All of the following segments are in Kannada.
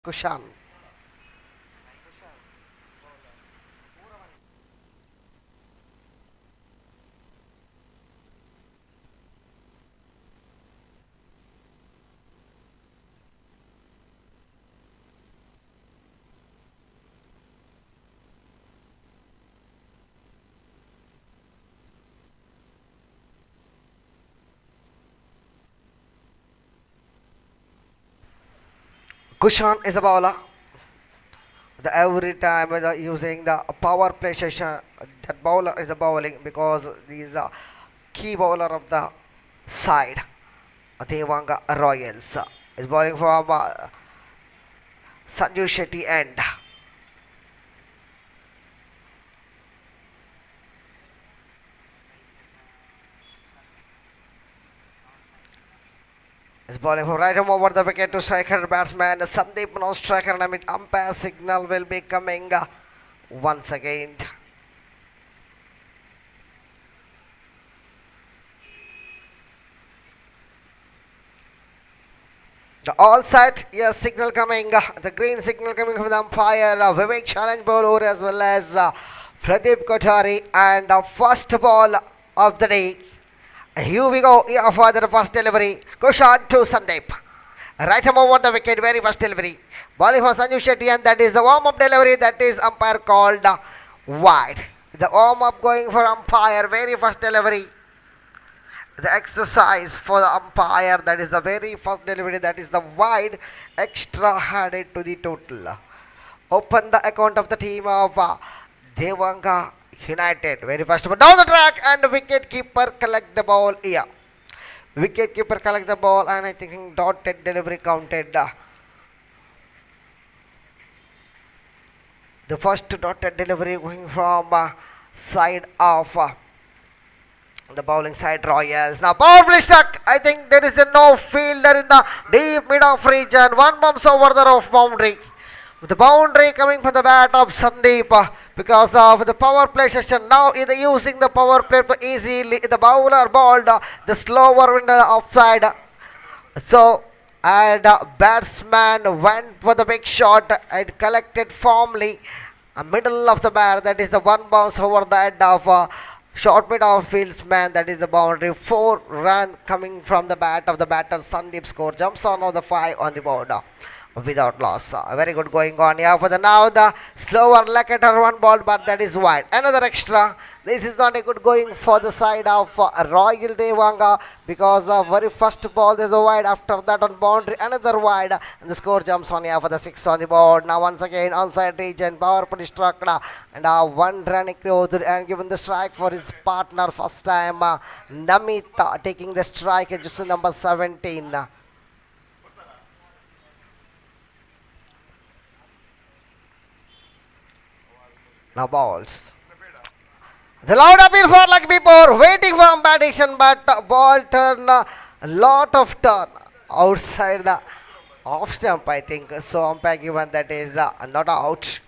Kushan. Kushan is a bowler. Every time using the power play session, that bowler is the bowling because he is the key bowler of the side. Devanga Royals is bowling from Sanju Shetty end. Is bowling from right arm over the wicket to striker batsman Sandeep no striker and with umpire signal will be coming once again. The all set, yes, signal coming. The green signal coming from the umpire. Vivek challenge bowler as well as Pradeep Kothari. And the first ball of the day. Here we go. Here for the first delivery. Kushan to Sandeep. Right arm over the wicket. Very first delivery. Bowling for Sanju Shetty, and that is the warm up delivery. That is umpire called wide. The warm up going for umpire. Very first delivery. The exercise for the umpire, that is the very first delivery, that is the wide extra added to the total. Open the account of the team of Devanga United. Very first ball down the track, and wicket keeper collect the ball here. Wicket keeper collect the ball, and I think dotted delivery counted. The first dotted delivery going from side of the bowling side Royals. Now power play stuck. I think there is no fielder in the deep mid off region. One bumps over the off boundary. With the boundary coming from the bat of Sandeep because of the power play session. Now either using the power play to easily the bowler balled the slower window offside. So and batsman went for the big shot and collected firmly middle of the bat. That is the one bounce over the head of short mid off fieldsman, that is the boundary. 4 run coming from the bat of the batter. Sandeep score jumps on of the 5 on the board without loss. Very good going on here for the now the slower Lakater one ball, but that is wide. Another extra. This is not a good going for the side of Royal Devanga because very first ball there is a wide. After that on boundary another wide, and the score jumps on here for the 6 on the board. Now once again onside region power play struck and 1 run closed and given the strike for his partner first time. Namita taking the strike at just number 17. Now balls. The loud appeal for like before, waiting for umpire action, but ball turn a lot of turn outside the off stump, I think. So umpire given that is not out.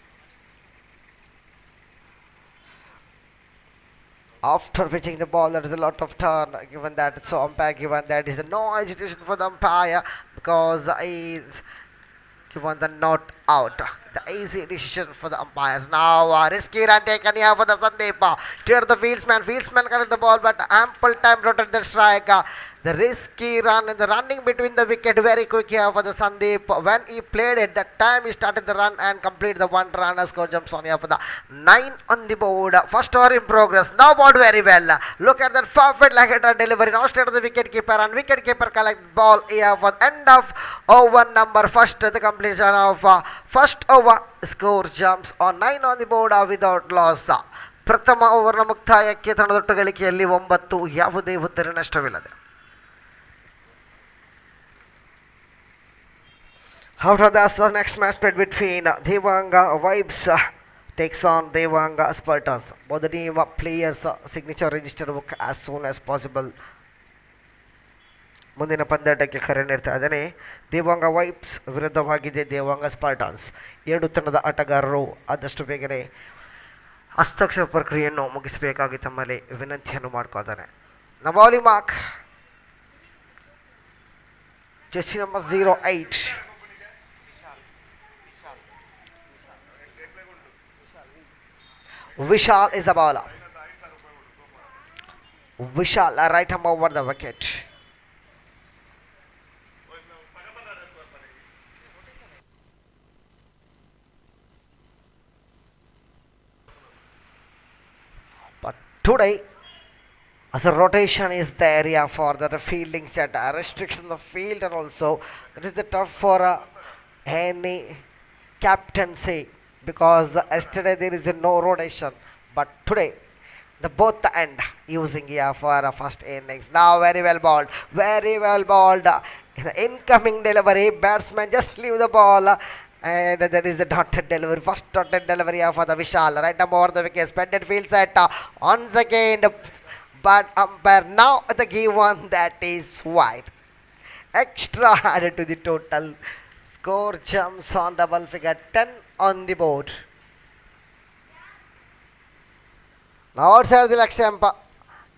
After pitching the ball, there is a lot of turn given that. So umpire given that is no agitation for the umpire because he is given the not out. The easy decision for the umpires. Now risky run taken here for the Sandeep. Steer the fieldsman. Fieldsman collect the ball, but ample time rotate the strike. The risky run and the running between the wicket very quick here for the Sandeep. When he played it, that time he started the run and complete the 1 run. Score jumps on here for the 9 on the board. First over in progress. Now bowled very well. Look at that perfect Lakater delivery. Now straight to the wicket keeper, and wicket keeper collect ball here for end of over number first. The completion of first over. Score jumps on 9 on the board without loss. ಪ್ರಥಮ ಓವರ್ನ ಮುಕ್ತಾಯಕ್ಕೆ ತಂಡದೊಟ್ಟು ಗಳಿಕೆಯಲ್ಲಿ 9 ಯಾವುದೇ ಉತ್ತರ ನಷ್ಟವಿಲ್ಲದೆ. After that, the next match played between Devanga Vibes takes on Devanga Spartans. Both the team players signature register book as soon as possible. ಮುಂದಿನ ಪಂದ್ಯಾಟಕ್ಕೆ ಕರೆ ನೀಡ್ತಾ ಇದ್ದೇನೆ. ದೇವಾಂಗ ವೈಬ್ಸ್ ವಿರುದ್ಧವಾಗಿದೆ ದೇವಾಂಗ ಸ್ಪಾರ್ಟನ್ಸ್. 2 ತಂಡದ ಆಟಗಾರರು ಆದಷ್ಟು ಬೇಗನೆ ಹಸ್ತಾಕ್ಷರ ಪ್ರಕ್ರಿಯೆಯನ್ನು ಮುಗಿಸಬೇಕಾಗಿ ತಮ್ಮಲ್ಲಿ ವಿನಂತಿಯನ್ನು ಮಾಡ್ಕೋತಾರೆ. ನವಾಲಿ ಮಾರ್ಕ್ jersey number 08 Vishal is the bowler. Vishal, right arm over the wicket. But today, as a rotation is the area for the fielding set, a restriction the fielder also. That is the tough for any captaincy because yesterday there is a no rotation, but today the both the end using here for a first innings. Now very well balled. In the incoming delivery, batsman just leave the ball. And that is the dotted delivery, first dotted delivery for the Vishal. Right number over the wicket, splendid field set. Once again, but umpire now the given that is wide. Extra added to the total. Score jumps on double figure 10 on the board. Now outside the leg stump.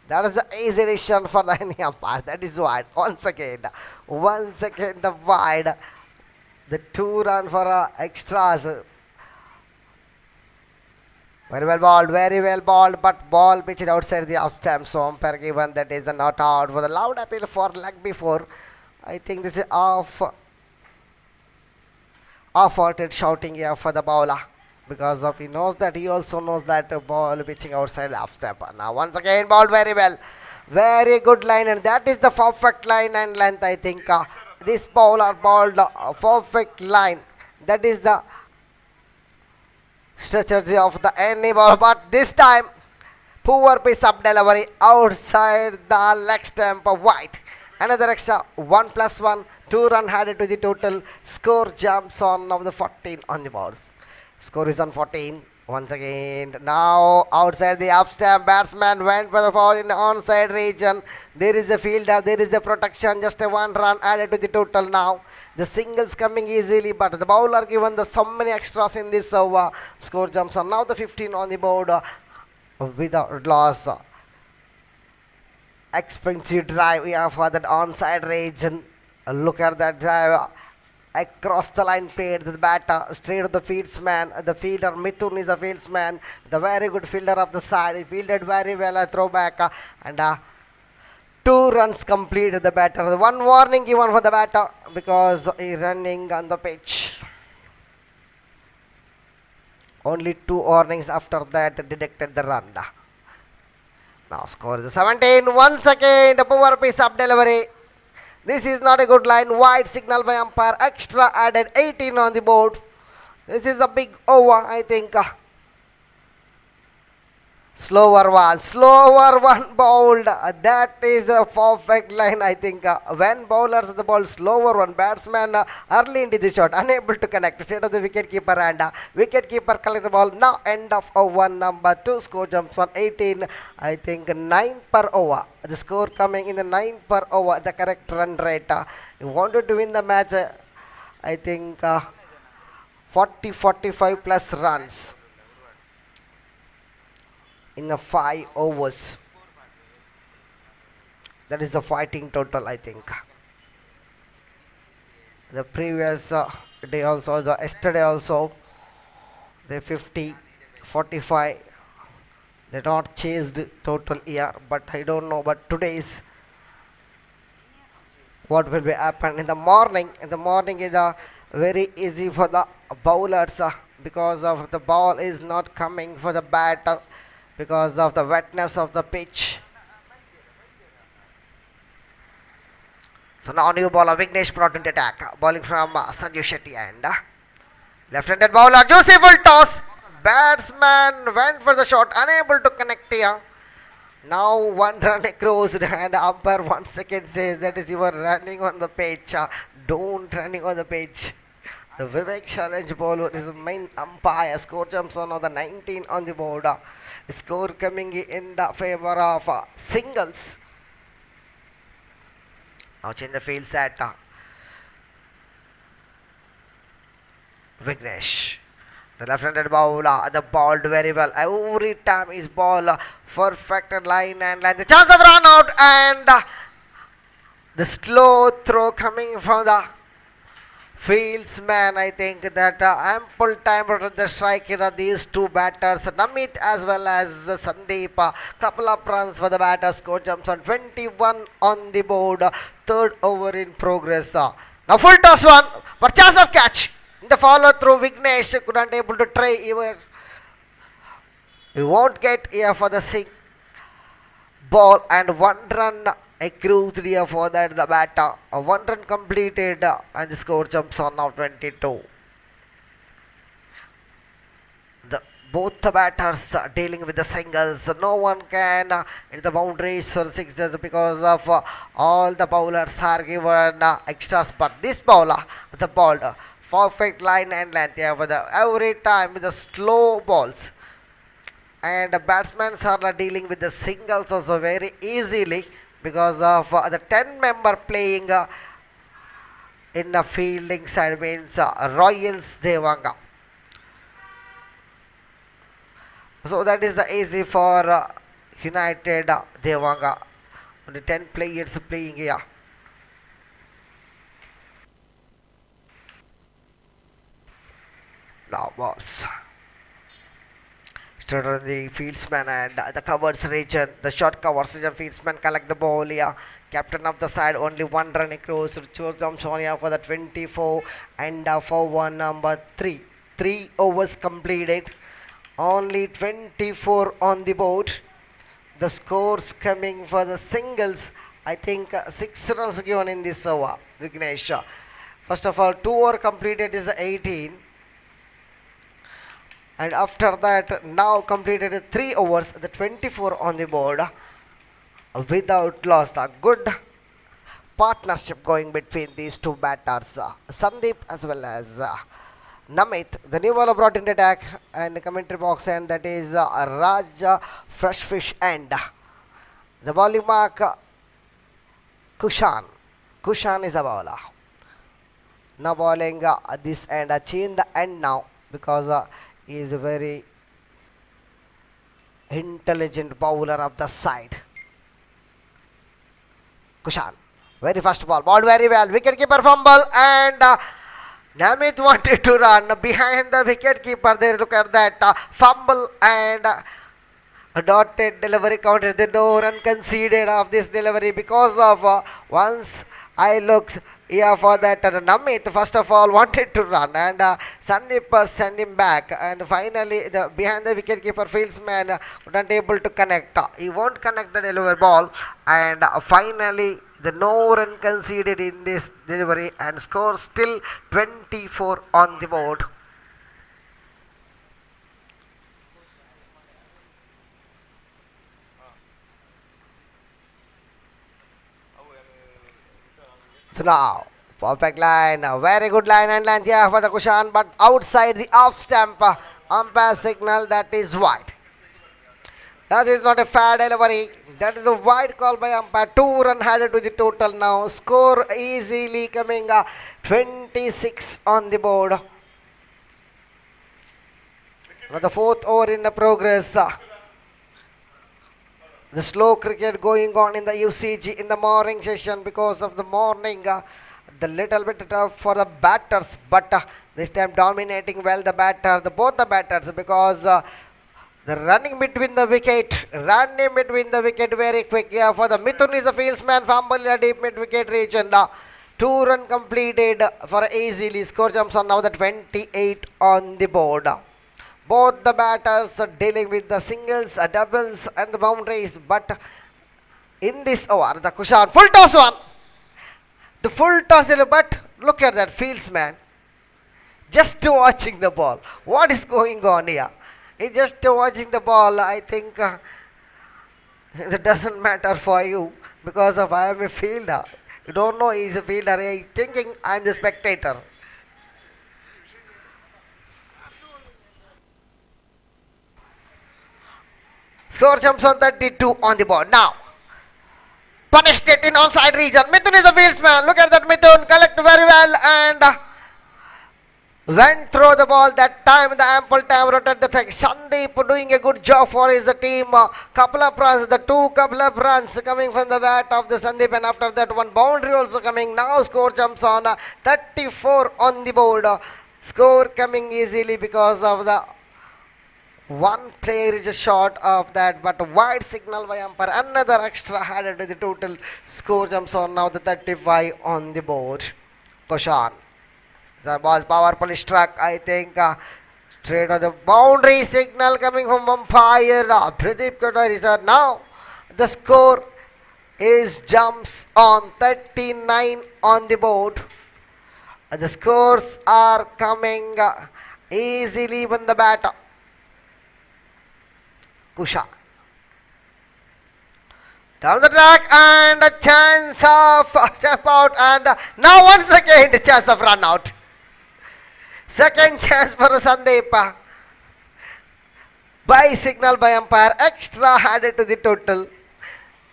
That is the easy decision for the any umpire. That is wide. Once again the wide. The 2 run for extras. Very well balled, but ball pitched outside the off stump. So umpire given that is not out for the loud appeal for leg before. I think this is off-hearted shouting here for the bowler because of he knows that he also knows that the ball pitching outside the off stump. Now once again balled very well, very good line, and that is the perfect line and length. I think this bowler balled a perfect line. That is the strategy of the any ball, but this time poor piece of delivery outside the leg stump wide. Another extra 1+1, 2 run added to the total. Score jumps on of the 14 on the boards. Score is on 14. Once again, now outside the off stump, batsman went for the ball in the onside region. There is a fielder, there is a protection, just a 1 run added to the total now. The singles coming easily, but the bowler given the so many extras in this over. Score jumps on now the 15 on the board without loss. Expensive drive here for that onside region. Look at that drive. Across the line paid the batter straight to the fieldsman. The fielder Mithun is a fieldsman. The very good fielder of the side. He fielded very well a throwback and 2 runs completed the batter. One warning given for the batter because he running on the pitch. Only 2 warnings after that deducted the run. Now score is 17. Once again the poor piece of delivery. This is not a good line. Wide signal by umpire. Extra added 18 on the board. This is a big over, I think. Slower one bowled. That is a perfect line, I think. When bowlers the ball slower one, batsman early into the shot, unable to connect. Straight of the wicket keeper and wicket keeper collect the ball. Now end of over number 2. Score jumps on 18. I think 9 per over. The score coming in the 9 per over. The correct run rate. You wanted to win the match. I think 40-45 plus runs in the 5 overs. That is the fighting total, I think. The previous day also, the yesterday also, the 50-45. They not chased total here, but I don't know. But today's what will be happen in the morning. In the morning is very easy for the bowlers because of the ball is not coming for the batter. Because of the wetness of the pitch. So now new bowler Vignesh brought into attack. Bowling from Sanju Shetty and left-handed bowler. Juiceful toss. Batsman went for the shot. Unable to connect here. Now 1 run across and umpire 1 second says that is you are running on the pitch. Don't running on the pitch. The Vivek challenge bowler is the main umpire. Score jumps on the 19 on the board. Score coming in the favor of singles. Now change the field set. Vignesh. The left-handed bowler, the ball very well. Every time his ball perfect line and line. The chance of run out and the slow throw coming from the fieldsman. I think that ample time for the strike in these two batters, Namit as well as Sandeep. Couple of runs for the batters. Score jumps on 21 on the board. Third over in progress. Now full toss one, but chance of catch. In the follow through, Vignesh couldn't able to try even. He won't get here for the sing ball and one run accrued here for that the batter. One run completed and the score jumps on now 22. Both the batters dealing with the singles. No one can hit the boundaries for sixes because of all the bowlers are given extras. But this bowler, the ball, perfect line and length for the every time with the slow balls. And the batsmen are dealing with the singles also very easily because of the 10-member playing in the fielding side means Royals Devanga. So that is the easy for United Devanga. Only 10 players playing here. Now balls. Started on the fieldsman and the covers region. The short covers region fieldsman collect the ball here. Captain of the side, only one run across. Chose Sonia for the 24 and for one number 3. 3 overs completed. Only 24 on the board. The scores coming for the singles. I think 6 runs given in this over. Vignesh. First of all, 2 over completed is 18. And after that, now completed 3 overs, the 24 on the board. Without loss, the good partnership going between these two batters. Sandeep as well as Namit, the new bowler brought in the attack and the commentary box, and that is Raj Freshfish and the bowling mark Kushan. Kushan is a bowler. Now bowling this end, change the end now because he is a very intelligent bowler of the side. Kushan, very first ball, balled very well. Wicketkeeper fumble and Namit wanted to run behind the wicketkeeper. There, look at that fumble and a dotted delivery counted. The no run conceded of this delivery because of once I looked here for that Namit first of all wanted to run and Sandeep sent him back, and finally the behind the wicketkeeper fieldsman wasn't able to connect. He won't connect the delivery ball, and finally the no run conceded in this delivery and score still 24 on the board. So now, perfect line, a very good line and length here for the Kushan, but outside the off stamp umpire signal, that is wide. That is not a fair delivery. That is a wide call by umpire. 2 run added to the total now. Score easily coming 26 on the board. Now the 4th over in the progress. The slow cricket going on in the UCG in the morning session because of the morning. The little bit tough for the batters, but this time dominating well the batter, both the batters, because the running between the wicket very quick here for the Mithun is the fieldsman, fumble in the deep mid wicket region. 2 run completed for easily. Score jumps on now the 28 on the board. Both the batters are dealing with the singles, doubles and the boundaries, but in this over, the Kushan, full toss one. The full toss, but look at that fieldsman. Just watching the ball. What is going on here? He's just watching the ball. I think it doesn't matter for you because of I am a fielder. You don't know he's a fielder. He's thinking I'm the spectator. Score jumps on 32 on the board. Now, punished it in onside region. Mithun is a fieldsman. Look at that Mithun. Collect very well and went through the ball that time in the ample time rotated the thing. Sandeep doing a good job for his team. Couple of runs, the two couple of runs coming from the bat of the Sandeep, and after that one boundary also coming. Now score jumps on 34 on the board. Score coming easily because of the one player is short of that, but wide signal by umpire. Another extra added to the total. Score jumps on now the 35 on the board. Koshan. The ball powerfully struck, I think, straight on the boundary. Signal coming from umpire Pradeep Kothari, sir. Now the score is jumps on 39 on the board. The scores are coming easily when the batter. Kusha. Down the track and a chance of step out, and now once again the chance of run out. Second chance for Sandeep. By signal by umpire, extra added to the total.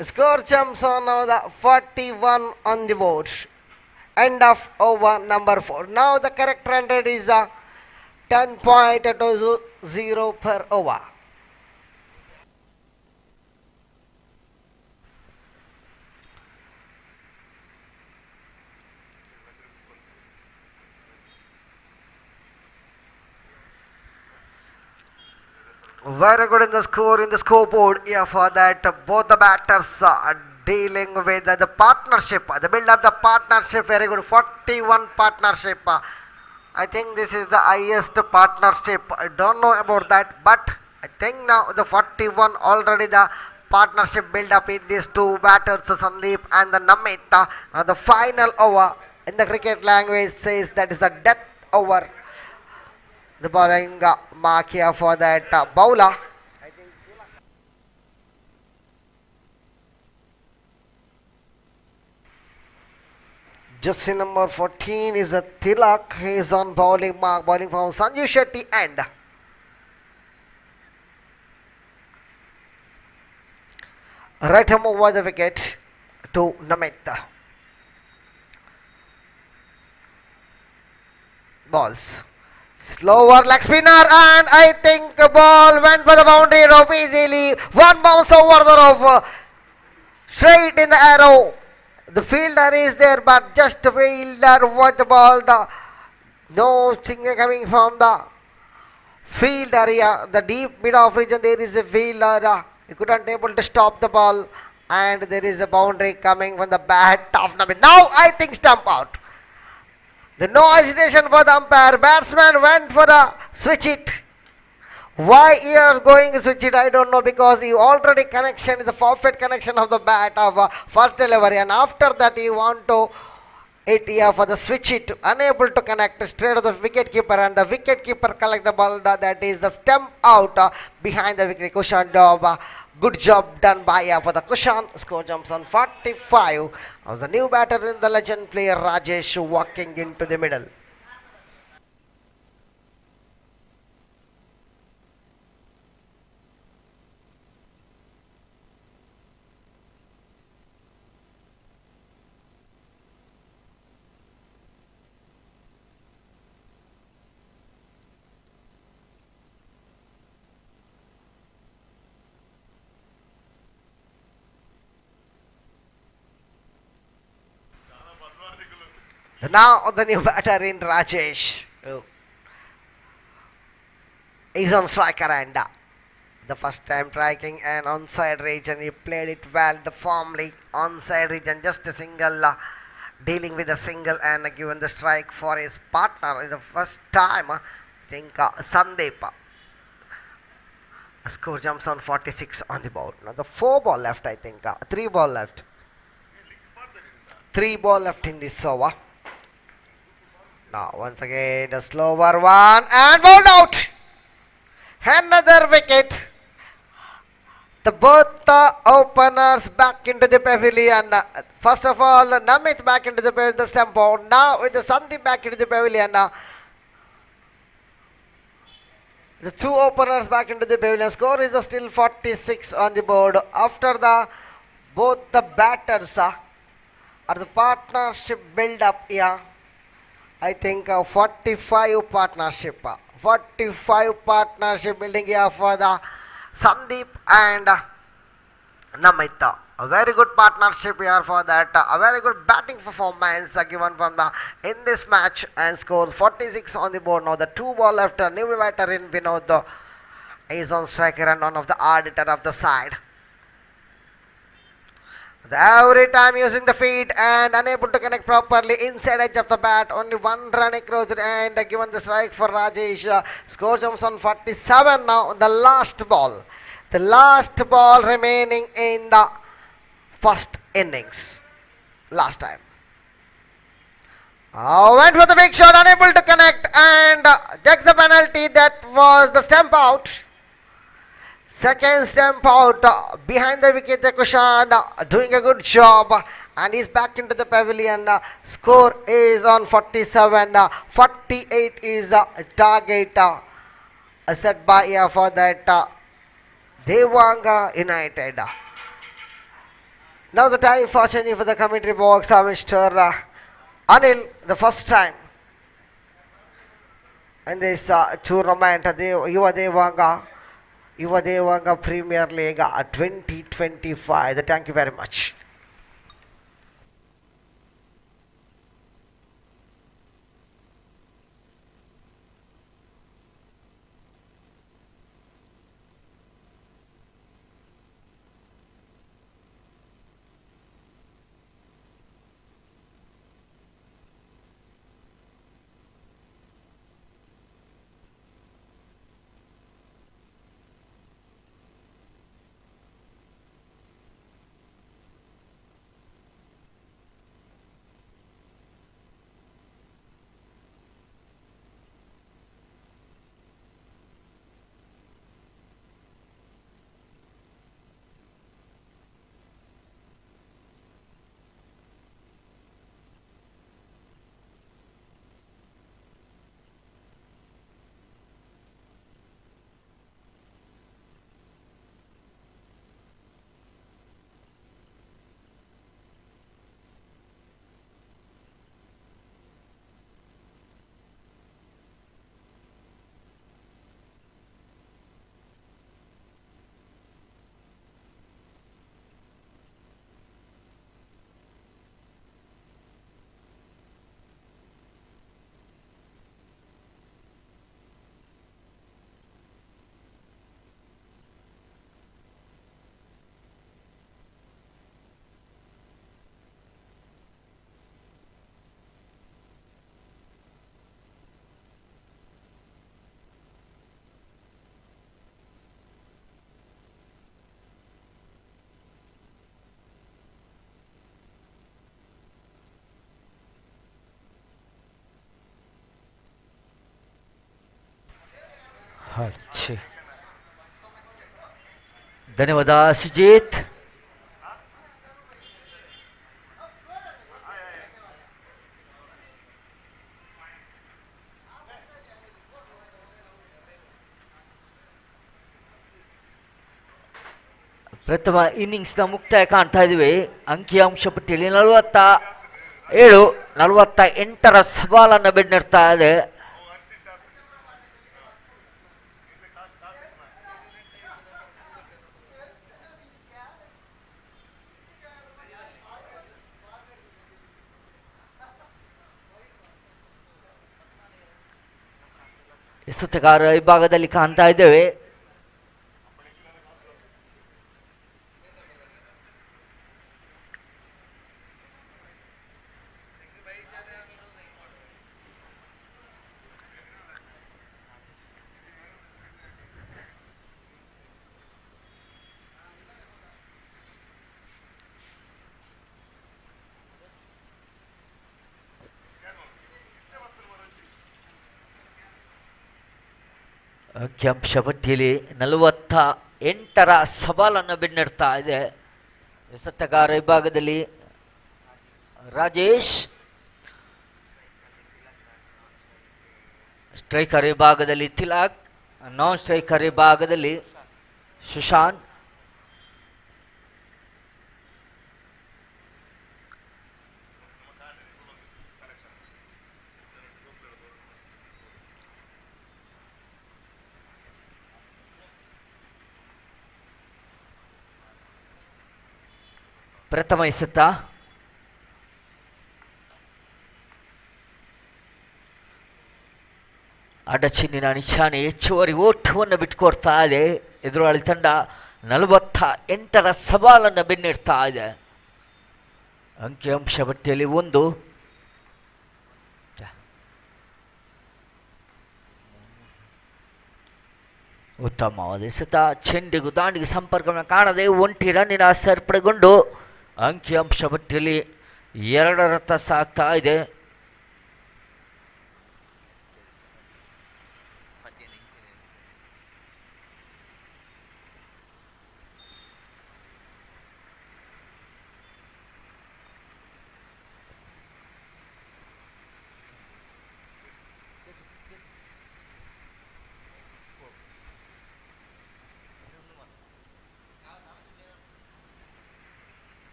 Score jumps on now the 41 on the board. End of over number 4. Now the correct run rate is 10.20 per over. Very good in the score, in the scoreboard. Yeah, for that both the batters are dealing with the partnership, the build up the partnership. Very good, 41 partnership. I think this is the highest partnership. I don't know about that, but I think now the 41 already the partnership build up in these two batters, Sandeep and the Namit. Now the final over in the cricket language says that is a death over. The bowling mark here for that bowler. Jersey number 14 is a Tilak. He is on bowling mark, bowling from Sanju Shetty and right him over the wicket to Namit. Balls. Slower leg spinner, and I think the ball went for the boundary rope easily. One bounce over the rope, straight in the arrow. The fielder is there, but just the fielder with the ball. No signal coming from the field area. The deep mid off region, there is a fielder. He couldn't able to stop the ball, and there is a boundary coming from the bat of Namit. Now I think stump out. The no hesitation for the umpire. Batsman went for the switch it. Why he is going to switch it, I don't know, because he already connection is the forfeit connection of the bat of first delivery, and after that he want to hit here for the switch it, unable to connect straight to the wicket keeper, and the wicket keeper collect the ball. That is the stump out behind the wicket. Kushan job. Good job done by for the Kushan. Score jumps on 45. Of the new batter in the legend player Rajesh walking into the middle. Now the new batter in Rajesh is on striker and the first time striking an onside region. He played it well, the firmly onside region, just a single dealing with a single and given the strike for his partner in the first time. I think Sandeep. Score jumps on 46 on the board. Now the 4 ball left, I think 3 ball left. 3 ball left in this over. Now once again the slower one and bowled out. Another wicket. The both openers back into the pavilion. First of all, Namit back into the pavilion, the stump out. Now with the Sandeep back into the pavilion. The 2 openers back into the pavilion. Score is still 46 on the board. After the both the batters are the partnership build up here. I think 45 partnership. 45 partnership building here for the Sandeep and Namita. A very good partnership here for that. A very good batting performance given from the in this match and score 46 on the board. Now the two ball left. New batter in Vinod is on striker and one of the auditor of the side. Every time using the feet and unable to connect properly inside edge of the bat. Only one run across and given the strike for Rajesh. Score jumps on 47 now. The last ball. The last ball remaining in the first innings. Last time. Went for the big shot, unable to connect and takes the penalty. That was the stamp out. Second stamp out behind the wicket. Kushan doing a good job and he's back into the pavilion. Score is on 47. 48 is target set by for that Devanga United. Now the time for changing for the commentary box, Mr. Anil, the first time in this tournament, Yuva Devanga Premier League 2025. Thank you very much. अच्छे धन्यवाद सुजीत. ಪ್ರಥಮ ಇನ್ನಿಂಗ್ಸ್ನ ಮುಕ್ತಾಯ ಕಾಣ್ತಾ ಇದ್ದೀವಿ. ಅಂಕಿಅಂಶ ಪಟ್ಟಿಯಲ್ಲಿ 47 48ರ ಸವಾಲನ್ನು ಬೆನ್ನಡ್ತಾ ಇದೆ. ಎಸೆತಗಾರ ವಿಭಾಗದಲ್ಲಿ ಕಾಣ್ತಾ ಇದ್ದೇವೆ. ಅಂಕಿಅಂಶ ಪಟ್ಟಿಯಲ್ಲಿ 48ರ ಸವಾಲನ್ನು ಬೆನ್ನಡ್ತಾ ಇದೆ. ಎಸೆತಗಾರ ವಿಭಾಗದಲ್ಲಿ ರಾಜೇಶ್, ಸ್ಟ್ರೈಕರ್ ವಿಭಾಗದಲ್ಲಿ ತಿಲಕ್, ನಾನ್ ಸ್ಟ್ರೈಕರ್ ವಿಭಾಗದಲ್ಲಿ ಸುಶಾಂತ್. ಪ್ರಥಮ ಎಸೆತ ಅಡಚಿನ್ನಿನ ನಿಶಾನೆ ಹೆಚ್ಚುವರಿ ಓಟವನ್ನು ಬಿಟ್ಕೊಡ್ತಾ ಇದೆ. ಎದುರಾಳಿ ತಂಡ 48ರ ಸವಾಲನ್ನು ಬೆನ್ನಿಡ್ತಾ ಇದೆ. ಅಂಕಿಅಂಶ ಪಟ್ಟಿಯಲ್ಲಿ 1. ಉತ್ತಮವಾದ ಎಸೆತ, ಚೆಂಡಿಗೂ ದಾಂಡಿಗೆ ಸಂಪರ್ಕವನ್ನು ಕಾಣದೆ 1 ರನ್ನಿನ ಸೇರ್ಪಡೆಗೊಂಡು ಅಂಕಿಅಂಶ ಪಟ್ಟಿಯಲ್ಲಿ 2ರತ್ತ ಸಾಗ್ತಾ ಇದೆ.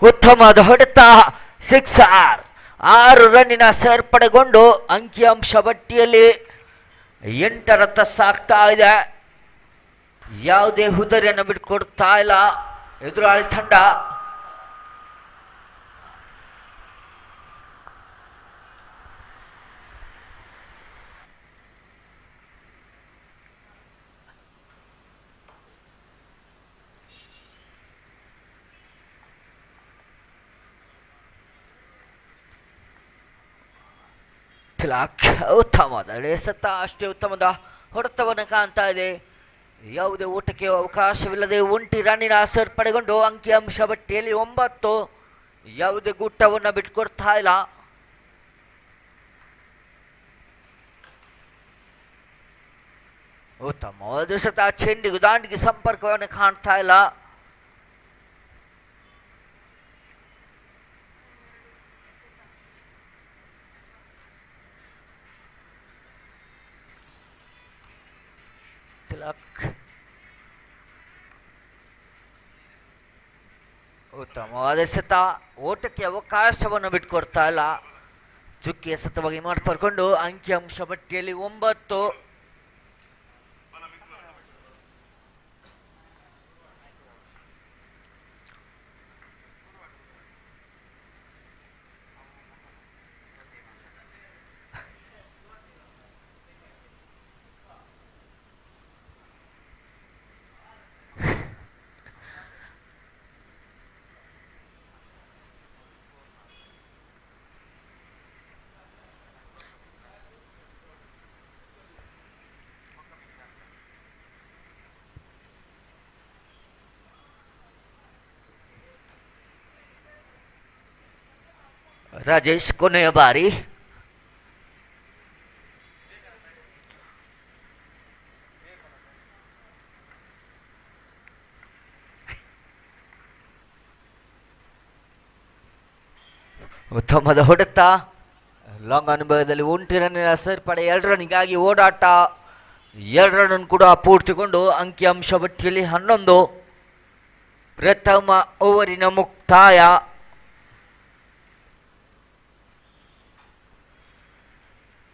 ಉತ್ತಮವಾದ ಹೊಡೆತ, 6 ರನ್ನಿನ ಸೇರ್ಪಡೆಗೊಂಡು ಅಂಕಿಅಂಶ ಪಟ್ಟಿಯಲ್ಲಿ 8ರತ್ತ ಸಾಗ್ತಾ ಇದೆ. ಯಾವುದೇ ಹುದರಿಯನ್ನು ಬಿಟ್ಕೊಡ್ತಾ ಇಲ್ಲ ಎದುರಾಳಿ ತಂಡ. ಉತ್ತಮವಾದ ಎಸೆತ, ಅಷ್ಟೇ ಉತ್ತಮದ ಹೊಡೆತವನ್ನು ಕಾಣ್ತಾ ಇದೆ. ಯಾವುದೇ ಓಟಕ್ಕೆ ಅವಕಾಶವಿಲ್ಲದೆ 1 ರನ್ನಿನ ಸೇರ್ಪಡೆಗೊಂಡು ಅಂಕಿಅಂಶ ಪಟ್ಟಿಯಲ್ಲಿ 9. ಯಾವುದೇ ಗುಟ್ಟವನ್ನು ಬಿಟ್ಕೊಡ್ತಾ ಇಲ್ಲ. ಉತ್ತಮವಾದ ಎಸೆತ, ಚೆಂಡಿಗೂ ದಾಂಡಿಗೆ ಸಂಪರ್ಕವನ್ನು ಕಾಣ್ತಾ ಇಲ್ಲ. ಉತ್ತಮವಾದ ಎಸೆತ, ಓಟಕ್ಕೆ ಅವಕಾಶವನ್ನು ಬಿಟ್ಕೊಡ್ತಾ ಇಲ್ಲ. ಚುಕ್ಕಿ ಎಸೆತವಾಗಿ ಮಾಡಿಕೊಂಡು ಅಂಕಿಅಂಶ ಪಟ್ಟಿಯಲ್ಲಿ 9. ರಾಜೇಶ್, ಕೊನೆಯ ಬಾರಿ. ಉತ್ತಮದ ಹೊಡೆತ, ಲಾಂಗ್ ಅನುಭವದಲ್ಲಿ 1 ರನ್ನಿನ ಸೇರ್ಪಡೆ, 2 ರನ್ನಿಗಾಗಿ ಓಡಾಟ, 2 ರನ್ ಕೂಡ ಪೂರ್ತಿಗೊಂಡು ಅಂಕಿಅಂಶ ಪಟ್ಟಿಯಲ್ಲಿ 11. ಪ್ರಥಮ ಓವರಿನ ಮುಕ್ತಾಯ.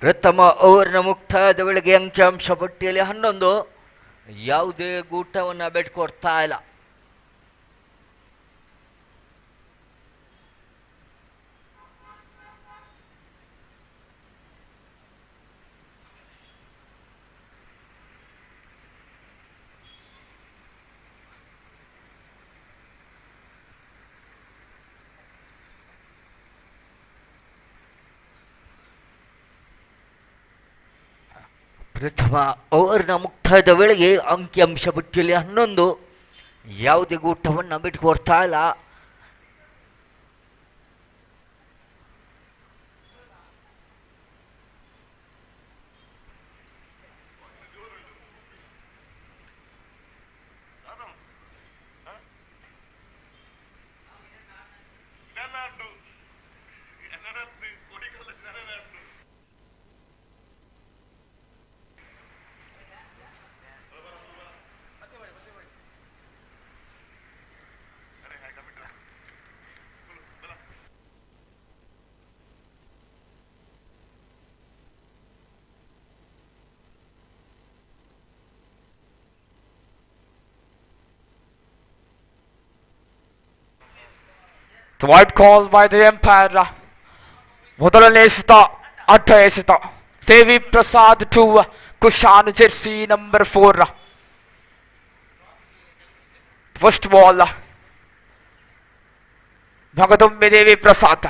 ಪ್ರಥಮ ಓವರಿನ ಮುಕ್ತಾಯದ ವೇಳೆಗೆ ಅಂಕಿಅಂಶ ಪಟ್ಟಿಯಲ್ಲಿ 11. ಯಾವುದೇ ಗೂಟವನ್ನು ಬಿಟ್ಕೊಡ್ತಾ ಇಲ್ಲ. ಪ್ರಥಮ ಓವರ್ನ ಮುಕ್ತಾಯದ ವೇಳೆಗೆ ಅಂಕಿಅಂಶ ಪಟ್ಟಿಯಲ್ಲಿ 11. ಯಾವುದೇ ಗೂಟವನ್ನು ಬಿಟ್ಕೊಡ್ತಾ ಇಲ್ಲ. The white call by the umpire. ಮೊದಲನೇ ಎಸೆತ ಅಡ್ಡ ಎಸೆತ Devi Prasad to Kushan jersey number 4. First ball ಮಗದೊಮ್ಮೆ ದೇವಿ ಪ್ರಸಾದ್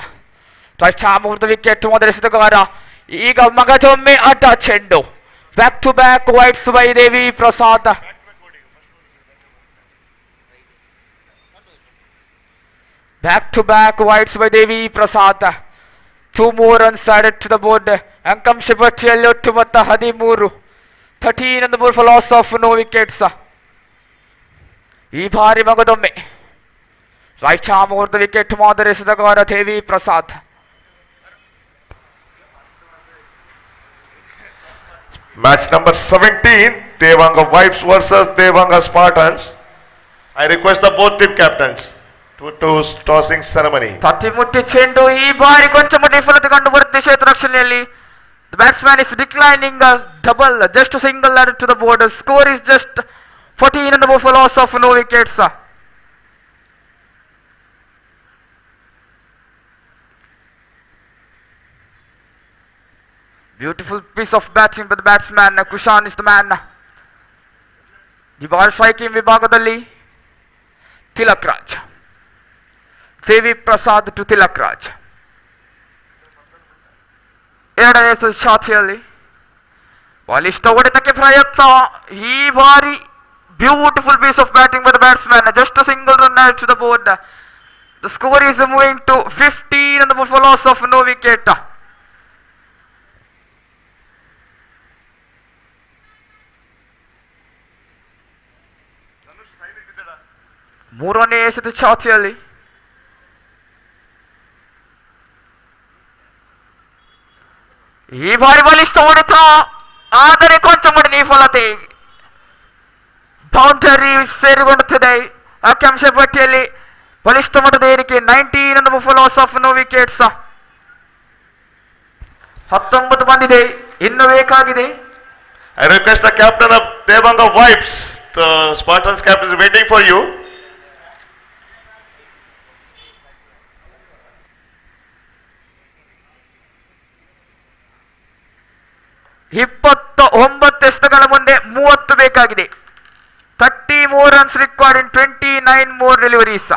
ಮುಗಿದ ವಿಕೆಟ್ ಮೊದಲ ಎಸೆತಗಾರ. ಈಗ ಮಗದೊಮ್ಮೆ ಅಡ್ಡ ಚೆಂಡು. Back to back wides by Devi Prasad. Back to back wides by Devi Prasad. 2 more runs added to the board. ಅಂಕಾಂಶ ಪಟ್ಟಿಯಲ್ಲಿ ಒಟ್ಟು ಮೊತ್ತ 13. 13 on the board for loss of no wickets. ಈ ಬಾರಿ ಮಗದೊಮ್ಮೆ right arm over the wicket ಮಾದರಿ ಎಸೆತಗಾರ ದೇವಿ Prasad. Match number 17, Devanga Vibes versus Devanga Spartans. I request the both team captains to tossing ceremony. ತಟ್ಟಿಮುಟ್ಟಿ ಚೆಂಡು ಈ ಬಾರಿ ಕೊಂಚ ವಿಫಲತೆ ಕಂಡು ಬರುತ್ತೆ ಕ್ಷೇತ್ರ ರಕ್ಷಣೆಯಲ್ಲಿ. The batsman is declining a double, just a single added to the board. The score is just 14 on the board for loss of no wickets. Beautiful piece of batting by the batsman. Kushan is the man. ಈ ಬಾಲ್ ಸ್ಟ್ರೈಕಿಂಗ್ ವಿಭಾಗದಲ್ಲಿ ತಿಲಕ್ ರಾಜ್. ದೇವಿ ಪ್ರಸಾದ್ ಟು ತಿಲಕ್ ರಾಜ್. ಎರಡನೇ ಶಾತಿಯಲ್ಲಿ ಬಲಿಷ್ಠ ಹೊಡೆತಕ್ಕೆ ಪ್ರಯತ್ನ. ಈ ಬಾರಿ beautiful piece of batting by the batsman. Just single run add to the board. The score is moving to 15 on the board for loss of no wicket. ಮೂರನೇ ಎಸೆತ ಶಾತಿಯಲ್ಲಿ ಈ ಬಾರಿ ಬಲಿಷ್ಠ ಹೊಡೆತ, ಆದರೆ ಕೊಂಚ ಮಟ್ಟಿನ ವಿಫಲತೆ. ಬೌಂಡರಿ ಸೇರಿಕೊಳ್ಳುತ್ತದೆ. ಅಂಕಾಂಶ ಪಟ್ಟಿಯಲ್ಲಿ ಬಲಿಷ್ಠ ಮಟ್ಟದ ಏರಿಕೆ. 19 on the board for loss of no wickets. 19 ಬಂದಿದೆ, ಇನ್ನು ಬೇಕಾಗಿದೆ. I request the captain of Devanga Vibes, the Spartans captain is waiting for you. 29 ಎಸೆತಗಳ ಮುಂದೆ 30 ಬೇಕಾಗಿದೆ. 30 more runs required in 29 more deliveries.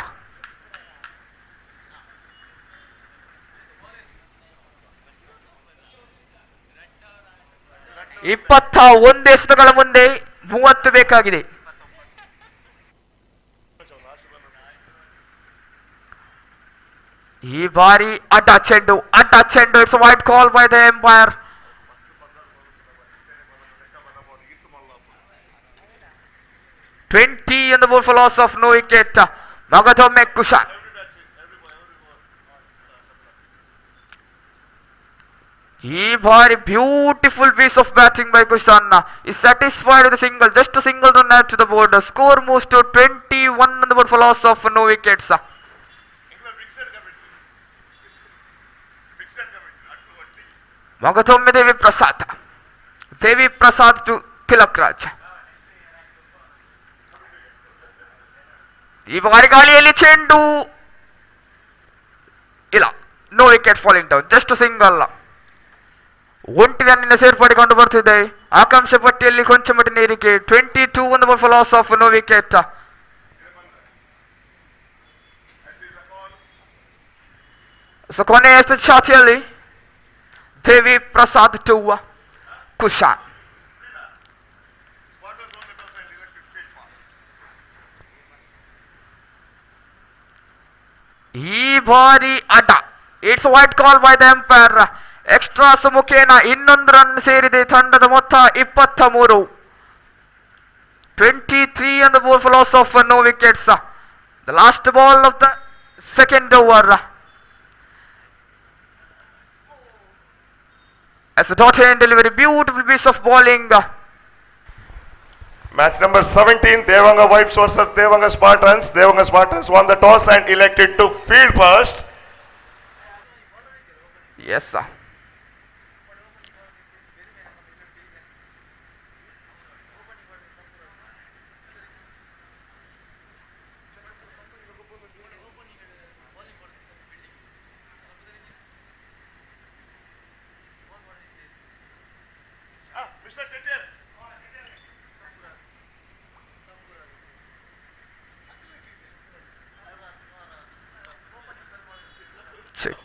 ಒಂದು ಎಸೆತಗಳ ಮುಂದೆ 30 ಬೇಕಾಗಿದೆ. ಈ ಬಾರಿ ಅಡ್ಡ ಚೆಂಡು. It's wide call by the umpire. 20 on the board for loss of no wicket. ಮಗದೊಮ್ಮೆ ಕುಶಾನ್. ಈ ಬಾರಿ beautiful piece of batting by Kushan. is satisfied with a single, just a single run add to the board. The score moves to 21 on the board for loss of no wickets. ಮಗದೊಮ್ಮೆ ದೇವಿ ಪ್ರಸಾದ್ ಟು ತಿಲಕ್ ರಾಜ್. ಈ ಬಾರಿ ಗಾಳಿಯಲ್ಲಿ ಚೆಂಡು ಇಲ್ಲ. No wicket falling down, just single. 1 ರನ್ನಿನ ಸೇರ್ಪಡೆ ಕಂಡು ಬರ್ತಿದೆ. ಆಕಾಂಕ್ಷ ಪಟ್ಟಿಯಲ್ಲಿ ಕೊಂಚ ಮಟ್ಟಿನ ಏರಿಕೆ. 22 on the board for loss of no wicket. So ಕೊನೆಯ ಶಾತಿಯಲ್ಲಿ ದೇವಿ ಪ್ರಸಾದ್ ಟು ಕುಶಾನ್. ಈ ಬಾರಿ ಅಡ್ಡ. It's wide call by the empire. Extras ಮುಖೇನ ಇನ್ನೊಂದು ರನ್ ಸೇರಿದೆ. ತಂಡದ ಮೊತ್ತ 23. 23 on the board for loss of no wickets. The last ball of the second over. As a dot end delivery, beautiful piece of bowling. Match number 17, Devanga Vibes versus Devanga Spartans. Devanga Spartans won the toss and elected to field first. Yes, sir. check.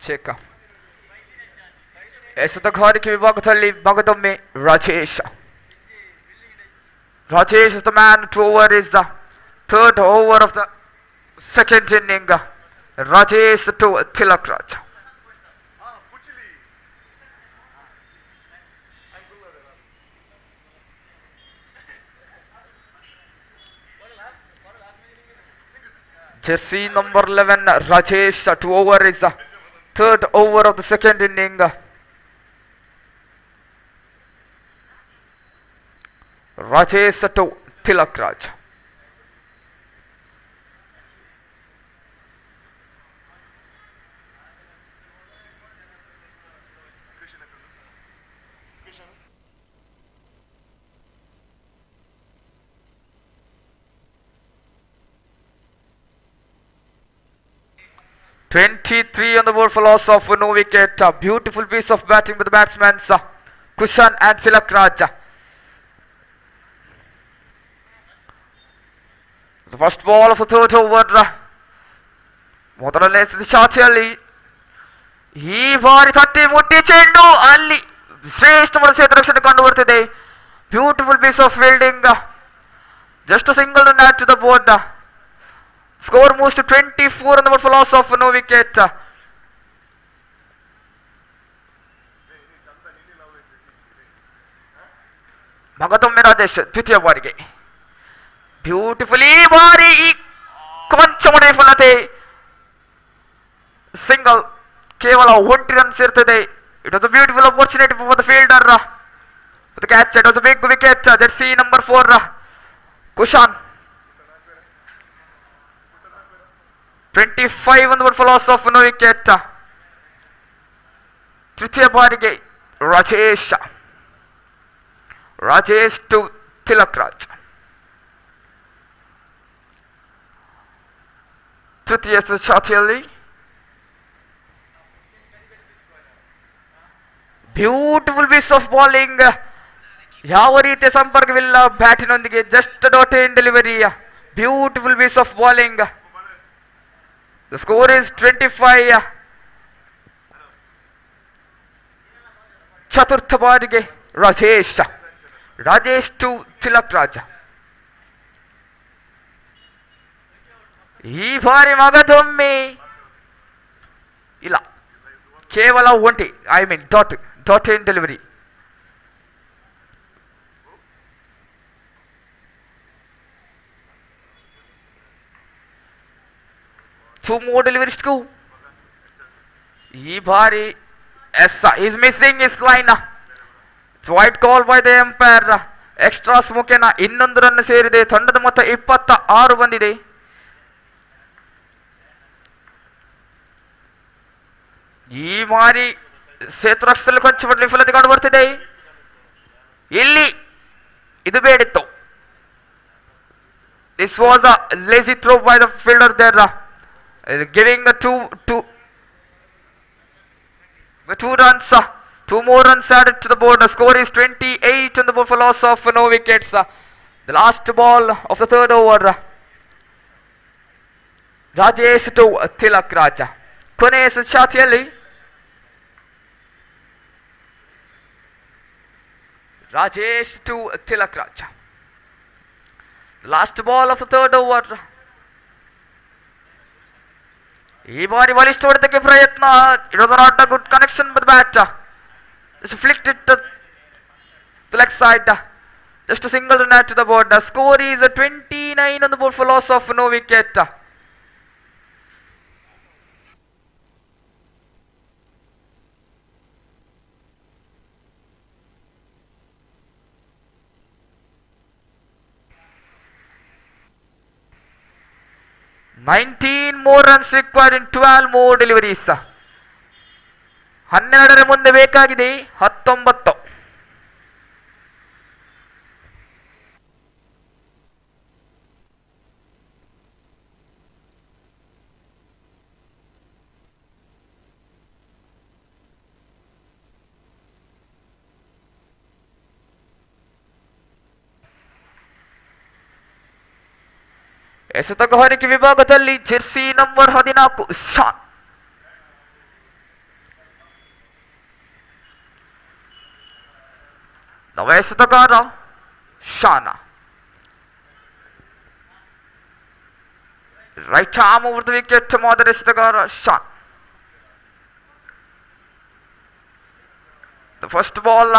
Check. ಎಸೆತ ಗಾರಿಕೆ ವಿಭಾಗದಲ್ಲಿ ಭಾಗದೊಮ್ಮೆ Rajesh. Rajesh is the man to over is the third over of the second inning. Rajesh to Tilak Raj. Jersey number 11 Rajesh to over is the third over of the second inning. Rajesh to Tilak Raj. (23 on the board for loss of no wicket. A beautiful piece of batting by the batsmen Kushan and Tilak Raj. The first ball of the third over. ಮೊದಲನೇ ಶಾಟಿಯಲ್ಲಿ ಈ ಬಾರಿ ತಟ್ಟಿ ಮುಟ್ಟಿ ಚೆಂಡು ಅಲ್ಲಿ ಶ್ರೇಷ್ಠವಾದ ಕ್ಷೇತ್ರರಕ್ಷಣೆ ಕಂಡು ಬರ್ತಿದೆ. Beautiful piece of fielding. Just single run at to the board. Score moves to 24 on the board for loss of no wicket. ಮಗದೊಮ್ಮೆ ರಾಜೇಶ್ ದ್ವಿತೀಯ ಬಾರಿಗೆ ಬ್ಯೂಟಿಫುಲ್ ಈ ಬಾರಿ ಈ ಕೊಂಚ ವಿಫಲತೆ. ಸಿಂಗಲ್ ಕೇವಲ 1 ರನ್ ಸೇರ್ತಿದೆ. It was a beautiful opportunity for the fielder. The catch, it was a big wicket. Jersey number 4 Kushan. 25 on the board for loss of no wicket. ತೃತೀಯ ಬಾರಿಗೆ ರಾಜೇಶ್ ಟು ತಿಲಕ್ ರಾಜ್. ತೃತೀಯ ಶಾಟಿಯಲ್ಲಿ ಬ್ಯೂಟಿಫುಲ್ ಪೀಸ್ ಆಫ್ ಬಾಲಿಂಗ್. ಯಾವ ರೀತಿಯ ಸಂಪರ್ಕವಿಲ್ಲ ಬ್ಯಾಟಿನೊಂದಿಗೆ, just dot in delivery. Beautiful piece of bowling. The score is 25. ಚತುರ್ಥ ಬಾರಿಗೆ ರಾಜೇಶ್ ಟು ತಿಲಕ್ ರಾಜ. ಈ ಬಾರಿ ಮಗದೊಮ್ಮೆ ಇಲ್ಲ, ಕೇವಲ ಒಂಟಿ, I mean dot in delivery. Two more deliveries to go. ಈ ಬಾರಿ is missing his line. It's white call by the umpire. Extras ಮುಖೇನ ಇನ್ನೊಂದು ರನ್ ಸೇರಿದೆ. ತಂಡದ ಮೊತ್ತ 26 ಬಂದಿದೆ. ಈ ಬಾರಿ ಕ್ಷೇತ್ರದಲ್ಲಿ ಕೊಂಚ ವಿಫಲತೆ ಕಂಡು ಬರ್ತಿದೆ. ಇಲ್ಲಿ ಇದು ಬೇಡಿತ್ತು. This was a lazy throw by the fielder there. Giving the two runs. 2 more runs added to the board. The score is 28 on the board for loss of no wickets. The last ball of the third over. Rajesh to Tilak Raja. ಕೊನೆಯ ಶಾಟಿಯಲ್ಲಿ Rajesh to Tilak Raja. The last ball of the third over. ಈ ಬಾರಿ ಬಲಿಷ್ಠ ಹೊಡೆತಕ್ಕೆ ಪ್ರಯತ್ನ. It was not a good connection with the bat. Just flicked it to the leg side. Just a single run add to the board. The score is 29 on the board for loss of no wicket. Nineteen more runs required in 12 more deliveries. 12 ಮುಂದೆ ಬೇಕಾಗಿದೆ 19. ಎಸೆತ ಹಾರಿಕೆ ವಿಭಾಗದಲ್ಲಿ ಜೆರ್ಸಿ ನಂಬರ್ 14 ಶಾನ್. ನವ ಎಸೆತಗಾರ Shan. Right arm over the wicket. ಮೊದಲ ಎಸೆತಗಾರ Shan. The first ball.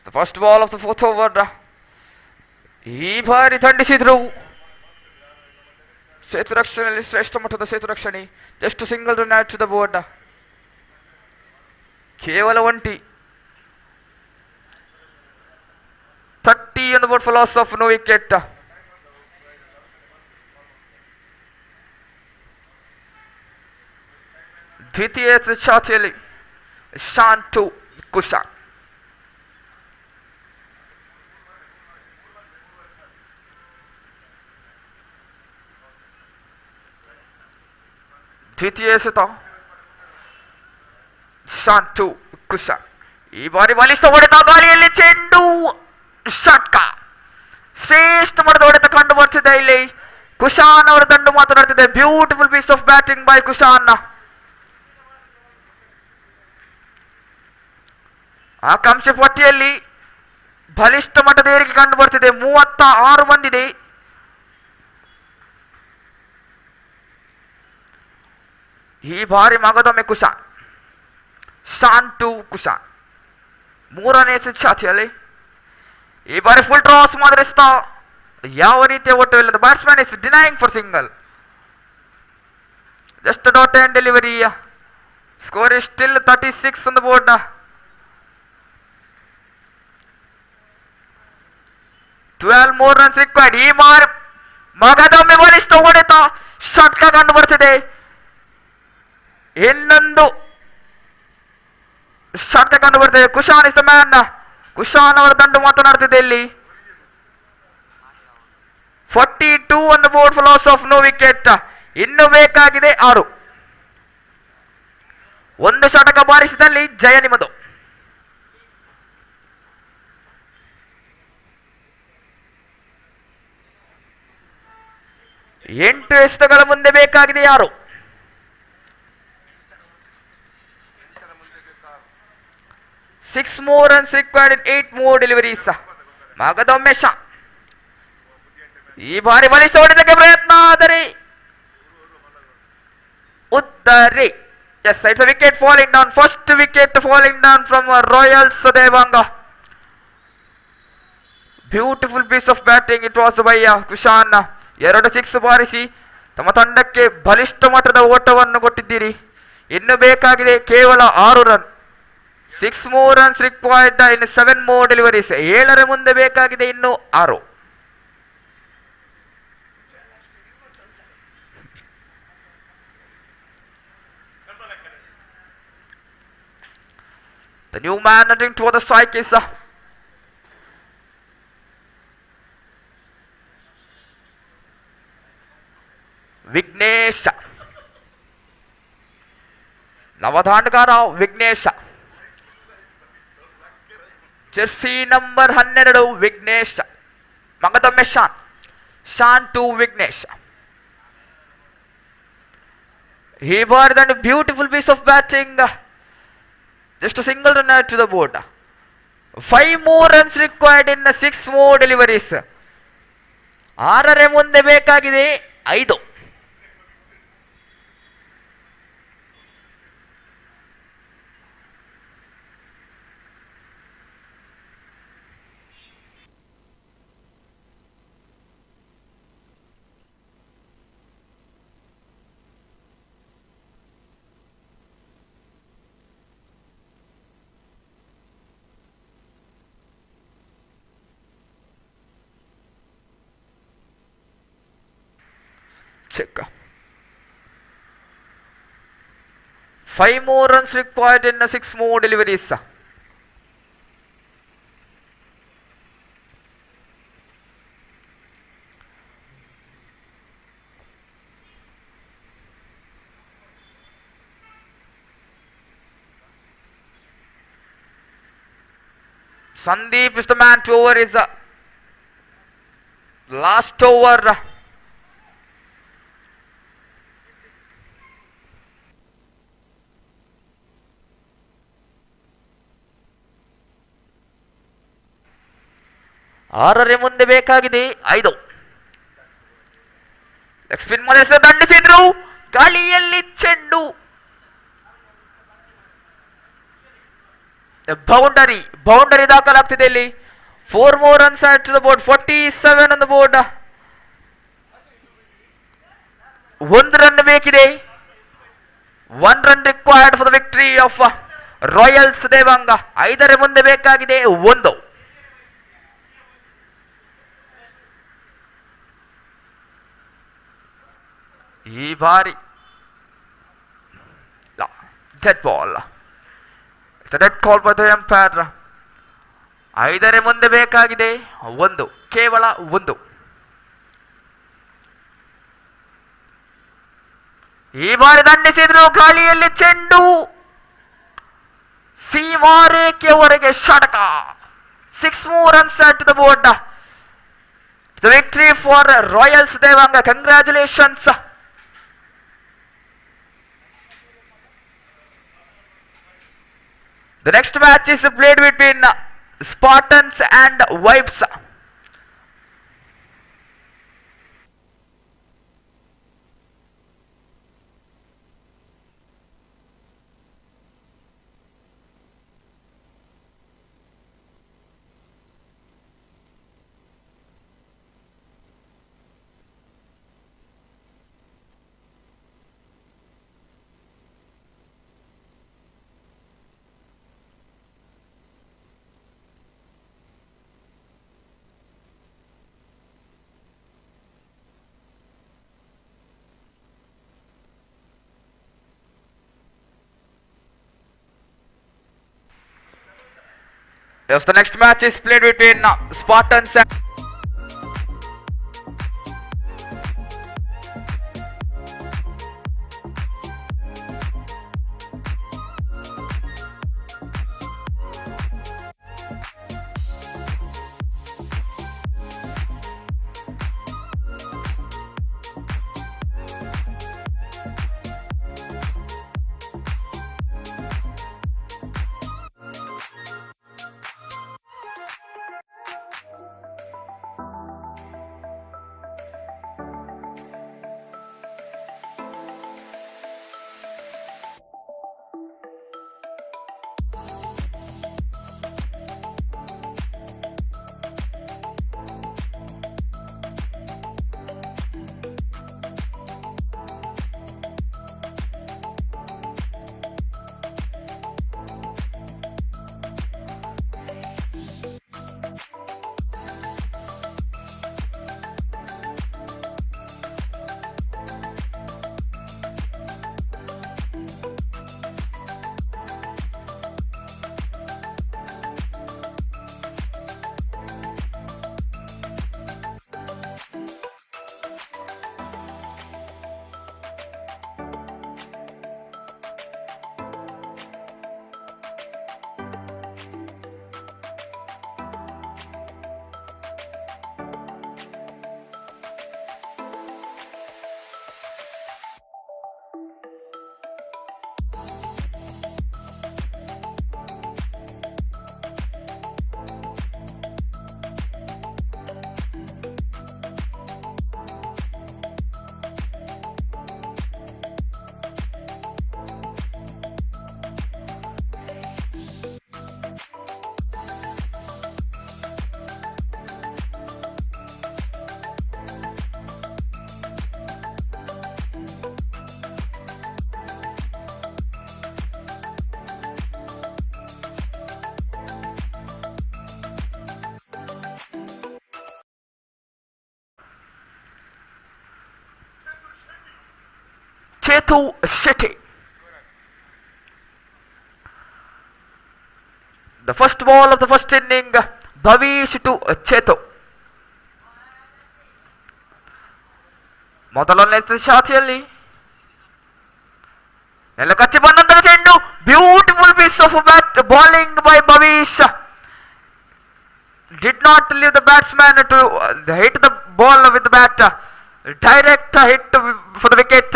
The first ball of the fourth over. ಈ ಬಾರಿ ದಂಡಿಸಿದ್ರು. ಸೇತು ರಕ್ಷಣೆಯಲ್ಲಿ ಶ್ರೇಷ್ಠ ಮಟ್ಟದ ಸೇತು ರಕ್ಷಣೆ. Just single run add to the board. ಕೇವಲ 20. 30 on the board for loss of no wicket. ದ್ವಿತೀಯ ಚಾತಿಯಲ್ಲಿ ಶಾನ್ ಟು ಕುಶಾನ್. ದ್ವಿತೀಯ ಎಸೆತ ಶಾನ್ ಟು ಕುಶಾನ್. ಈ ಬಾರಿ ಬಲಿಷ್ಠ ಹೊಡೆತ. ಗಾಳಿಯಲ್ಲಿ ಚೆಂಡು ಷಟ್ಕ. ಶ್ರೇಷ್ಠ ಮಟ್ಟದ ಹೊಡೆತ ಕಂಡು ಬರ್ತಿದೆ ಇಲ್ಲಿ. ಕುಶಾನ್ ಅವರ ದಂಡು ಮಾತನಾಡ್ತಿದೆ. Beautiful piece of batting by Kushan. ಆಕಾಂಕ್ಷೆ ಪಟ್ಟಿಯಲ್ಲಿ ಬಲಿಷ್ಠ ಮಟ್ಟದ ಏರಿಕೆ ಕಂಡು ಬರ್ತಿದೆ. 36 ಬಂದಿದೆ. ಈ ಬಾರಿ ಮಗದೊಮ್ಮೆ ಕುಶಾನ್. ಶಾನ್ ಟು ಕುಶಾನ್. 3ನೇ ಚಾತಿಯಲ್ಲಿ ಈ ಬಾರಿ ಫುಲ್ ಟಾಸ್ ಮಾಡಿಸ್ತಾ ಯಾವ ರೀತಿಯ ಓಟವಿಲ್ಲದ batsman is denying for single. Just dot and delivery. Score is still 36 on the board. more runs required. ಈ ಬಾರಿ ಮಗದೊಮ್ಮೆ ಬಲಿಷ್ಠ ಹೊಡೆತ ಷಟ್ಕ ಕಂಡು ಬರ್ತಿದೆ. ಇನ್ನೊಂದು ಷಟ್ಕ ಕಂಡು ಬರ್ತದೆ. Cushion is the man. Cushion ಅವರ ದಂಡು ಮಾತನಾಡ್ತಿದೆ ಇಲ್ಲಿ. 42 on the board for loss of no wicket. ಇನ್ನು ಬೇಕಾಗಿದೆ 6. ಒಂದು ಷಟಕ ಬಾರಿಸಿದಲ್ಲಿ ಜಯ ನಿಮ್ಮದು. 8 ಎಸೆತಗಳ ಮುಂದೆ ಬೇಕಾಗಿದೆ 6. 6 more runs required in 8 more deliveries. ಮಗದೊಮ್ಮೆ ಶಾನ್. ಈ ಬಾರಿ ಬಲಿಷ್ಠ ಹೊಡೆದಕ್ಕೆ ಪ್ರಯತ್ನ, ಆದರೆ ಉತ್ತರಿ. Yes, it's a wicket falling down. First wicket falling down from Royals Devanga. Beautiful piece of batting it was by cushion. 2 6 ಬಾರಿಸಿ ತಮ್ಮ ತಂಡಕ್ಕೆ ಬಲಿಷ್ಠ ಮಟ್ಟದ ಓಟವನ್ನು ಕೊಟ್ಟಿದ್ದೀರಿ. ಇನ್ನು ಬೇಕಾಗಿದೆ ಕೇವಲ 6 run. 6 more runs required in 7 more deliveries. 7ರ ಮುಂದೆ ಬೇಕಾಗಿದೆ ಇನ್ನು 6. The new man entering toward the strike is Vighnesh. ನವದಾಂಡಗಾರ ವಿಘ್ನೇಶ. Jersey number 12 Vighnesh. ಮಗದೊಮ್ಮೆ Shan. Shan to Vighnesh. He bought a beautiful piece of batting. Just a single run out to the board. 5 more runs required in 6 more deliveries. 6ರ ಮುಂದೆ ಬೇಕಾಗಿದೆ 5. check. 5 more runs required in 6 more deliveries. Sandeep is the man to over his last over. ಆರರೆ ಮುಂದೆ ಬೇಕಾಗಿದೆ 5. ಸ್ಪಿನ್ ಮಾಡಿಸಿ ದಂಡಿಸಿದ್ರು, ಗಾಳಿಯಲ್ಲಿ ಚೆಂಡು ಬೌಂಡರಿ ದಾಖಲಾಗ್ತಿದೆ ಇಲ್ಲಿ. 4 more runs add to the board, 47 on the board. 1 run ಬೇಕಿದೆ. 1 run required for the victory of Royals Devanga. 5ರ ಮುಂದೆ ಬೇಕಾಗಿದೆ 1. ಈ ಬಾರಿ dead ball. Red call by the umpire. 5ರ ಮುಂದೆ ಬೇಕಾಗಿದೆ 1, ಕೇವಲ 1. ಈ ಬಾರಿ ದಂಡಿಸಿದ್ರು, ಗಾಳಿಯಲ್ಲಿ ಚೆಂಡು ಸೀಮಾರೇಖೆಯವರೆಗೆ ಷಟಕ. 6 more runs add to the board. It's a victory for Royals Devanga. Congratulations. The next match is played between Spartans and Vibes. Yes, the next match is played between Spartans and Chetu Shetty. The first ball of the first inning, Bhavish to Chetu. ಮೊದಲನೇ ಶಾಟಿಯಲ್ಲಿ ಎಲ್ಲ ಕಚ್ಚಿ ಬಂದಂತಹ ಚೆಂಡು, beautiful piece of bat bowling by Bhavish. Did not leave the batsman to hit the ball with the bat. Direct hit for the wicket.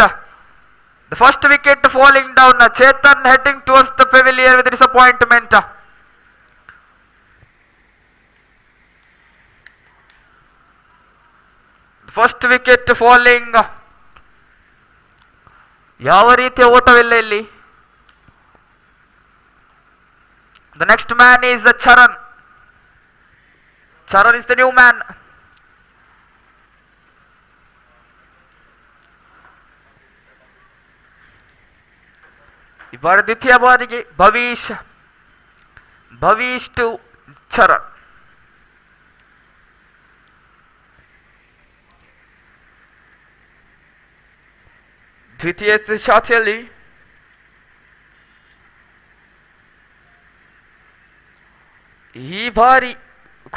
The first wicket falling down. Chetan heading towards the pavilion with disappointment. The first wicket falling. ಯಾವ ರೀತಿಯ ಓಟವಿಲ್ಲ ಇಲ್ಲಿ. The next man is Charan. Charan is the new man. ಈ ಬಾರಿ ದ್ವಿತೀಯ ಬಾರಿಗೆ ಭವೀಶ್ ಟು ಚರಣ್. ದ್ವಿತೀಯ ಶಾಟಿಯಲ್ಲಿ ಈ ಬಾರಿ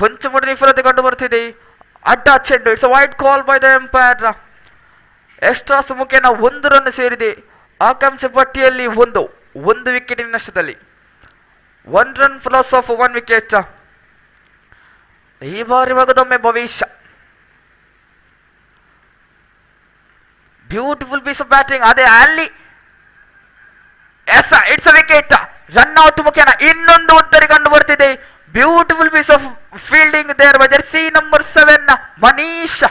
ಕೊಂಚ ವಿಫಲತೆ ಕಂಡು ಬರ್ತಿದೆ. ಅಡ್ಡ ಚೆಂಡು, it's a wide call by the empire. Extras ಮುಖೇನ 1 ರನ್ ಸೇರಿದೆ. ಆಕಾಂಕ್ಷೆ ಪಟ್ಟಿಯಲ್ಲಿ ಒಂದು ವಿಕೆಟಿನ ನಷ್ಟದಲ್ಲಿ 1 ರನ್ ಪ್ಲಸ್ ಆಫ್ 1 ವಿಕೆಟ್. ಈ ಬಾರಿ ಮಗದೊಮ್ಮೆ Bhavishya. Beautiful piece of batting. ಅದೇ ಅಲ್ಲಿ it's a wicket. Run out ಮುಖೇನ ಇನ್ನೊಂದು ಉತ್ತರಿ ಕಂಡು ಬರ್ತಿದೆ. Beautiful piece of fielding there by jersey number 7 Manish.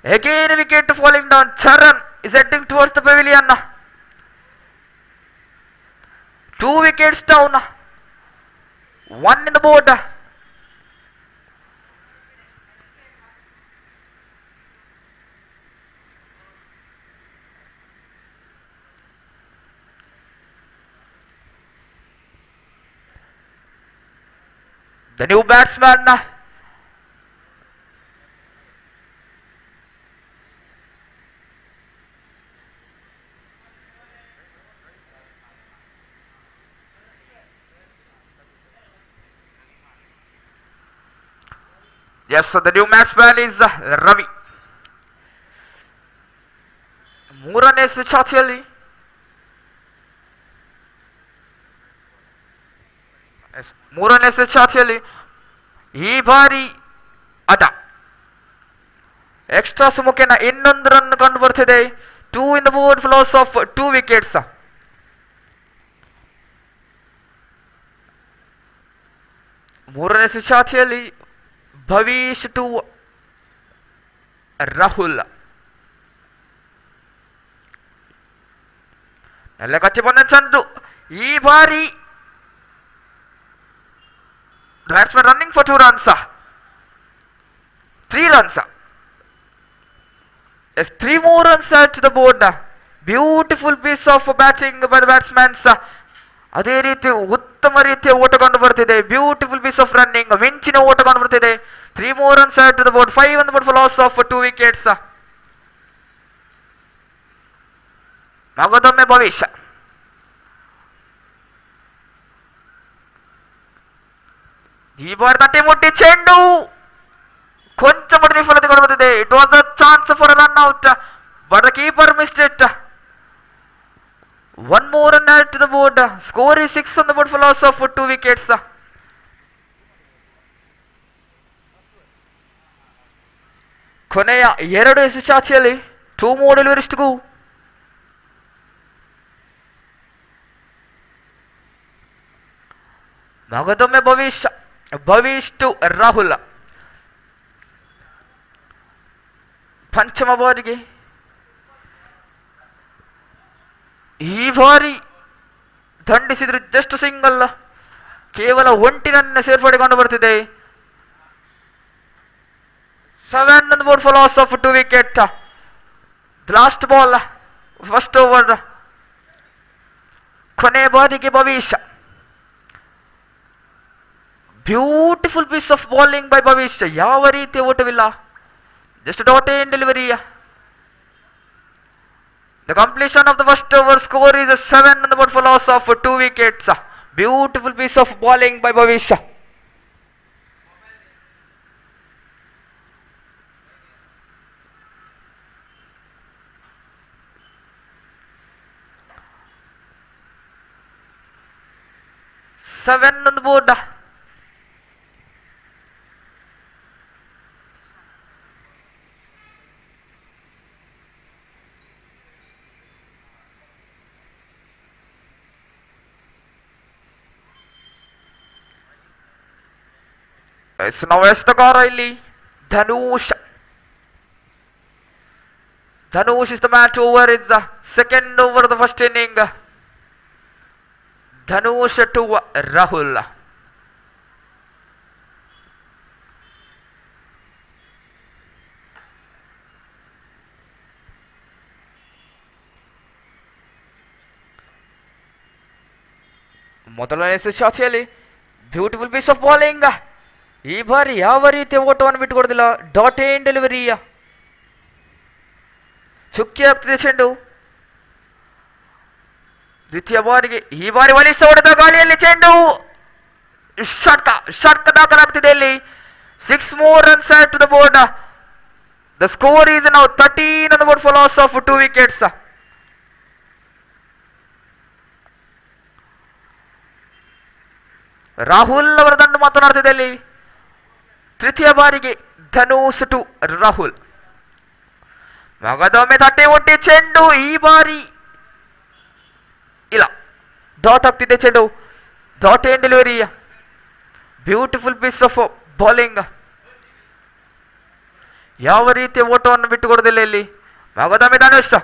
Again a wicket falling down. Charan is heading towards the pavilion. 2 wickets down. 1 in the board. The new batsman. Yes, so the new batsman is Ravi. ಮೂರನೇ ಶಾಟಿಯಲ್ಲಿ ಈ ಬಾರಿ ಅಟ ಎಕ್ಸ್ಟ್ರಾಸ್ ಮುಖೇನ ಇನ್ನೊಂದು ರನ್ ಕಂಡು ಬರ್ತಿದೆ. 2 in the board for loss of 2 wickets. ಮೂರನೇ ಶಾಟಿಯಲ್ಲಿ ಭವೀಶ್ ಟು ರಾಹುಲ್. ಎಲ್ಲ ಕಚ್ಚಿ ಬಂದ ಚಂದ್ರು. ಈ ಬಾರಿ batsman running for 2 runs. 3 runs. Yes, 3 more runs at the board. Beautiful piece of batting by the batsmen. ಅದೇ ರೀತಿ ಉತ್ತಮ ರೀತಿಯ ಓಟ ಕಂಡು ಬರ್ತಿದೆ. ಬ್ಯೂಟಿಫುಲ್ ಪೀಸ್ ಆಫ್ ರನ್ನಿಂಗ್, ಮಿಂಚಿನ ಓಟ ಕಂಡು ಬರ್ತಿದೆ. 3 more runs at the board. 5 on the board for loss of 2 wickets. ಮಗದೊಮ್ಮೆ ಭವಿಷ್ಯ. ಈ ಬಾರಿ ತಟ್ಟೆ ಮುಟ್ಟಿ ಚೆಂಡು ಕೊಂಚ ಮಟ್ಟಿನ ವಿಫಲತೆ ಕಂಡು ಬರ್ತಿದೆ. It was a chance for a run out but the keeper missed it. 1 more run at the board. Score is 6 on the board for loss of 2 wickets. ಕೊನೆಯ 2 ಶಾಟಿಯಲ್ಲಿ 2 more deliveries to go. ಮಗದೊಮ್ಮೆ ಭವಿಷ್ ಟು ರಾಹುಲ್. ಪಂಚಮ ಬಾರಿಗೆ ಈ ಬಾರಿ ದಂಡಿಸಿದ್ರು ಜಸ್ಟ್ ಸಿಂಗಲ್. ಕೇವಲ 1 ರನ್ ಸೇರ್ಪಡೆಗೊಂಡು ಬರ್ತಿದೆ. 7 on the board for loss of 2 wicket. The last ball, first over. ಕೊನೆ ಬಾರಿಗೆ Bhavish. Beautiful piece of bowling by Bhavish. ಯಾವ ರೀತಿಯ ಓಟವಿಲ್ಲ, just dot end delivery. The completion of the first over, score is a 7 on the board for loss of 2 wickets. Beautiful piece of bowling by Bhavish. Seven on the board. It's now Ashoknagar ಇಲ್ಲಿ Dhanush. Dhanush is the man to over is the second over of the first inning. Dhanush to Rahul. ಮೊದಲನೇ ಶಾಟಿಯಲ್ಲಿ ಬ್ಯೂಟಿಫುಲ್ ಪೀಸ್ ಆಫ್ ಬಾಲಿಂಗ್. ಈ ಬಾರಿ ಯಾವ ರೀತಿಯ ಓಟವನ್ನು ಬಿಟ್ಟುಕೊಡೋದಿಲ್ಲ. Dot and delivery. ಚುಕ್ಕಿ ಆಗ್ತಿದೆ ಚೆಂಡು. ದ್ವಿತೀಯ ಬಾರಿಗೆ ಈ ಬಾರಿ ಬಲಿಷ್ಠ ಹೊಡೆದ ಗಾಳಿಯಲ್ಲಿ ಚೆಂಡು ಷಟ್ಕ ದಾಖಲಾಗ್ತಿದೆ ಇಲ್ಲಿ. 6 more runs added to the board. The score is now 13 on the board for loss of 2 wickets. Rahul ಅವರ ದಂಡು ಮಾತನಾಡ್ತಿದೆ ಇಲ್ಲಿ. ತೃತೀಯ ಬಾರಿಗೆ ಧನುಷ್ ಟು ರಾಹುಲ್. ಮಗದೊಮ್ಮೆ ತಟ್ಟೆ ಒಟ್ಟಿ ಚೆಂಡು. ಈ ಬಾರಿ ಇಲ್ಲ, ಡಾಟ್ ಆಗ್ತಿದೆ ಚೆಂಡು. Dot and delivery. Beautiful piece of bowling. ಯಾವ ರೀತಿಯ ಓಟವನ್ನು ಬಿಟ್ಟುಕೊಡೋದಿಲ್ಲ ಇಲ್ಲಿ. ಮಗದೊಮ್ಮೆ ಧನುಷ್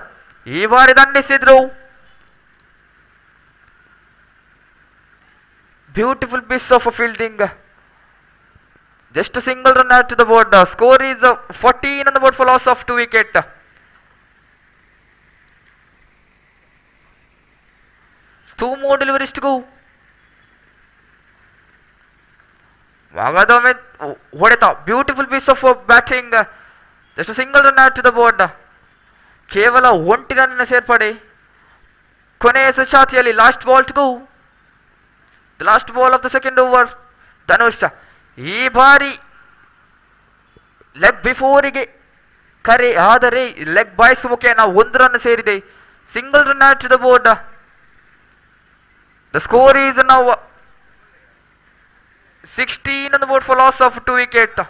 ಈ ಬಾರಿ ದಂಡಿಸಿದ್ರು. Beautiful piece of fielding. Just a single run added to the board. Score is 14 on the board for loss of 2 wickets. Two more deliveries to go. Vagadome ಹೊಡೆತ. Beautiful piece of batting. Just a single run added to the board. ಕೇವಲ 1 ರನ್ ಸೇರ್ಪಡೆ. ಕೊನೆಯ ಶಾಟಿಯಲ್ಲಿ last ball to go. The last ball of the second over. Dhanush ಈ ಬಾರಿ ಲೆಗ್ ಬಿಫೋರಿಗೆ ಕರೆ ಆದರೆ ಲೆಗ್ ಬಾಯ್ಸ್ ಮುಖೇನ 1 ರನ್ ಸೇರಿದೆ. Single run at to the board. The score is now 16 on the board for loss of 2 wickets.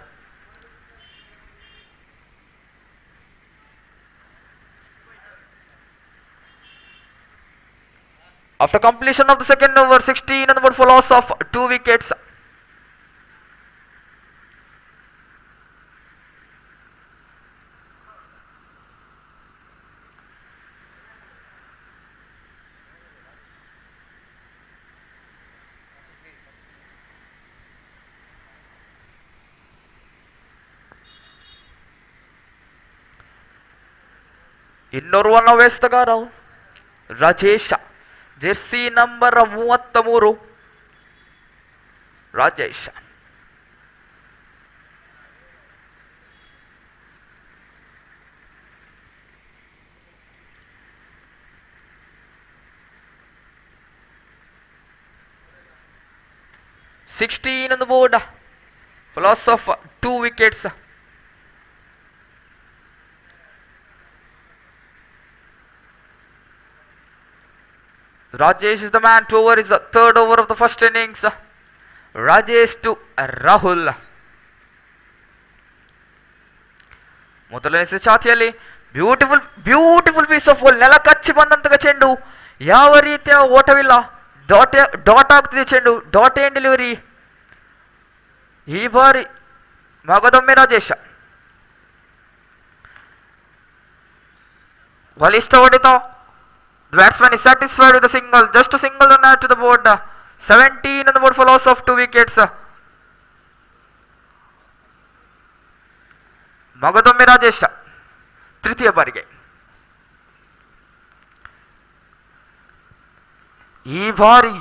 After completion of the second over, 16 on the board for loss of 2 wickets. ಇನ್ನೋರ್ವನ ವೇಸ್ತಗಾರ Rajesh. Jersey number 33 Rajesh. (16 on the board for loss of 2 wickets. Rajesh is the man to over his third over of the first innings. Rajesh to Rahul. ಮೊದಲನೇ ಶಾಟಿಯಲ್ಲಿ ಬ್ಯೂಟಿಫುಲ್ ಪೀಸ್ ಆಫ್ ಬಾಲ್. ನೆಲ ಕಚ್ಚಿ ಬಂದಂತಹ ಚೆಂಡು. ಯಾವ ರೀತಿಯ ಓಟವಿಲ್ಲ. ಡಾಟ್ ಆಗ್ತಿದೆ ಚೆಂಡು. Dot and delivery. ಈ ಬಾರಿ ಮಗದೊಮ್ಮೆ ರಾಜೇಶ ಬಲಿಷ್ಠ ಹೊಡೆತ. The batsman is satisfied with a single. Just a single run added to the board. 17 on the board for loss of 2 wickets. ಮಗದೊಮ್ಮೆ Rajesh ತೃತೀಯ ಬಾರಿಗೆ. ಈ ಬಾರಿ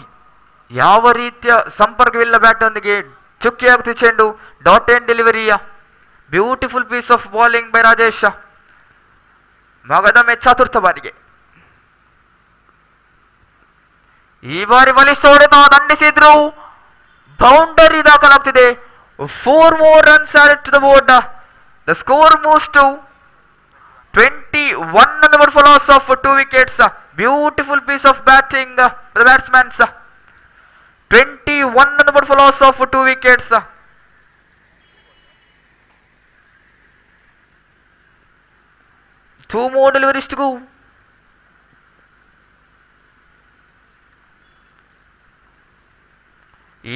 ಯಾವ ರೀತಿಯ ಸಂಪರ್ಕವಿಲ್ಲ ಬ್ಯಾಟ್ನೊಂದಿಗೆ. ಚುಕ್ಕಿ ಆಗ್ತಿದೆ ಚೆಂಡು. ಡಾಟ್ ಏನ್ ಡೆಲಿವರಿಯ beautiful piece of bowling by Rajesh. ಮಗದೊಮ್ಮೆ ಚತುರ್ಥ ಬಾರಿಗೆ ಈ ಬಾರಿ ಬಲಿಷ್ಠ ಹೊಡೆತ ದಂಡಿಸಿದ್ರು, ಬೌಂಡರಿ ದಾಖಲಾಗ್ತಿದೆ. 4 more runs added to the board. The score moves to 21 on the board for loss of 2 wickets. Beautiful piece of batting by the batsmen. 21 on the board for loss of 2 wickets. 2 more deliveries to go.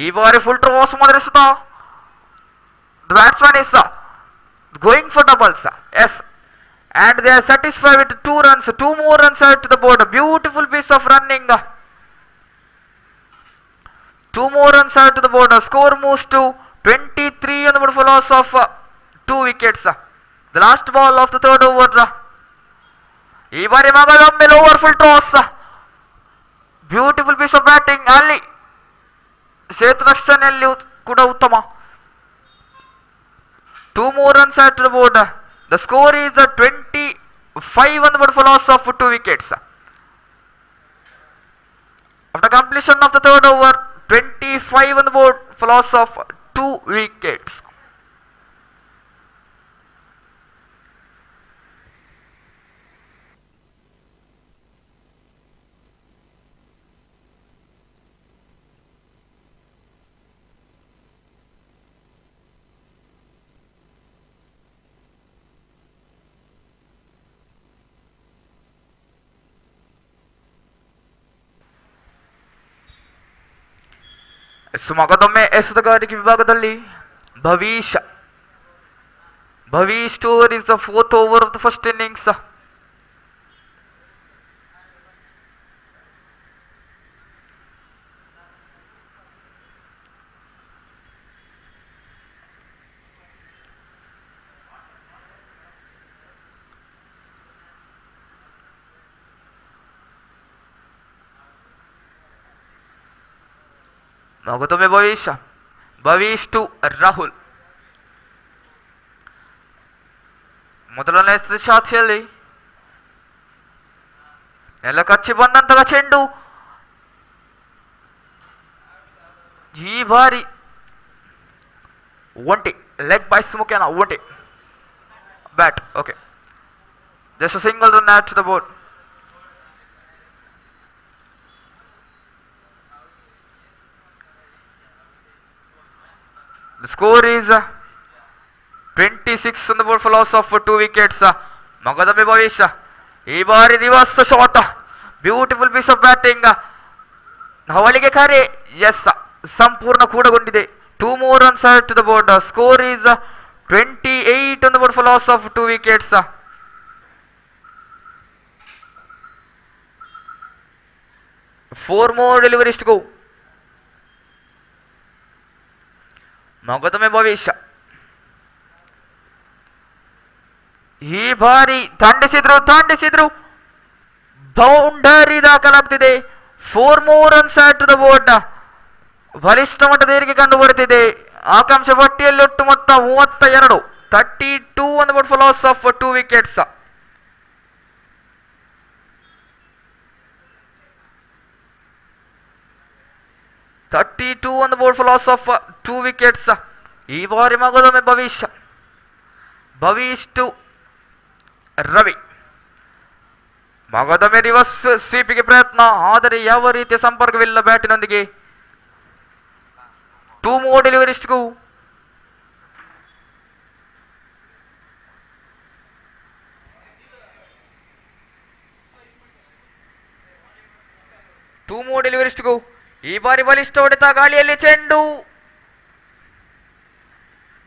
ಈ ಬಾರಿ ಫುಲ್ ಟಾಸ್ ಮಾಡಿಸುತ್ತಾ the batsman is going for doubles. Yes, and they are satisfied with 2 runs. 2 more runs added to the board. Beautiful piece of running. 2 more runs added to the board. Score moves to 23 on the board for loss of 2 wickets. The last ball of the third over. ಈ ಬಾರಿ ಮಗದೊಮ್ಮೆ lower full toss. Beautiful piece of batting. ಅಲ್ಲಿ ಕ್ಷೇತ್ರರಕ್ಷಣೆಯಲ್ಲಿ ಕೂಡ ಉತ್ತಮ. 2 more runs added to the board. The score is 25 on the board for loss of 2 wickets. After completion of the third over, 25 on the board for loss of 2 wickets. ಮಗದೊಮ್ಮೆ ಎಸೆತಗಾರಿಕೆ ವಿಭಾಗದಲ್ಲಿ Bhavish store is the 4th over of the first innings. ಮಗದೊಮ್ಮೆ ಭವಿಷ್ ಟು ರಾಹುಲ್. ಮೊದಲನೇ ಶಾಖೆಯಲ್ಲಿ ನೆಲ ಕಚ್ಚಿ ಬಂದಂತಹ ಚೆಂಡು ಈ ಬಾರಿ ಒಂಟಿ ಲೆಗ್ ಬೈಸ್ ಮುಖೇನ ಒಂಟಿ ಬ್ಯಾಟ್. Okay, just single run added the board. The score is 26 on the board for loss of 2 wickets. ಮಗದೊಮ್ಮೆ ಭವಿಷ್ ಈ ಬಾರಿ reverse shot. Beautiful piece of batting. ಹವಳಿಗೆ ಕರೆ ಎಸ್ ಸಂಪೂರ್ಣ ಕೂಡಗೊಂಡಿದೆ. 2 more runs added to the board. Score is 28 on the board for loss of 2 wickets. 4 more deliveries to go. ಮಗದೊಮ್ಮೆ ಭವಿಷ್ ಈ ಬಾರಿ ದಂಡಿಸಿದ್ರು ಬೌಂಡರಿ ದಾಖಲಾಗ್ತಿದೆ. 4 more runs added to the board. ಬಲಿಷ್ಠ ಮಟ್ಟದ ಏರಿಕೆ ಕಂಡು ಬರುತ್ತಿದೆ. ಆಕಾಂಕ್ಷ ಪಟ್ಟಿಯಲ್ಲಿ ಒಟ್ಟು ಮೊತ್ತ 32. 32 on the board for loss of 2 wickets. on the board for loss of 2 wickets. ಈ ಬಾರಿ ಮಗದೊಮ್ಮೆ ಭವಿಷ್ ಟು ರವಿ. ಮಗದೊಮ್ಮೆ ರಿವರ್ಸ್ ಸ್ವೀಪಿಗೆ ಪ್ರಯತ್ನ, ಆದರೆ ಯಾವ ರೀತಿಯ ಸಂಪರ್ಕವಿಲ್ಲ ಬ್ಯಾಟಿನೊಂದಿಗೆ. 2 more deliveries to go. 2 more deliveries to go. ಈ ಬಾರಿ ಬಲಿಷ್ಠ ಹೊಡೆತ, ಗಾಳಿಯಲ್ಲಿ ಚೆಂಡು.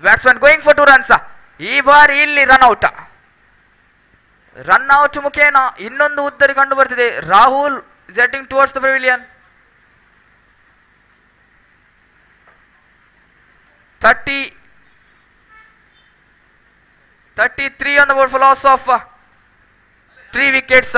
Batsman going for 2 runs. ಈ ಬಾರಿ ಇಲ್ಲಿ ರನ್ ಔಟ್ ಮುಖೇನ ಇನ್ನೊಂದು ಉದ್ದರಿ ಕಂಡು ಬರ್ತಿದೆ. Rahul jetting towards the pavilion. 33 on the board for loss of 3 wickets.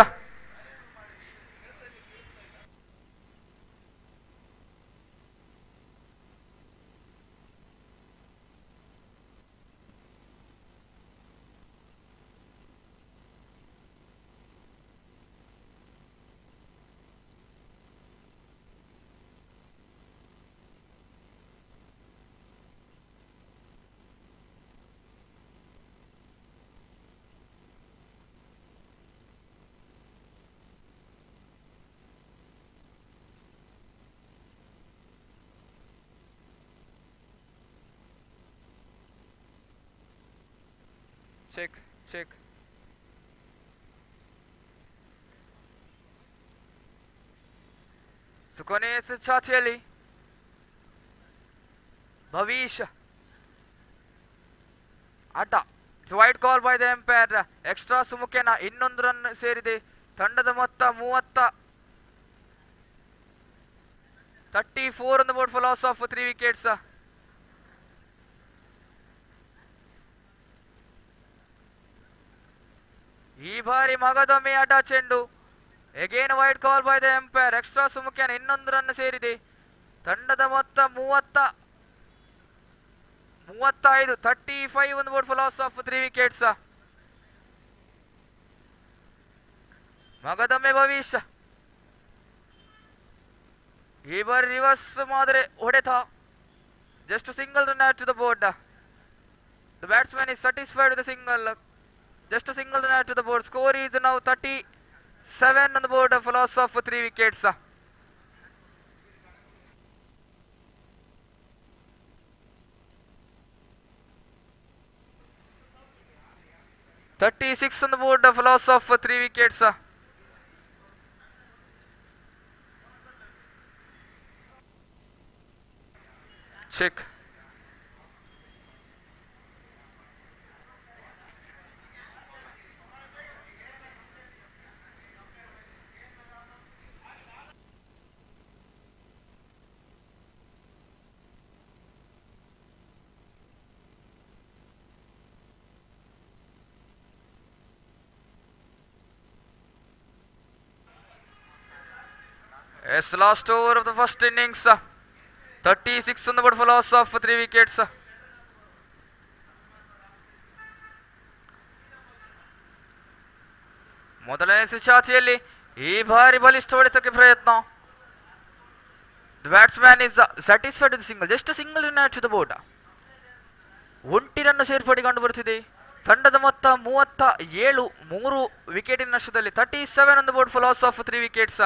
Check check. ಕೊನೆಯ ಚಾಚಿಯಲ್ಲಿ ಭವಿಷ್ ಆಟ. Wide call by the umpire. Extra ಸುಮುಖೇನ ಇನ್ನೊಂದು ರನ್ ಸೇರಿದೆ. ತಂಡದ ಮೊತ್ತ 34 on the board for loss of 3 wickets. ಈ ಬಾರಿ ಮಗದೊಮ್ಮೆ ಆಟ ಚೆಂಡು. Again wide call by the umpire. Extra ಸುಮುಖೇನ ಇನ್ನೊಂದು ರನ್ ಸೇರಿದೆ. ತಂಡದ ಮೊತ್ತ 35. 35 on the board for loss of 3 wickets. ಮಗದೊಮ್ಮೆ ಭವಿಷ್ಯ. ಈ ಬಾರಿ ರಿವರ್ಸ್ ಮಾದರೆ ಹೊಡೆತ. Just single run at to the board. The batsman is satisfied with the single. Just a single run to the board. Score is now 37 on the board for loss of 3 wickets. 36 on the board for loss of 3 wickets. Check. It's the last over of the first innings. 36 on the board for loss of 3 wickets. ಮೊದಲನೇ ಸೆಷಾಚಿಯಲ್ಲಿ ಈ ಬಾರಿ ಬಲಿಷ್ಠ ಹೊಡೆತಕ್ಕೆ ಪ್ರಯತ್ನ. The batsman is satisfied with the single. Just a single run to the board. ಒಂಟಿ ರನ್ ಸೇರ್ಪಡೆಗೊಂಡು ಬರುತ್ತಿದೆ. ತಂಡದ ಮೊತ್ತ 37. 3 ವಿಕೆಟಿನ ನಷ್ಟದಲ್ಲಿ 37 on the board for loss of 3 wickets.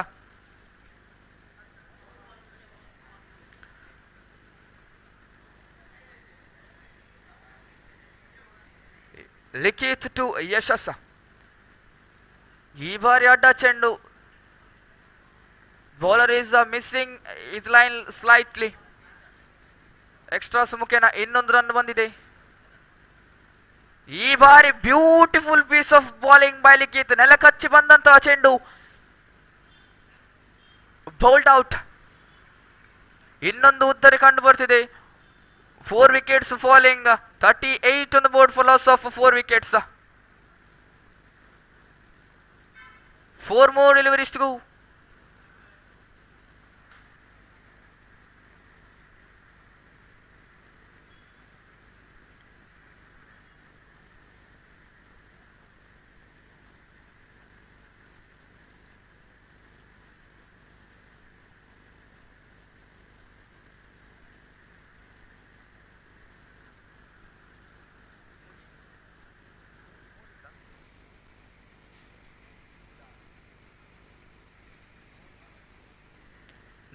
Likhith to Yashas. ಈ ಬಾರಿ ಅಡ್ಡ ಚೆಂಡು. Bowler is missing is line slightly. Extra ಸುಮುಖೇನ ಇನ್ನೊಂದು ರನ್ ಬಂದಿದೆ. ಈ ಬಾರಿ beautiful piece of bowling by Likhith. ನೆಲಕಚ್ಚಿ ಬಂದಂತಹ ಚೆಂಡು ಬೌಲ್ಡ್ ಔಟ್. ಇನ್ನೊಂದು ಉತ್ತರಿ ಕಂಡು ಬರ್ತಿದೆ. 4 wickets falling. 38 on the board for loss of 4 wickets. 4 more deliveries to go.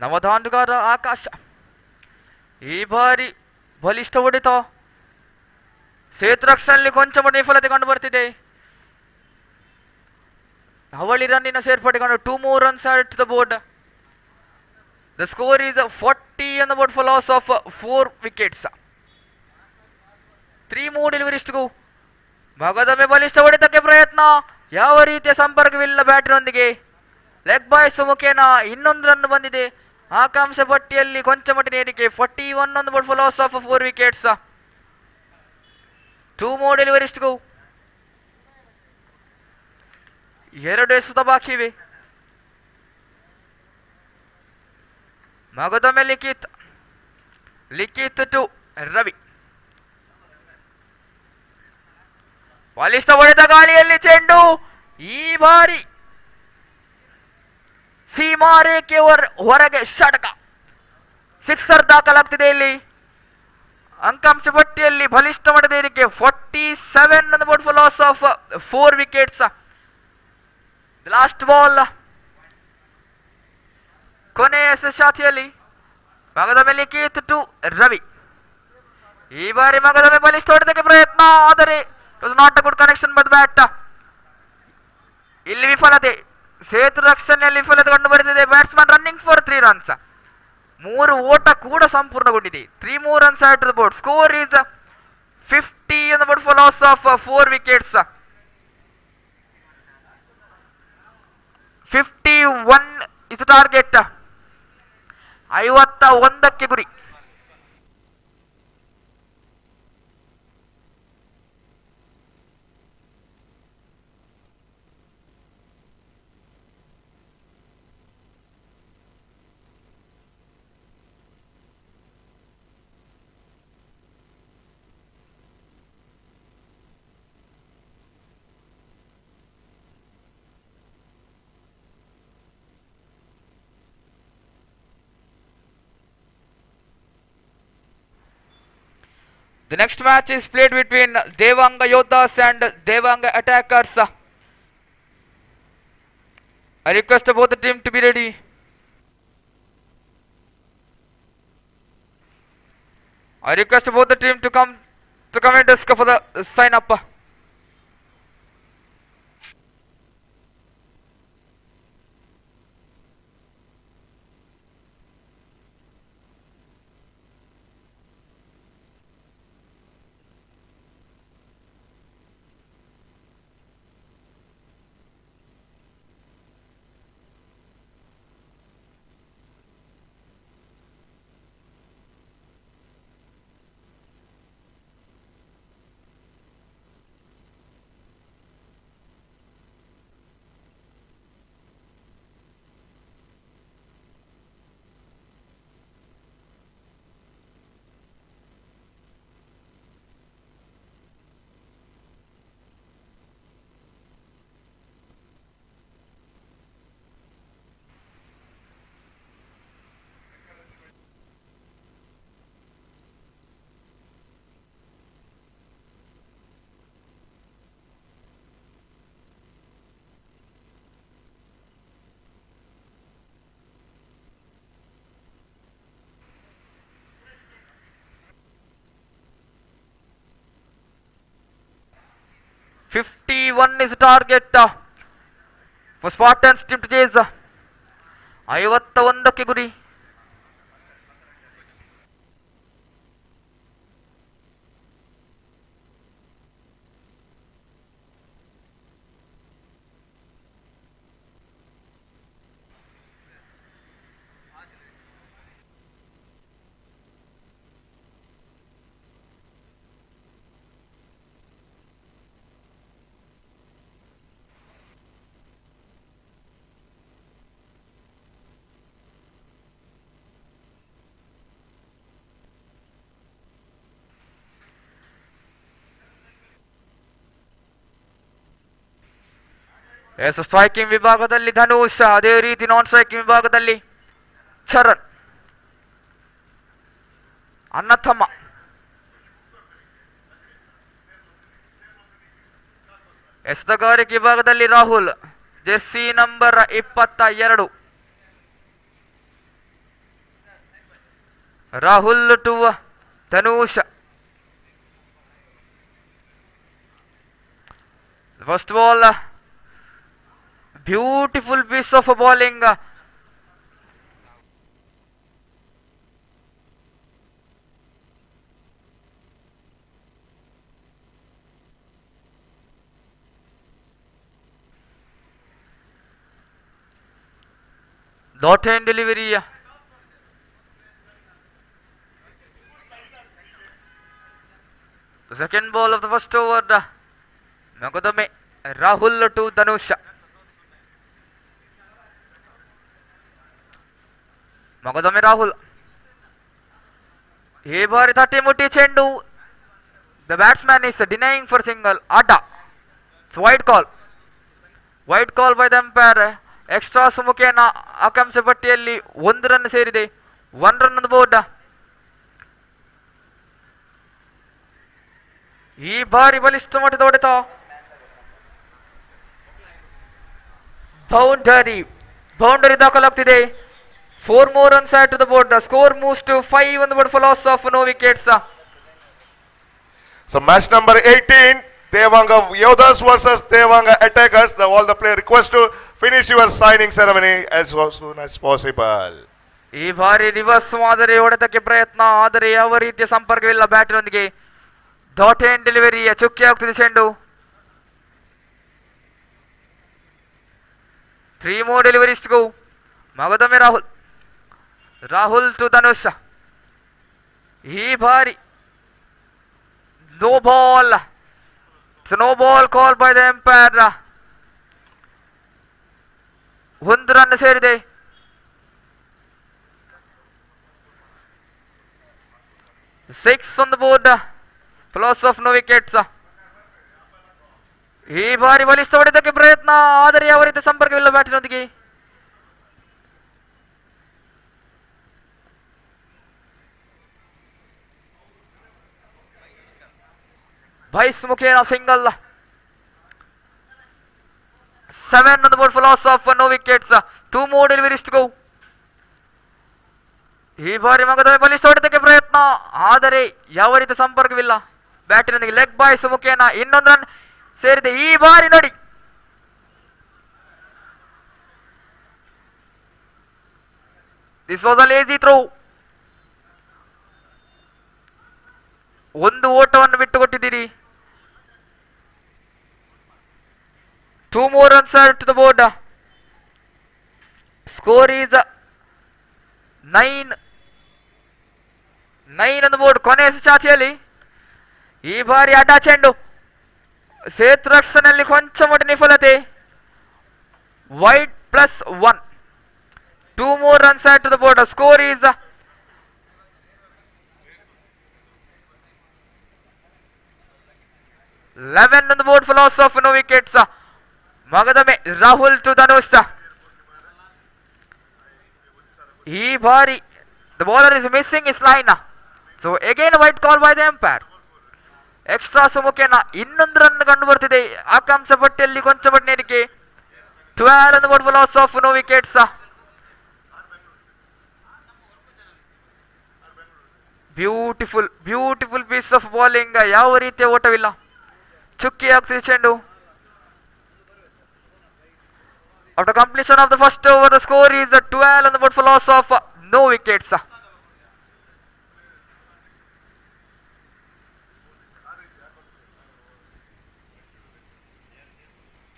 ನವದಾಂಡುಗಾರ ಆಕಾಶ. ಈ ಬಾರಿ ಬಲಿಷ್ಠ ಹೊಡೆತ. ಸೇತುರಕ್ಷಣೆಯಲ್ಲಿ ಕೊಂಚ ವಿಫಲತೆ ಕಂಡು ಬರ್ತಿದೆ. ಅವಳಿ ರನ್ನಿನ ಸೇರ್ಪಡೆಗೊಂಡು 2 more runs at the board. The score is 40 on the board for loss of 4 wickets. 3 more deliveries to go. ಮಗದೊಮ್ಮೆ ಬಲಿಷ್ಠ ಹೊಡೆತಕ್ಕೆ ಪ್ರಯತ್ನ. ಯಾವ ರೀತಿಯ ಸಂಪರ್ಕವಿಲ್ಲ ಬ್ಯಾಟಿನೊಂದಿಗೆ. ಲೆಗ್ ಬಾಯ್ ಸುಮುಖೇನ ಇನ್ನೊಂದು ರನ್ ಬಂದಿದೆ. ಆಕಾಂಕ್ಷ ಪಟ್ಟಿಯಲ್ಲಿ ಕೊಂಚ ಮಟ್ಟಿನ ಏರಿಕೆ. 41 on the board for loss of 4 wickets. 2 more deliveries to go. 2 ಎಸೆತ ಬಾಕಿ ಇವೆ. ಮಗದೊಮ್ಮೆ ಲಿಖಿತ್ ಟು ರವಿ. ಬಲಿಷ್ಠ ಹೊಡೆದ ಗಾಳಿಯಲ್ಲಿ ಚೆಂಡು. ಈ ಬಾರಿ ಸೀಮಾ ರೇಖೆ ಹೊರಗೆ ಷಟಕ. 6 ದಾಖಲಾಗ್ತಿದೆ ಇಲ್ಲಿ. ಅಂಕಾಂಶ ಪಟ್ಟಿಯಲ್ಲಿ ಬಲಿಷ್ಠ ಹೊಡೆದ ಏರಿಕೆ. 47 on the board for loss of 4 wickets. The last ball. ಕೊನೆಯ ಶಾತಿಯಲ್ಲಿ ಮಗದೊಮ್ಮೆ ಲಿಖಿತ್ ಟು ರವಿ. ಈ ಬಾರಿ ಮಗದೊಮ್ಮೆ ಬಲಿಷ್ಠ ಹೊಡೆದಕ್ಕೆ ಪ್ರಯತ್ನ. ಆದರೆ it was not a good connect. Connection by the bat. ಇಲ್ಲಿ ವಿಫಲತೆ, ಸೇತು ರಕ್ಷಣೆಯಲ್ಲಿ ವಿಫಲತೆ ಕಂಡು ಬರುತ್ತಿದೆ. Batsman running for 3 runs. 3 ಓಟ ಕೂಡ ಸಂಪೂರ್ಣಗೊಂಡಿದೆ. 3 more runs added to the board. Score is 50 on the board for loss of 4 wickets. 51 is the target. 51ಕ್ಕೆ ಗುರಿ. The next match is played between Devanga Yoddhas and Devanga Attackers. I request both the team to be ready. I request both the team to come to comment desk for the sign up. Fifty-one is the target for Spartans team to chase. 51ಕ್ಕೆ ಗುರಿ. ಎಸ್ ಸ್ಟ್ರೈಕಿಂಗ್ ವಿಭಾಗದಲ್ಲಿ ಧನುಷ್, ಅದೇ ರೀತಿ ನಾನ್ ಸ್ಟ್ರೈಕಿಂಗ್ ವಿಭಾಗದಲ್ಲಿ ಚರಣ್, ಅಣ್ಣ ತಮ್ಮ. ಎಸೆತಗಾರಿಕೆ ವಿಭಾಗದಲ್ಲಿ Rahul, jersey number 22. Rahul to Dhanush. First ball, beautiful piece of bowling. Dot end delivery. The second ball of the first over. Magodame Rahul to Dhanush. ಮಗದೊಮ್ಮೆ ರಾಹುಲ್. ಈ ಬಾರಿ ತಟ್ಟಿ ಮುಟ್ಟಿ ಚೆಂಡು. The batsman is denying for single. ಆಟ. Wide call. Wide call by the umpire. Extras ಮುಖೇನ ಆಕಾಂಕ್ಷೆ ಪಟ್ಟಿಯಲ್ಲಿ 1 ರನ್ ಸೇರಿದೆ. 1 ರನ್ ಆನ್ ದ ಬೋರ್ಡ್. ಈ ಬಾರಿ ಬಲಿಷ್ಠ ಮಟ್ಟದ ಹೊಡೆತ. ಬೌಂಡರಿ ದಾಖಲಾಗ್ತಿದೆ. 4 more runs added to the board. The score moves to 5 on the board for loss of no wickets. So match number 18 Devanga Yodas versus Devanga attackers. All the player request to finish your signing ceremony as soon as possible. ಈ ಬಾರಿ ರಿವರ್ಸ್ ಮಾದರಿ ಹೊಡೆತಕ್ಕೆ ಪ್ರಯತ್ನ, ಆದರೆ ಯಾವ ರೀತಿಯ ಸಂಪರ್ಕವಿಲ್ಲ ಬ್ಯಾಟಿನೊಂದಿಗೆ. ಡಾಟ್ ಎಂಡ್ ಡೆಲಿವರಿಯ ಚುಕ್ಕೆ ಆಗ್ತಿದೆ ಚೆಂಡು. 3 more deliveries to go. ಮಗದೊಮ್ಮೆ ರಾಹುಲ್ ಟು ಧನುಷ್. ಈ ಬಾರಿ no ball. No ball call by the umpire. 1 run ಸೇರಿದೆ. Six on the board. Loss of no wickets. ಈ ಬಾರಿ ಬಲಿಷ್ಠ ಹೊಡೆದಕ್ಕೆ ಪ್ರಯತ್ನ, ಆದರೆ ಯಾವ ರೀತಿ ಸಂಪರ್ಕವಿಲ್ಲ ಬ್ಯಾಟಿನೊಂದಿಗೆ. ಬೈಸ್ ಮುಖೇನ single. 7 on the board for loss of no wickets. 2 more deliveries to go. ಈ ಬಾರಿ ಮಗದೊಮ್ಮೆ ಬಲಿಷ್ಠ ಹೊಡೆದಕ್ಕೆ ಪ್ರಯತ್ನ, ಆದರೆ ಯಾವ ರೀತಿ ಸಂಪರ್ಕವಿಲ್ಲ ಬ್ಯಾಟಿನೊಂದಿಗೆ. ಲೆಗ್ ಬಾಯ್ಸ್ ಮುಖೇನ ಇನ್ನೊಂದು ರನ್ ಸೇರಿದೆ. ಈ ಬಾರಿ ನೋಡಿ, this was a lazy throw. ಒಂದು ಓಟವನ್ನು ಬಿಟ್ಟುಕೊಟ್ಟಿದ್ದೀರಿ. 2 more runs added to the board. Score is 9 on the board. ಕೊನೆಯ ಚಾಚಿಯಲ್ಲಿ ಈ ಬಾರಿ ಅಡ್ಡ ಚೆಂಡು, ಸೇತುರಕ್ಷಣೆಯಲ್ಲಿ ಕೊಂಚ ಮಟ್ಟಿನ ವಿಫಲತೆ. Wide +1. 2 more runs added to the board. Score is 11 on the board for loss of no wickets. ಮಗದೊಮ್ಮೆ ರಾಹುಲ್ ಟು ಧನುಷ್. ಈ ಬಾರಿ the bowler is missing his line. So again white call by the umpire. Extra ಮುಖೇನ ಇನ್ನೊಂದು ರನ್ ಕಂಡು ಬರ್ತಿದೆ. ಆಕಾಂಕ್ಷ ಪಟ್ಟಿಯಲ್ಲಿ ಕೊಂಚ ಮಟ್ಟಿನ ಏರಿಕೆ. 12 on the board for loss of no wickets. Beautiful piece of bowling. ಯಾವ ರೀತಿಯ ಓಟವಿಲ್ಲ, ಚುಕ್ಕಿ ಆಗ್ತಿದೆ ಚೆಂಡು. After completion of the first over, the score is 12 on the board for loss of no wickets.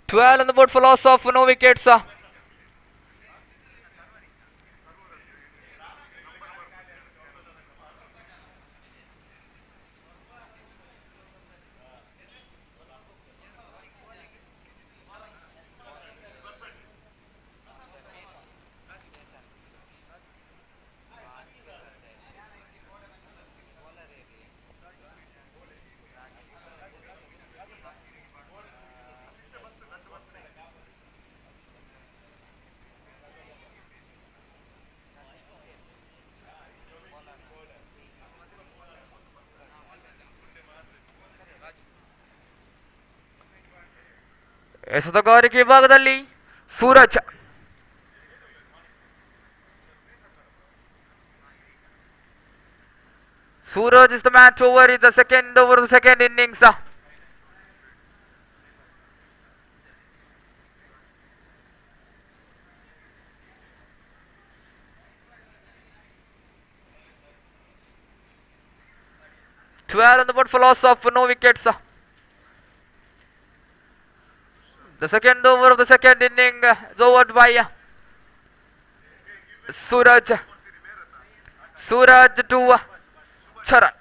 12 on the board for loss of no wickets. ಎಸೆತಗಾರಿಕೆ ವಿಭಾಗದಲ್ಲಿ Suraj. Suraj is the match over in the second over of the second innings. Twelve on the board for loss of no wickets. The second over of the second inning is over by Suraj. Suraj to Charan.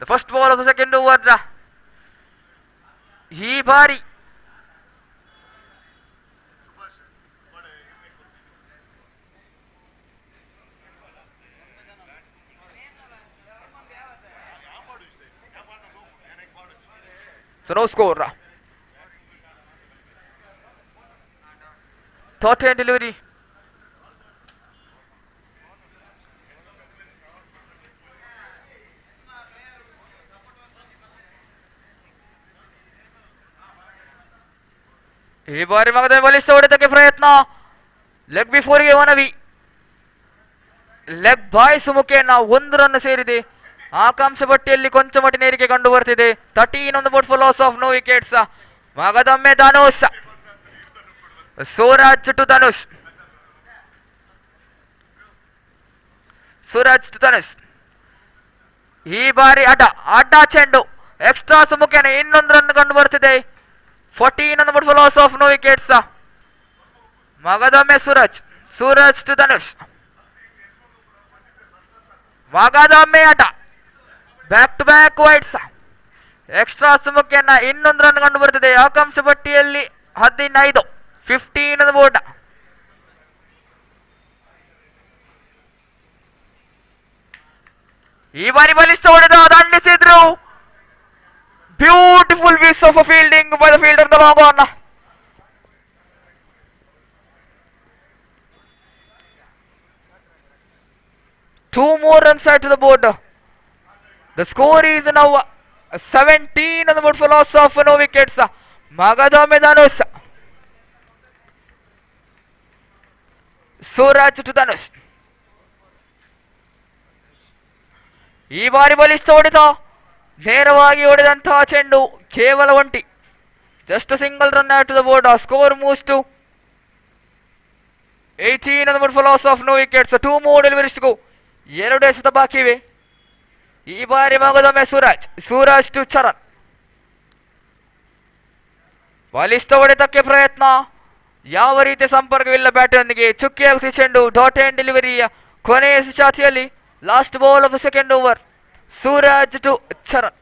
The first ball of the second over. He bari. So no score. Thought and delivery. ಈ ಬಾರಿ ಮಗದ ಬಲಿಷ್ಠ ಹೊಡೆತಕ್ಕೆ ಪ್ರಯತ್ನ. ಲೆಗ್ ಬಿಫೋರ್ಗೆ ಒನವಿ. ಲೆಗ್ ಬಾಯ್ಸ್ ಮುಖೇನ ಒಂದು ರನ್ ಸೇರಿದೆ. ಆಕಾಂಕ್ಷ ಪಟ್ಟಿಯಲ್ಲಿ ಕೊಂಚ ಮಟ್ಟಿನ ಏರಿಕೆ ಕಂಡು ಬರ್ತಿದೆ. 13 on the board for loss of no wickets. ಮಗದೊಮ್ಮೆ ಧನುಷ್, ಸೂರಜ್ ಟು ಧನುಷ್, ಸೂರಜ್ ಟು ಧನುಷ್. ಈ ಬಾರಿ ಅಡ್ಡ ಚೆಂಡು ಎಕ್ಸ್ಟ್ರಾಸ್ ಮುಖೇನ ಇನ್ನೊಂದು ರನ್ ಕಂಡು ಬರ್ತಿದೆ. 14 on the board for loss of no wickets. ಮಗದೊಮ್ಮೆ ಸೂರಜ್ ಟು ಧನುಷ್, ಮಗದೊಮ್ಮೆ back to back wides. Extras ಮುಖೇನ ಇನ್ನೊಂದು ರನ್ ಕಂಡು ಬರ್ತಿದೆ. ಆಕಾಂಕ್ಷ ಪಟ್ಟಿಯಲ್ಲಿ 15, 15 on the board. ಈ ಬಾರಿ ಬಲಿಷ್ಠ ಹೊಡೆದ, ದಂಡಿಸಿದ್ರು. Beautiful piece of fielding by the fielder the long on. Two more runs added to the board. The score is now 17 on the board for loss of no wickets. ಮಗದೊಮ್ಮೆ ಧನುಷ್, ಸೂರಜ್ ಟು ಧನುಷ್. ಈ ಬಾರಿ ಬಲಿಷ್ಠ ಹೊಡೆತ, ನೇರವಾಗಿ ಹೊಡೆದಂತಹ ಚೆಂಡು ಕೇವಲ ಒಂಟಿ. Just single run at to the board. Score moves to 18 on the board for loss of no wickets. 2 more deliveries to go. 2 ಎಸೆತ ಬಾಕಿ ಇವೆ. ಈ ಬಾರಿ ಮಗದೊಮ್ಮೆ ಸೂರಜ್ ಟು ಚರಣ್. ಬಲಿಷ್ಠ ಹೊಡೆತಕ್ಕೆ ಪ್ರಯತ್ನ, ಯಾವ ರೀತಿಯ ಸಂಪರ್ಕವಿಲ್ಲ ಬ್ಯಾಟರ್ನಿಗೆ. ಚುಕ್ಕಿಯಾಗುತ್ತಿದೆ ಚೆಂಡು, ಡಾಟ್ ಎಂಡ್ ಡೆಲಿವರಿಯ ಕೊನೆಯ ಚಾಚಿಯಲ್ಲಿ. Last ball of the second over. Suraj to Charan.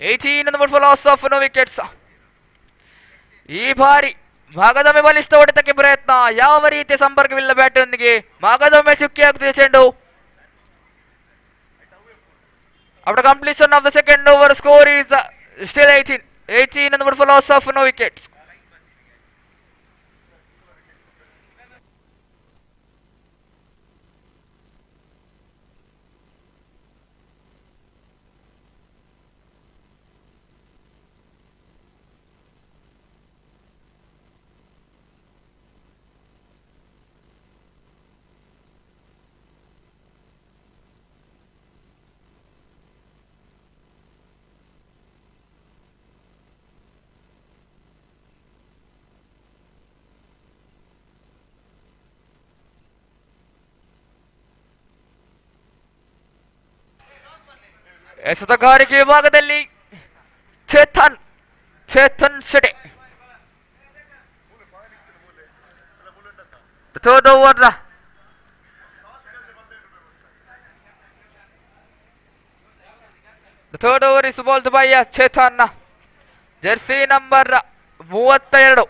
18 on the board for loss of no wickets. ಈ ಬಾರಿ ಮಗದೊಮ್ಮೆ ಬಲಿಷ್ಠ ಹೊಡೆತಕ್ಕೆ ಪ್ರಯತ್ನ, ಯಾವ ರೀತಿಯ ಸಂಪರ್ಕವಿಲ್ಲ ಬ್ಯಾಟರ್ನಿಗೆ. ಮಗದೊಮ್ಮೆ ಚುಕ್ಕಿಯಾಗುತ್ತಿದೆ ಚೆಂಡು. After completion of the second over, score is still 18 on the board for loss of no wickets. ಎಸೆತಗಾರಿಕೆ ವಿಭಾಗದಲ್ಲಿ Chetan Shetty. Third over. The third over is bowled by Chetan. Jersey number 32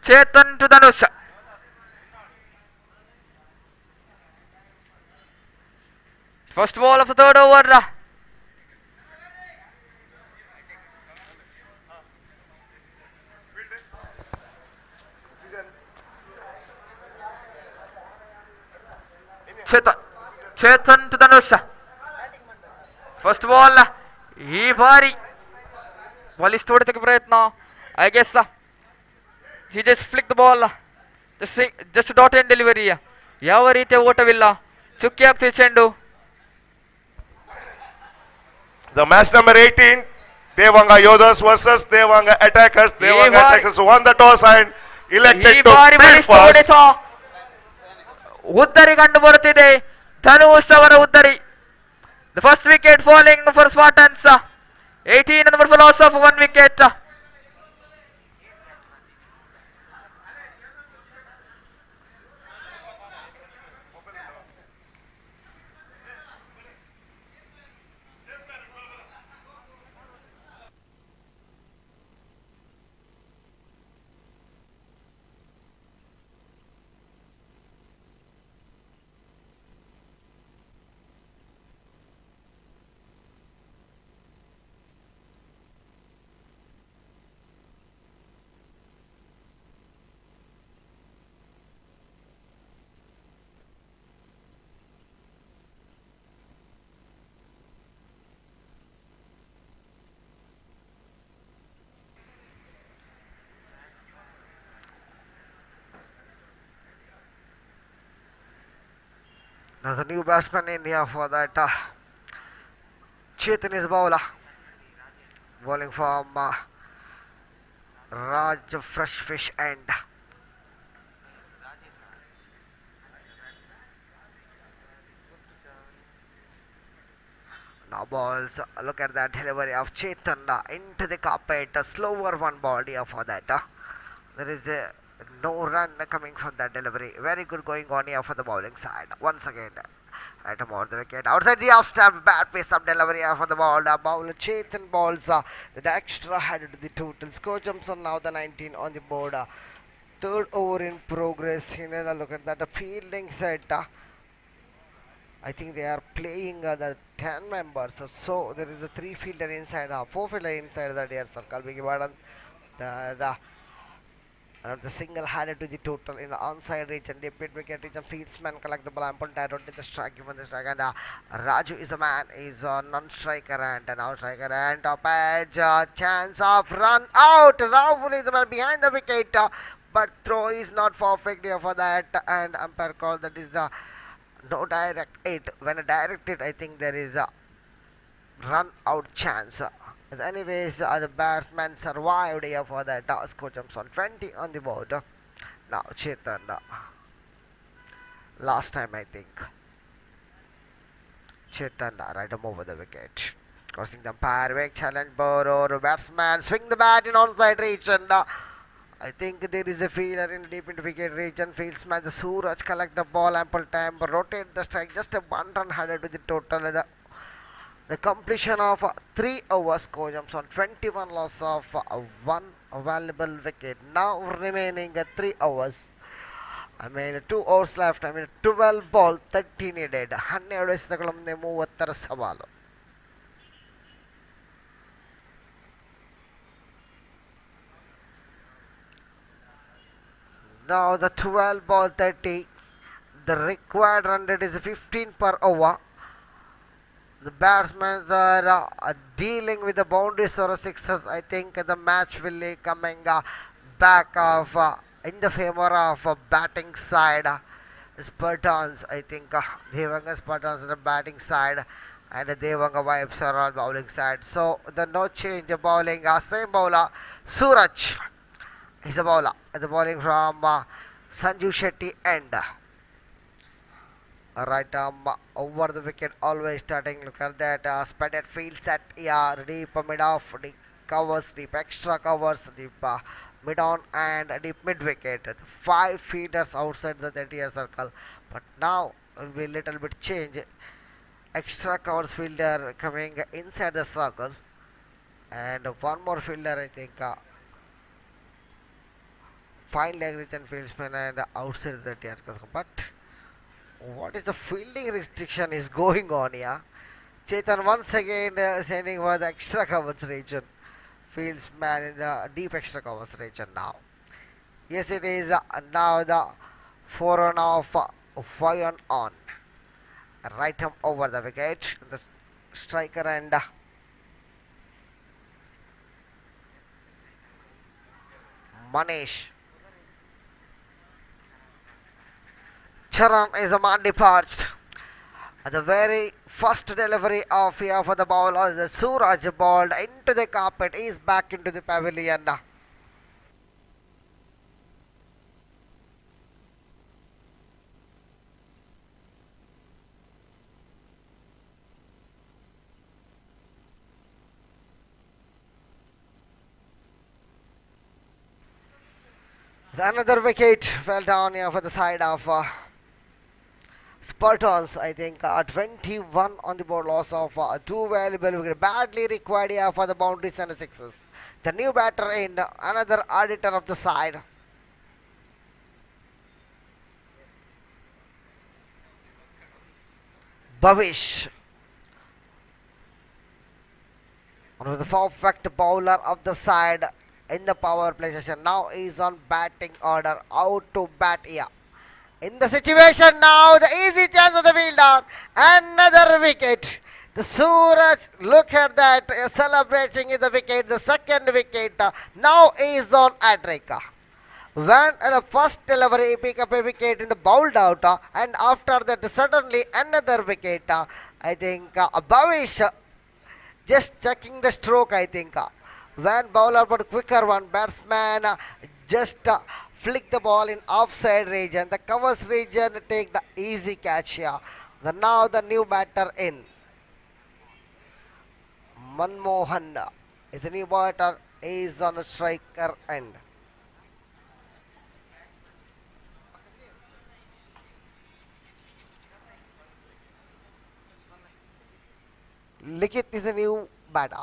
Chetan to Dhanush. First ball of the third over. Chetan to Dhanush. First ball. ಈ ಬಾರಿ ಬಲಿಷ್ಠ ಹೊಡೆತಕ್ಕೆ ಪ್ರಯತ್ನ. I guess he just flicked the ball. just dot end delivery. ಯಾವ ರೀತಿಯ ಓಟವಿಲ್ಲ, ಚುಕ್ಕಿ ಆಗ್ತಿದೆ ಚೆಂಡು. The match number 18, Devanga Yodas versus Devanga Attackers. Devanga Attackers won the toss and elected to field first. ಉದ್ದರಿ ಕಂಡು ಬರುತ್ತಿದೆ, ಧನುಷ್ ಅವರ ಉದ್ದರಿ. The first wicket falling for Spartans. 18 on the board for loss of 1 wicket. Now the new batsman in here for that. Chetan is bowler. Bowling from Raj Fresh Fish End. Now balls, look at that delivery of Chetan into the carpet, a slower one ball here for that. There is no run coming from that delivery. Very good going on here for the bowling side. Once again, right about the wicket. Outside the off stump, bad pace of delivery here for the ball. Bowler Chetan balls the extra headed to the total. Score jumps on now the 19 on the board. Third over in progress. Here, look at that. The fielding set. I think they are playing the 10 members. So there is a 3 fielder inside, 4 fielder inside the dear circle. Big button. The single handed to the total in the onside region. The mid wicket region. Fieldsman collect the ball and put that to the strike. Given the strike, and Raju is a man, is a non-striker and an out-striker and top edge. Chance of run out. Rahul is the man behind the wicket, but throw is not perfect here for that. And umpire call that is the no direct hit. When a direct hit, I think there is a run out chance. Anyways, the batsman survived here for that. Score jumps on 20 on the board. Now Chetan, last time I think Chetan right over the wicket. Crossing the umpire, wake challenge Boro. Batsman swing the bat in onside region. I think there is a fielder in deep into wicket region. Fieldsman the Suraj collect the ball, ample time, rotate the strike, just a 1 run headed to the total. The completion of 3 overs, score jumps on 21, loss of 1 available wicket. Now remaining 3 overs. 2 overs left. 12 ball, 30 needed. 12 ಎಸೆತಗಳು 30 ಸವಾಲು. Now the 12 ball 30. The required run rate is 15 per over. The batsmen are dealing with the boundaries or sixes. I think the match will be coming back of in the favor of batting side. Spartans, I think Devanga Spartans on the batting side and Devanga Vibes are on bowling side. So the no change bowling. Same bowler Suraj is a bowler. The bowling from Sanju Shetty end. Right arm over the wicket, always starting. Look at that. Spreaded field set. Yeah, deep mid off, deep covers, deep extra covers, deep mid on and deep mid wicket. 5 feeders outside the 30 circle. But now will be little bit change. Extra covers fielder coming inside the circle, and one more fielder I think. Fine leg region fieldsman and outside the 30 circle. But what is the fielding restriction is going on here? Chetan once again sending for the extra covers region. Fieldsman in the deep extra covers region now. Yes, it is now the 4 on off, 5 on. Right arm over the wicket. The striker and Manish. Charan is a man departed. The very first delivery of here for the bowler, the Suraj balled into the carpet, is back into the pavilion. Another wicket fell down here for the side of Spartans. I think 21 on the board, loss of 2 valuable wickets. Badly required here for the boundaries and the sixes. The new batter in another auditor of the side. Bhavish, one of the perfect bowler of the side in the power play session. Now is on batting order. Out to bat here. In the situation now, the easy chance of the fielder. Another wicket. The Suraj, look at that, celebrating the wicket, the second wicket. Now is on Adrika. when the first delivery pick up a wicket in the bowled out, and after that suddenly another wicket. I think Bhavish just checking the stroke. I think when bowler put quicker one, batsman just flick the ball in offside region. The covers region take the easy catch here. Now the new batter in. Manmohan is a new batter, is on a striker end. Likit is a new batter.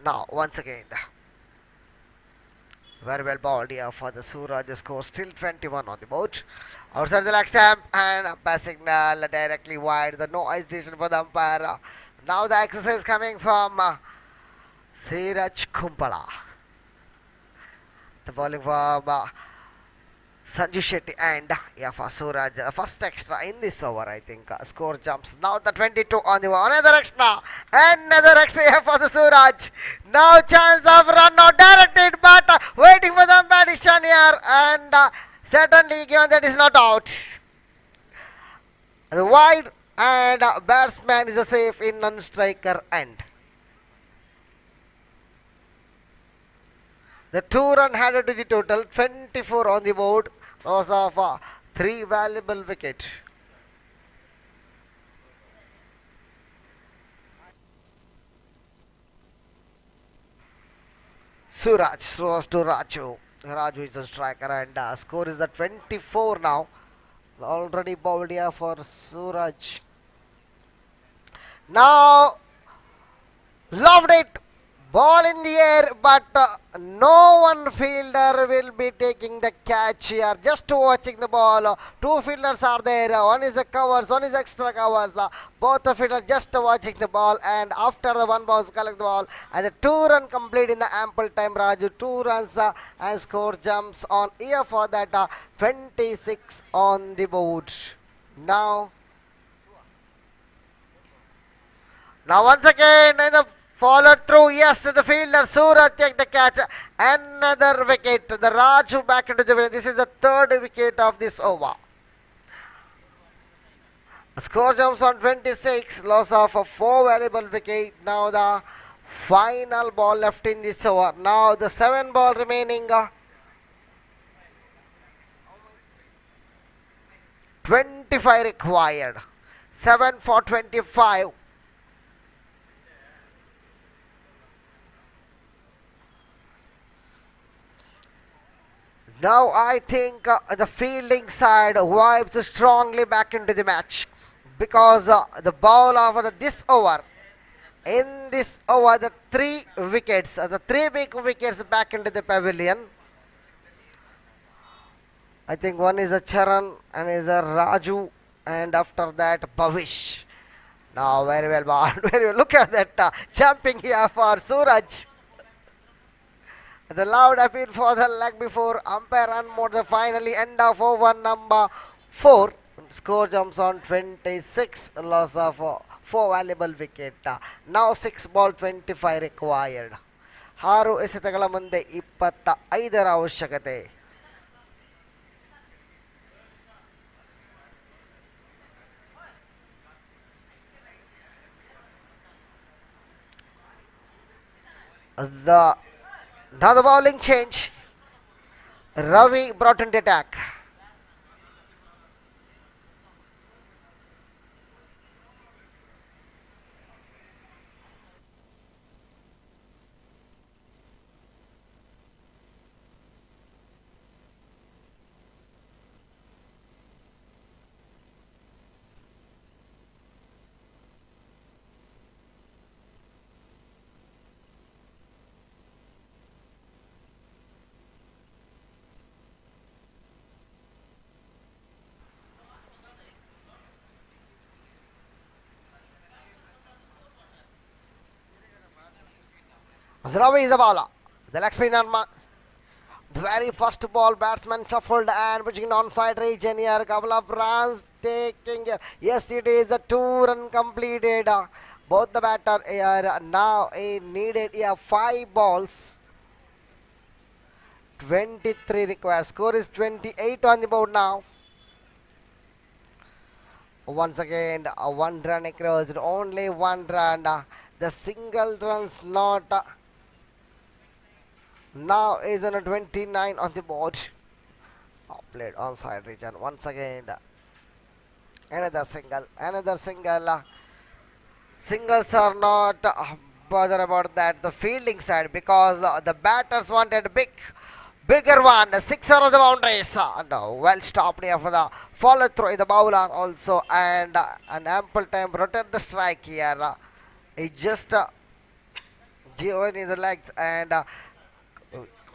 Now, once again, very well balled here for the Suraj. The score still 21 on the board. Outside the leg stamp and a pass signal directly wide. The no ice decision for the umpire. Now the exercise coming from Siraj Kumpala. The bowling from Sanju Shetty and for Suraj. First extra in this over, I think. Score jumps. Now the 22 on the over. Another extra. Another extra here for the Suraj. Now chance of run out directed, but waiting for the competition here. And certainly given that is not out. The wide and batsman is a safe in non-striker end. The 2-run added to the total, 24 on the board, loss of 3 valuable wickets. Suraj throws to Raju. Raju is the striker and score is the 24 now. Already bowled here for Suraj. Now, loved it. Ball in the air, but no one fielder will be taking the catch here. Just watching the ball. 2 fielders are there. One is a covers, one is extra covers. Both the fielders just watching the ball. And after the one bounce, collect the ball. And the 2-run complete in the ample time. Raju 2 runs and score jumps on here for that 26 on the board. Now once again in the followed through, yes, the fielder Suraj take the catch. Another wicket. The Raju back into the wicket. This is the 3rd wicket of this over. Score jumps on 26. Loss of a 4 valuable wicket. Now the final ball left in this over. Now the 7 ball remaining. 25 required. 7 for 25. Now I think the fielding side vibes strongly back into the match because the ball of this over, in this over the 3 wickets, the 3 big wickets back into the pavilion. I think one is a Charan and is a Raju and after that Bhavish. Now very well balled, very well. Look at that jumping here for Suraj. The loud appeal for the leg before umpire unmode the finally end of over number 4. Score jumps on 26, loss of 4 valuable wicket. Now 6 ball 25 required. 6 ಎಸೆತಗಳ ಮುಂದೆ 25 ಅವಶ್ಯಕತೆ. Now the bowling change. Ravi brought into attack. Ravi is the bowler. The leg spinner Very first ball, batsman shuffled and pitching it onside region here. Couple of runs taking here. Yes, it is a 2-run completed. Both the batter here now needed here 5 balls. 23 required. Score is 28 on the board now. Once again, 1 run across. Only 1 run. The single runs not. Now is on a 29 on the board. Played onside region once again. Another single. Singles are not bother about that. The fielding side, because the batters wanted bigger one. The sixer of the boundaries. No, well stopped here for the follow through the bowler also, and an ample time rotate the strike here. It just given in the legs and.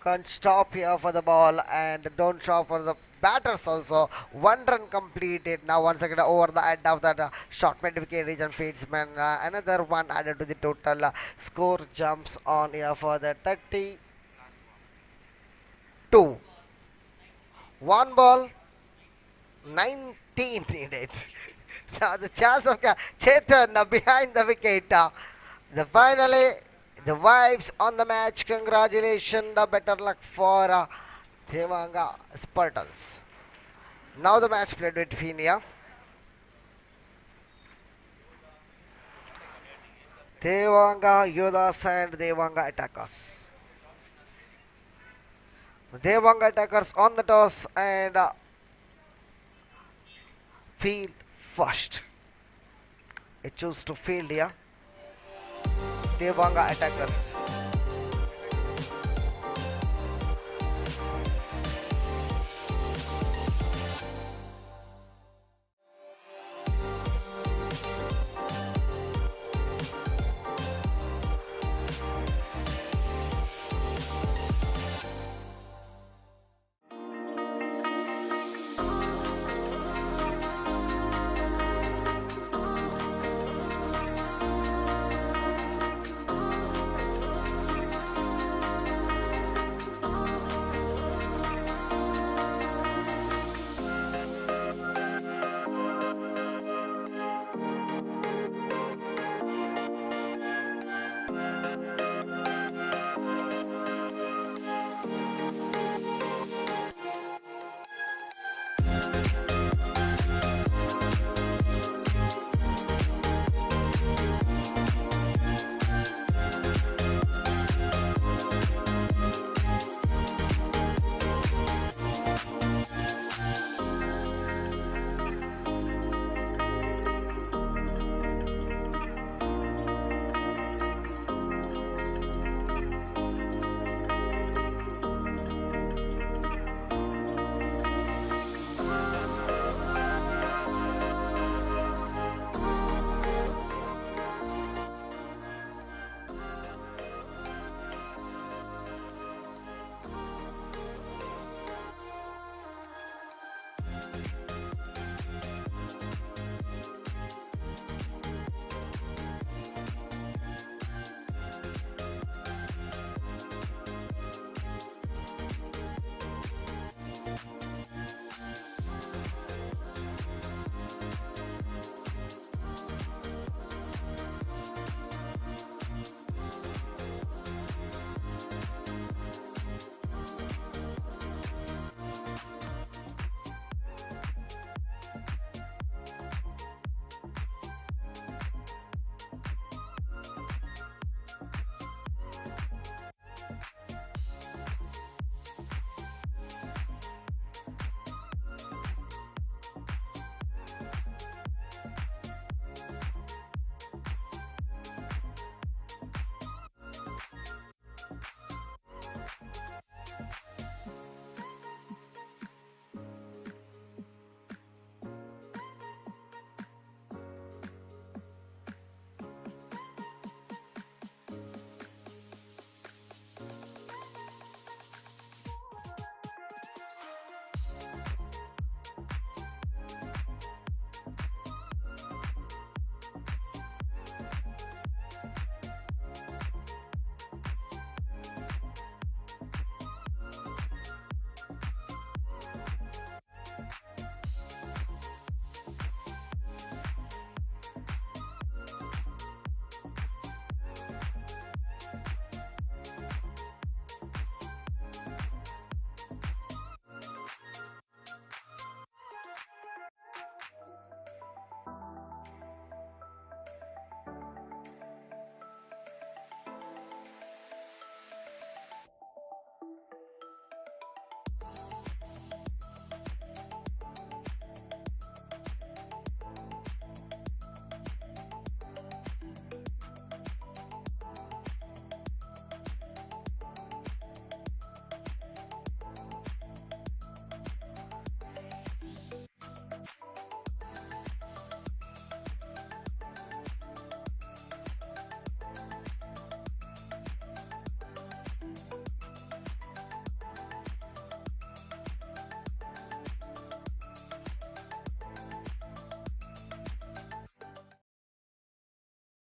Can't stop here for the ball and don't stop for the batters also. 1 run completed. Now once again over the end of that short mid-wicket region fieldsman. Another one added to the total. Score jumps on here for the 32. 1 ball, 19 needed. Now the chance of Kshetra behind the wicket. Finally. The vibes on the match. Congratulations. The better luck for Devanga Spartans. Now the match played between here. Devanga Yodas and Devanga Attackers. Devanga Attackers on the toss and field first. It chose to field here. Devanga Attackers.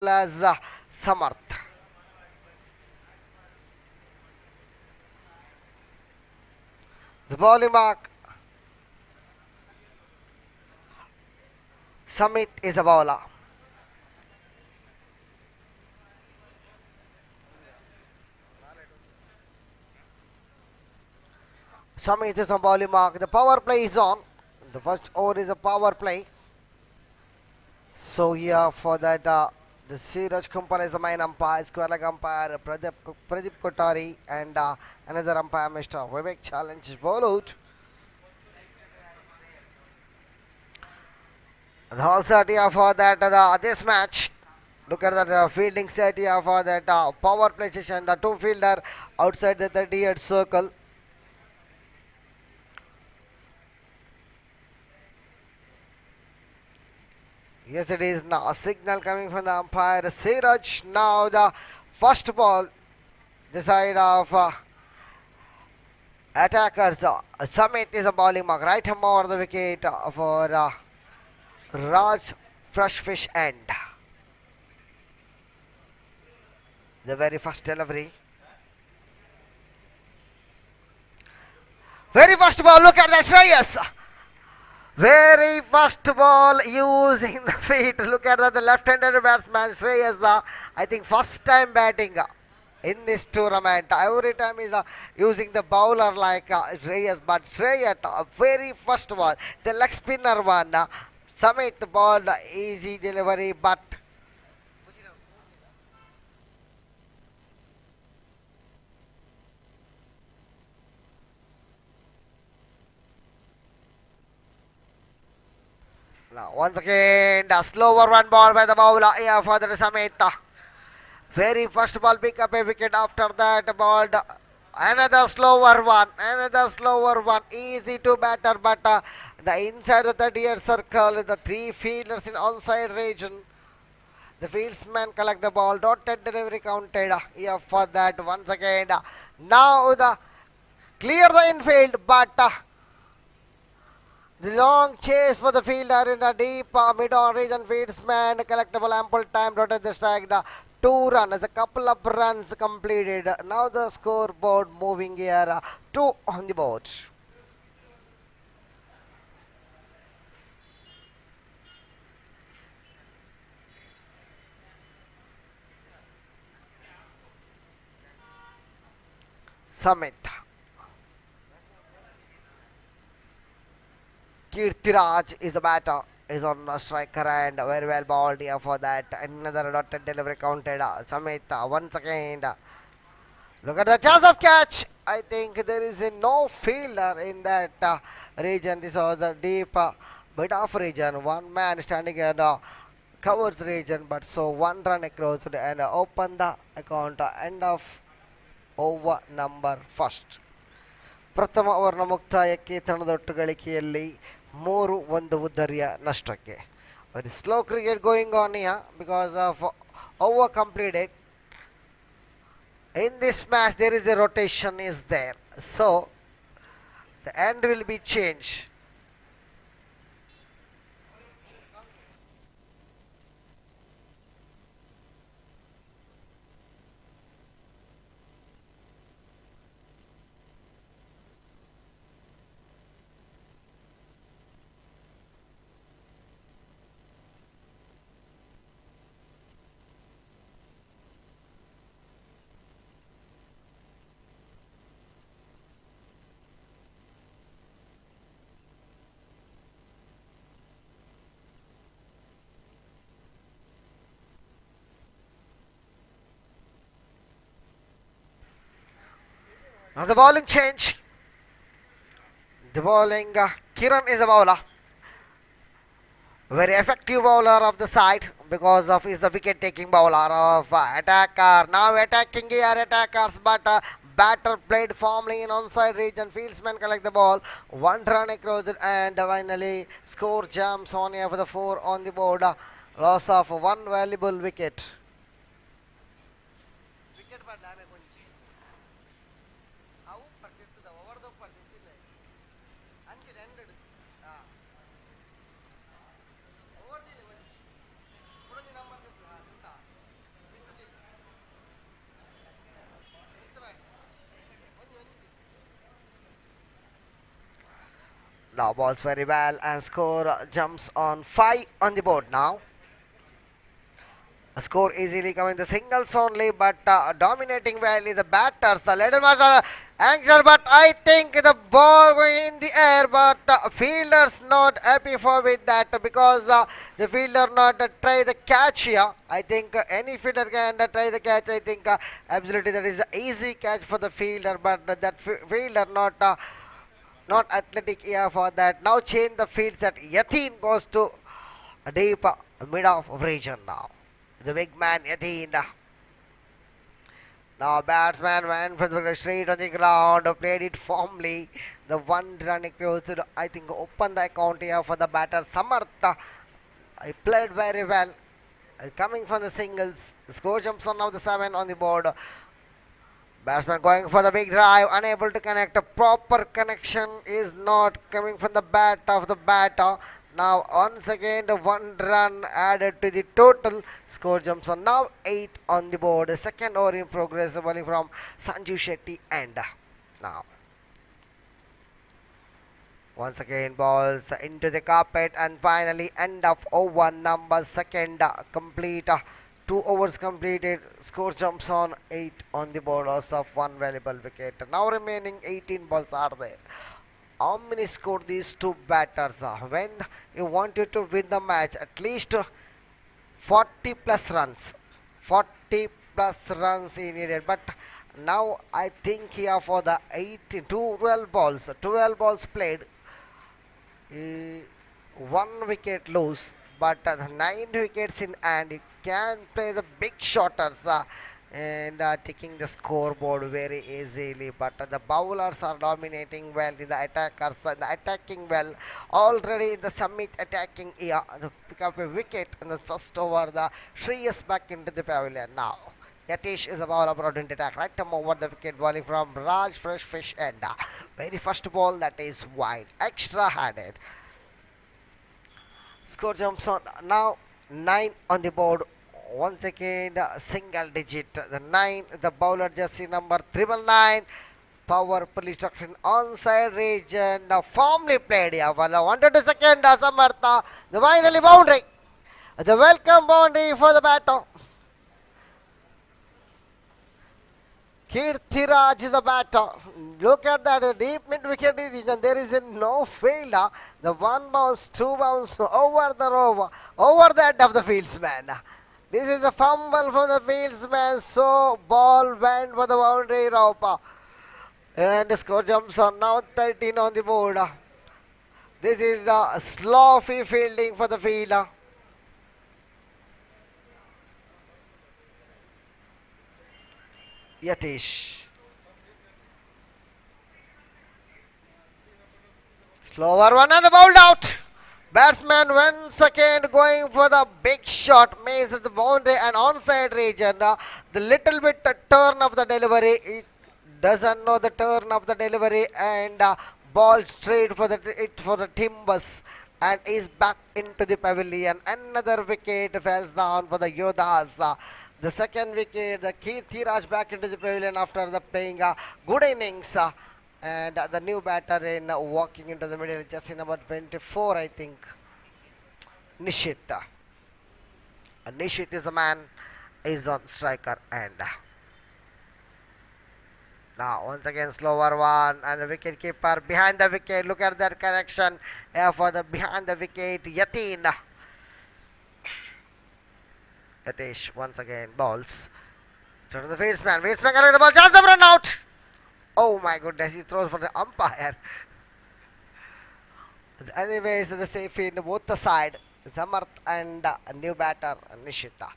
as Samarth. The bowling mark. Samit is a bowler. Samit is on bowling mark. The power play is on. The first over is a power play. So here for that, the Siraj Kumpal is the main umpire, square leg umpire Pradeep Kothari, and another umpire Mr. Vivek Challenge is ball out. And also here for that, this match, look at the fielding set here for that power play session. The two fielder outside the 38 circle. Yes, it is now a signal coming from the umpire Siraj. Now the first ball, the side of attackers. Samit is a bowling mark. Right hand over the wicket for Raj Fresh Fish End. The very first delivery. Very first ball, look at that, Shreyas. Very first ball using the feet. Look at the left-handed batsman Shreyas. I think first time batting in this tournament. Every time he's using the bowler like Shreyas, but Shreyas very first ball, the leg spinner one. Samit ball, easy delivery, but now once again the slower one ball by the bowler here for the Samit. Very first ball pick up a wicket. After that ball, another slower one, easy to batter, but the inside the 38 circle, the three fielders in onside region. The fieldsman collect the ball. Dotted delivery counted here for that once again. Now the clear the infield, but the long chase for the fielder in the deep mid-on region. Fieldsman collectable ample time. Dotted the strike. The 2 runs, a couple of runs completed. Now the scoreboard moving here. 2 on the board. Samit. Kirtiraj is a batter, is on a striker and very well balled here for that. Another dotted delivery counted. Samit once again. Look at the chance of catch. I think there is no fielder in that region. This was the deep mid off region. One man standing in the covers region, but so 1 run across and open the account. End of over number first. ಪ್ರಥಮ ಓವರ್ನ ಮುಕ್ತಾಯಕ್ಕೆ ತಂಡದ ಒಟ್ಟು ಗಳಿಕೆಯಲ್ಲಿ 3-1 ಉದ್ದರಿಯ ನಷ್ಟಕ್ಕೆ. Very slow cricket going on here because of over completed. In this match there is a rotation is there, so the end will be changed. Now the bowling change. The bowling, Kiran is a bowler. Very effective bowler of the side because of is the wicket taking bowler of attacker. Now attacking here attackers, but batter played firmly in onside region. Fieldsman collect the ball. 1 run across it and finally score jumps on here for the 4 on the board. Loss of 1 valuable wicket. Now balls very well and score jumps on 5 on the board now. A score easily coming the singles only, but dominating well is the batters. The leader master angle, but I think the ball going in the air, but fielders not happy for with that because the fielder not try the catch here. I think any fielder can try the catch. I think absolutely that is an easy catch for the fielder, but that fielder not athletic here for that. Now change the fields that Yatin goes to a deep mid of region now. The big man Yatin. Now batsman went for the straight on the ground, played it firmly. The one running close to the, I think open the account here for the batter Samartha. He played very well. Coming from the singles. The score jumps on now the 7 on the board. Batsman going for the big drive, unable to connect. A proper connection is not coming from the bat of the batter. Now once again the 1 run added to the total. Score jumps on now 8 on the board. The second over in progress, bowling from Sanju Shetty and now. Once again balls into the carpet and finally end of over number second complete. 2 overs completed, score jumps on 8 on the board, loss of 1 valuable wicket. Now remaining 18 balls are there. How many score these 2 batters? When you wanted to win the match, at least 40 plus runs. 40 plus runs he needed. But now I think here for the 12 balls played, 1 wicket lose, but 9 wickets in hand. You can play the big shotters and taking the scoreboard very easily. But the bowlers are dominating well in the attackers, attacking well. Already in the summit attacking here, pick up a wicket in the first over. The Shreyas back into the pavilion now. Yatish is a ball brought into attack. Right arm over the wicket, bowling from Raj Fresh Fish and very first ball that is wide. Extra handed. Score jumps on now 9 on the board. Once again single digit. The 9, the bowler jersey number 999. Power police doctrine onside region. Now firmly played here. Well, 122nd Samartha. The finally boundary. The welcome boundary for the batter. Kirthiraj is the batter. Look at that deep mid wicket region. There is no fielder. The 1 bounce, 2 bounce over the rover, over the head of the fieldsman. This is a fumble from the fieldsman. So ball went for the boundary rope. And the score jumps on now 13 on the board. This is the sloppy fielding for the fielder. Yatish. Slower one and the ball out. Batsman once again going for the big shot, means the boundary and onside region. The little bit turn of the delivery, he doesn't know the turn of the delivery and ball straight for the timbers and is back into the pavilion. Another wicket falls down for the Yodhas. The second wicket, the Kirthiraj back into the pavilion after the playing good innings. And the new batter in walking into the middle, just in number 24, I think, Nishit. Nishit is a man, is on striker and now once again slower one and the wicket keeper behind the wicket. Look at that connection for the behind the wicket. Yatin. Yatish once again balls. Turn to the fieldsman. Fieldsman collects the ball. Chance of run out. Oh my goodness, he throws for the umpire. Anyways, the safe in both the side. Samarth and new batter Nishita.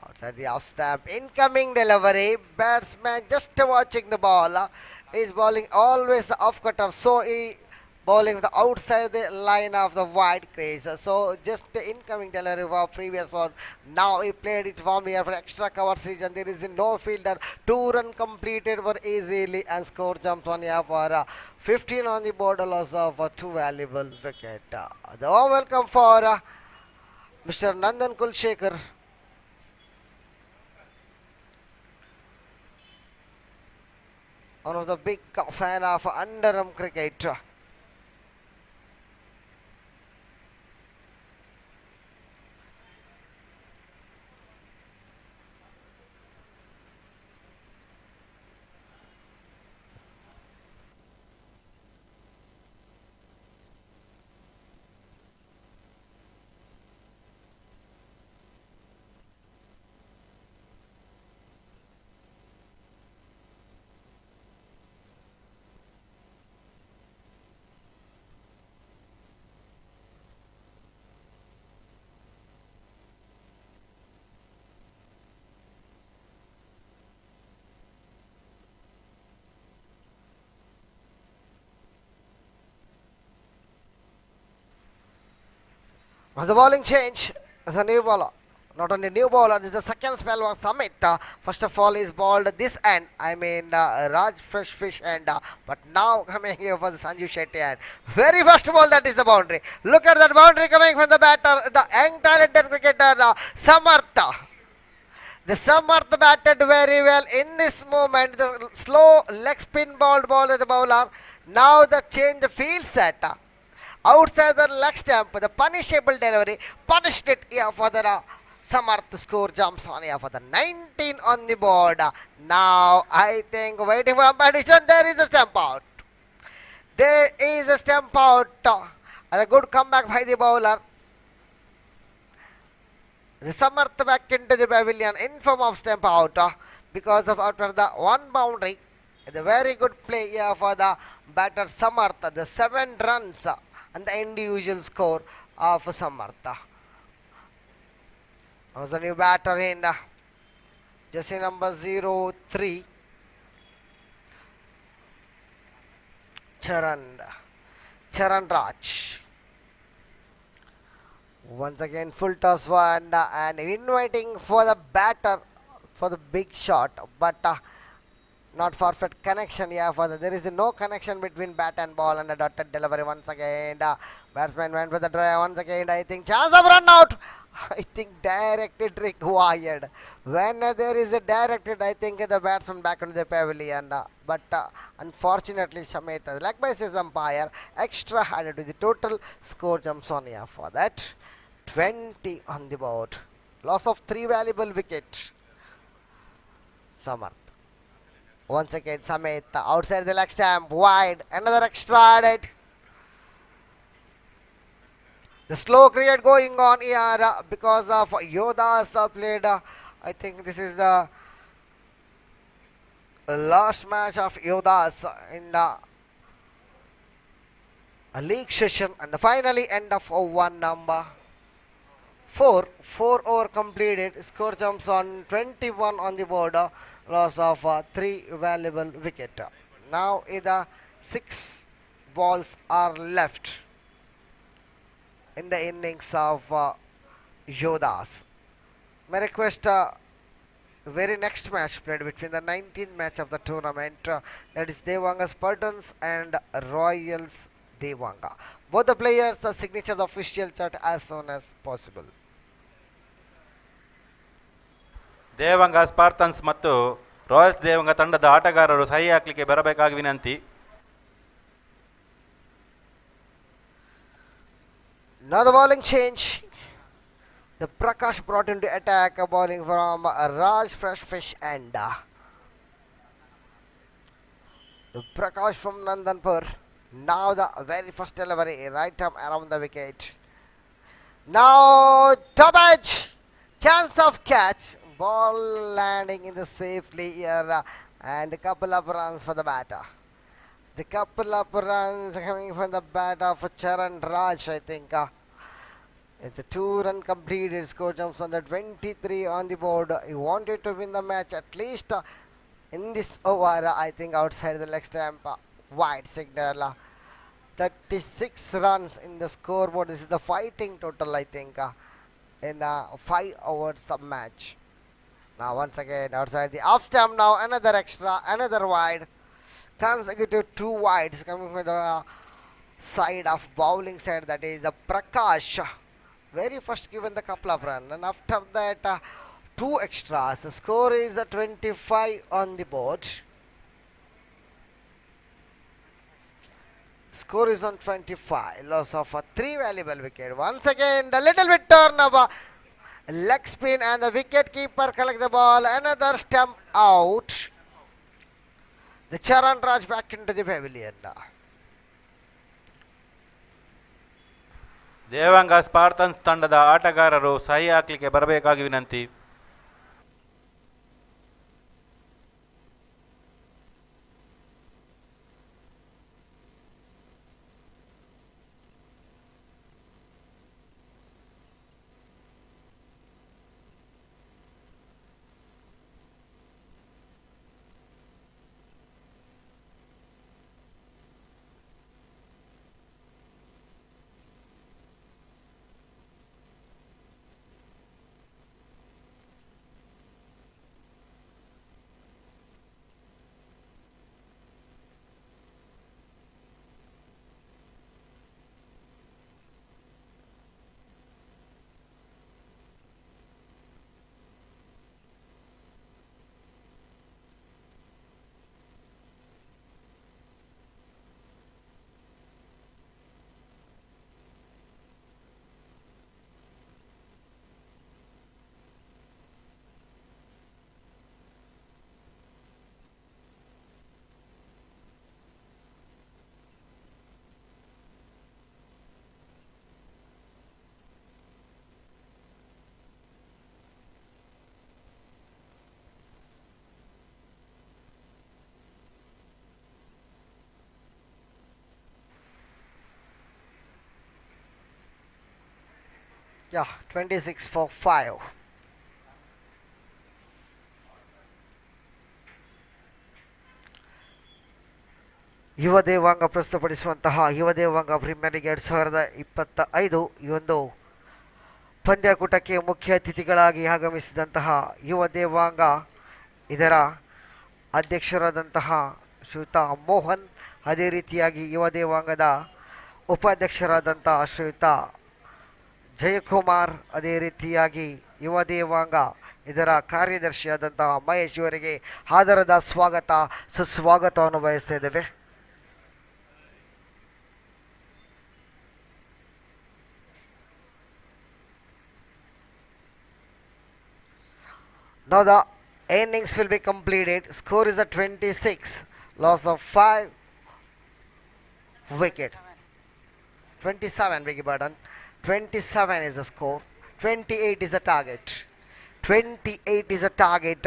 Outside the off stamp. Incoming delivery. Batsman just watching the ball. Is bowling always the off cutter. So he bowling the outside the line of the wide crease. So just the incoming delivery of previous one. Now he played it from here for extra cover region. There is no fielder. 2 run completed for easily and score jumps on here for 15 on the board, loss of 2 valuable wicket. The warm welcome for Mr. Nandan Kulshekar. One of the big fan of underarm cricket. The bowling change. The new bowler. Not only new bowler, this is the second spell for Samit. First of all, is bowled this end. I mean, Raj Fresh Fish and but now coming here for the Sanju Shetty and very first ball that is the boundary. Look at that boundary coming from the batter, the young talented cricketer Samartha. The Samarth batted very well in this moment. The slow leg spin ball to the bowler. Now the change the field set. Outside the leg stump, the punishable delivery punished it here for the Samarth score jumps on here for the 19 on the board. Now I think waiting for competition. There is a stump out. There is a stump out. And a good comeback by the bowler. The Samarth back into the pavilion in form of stamp out because of after the one boundary. The very good play here for the batter Samarth. The 7 runs and the individual score of Samarth. Was a new batter in jersey number 03. Charan Raj. Once again, full toss one and inviting for the batter for the big shot, but not perfect connection here. There is no connection between bat and ball and a dotted delivery once again. Batsman went for the drive once again. I think chance of run out. I think directed required. When there is a directed, I think the batsman back into the pavilion. But unfortunately, Shameta, like by his umpire, extra added to the total score jumps on here for that. 20 on the board. Loss of 3 valuable wickets. Samarth. Once again, Samit outside the leg stump, wide. Another extra added. The slow cricket going on here because of Yoda's played. I think this is the last match of Yoda's in the league session, and the finally end of one number 4 over completed. Score jumps on 21 on the board. Loss of 3 valuable wicket. Now either 6 balls are left in the innings of Yodas. My request, very next match played between the 19th match of the tournament, that is Devanga Spartans and Royals Devanga. Both the players signature the official chart as soon as possible. ದೇವಂಗ ಸ್ಪಾರ್ತನ್ಸ್ ಮತ್ತು ರಾಯಲ್ಸ್ ದೇವಂಗ ತಂಡದ ಆಟಗಾರರು ಸಹಿ ಹಾಕಲಿಕ್ಕೆ ಬರಬೇಕಾಗಿ ವಿನಂತಿ. Now the bowling change. The Prakash brought into attack, bowling from Raj Fresh Fish and the Prakash from Nandanpur. Now the very first delivery, right arm around the wicket. Now top edge, chance of catch. Ball landing in the safely here and a couple of runs for the batter. The couple of runs coming from the batter for Charan Raj, I think. It's a 2-run completed. Score jumps on the 23 on the board. He wanted to win the match at least in this over. I think outside the leg stump, wide signal. 36 runs in the scoreboard. This is the fighting total, I think, in 5 overs of match. Now once again outside the off stump, now another extra, another wide. Consecutive 2 wides coming from the side of bowling side, that is the Prakash. Very first given the couple of runs, and after that 2 extras. The score is 25 on the board. Score is on 25. Loss of 3 valuable wicket. Once again the little bit turn of leg spin and the wicket keeper collect the ball. Another stump out. The Charan Raj back into the pavilion. ದೇವಂಗ ಸ್ಪಾರ್ತನ್ಸ್ ತಂಡದ ಆಟಗಾರರು ಸಹಿ ಹಾಕಲಿಕ್ಕೆ ಬರಬೇಕಾಗಿ ವಿನಂತಿ. Yeah, 26 for 5. ಯುವ ದೇವಾಂಗ ಪ್ರಸ್ತುತಪಡಿಸುವಂತಹ ಯುವ ದೇವಾಂಗ ಪ್ರೀಮಿಯರ್ ಲೀಗ್ 2025 ಈ ಒಂದು ಪಂದ್ಯಕೂಟಕ್ಕೆ ಮುಖ್ಯ ಅತಿಥಿಗಳಾಗಿ ಆಗಮಿಸಿದಂತಹ ಯುವ ದೇವಾಂಗ ಇದರ ಅಧ್ಯಕ್ಷರಾದಂತಹ ಶ್ರೀಯುತ ಮೋಹನ್, ಅದೇ ರೀತಿಯಾಗಿ ಯುವ ದೇವಾಂಗದ ಉಪಾಧ್ಯಕ್ಷರಾದಂತಹ ಶ್ರೀಯುತ ಜಯಕುಮಾರ್, ಅದೇ ರೀತಿಯಾಗಿ ಯುವ ದೇವಾಂಗ ಇದರ ಕಾರ್ಯದರ್ಶಿಯಾದಂತಹ ಮಹೇಶ್ ಇವರಿಗೆ ಆದರದ ಸ್ವಾಗತ ಸುಸ್ವಾಗತವನ್ನು ಬಯಸ್ತಾ ಇದ್ದೇವೆ. Now the innings will be completed. Score is a 26, loss of 5 wicket. 27, beg your pardon. 27 is the score. 28 is the target. 28 is the target.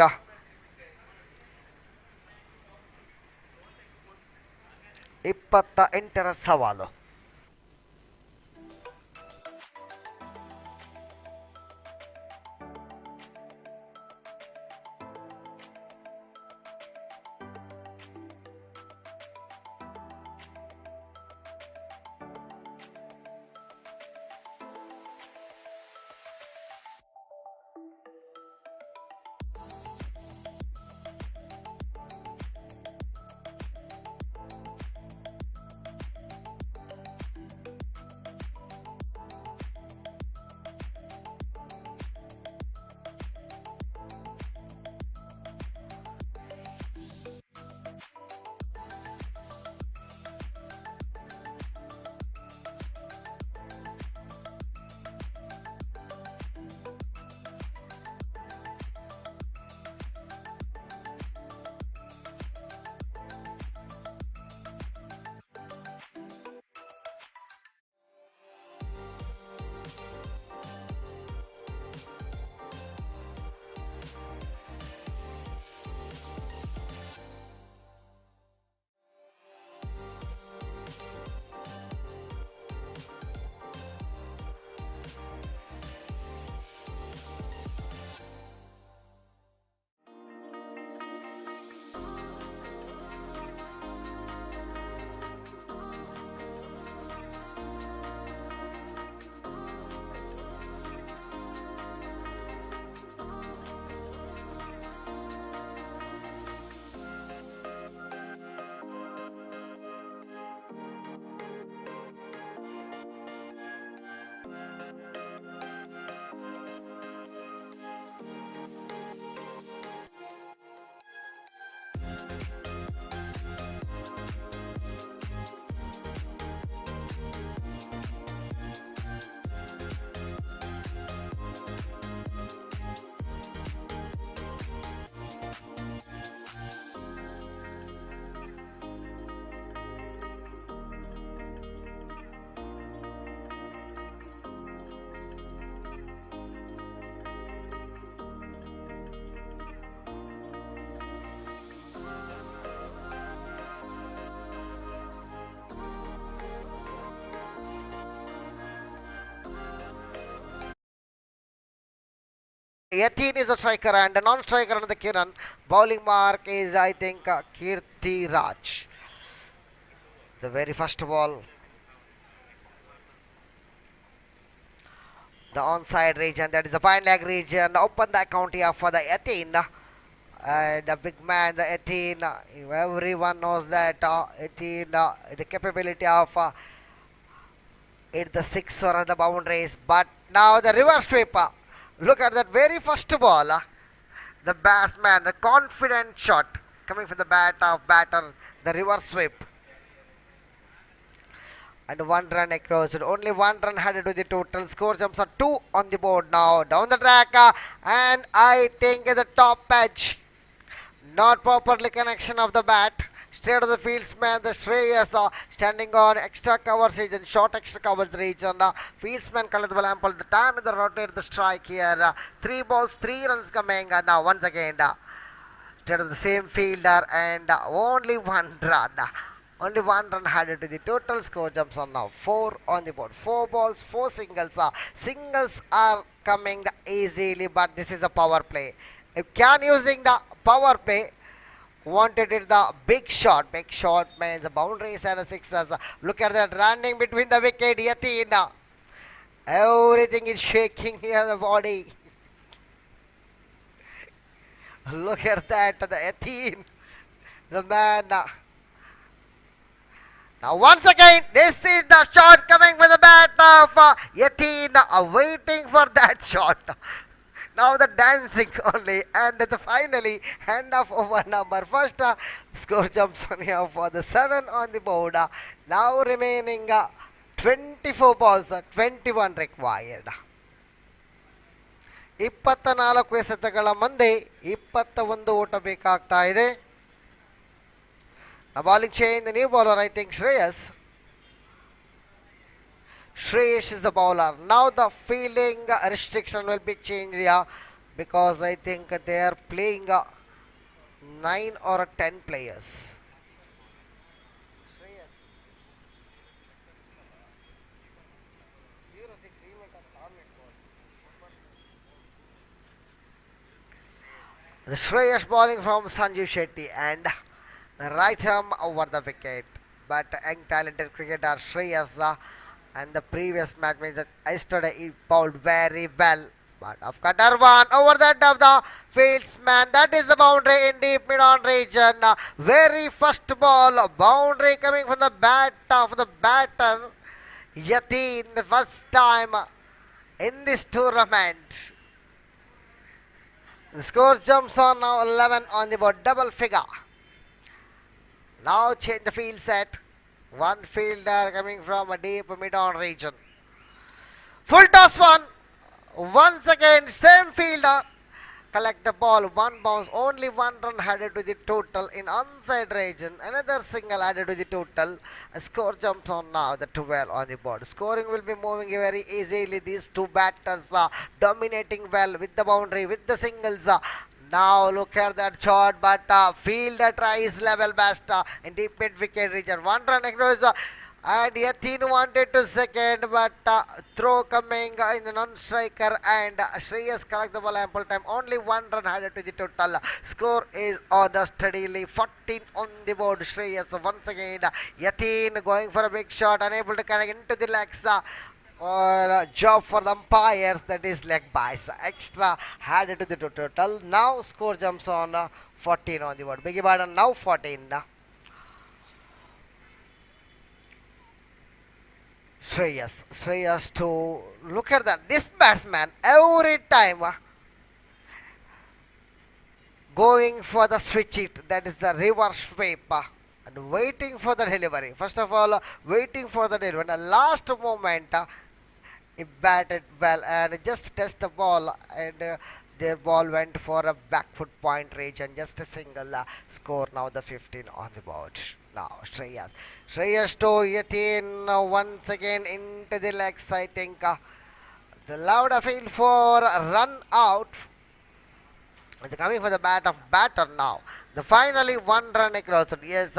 28ರ ಸವಾಲು. Yatin is a striker and a non-striker on the Kiran. Bowling mark is, I think, Kirti Raj. The very first ball. The onside region, that is the fine leg region. Open the account here for the Yatin. And the big man, the Yatin. Everyone knows that Yatin, the capability of hit the sixer on the boundaries. But now the reverse sweep. Look at that very first ball. The batsman, the confident shot coming from the bat of batter, the reverse sweep. And 1 run across. Only 1 run added to the total. Score jumps are 2 on the board now. Down the track. And I think the top edge. Not properly connection of the bat. Straight to the fieldsman, the Shreyas standing on extra coverage region, short extra coverage region. Fieldsman collected the ample. The time in the rotate the strike here. 3 balls, 3 runs coming. Now once again, straight to the same fielder and only 1 run. Only 1 run added to the total. Score jumps on now 4 on the board. 4 balls, 4 singles. Singles are coming easily, but this is a power play. If can using the power play, wanted it the big shot. Big shot means the boundaries and the sixes. Look at that running between the wicket. Yatin. Everything is shaking here the body. Look at that, the Yatin, the man. Now once again, this is the shot coming with the bat of Yatin, waiting for that shot. Now the dancing only, and finally end of over number. First score jumps on here for the 7 on the board. Now remaining 24 balls, 21 required. 24 ಎಸೆತಗಳ ಮುಂದೆ 21 ಓಟ ಬೇಕಾಗ್ತಾ ಇದೆ. Now bowling change, the new bowler, I think Shreyas. Shreyas is the bowler. Now the fielding restriction will be changed here because I think they are playing 9 or 10 players. The Shreyas bowling from Sanjeev Shetty and the right arm over the wicket. But young talented cricketer Shreyas and the previous match means that yesterday he bowled very well. But of cutter one over the head of the fieldsman. That is the boundary in deep mid-on region. Very first ball, boundary coming from the bat of the batter Yatin, the first time in this tournament. The score jumps on now 11 on the board, double figure. Now change the field set. One fielder coming from a deep mid-on region. Full toss one. Once again, same fielder. Collect the ball. One bounce. Only 1 run added to the total in onside region. Another single added to the total. A score jumps on now. The 12 on the board. Scoring will be moving very easily. These two batters are dominating well with the boundary, with the singles. Now look at that shot, but fielder tries level best in deep mid wicket region. 1 run across, and Yatin wanted to second, but throw coming in the non-striker, and Shreyas collect the ball ample time. Only 1 run added to the total. Score is ordered steadily. 14 on the board. Shreyas once again. Yatin going for a big shot, unable to connect into the legs. Or job for the umpires, that is leg bias. Extra added to the total. Now score jumps on 14 on the board. Biggie Badan now 14. Shreyas to look at that. This batsman every time going for the switch it, that is the reverse sweep. And waiting for the delivery. First of all, waiting for the delivery. The last moment, he batted well and just touched the ball, and their ball went for a back foot point region. Just a single score. Now the 15 on the board. Now Shreyas to Yatin once again into the legs. I think the loud field for a run out. And coming for the bat of batter now. The finally 1 run across. Yes,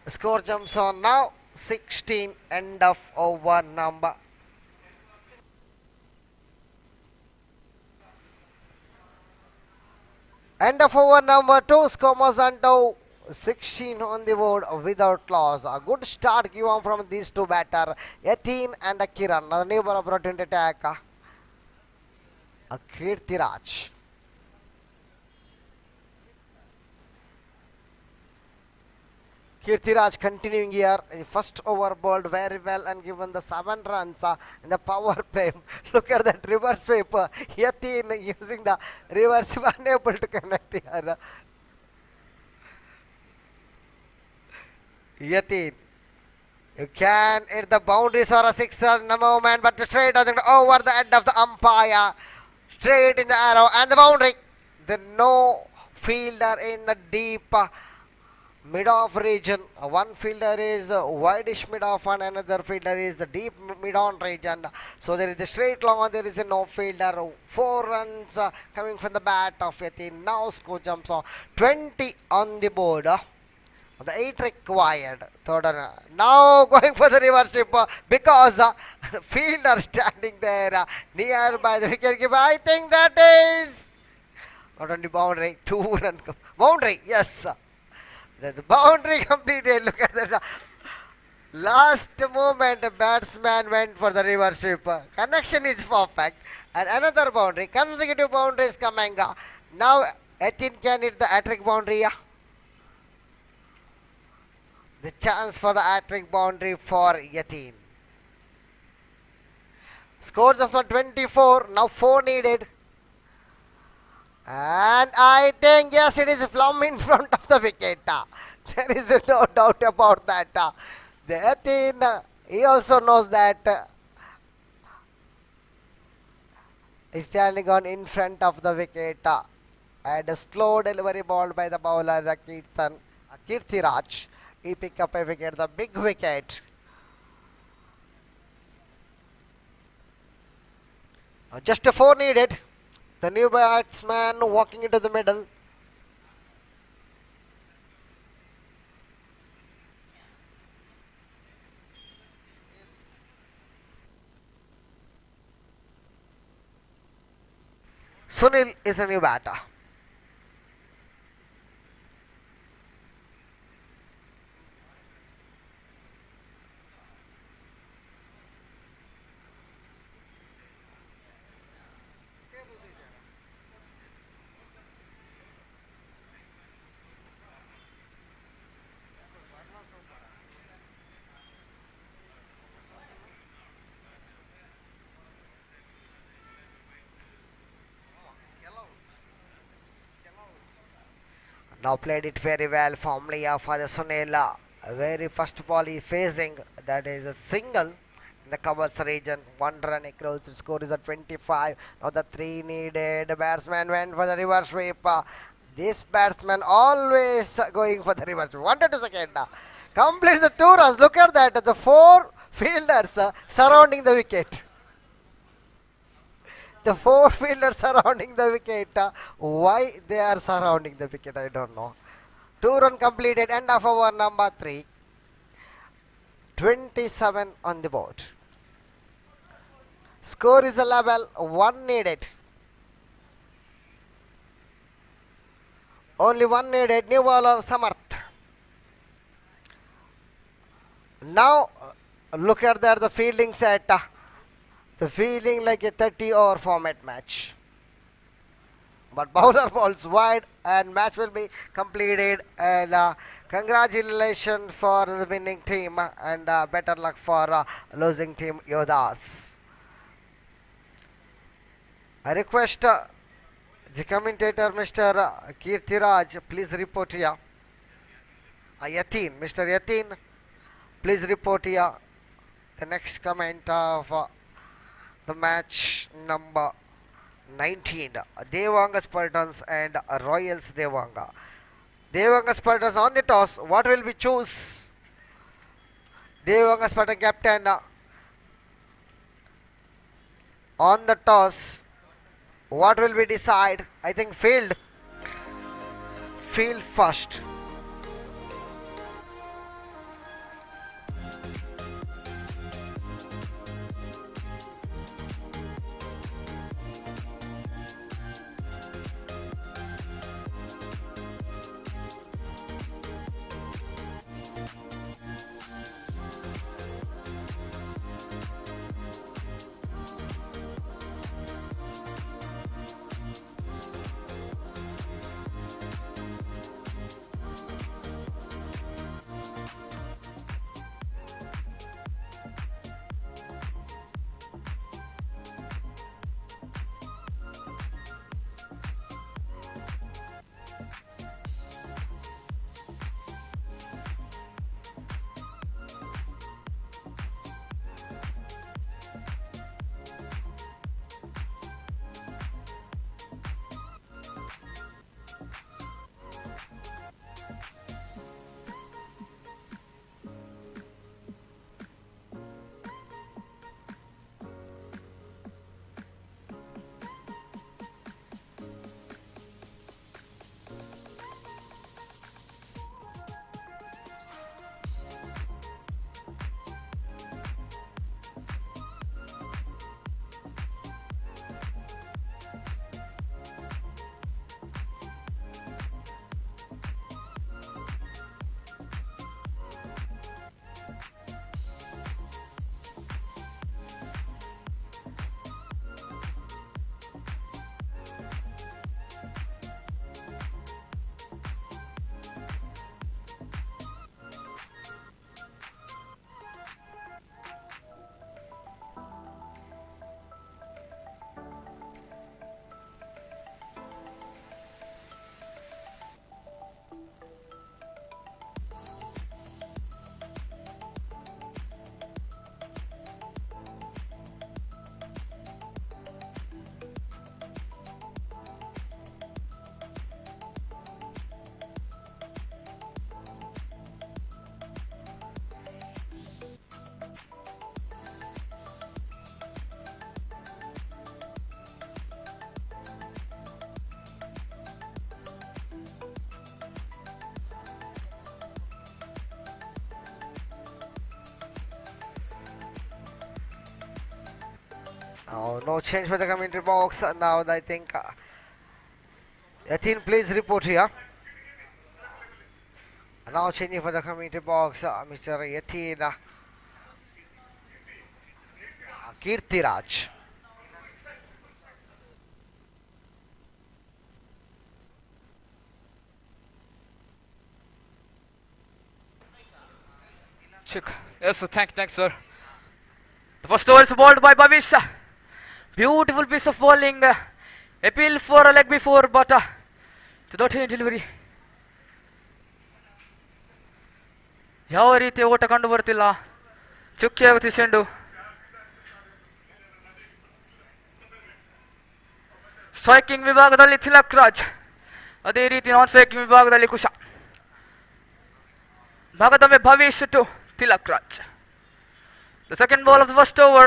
score jumps on now 16. End of over number. End of over number 2. Skomosanto 16 on the board without loss. A good start given from these two batters, Yatin and Kiran. The new ball brought into attack, Kirtiraj. Kirtiraj continuing here. First over bowled very well and given the 7 runs in the power play. Look at that reverse sweep. Yatin using the reverse, unable to connect here. Yatin, you can hit the boundaries or a 6 in the moment, but straight over the head of the umpire. Straight in the arrow and the boundary. The no fielder in the deep mid-off region. One fielder is wideish mid-off and another fielder is the deep mid-on region. So there is a straight long and there is a no fielder. 4 runs coming from the bat of Yatin. Now score jumps on 20 on the board. The 8 required. Now going for the reverse sweep because the fielder standing there nearby the wicket keeper. I think that is not only boundary, 2 run boundary. Yes, the boundary completed. Look at that. Last moment, batsman went for the reverse sweep. Connection is perfect, and another boundary. Consecutive boundaries coming. Now, Yatin can hit the hat-trick boundary. The chance for the hat-trick boundary for Yatin. Scores of 24. Now 4 needed. And I think, yes, it is Flum in front of the wicket. There is no doubt about that. The Yatin, he also knows that he's standing on in front of the wicket. And a slow delivery ball by the bowler Kirtiraj. He picked up a wicket, the big wicket. Just a 4 needed. The new batsman walking into the middle. Sunil is a new batter. Now played it very well from Leah for the Sunil. Very first ball he facing, that is a single in the covers region. 1 run across, the score is at 25. Now the 3 needed. The batsman went for the reverse sweep. This batsman always going for the reverse sweep. 1 to 2 seconds. Completes the 2 runs. Look at that. The 4 fielders surrounding the wicket. The 4 fielders surrounding the wicket. Why they are surrounding the wicket, I don't know. 2 run completed. End of over number 3. 27 on the board. Score is a level. 1 needed. Only 1 needed. New bowler Samarth. Now look at that, the fielding set. The fielding like a 30-over format match. But bowler balls wide and match will be completed. And congratulations for the winning team and better luck for losing team Yodas. I request the commentator Mr. Kirtiraj, please report here. Yatin, Mr. Yatin, please report here the next comment of the match number 19, Devanga Spartans and Royals Devanga. Devanga Spartans on the toss. What will we choose? Devanga Spartan captain on the toss. What will we decide? I think field. Field first. Oh, no change for the commentary box. Now I think Yatin, please report here. Now changing for the commentary box, Mr. Yatin Kirtiraj. Check. Yes, sir. Thanks, sir. The first over is bowled by Bhavish. Beautiful piece of bowling. Appeal for a leg before, but it's not a delivery. ಯಾವ ರೀತಿ ಓಟ ಕಂಡು ಬರ್ತಿಲ್ಲ. ಚುಕ್ಕಿ ಆಗುತ್ತೆ ಚೆಂಡು. ಸ್ಟ್ರೈಕಿಂಗ್ ವಿಭಾಗದಲ್ಲಿ ತಿಲಕ್ ರಾಜ್, ಅದೇ ರೀತಿ ನಾನ್ ಸ್ಟ್ರೈಕಿಂಗ್ ವಿಭಾಗದಲ್ಲಿ ಕುಶ. ಭಾಗದೊಮ್ಮೆ Bhavish to Tilak Raj. The second ball of the first over.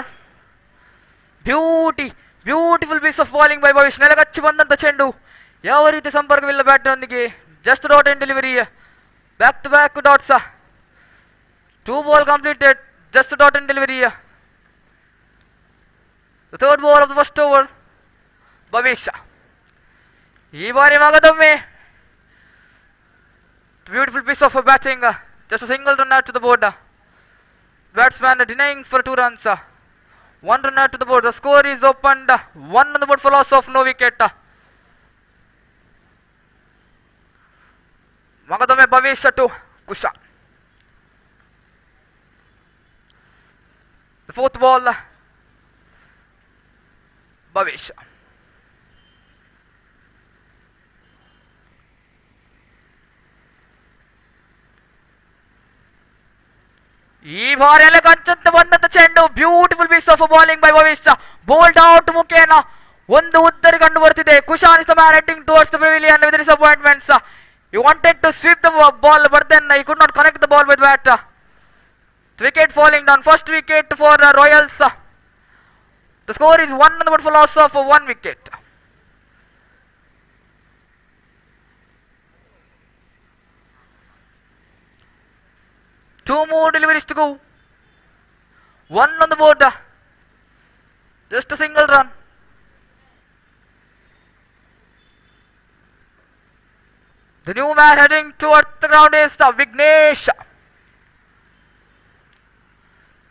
Beautiful piece of bowling by Bhavish. ನೆಲಗಚ್ಚಿ ಬಂದಂತ ಚೆಂಡು, ಯಾವ ರೀತಿ ಸಂಪರ್ಕವಿಲ್ಲ ಬ್ಯಾಟ್ನೊಂದಿಗೆ. Just dot and delivery. Back to back dots. 2 ball completed. Just dot and delivery. The third ball of the first over. Bhavish. ಈ ಬಾರಿ ಮಗದೊಮ್ಮೆ beautiful piece of batting. Just a single run out to the board. Batsman denying for 2 runs. 1 run out to the board. The score is opened. 1 on the board for loss of no wicket. ಮಗದೊಮ್ಮೆ Bhavish to Kusha. The fourth ball, Bhavish. ಈ ಬಾರಿ ಎಲೆಗಂಚಂತ ಬಂದಂತ ಚೆಂಡು, beautiful piece of bowling by Bhavish. Bowled out ಮುಖೇನ ಒಂದು ಉತ್ತರಿ ಕಂಡು ಬರ್ತಿದೆ. Kushan is the man heading towards the pavilion with disappointments. He wanted to sweep the ball, but then he could not connect the ball with bat. Wicket falling down. First wicket for Royals. The score is 1 on the board for loss of 1 wicket. Two more deliveries to go. 1 on the board. Just a single run. The new man heading towards the ground is Vignesh.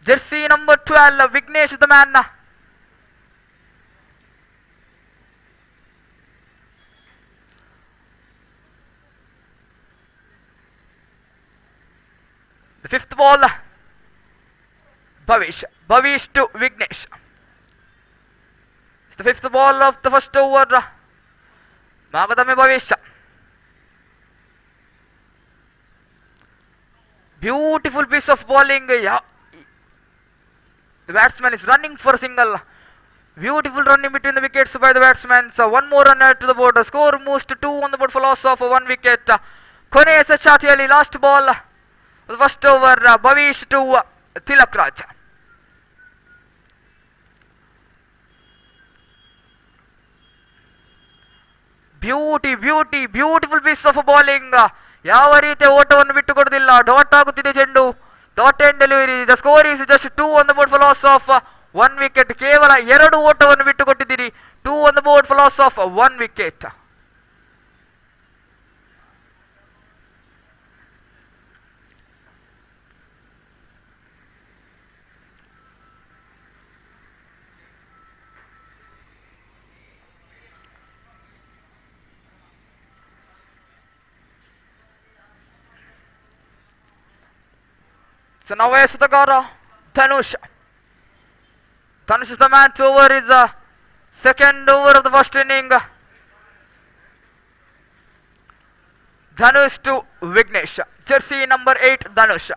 Jersey number 12, Vignesh is the man. The fifth ball, Bhavish to Vignesh. It's the fifth ball of the first over. Magadame Bhavish. Beautiful piece of bowling. Yeah. The batsman is running for a single. Beautiful running between the wickets by the batsman. So 1 more run add to the board. The score moves to 2 on the board for loss of 1 wicket. ಕೊನೆಯ ಸಚಾತಿಯಲ್ಲಿ last ball first over Bhavish to Tilak Raj. Beautiful piece of bowling. ಯಾವ ರೀತಿಯ ಓಟವನ್ನು ಬಿಟ್ಟುಕೊಡುವುದಿಲ್ಲ. ಡಾಟ್ ಆಗುತ್ತಿದೆ ಚೆಂಡು. Dot and delivery. The score is just 2 on the board for loss of 1 wicket. ಕೇವಲ 2 ಓಟವನ್ನು ಬಿಟ್ಟುಕೊಟ್ಟಿದ್ದೀರಿ. 2 on the board for loss of 1 wicket. So now is the Gara, Dhanush. Dhanush is the man to over his second over of the first inning. Dhanush to Vignesh. Jersey number 8, Dhanush.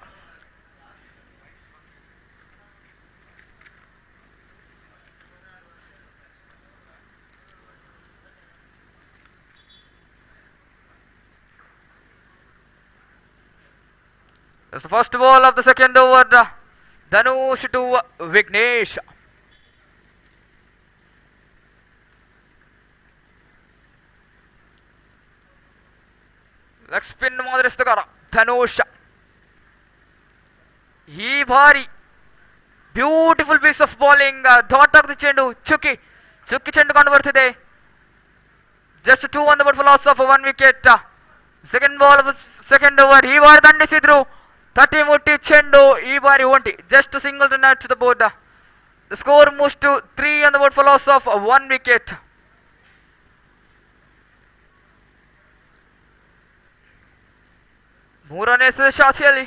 That's the first ball of the second over. Dhanush to Vignesh. Leg spin moderiಸಿದಗಾರ Dhanush. ಈ ಬಾರಿ beautiful piece of bowling, dot of the ಚೆಂಡು, ಚುಕ್ಕಿ ಚೆಂಡು ಕಂಡು ಬರ್ತಿದೆ. ಜಸ್ಟ್ 2 on the board for loss of 1 wicket. Second ball second over. ಈ ಬಾರಿ ದಂಡಿಸಿದ್ರು, 30 ಮುಟ್ಟಿ ಚೆಂಡು, ಈ ಬಾರಿ ಒಂಟಿ, just single run out to the board. The score moves to 3 on the board for loss of 1 wicket. ಮೂರನೇ ಶಾಸಿಯಲ್ಲಿ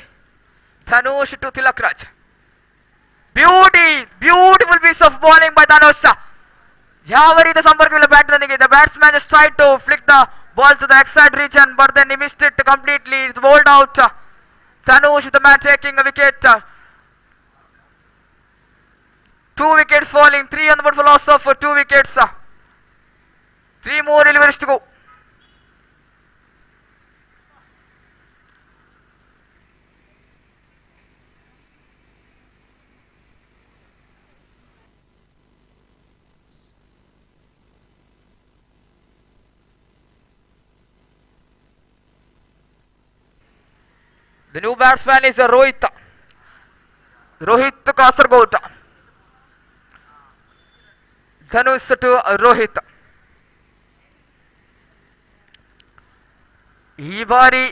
Dhanush to Tilak Raj. Beautiful piece of bowling by Dhanush. ಯಾವ ರೀತಿಯ ಸಂಪರ್ಕವಿಲ್ಲ ಬ್ಯಾಟ್ನೊಂದಿಗೆ. The batsman just tried to flick the ball to the exit region, but then he missed it completely. It's bowled out. Dhanush the man taking a wicket. 2 wickets falling, 3 on the board for loss of 2 wickets. 3 more deliveries to go. The new batsman is Rohit Kasargod. Dhanush to Rohit. ಈ ಬಾರಿ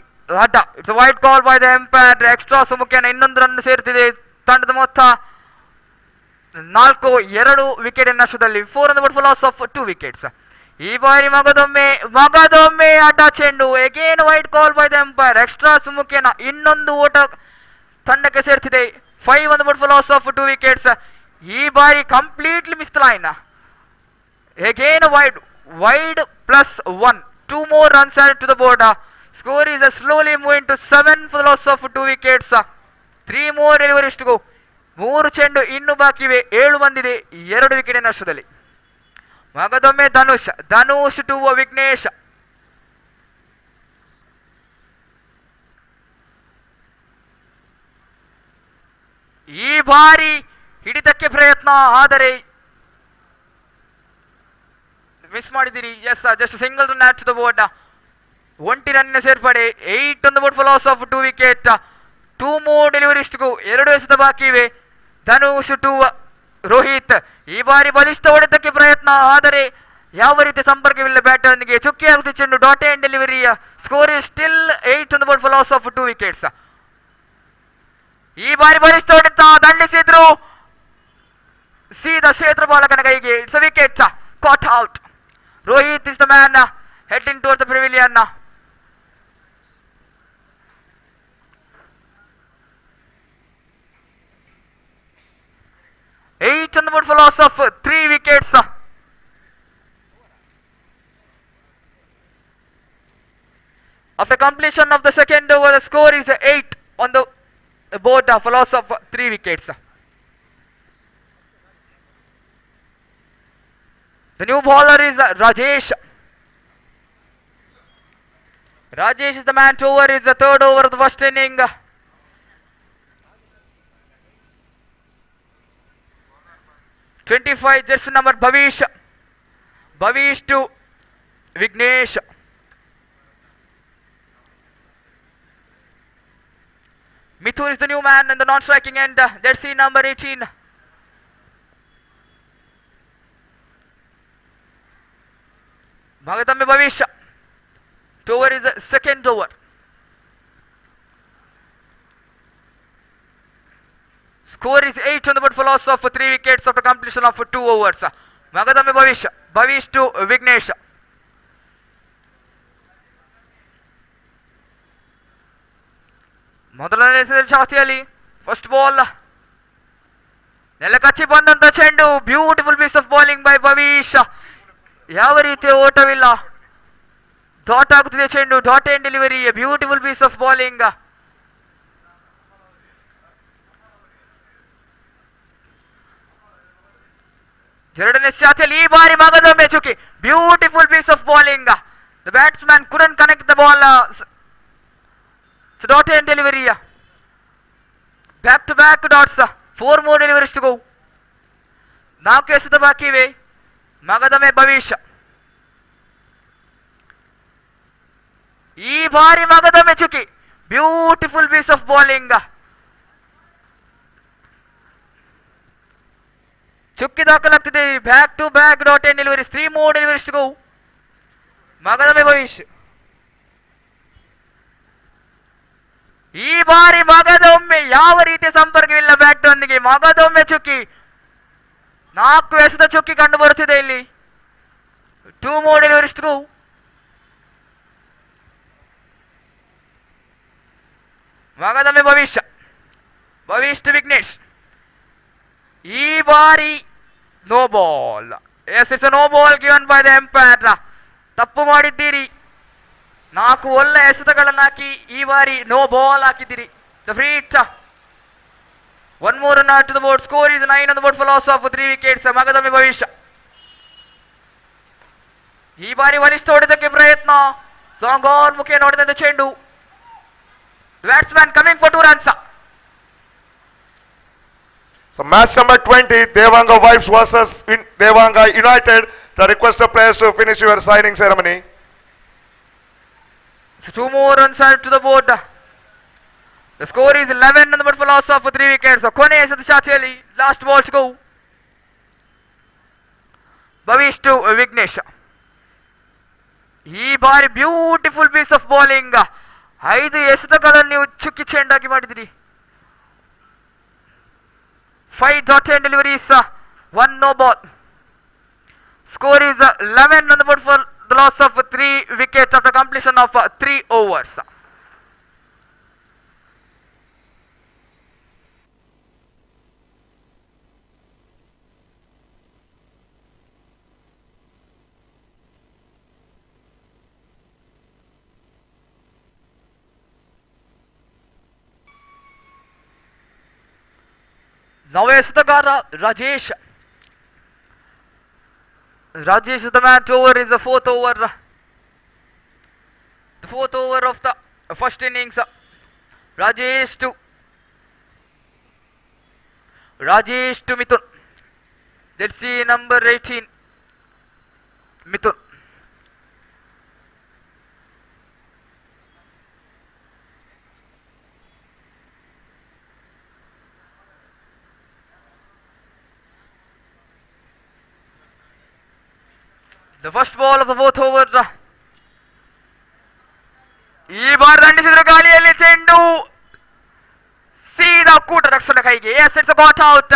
ಅಡ್ಡ. It's wide call by the umpire. Extra ಸುಮುಖೇನ ಇನ್ನೊಂದು ರನ್ ಸೇರ್ತಿದೆ. ತಂಡದ ಮೊತ್ತ 4-2 ವಿಕೆಟ್ ನಷ್ಟದಲ್ಲಿ. 4 on the board for loss of 2 wickets. ಈ ಬಾರಿ ಮಗದೊಮ್ಮೆ ಅಡ್ಡ ಚೆಂಡು. Again wide call by the umpire. Extra ಸುಮುಖೇನ ಇನ್ನೊಂದು ಓಟ ತಂಡಕ್ಕೆ ಸೇರ್ತಿದೆ. 5 on the board for loss of 2 wickets. ಈ ಬಾರಿ completely miss line. Again wide +1. 2 more runs added to the board. Score is slowly moving to 7 for the loss of 2 wickets. 3 more deliveries to go. 3 ಚೆಂಡು ಇನ್ನು ಬಾಕಿ ಇವೆ. 7 ಬಂದಿದೆ 2 ವಿಕೆಟ್ ನಷ್ಟದಲ್ಲಿ. ಮಗದೊಮ್ಮೆ ಧನುಷ್ ಟು ವಿಘ್ನೇಶ್. ಈ ಬಾರಿ ಹಿಡಿತಕ್ಕೆ ಪ್ರಯತ್ನ, ಆದರೆ ಮಿಸ್ ಮಾಡಿದಿರಿ. Yes, just single run at to the board. ಒಂಟಿ ರನ್ನಿನ ಸೇರ್ಪಡೆ. 8 on the board for loss of 2 wicket. 2 more deliveries to go. 2 ಎಸೆತ ಬಾಕಿ ಇವೆ. ಧನುಷ್ ಟು ರೋಹಿತ್. ಈ ಬಾರಿ ಬಲಿಷ್ಠ ಹೊಡೆತಕ್ಕೆ ಪ್ರಯತ್ನ, ಆದರೆ ಯಾವ ರೀತಿಯ ಸಂಪರ್ಕವಿಲ್ಲ ಬ್ಯಾಟರ್ನಿಗೆ. ಚುಕ್ಕಿ ಆಗುತ್ತೆ ಚೆಂಡು, dot end delivery. Score is still 8 on the board for loss of 2 wickets. ಈ ಬಾರಿ ಬಲಿಷ್ಠ ಹೊಡೆತ, ದಂಡಿಸಿದ್ರು, ಸೀದಾ ಕ್ಷೇತ್ರ ಬಾಲಕನ ಕೈಗೆ. It's a wicket, caught out. Rohit is the man heading towards the pavilion. 8 on the board for loss of 3 wickets. After completion of the second over, the score is 8 on the board for loss of 3 wickets. The new bowler is Rajesh. Rajesh is the man to over. Is the third over of the first inning. (25) jersey number Bhavish to Vignesh. Mithun is the new man in the non-striking end. Jersey number 18. Magatame Bhavish. Over is the second over. Score is 8 on the board for loss of 3 wickets after completion of 2 overs. Magadame Bhavish to Vignesh. ಮೊದಲನೇ ಶಾಸಿಯಲ್ಲಿ ಫಸ್ಟ್ ಬಾಲ್. ನೆಲಕಚ್ಚಿ ಬಂದಂತ ಚೆಂಡು. Beautiful piece of bowling by Bhavish. ಯಾವ ರೀತಿಯ ಓಟವಿಲ್ಲ. ಡಾಟ್ ಆಗುತ್ತಿದೆ ಚೆಂಡು, dot end delivery. Beautiful piece of bowling. ಎರಡನೇ ಶಾತಿಯಲ್ಲಿ ಈ ಬಾರಿ ಮಗದೊಮ್ಮೆ ಚುಕ್ಕಿ. Beautiful piece of bowling. The batsman couldn't connect the ball. Dot end delivery. Back to back dots. 4 more deliveries to go. 4 ಎಸೆತ ಬಾಕಿ ಇವೆ. ಮಗದೊಮ್ಮೆ ಭವಿಷ್. ಈ ಬಾರಿ ಮಗದೊಮ್ಮೆ ಚುಕ್ಕಿ. Beautiful piece of bowling. ಚುಕ್ಕಿ ದಾಖಲಾಗ್ತಿದೆ. Back to back dot and deliveries, 3 more deliveries to go. ಮಗದೊಮ್ಮೆ ಭವಿಷ್. ಈ ಬಾರಿ ಮಗದೊಮ್ಮೆ ಯಾವ ರೀತಿಯ ಸಂಪರ್ಕವಿಲ್ಲ ಬ್ಯಾಟ್ ಒಂದಿಗೆ. ಮಗದೊಮ್ಮೆ ಚುಕ್ಕಿ, 4 ಎಸೆದ ಚುಕ್ಕಿ ಕಂಡು ಬರುತ್ತಿದೆ ಇಲ್ಲಿ. 2 more deliveries to go. ಮಗದೊಮ್ಮೆ ಭವಿಷ್ಯ ವಿಘ್ನೇಶ್. ಈ ಬಾರಿ no ball. Yes, it's no ball given by the umpire. ತಪ್ಪು ಮಾಡಿದ್ದೀರಿ. 4 ಒಳ್ಳೆ ಎಸೆತಗಳನ್ನು ಹಾಕಿ ಈ ಬಾರಿ ನೋ ಬಾಲ್ ಹಾಕಿದ್ದೀರಿ. Free hit. 1 more run to the board. Score is 9 on the board for loss of 3 wickets. ಮಗದೊಮ್ಮೆ ಭವಿಷ್ಯ. ಈ ಬಾರಿ ಬಲಿಷ್ಠ ಹೊಡೆದಕ್ಕೆ ಪ್ರಯತ್ನ. ಲಾಂಗ್ ಆನ್ ಮುಖೇನ ಹೊಡೆದಂತ ಚೆಂಡು. Batsman coming for 2 runs. So match number 20, Devanga Vibes versus Devanga United. The request of players to finish your signing ceremony. So 2 more runs added to the board. The score is 11 on the board for loss of 3 wickets. ಕೊನೆ ಎಸೆದ ಶಾತಿಯಲ್ಲಿ last ball to go. Bhavish to Vignesh. ಈ ಬಾರಿ ಬ್ಯೂಟಿಫುಲ್ ಪೀಸ್ ಆಫ್ ಬೌಲಿಂಗ್. 5 ಎಸೆತಗಳನ್ನು ನೀವು ಚುಕ್ಕಿ ಚೆಂಡಾಗಿ ಮಾಡಿದಿರಿ. 5 dot end deliveries, 1 no ball. Score is 11 on the board for the loss of 3 wickets after completion of 3 overs. ನವಯಸದಗಾರ Rajesh. Rajesh is the man to over is the 4th over. The 4th over of the first innings. Rajesh to Mithun. Let's see number 18. Mithun. The first ball of the 4th over. ಈ ಬಾರಿ ದಂಡಿಸಿದ್ರು ಗಾಳಿಯಲ್ಲಿ ಚೆಂಡು ಸೀದಾ ಕೂಟ ರಕ್ಷಣ ಕೈಗೆ. Yes, it's a got out.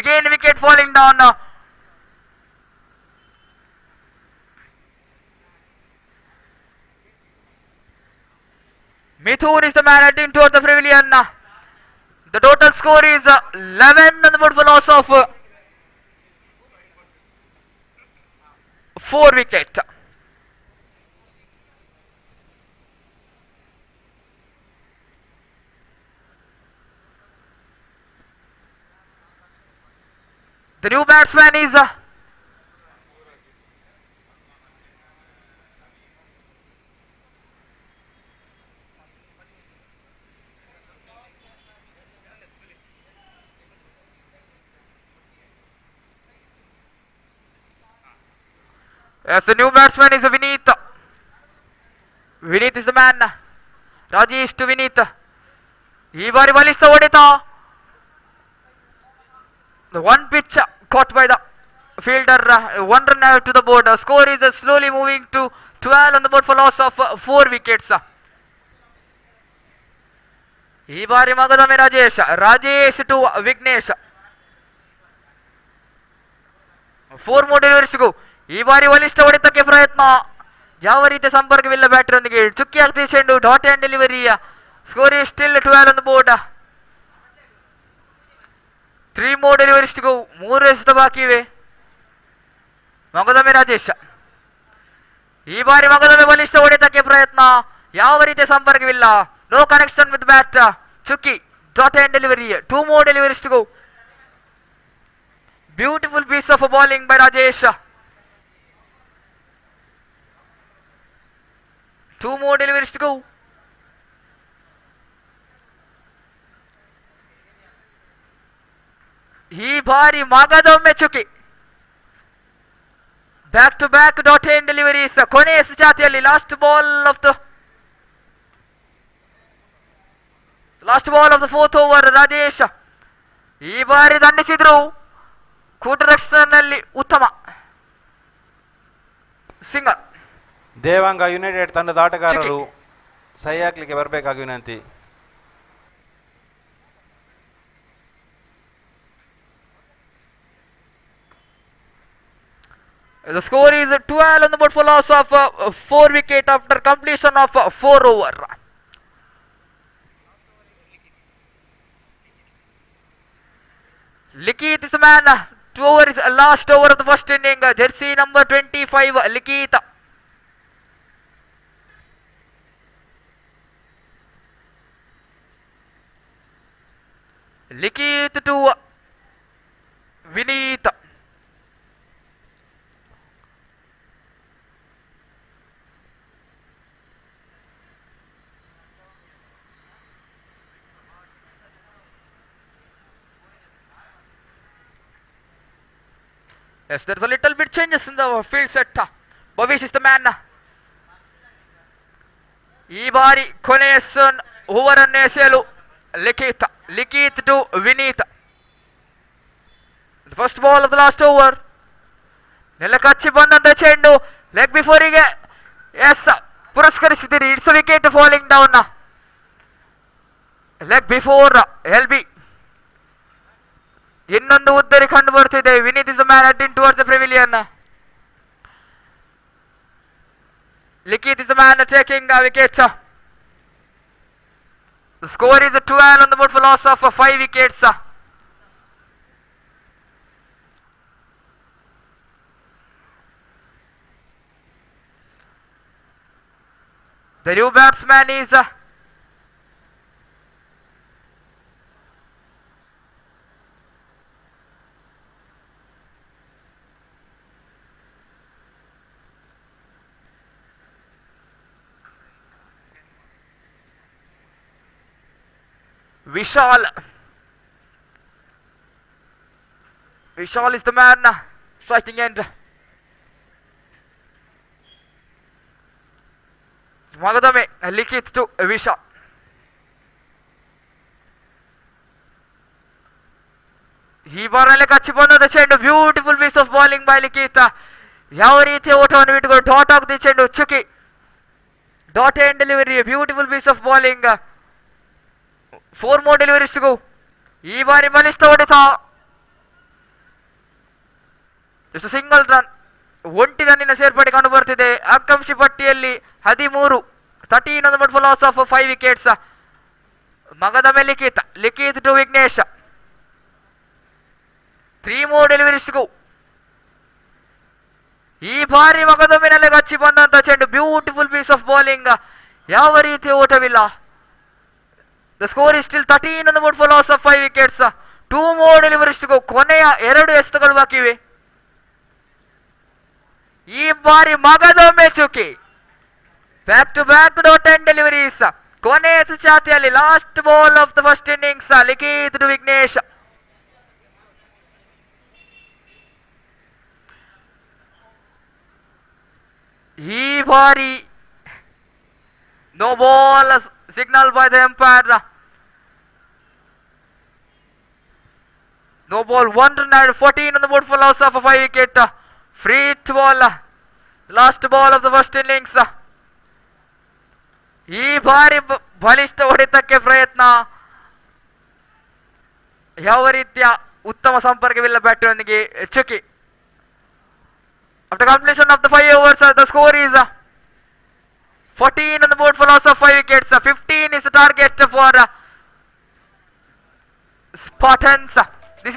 Again wicket falling down. Mithun is the man heading towards the pavilion. The total score is 11 on the board for loss of 4 wickets. The new batsman is yes, the new batsman is Vineet. Vineet is the man. Rajesh to Vineet. ಈ ಬಾರಿ ಬಲಿಷ್ಠ ಹೊಡೆತ. The one pitch caught by the fielder. 1 run out to the board. Score is slowly moving to 12 on the board for loss of 4 wickets. ಈ ಬಾರಿ ಮಗದೊಮ್ಮೆ Rajesh to Vignesh. 4 more deliveries to go. ಈ ಬಾರಿ ಬಲಿಷ್ಠ ಹೊಡೆತಕ್ಕೆ ಪ್ರಯತ್ನ. ಯಾವ ರೀತಿಯ ಸಂಪರ್ಕವಿಲ್ಲ ಬ್ಯಾಟರ್ನೊಂದಿಗೆ. ಚುಕ್ಕಿ ಆಗ್ತಿದೆ ಚೆಂಡು. Dot and delivery. Score is still 12 on the board. 3 more deliveries to go. 3 ಎಸೆತ ಬಾಕಿ ಇವೆ. ಮಗದೊಮ್ಮೆ ರಾಜೇಶ್. ಈ ಬಾರಿ ಮಗದೊಮ್ಮೆ ಬಲಿಷ್ಠ ಹೊಡೆತಕ್ಕೆ ಪ್ರಯತ್ನ. ಯಾವ ರೀತಿಯ ಸಂಪರ್ಕವಿಲ್ಲ. No connection with bat. ಚುಕ್ಕಿ dot and delivery. 2 more deliveries to go. Beautiful piece of bowling by Rajesh. 2 more deliveries to go. ಈ ಬಾರಿ ಮಗದೊಮ್ಮೆ ಚುಕ್ಕಿ. Back to back dot and deliveries. ಕೊನೆಯ ಜಾತಿಯಲ್ಲಿ last ball of the 4th over. Rajesh ಈ ಬಾರಿ ದಂಡಿಸಿದ್ರು. ಕೂಟರಕ್ಷಣೆಯಲ್ಲಿ ಉತ್ತಮ ಸಿಂಗಲ್. ದೇವಾಂಗ ಯುನೈಟೆಡ್ ತಂಡದ ಆಟಗಾರರು ಸಹಿ ಹಾಕ್ಲಿಕ್ಕೆ ಬರಬೇಕಾಗಿ ವಿನಂತಿ. The score is 12 on the board for loss of 4 wicket after completion of 4 over. Likith is the man. 2 over is last over of the first inning. Jersey number 25, Likith. Likith to Vineet. Yes, there's a little bit changes in the field set. Bhavish is the man. ಈ ಬಾರಿ ಕೊನೆಯ ಓವರ್ ಅನ್ನು ಎಸೆಯಲು Likhith to Vineeth. First ball of the last over. ನೆಲಕ್ಕೆ ಹಚ್ಚಿ ಬಂದಂತ ಚೆಂಡು ಲೆಗ್ ಬಿಫೋರಿಗೆ ಎಸ್ ಪುರಸ್ಕರಿಸಿದ್ದೀರಿ. It's wicket falling down. Leg before L B. ಇನ್ನೊಂದು ಉದ್ದರಿ ಕಂಡು ಬರ್ತಿದೆ. Vineeth is man heading towards the pavilion. Likith is the man taking a wicket. The score is 12 on the board for loss of 5 wickets. The new batsman is Vishal. Vishal is the man striking end. Magadame Likith to Vishal. ಈ ಬಾರಲ್ಲಿ ಕಚ್ಚಿ ಬಂದದ ಚೆಂಡು. Beautiful piece of bowling by Likhith. ಯಾವ ರೀತಿಯ ಓಟವನ್ನು ಬಿಟ್ಟುಕೊಂಡು ಡಾಟ್ ಆಗುತ್ತೆ ಚೆಂಡು. ಚುಕ್ಕಿ dot end delivery. Beautiful piece of bowling. 4 more deliveries to go. ಈ ಬಾರಿ ಬಲಿಷ್ಠ ಹೊಡೆತ. ಎಷ್ಟು ಸಿಂಗಲ್ ರನ್. ಒಂಟಿ ರನ್ನಿನ ಸೇರ್ಪಡೆ ಕಂಡು ಬರ್ತಿದೆ. ಆಕಾಂಕ್ಷಿ ಪಟ್ಟಿಯಲ್ಲಿ 13. 13 on the board for loss of 5 wickets. ಮಗದಮೆ Likhith to Vignesh. 3 more deliveries to go. ಈ ಬಾರಿ ಮಗದೊಮ್ಮೆನಲ್ಲೇ ಗಚ್ಚಿ ಬಂದಂತ ಚೆಂಡು. Beautiful piece of bowling. ಯಾವ ರೀತಿಯ ಓಟವಿಲ್ಲ. The score is still 13 on the board for loss of 5 wickets. 2 more deliveries to go. ಕೊನೆಯ 2 ಎಸೆತಗಳು ಬಾಕಿ ಇವೆ. ಈ ಬಾರಿ ಮಗದೊಮ್ಮೆ ಚುಕ್ಕಿ. Back to back dot and deliveries. ಕೊನೆಯ ಚಾತಿಯಲ್ಲಿ last ball of the first innings. Likhith to Vignesh. ಈ ಬಾರಿ no ball signal by the umpire. No ball, 1 run and 14 on the board for loss of a 5 wicket. Free hit ball. Last ball of the first innings. ಈ ಬಾರಿ ಬಲಿಷ್ಠ ಹೊಡೆತಕ್ಕೆ ಪ್ರಯತ್ನ. ಯಾವ ರೀತಿಯ ಉತ್ತಮ ಸಂಪರ್ಕವಿಲ್ಲ ಬ್ಯಾಟರ್ನಿಗೆ. ಚುಕ್ಕಿ. After completion of the 5 overs, the score is 14 on the board for loss of 5 wickets. 15 is the target for Spartans. This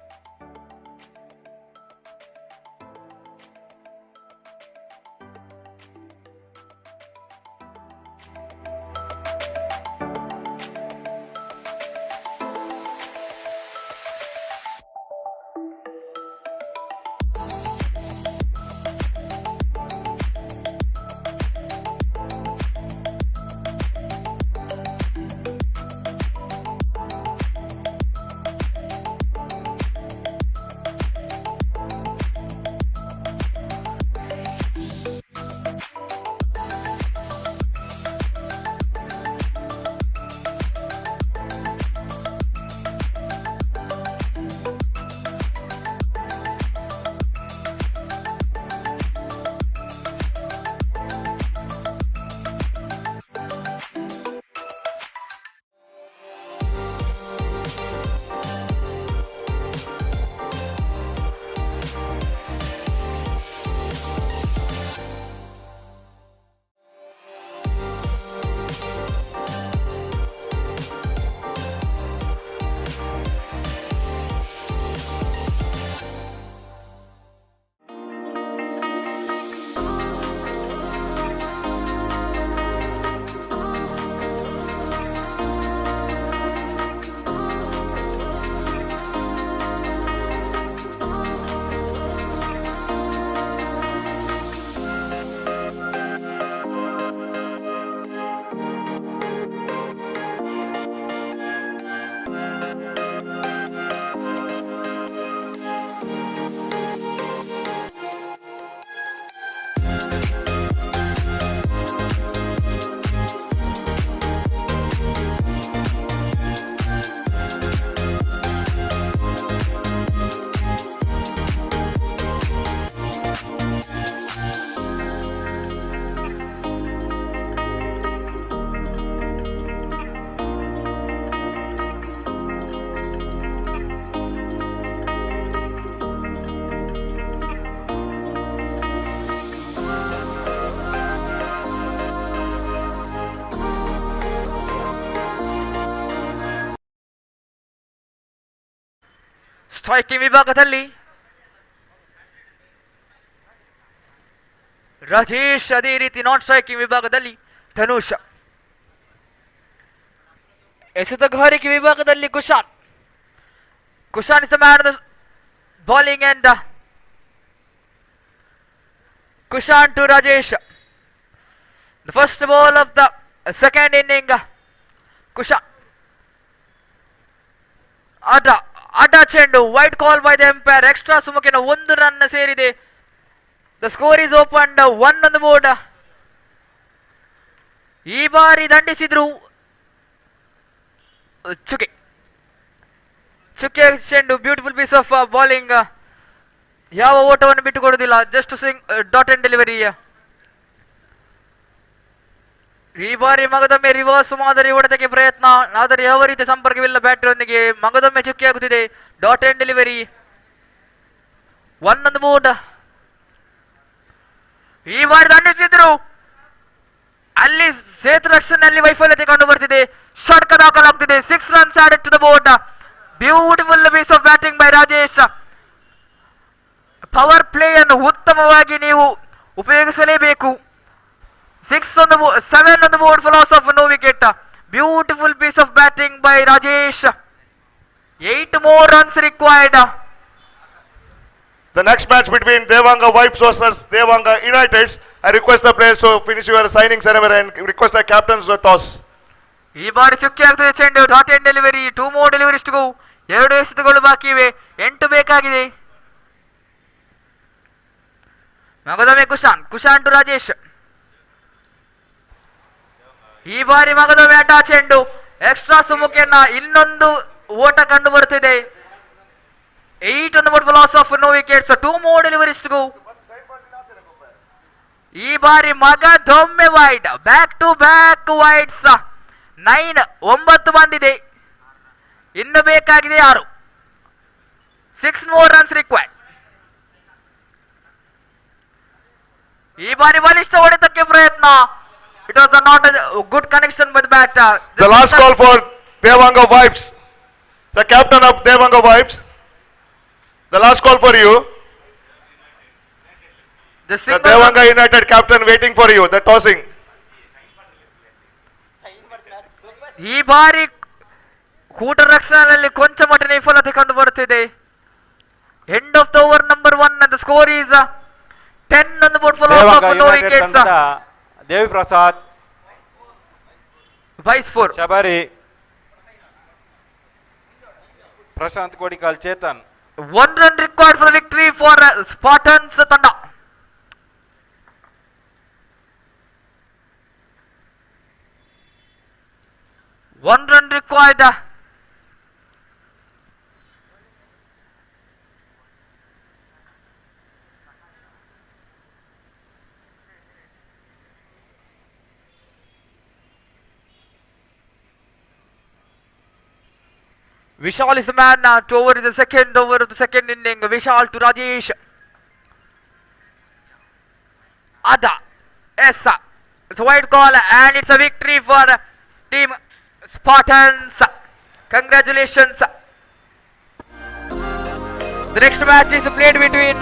striking ವಿಭಾಗದಲ್ಲಿ ರಾಜೇಶ್, ಅದೇ ರೀತಿ ನಾನ್ ಸ್ಟ್ರೈಕಿಂಗ್ ವಿಭಾಗದಲ್ಲಿ ಧನುಷ್, ಎಸೆತಗಾರಿಕೆ ವಿಭಾಗದಲ್ಲಿ Kushan. Kushan is the man of the bowling and Kushan to Rajesh. The first ball of the second inning. Kushan. Ada ಚೆಂಡು, wide call by the umpire. Extra ಸುಮುಖಿನ 1 run ಸೇರಿದೆ. The score is opened 1 on the board. ಈ ಬಾರಿ ದಂಡಿಸಿದ್ರು ಚುಕೆ ಚೆಂಡು, ಬ್ಯೂಟಿಫುಲ್ ಪೀಸ್ ಆಫ್ ಬೌಲಿಂಗ್. ಯಾವ ಓಟವನ್ನು ಬಿಟ್ಟುಕೊಡುವುದಿಲ್ಲ, ಜಸ್ಟ್ ಡಾಟ್ ಅಂಡ್ ಡೆಲಿವರಿ. ಈ ಬಾರಿ ಮಗದೊಮ್ಮೆ ರಿವರ್ಸ್ ಮಾದರಿ ಹೊಡೆತಕ್ಕೆ ಪ್ರಯತ್ನ, ಆದರೆ ಯಾವ ರೀತಿ ಸಂಪರ್ಕವಿಲ್ಲ ಬ್ಯಾಟರ್ನೊಂದಿಗೆ. ಮಗದೊಮ್ಮೆ ಚುಕ್ಕಿಯಾಗುತ್ತಿದೆ, dot and delivery. 1 on the board. ಈ ಬಾರಿ ದಂಡಿಸಿದ್ರು, ಅಲ್ಲಿ ಸೇತು ರಕ್ಷಣೆಯಲ್ಲಿ ವೈಫಲ್ಯತೆ ಕಂಡು ಬರ್ತಿದೆ. ಶಾರ್ಟ್ ದಾಖಲಾಗ್ತಿದೆ. 6 runs added to the board. Beautiful piece of batting by Rajesh. Power play ಅನ್ನು ಉತ್ತಮವಾಗಿ ನೀವು ಉಪಯೋಗಿಸಲೇಬೇಕು. 7 on the board for loss of no wicket. Beautiful piece of batting by Rajesh. 8 more runs required. The next match between Devanga Vibes versus Devanga Uniteds. I request the players to finish your signing ceremony and request the captains to toss. ಈ ಬಾರಿ ಚುಕ್ಕಿ ಆಗ್ತದೆ ಚೆಂಡು, dot and delivery. 2 more deliveries to go. 2 ಎಸೆತಗಳು ಬಾಕಿ ಇವೆ, 8 ಬೇಕಾಗಿದೆ. ಮಗದೊಮ್ಮೆ ಕುಶಾನ್ ಟು ರಾಜೇಶ್. ಈ ಬಾರಿ ಮಗದೊಮ್ಮೆ ಅಡ್ಡ ಚೆಂಡು, ಎಕ್ಸ್ಟ್ರಾ ಸುಮುಖಿಯನ್ನ ಇನ್ನೊಂದು ಓಟ ಕಂಡು ಬರುತ್ತಿದೆ. 8 on the board for loss of no wickets. 2 more deliveries to go. ಈ ಬಾರಿ ಮಗದೊಮ್ಮೆ ವೈಡ್, ಬ್ಯಾಕ್ ಟು ಬ್ಯಾಕ್ ವೈಡ್ಸ್. 9 ಬಂದಿದೆ, ಇನ್ನು ಬೇಕಾಗಿದೆ 6. 6 more runs required. ಈ ಬಾರಿ ಬಲಿಷ್ಠ ಹೊಡೆತಕ್ಕೆ ಪ್ರಯತ್ನ. It was not a good connection with bat. The last call for Devanga Vibes. The captain of Devanga Vibes. The last call for you. The Devanga United captain waiting for you. The tossing. ಈ ಬಾರಿ ಕೂಟ ರಕ್ಷಣೆಯಲ್ಲಿ ಕೊಂಚ ಮಟ್ಟಿನ ವಿಫಲತೆ ಕಂಡು ಬರುತ್ತಿದೆ. End of the over number 1 and the score is 10 on the board for loss of no wickets. Devi Prasad, Vice 4, Shabari, Prashanth Kodikal, Chethan. 1 run required for the victory for Spartans ತಂಡ. One run required. Vishal is the man to over the second over of the second inning. Vishal to Rajesh. Ada. Essa. It's a wide call and it's a victory for team Spartans. Congratulations. The next match is played between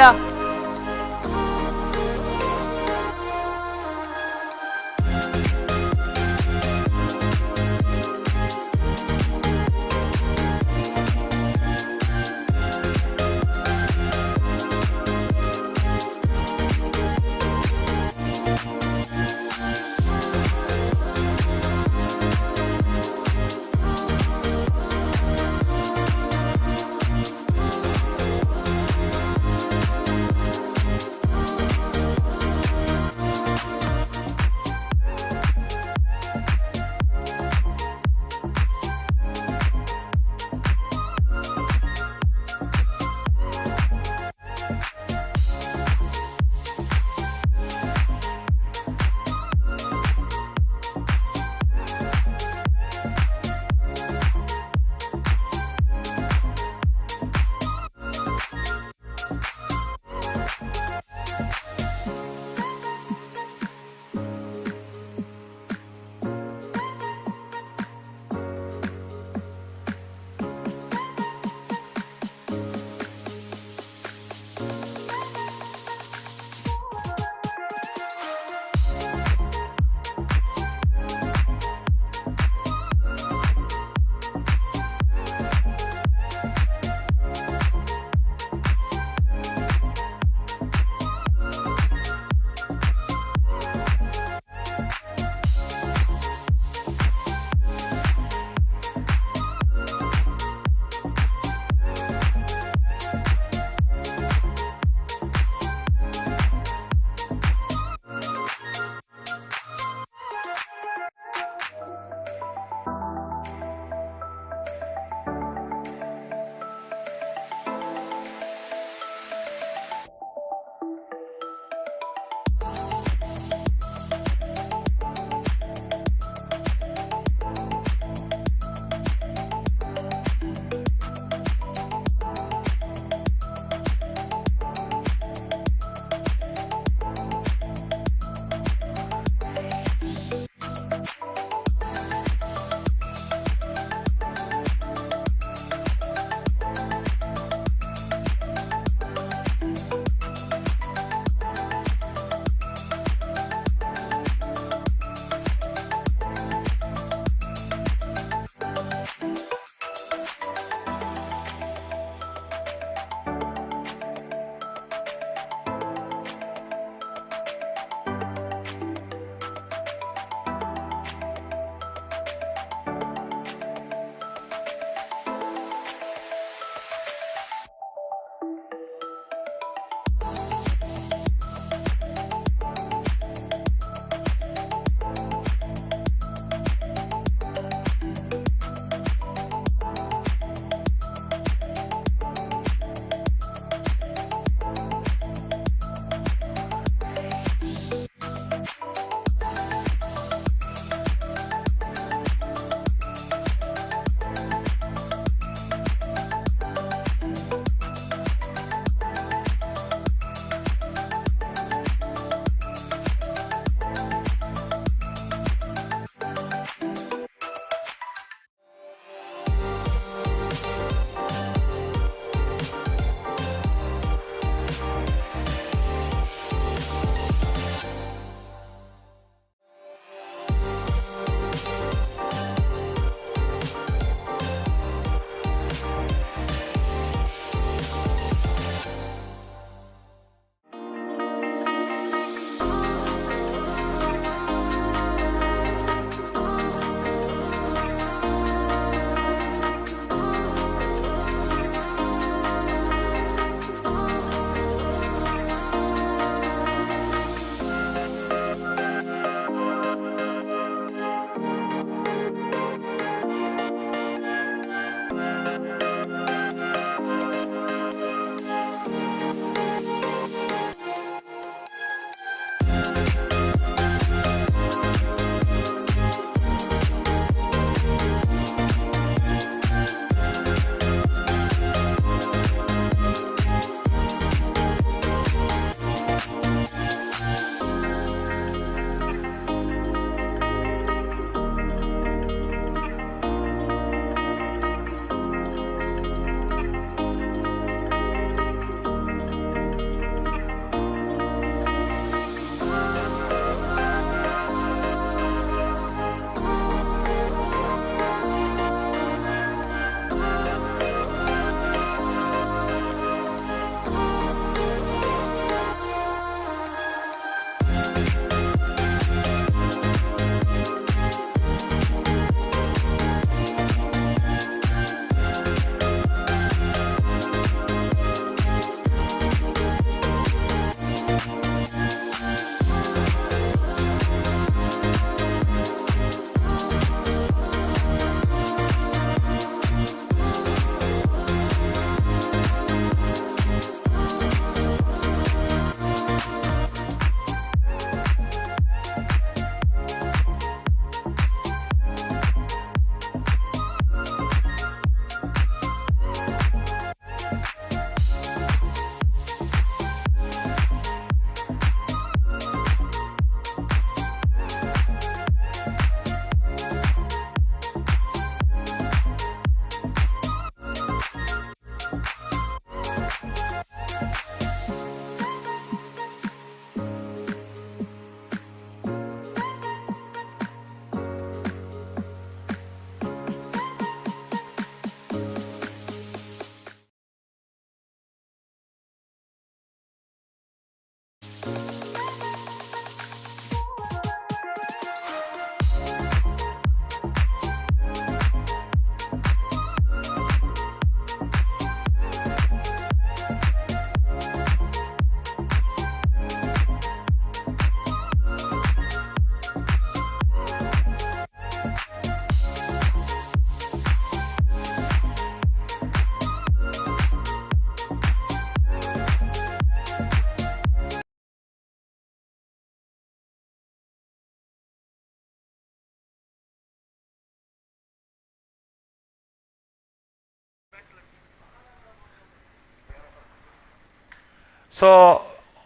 So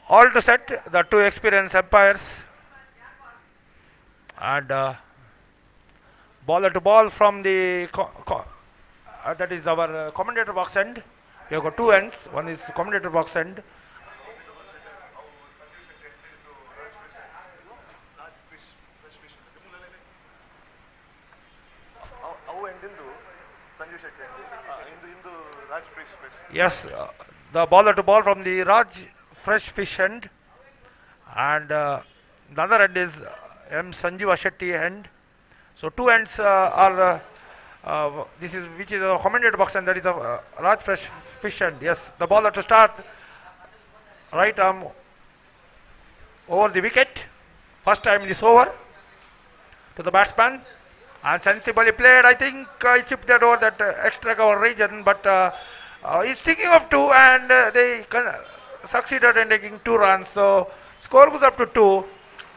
all to set, the two experienced umpires, and bowler to ball from the that is our commentator box end. We have got two ends. One is commentator box end. Yes, the bowler to ball from the Raj Fresh Fish end, and the other end is M Sanjeeva Shetty end. So two ends are this is which is a commentator box, and that is a Raj Fresh Fish end. Yes, the bowler to start, right arm over the wicket. First time this over to the batsman, and sensibly played. I think he chipped it over that extra cover region, but he's thinking of two, and they succeeded in taking 2 runs. So score goes up to 2,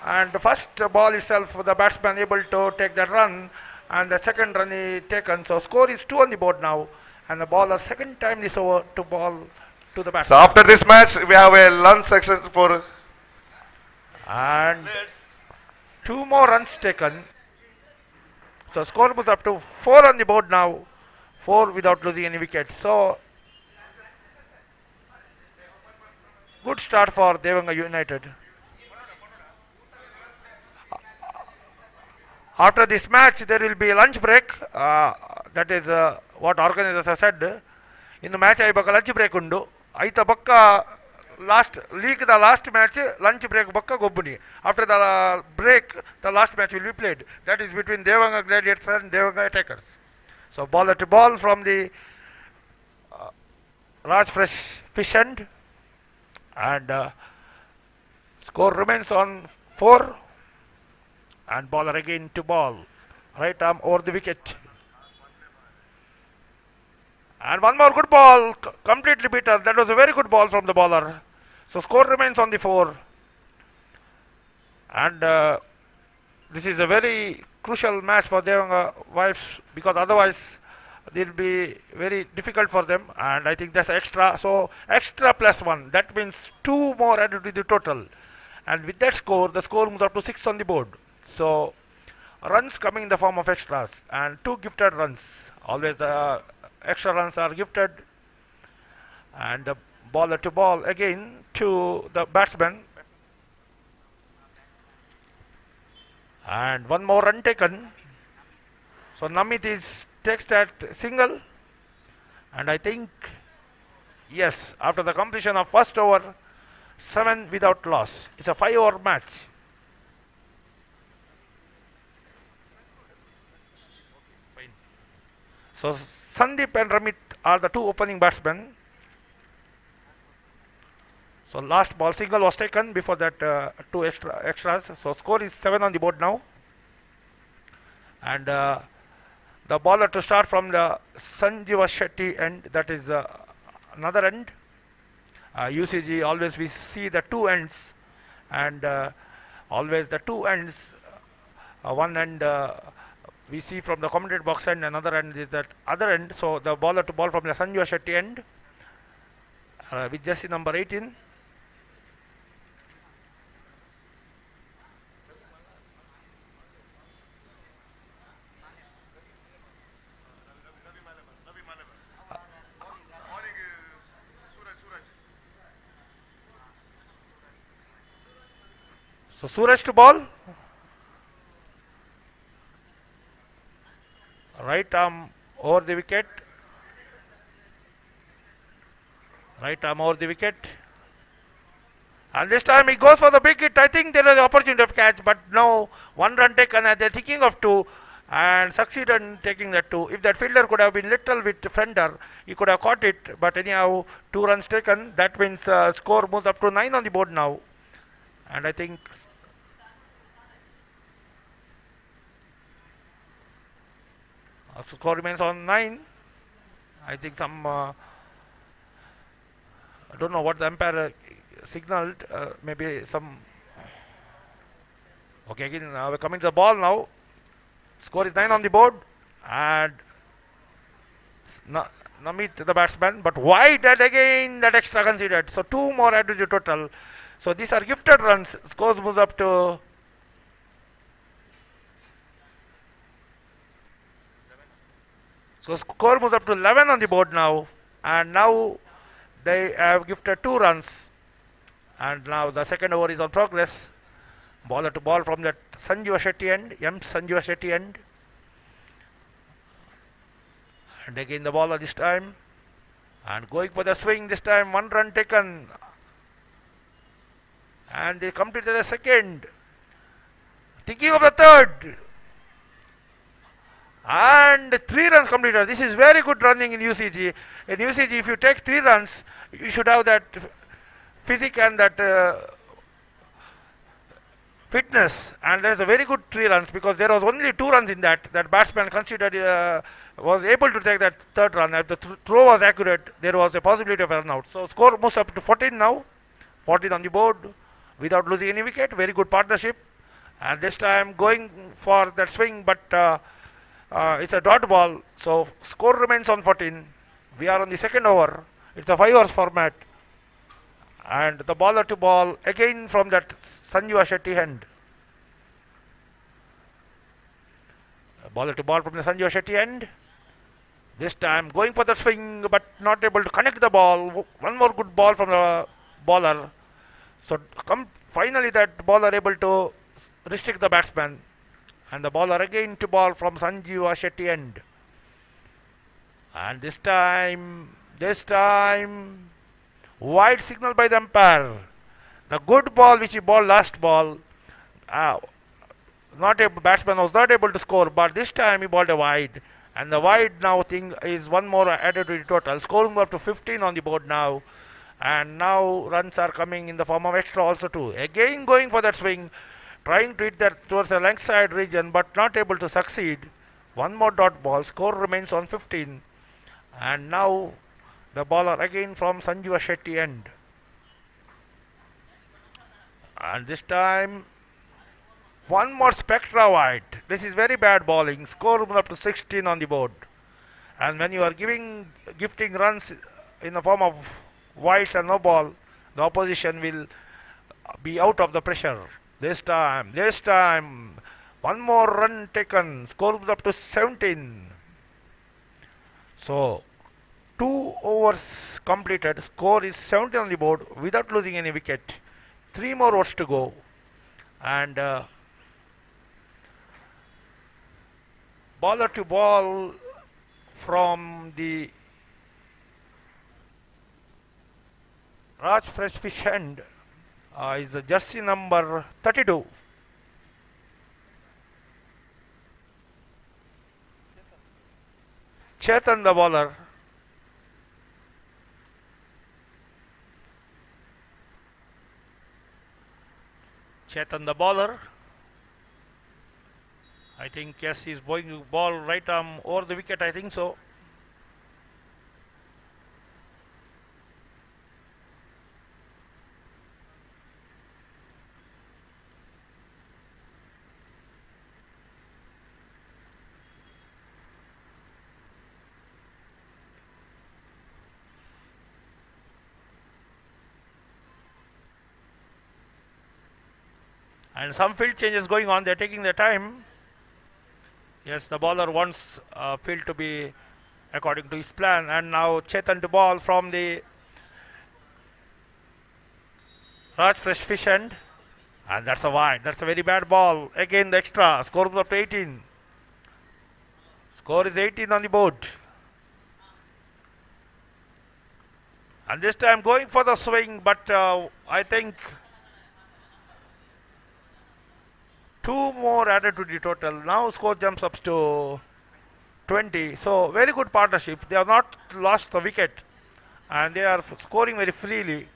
and the first ball itself, the batsman able to take that run, and the second run is taken. So score is 2 on the board now, and the bowler second time this over to ball to the So batsman. after this match, we have a lunch section for. And 2 more runs taken. So score was up to 4 on the board now, 4 without losing any wickets. So good start for Devanga United. After this match, there will be a lunch break. That is what organizers have said. In the match, I bakka lunch break undu. Aita bakka last league the last match lunch break bakka gobbuni. After the break, the last match will be played. That is between Devanga Gladiators and Devanga Attackers. So ball to ball from the Raj Fresh Fish end, and score remains on 4, and bowler again to ball, right arm over the wicket, and one more good ball, completely beaten. That was a very good ball from the bowler. So score remains on the 4, and this is a very crucial match for Devanga wives, because otherwise it will be very difficult for them, and I think that's extra. So extra +1, that means 2 more added to the total, and with that score, the score moves up to 6 on the board. So runs coming in the form of extras, and 2 gifted runs. Always the extra runs are gifted, and the bowler to ball again to the batsman, and 1 more run taken. So Namit takes that single, and I think yes, after the completion of first over, 7 without loss. It's a 5-over match. So Sandeep and Ramit are the 2 opening batsmen. So last ball single was taken, before that 2 extras. So score is 7 on the board now, and the bowler to start from the Sanjeeva Shetty end, that is another end. UCG always we see the 2 ends, and always the 2 ends. One end we see from the commentator box end, another end is that other end. So the bowler to ball from the Sanjeeva Shetty end with jersey number 18. So Suraj to ball, right arm over the wicket, right arm over the wicket, and this time he goes for the big hit. I think there is an opportunity of catch, but no, 1 run taken, and they're thinking of 2, and succeeded in taking that 2. If that fielder could have been little bit fender, he could have caught it, but anyhow 2 runs taken. That means score moves up to 9 on the board now, and I think score remains on 9. I think some I don't know what the umpire signaled. Maybe some. Okay, again we're coming to the ball now. Score is 9 on the board, and Namit, the batsman, but wide, and again that extra considered. So 2 more added to the total. So these are gifted runs. Scores moves up to score moves up to 11 on the board now, and now they have gifted 2 runs, and now the second over is on progress. Bowler to ball from that Sanjeeva Shetty end, Sanjeeva Shetty end. And again the bowler this time, and going for the swing this time, 1 run taken, and they completed the second, thinking of the third, and 3 runs completed. This is very good running in UCG. In UCG, if you take 3 runs, you should have that physique and that fitness, and there is a very good 3 runs, because there was only 2 runs in that. That batsman considered was able to take that third run. If the throw was accurate, there was a possibility of a run out. So score moves up to 14 now, 14 on the board without losing any wicket. Very good partnership, and this time going for that swing, but it's a dot ball, so score remains on 14. We are on the second over. It's a 5 overs format, and the bowler to ball again from that Sanjeeva Shetty end. Bowler to ball from the Sanjeeva Shetty end. This time going for the swing, but not able to connect the ball. One more good ball from the bowler. So finally that bowler able to restrict the batsman, and the bowler again to ball from Sanjeeva Shetty end. And this time wide signal by the umpire. The good ball which he bowled last ball, batsman was not able to score, but this time he bowled a wide, and the wide now thing is 1 more added to the total. Scoring up to 15 on the board now, and now runs are coming in the form of extra also too. Again going for that swing, trying to hit that towards the length side region, but not able to succeed. 1 more dot ball. Score remains on 15, and now the bowler again from Sanjeeva Shetty end, and this time 1 more Spectra wide. This is very bad bowling. Score up to 16 on the board, and when you are gifting runs in the form of wides and no ball, the opposition will be out of the pressure. This time 1 more run taken. Score up to 17. So 2 overs completed. Score is 17 on the board without losing any wicket. 3 more overs to go, and bowler to ball from the Raj Fresh Fish end is jersey number 32. Chetan the bowler. Chetan the bowler. I think yes, he's going to ball right arm over the wicket, I think so. And some field changes going on. They're taking their time. Yes, the bowler wants field to be according to his plan. And now Chetan to ball from the Raj Fresh Fish end. And that's a wide. That's a very bad ball. Again the extra. Score is up to 18. Score is 18 on the board. And this time going for the swing, but I think 2 more added to the total. Now score jumps up to 20. So very good partnership. They have not lost the wicket, and they are scoring very freely,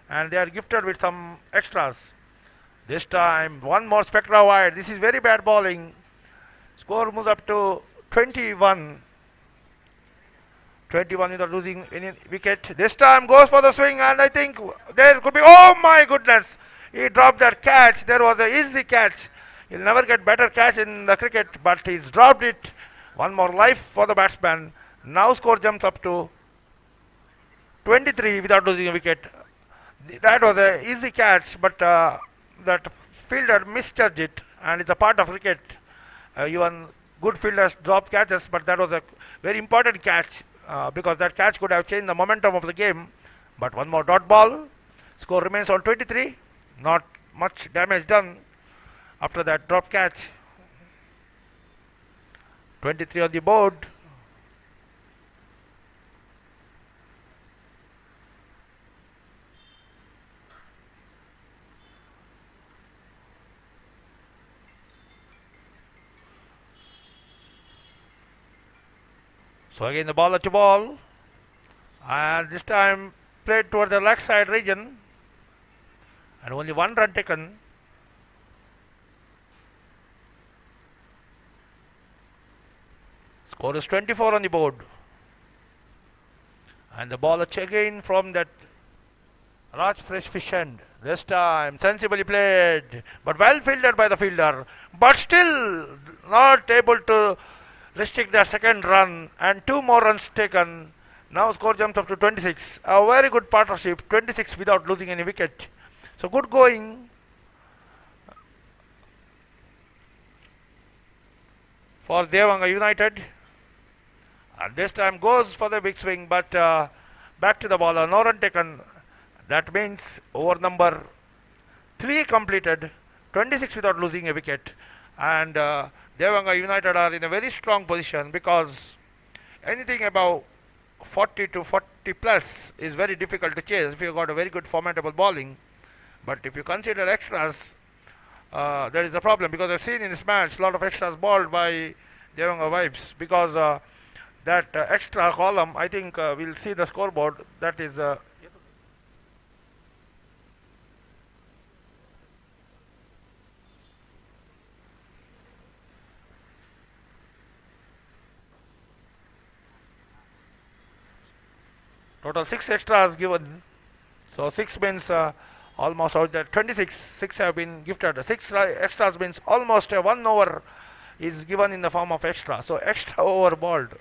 and they are gifted with some extras. This time 1 more Spectra wide. This is very bad bowling. Score moves up to 21. 21 without losing any wicket. This time goes for the swing, and I think there could be, oh my goodness, he dropped that catch. There was an easy catch. He'll never get better catch in the cricket, but he's dropped it. 1 more life for the batsman. Now score jumps up to 23 without losing a wicket. That was an easy catch, but that fielder misjudged it, and it's a part of cricket. Even good fielders drop catches, but that was a very important catch because that catch could have changed the momentum of the game. But one more dot ball. Score remains on 23. Not much damage done after that drop catch. 23 on the board. So again the ball to ball, and this time played toward the leg side region, and only one run taken. Score is 24 on the board, and the ball again from that Raj Fresh Fish End. This time sensibly played, but well fielded by the fielder, but still not able to restrict their second run, and two more runs taken. Now score jumps up to 26. A very good partnership, 26 without losing any wicket. So good going for Devanga United. And this time goes for the big swing, but back to the bowler, no run taken. That means over number 3 completed, 26 without losing a wicket. And Devanga United are in a very strong position because anything above 40 to 40 plus is very difficult to chase if you got a very good formidable bowling. But if you consider extras, there is a problem, because I've seen in this match a lot of extras bowled by Devanga Vibes, because that extra column, I think we'll see the scoreboard, that is total 6 extras given. So 6 means almost out there 26. 6 have been gifted. 6 extras means almost 1 over is given in the form of extra. So extra over bowled.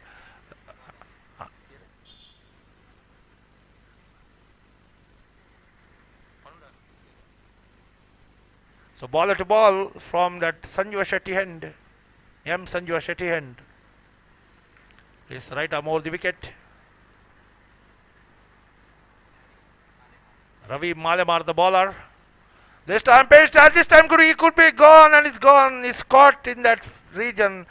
So bowler to ball from that Sanju Shetty hand. M. Sanju Shetty hand is right arm over the wicket. Ravi Malamar the bowler. This time pitched, and this time he could be gone, and it's gone. He's caught in that region.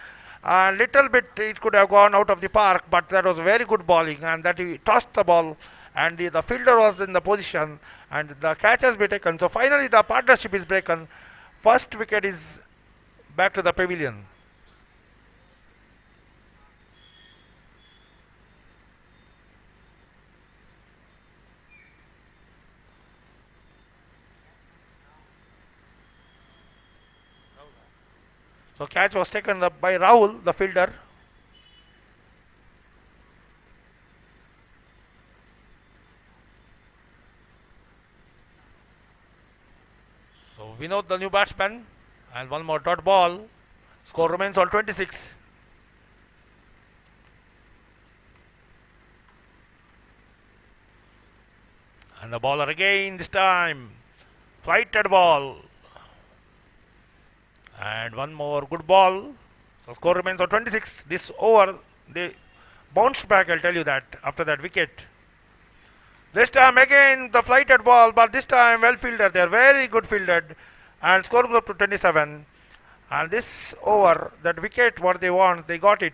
A little bit it could have gone out of the park, but that was very good bowling, and that he tossed the ball, and the fielder was in the position, and the catch has been taken. So finally the partnership is broken. First wicket is back to the pavilion. So catch was taken up by Rahul, the fielder. So Vinod, the new batsman, and one more dot ball. Score remains on 26. And the bowler again this time. Flighted ball. And one more good ball. So score remains on 26. This over, they bounced back, I'll tell you that, after that wicket. This time again the flighted ball, but this time well fielded. They are very good fielded, and score goes up to 27. And this over, that wicket, what they want, they got it,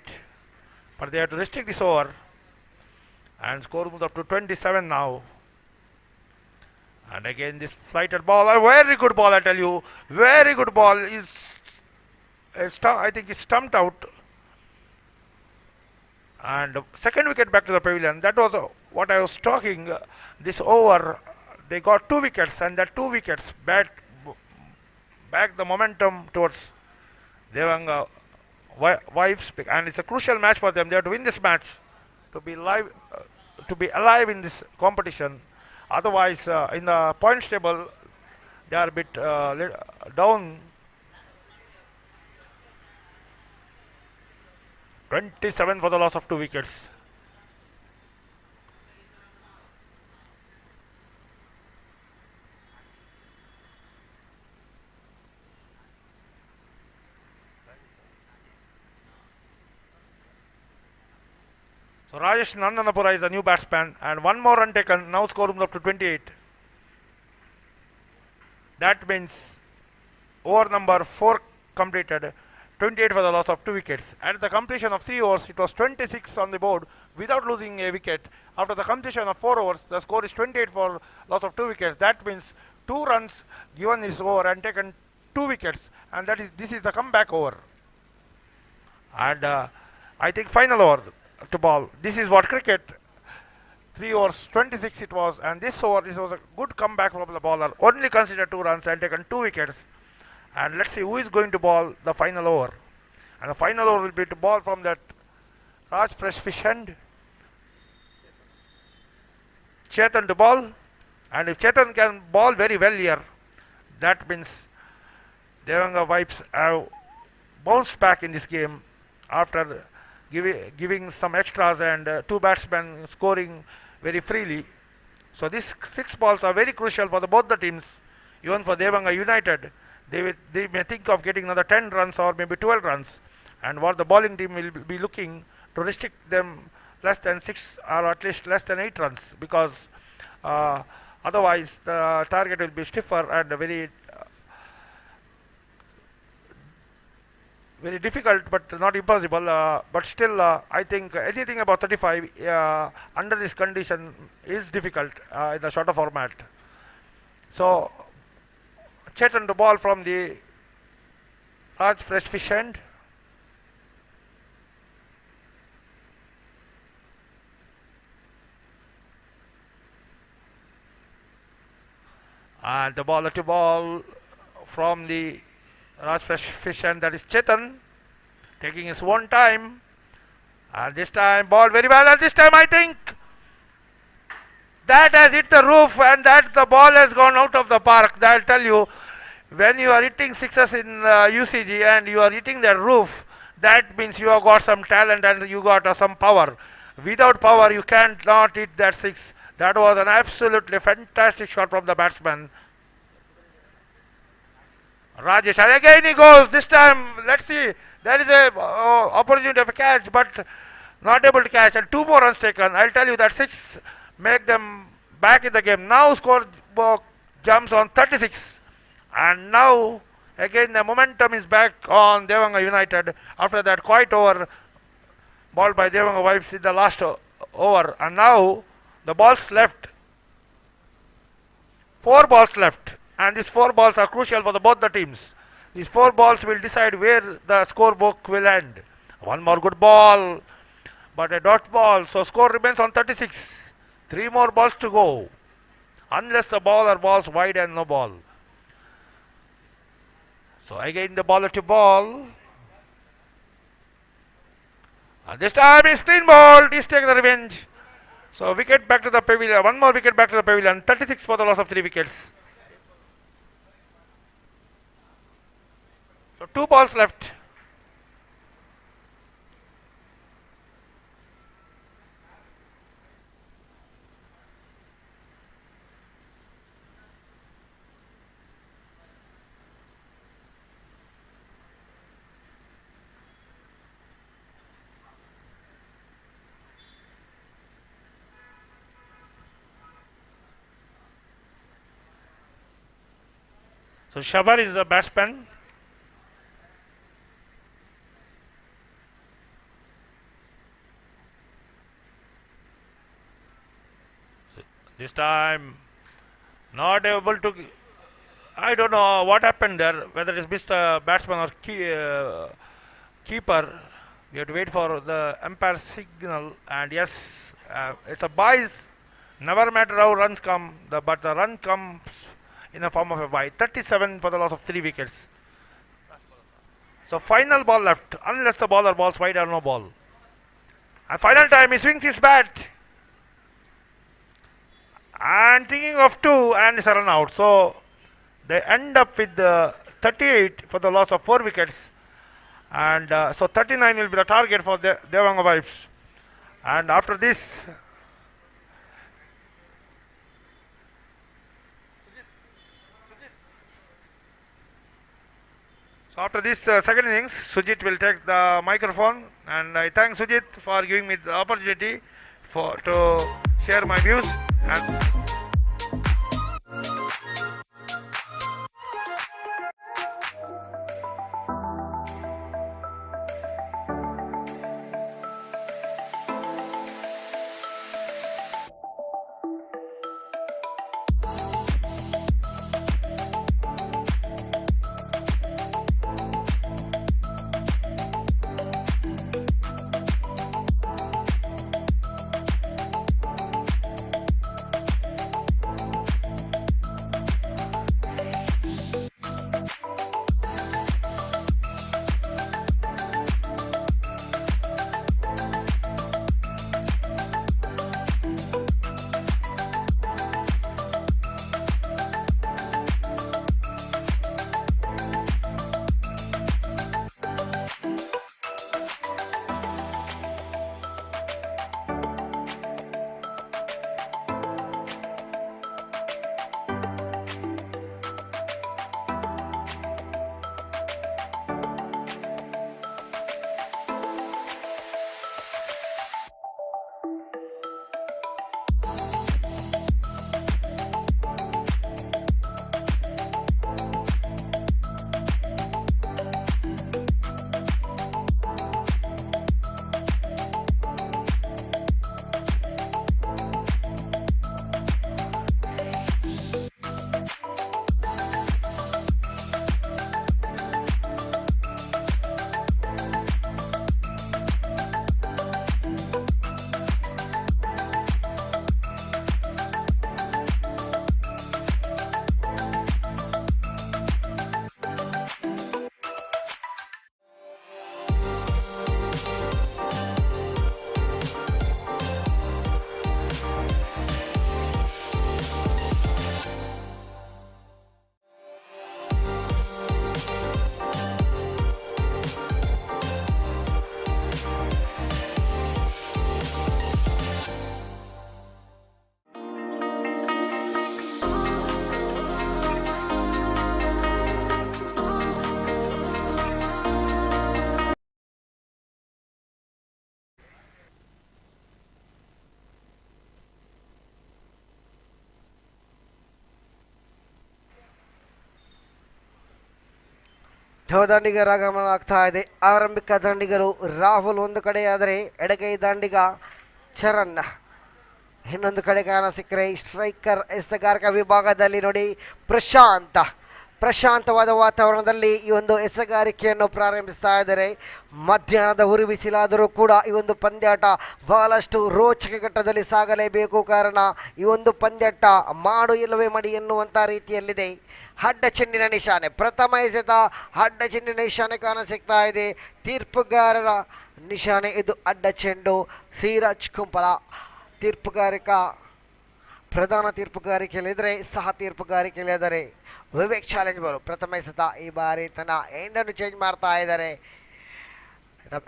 but they have to restrict this over. And score moves up to 27 now. And again this flighted ball, a very good ball, I tell you, very good ball. I think it's stumped out. And second wicket back to the pavilion. That was what I was talking. This over, they got 2 wickets, and that 2 wickets back the momentum towards Devanga Wives, and it's a crucial match for them. They have to win this match to be alive in this competition. Otherwise, in the points table, they are a bit down. 27 for the loss of 2 wickets. So Rajesh Nandanapura is the new batsman, and one more run taken. Now score moves up to 28. That means over number 4 completed, 28 for the loss of 2 wickets. At the completion of 3 overs, it was 26 on the board without losing a wicket. After the completion of 4 overs, the score is 28 for loss of 2 wickets. That means 2 runs given is over and taken 2 wickets, and this is the comeback over. And I think final over to ball. This is what cricket. 3 overs, 26 it was, and this over, this was a good comeback from the bowler. Only considered 2 runs and taken 2 wickets. And let's see who is going to bowl the final over. And the final over will be to ball from that Raj Fresh Fish End. Chetan to ball. And if Chetan can bowl very well here, that means Devanga Vibes have bounced back in this game after giving some extras and 2 batsmen scoring very freely. So these 6 balls are very crucial for both the teams. Even for Devanga United, they may think of getting another 10 runs or maybe 12 runs. And what the bowling team will be looking to restrict them less than 6 or at least less than 8 runs, because otherwise the target will be stiffer and very difficult, but not impossible. But still, I think anything above 35 under this condition is difficult in the shorter format. So Chetan to ball from the Raj Fresh Fish End. And the bowler to ball from the Raj Fresh Fish End, that is Chetan, taking his own time. And this time ball very well, and this time I think that has hit the roof and that the ball has gone out of the park. I'll tell you, when you are hitting sixes in UCG and you are hitting the roof, that means you have got some talent and you got some power. Without power, you can't not hit that 6. That was an absolutely fantastic shot from the batsman. Rajesh, and again he goes. This time, let's see. There is a opportunity of a catch, but not able to catch. And 2 more runs taken. I'll tell you that 6 make them back in the game. Now score jumps on 36. And now again the momentum is back on Devanga United after that quiet over ball by Devanga Vibes in the last over. And now the balls left. 4 balls left. And these 4 balls are crucial for both the teams. These 4 balls will decide where the scorebook will end. One more good ball, but a dot ball. So score remains on 36. 3 more balls to go. Unless the bowler balls wide and no ball. So again the bowler to ball. And this time he's clean bowled. He's taking the revenge. So wicket back to the pavilion. 1 more wicket back to the pavilion. 36 for the loss of 3 wickets. So 2 balls left. So Shabar is the batsman. This time not able to. I don't know what happened there, whether it's missed the batsman or keeper. We have to wait for the umpire signal. And yes, it's a buys. Never matter how runs come, but the run comes in the form of a buy. 37 for the loss of 3 wickets. So final ball left, unless the bowler balls wide or no ball. And final time, he swings his bat. And thinking of 2, and it's a run out. So they end up with 38 for the loss of 4 wickets. And so 39 will be the target for the Devanga Vibes. And after this, So after this second innings, Sujit will take the microphone, and I thank Sujit for giving me the opportunity to share my views. And ದಾಂಡಿಗರ ಆಗಮನ ಆಗ್ತಾ ಇದೆ. ಆರಂಭಿಕ ದಾಂಡಿಗರು ರಾಹುಲ್ ಒಂದು ಕಡೆಯಾದರೆ ಎಡಗೈ ದಾಂಡಿಗ ಚರಣ್ ಇನ್ನೊಂದು ಕಡೆ ಕಾಣ ಸಿಕ್ಕರೆ ಸ್ಟ್ರೈಕರ್ ಎಸೆಗಾರಿಕಾ ವಿಭಾಗದಲ್ಲಿ ನೋಡಿ ಪ್ರಶಾಂತವಾದ ವಾತಾವರಣದಲ್ಲಿ ಈ ಒಂದು ಎಸೆಗಾರಿಕೆಯನ್ನು ಪ್ರಾರಂಭಿಸ್ತಾ ಇದ್ದಾರೆ. ಮಧ್ಯಾಹ್ನದ ಉರಿ ಬಿಸಿಲಾದರೂ ಕೂಡ ಈ ಒಂದು ಪಂದ್ಯಾಟ ಬಹಳಷ್ಟು ರೋಚಕ ಘಟ್ಟದಲ್ಲಿ ಸಾಗಲೇಬೇಕು. ಕಾರಣ ಈ ಒಂದು ಪಂದ್ಯಾಟ ಮಾಡು ಇಲ್ಲವೇ ಮಡಿ ಎನ್ನುವಂಥ ರೀತಿಯಲ್ಲಿದೆ. ಅಡ್ಡ ಚೆಂಡಿನ ನಿಶಾನೆ, ಪ್ರಥಮ ಎಸೆತ ಅಡ್ಡ ಚೆಂಡಿನ ನಿಶಾನೆ ಕಾಣ ಸಿಗ್ತಾ ಇದೆ. ತೀರ್ಪುಗಾರರ ನಿಶಾನೆ ಇದು ಅಡ್ಡ ಚೆಂಡು. ಸಿರಾಜ್ ಕುಂಪಲ ಪ್ರಧಾನ ತೀರ್ಪುಗಾರಿಕೆಯಲ್ಲಿದ್ದರೆ ಸಹ ತೀರ್ಪುಗಾರಿಕೆಯಲ್ಲಿದ್ದಾರೆ ವಿವೇಕ್ ಚಾಲೆಂಜ್ ಬರು. ಪ್ರಥಮ ಎಸೆತ ಈ ಬಾರಿ ತನ್ನ ಎಂಡನ್ನು ಚೇಂಜ್ ಮಾಡ್ತಾ ಇದ್ದಾರೆ.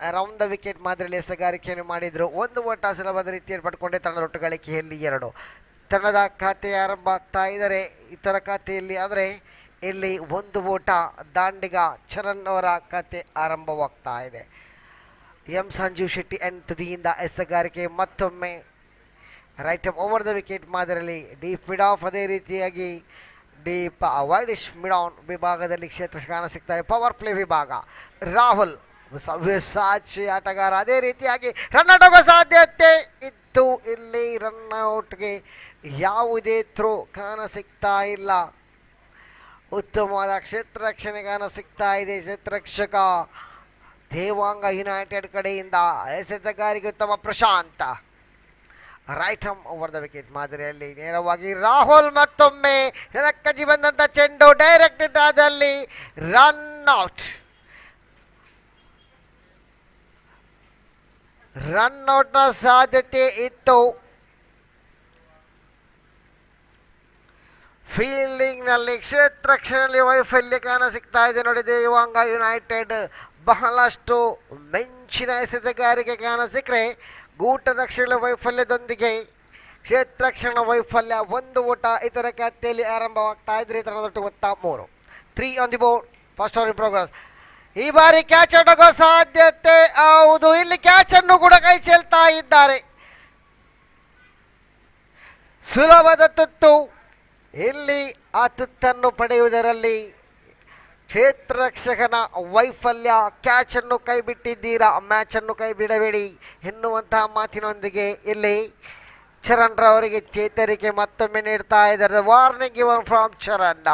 ಅರೌಂಡ್ ದ ವಿಕೆಟ್ ಮಾದರಿಯಲ್ಲಿ ಎಸೆಗಾರಿಕೆಯನ್ನು ಮಾಡಿದರು. ಒಂದು ಓಟ ಸುಲಭದ ರೀತಿಯಲ್ಲಿ ಪಡ್ಕೊಂಡೆ ತಂಡದ ಒಟ್ಟು ಗಳಿಕೆಯಲ್ಲಿ 2. ತಂಡದ ಖಾತೆ ಆರಂಭ ಆಗ್ತಾ ಇದ್ದಾರೆ. ಇತರ ಖಾತೆಯಲ್ಲಿ ಆದರೆ ಇಲ್ಲಿ ಒಂದು ಓಟ ದಾಂಡಿಗ ಚರಣ್ ಅವರ ಖಾತೆ ಆರಂಭವಾಗ್ತಾ ಇದೆ. ಎಂ ಸಂಜೀವ್ ಶೆಟ್ಟಿ ಅಂಡ್ ತುದಿಯಿಂದ ಎಸೆಗಾರಿಕೆ ಮತ್ತೊಮ್ಮೆ ರೈಟ್ ಓವರ್ ದ ವಿಕೆಟ್ ಮಾದರಿಯಲ್ಲಿ ಡೀಪ್ ಮಿಡ್ ಆಫ್, ಅದೇ ರೀತಿಯಾಗಿ ಡೀಪ್ ವೈಡಿಶ್ ಮಿಡ್ ಆನ್ ವಿಭಾಗದಲ್ಲಿ ಕ್ಷೇತ್ರ ಕಾಣ ಸಿಗ್ತಾರೆ. ಪವರ್ ಪ್ಲೇ ವಿಭಾಗ ರಾಹುಲ್ ಸವ್ಯಸಾಚಿ ಆಟಗಾರ, ಅದೇ ರೀತಿಯಾಗಿ ರನ್ಔಟ್ ಆಗೋ ಸಾಧ್ಯತೆ ಇತ್ತು. ಇಲ್ಲಿ ರನ್ಔಟ್ಗೆ ಯಾವುದೇ ಥ್ರೋ ಕಾಣ ಸಿಗ್ತಾ ಇಲ್ಲ. ಉತ್ತಮವಾದ ಕ್ಷೇತ್ರ ರಕ್ಷಣೆ ಕಾಣ ಸಿಗ್ತಾ ಇದೆ. ಕ್ಷೇತ್ರರಕ್ಷಕ ದೇವಾಂಗ ಯುನೈಟೆಡ್ ಕಡೆಯಿಂದ ಎಸೆತಗಾರಿಗೆ ಉತ್ತಮ Prashantha right arm over the wicket ಮಾದರಿಯಲ್ಲಿ ನೇರವಾಗಿ ರಾಹುಲ್ ಮತ್ತೊಮ್ಮೆ ನೆಲಕ್ಕಜ್ಜಿ ಬಂದಂಥ ಚೆಂಡು ಡೈರೆಕ್ಟೆಡ್ ಆದಲ್ಲಿ ರನ್ಔಟ್ನ ಸಾಧ್ಯತೆ ಇತ್ತು. ಫೀಲ್ಡಿಂಗ್ನಲ್ಲಿ ಕ್ಷೇತ್ರ ರಕ್ಷಣೆಯಲ್ಲಿ ವೈಫಲ್ಯ ಕಾಣ ಸಿಗ್ತಾ ಇದೆ. ನೋಡಿ, ದೇವಾಂಗ ಯುನೈಟೆಡ್ ಬಹಳಷ್ಟು ಮೆಂಚಿನ ಎಸೆತಗಾರಿಕೆ ಕಾಣ ಸಿಕ್ಕರೆ ಗೂಟ ರಕ್ಷಣೆ ವೈಫಲ್ಯದೊಂದಿಗೆ ಕ್ಷೇತ್ರ ರಕ್ಷಣಾ ವೈಫಲ್ಯ, ಒಂದು ಓಟ ಇತರ ಖಾತೆಯಲ್ಲಿ ಆರಂಭವಾಗ್ತಾ ಇದ್ರೆ ತಂಡದೊಟ್ಟು 3 on the board. First over in progress. ಈ ಬಾರಿ ಕ್ಯಾಚ್ ಆಡೋ ಸಾಧ್ಯತೆ ಹೌದು. ಇಲ್ಲಿ ಕ್ಯಾಚ್ ಅನ್ನು ಕೂಡ ಕೈ ಚೆಲ್ತಾ ಇದ್ದಾರೆ. ಸುಲಭದ ತುತ್ತು. ಇಲ್ಲಿ ಆ ತುತ್ತನ್ನು ಪಡೆಯುವುದರಲ್ಲಿ ಕ್ಷೇತ್ರ ರಕ್ಷಕನ ವೈಫಲ್ಯ. ಕ್ಯಾಚ್ ಅನ್ನು ಕೈ ಬಿಟ್ಟಿದ್ದೀರಾ, ಮ್ಯಾಚ್ ಅನ್ನು ಕೈ ಬಿಡಬೇಡಿ ಎನ್ನುವಂತಹ ಮಾತಿನೊಂದಿಗೆ ಇಲ್ಲಿ ಚರಣ್ ರವರಿಗೆ ಚೇತರಿಕೆ ಮತ್ತೊಮ್ಮೆ ನೀಡ್ತಾ ಇದ್ದಾರೆ. Warning given from Charan.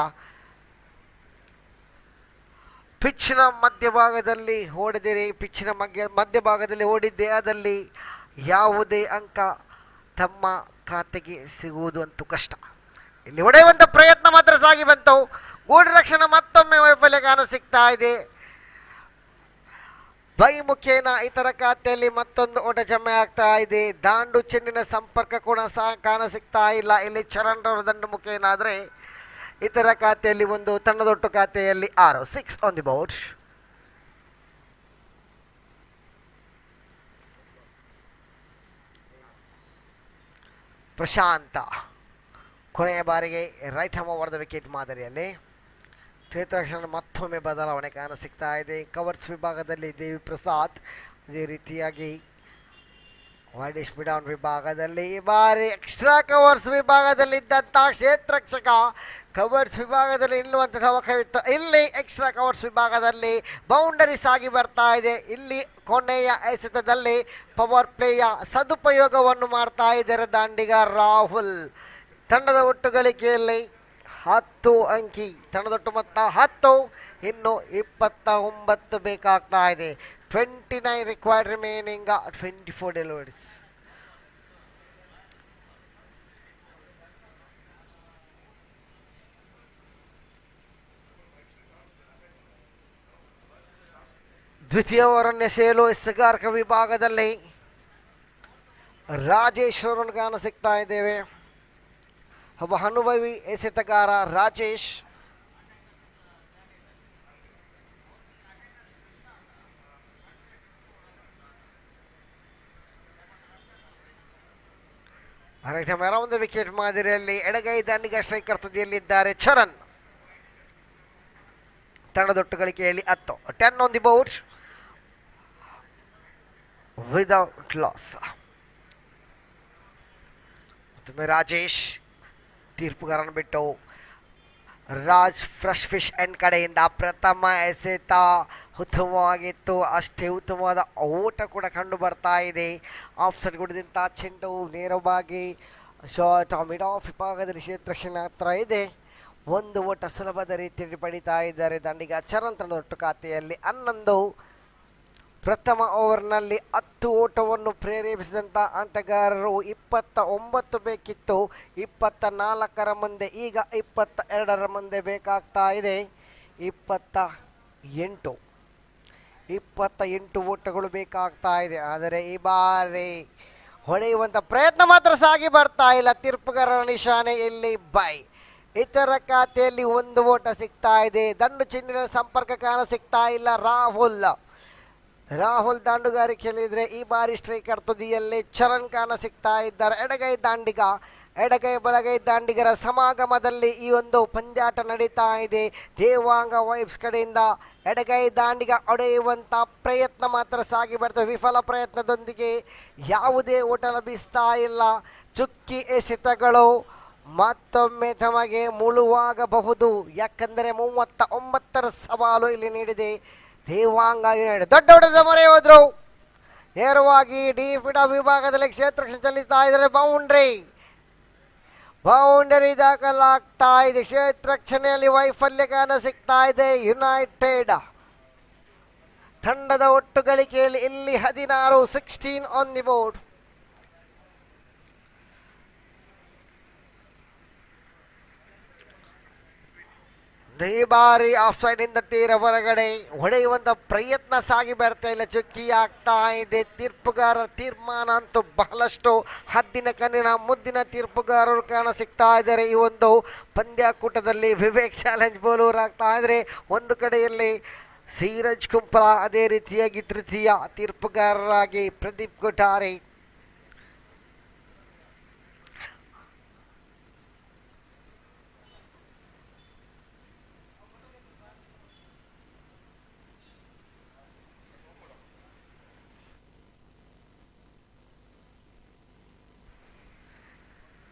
ಪಿಚ್ನ ಮಧ್ಯಭಾಗದಲ್ಲಿ ಓಡಿದಿರಿ, ಪಿಚ್ನ ಮಧ್ಯಭಾಗದಲ್ಲಿ ಓಡಿದ್ದೆ ಆದಲ್ಲಿ ಯಾವುದೇ ಅಂಕ ತಮ್ಮ ಖಾತೆಗೆ ಸಿಗುವುದು ಅಂತೂ ಕಷ್ಟ. ಇಲ್ಲಿ ಹೊಡೆಯುವಂಥ ಪ್ರಯತ್ನ ಮಾತ್ರ ಸಾಗಿ ಬಂತು. ಗೂಡು ರಕ್ಷಣೆ ಮತ್ತೊಮ್ಮೆ ವೈಫಲ್ಯ ಕಾಣ ಸಿಗ್ತಾ ಇದೆ. ಬೈ ಮುಖೇನ ಇತರ ಖಾತೆಯಲ್ಲಿ ಮತ್ತೊಂದು ಓಟ ಜಮೆ ಆಗ್ತಾ ಇದೆ. ದಾಂಡು ಚೆಂಡಿನ ಸಂಪರ್ಕ ಕೂಡ ಕಾಣ ಸಿಗ್ತಾ ಇಲ್ಲ. ಇಲ್ಲಿ ಚರಣ್ ರವರ ದಂಡು ಮುಖೇನ ಆದರೆ ಇತರ ಖಾತೆಯಲ್ಲಿ ಒಂದು ತಂಡದೊಟ್ಟು ಖಾತೆಯಲ್ಲಿ 6. 6 ಆನ್ ದಿ ಬೋರ್ಡ್. ಪ್ರಶಾಂತ ಕೊನೆಯ ಬಾರಿಗೆ right hand over the wicket ಮಾದರಿಯಲ್ಲಿ. ಕ್ಷೇತ್ರ ಮತ್ತೊಮ್ಮೆ ಬದಲಾವಣೆ ಕಾಣ ಸಿಗ್ತಾ ಇದೆ. ಕವರ್ಸ್ ವಿಭಾಗದಲ್ಲಿ ದೇವಿ ಪ್ರಸಾದ್, ಅದೇ ರೀತಿಯಾಗಿ ವೈಡಿಶ್ ಮಿಡೌನ್ ವಿಭಾಗದಲ್ಲಿ ಈ ಬಾರಿ ಎಕ್ಸ್ಟ್ರಾ ಕವರ್ಸ್ ವಿಭಾಗದಲ್ಲಿದ್ದಂಥ ಕ್ಷೇತ್ರರಕ್ಷಕ ಕವರ್ಸ್ ವಿಭಾಗದಲ್ಲಿ ನಿಲ್ಲುವಂತಹ ಅವಕಾಶವಿತ್ತು. ಇಲ್ಲಿ ಎಕ್ಸ್ಟ್ರಾ ಕವರ್ಸ್ ವಿಭಾಗದಲ್ಲಿ ಬೌಂಡರಿ ಸಾಗಿ ಬರ್ತಾ ಇದೆ. ಇಲ್ಲಿ ಕೊನೆಯ ಎಸೆತದಲ್ಲಿ ಪವರ್ ಪ್ಲೇಯ ಸದುಪಯೋಗವನ್ನು ಮಾಡ್ತಾ ಇದ್ದಾರೆ ದಾಂಡಿಗ ರಾಹುಲ್. ತಂಡದ ಒಟ್ಟು ಗಳಿಕೆಯಲ್ಲಿ 10 ಅಂಕಿ, ತಂಡದೊಟ್ಟು ಮೊತ್ತ 10, ಇನ್ನು 29 ಬೇಕಾಗ್ತಾ ಇದೆ. 29 ರಿಕ್ವೈರ್ಡ್ ರಿಮೈನಿಂಗ್ 24 ಡೆಲಿವರೀಸ್. ದ್ವಿತೀಯ ಓವರನ್ನು ಎಸೆಯಲು ಎಸೆಗಾರಕ ವಿಭಾಗದಲ್ಲಿ ರಾಜೇಶ್ ಅವರನ್ನು ಕಾಣ ಸಿಗ್ತಾ ಇದ್ದೇವೆ. ಒಬ್ಬ ಅನುಭವಿ ಎಸೆತಗಾರ ರಾಜೇಶ್. ಒಂದು ವಿಕೆಟ್ ಮಾದರಿಯಲ್ಲಿ ಎಡಗೈ ದಾಂಡಿಗ ಸ್ಟ್ರೈಕರ್ ತುದಿಯಲ್ಲಿದ್ದಾರೆ ಚರಣ್. ತಂಡದೊಟ್ಟು ಗಳಿಕೆಯಲ್ಲಿ 10. 10 on the board without loss. ಮತ್ತೊಮ್ಮೆ ರಾಜೇಶ್ ತೀರ್ಪುಗಾರನ ಬಿಟ್ಟು ರಾಜ್ ಫ್ರೆಶ್ ಫಿಶ್ ಎಂಡ್ ಕಡೆಯಿಂದ ಪ್ರಥಮ ಎಸೆತ ಉತ್ತಮವಾಗಿತ್ತು. ಅಷ್ಟೇ ಉತ್ತಮವಾದ ಓಟ ಕೂಡ ಕಂಡು ಬರ್ತಾ ಇದೆ. ಆಫ್ ಸೈಡ್ ಗುಡಿದಂಥ ಚೆಂಡು ನೇರವಾಗಿ ಶಾರ್ಟ್ ಮಿಡ್ ಆಫ್ ವಿಭಾಗದಲ್ಲಿ ಕ್ಷೇತ್ರ ಹತ್ರ ಇದೆ. ಒಂದು ಓಟ ಸುಲಭದ ರೀತಿಯಲ್ಲಿ ಪಡಿತಾ ಇದ್ದಾರೆ ದಾಂಡಿಗ ಚರಣ್. ತಂಡದೊಟ್ಟು ಖಾತೆಯಲ್ಲಿ 11. ಪ್ರಥಮ ಓವರ್ನಲ್ಲಿ 10 ಓಟವನ್ನು ಪ್ರೇರೇಪಿಸಿದಂಥ ಆಟಗಾರರು 29 ಬೇಕಿತ್ತು. 24ರ ಮುಂದೆ ಈಗ 22ರ ಮುಂದೆ ಬೇಕಾಗ್ತಾ ಇದೆ. 28 ಓಟಗಳು ಬೇಕಾಗ್ತಾ ಇದೆ. ಆದರೆ ಈ ಬಾರಿ ಹೊಡೆಯುವಂಥ ಪ್ರಯತ್ನ ಮಾತ್ರ ಸಾಗಿ ಬರ್ತಾ ಇಲ್ಲ. ತೀರ್ಪುಗಾರರ ನಿಶಾನೆ ಇಲ್ಲಿ ಬೈ. ಇತರ ಖಾತೆಯಲ್ಲಿ 1 ಓಟ ಸಿಗ್ತಾ ಇದೆ. ದಂಡು ಚೆಂಡಿನ ಸಂಪರ್ಕ ಕಾಣ ಸಿಗ್ತಾ ಇಲ್ಲ. ರಾಹುಲ್ ದಾಂಡುಗಾರಿಕೆಯಲ್ಲಿದ್ದರೆ ಈ ಬಾರಿ ಸ್ಟ್ರೈಕರ್ ತುದಿಯಲ್ಲಿ ಚರಣ್ ಕಾಣ ಸಿಗ್ತಾ ಇದ್ದಾರೆ. ಎಡಗೈ ದಾಂಡಿಗ, ಎಡಗೈ ಬಲಗೈ ದಾಂಡಿಗರ ಸಮಾಗಮದಲ್ಲಿ ಈ ಒಂದು ಪಂದ್ಯಾಟ ನಡೀತಾ ಇದೆ. ದೇವಾಂಗ ವೈಬ್ಸ್ ಕಡೆಯಿಂದ ಎಡಗೈ ದಾಂಡಿಗ ಹೊಡೆಯುವಂಥ ಪ್ರಯತ್ನ ಮಾತ್ರ ಸಾಗಿ ಬರ್ತವೆ. ವಿಫಲ ಪ್ರಯತ್ನದೊಂದಿಗೆ ಯಾವುದೇ ಓಟ ಲಭಿಸ್ತಾ ಇಲ್ಲ. ಚುಕ್ಕಿ ಎಸೆತಗಳು ಮತ್ತೊಮ್ಮೆ ತಮಗೆ ಮುಳುವಾಗಬಹುದು. ಯಾಕಂದರೆ 39ರ ಸವಾಲು ಇಲ್ಲಿ ನೀಡಿದೆ ದೇವಾಂಗ ಯುನೈಟೆಡ್. ದೊಡ್ಡ ಹೊಡೆದ ಮೊರೆ ಹೋದ್ರು. ನೇರವಾಗಿ ಡಿಫಿಡ ವಿಭಾಗದಲ್ಲಿ ಕ್ಷೇತ್ರ ಚಲಿಸ್ತಾ ಇದ್ದಾರೆ. ಬೌಂಡರಿ ದಾಖಲಾಗ್ತಾ ಇದೆ. ಕ್ಷೇತ್ರ ರಕ್ಷಣೆಯಲ್ಲಿ ವೈಫಲ್ಯ ಕಾಣ ಸಿಗ್ತಾ ಇದೆ ಯುನೈಟೆಡ್ ತಂಡದ ಒಟ್ಟು ಗಳಿಕೆಯಲ್ಲಿ. ಇಲ್ಲಿ 16. 16 ಆನ್ ದಿ ಬೋರ್ಡ್. ಈ ಬಾರಿ ಆಫ್ ಸೈಡ್ ಇಂದ ತೀರ ಹೊರಗಡೆ ಹೊಡೆಯುವಂತ ಪ್ರಯತ್ನ ಸಾಗಿ ಬರ್ತಾ ಇಲ್ಲ. ಚುಕ್ಕಿ ಆಗ್ತಾ ಇದೆ. ತೀರ್ಪುಗಾರರ ತೀರ್ಮಾನ ಅಂತೂ ಬಹಳಷ್ಟು ಹದ್ದಿನ ಕಣ್ಣಿನ ಮುದ್ದಿನ ತೀರ್ಪುಗಾರರು ಕಾಣ ಸಿಗ್ತಾ ಇದ್ದಾರೆ ಈ ಒಂದು ಪಂದ್ಯಾಕೂಟದಲ್ಲಿ. ವಿವೇಕ್ ಚಾಲೆಂಜ್ ಬೌಲರ್ ಆಗ್ತಾ ಇದ್ರೆ ಒಂದು ಕಡೆಯಲ್ಲಿ ಸೀರಜ್ ಕುಂಪಲ, ಅದೇ ರೀತಿಯಾಗಿ ತೃತೀಯ ತೀರ್ಪುಗಾರರಾಗಿ ಪ್ರದೀಪ್ ಕೊಠಾರಿ.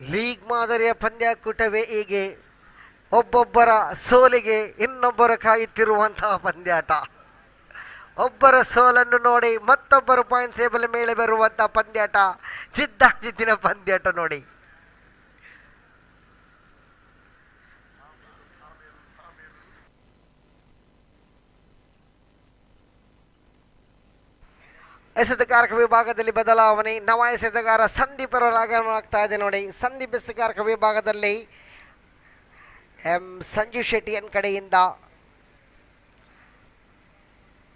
ಲೀಗ್ ಮಾದರಿಯ ಪಂದ್ಯಾಕೂಟವೇ ಹೀಗೆ, ಒಬ್ಬೊಬ್ಬರ ಸೋಲಿಗೆ ಇನ್ನೊಬ್ಬರು ಕಾಯುತ್ತಿರುವಂತಹ ಪಂದ್ಯಾಟ. ಒಬ್ಬರ ಸೋಲನ್ನು ನೋಡಿ ಮತ್ತೊಬ್ಬರು ಪಾಯಿಂಟ್ ಟೇಬಲ್ ಮೇಲೆ ಬರುವಂತಹ ಪಂದ್ಯಾಟ, ಜಿದ್ದಿನ ಪಂದ್ಯಾಟ ನೋಡಿ. ಎಸೆತಗಾರಕ ವಿಭಾಗದಲ್ಲಿ ಬದಲಾವಣೆ. ನವ ಎಸೆತಗಾರ ಸಂದೀಪ್ ಅವರ ಆಗಮನ ಇದೆ ನೋಡಿ. ಸಂದೀಪ್ ಎಸೆತಗಾರಕ ವಿಭಾಗದಲ್ಲಿ ಎಂ ಸಂಜು ಶೆಟ್ಟಿ ಎನ್ ಕಡೆಯಿಂದ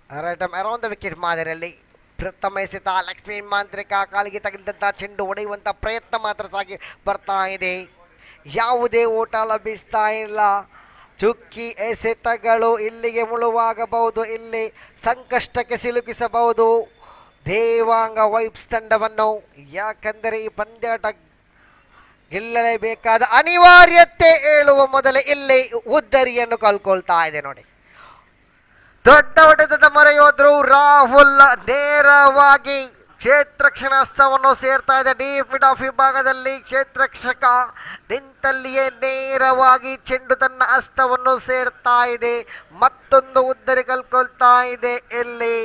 ಅರೌಂಡ್ ದ ವಿಕೆಟ್ ಮಾದರಿಯಲ್ಲಿ ಪ್ರಥಮ ಎಸೆತ. ಲಕ್ಷ್ಮೀ ಮಾಂತ್ರಿಕ ಕಾಲಿಗೆ ತಗಲಿದಂಥ ಚೆಂಡು ಹೊಡೆಯುವಂಥ ಪ್ರಯತ್ನ ಮಾತ್ರ ಸಾಗಿ ಬರ್ತಾ ಇದೆ. ಯಾವುದೇ ಓಟ ಲಭಿಸ್ತಾ ಇಲ್ಲ. ಚುಕ್ಕಿ ಎಸೆತಗಳು ಇಲ್ಲಿಗೆ ಮುಳುವಾಗಬಹುದು, ಇಲ್ಲಿ ಸಂಕಷ್ಟಕ್ಕೆ ಸಿಲುಕಿಸಬಹುದು ದೇವಾಂಗ ವೈಬ್ಸ್ ತಂಡವನ್ನು. ಯಾಕಂದರೆ ಈ ಪಂದ್ಯಾಟ ಗೆಲ್ಲಲೇಬೇಕಾದ ಅನಿವಾರ್ಯತೆ ಹೇಳುವ ಮೊದಲೇ ಇಲ್ಲಿ ಉದ್ದರಿಯನ್ನು ಕಳ್ಕೊಳ್ತಾ ಇದೆ ನೋಡಿ. ದೊಡ್ಡ ಹೊಡೆತದ ಮೊರೆಯೋದ್ರು ರಾಹುಲ್ ನೇರವಾಗಿ ಕ್ಷೇತ್ರಕ್ಷಣಸ್ಥವನ್ನು ಸೇರ್ತಾ ಇದೆ. ಡೀಪ್ ಮಿಡ್ ಆಫ್ ವಿಭಾಗದಲ್ಲಿ ಕ್ಷೇತ್ರಕ್ಷಕ ನಿಂತಲ್ಲಿಯೇ ನೇರವಾಗಿ ಚೆಂಡು ತನ್ನ ಹಸ್ತವನ್ನು ಸೇರ್ತಾ ಇದೆ. ಮತ್ತೊಂದು ಉದ್ದರಿ ಕಲ್ಕೊಳ್ತಾ ಇದೆ ಇಲ್ಲಿ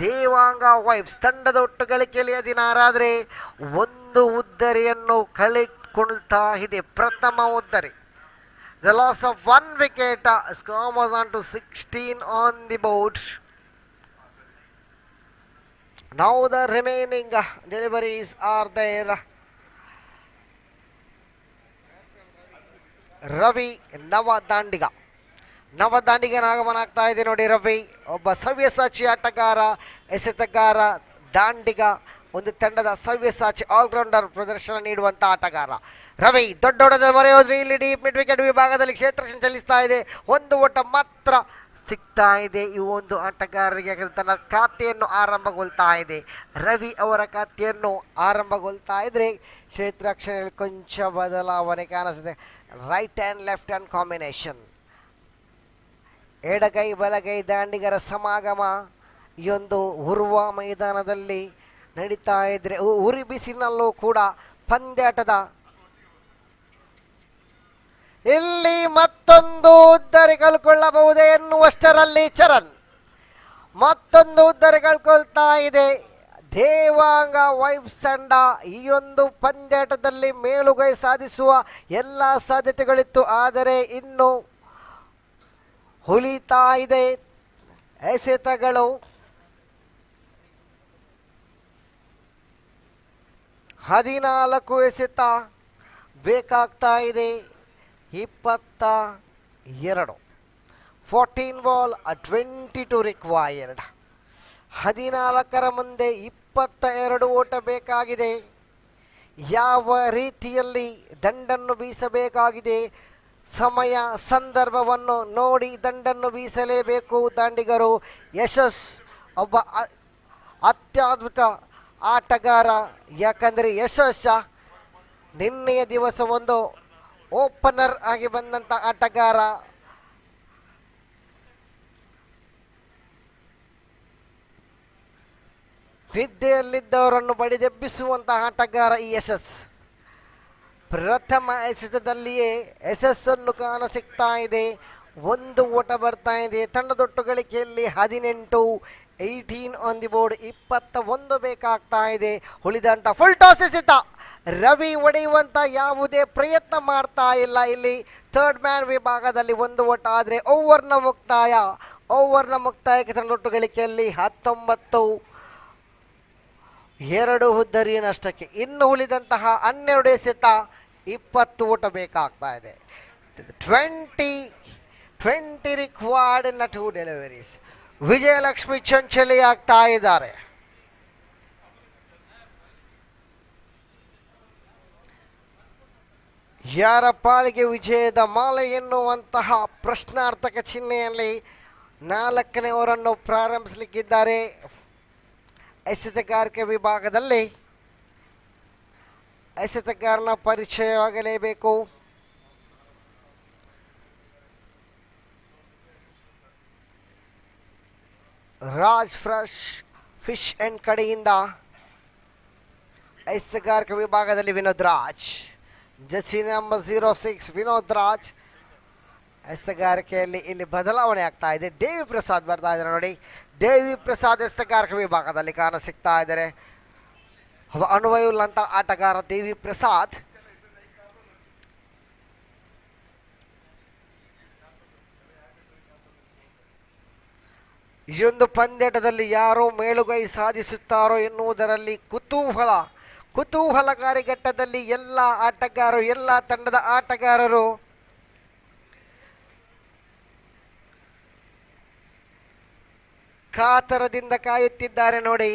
ದೇವಾಂಗ ವೈಬ್ಸ್ ತಂಡದ ಒಟ್ಟು ಗಳಿಕೆಯಲ್ಲಿ 16 ಆದರೆ ಒಂದು ಉದ್ದರಿಯನ್ನು ಕಳೆದುಕೊಳ್ತಾ ಇದೆ. ಪ್ರಥಮ ಉದ್ದರಿ. The loss of 1 wicket. Score was on to 16 on the board. Now the remaining deliveries are there. Ravi ನವದಾಂಡಿಗನ ಆಗಮನ ಆಗ್ತಾ ಇದೆ ನೋಡಿ. ರವಿ ಒಬ್ಬ ಸವ್ಯಸಾಚಿ ಆಟಗಾರ, ಎಸೆತಗಾರ, ದಾಂಡಿಗ, ಒಂದು ತಂಡದ ಸವ್ಯಸಾಚಿ ಆಲ್ರೌಂಡರ್ ಪ್ರದರ್ಶನ ನೀಡುವಂಥ ಆಟಗಾರ ರವಿ. ದೊಡ್ಡ ಹೊಡೆದ ಮೊರೆಯೋದ್ರಿ ಇಲ್ಲಿ ಡೀಪ್ ಮಿಡ್ ವಿಕೆಟ್ ವಿಭಾಗದಲ್ಲಿ ಕ್ಷೇತ್ರಕ್ಷಣ ಚಲಿಸ್ತಾ ಇದೆ. ಒಂದು ಓಟ ಮಾತ್ರ ಸಿಗ್ತಾ ಇದೆ ಈ ಒಂದು ಆಟಗಾರರಿಗೆ. ತನ್ನ ಖಾತೆಯನ್ನು ಆರಂಭಗೊಳ್ತಾ ಇದೆ. ರವಿ ಅವರ ಖಾತೆಯನ್ನು ಆರಂಭಗೊಳ್ತಾ ಇದ್ರೆ ಕ್ಷೇತ್ರಕ್ಷಣದಲ್ಲಿ ಕೊಂಚ ಬದಲಾವಣೆ ಕಾಣಿಸಿದೆ. Right hand left hand combination, ಎಡಗೈ ಬಲಗೈ ದಾಂಡಿಗರ ಸಮಾಗಮ ಈ ಒಂದು ಉರ್ವ ಮೈದಾನದಲ್ಲಿ ನಡೀತಾ ಇದ್ರೆ ಉರಿ ಬಿಸಿನಲ್ಲೂ ಕೂಡ ಪಂದ್ಯಾಟದ ಇಲ್ಲಿ ಮತ್ತೊಂದು ಉದ್ದರಿ ಕಳ್ಕೊಳ್ಳಬಹುದೇ ಎನ್ನುವಷ್ಟರಲ್ಲಿ ಚರಣ್ ಮತ್ತೊಂದು ಉದ್ದರಿ ಕಳ್ಕೊಳ್ತಾ ಇದೆ. ದೇವಾಂಗ ವೈಬ್ಸ್ ತಂಡ ಈ ಒಂದು ಪಂದ್ಯಾಟದಲ್ಲಿ ಮೇಲುಗೈ ಸಾಧಿಸುವ ಎಲ್ಲ ಸಾಧ್ಯತೆಗಳಿತ್ತು, ಆದರೆ ಇನ್ನು ಹುಲಿತಾ ಇದೆ ಎಸೆತಗಳು. 14 ಎಸೆತ ಬೇಕಾಗ್ತಾ ಇದೆ. 22 14 ಬಾಲ್ 22 ರಿಕ್ವೈರ್ಡ್. 14ರ ಮುಂದೆ 22 ಓಟ ಬೇಕಾಗಿದೆ. ಯಾವ ರೀತಿಯಲ್ಲಿ ದಂಡನ್ನು ಬೀಸಬೇಕಾಗಿದೆ, ಸಮಯ ಸಂದರ್ಭವನ್ನು ನೋಡಿ ದಂಡನ್ನು ಬೀಸಲೇಬೇಕು ದಾಂಡಿಗರು. ಯಶಸ್ ಒಬ್ಬ ಅತ್ಯದ್ಭುತ ಆಟಗಾರ. ಯಾಕಂದರೆ ಯಶಸ್ಸ ನಿನ್ನೆಯ ದಿವಸ ಒಂದು ಓಪನರ್ ಆಗಿ ಬಂದಂಥ ಆಟಗಾರ. ನಿದ್ದೆಯಲ್ಲಿದ್ದವರನ್ನು ಬಡಿದೆಬ್ಬಿಸುವಂತಹ ಆಟಗಾರ ಈ ಯಶಸ್. ಪ್ರಥಮ ಎಸೆತದಲ್ಲಿಯೇ ಯಶಸ್ಸನ್ನು ಕಾಣ ಸಿಗ್ತಾ ಇದೆ. ಒಂದು ಓಟ ಬರ್ತಾ ಇದೆ. ತಂಡದೊಟ್ಟು ಗಳಿಕೆಯಲ್ಲಿ 18 ಆನ್ ದಿ ಬೋರ್ಡ್. 21 ಬೇಕಾಗ್ತಾ ಇದೆ. ಉಳಿದಂಥ ಫುಲ್ ಟಾಸ್ ಎಸೆತ. ರವಿ ಹೊಡೆಯುವಂಥ ಯಾವುದೇ ಪ್ರಯತ್ನ ಮಾಡ್ತಾ ಇಲ್ಲ. ಇಲ್ಲಿ ಥರ್ಡ್ ಮ್ಯಾನ್ ವಿಭಾಗದಲ್ಲಿ ಒಂದು ಓಟ ಆದರೆ ಓವರ್ನ ಮುಕ್ತಾಯಕ್ಕೆ ತಂಡದೊಟ್ಟು ಗಳಿಕೆಯಲ್ಲಿ 19 2 ಉದ್ದರಿ ನಷ್ಟಕ್ಕೆ. ಇನ್ನು ಉಳಿದಂತಹ 12 ಎಸೆತ 20 ಓಟ ಬೇಕಾಗ್ತಾ ಇದೆ. 20 required in 2 deliveries. Vijayalakshmi Chinchali ಆಗ್ತಾ ಇದ್ದಾರೆ. ಯಾರ ಪಾಲಿಗೆ ವಿಜಯದ ಮಾಲೆ ಎನ್ನುವಂತಹ ಪ್ರಶ್ನಾರ್ಥಕ ಚಿಹ್ನೆಯಲ್ಲಿ 4ನೇ ಓವರನ್ನು ಪ್ರಾರಂಭಿಸಲಿಕ್ಕಿದ್ದಾರೆ. ಎಸೆತಗಾರಿಕೆ ವಿಭಾಗದಲ್ಲಿ ಎಸೆತಗಾರನ ಪರಿಚಯವಾಗಲೇಬೇಕು. ರಾಜ್ ಫ್ರೆಶ್ ಫಿಶ್ ಅಂಡ್ ಕಡೆಯಿಂದ ಎಸೆತಗಾರಿಕೆ ವಿಭಾಗದಲ್ಲಿ ವಿನೋದ್ ರಾಜ್. Jersey number 06 Vinod Raj. ಎಸೆಗಾರಿಕೆಯಲ್ಲಿ ಇಲ್ಲಿ ಬದಲಾವಣೆ ಆಗ್ತಾ ಇದೆ. ದೇವಿ ಪ್ರಸಾದ್ ಬರ್ತಾ ಇದ್ದಾರೆ ನೋಡಿ. ದೇವಿ ಪ್ರಸಾದ್ ಎಸೆಗಾರಿಕೆ ವಿಭಾಗದಲ್ಲಿ ಕಾಣ ಸಿಗ್ತಾ ಇದ್ದಾರೆ. ಅನುಭವವುಳ್ಳಂಥ ಆಟಗಾರ ದೇವಿ ಪ್ರಸಾದ್. ಈ ಒಂದು ಪಂದ್ಯಾಟದಲ್ಲಿ ಯಾರು ಮೇಲುಗೈ ಸಾಧಿಸುತ್ತಾರೋ ಎನ್ನುವುದರಲ್ಲಿ ಕುತೂಹಲಕಾರಿ ಘಟ್ಟದಲ್ಲಿ ಎಲ್ಲ ಆಟಗಾರರು, ಎಲ್ಲ ತಂಡದ ಆಟಗಾರರು ಕಾತರದಿಂದ ಕಾಯುತ್ತಿದ್ದಾರೆ ನೋಡಿ.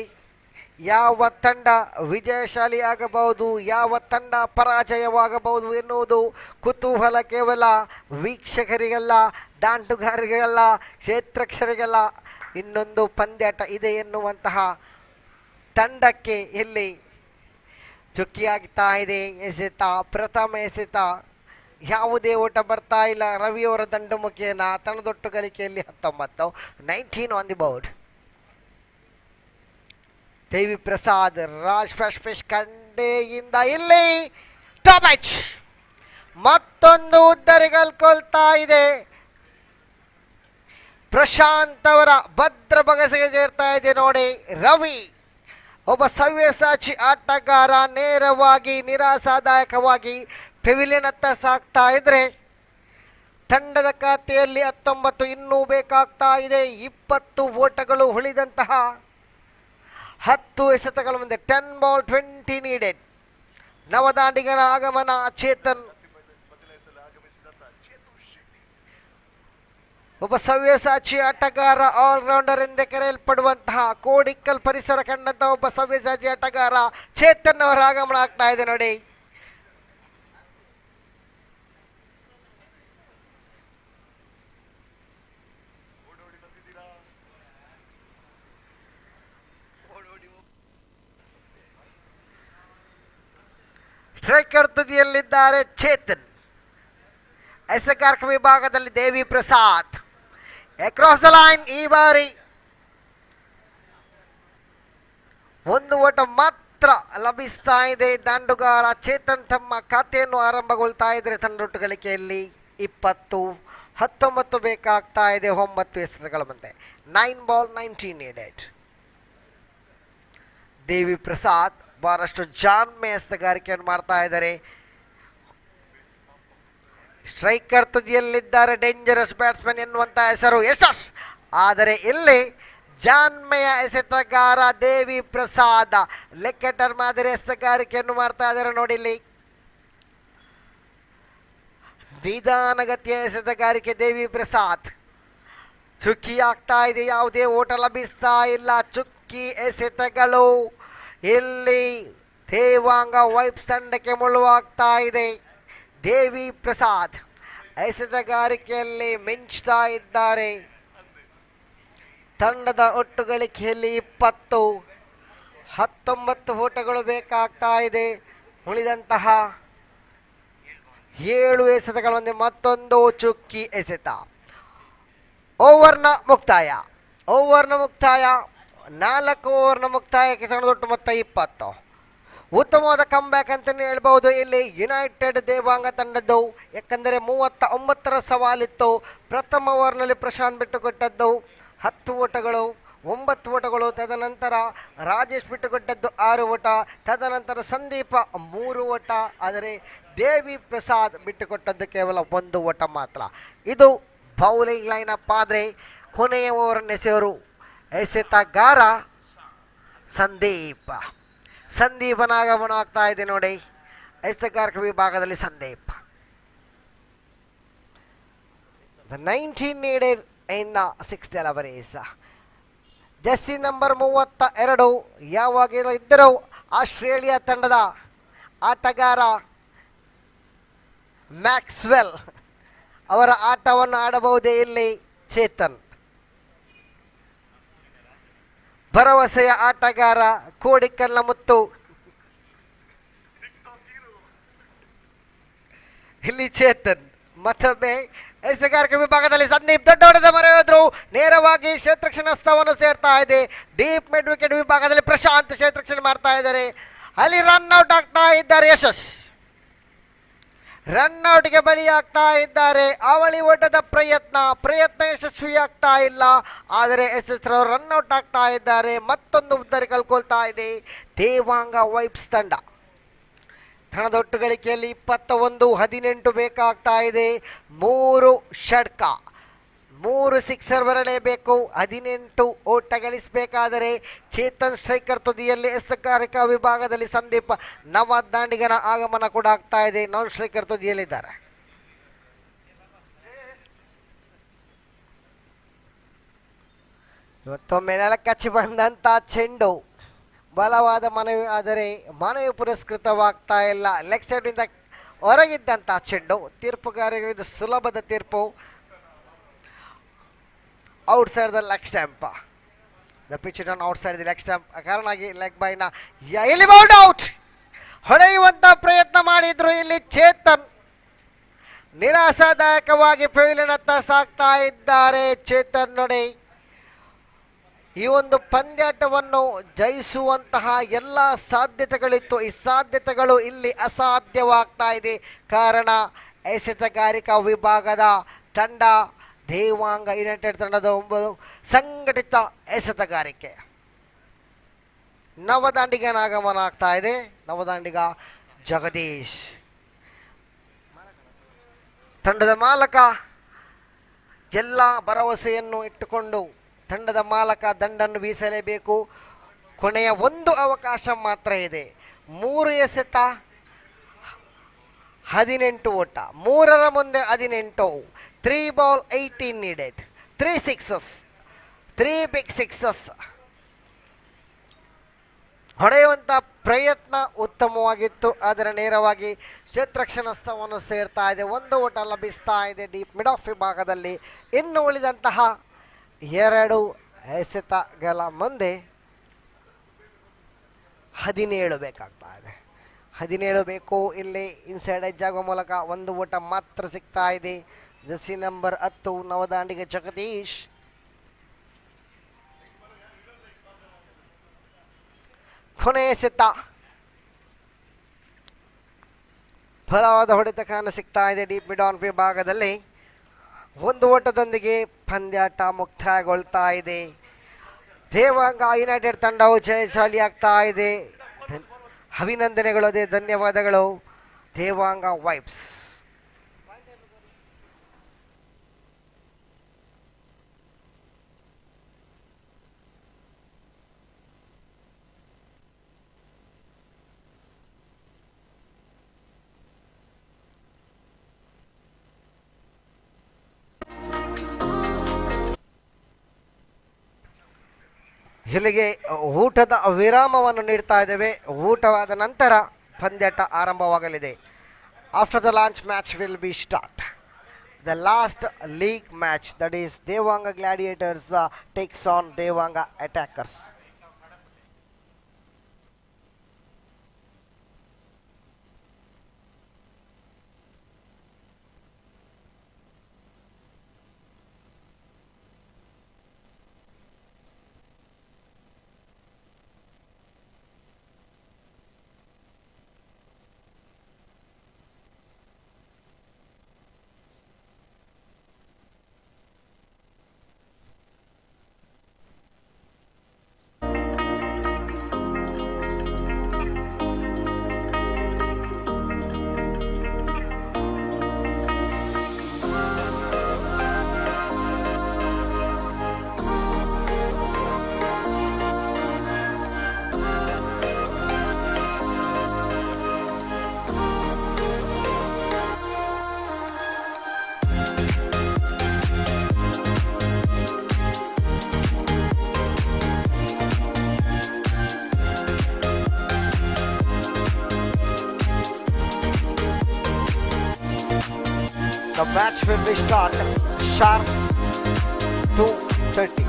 ಯಾವ ತಂಡ ವಿಜಯಶಾಲಿ ಆಗಬಹುದು, ಯಾವ ತಂಡ ಪರಾಜಯವಾಗಬಹುದು ಎನ್ನುವುದು ಕುತೂಹಲ ಕೇವಲ ವೀಕ್ಷಕರಿಗೆಲ್ಲ, ದಾಂಡುಗಾರರಿಗೆಲ್ಲ, ಕ್ಷೇತ್ರಕ್ಷರಿಗೆಲ್ಲ. ಇನ್ನೊಂದು ಪಂದ್ಯಾಟ ಇದೆ ಎನ್ನುವಂತಹ ತಂಡಕ್ಕೆ ಇಲ್ಲಿ ಚುಕ್ಕಿಯಾಗ್ತಾ ಇದೆ. ಎಸೆತ, ಪ್ರಥಮ ಎಸೆತ, ಯಾವುದೇ ಓಟ ಬರ್ತಾ ಇಲ್ಲ. ರವಿಯವರ ದಂಡು ಮುಖೇನ ತಂಡದೊಟ್ಟು ಗಳಿಕೆಯಲ್ಲಿ 19 on the board. Devi Prasad Raj fresh fish ಕಂಡೆಯಿಂದ ಇಲ್ಲಿ ಟಾಪ್ ಮ್ಯಾಚ್. ಮತ್ತೊಂದು ಉದ್ದರಿಗಲ್ಕೊಳ್ತಾ ಇದೆ. ಪ್ರಶಾಂತ್ ಅವರ ಭದ್ರ ಬಗಸಿಗೆ ಸೇರ್ತಾ ಇದೆ ನೋಡಿ. ರವಿ ಒಬ್ಬ ಸವ್ಯಸಾಚಿ ಆಟಗಾರ ನೇರವಾಗಿ ನಿರಾಶಾದಾಯಕವಾಗಿ ಪೆವಿಲಿಯನ್ ಹತ್ತ ಸಾಕ್ತಾ ಇದ್ರೆ ತಂಡದ ಖಾತೆಯಲ್ಲಿ 19 ಇನ್ನೂ ಬೇಕಾಗ್ತಾ ಇದೆ. 20 ಓಟಗಳು ಉಳಿದಂತಹ 10 ಎಸೆತಗಳ ಮುಂದೆ 10 ಬಾಲ್ 20 ನೀಡೆಡ್. ನವದಾಂಡಿಗರ ಆಗಮನ. ಚೇತನ್ ಒಬ್ಬ ಸವ್ಯಸಾಚಿ ಆಟಗಾರ, ಆಲ್ರೌಂಡರ್ ಎಂದೇ ಕರೆಯಲ್ಪಡುವಂತಹ ಕೋಡಿಕ್ಕಲ್ ಪರಿಸರ ಕಂಡಂತಹ ಒಬ್ಬ ಸವ್ಯಸಾಚಿ ಆಟಗಾರ ಚೇತನ್ ಅವರ ಆಗಮನ ಆಗ್ತಾ ಇದೆ ನೋಡಿ. ಸ್ಟ್ರೈಕರ್ ತುದಿಯಲ್ಲಿದ್ದಾರೆ ಚೇತನ್. ಎಸೆಗಾರಿಕೆ ವಿಭಾಗದಲ್ಲಿ ದೇವಿ ಪ್ರಸಾದ್ ಅಕ್ರಾಸ್ ದ ಲೈನ್. ಈ ಬಾರಿ ಒಂದು ಓಟ ಮಾತ್ರ ಲಭಿಸ್ತಾ ಇದೆ. ದಾಂಡುಗಾರ ಚೇತನ್ ತಮ್ಮ ಖಾತೆಯನ್ನು ಆರಂಭಗೊಳ್ತಾ ಇದ್ರೆ ತಂಡೊಟ್ಟು ಗಳಿಕೆಯಲ್ಲಿ 20-19 ಬೇಕಾಗ್ತಾ ಇದೆ. 9 ಎಸೆತಗಳ ಮುಂದೆ 9 ಬಾಲ್ 19 ನೀಡೆಡ್. ದೇವಿ ಪ್ರಸಾದ್ ಬಹಳಷ್ಟು ಜಾಣ್ಮೆ ಎಸೆಗಾರಿಕೆಯನ್ನು ಮಾಡ್ತಾ ಇದ್ದಾರೆ. ಸ್ಟ್ರೈಕರ್ ತುದಿಯಲ್ಲಿದ್ದಾರೆ ಡೇಂಜರಸ್ ಬ್ಯಾಟ್ಸ್ಮನ್ ಎನ್ನುವಂಥ ಹೆಸರು ಯಶಸ್. ಆದರೆ ಇಲ್ಲಿ ಜಾನ್ಮೆಯ ಎಸೆತಗಾರ ದೇವಿ ಪ್ರಸಾದ್ ಲೆಕ್ಕೆಟರ್ ಮಾದರಿ ಎಸೆಗಾರಿಕೆಯನ್ನು ಮಾಡ್ತಾ ಇದ್ದಾರೆ ನೋಡಿ. ಇಲ್ಲಿ ನಿಧಾನಗತಿಯ ಎಸೆತಗಾರಿಕೆ ದೇವಿ ಪ್ರಸಾದ್. ಚುಕ್ಕಿ ಆಗ್ತಾ ಇದೆ, ಯಾವುದೇ ಓಟ ಲಭಿಸ್ತಾ ಇಲ್ಲ. ಚುಕ್ಕಿ ಎಸೆತಗಳು ಇಲ್ಲಿ ದೇವಾಂಗ ವೈಪ್ಸ್ ತಂಡಕ್ಕೆ ಮುಳುವಾಗ್ತಾ ಇದೆ. ದೇವಿ ಪ್ರಸಾದ್ ಎಸೆತಗಾರಿಕೆಯಲ್ಲಿ ಮಿಂಚ್ತಾ ಇದ್ದಾರೆ. ತಂಡದ ಒಟ್ಟು ಗಳಿಕೆಯಲ್ಲಿ 20-19 ಓಟಗಳು ಬೇಕಾಗ್ತಾ ಇದೆ. ಉಳಿದಂತಹ 7 ಎಸೆತಗಳೊಂದಿಗೆ ಮತ್ತೊಂದು ಚುಕ್ಕಿ ಎಸೆತ. ಓವರ್ನ ಮುಕ್ತಾಯ 4 ಓವರ್ನ ಮುಕ್ತಾಯಕ್ಕೆ ತಂಡದೊಟ್ಟು ಮೊತ್ತ 20. ಉತ್ತಮವಾದ ಕಮ್ಬ್ಯಾಕ್ ಅಂತಲೇ ಹೇಳ್ಬೋದು ಇಲ್ಲಿ ಯುನೈಟೆಡ್ ದೇವಾಂಗ ತಂಡದ್ದು. ಯಾಕಂದರೆ 39ರ ಸವಾಲಿತ್ತು. ಪ್ರಥಮ ಓವರ್ನಲ್ಲಿ ಪ್ರಶಾಂತ್ ಬಿಟ್ಟುಕೊಟ್ಟದ್ದು 10 ಓಟಗಳು, 9 ಓಟಗಳು. ತದನಂತರ ರಾಜೇಶ್ ಬಿಟ್ಟುಕೊಟ್ಟದ್ದು 6 ಓಟ. ತದನಂತರ ಸಂದೀಪ 3 ಓಟ. ಆದರೆ ದೇವಿ ಪ್ರಸಾದ್ ಬಿಟ್ಟುಕೊಟ್ಟದ್ದು ಕೇವಲ 1 ಓಟ ಮಾತ್ರ. ಇದು ಬೌಲಿಂಗ್ ಲೈನಪ್. ಆದರೆ ಕೊನೆಯ ಓವರನ್ನು ಎಸೆಯವರು ಎಸೆತಗಾರ ಸಂದೀಪನ ಆಗಮನ ಆಗ್ತಾ ಇದೆ ನೋಡಿ. ಎಸೆಗಾರಿಕೆ ವಿಭಾಗದಲ್ಲಿ Sandeep. The 19 needed in 6 deliveries. Jersey number 32 ಯಾವಾಗ ಇದ್ದರೂ ಆಸ್ಟ್ರೇಲಿಯಾ ತಂಡದ ಆಟಗಾರ ಮ್ಯಾಕ್ಸ್ವೆಲ್ ಅವರ ಆಟವನ್ನು ಆಡಬಹುದೇ ಇಲ್ಲಿ ಚೇತನ್. ಭರವಸೆಯ ಆಟಗಾರ ಕೋಡಿಕ್ಕಲ್ನ ಮುತ್ತು. ಇಲ್ಲಿ ಚೇತನ್ ಮತ್ತೊಮ್ಮೆ ಎಸೆಗಾರಿಕೆ ವಿಭಾಗದಲ್ಲಿ ಸಂದೀಪ್ ದೊಡ್ಡ ಹೊಡೆದ ಮರೆಯೋದ್ರು. ನೇರವಾಗಿ ಕ್ಷೇತ್ರಕ್ಷಣ ಹಸ್ತವನ್ನು ಸೇರ್ತಾ ಇದೆ. ಡೀಪ್ ಮಿಡ್ ವಿಕೆಟ್ ವಿಭಾಗದಲ್ಲಿ ಪ್ರಶಾಂತ್ ಕ್ಷೇತ್ರಕ್ಷಣ ಮಾಡ್ತಾ ಇದ್ದಾರೆ. ಅಲ್ಲಿ ರನ್ ಔಟ್ ಆಗ್ತಾ ಇದ್ದಾರೆ ಯಶಸ್. ರನ್ಔಟ್ಗೆ ಬಲಿಯಾಗ್ತಾ ಇದ್ದಾರೆ. ಅವಳಿ ಓಟದ ಪ್ರಯತ್ನ ಯಶಸ್ವಿಯಾಗ್ತಾ ಇಲ್ಲ. ಆದರೆ SSR ರನ್ಔಟ್ ಆಗ್ತಾ ಇದ್ದಾರೆ. ಮತ್ತೊಂದು ಉದ್ದರೆ ಕಳ್ಕೊಳ್ತಾ ಇದೆ ದೇವಾಂಗ ವೈಬ್ಸ್ ತಂಡ. ಹಣದ ಒಟ್ಟು ಗಳಿಕೆಯಲ್ಲಿ 21-18 ಬೇಕಾಗ್ತಾ ಇದೆ. 3 ಷಡ್ಕ, 3 ಸಿಕ್ಸರ್ ಬರಲೇಬೇಕು. 18 ಓಟ ಗಳಿಸಬೇಕಾದರೆ ಚೇತನ್ ಸ್ಟ್ರೈಕರ್ ತುದಿಯಲ್ಲಿ, ಎಸಗಾರಿಕಾ ವಿಭಾಗದಲ್ಲಿ ಸಂದೀಪ್ ನವದಾಂಡಿಗನ ಆಗಮನ ಕೂಡ ಆಗ್ತಾ ಇದೆ. ನಾನ್ ಸ್ಟ್ರೈಕರ್ ತುದಿಯಲ್ಲಿದ್ದಾರೆ. ಇವತ್ತೊಮ್ಮೆ ನೆಲಕ್ಕಚ್ಚಿ ಬಂದಂಥ ಚೆಂಡು ಬಲವಾದ ಮನವಿ, ಆದರೆ ಮನವಿ ಪುರಸ್ಕೃತವಾಗ್ತಾ ಇಲ್ಲ. ಲೆಗ್ ಸೈಡ್ನಿಂದ ಹೊರಗಿದ್ದಂಥ ಚೆಂಡು. ತೀರ್ಪುಗಾರರಿಗೆ ಸುಲಭದ ತೀರ್ಪು. Outside the leg stump. The pitch on outside the leg stump. ಕಾರಣವಾಗಿ ಲೆಗ್ ಬೈನ ಇಲ್ಲಿ ಬೌಲ್ಡ್ ಔಟ್. ಹೊಡೆಯುವಂತ ಪ್ರಯತ್ನ ಮಾಡಿದ್ರು ಇಲ್ಲಿ ಚೇತನ್. ನಿರಾಶಾದಾಯಕವಾಗಿ ಪೆವಿಲಿಯನ್ ಹತ್ತ ಸಾಗ್ತಾ ಇದ್ದಾರೆ ಚೇತನ್. ನೋಡಿ, ಈ ಒಂದು ಪಂದ್ಯಾಟವನ್ನು ಜಯಿಸುವಂತಹ ಎಲ್ಲ ಸಾಧ್ಯತೆಗಳಿತ್ತು. ಈ ಸಾಧ್ಯತೆಗಳು ಇಲ್ಲಿ ಅಸಾಧ್ಯವಾಗ್ತಾ ಇದೆ. ಕಾರಣ ಎಸೆತಗಾರಿಕಾ ವಿಭಾಗದ ತಂಡ, ದೇವಾಂಗ ಯುನೈಟೆಡ್ ತಂಡದ 9 ಸಂಘಟಿತ ಎಸೆತಗಾರಿಕೆ. ನವದಾಂಡಿಗನ ಆಗಮನ ಆಗ್ತಾ ಇದೆ. ನವದಾಂಡಿಗ ಜಗದೀಶ್ ತಂಡದ ಮಾಲಕ. ಎಲ್ಲ ಭರವಸೆಯನ್ನು ಇಟ್ಟುಕೊಂಡು ತಂಡದ ಮಾಲಕ ದಂಡನ್ನು ಬೀಸಲೇಬೇಕು. ಕೊನೆಯ ಒಂದು ಅವಕಾಶ ಮಾತ್ರ ಇದೆ. 3 ಎಸೆತ, 18 ಓಟ, 3ರ ಮುಂದೆ 18. 3 ball 18 needed. 3 sixes, 3 big sixes. ಹೊಡೆಯುವಂಥ ಪ್ರಯತ್ನ ಉತ್ತಮವಾಗಿತ್ತು, ಆದರೆ ನೇರವಾಗಿ ಕ್ಷೇತ್ರಕ್ಷಣಸ್ಥವನ್ನು ಸೇರ್ತಾ ಇದೆ. 1 ಓಟ ಲಭಿಸ್ತಾ ಇದೆ ಡೀಪ್ ಮಿಡ್ ಆಫ್ ವಿಭಾಗದಲ್ಲಿ. ಇನ್ನು ಉಳಿದಂತಹ 2 ಎಸೆತಗಳ ಮುಂದೆ 17 ಬೇಕಾಗ್ತಾ ಇದೆ. 17 ಬೇಕು. ಇಲ್ಲಿ ಇನ್ಸೈಡ್ ಎಡ್ಜ್ ಆಗುವ ಮೂಲಕ 1 ಓಟ ಮಾತ್ರ ಸಿಗ್ತಾ ಇದೆ. ಜರ್ಸಿ ನಂಬರ್ 10 ನವದಾಂಡಿಗ ಜಗದೀಶ್. ಕೊನೆಯ ಎಸೆತ ಬಲವಾದ ಹೊಡೆತ ಕಾಣ ಸಿಗ್ತಾ ಇದೆ ಡೀಪ್ ಮಿಡ್ ಆನ್ ವಿಭಾಗದಲ್ಲಿ. 1 ಓಟದೊಂದಿಗೆ ಪಂದ್ಯಾಟ ಮುಕ್ತಾಯಗೊಳ್ತಾ ಇದೆ. ದೇವಾಂಗ ಯುನೈಟೆಡ್ ತಂಡವು ಜಯಶಾಲಿ ಆಗ್ತಾ ಇದೆ. ಅಭಿನಂದನೆಗಳು, ಅದೇ ಧನ್ಯವಾದಗಳು ದೇವಾಂಗ ವೈಬ್ಸ್. ಇಲ್ಲಿಗೆ ಊಟದ ವಿರಾಮವನ್ನು ನೀಡ್ತಾ ಇದ್ದೇವೆ. ಊಟವಾದ ನಂತರ ಪಂದ್ಯಾಟ ಆರಂಭವಾಗಲಿದೆ. After the lunch match will be start. The last league match, that is Devanga gladiators takes on Devanga attackers. The match will be start sharp 2:30.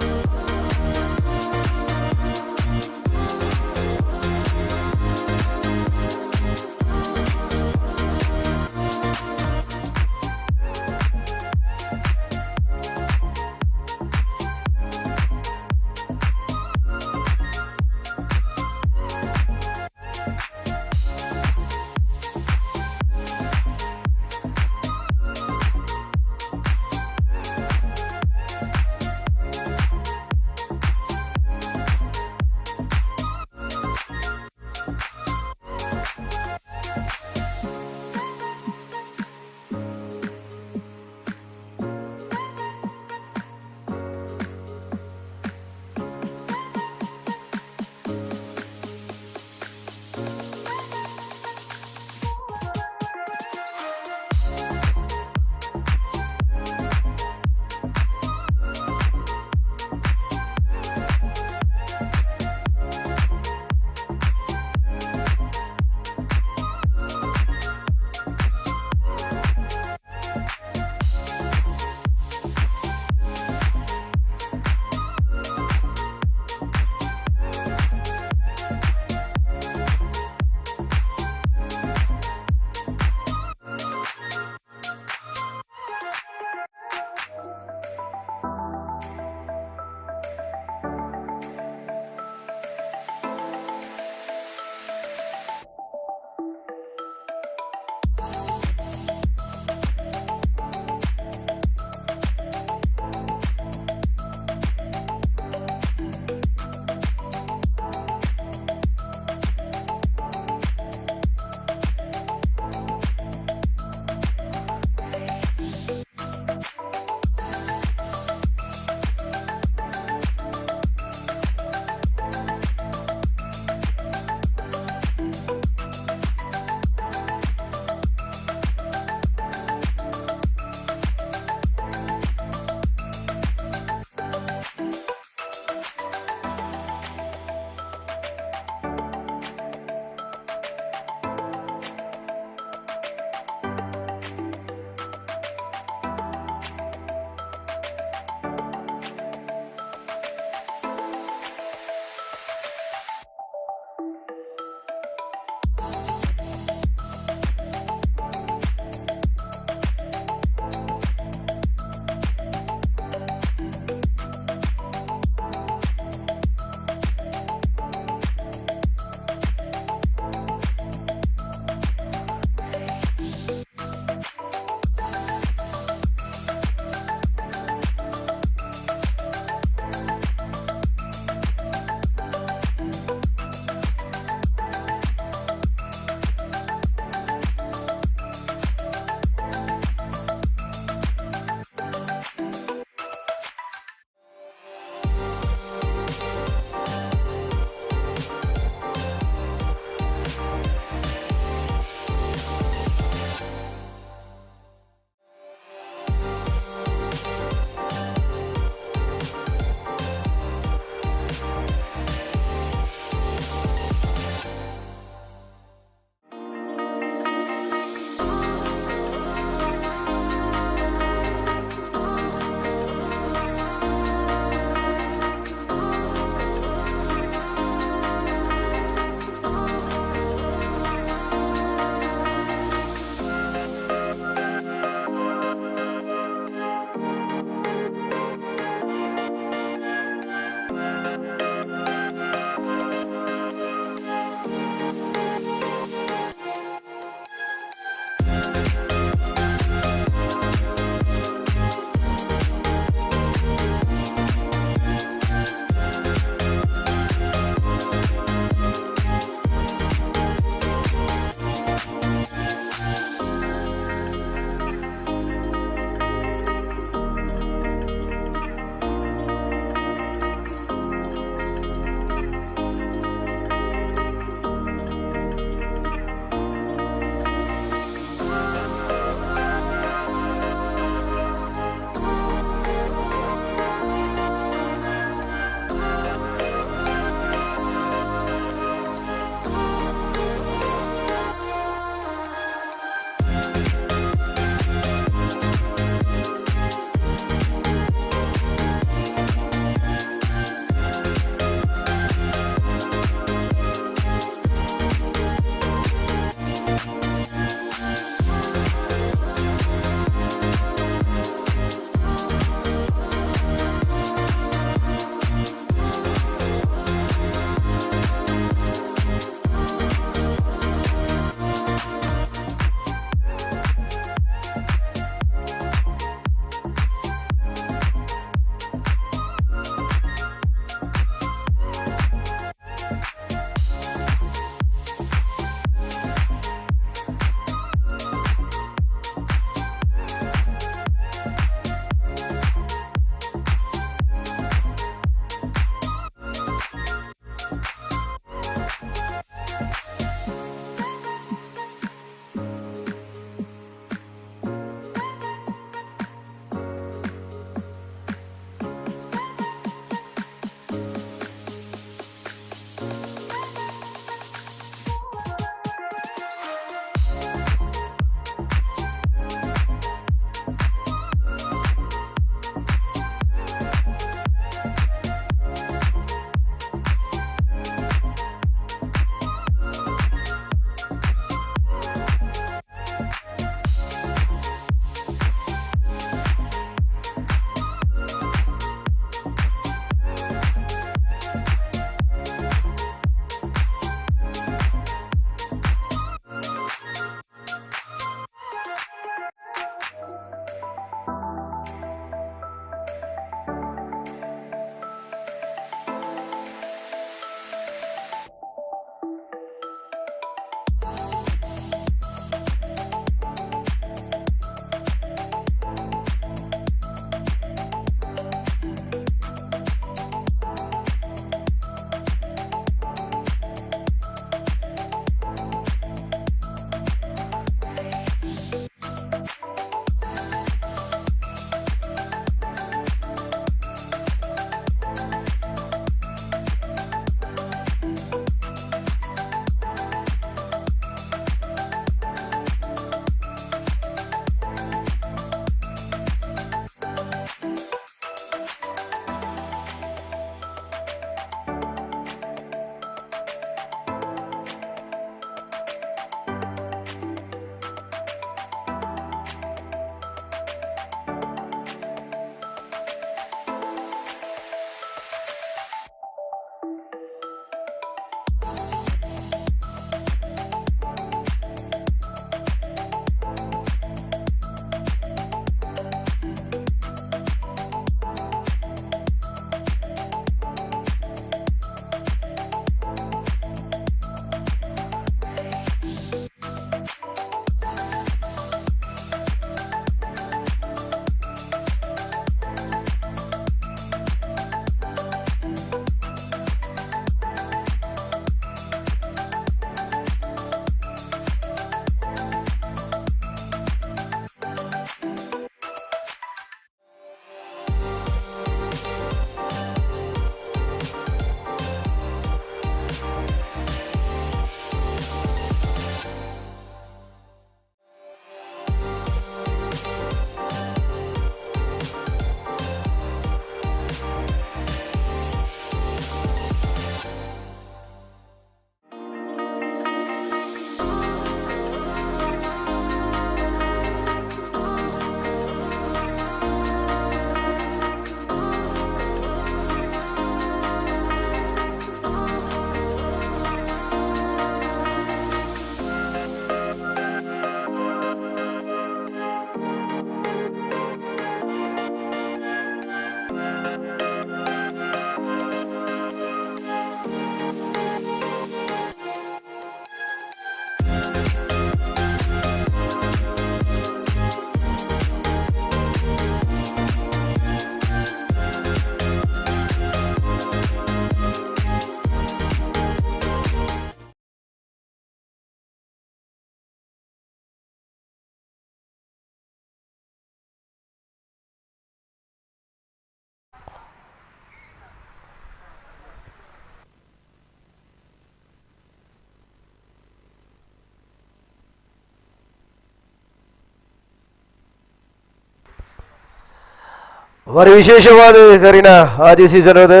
ಭಾರಿ ವಿಶೇಷವಾದ ಕರಿನ ಆದಿ ಸೀಸನ್ ಅದು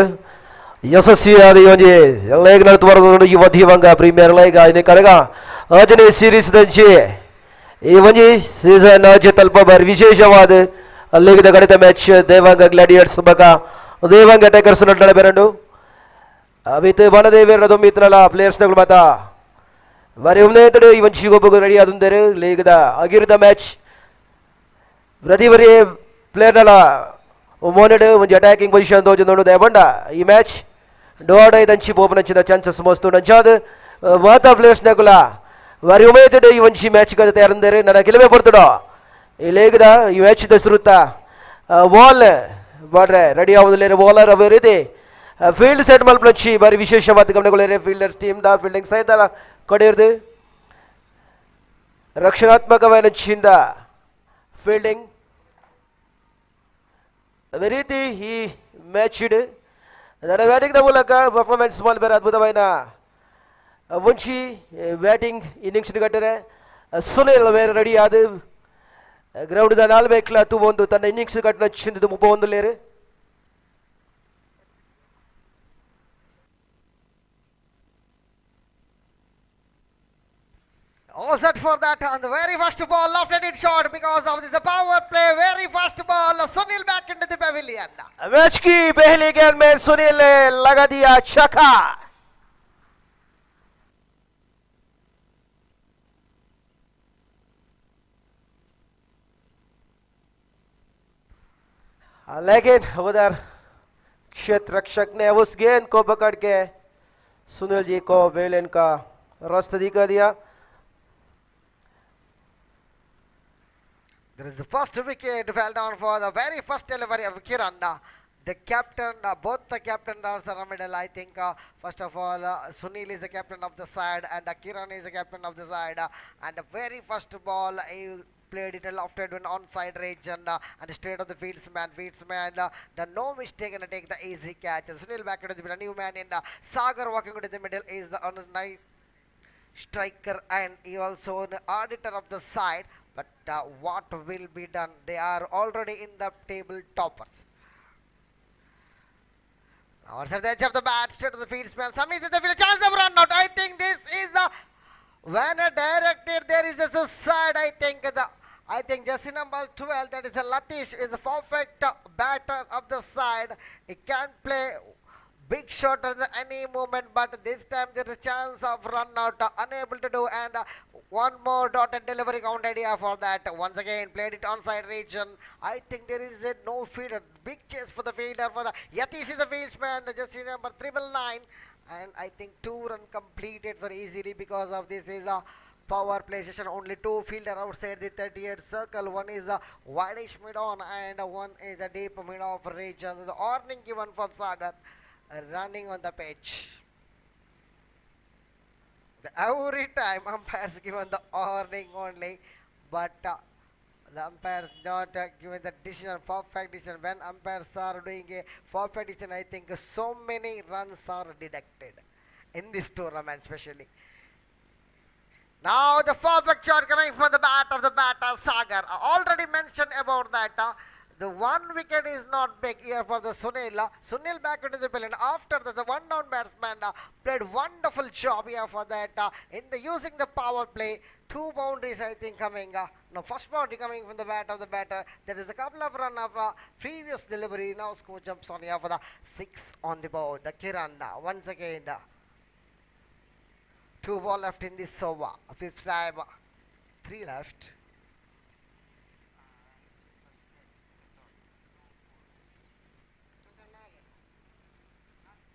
ಯಶಸ್ವಿಯಾದ ಈ ಒಂಜಿ ಲೈಗ್ ನಡತುವರದು ಯುವ ದಿವಂಗ ಪ್ರೀಮಿಯರ್ ಲೈಗ್ ಆಯ್ನೆ ಕರಗ ಆಜನೆ ಸೀರೀಸ್ ದಂಚಿ ಈ ಒಂಜಿ ಸೀಸನ್ ಆಜೆ ತಲ್ಪ ಭಾರಿ ವಿಶೇಷವಾದ ಲೀಗ್ದ ಗಣಿತ ಮ್ಯಾಚ್ ದೇವಾಂಗ ಗ್ಲಾಡಿಯೇಟ್ಸ್ ಬಕ ದೇವಾಂಗ ಟೈಗರ್ಸ್ ನಡೆ ಬೆರಂಡು ಅವಿತ್ ಬಣದೇವೇರ ದೊಮ್ಮಿತ್ನಲ ಪ್ಲೇಯರ್ಸ್ನಗಳು ಮಾತ ಭಾರಿ ಉಮ್ನೇತಡು ಈ ಒಂಜಿ ಗೊಬ್ಬಗ ರೆಡಿ ಆದುಂದರೆ ಲೀಗ್ದ ಆಗಿರ್ದ ಮ್ಯಾಚ್ ಪ್ರತಿ ಬರಿ ಪ್ಲೇಯರ್ ನಲ ಮೋನೆಡ್ ಒಂಜಿ ಅಟ್ಯಾಕಿಂಗ್ ಪೊಸಿಷನ್ ತೋಜು ನೋಡು ದಯಬಂಡ ಈ ಮ್ಯಾಚ್ ಡೋಡ ದಂಚಿ ಪೋಪನಂಚಿನ ಚಾನ್ಸಸ್ ಮಸ್ತು ನಂಚಾದ ಮಾತಾ ಪ್ಲೇಯರ್ಸ್ ನಕುಲ ವಾರಿ ಉಮೇತಡ್ ಈ ಒಂಜಿ ಮ್ಯಾಚ್ ಕದ ತಯಾರಂದರೆ ನನ್ನ ಕೆಲವೇ ಬರ್ತಡೋ ಈ ಲೇಗದ ಈ ಮ್ಯಾಚ್ ದಸರುತ್ತ ಬಾಲ್ ಬಾಡ್ರೆ ರೆಡಿ ಆಗುದಿಲ್ಲ ಬೌಲರ್ ಅವ ರೀತಿ ಫೀಲ್ಡ್ ಸೆಟ್ ಮಲ್ಪನಂಚಿ ಬಾರಿ ವಿಶೇಷವಾದ ಗಮನಗಳಿವೆ ಫೀಲ್ಡರ್ಸ್ ಟೀಮ್ ದ ಫೀಲ್ಡಿಂಗ್ ಸಹಿತ ಕಡೆಯಿರ್ದು ರಕ್ಷಣಾತ್ಮಕವಾದ ಚಿಂದ ಫೀಲ್ಡಿಂಗ್ ಅದೇ ರೀತಿ ಈ ಮ್ಯಾಚ್ ನನ್ನ ಬ್ಯಾಟಿಂಗ್ನ ಮೂಲಕ ಪರ್ಫಾರ್ಮೆನ್ಸ್ ಬೇರೆ ಅದ್ಭುತವಾದ ಮುಂಚಿ ಬ್ಯಾಟಿಂಗ್ ಇನ್ನಿಂಗ್ಸ್ ಕಟ್ಟರೆ ಸುನಿಲ್ ಬೇರೆ ರೆಡಿ ಆದ ಗ್ರೌಂಡ್ ನಾಲ್ಬೇಕ್ಲ ಒಂದು ತನ್ನ ಇನ್ನಿಂಗ್ಸ್ ಕಟ್ಟಿನ ಚಿಂದಿದ್ದು 31 ಲೇರು All set for that on the very first ball, left-handed shot because of the power play. Very first ball, Sunil back into the pavilion. Match की पहली गेंद में सुनील ने लगा दिया छक्का। लेकिन उधर क्षेत्र रक्षक ने उस गेंद को पकड़ के सुनील जी को वेलेन का रास्ता दिखा दिया। There is the first wicket fell down for the very first delivery of Kiran. The captain, both the captains are in the middle. I think first of all Sunil is the captain of the side and Kiran is the captain of the side. And the very first ball he played it lofted in onside region and straight of the fieldsman. The no mistake and take the easy catch. Sunil back into the middle. New man in Sagar walking into the middle is the on the night striker and he also an auditor of the side. But what will be done? They are already in the table toppers. Now at the edge of the bat, straight to the fieldsman. Samit the field, chance of run out. I think this is the when directed there is a suicide. I think jersey number 12, that is a Latish, is the perfect batter of the side. He can play big shot at any moment, but this time there is a chance of run out, unable to do, and one more dotted delivery count idea for that. Once again played it onside region. I think there is a no fielder, big chase for the fielder for the Yatish is the fieldsman, just number 999, and I think 2 run completed very easily because of this is a power play session. Only 2 fielder outside the 38 circle. One is a wideish mid on and one is a deep mid off region. The warning given for Sagar running on the pitch. Every time umpires given the warning only, but the umpires not given the decision, perfect decision. When umpires are doing a perfect decision, I think so many runs are deducted in this tournament especially. Now the perfect shot coming from the bat of the batter Sagar. I already mentioned about that. The 1 wicket is not big here for the Sunil. Sunil back into the pavilion. After that, the one down batsman played wonderful job here for that. In the using the power play, 2 boundaries I think coming. Now first boundary coming from the bat of the batter. There is a couple of run of previous delivery. Now score jumps on here for the 6 on the board. The Kiran once again. 2 ball left in this over. Fifth time, 3 left.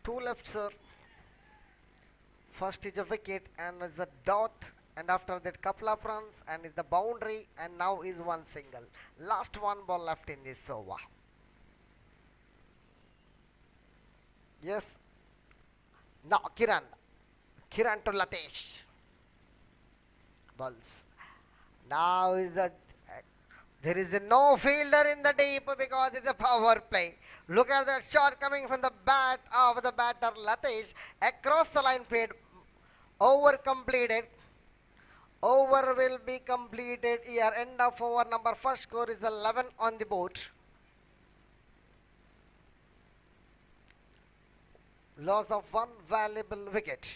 Two left, sir. First is a wicket and is a dot, and after that couple of runs and is the boundary, and now is 1 single. Last 1 ball left in this over. Yes. Now Kiran to Latish. Balls. Now is the there is no fielder in the deep because it's a power play. Look at that shot coming from the bat of the batter Latish. Across the line played. Over completed. Over will be completed here. End of over number. First score is 11 on the board. Loss of one valuable wicket.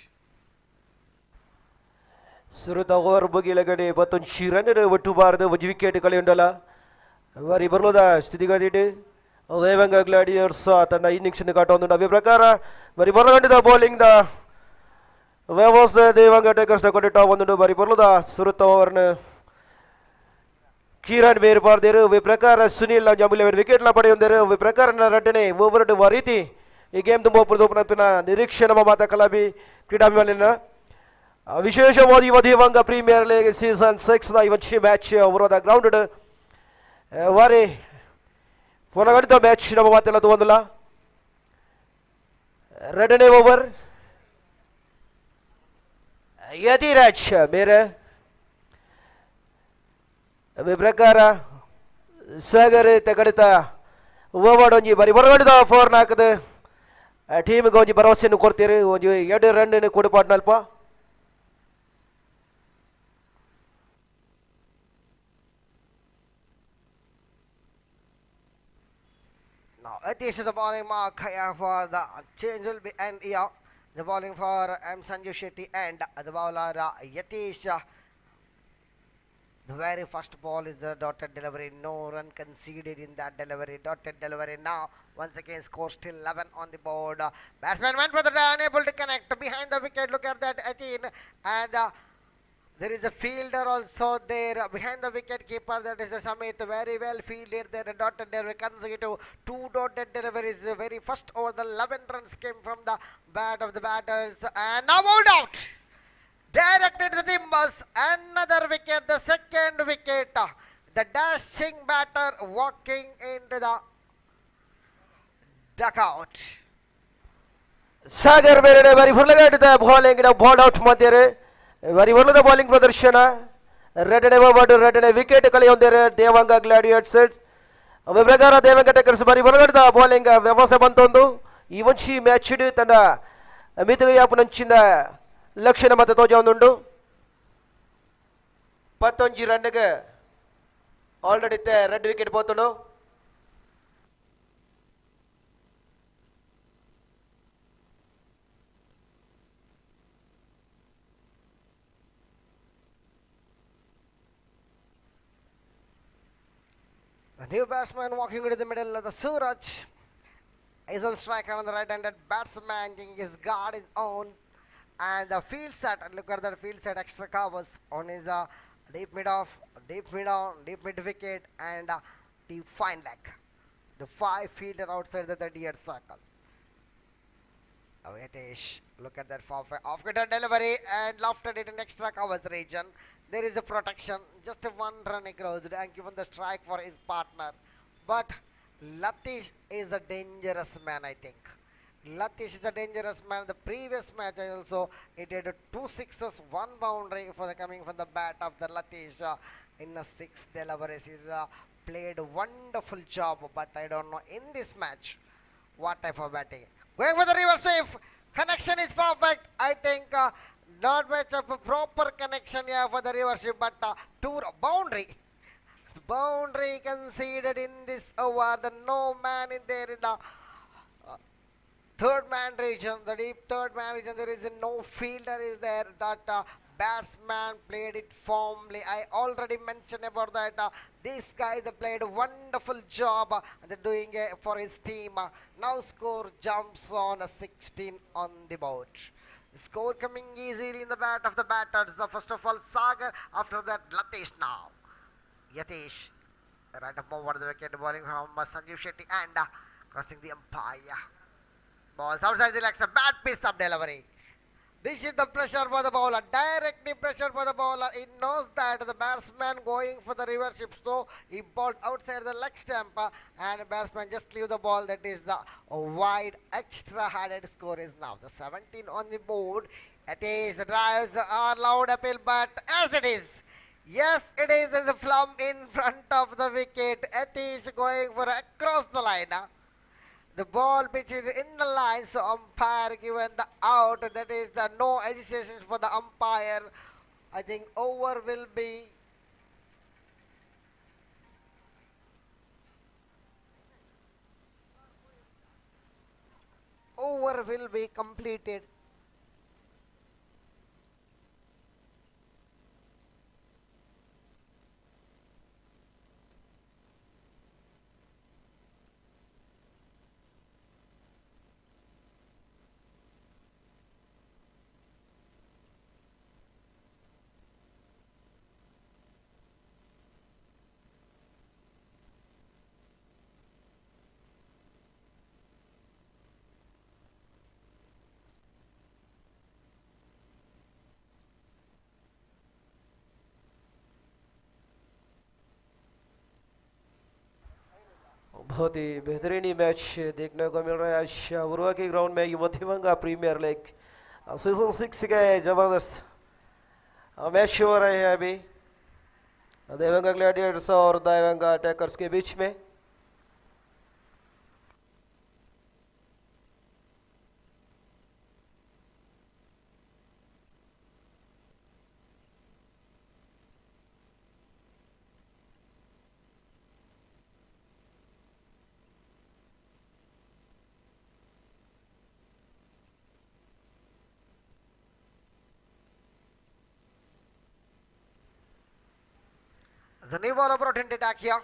Suruta over Bugilagade, Patun Shiran over to bar the wicket Kalendala. Very Berloda, Stidigadi, Devanga Gladiators, Sat, and the innings in the Katon, the Vibrakara, very Berlanda the bowling the. Where was the Devanga takers the Kotita on the Very Berloda, Suruta over Kiran Ver for the Viprakara, Sunil, Jamila wicket Lapadi on the Viprakara and Ratane, over to Variti. He came to Mopurupana, Direction of Mata Kalabi, Kidamalina. ವಿಶೇಷವಾಗಿ ಯುವ ದೇವಾಂಗ ಪ್ರೀಮಿಯರ್ ಲೀಗ್ ಸೀಸನ್ 6 ನ ಇವತ್ತು match over the grounded Wari ಫೋನಗಣಿತ match ನಮ್ಮ ಮಾತೆಲ್ಲ ತಗೊಂಡಲ್ಲ ಎರಡನೇ ಓವರ್ ಯತಿರಾಜ್ ಮೇರೆ ಪ್ರಕಾರ ಸಾಗರ್ ತಗಡಿತ ಓವರ್ ಒಂಜಿ ಬರಿ ಹೊರಗಡಿದ 4 ನಾಕದ ಟೀಮ್ಗೆ ಒಂಜಿ ಭರವಸೆಯನ್ನು ಕೊಡ್ತೀರಿ ಒಂಜಿ 2 run ಕೊಡುಪಾಟ್ನಲ್ಪ Now, this is the bowling mark here for the change will be and here. The bowling for M. Sanjeev Shetty and the bowler Yatish. The very first ball is the dotted delivery. No run conceded in that delivery. Dotted delivery now. Once again, score still 11 on the board. Batsman went for the unable to connect behind the wicket. Look at that, Atin. And there is a fielder also there behind the wicket keeper. That is Samit. Very well fielded there. The dotted delivery consecutive 2 dotted deliveries. The very first over the 11 runs came from the bat of the batters. And now bowled out. Directed the timbers. Another wicket. The second wicket. The dashing batter walking into the dugout. Sagar Berede very full the bowling ball out Matere. Very well the bowling ಪ್ರದರ್ಶನ ರೆಡ್ ಓವರ್ ರೆಡ್ ವಿಕೆಟ್ ಕಳೆಯೊಂದರೆ ದೇವಾಂಗ ಗ್ಲಾಡಿಯೇಟರ್ಸ್ ಅವರ ಪ್ರಕಾರ ದೇವಾಂಗ ಟೇಕರ್ಸ್ ಬರಿ ಹೊರಗಡೆದ ಬೌಲಿಂಗ್ ವ್ಯವಸ್ಥೆ ಬಂತೊಂದು ಇವನ್ಶಿ ಮ್ಯಾಚ್ ತನ್ನ ಮಿತಿಗೆ ಯಾಪನಂಚಿಂದ ಲಕ್ಷಣ ಮತ್ತೆ ತೋಜೊಂದುಂಡು 11 ರನ್ಗೆ ಆಲ್ರೆಡಿ ರೆಡ್ ವಿಕೆಟ್ పోతుండు The new batsman walking into the middle of the Suraj is on strike on the right-handed batsman. His guard is on, and the field set. Look at that field set. Extra covers on his deep mid off, deep mid on, deep mid wicket, and deep fine leg. The 5 fielder outside the 30-yard circle. Yatish, look at that off-cutter delivery and lofted it in extra covers region. There is a protection, just a 1 run across and given the strike for his partner. But Latish is a dangerous man, I think. Latish is a dangerous man. The previous match also, he did 2 sixes, 1 boundary for the coming from the bat of the Latish in a 6 deliveries. He's played a wonderful job, but I don't know in this match what type of batting. Going for the reverse sweep. Connection is perfect. I think not much of a proper connection here for the reverse sweep, but boundary. Boundary conceded in this over. The no man in there in the third man region, the deep third man region. There is no fielder is there. That batsman played it firmly. I already mentioned about that. These guys played a wonderful job. They're doing for his team. Now score jumps on a 16 on the board. Score coming easily in the bat of the batters. First of all, Sagar. After that, Latish now. Yatish. Right up over the wicket. Bowling from Sanjeev Shetty and crossing the umpire. Balls outside the legs. A bad piece of delivery. This is the pressure for the bowler. Directly pressure for the bowler. He knows that the batsman going for the reverse shift. So he bowled outside the leg stump and the batsman just leave the ball. That is the wide extra headed score is now the 17 on the board. It is the drives are loud appeal, but as it is. Yes, it is. There's a flump in front of the wicket. It is going for across the line. The ball pitch is in the line, so umpire given the out. That is the no hesitation for the umpire. I think over will be. over will be completed. बहुत ही बेहतरीन ही मैच देखने को मिल रहा है आज उर्वा के ग्राउंड में युवा दिवंगा प्रीमियर लीग सीजन 6 के जबरदस्त मैच हो रहे हैं अभी देवंगा ग्लैडिएटर्स और देवंगा अटैकर्स के बीच में. The new ball brought into attack here.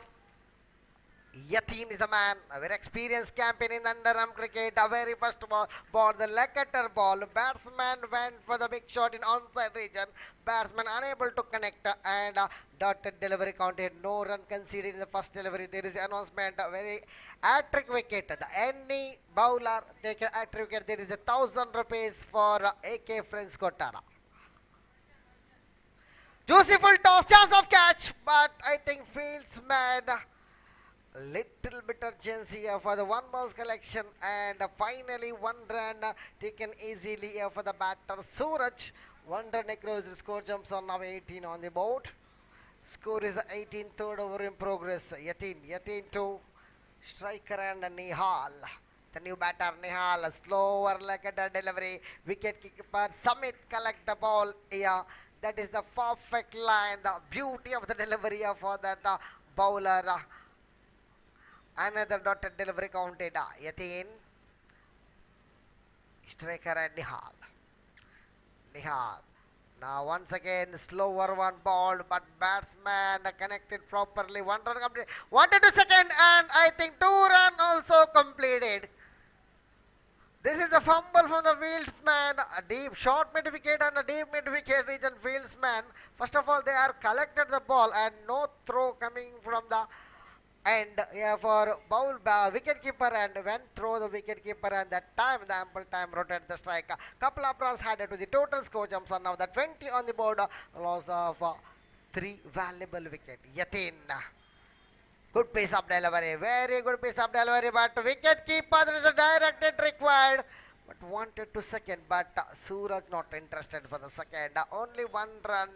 Yatin is a man, a very experienced campaign in underarm cricket. A very first ball, the leg cutter ball. Batsman went for the big shot in onside region. Batsman unable to connect and dotted delivery counted. No run conceded in the first delivery. There is an announcement, a very hat-trick wicket. Any bowler take a hat-trick wicket. There is 1,000 rupees for AK Friends Kotara. Juicy full toss, chance of catch, but I think fieldsman little bit urgency for the one bounce collection, and finally one run taken easily for the batter Suraj. One run across, the score jumps on now 18 on the board. Score is 18, third over in progress. Yatin to striker and Nihal. The new batter Nihal, slower like a delivery. Wicket keeper Samit collect the ball here. That is the perfect line, the beauty of the delivery for that bowler. Another dotted delivery counted. Yatin, striker and Nihal. Now once again slower one ball, but batsman connected properly. One run complete. Wanted to second, and I think 2 run also completed. This is a fumble from the fieldsman, a deep short mid wicket and a deep mid wicket region fieldsman. First of all, they are collected the ball and no throw coming from the end for wicket keeper, and when throw the wicket keeper, and that time the ample time rotated the strike. Couple of runs added to the total score jumps on now the 20 on the board. Loss of 3 valuable wicket. Yatin. Good piece of delivery, very good piece of delivery, but wicket keeper, there is a direct hit required, but wanted to second, but Suraj not interested for the second. Only 1 run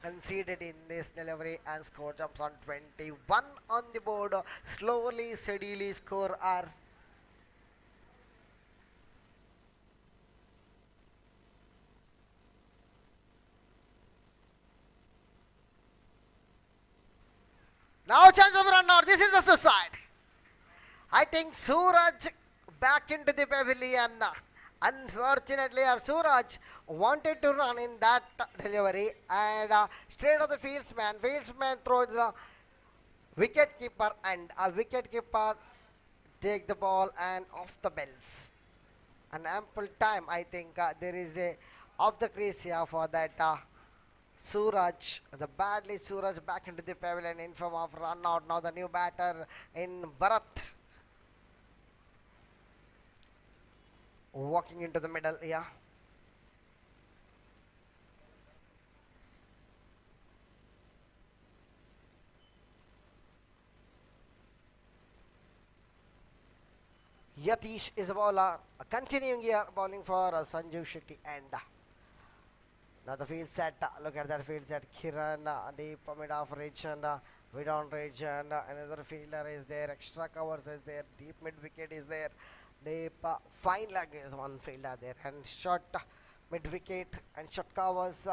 conceded in this delivery, and score jumps on 21 on the board. Slowly, steadily score are now chance of run out. This is a suicide. I think Suraj back into the pavilion. Unfortunately, Suraj wanted to run in that delivery, and straight of the fieldsman. Fieldsman throws the wicket keeper, and a wicket keeper take the ball and off the bells. An ample time. I think there is a off the crease here for that. Suraj, the badly Suraj back into the pavilion in form of run out. Now the new batter in Bharat. Walking into the middle here. Yatish is a bowler. Continuing here, bowling for Sanjeev Shetty and now the field set. Look at that field set. Kiran, deep mid off region, mid on region. Another fielder is there. Extra covers is there. Deep mid wicket is there. Deep fine leg is one fielder there, and short mid wicket and short covers,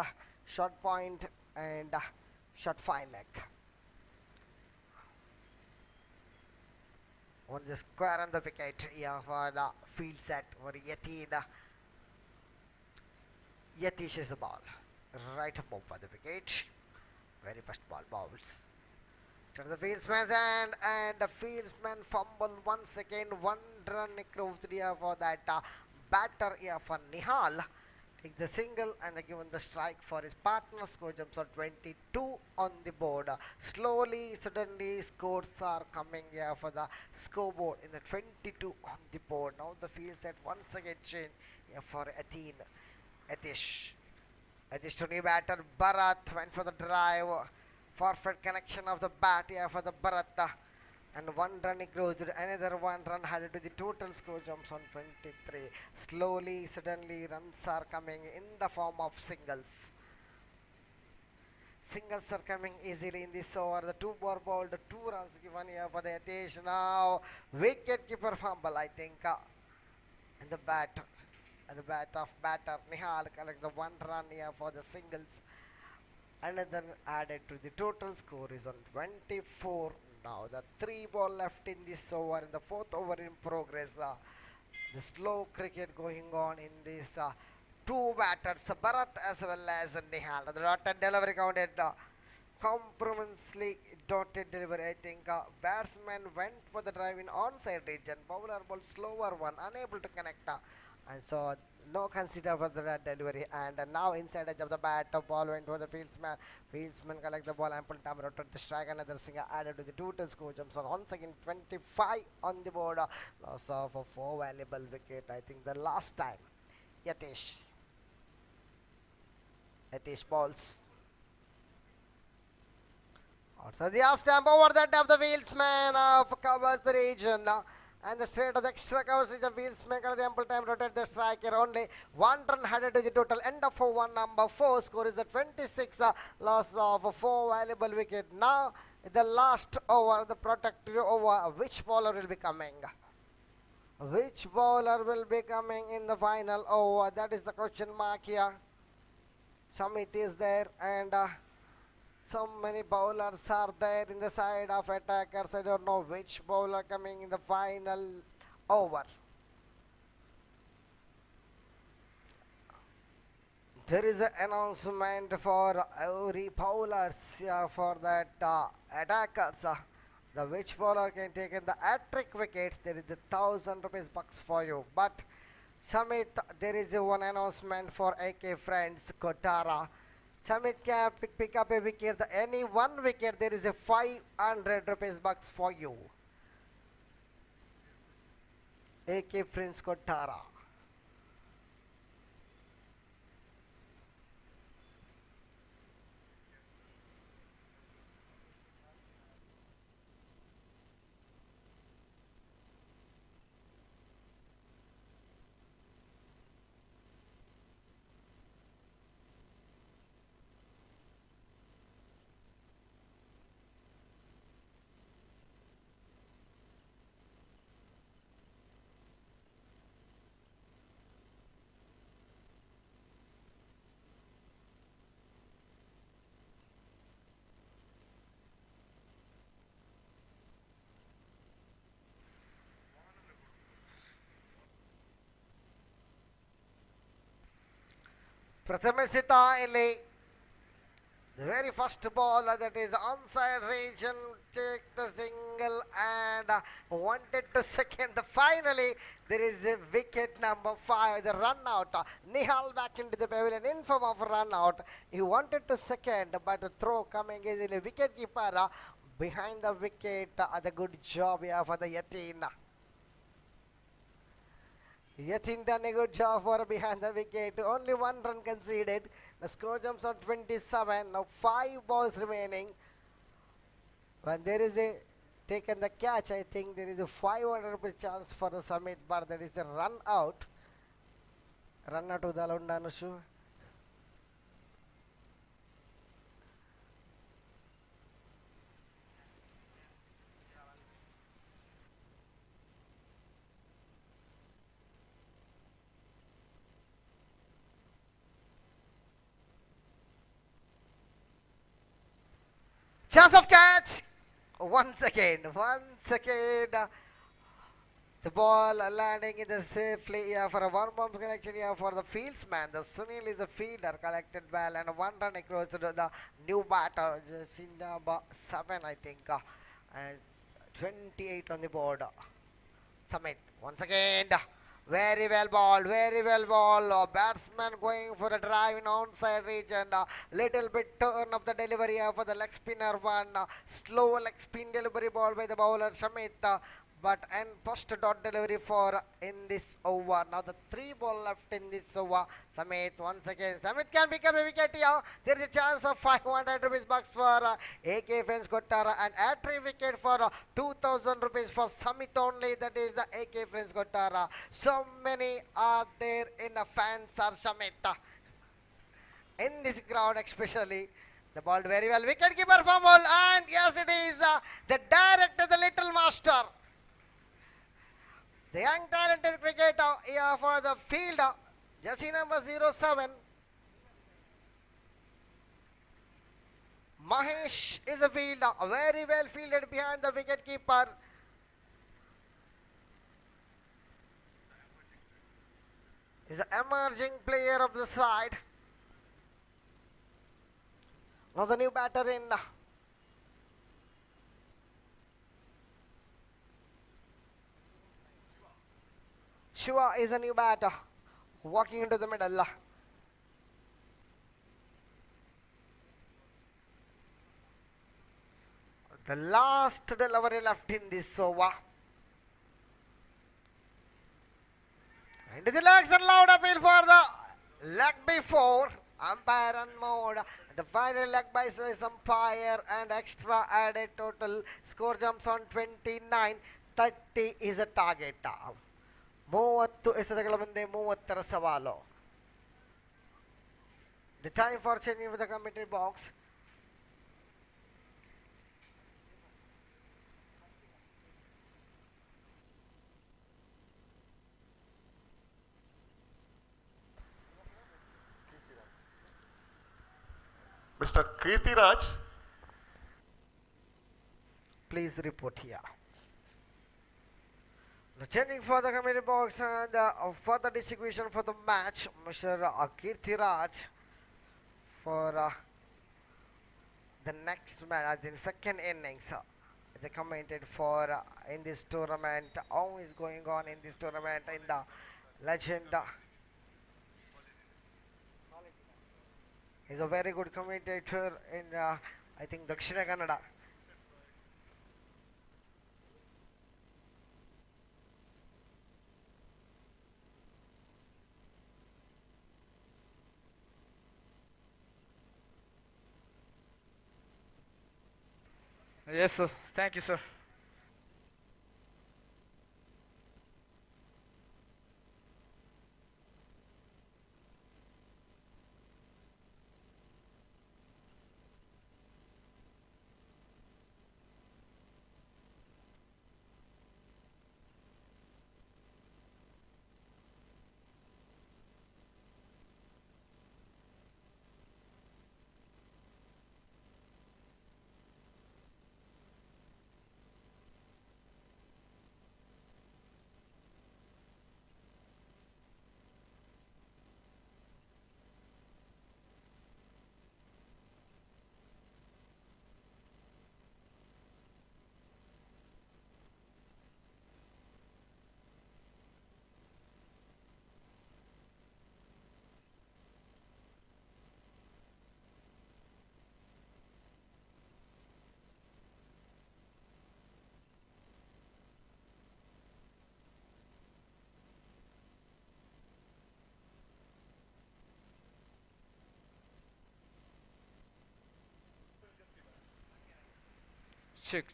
short point and short fine leg. on the square on the wicket here for the field set for Yatin. Yatish is the ball. Right above for the wicket. Very first ball bowls. To the fieldsman's end and the fieldsman fumble once again. One run across here for that batter here for Nihal. Takes the single and they given the strike for his partner. Score jumps on 22 on the board. Slowly, suddenly scores are coming here for the scoreboard in the 22 on the board. Now the field set once again change here for Athene. Atish to new batter Bharat went for the drive. Perfect connection of the bat here for the Bharat. And one run across, another one run added to the total score jumps on 23. Slowly, suddenly runs are coming in the form of singles. Singles are coming easily in this over. The two ball bowled, 2 runs given here for the Yatish. Now wicket keeper fumble, I think. And the bat of batter Nihal collect the 1 run here for the singles. Another added to the total score is on 24. Now the 3 ball left in this over, in the 4th over in progress. The slow cricket going on in this 2 batters, Bharat as well as Nihal. The dotted delivery counted comprehensively dotted delivery. I think batsman went for the drive in onside region. Bowler ball slower one, unable to connect. And so no consider for the delivery. And now inside edge of the bat, the ball went for the fieldsman. Fieldsman collect the ball, ample time rotate the strike. Another single added to the total score jumps on once again 25 on the board. Loss of a 4 valuable wicket. I think the last time. Yatish balls. Also the off stamp over that of the fieldsman covers the region. And the straight of the extra covers the fieldsman the ample time rotate the striker. Only 1 run added to the total. End of 1 number 4. Score is a 26. Loss of 4 valuable wicket. Now the last over, the protective over. Which bowler will be coming? Which bowler will be coming in the final over? That is the question mark here. Samit is there and so many bowlers are there in the side of attackers. I don't know which bowler coming in the final over. There is an announcement for every bowlers for that attackers. The which bowler can take in the hat-trick wickets. There is the 1,000 rupees bucks for you. But Samit, there is one announcement for AK Friends Kotara. Samit can pick up a wicket. Any 1 wicket, there is a 500 rupees bucks for you. AK Friends Kotara. Prathamesita Ele. The very first ball that is onside region, take the single and wanted to second. Finally, there is a wicket number 5, the run out. Nihal back into the pavilion in form of run out. He wanted to second, but the throw coming easily. Wicket keeper behind the wicket. The good job here for the Yatin. Yatin done a good job for behind the wicket. Only 1 run conceded. The score jumps on 27. Now 5 balls remaining. When there is a taken the catch, I think there is a 500 chance for the Samit, but there is a run out. Run out to the Alundanushu. Chance of catch! Once again. The ball landing in the safely here for a one-bomb connection here for the fieldsman. The Sunil is the fielder, collected well and a one run across to the new batter, just in number 7 I think, and 28 on the board. Samit once again. Very well ball, very well ball. Batsman going for a drive in onside region. Little bit turn of the delivery here for the leg spinner one. Slow leg spin delivery ball by the bowler Shamit. But and post dot delivery for in this over. Now the 3 ball left in this over. Samit once again. Samit can pick up a wicket here. There is a chance of 500 rupees bucks for AK Friends Kottara and entry wicket for 2000 rupees for Samit only. That is the AK Friends Kottara. So many are there in the fans are Samit. In this ground especially. The ball very well. Wicket keeper fumble and yes it is the director, the little master. The young talented cricketer here for the field, jersey number 07. Mahesh is a fielder, very well fielded behind the wicket keeper. Is the emerging player of the side. Now the new batter in. Shiva is a new batter, walking into the middle. The last delivery left in this over. Into the legs and loud appeal for the leg before. Umpire on mode. The final leg by Swiss umpire and extra added total. Score jumps on 29. 30 is a target. 30 ಎಸೆತಗಳ ಮುಂದೆ 30ರ ಸವಾಲು. The time for changing with the commentary box. Mr. Kirtiraj, Please report here. The changing for the committee box and for the distribution for the match, Mr. Kirtiraj for the next match, I think second innings. They commented for in this tournament. How is going on in this tournament in the legend. He's a very good commentator in I think Dakshina Kannada. Yes, sir. Thank you, sir.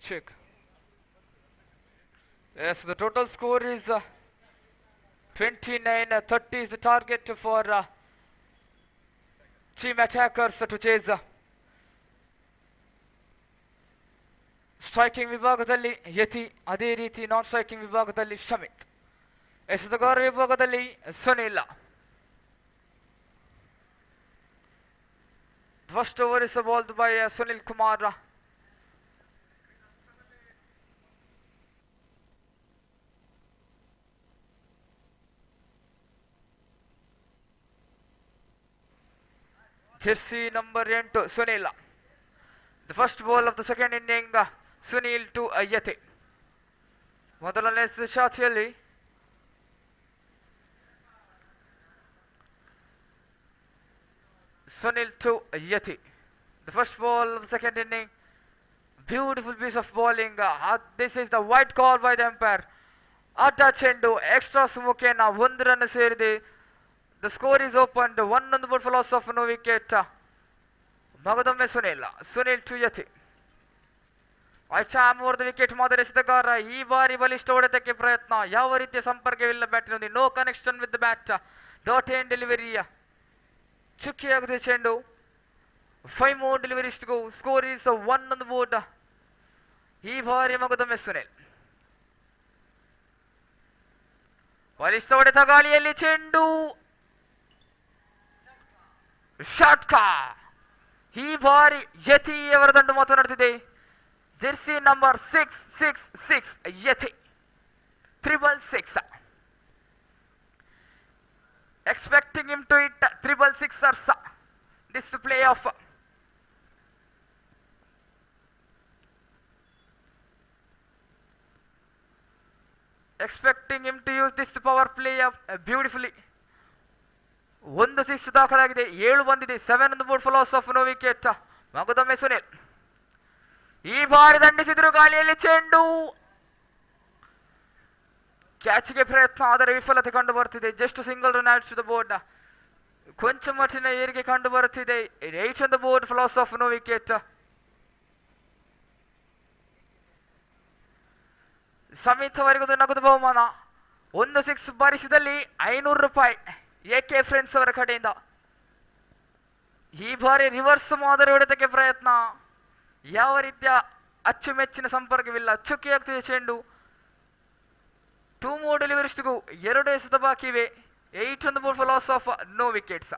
Check. Yes, the total score is 29. 30 is the target for team attackers to chase. Striking ವಿಭಾಗದಲ್ಲಿ ಯತಿ, ಅದೇ ರೀತಿ ನಾನ್ ಸ್ಟ್ರೈಕಿಂಗ್ ವಿಭಾಗದಲ್ಲಿ ಶಮಿತ್, ಎಸೆತಗಾರ ವಿಭಾಗದಲ್ಲಿ Sunil. First over is bowled by Sunil Kumar. jersey number 8 Sunil. The first ball of the second inning, Sunil to Yeti. ಮೊದಲನೇ ಶಾತಿಯಲ್ಲಿ Sunil to Yeti. The first ball of the second inning. Beautiful piece of bowling. This is the white call by the umpire. ಅಡ್ಡ ಚೆಂಡು ಎಕ್ಸ್ಟ್ರಾ ಮುಖೇನ 1 ರನ್ ಸೇರಿದೆ. The score is opened. 1 on the board for loss of no wicket. ಮಗದೊಮ್ಮೆ ಸುನಿಲ್ ಟು ಯತಿ. ಮೂರ್ದ ವಿಕೆಟ್ ಮಾದರಿಸಿದಗಾರ ಈ ಬಾರಿ ಬಲಿಷ್ಠ ಹೊಡೆತಕ್ಕೆ ಪ್ರಯತ್ನ. ಯಾವ ರೀತಿಯ ಸಂಪರ್ಕವಿಲ್ಲ ಬ್ಯಾಟಿನೊಂದಿಗೆ. No connection with the bat. Dot end delivery. ಚುಕ್ಕಿಯಾಗುತ್ತೆ ಚೆಂಡು. 5 more deliveries to go. Score is 1 on the board. ಈ ಬಾರಿ ಮಗದೊಮ್ಮೆ ಸುನಿಲ್. ಬಲಿಷ್ಠ ಹೊಡೆತ ಗಾಳಿಯಲ್ಲಿ ಚೆಂಡು. ಶಾಟ್ಕ. ಈ ಬಾರಿ ಯತಿಯವರ ದಂಡು ಮಾತನಾಡುತ್ತಿದೆ. ಜೆರ್ಸಿ ನಂಬರ್ 666 ಯತಿ. 666. Expecting him to hit 666ers. This playoff. Expecting him to use this power play beautifully. 1 six ದಾಖಲಾಗಿದೆ. 7 ಬಂದಿದೆ. 7 on the board for loss of no wicket. ಮಗದೊಮ್ಮೆ ಸುನಿಲ್. ಈ ಬಾರಿ ದಂಡಿಸಿದ್ರು ಗಾಳಿಯಲ್ಲಿ ಚೆಂಡು. ಕ್ಯಾಚ್ಗೆ ಪ್ರಯತ್ನ ಆದರೆ ವಿಫಲತೆ ಕಂಡು ಬರ್ತಿದೆ. Just single run adds the board. ಕೊಂಚ ಮಟ್ಟಿನ ಏರಿಕೆ ಕಂಡು ಬರುತ್ತಿದೆ. 8 on the board for loss of no wicket. ಸಮಿತವರೆಗೂ ನಗದು ಬಹುಮಾನ. 1 ಸಿಕ್ಸ್ ಬಾರಿಸಿದಲ್ಲಿ 500 ರೂಪಾಯಿ AK ಫ್ರೆಂಡ್ಸ್ ಅವರ ಕಡೆಯಿಂದ. ಈ ಬಾರಿ ರಿವರ್ಸ್ ಮಾದರಿ ಹೊಡೆತಕ್ಕೆ ಪ್ರಯತ್ನ. ಯಾವ ರೀತಿಯ ಅಚ್ಚುಮೆಚ್ಚಿನ ಸಂಪರ್ಕವಿಲ್ಲ. ಚುಕ್ಕಿಯಾಗ್ತಿದೆ ಚೆಂಡು. 2 more deliveries to go. 2 ಎಸೆತ ಬಾಕಿ ಇವೆ. 8 on the board for loss of no wickets.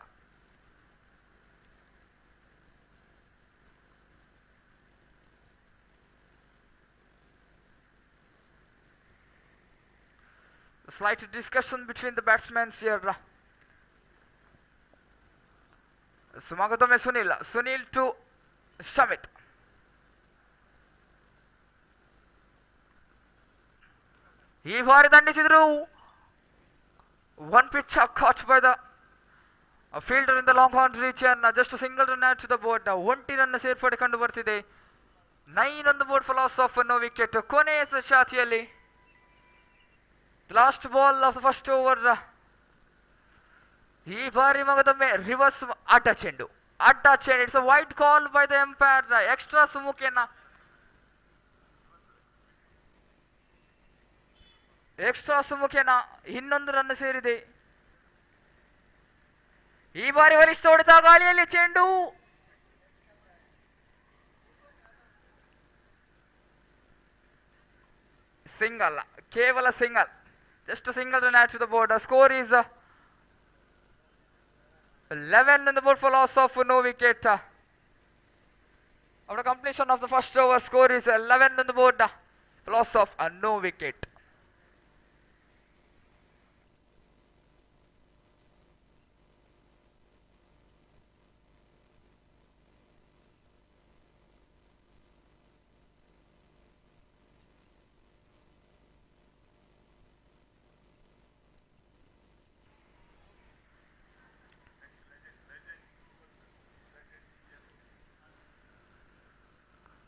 Slight discussion between the batsmen here. ಮಗದೊಮ್ಮೆ ಸುನಿಲ್ ಟು ಶಮಿತ್. ಈ ಬಾರಿ ದಂಡಿಸಿದ್ರು. 1 pitch caught by the fielder in the long on reach and just a single run out to the board. 1 run ಸೇರ್ಪಡೆ ಕಂಡು ಬರ್ತಿದೆ. 9 on the board for loss of no wicket. ಕೊನೆಯ ಶಾತಿಯಲ್ಲಿ the last ball of the first over. ಈ ಬಾರಿ ಮಗದೊಮ್ಮೆ ರಿವರ್ಸ್ ಅಡ್ಡ ಚೆಂಡು. It's a wide call by the umpire. Extra ಸುಮುಖೇನ ಇನ್ನೊಂದು ರನ್ ಸೇರಿದೆ. ಈ ಬಾರಿ ವರಿಷ್ಠ ಹೊಡೆತ ಗಾಳಿಯಲ್ಲಿ ಚೆಂಡು. ಸಿಂಗಲ್, ಕೇವಲ single. Just single run at to the board. Score is 11 on the board for loss of no wicket. After completion of the first over, score is 11 on the board for loss of no wicket.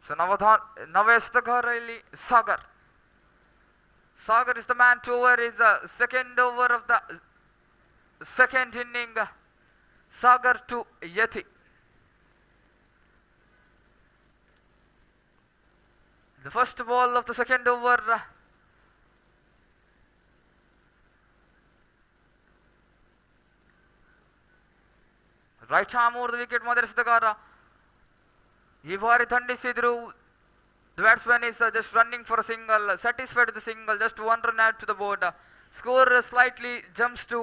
So Navestagara ಇಲ್ಲಿ Sagar. Sagar is the man to over his second over of the second inning. Sagar to Yeti. The first ball of the second over. Right arm over the wicket ಮಾದರಿಸಿದಗಾರ. ಈ ಬಾರಿ ದಂಡಿಸಿದ್ರು. The batsman is just running for a single, satisfied with the single, just 1 run out to the board. Score slightly jumps to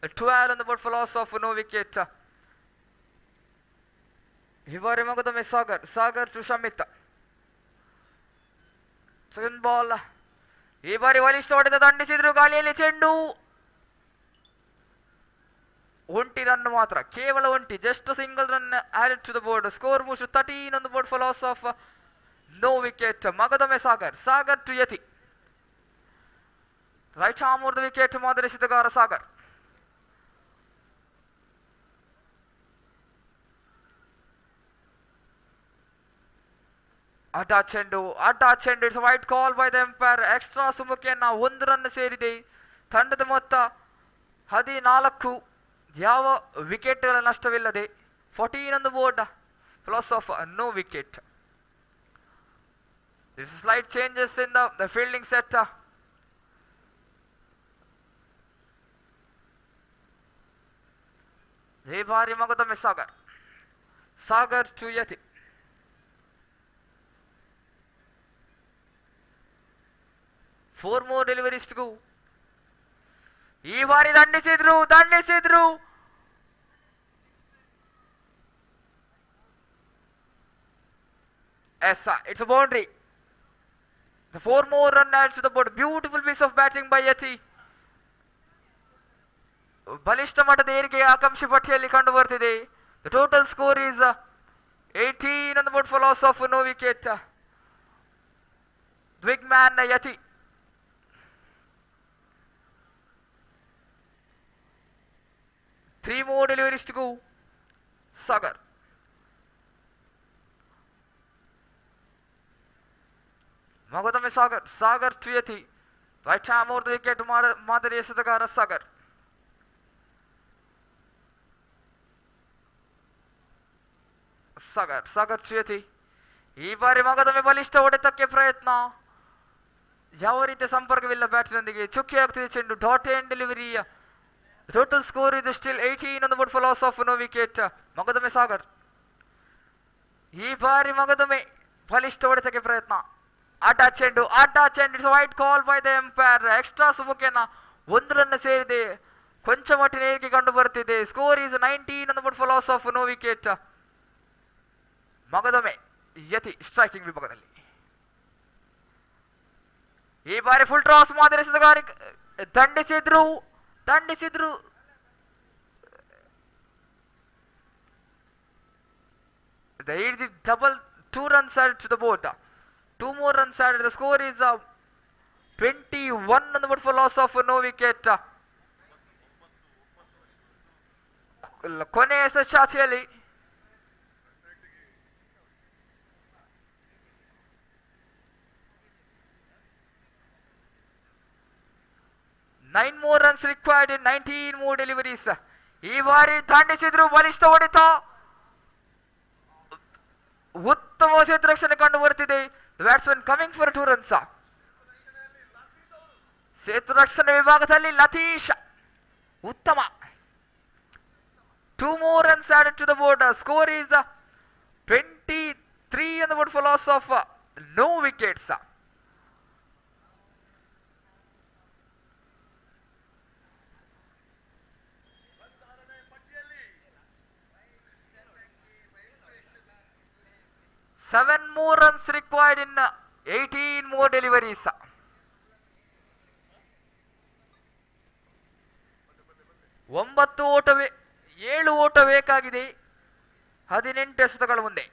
12 on the board for loss of no wicket. ಈ ಬಾರಿ ಮಗದೊಮ್ಮೆ Sagar to Shamith. Second ball. ಈ ಬಾರಿ ಬಲಿಷ್ಠ ಹೊಡೆತ ದಂಡಿಸಿದ್ರು ಗಾಳಿಯಲ್ಲಿ ಚೆಂಡು. ಒಂಟಿ ರನ್ ಮಾತ್ರ, ಕೇವಲ ಒಂಟಿ, just single run added to the board. Score moves 13 on the board for loss of no wicket. ಮಗದೊಮ್ಮೆ Sagar to Yathi, right arm over the wicket ಮಾದರಿಸಿದಗಾರ ಸಾಗರ್. ಅಡ್ಡ ಚೆಂಡು, it's wide call by the umpire. Extra ಸುಮುಖಿಯನ್ನ 1 ರನ್ ಸೇರಿದೆ. ತಂಡದ ಮೊತ್ತ 14, ಯಾವ ವಿಕೆಟ್ಗಳ ನಷ್ಟವಿಲ್ಲದೆ. 14 on the board, loss of no wicket. This is slight changes in the fielding set. ಈ ಬಾರಿ ಮಗದೊಮ್ಮೆ Sagar to Yathi. Four more deliveries to go. ಈ ಬಾರಿ ದಂಡಿಸಿದ್ರು. Yes, it's a boundary. The 4 more run adds to the board. Beautiful piece of batting by Yati. ಬಲಿಷ್ಠ ಮಟ್ಟದ ಏರಿಕೆ ಆಕಾಂಕ್ಷಿ ಪಟ್ಟಿಯಲ್ಲಿ ಕಂಡು ಬರ್ತಿದೆ. The total score is 18 on the board for loss of no wicket. Big man Yati. Three more deliveries to go. Sagar. ಮಗದೊಮ್ಮೆ Sagar to Yathi. Right arm over the wicket ಮಾದರಿ ಎಸೆತಗಾರ ಸಾಗರ್. ಟು ಯತಿ. ಈ ಬಾರಿ ಮಗದೊಮ್ಮೆ ಬಲಿಷ್ಠ ಹೊಡೆತಕ್ಕೆ ಪ್ರಯತ್ನ. ಯಾವ ರೀತಿಯ ಸಂಪರ್ಕವಿಲ್ಲ ಬ್ಯಾಟ್ನೊಂದಿಗೆ. ಚುಕ್ಕಿ ಆಗ್ತಿದೆ ಚೆಂಡು. Dot end delivery. Total score ಇದು still 18 on the board for loss of no wicket. ಮಗದೊಮ್ಮೆ ಸಾಗರ್. ಈ ಬಾರಿ ಮಗದೊಮ್ಮೆ ಬಲಿಷ್ಠ ಹೊಡೆತಕ್ಕೆ ಪ್ರಯತ್ನ. ಆಟ ಚೆಂಡು. It's wide call by the umpire. Extra ಸುಮುಖಿಯನ್ನ 1 ರನ್ ಸೇರಿದೆ. ಕೊಂಚ ಮಟ್ಟಿನ ಏರಿಕೆ ಕಂಡು ಬರುತ್ತಿದೆ. Score is 19 on the board for loss of no wicket. ಮಗದೊಮ್ಮೆ ಯತಿ ಸ್ಟ್ರೈಕಿಂಗ್ ವಿಭಾಗದಲ್ಲಿ. ಈ ಬಾರಿ ಫುಲ್ ಟಾಸ್ ಮಾದರಿಸಿದಗಾರಿ ದಂಡಿಸಿದ್ರು. Double 2 runs added to the board. 2 more runs added. The score is 21 on the board for loss of no wicket. ಕೊನೆಯ ಶಾತಿಯಲ್ಲಿ Nine more runs required in 19 more deliveries. ಈ ಬಾರಿ ದಾಂಡಿಸಿದ್ರು. ಬಲಿಷ್ಠ ಹೊಡೆತ. ಉತ್ತಮ ಕ್ಷೇತ್ರರಕ್ಷಣೆ ಕಂಡು ಬರ್ತಿದೆ. The batsman coming for 2 runs. ಕ್ಷೇತ್ರರಕ್ಷಣೆ ವಿಭಾಗದಲ್ಲಿ ಲತೀಶ್ ಉತ್ತಮ. 2 more runs added to the board. Score is 23 on the board for loss of no wickets. Seven more runs required in 18 more deliveries. ಏಳು ಓಟ ಬೇಕಾಗಿದೆ 18 ಎಸೆತಗಳ ಮುಂದೆ.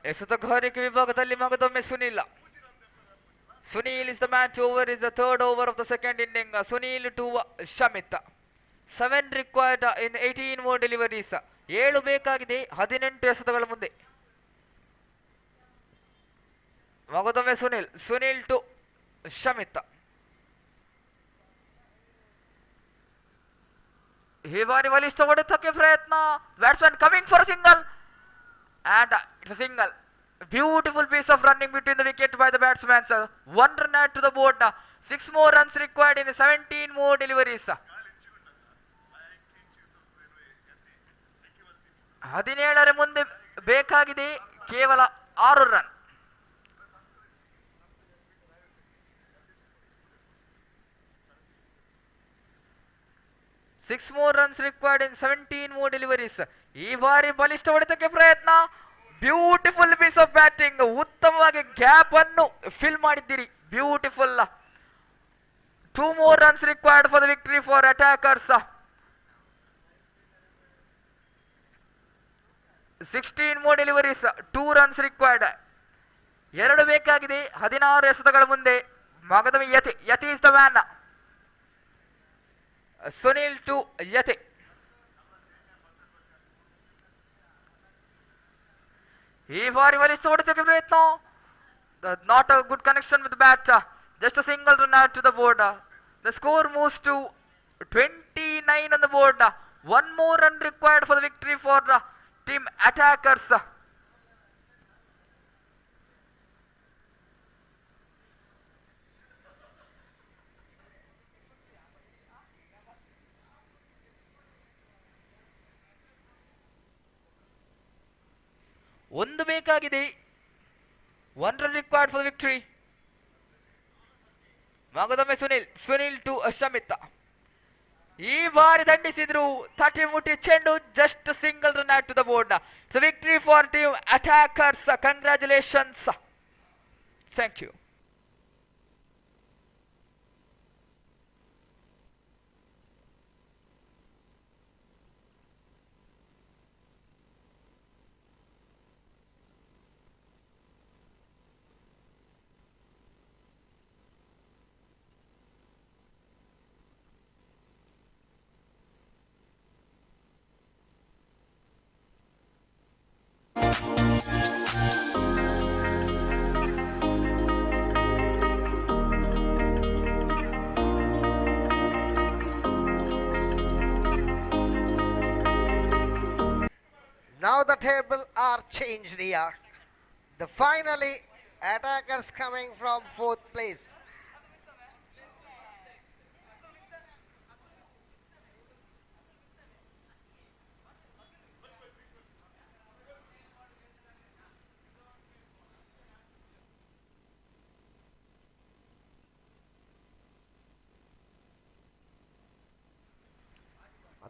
ಎಸೆತಗಾರಿಕೆ ವಿಭಾಗದಲ್ಲಿ ಮಗದೊಮ್ಮೆ Sunil is the man to over, is the third over of the second inning. Sunil to Shamit. 7 required in 18 more deliveries. 7 ಬೇಕಾಗಿದೆ 18 ಎಸೆತಗಳ ಮುಂದೆ. ಮಗದೊಮ್ಮೆ ಸುನಿಲ್ ಟು ಶಮಿತ್. ಈ ಬಾರಿ ಬಲಿಷ್ಠ ಹೊಡೆತಕ್ಕೆ ಪ್ರಯತ್ನ. Batsman coming for single and it's a single. Beautiful piece of running between the wicket by the batsman. 1 run add to the board. 6 more runs required in 17 more deliveries. 17 ಮುಂದೆ ಬೇಕಾಗಿದೆ ಕೇವಲ 6 run. 6 more runs required in 17 more deliveries. ಈ ಬಾರಿ ಬಲಿಷ್ಠ ಹೊಡೆತಕ್ಕೆ ಪ್ರಯತ್ನ. Beautiful piece of batting. ಉತ್ತಮವಾಗಿ ಗ್ಯಾಪ್ ಅನ್ನು ಫಿಲ್ ಮಾಡಿದ್ದೀರಿ. Beautiful. 2 more runs required for the victory for attackers. 16 more deliveries, 2 runs required. 2 ಬೇಕಾಗಿದೆ 16 ಎಸೆತಗಳ ಮುಂದೆ. ಮಗದಮಿ Yathi is the man. Sunil to Yathi. ಈ ಬಾರಿ ಬಲಿಷ್ಠ ಹೊಡೆತಕ್ಕೆ ಪ್ರಯತ್ನ. Not a good connection with bat. Just a single run out to the board. The score moves to 29 on the board. 1 more run required for the victory for team attackers. ಒಂದು ಬೇಕಾಗಿದೆ. 1 run required for the victory. ಮಗದೊಮ್ಮೆ ಸುನಿಲ್ ಟು ಶಮಿತ್. ಈ ಬಾರಿ ದಂಡಿಸಿದ್ರು. 30 ಮುಟ್ಟಿ ಚೆಂಡು. Just single run out to the board. So victory for team attackers. Congratulations. Thank you. Now the table are changed here. The finally attackers coming from 4th place.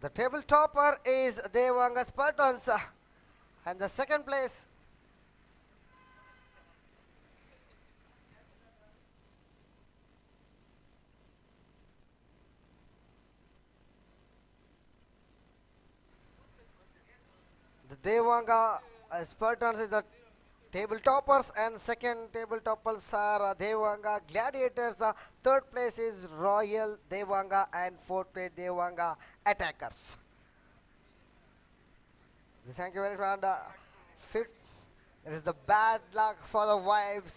The table topper is Devanga Spartans, and the second place the Devanga Spartans is the table toppers, and second table toppers are Devanga Gladiators. The third place is Royal Devanga, and fourth place Devanga Attackers. Thank you very much. And fifth, it is the bad luck for the wives.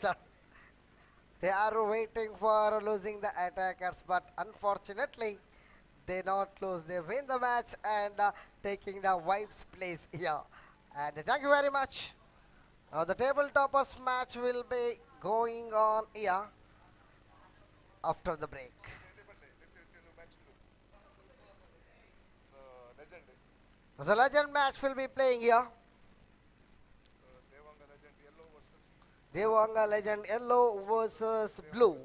They are waiting for losing the Attackers, but unfortunately they not lose. They win the match and taking the wives' place here. And thank you very much. Now the table toppers match will be going on here after the break. The legend match will be playing here. Devanga Legend Yellow versus Blue.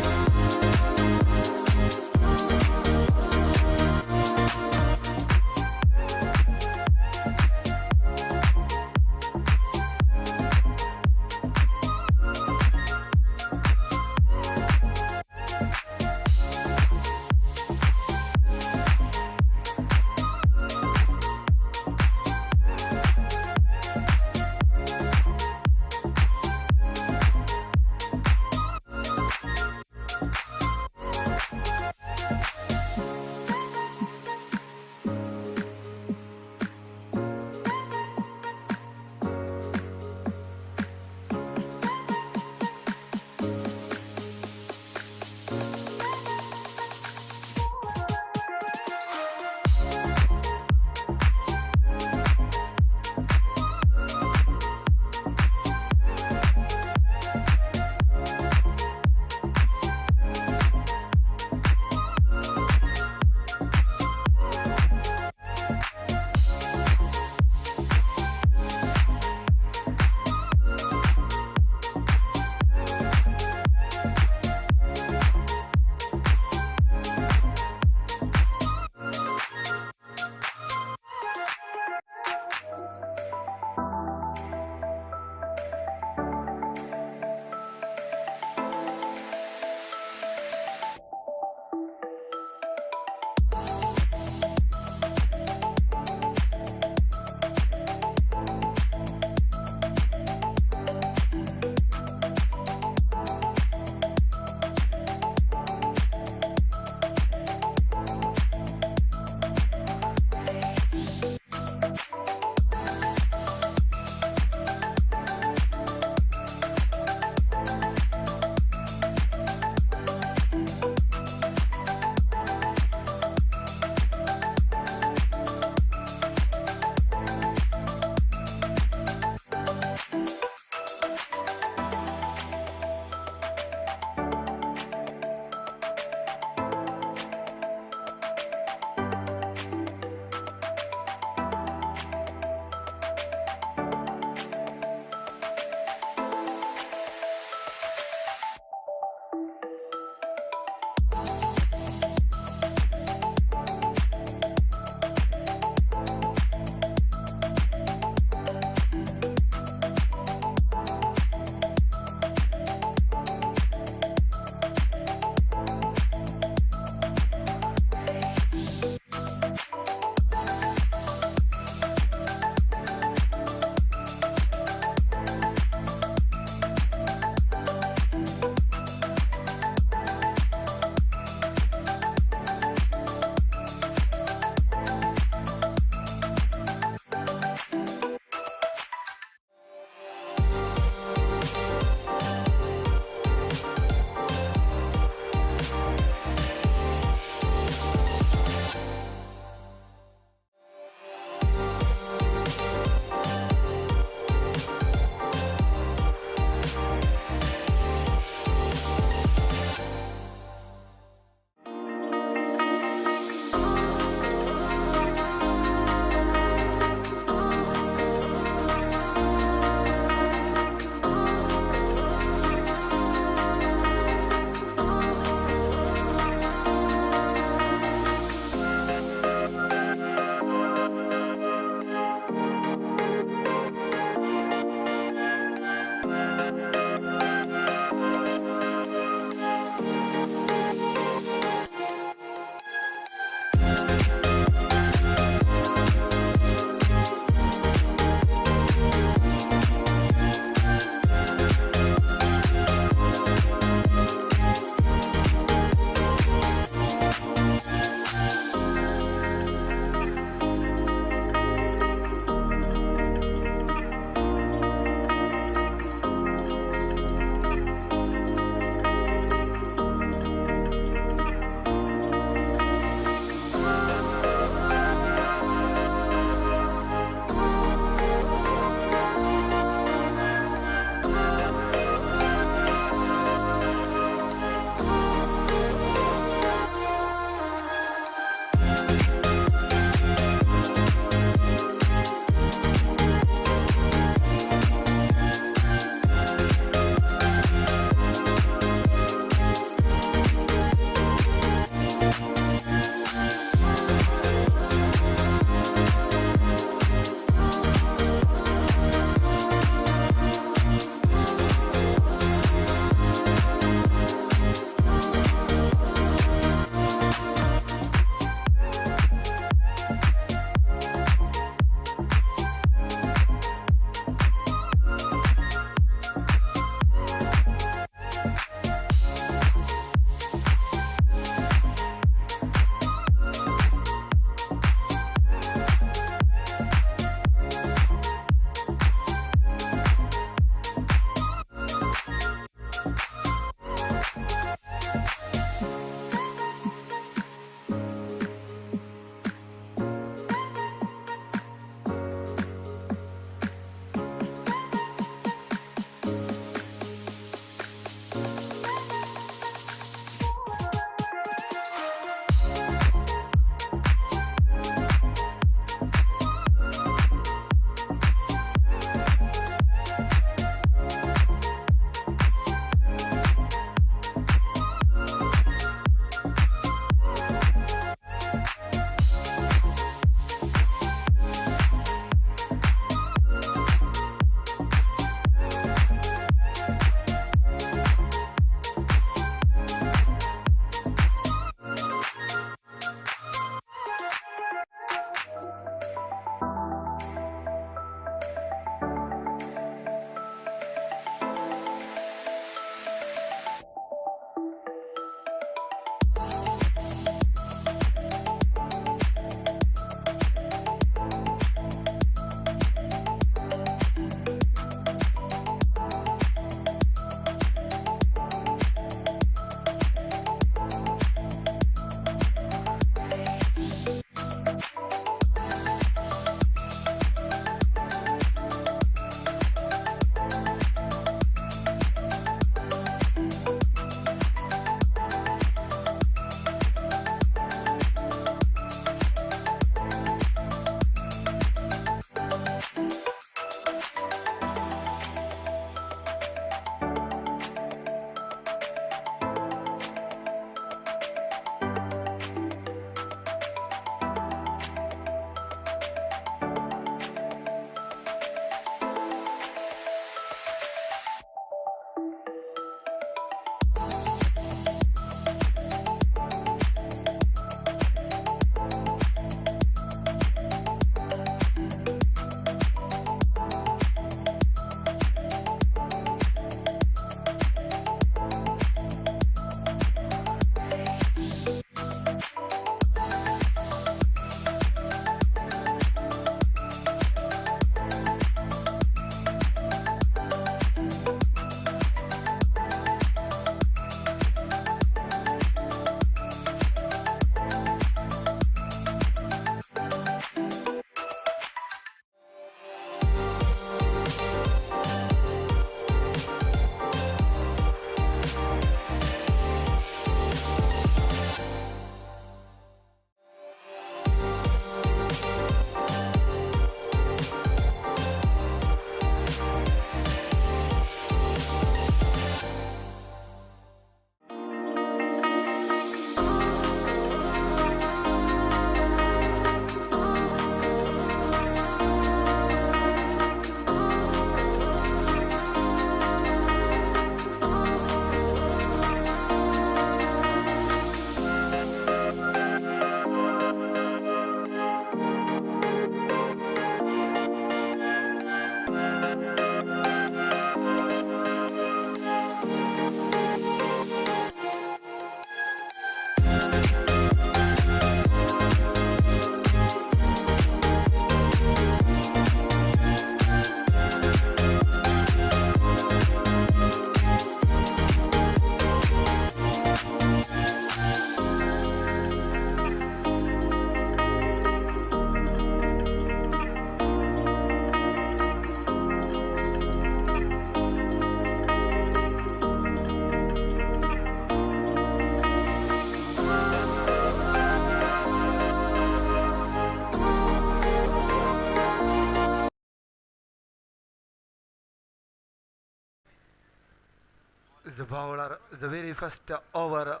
The bowler, the very first over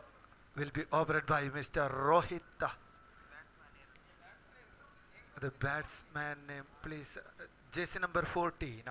will be operated by Mr. Rohit. The batsman name, please. Jersey number 14.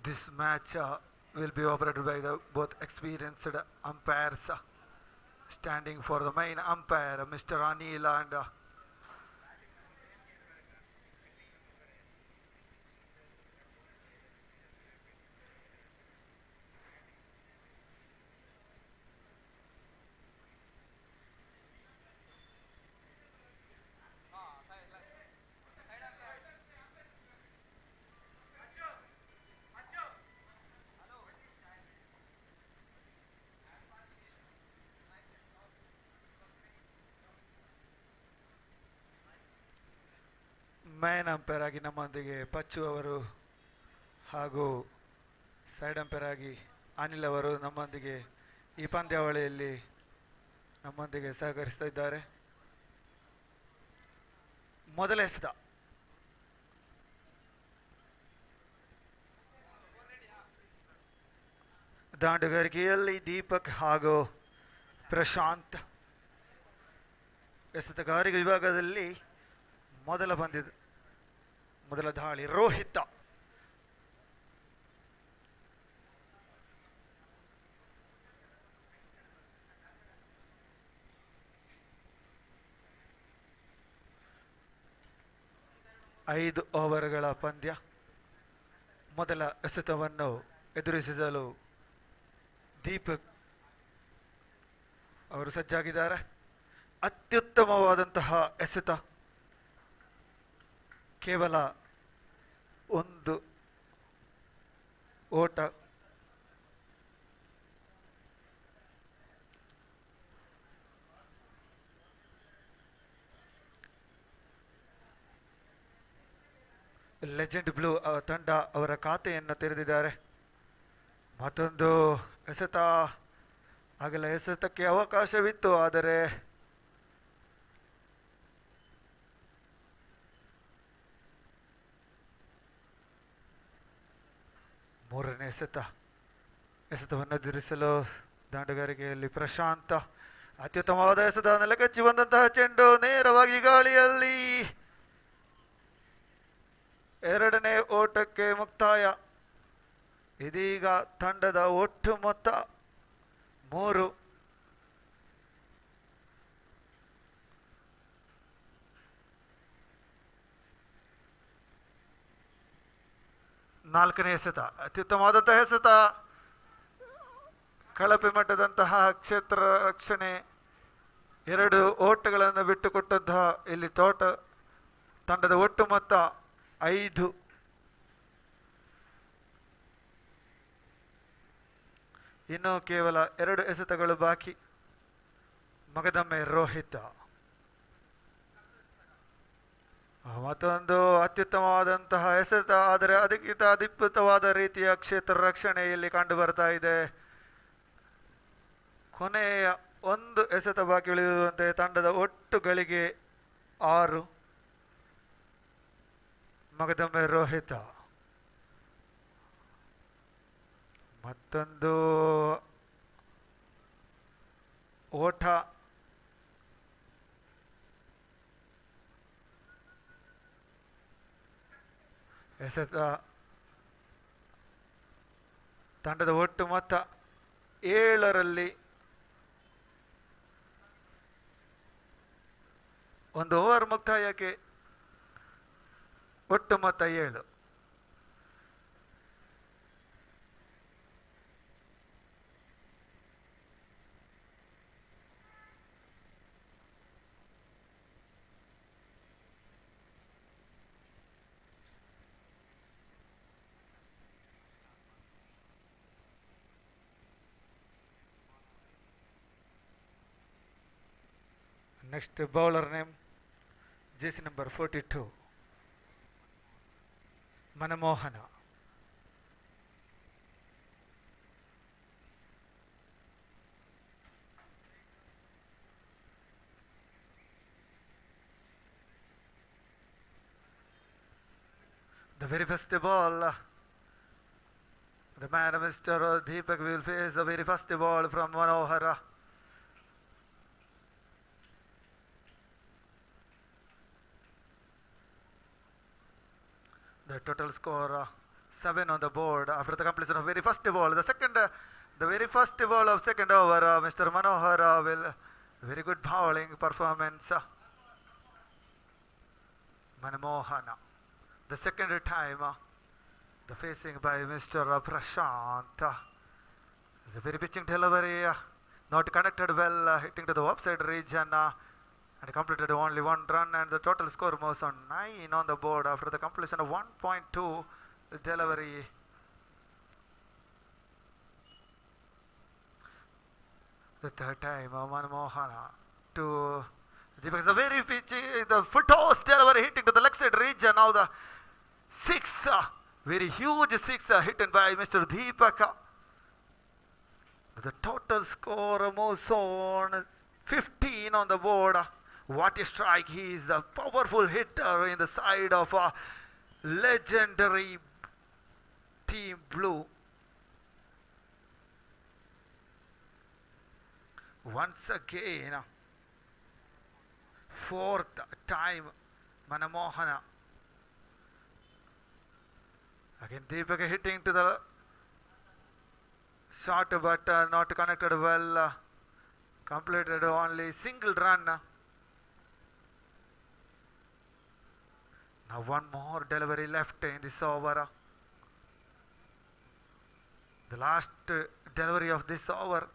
This match will be operated by the both experienced umpires. Standing for the main umpire, Mr. Anil, and main umpire ಆಗಿ ನಮ್ಮೊಂದಿಗೆ ಪಚ್ಚು ಅವರು ಹಾಗೂ ಸೈಡ್ ಅಂಪೈರ್ ಆಗಿ ಅನಿಲ್ ಅವರು ನಮ್ಮೊಂದಿಗೆ ಈ ಪಂದ್ಯಾವಳಿಯಲ್ಲಿ ನಮ್ಮೊಂದಿಗೆ ಸಹಕರಿಸ್ತಾ ಇದ್ದಾರೆ. ಮೊದಲ ಎಸೆತ ದಾಂಡುಗಾರಿಕೆಯಲ್ಲಿ ದೀಪಕ್ ಹಾಗೂ ಪ್ರಶಾಂತ್. ಎಸೆತಗಾರಿಕೆ ವಿಭಾಗದಲ್ಲಿ ಮೊದಲ ದಾಳಿ ರೋಹಿತ್. ಐದು ಓವರ್ಗಳ ಪಂದ್ಯ. ಮೊದಲ ಎಸೆತವನ್ನು ಎದುರಿಸಲು ದೀಪಕ್ ಅವರು ಸಜ್ಜಾಗಿದ್ದಾರೆ. ಅತ್ಯುತ್ತಮವಾದಂತಹ ಎಸೆತ. ಕೇವಲ ಒಂದು ಓಟ. ಲೆಜೆಂಡ್ ಬ್ಲೂ ತಂಡ ಅವರ ಖಾತೆಯನ್ನು ತೆರೆದಿದ್ದಾರೆ. ಮತ್ತೊಂದು ಎಸೆತ ಆಗಲೇ ಎಸೆತಕ್ಕೆ ಅವಕಾಶವಿತ್ತು, ಆದರೆ ಮೂರನೇ ಎಸೆತವನ್ನು ಎದುರಿಸಲು ದಾಂಡುಗಾರಿಕೆಯಲ್ಲಿ ಪ್ರಶಾಂತ. ಅತ್ಯುತ್ತಮವಾದ ಎಸೆತ, ನೆಲಕಚ್ಚಿ ಬಂದಂತಹ ಚೆಂಡು ನೇರವಾಗಿ ಗಾಳಿಯಲ್ಲಿ. ಎರಡನೇ ಓಟಕ್ಕೆ ಮುಕ್ತಾಯ. ಇದೀಗ ತಂಡದ ಒಟ್ಟು ಮೊತ್ತ 3. ನಾಲ್ಕನೇ ಎಸೆತ ಅತ್ಯುತ್ತಮವಾದಂತಹ ಎಸೆತ. ಕಳಪೆ ಮಟ್ಟದಂತಹ ಕ್ಷೇತ್ರ ರಕ್ಷಣೆ. 2 ಓಟಗಳನ್ನು ಬಿಟ್ಟುಕೊಟ್ಟಂತಹ ಇಲ್ಲಿ ತಂಡದ ಒಟ್ಟು ಮೊತ್ತ 5. ಇನ್ನು ಕೇವಲ 2 ಎಸೆತಗಳು ಬಾಕಿ. ಮಗದೊಮ್ಮೆ ರೋಹಿತ್. ಮತ್ತೊಂದು ಅತ್ಯುತ್ತಮವಾದಂತಹ ಎಸೆತ, ಆದರೆ ಅದಕ್ಕಿಂತ ಅದ್ಭುತವಾದ ರೀತಿಯ ಕ್ಷೇತ್ರ ರಕ್ಷಣೆಯಲ್ಲಿ ಕಂಡು ಬರ್ತಾ ಇದೆ. ಕೊನೆಯ ಒಂದು ಎಸೆತ ಬಾಕಿ ಉಳಿದಿರುವಂತೆ ತಂಡದ ಒಟ್ಟು ಗಳಿಗೆ 6. ಮಗದೊಮ್ಮೆ ರೋಹಿತ್. ಮತ್ತೊಂದು ಓಟ. ಎಸೆತ. ತಂಡದ ಒಟ್ಟು ಮೊತ್ತ 7ರಲ್ಲಿ ಒಂದು ಓವರ್ ಮುಕ್ತಾಯಕ್ಕೆ ಒಟ್ಟು ಮೊತ್ತ 7. Next bowler name, jersey number 42. Manamohana. The very first ball, the man Mr. Deepak will face the very first ball from Manohara. The total score 7 on the board after the completion of very first ball. The very first ball of second over, Mr. Manohara will very good bowling performance. Manamohana. The second time, the facing by Mr. Prashant. It's a very pitching delivery, not connected well, hitting to the offside region. And completed only one run, and the total score moves on 9 on the board after the completion of 1.2 delivery. The third time, Manmohana to Deepak. The very pitching, the foot toss delivery hitting to the leg side region. Now the six, very huge six hit by Mr. Deepak. The total score moves on 15 on the board. What a strike! He is a powerful hitter in the side of a legendary Team Blue. Once again, fourth time, Manamohana. Again, Deepak hitting to the shot, but not connected well. Completed only single run. Now one more delivery left in this over. The last delivery of this over.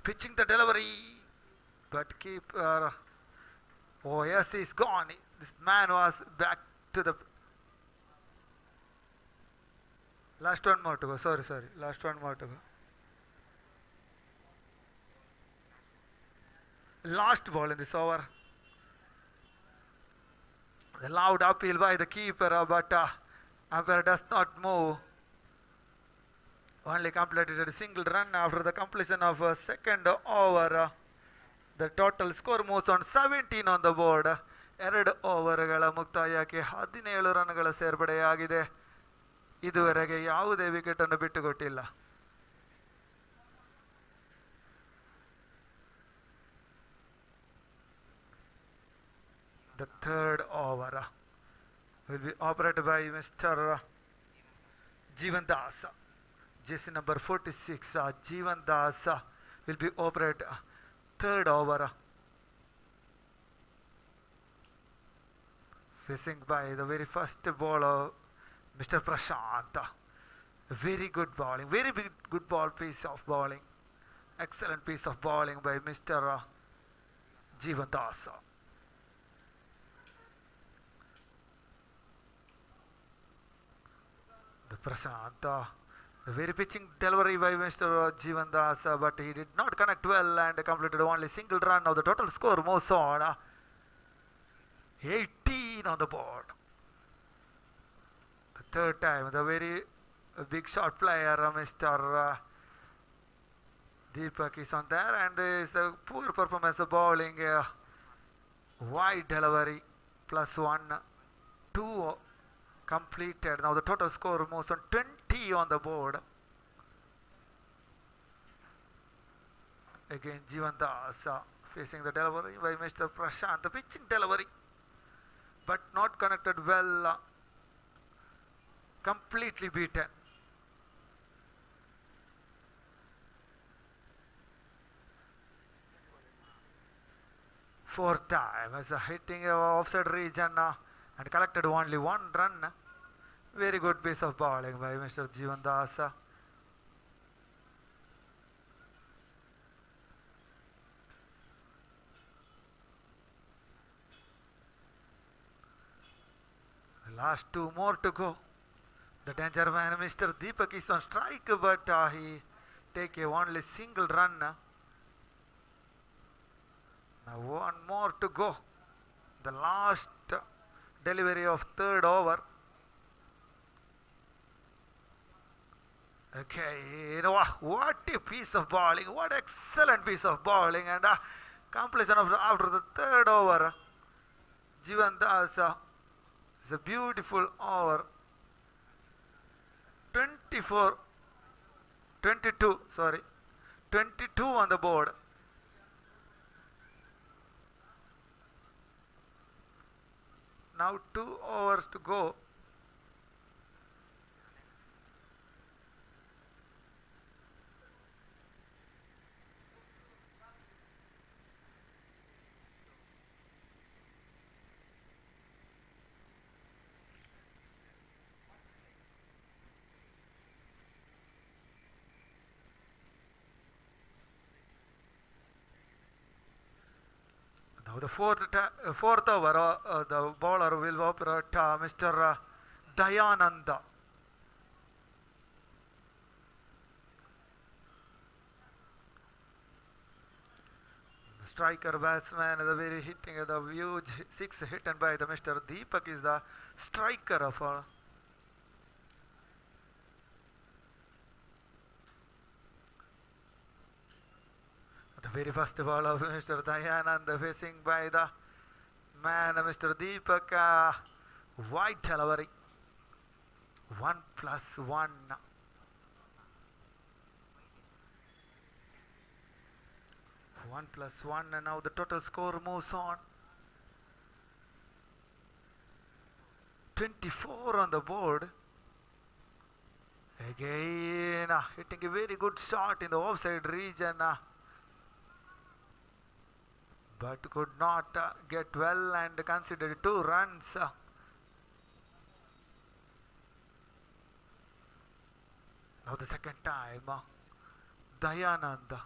Pitching the delivery, but keeper. Oh yes, he's gone. This man was back to the. Last one more to go. Sorry. Last one more to go. Last ball in this over. The loud appeal by the keeper, but umpire does not move. Only completed a single run after the completion of a second over. The total score moves on 17 on the board. 2 ಓವರ್ಗಳ ಮುಕ್ತಾಯಕ್ಕೆ 17 ರನ್ಗಳ ಸೇರ್ಪಡೆಯಾಗಿದೆ. ಇದುವರೆಗೆ ಯಾವುದೇ ವಿಕೆಟ್ ಅನ್ನು ಬಿಟ್ಟುಕೊಟ್ಟಿಲ್ಲ. The third over will be operated by Mr. Jeevan Das. Jersey number 46, Jeevan Das will be operated third over. Facing by the very first ball of Mr. Prashant. Very good bowling, very good piece of bowling. Excellent piece of bowling by Mr. Jeevan Das. The Prashant, the very pitching delivery by Mr. Jeevan Das, but he did not connect well and completed only single run. Now the total score moves on 18 on the board. The third time, the very big shot player, Mr. Deepak is on there, and there is a poor performance of bowling, wide delivery, +1, 2 completed. Now the total score moves on 20 on the board. Again, Jeevan Das facing the delivery by Mr. Prashant. The pitching delivery, but not connected well. Completely beaten. Fourth time as hitting offside region and collected only one run. Very good piece of bowling by Mr. Jeevan Das. The last 2 more to go. The danger man, Mr. Deepak, is on strike, but he take only single run. Now 1 more to go. The last delivery of third over. Okay, what a piece of bowling, what excellent piece of bowling, and completion of after the third over. Jivan Das, it's a beautiful over. 22 on the board. Now 2 overs to go. Now the fourth over, the bowler will operate Mr. Dayananda. The striker batsman is a very hitting the huge 6 hit by the Mr. Deepak is the striker of the very first ball of Mr. Dayanand facing by the man Mr. Deepak, wide delivery. 1+1. And now the total score moves on. 24 on the board. Again hitting a very good shot in the offside region. But could not get well and considered 2 runs. Now the second time, Dayananda.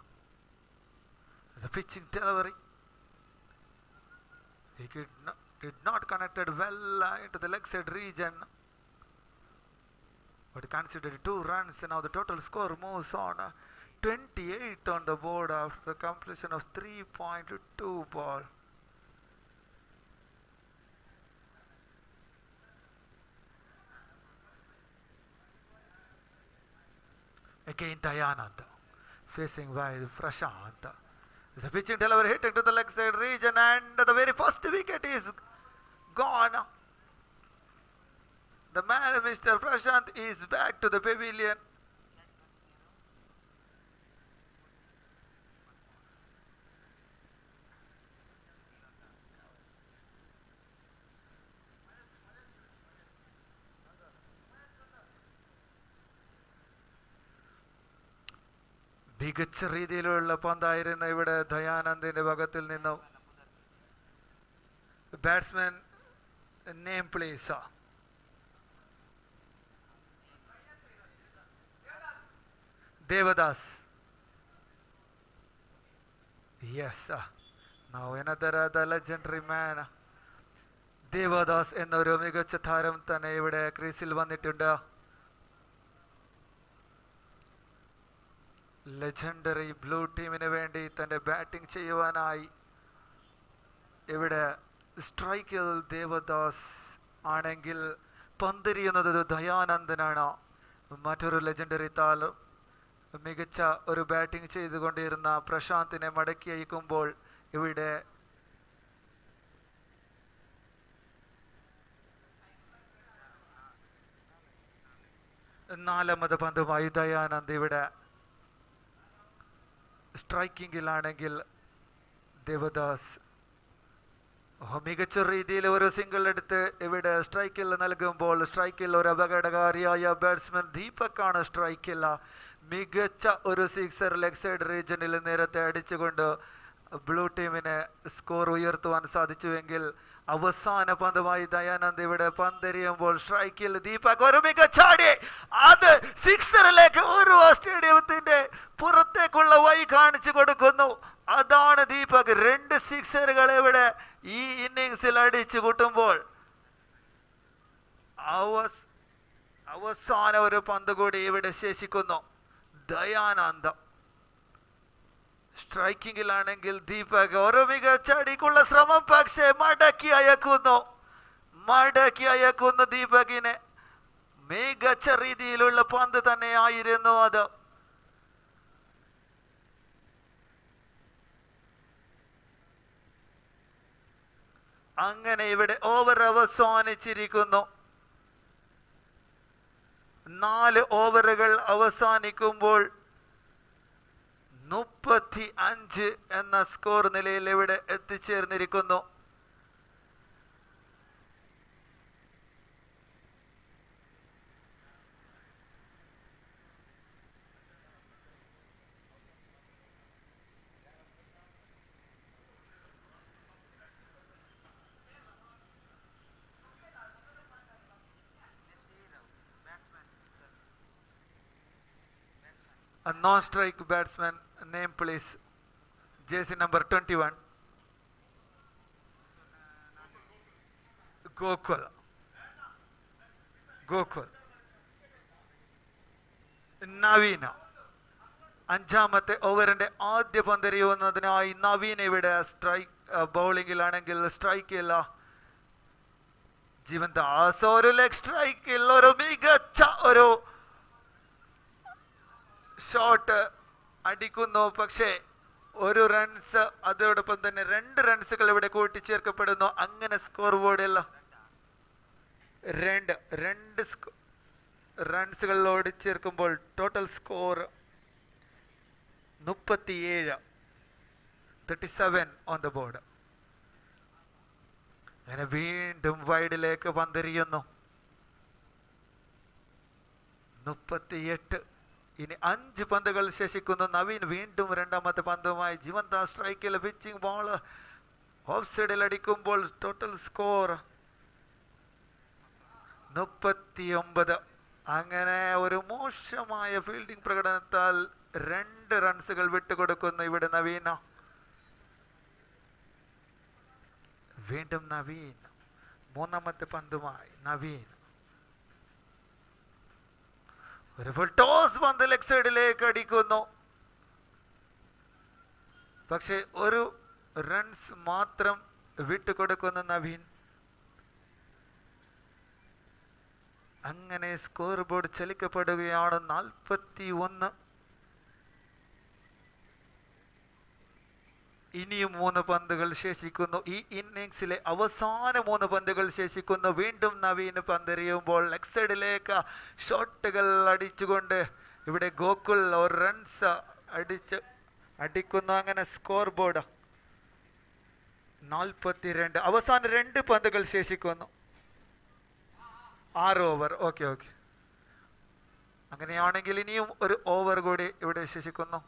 The pitching delivery. He did not connected well into the leg side region. But considered 2 runs. Now the total score moves on. 28 on the board after the completion of 3.2 ball. Again Dayananda facing by Prashant. It's a pitching delivery hit into the leg side region and the very first wicket is gone. The man Mr. Prashant is back to the pavilion. മികച്ച രീതിയിലുള്ള പന്തായിരുന്നു ഇവിടെ ദയാനന്ദിന്റെ ഭാഗത്തിൽ നിന്നും. Batsman name please. Devadas. Yes. Now another the legendary man. Devadas എന്നൊരു മികച്ച താരം തന്നെ ഇവിടെ ക്രീസിൽ വന്നിട്ടുണ്ട്. ലെജൻഡറി ബ്ലൂ ടീമിന് വേണ്ടി തൻ്റെ ബാറ്റിംഗ് ചെയ്യുവാനായി ഇവിടെ സ്ട്രൈക്കിൽ ദേവദാസ് ആണെങ്കിൽ പന്തെറിയുന്നത് ദയാനന്ദനാണ്. മറ്റൊരു ലെജൻഡറി താരം മികച്ച ഒരു ബാറ്റിംഗ് ചെയ്തുകൊണ്ടിരുന്ന പ്രശാന്തിനെ മടക്കി അയക്കുമ്പോൾ ഇവിടെ നാലാമത് പന്തുമായി ദയാനന്ദ് ഇവിടെ സ്ട്രൈക്കിങ്ങിലാണെങ്കിൽ ദേവദാസ് മികച്ച രീതിയിൽ ഒരു സിംഗിൾ എടുത്ത് ഇവിടെ സ്ട്രൈക്കിൽ നൽകുമ്പോൾ സ്ട്രൈക്കിൽ ഒരു അപകടകാരിയായ ബാറ്റ്സ്മാൻ ദീപക്കാണ് സ്ട്രൈക്കില്ല. മികച്ച ഒരു സിക്സർ ലെഗ് സൈഡ് റീജിയനിൽ നേരത്തെ അടിച്ചുകൊണ്ട് ബ്ലൂ ടീമിനെ സ്കോർ ഉയർത്തുവാൻ സാധിച്ചുവെങ്കിൽ അവസാന പന്തുമായി ദയാനന്ദ് ഇവിടെ പന്തെറിയുമ്പോൾ സ്ട്രൈക്കിൽ ദീപക് ഒരു മികച്ചാടി അത് സിക്സറിലേക്ക് ഉർവ സ്റ്റേഡിയത്തിന്റെ പുറത്തേക്കുള്ള വഴി കാണിച്ചു കൊടുക്കുന്നു. അതാണ് ദീപക് 2 സിക്സറുകൾ ഇവിടെ ഈ ഇന്നിങ്സിൽ അടിച്ചു കൂട്ടുമ്പോൾ അവസാന ഒരു പന്ത് കൂടി ഇവിടെ ശേഷിക്കുന്നു. ദയാനന്ദ് സ്ട്രൈക്കിങ്ങിലാണെങ്കിൽ ദീപക് ഒരു മികച്ചടിക്കുള്ള ശ്രമം പക്ഷേ മടക്കി അയക്കുന്നു ദീപകിനെ. മികച്ച രീതിയിലുള്ള പന്ത് തന്നെയായിരുന്നു അത്. അങ്ങനെ ഇവിടെ ഓവർ അവസാനിച്ചിരിക്കുന്നു. 4 ഓവറുകൾ അവസാനിക്കുമ്പോൾ 35 എന്ന സ്കോർ നിലയിൽ ഇവിടെ എത്തിച്ചേർന്നിരിക്കുന്നു. A non-strike batsman name please. Jersey number 21. Gokul. നവീന. 5ാമത്തെ ഓവറിന്റെ ആദ്യ പന്തെറിയുന്നതിനായി നവീൻ ഇവിടെ സ്ട്രൈക്ക് ബൗളിംഗിലാണെങ്കിൽ സ്ട്രൈക്ക് ഇല്ല. ജീവൻ ദാസ് ഒരു ലെഗ് സ്ട്രൈക്കിൽ ഒരു മികച്ച ഒരു ഷോട്ട് അടിക്കുന്നു. പക്ഷേ 1 റൺസ്, അതോടൊപ്പം തന്നെ 2 റൺസുകൾ ഇവിടെ കൂട്ടിച്ചേർക്കപ്പെടുന്നു. അങ്ങനെ സ്കോർ ബോർഡിൽ 2 റൺസുകൾ ഓടിച്ചേർക്കുമ്പോൾ total score 37 on the board. അങ്ങനെ വീണ്ടും വൈഡിലേക്ക് പന്തെറിയുന്നു. 38. ഇനി 5 പന്തുകൾ ശേഷിക്കുന്നു. നവീൻ വീണ്ടും 2ാമത്തെ പന്തുമായി ജീവന്ത സ്ട്രൈക്കിൽ പിച്ചിങ് ബോൾ ഓഫ് സൈഡിൽ അടിക്കുമ്പോൾ ടോട്ടൽ സ്കോർ 39. അങ്ങനെ ഒരു മോശമായ ഫീൽഡിംഗ് പ്രകടനത്താൽ 2 റൺസുകൾ വിട്ടുകൊടുക്കുന്നു ഇവിടെ നവീന. വീണ്ടും നവീൻ 3ാമത്തെ പന്തുമായി നവീൻ ഒരു ഫുൾ ടോസ് പന്ത് ലെഗ് സൈഡിലേക്ക് അടിക്കുന്നു. പക്ഷെ 1 റൺസ് മാത്രം വിട്ടുകൊടുക്കുന്നു നവീൻ. അങ്ങനെ സ്കോർ ബോർഡ് ചലിക്കപ്പെടുകയാണ്. 41. ഇനിയും 3 പന്തുകൾ ശേഷിക്കുന്നു. ഈ ഇന്നിങ്സിലെ അവസാന 3 പന്തുകൾ ശേഷിക്കുന്നു. വീണ്ടും നവീന് പന്തെറിയുമ്പോൾ ലെഗ് സൈഡിലേക്ക് ഷോട്ടുകൾ അടിച്ചുകൊണ്ട് ഇവിടെ ഗോകുൽ 1 റൺസ് അടിക്കുന്നു. അങ്ങനെ സ്കോർ ബോർഡ് 42. അവസാന 2 പന്തുകൾ ശേഷിക്കുന്നു. 6 ഓവർ. ഓക്കെ. അങ്ങനെയാണെങ്കിൽ ഇനിയും 1 ഓവർ കൂടി ഇവിടെ ശേഷിക്കുന്നു.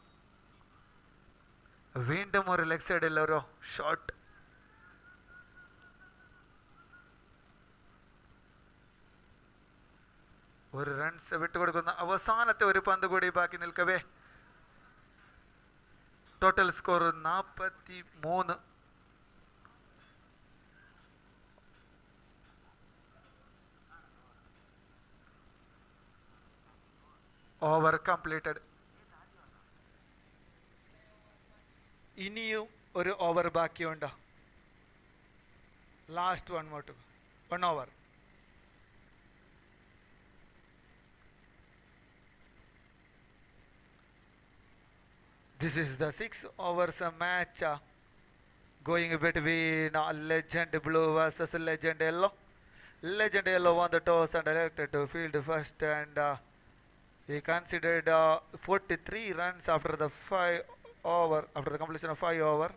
വീണ്ടും ഒരു ലെഗ് സൈഡിൽ ഒരു ഷോട്ട്. ഒരു റൺസ് വിട്ടുകൊടുക്കുന്ന അവസാനത്തെ 1 പന്ത് കൂടി ബാക്കി നിൽക്കവേ ടോട്ടൽ സ്കോർ 43. Over completed. ഇനിയും 1 ഓവർ ബാക്കിയുണ്ട്. Last 1 over. This is the 6 overs match going between Legend Blue versus Legend Yellow. Legend Yellow won the toss and elected to field first, and he considered 43 runs after the completion of 5 over.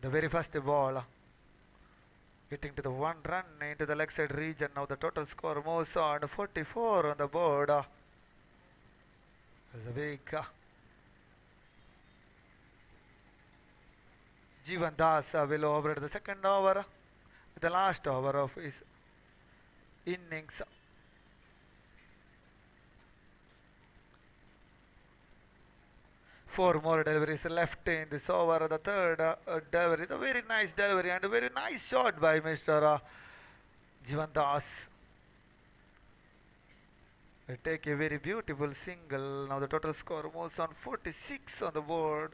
The very first ball hitting to the 1 run into the leg side region. Now the total score moves on 44 on the board. There's a big Jeevan Das will over at the second over, the last over of his innings. 4 more deliveries left in this over. The third delivery, the very nice delivery and a very nice shot by Mr. Jeevan Das. They take a very beautiful single. Now the total score moves on 46 on the board.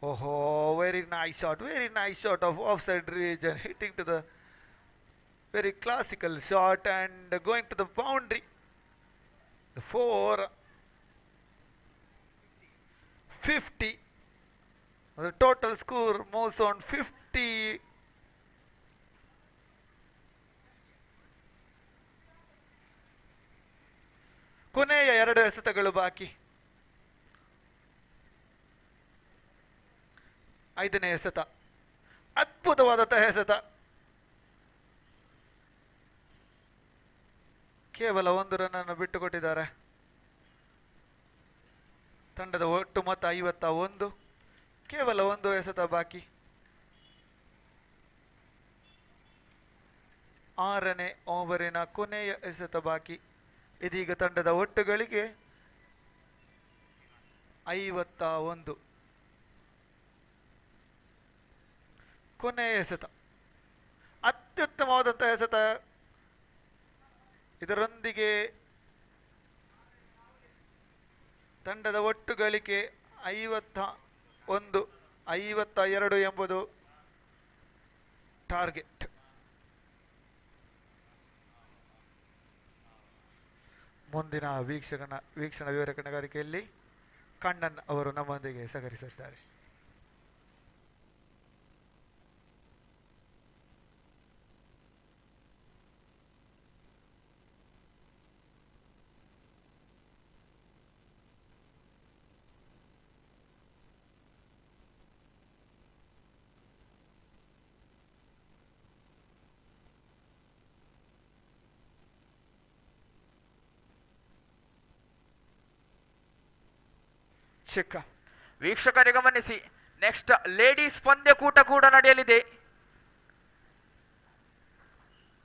Oh, very nice shot of offside region, hitting to the Very classical shot and going to the boundary. 4-50. The total score moves on 50. ಕೊನೆಯ 2 ಎಸೆತಗಳು ಬಾಕಿ. 5ನೇ ಎಸೆತ, ಅದ್ಭುತವಾದಂತಹ ಎಸೆತ. ಕೇವಲ 1 ರನ್ ಬಿಟ್ಟುಕೊಟ್ಟಿದ್ದಾರೆ. ತಂಡದ ಒಟ್ಟು ಮೊತ್ತ 51. ಕೇವಲ 1 ಎಸೆತ ಬಾಕಿ. 6ನೇ ಓವರಿನ ಕೊನೆಯ ಎಸೆತ ಬಾಕಿ. ಇದೀಗ ತಂಡದ ಒಟ್ಟುಗಳಿಗೆ 51. ಕೊನೆಯ ಎಸೆತ, ಅತ್ಯುತ್ತಮವಾದಂಥ ಎಸೆತ. ಇದರೊಂದಿಗೆ ತಂಡದ ಒಟ್ಟು ಗಳಿಕೆ 51, 52 ಎಂಬುದು ಟಾರ್ಗೆಟ್. ಮುಂದಿನ ವೀಕ್ಷಣ ವಿವರಕಣಗಾರಿಕೆಯಲ್ಲಿ ಕಣ್ಣನ್ ಅವರು ನಮ್ಮೊಂದಿಗೆ ಸಹಕರಿಸಿದ್ದಾರೆ. ಚಿಕ್ಕ ವೀಕ್ಷಕರೇ ಗಮನಿಸಿ, ನೆಕ್ಸ್ಟ್ ಲೇಡೀಸ್ ಪಂದ್ಯಕೂಟ ಕೂಡ ನಡೆಯಲಿದೆ.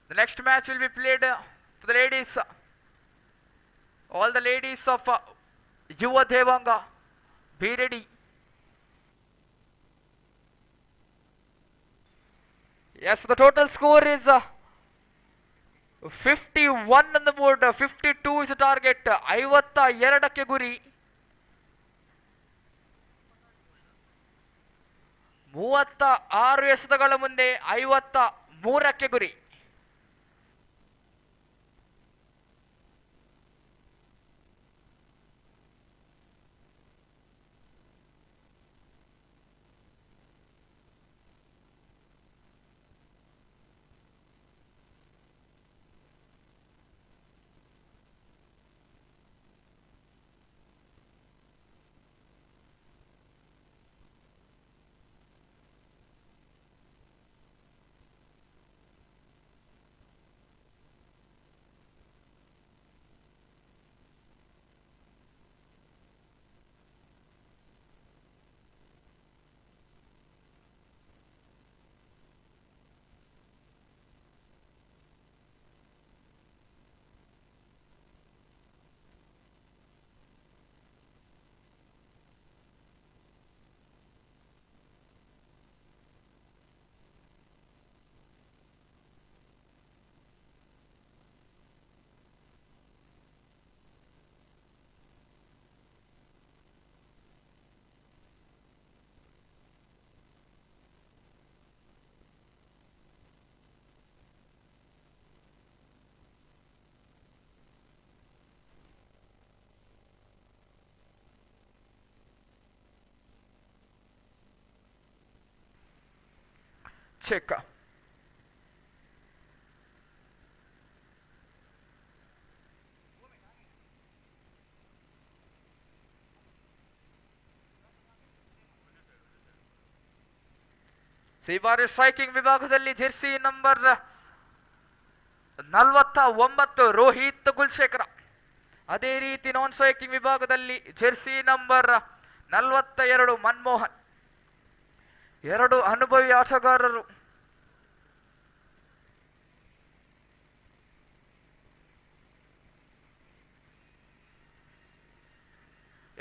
The next match will be played for the ladies. All the ladies of Yuva Devanga, be ready. Yes, the total score is 51 on the board. 52 is the target. 52ಕ್ಕೆ ಗುರಿ. 36 ಎಸೆತಗಳ ಮುಂದೆ 53ಕ್ಕೆ ಗುರಿ. ಚೆಕ್. ಈ ಬಾರಿ ಸ್ಟ್ರೈಕಿಂಗ್ ವಿಭಾಗದಲ್ಲಿ ಜೆರ್ಸಿ ನಂಬರ್ 49 ರೋಹಿತ್ ಗುಲ್ಶೇಖರ. ಅದೇ ರೀತಿ ನಾನ್ ಸ್ಟ್ರೈಕಿಂಗ್ ವಿಭಾಗದಲ್ಲಿ ಜೆರ್ಸಿ ನಂಬರ್ 42 ಮನ್ಮೋಹನ್. 2 ಅನುಭವಿ ಆಟಗಾರರು.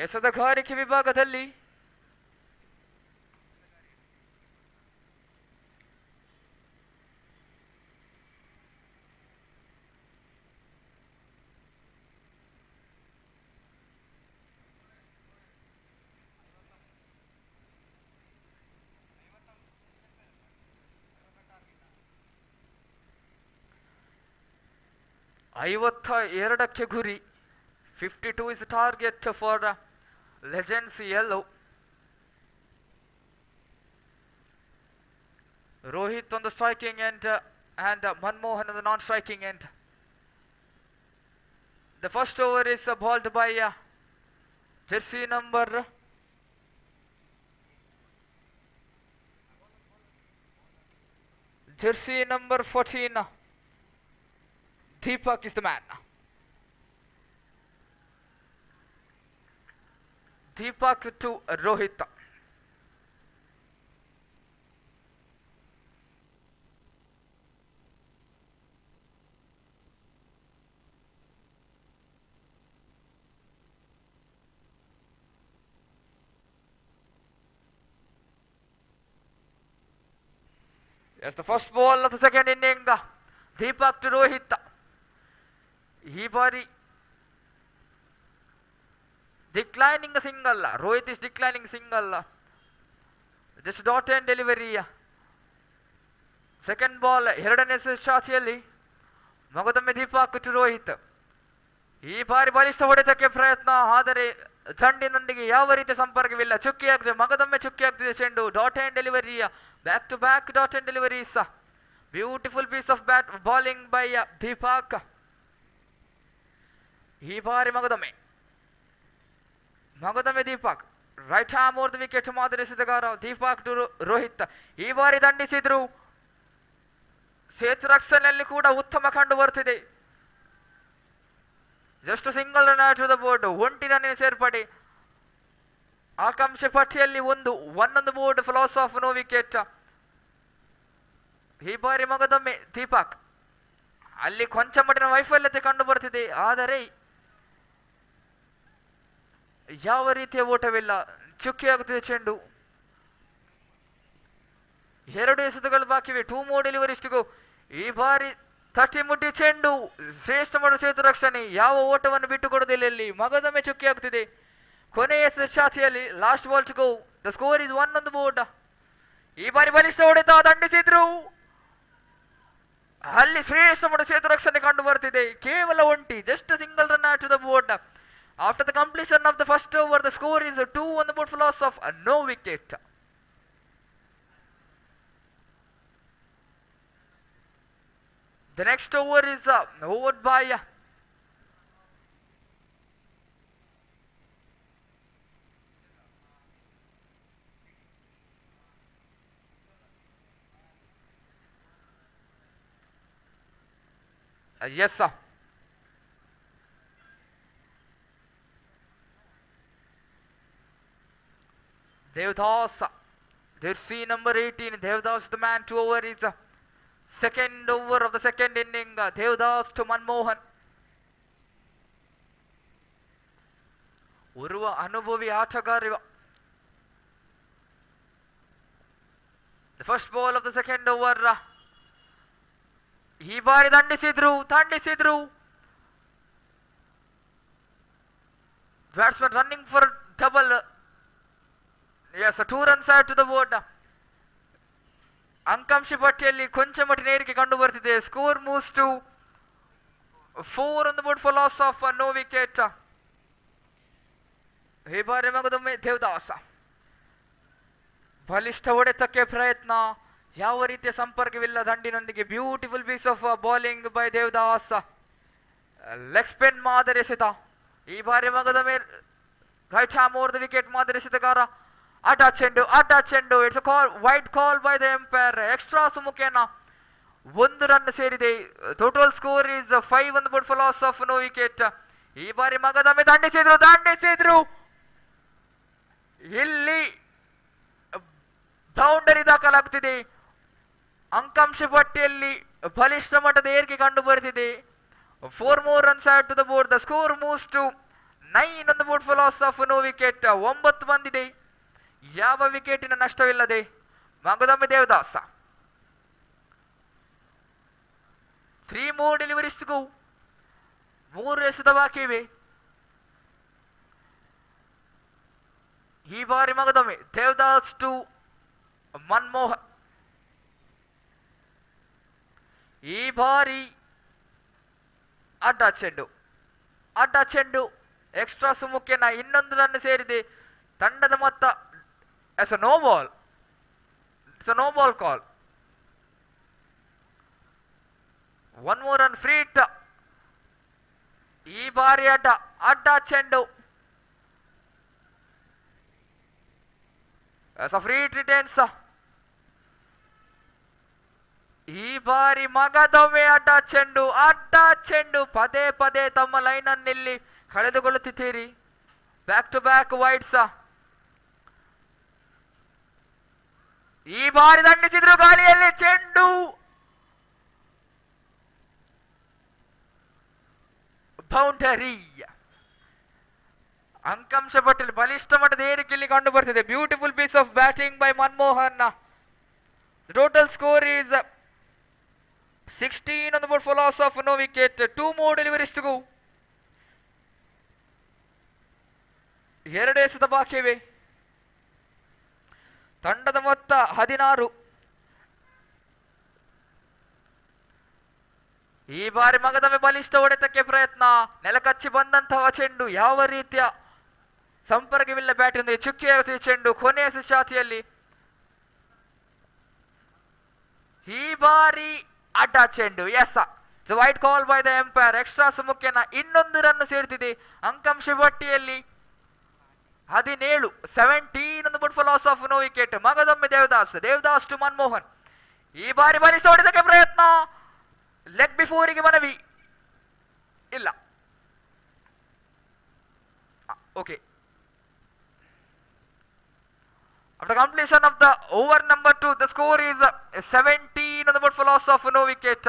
ಎಸೆತಗಾರಿಕೆ ವಿಭಾಗದಲ್ಲಿ 52ಕ್ಕೆ ಗುರಿ. 52 is the target for Legends Yellow. Rohit on the striking end and Manmohan on the non-striking end. The first over is bowled by jersey number 14. Deepak is the man. Deepak to Rohit. Yes, the first ball of the second inning. Deepak to Rohit. He body declining a single. Rohit is declining single. Just dot and delivery. Second ball, ಎರಡನೇ ಶಾತಿಯಲ್ಲಿ ಮಗದೊಮ್ಮೆ ದೀಪಕ್ ಟು ರೋಹಿತ್. ಈ ಬಾರಿ ಬಲಿಷ್ಠ ಹೊಡೆತಕ್ಕೆ ಪ್ರಯತ್ನ, ಆದರೆ ದಂಡಿನೊಂದಿಗೆ ಯಾವ ರೀತಿಯ ಸಂಪರ್ಕವಿಲ್ಲ. ಚುಕ್ಕಿ ಆಗ್ತದೆ, ಮಗದೊಮ್ಮೆ ಚುಕ್ಕಿ ಆಗ್ತದೆ ಚೆಂಡು. Dot and delivery, back to back dot and deliveries. Beautiful piece of bat bowling by Deepak. ಈ ಬಾರಿ ಮಗದೊಮ್ಮೆ Deepak right hand over the wicket ಮಾದರಿಸಿದಗಾರ ದೀಪಕ್ ಟು ರೋಹಿತ್. ಈ ಬಾರಿ ದಂಡಿಸಿದ್ರು. ಸೇತು ರಕ್ಷಣೆಯಲ್ಲಿ ಕೂಡ ಉತ್ತಮ ಕಂಡು ಬರ್ತಿದೆ. Just single run to the board, ಒಂಟಿ ರನ್ನಿನ ಸೇರ್ಪಡೆ. ಆಕಾಂಕ್ಷೆ ಪಟ್ಟಿಯಲ್ಲಿ ಒಂದೊಂದು board for loss of no wicket. ಈ ಬಾರಿ ಮಗದೊಮ್ಮೆ ದೀಪಕ್ ಅಲ್ಲಿ ಕೊಂಚ ಮಟ್ಟಿನ ವೈಫಲ್ಯತೆ ಕಂಡು ಬರ್ತಿದೆ, ಆದರೆ ಯಾವ ರೀತಿಯ ಓಟವಿಲ್ಲ. ಚುಕ್ಕಿ ಆಗುತ್ತಿದೆ ಚೆಂಡು. 2 ಎಸೆತಗಳು ಬಾಕಿವೆ. 2 more ಡೆಲಿವರೀಸ್ ಟು ಗೋ. ಈ ಬಾರಿ ತಟ್ಟಿ ಮುಟ್ಟಿ ಚೆಂಡು. ಶ್ರೇಷ್ಠ ಮಾಡುವ ಸೇತು ರಕ್ಷಣೆ, ಯಾವ ಓಟವನ್ನು ಬಿಟ್ಟು ಕೊಡುವುದಿಲ್ಲ. ಇಲ್ಲಿ ಮಗದೊಮ್ಮೆ ಚುಕ್ಕಿ ಆಗ್ತಿದೆ. ಕೊನೆಯ ಶಾತಿಯಲ್ಲಿ last ball to go. The score is 1 on the board. ಈ ಬಾರಿ ಬಲಿಷ್ಠ ಹೊಡೆತ, ದಂಡಿಸಿದ್ರು. ಅಲ್ಲಿ ಶ್ರೇಷ್ಠ ಮಾಡುವ ಸೇತು ರಕ್ಷಣೆ ಕಂಡು ಬರ್ತಿದೆ. ಕೇವಲ ಒಂಟಿ, just single run to the board. After the completion of the first over, the score is 2 on the board for loss of no wicket. The next over is over by yes sir. Devdas, jersey number 18, Devdas the man. 2 over is second over of the second inning. Devdas to Manmohan. Urwa ಅನುಭವಿ ಆಟಗಾರ. The first ball of the second over. ಈ ಬಾರಿ ದಂಡಿಸಿದ್ರು. Batsman running for double. Yes, 2 runs out to the board. ಅಂಕಾಂಶ ಪಟ್ಟಿಯಲ್ಲಿ ಕೊಂಚ ಮಟ್ಟಿನ ಏರಿಕೆ ಕಂಡು ಬರ್ತಿದೆ. Score moves to 4 on the board for loss of no wicket. ಈ ಬಾರಿ ಮಗದೊಮ್ಮೆ ದೇವದಾಸ ಬಲಿಷ್ಠ ಹೊಡೆತಕ್ಕೆ ಪ್ರಯತ್ನ, ಯಾವ ರೀತಿಯ ಸಂಪರ್ಕವಿಲ್ಲ ದಂಡಿನೊಂದಿಗೆ. Beautiful piece of bowling by Devadas. Leg spin ಮಾದರಿಸಿದ. ಈ ಬಾರಿ ಮಗದೊಮ್ಮೆ right hand over the wicket ಮಾದರಿಸಿದಗಾರ. ಅಡ್ಡ ಚೆಂಡು. It's a call, wide call by the umpire. Extra ಮುಖೇನ 1 ರನ್ ಸೇರಿದೆ. Total score is 5 on the board for loss of no wicket. ಈ ಬಾರಿ ಮಗದೊಮ್ಮೆ ದಂಡಿಸಿದ್ರು. ಇಲ್ಲಿ ಬೌಂಡರಿ ದಾಖಲಾಗ್ತಿದೆ. ಅಂಕಾಂಶ ಪಟ್ಟಿಯಲ್ಲಿ ಬಲಿಷ್ಠ ಮಟ್ಟದ ಏರಿಕೆ ಕಂಡು ಬರ್ತಿದೆ. 4 more runs out to the board. The score moves to 9 on the board for loss of no wicket. 9 ಬಂದಿದೆ, ಯಾವ ವಿಕೆಟಿನ ನಷ್ಟವಿಲ್ಲದೆ. ಮಗದೊಮ್ಮೆ Devadas. 3 more deliveries to go. 3 ಎಸೆತ ಬಾಕಿ ಇವೆ. ಈ ಬಾರಿ ಮಗದೊಮ್ಮೆ ದೇವದಾಸ್ ಟು ಮನ್ಮೋಹನ್. ಈ ಬಾರಿ ಅಡ್ಡ ಚೆಂಡು, ಅಡ್ಡ ಚೆಂಡು, ಎಕ್ಸ್ಟ್ರಾ ಸುಮುಖೇನ ಇನ್ನೊಂದು ರನ್ ಸೇರಿದೆ. ತಂಡದ ಮೊತ್ತ yes no ball, it's no ball call. 1 more run free hit. ಈ ಬಾರಿ ಅಡ್ಡ, ಅಡ್ಡ ಚೆಂಡು, ಎಸ್ ಫ್ರೀ ಹಿಟ್ ರಿಟೇನ್ಸ್. ಈ ಬಾರಿ ಮಗದೊಮ್ಮೆ ಅಡ್ಡ ಚೆಂಡು, ಅಡ್ಡ ಚೆಂಡು. ಪದೇ ಪದೇ ತಮ್ಮ ಲೈನ್ ಅನ್ನಿಲ್ಲಿ ಕಳೆದುಕೊಳ್ಳುತ್ತಿದ್ದೀರಿ. Back to back wides. ಈ ಬಾರಿ ದಂಡಿಸಿದ್ರು ಗಾಳಿಯಲ್ಲಿ ಚೆಂಡು, ಬೌಂಡರಿ. ಅಂಕಾಂಶ ಪಟ್ಟಿಯಲ್ಲಿ ಬಲಿಷ್ಠ ಮಟ್ಟದ ಏರಿಕೆ ಇಲ್ಲಿ ಕಂಡು ಬರ್ತಿದೆ. Beautiful piece of batting by Manmohan. Total score is 16 on the board for loss of no wicket. 2 more deliveries to go. 2 ಎಸೆತ ಬಾಕಿ ಇವೆ. ತಂಡದ ಮೊತ್ತ 16. ಈ ಬಾರಿ ಮಗದೊಮ್ಮೆ ಬಲಿಷ್ಠ ಹೊಡೆತಕ್ಕೆ ಪ್ರಯತ್ನ. ನೆಲಕಚ್ಚಿ ಬಂದಂತಹ ಚೆಂಡು, ಯಾವ ರೀತಿಯ ಸಂಪರ್ಕವಿಲ್ಲ ಬ್ಯಾಟಿಂದ. ಚುಕ್ಕಿಯ ಚೆಂಡು ಕೊನೆಯ ಶಾತಿಯಲ್ಲಿ. ಈ ಬಾರಿ ಅಡ್ಡ ಚೆಂಡು, yes wide call by the umpire. Extra ಸುಮುಖೇನ ಇನ್ನೊಂದು ರನ್ ಸೇರ್ತಿದೆ ಅಂಕಾಂಶ ಪಟ್ಟಿಯಲ್ಲಿ. 17, 17 on the board for loss of no wicket. ಮಗದೊಮ್ಮೆ ದೇವದಾಸ್ ಟು ಮನ್ಮೋಹನ್. ಈ ಬಾರಿ ಬಲಿಷ್ಠ ಹೊಡೆತಕ್ಕೆ ಪ್ರಯತ್ನ. ಲೆಗ್ ಬಿಫೋರಿಗೆ ಮನವಿ ಇಲ್ಲ. Okay, after completion of the over number 2, the score is 17 on the board for loss of no wicket.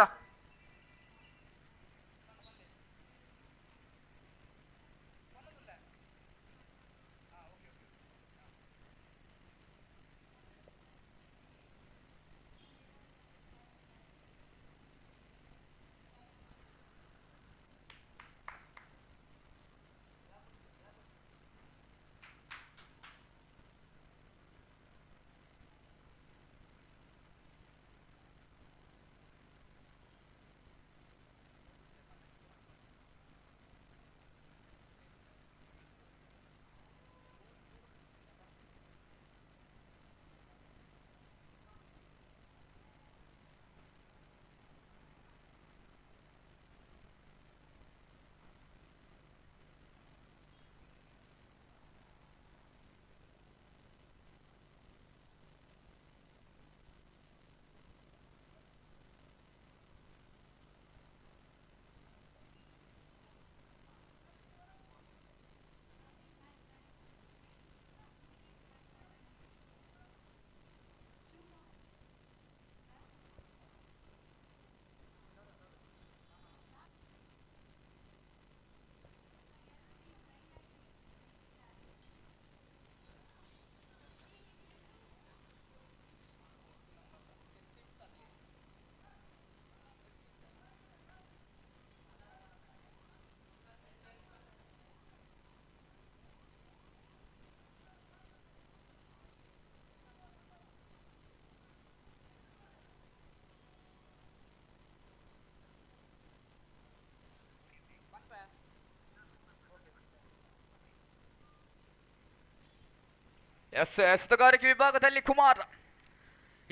ಎಸೆತಗಾರಿಕೆ ವಿಭಾಗದಲ್ಲಿ ಕುಮಾರ್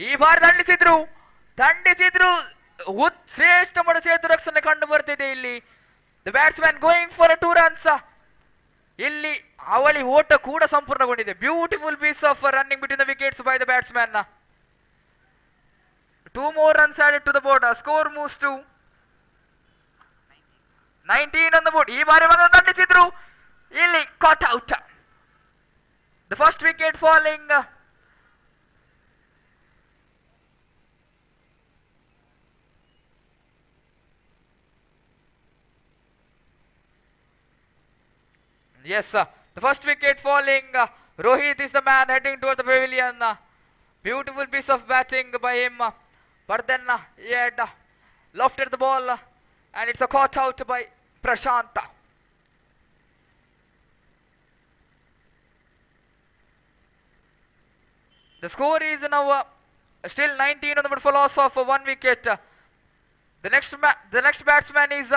ಈ ಬಾರಿ ದಂಡಿಸಿದ್ರು ಶ್ರೇಷ್ಠ ಮಡ ಸೇತು ರಕ್ಷಣೆ ಕಂಡು ಬರ್ತಿದೆ ಇಲ್ಲಿ. The batsman going for 2 runs. ಇಲ್ಲಿ ಅವಳಿ ಓಟ ಕೂಡ ಸಂಪೂರ್ಣಗೊಂಡಿದೆ. Beautiful piece of running between the wickets by the batsman. 2 more runs added to the board. Score moves to 19 on the board. ಈ ಬಾರಿ ದಂಡಿಸಿದ್ರು, ಇಲ್ಲಿ ಕಾಟ್ out. The first wicket falling. Yes, the first wicket falling. Rohit is the man heading towards the pavilion. Beautiful piece of batting by him. But then he had lofted the ball and it's a caught out by Prashant. The score is now still 19 on the board for loss of 1 wicket. The next batsman is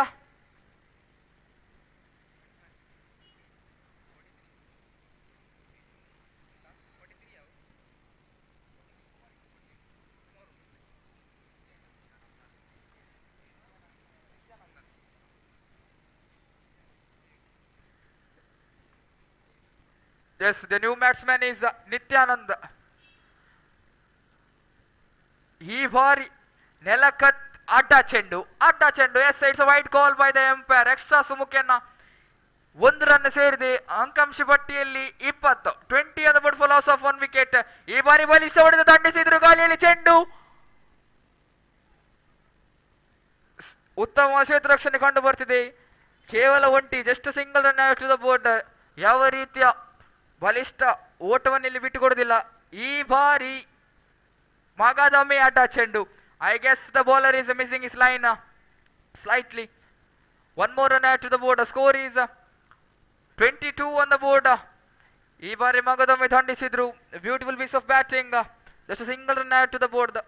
Yes, the new batsman is Nityanand. ಈ ಬಾರಿ ನೆಲಕತ್ ಅಡ್ಡ ಚೆಂಡು. Yes, it's a wide call by the umpire. Extra ಸುಮುಖಿಯನ್ನ 1 ರನ್ ಸೇರಿದೆ. ಅಂಕಾಂಶ ಪಟ್ಟಿಯಲ್ಲಿ 20. 20 on the board for loss of 1 wicket. ಈ ಬಾರಿ ಬಲಿಷ್ಠ ಹೊಡೆದು ದಂಡಿಸಿದ್ರು. ಗಾಳಿಯಲ್ಲಿ ಚೆಂಡು. ಉತ್ತಮ ಕ್ಷೇತ್ರ ರಕ್ಷಣೆ ಕಂಡು ಬರ್ತಿದೆ. ಕೇವಲ ಒಂಟಿ, just single run to the board. ಯಾವ ರೀತಿಯ ಬಲಿಷ್ಠ ಓಟವನ್ನು ಇಲ್ಲಿ ಬಿಟ್ಟುಕೊಡುವುದಿಲ್ಲ. ಈ ಬಾರಿ ಮಗದೊಮ್ಮೆ ಅಡ್ಡ ಚೆಂಡು. I guess the bowler is missing is line slightly. 1 more run to the board. Score is 22 on the board. ಈ ಬಾರಿ ಮಗದೊಮ್ಮೆ ದಂಡಿಸಿದ್ರು. Beautiful piece of batting. Just single run to the board.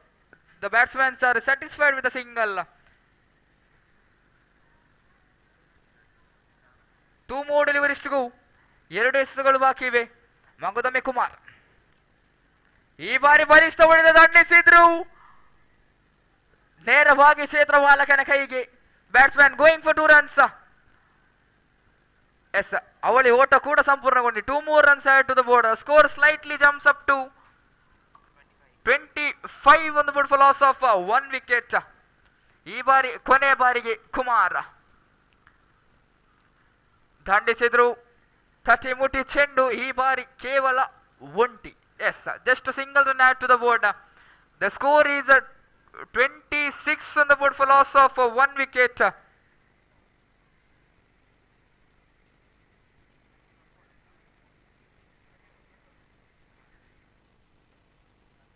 The batsmen are satisfied with the single. 2 more deliveries to go. 2 ಎಸೆತಗಳು ಬಾಕಿ ಇವೆ. ಮಗದೊಮ್ಮೆ ಕುಮಾರ್ ಈ ಬಾರಿ ಬಲಿಷ್ಠ ಹೊಡೆದು ದಂಡಿಸಿದ್ರು. ನೇರವಾಗಿ ಕ್ಷೇತ್ರ ಬಾಲಕನ ಕೈಗೆ. Batsman going for 2 runs. Yes, ಅವಳಿ ಓಟ ಕೂಡ ಸಂಪೂರ್ಣಗೊಂಡಿ. 2 more runs to the board. Score slightly jumps up to 25 on the board for loss of 1 wicket. ಈ ಬಾರಿ ಕೊನೆಯ ಬಾರಿಗೆ ಕುಮಾರ್ ದಂಡಿಸಿದ್ರು. 30 ಮುಟಿ ಚೆಂಡು. ಈ ಬಾರಿ ಕೇವಲ ಒಂಟಿ. Yes, just single run to the board. The score is 26 on the board for loss of 1 wicket.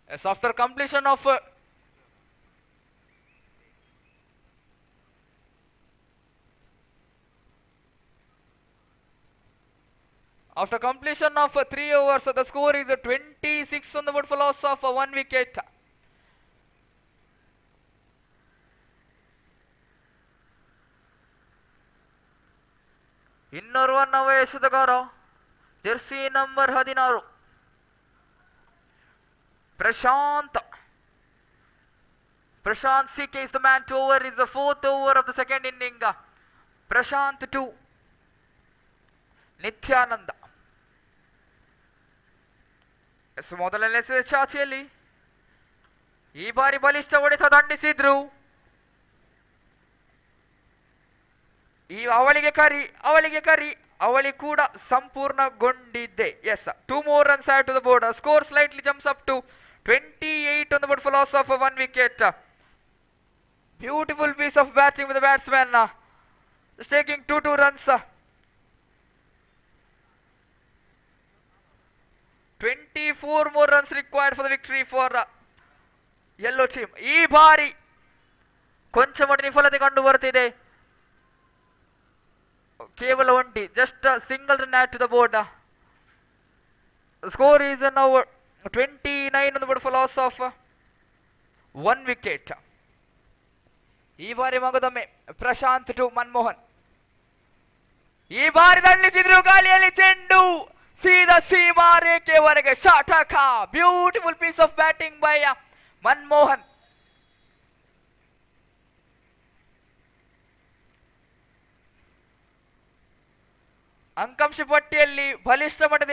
Yes, after completion of after completion of 3 overs, the score is 26 on the board for loss of 1 wicket. ಇನ್ನೋರ್ವ ನವ ಎಸೆತಗಾರ, Jersey number 16 Prashant CK is the man to over. Is the 4th over of the second inning. Prashant 2, Nityananda. ಮೊದಲನೇ ಎಸೆತ ಚಾಚಿಯಲ್ಲಿ ಈ ಬಾರಿ ಬಲಿಷ್ಠ ಹೊಡೆತ ದಂಡಿಸಿದ್ರು. ಈ ಅವಳಿ ಕೂಡ ಸಂಪೂರ್ಣಗೊಂಡಿದೆ. Yes, 2 more runs to the board. Score slightly jumps up to 28 on the board for loss of 1 wicket. Beautiful piece of batting with the batsman. Just taking 2 runs. 24 more runs required for the victory for yellow team. ಈ ಬಾರಿ ಕೊಂಚ ಮಟ್ಟಿನ ವಿಫಲತೆ ಕಂಡು ಬರ್ತಿದೆ. ಕೇವಲ ಒಂಟಿ, just single run to the board. Score is now 29 on the board for loss of 1 wicket. ಈ ಬಾರಿ ಮಗದೊಮ್ಮೆ ಪ್ರಶಾಂತ್ ಟು ಮನ್ಮೋಹನ್. ಈ ಬಾರಿ ದಂಡಿಸಿದ್ರು. ಗಾಳಿಯಲ್ಲಿ ಚೆಂಡು ಸೀದಾ ಸೀಮಾ ರೇಖೆವರೆಗೆ ಶಾಟಕ. Beautiful piece of batting by Manmohan. ಅಂಕಾಂಶ ಪಟ್ಟಿಯಲ್ಲಿ ಬಲಿಷ್ಠ ಮಟ್ಟದ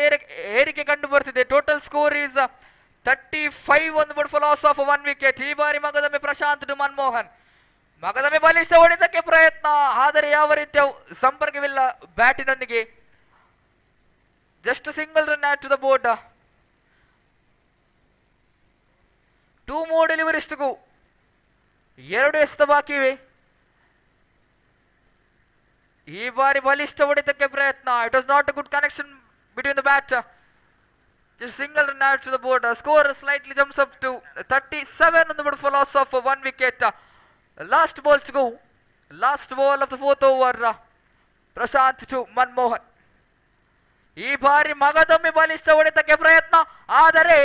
ಏರಿಕೆ ಕಂಡು ಬರ್ತಿದೆ. Total score is 35 on the board for loss of 1 wicket. ಈ ಬಾರಿ ಮಗದೊಮ್ಮೆ ಪ್ರಶಾಂತ್ ಟು ಮನ್ಮೋಹನ್. ಮಗದೊಮ್ಮೆ ಬಲಿಷ್ಠ ಹೊಡೆತಕ್ಕೆ ಪ್ರಯತ್ನ, ಆದರೆ ಯಾವ ರೀತಿಯ ಸಂಪರ್ಕವಿಲ್ಲ ಬ್ಯಾಟಿನೊಂದಿಗೆ. Just single run to the board. 2 more deliveries to go. 2 ಎಸೆತ ಬಾಕಿ ಇವೆ. ಈ ಬಾರಿ ಬಲಿಷ್ಠ ಹೊಡೆತಕ್ಕೆ ಪ್ರಯತ್ನ. It was not a good connection between the bat. Just single run to the board. Score slightly jumps up to 37 on the board for loss of 1 wicket. Last ball to go. Last ball of the 4th over. Prashant to Manmohan. ಈ ಬಾರಿ ಮಗದೊಮ್ಮೆ ಬಲಿಷ್ಠ ಹೊಡೆತಕ್ಕೆ ಪ್ರಯತ್ನ, ಆದರೆ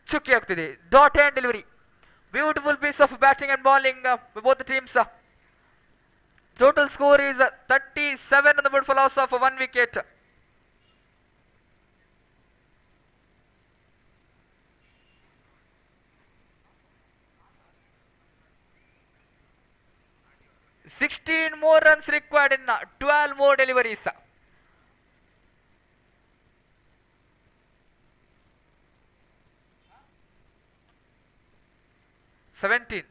ಚುಕ್ಕಿ ಆಗ್ತಿದೆ. Dot and delivery. Beautiful piece of batting and bowling both the teams. Total score is 37 on the board for loss of 1 wicket. $16 more runs required in 12 more deliveries. 17.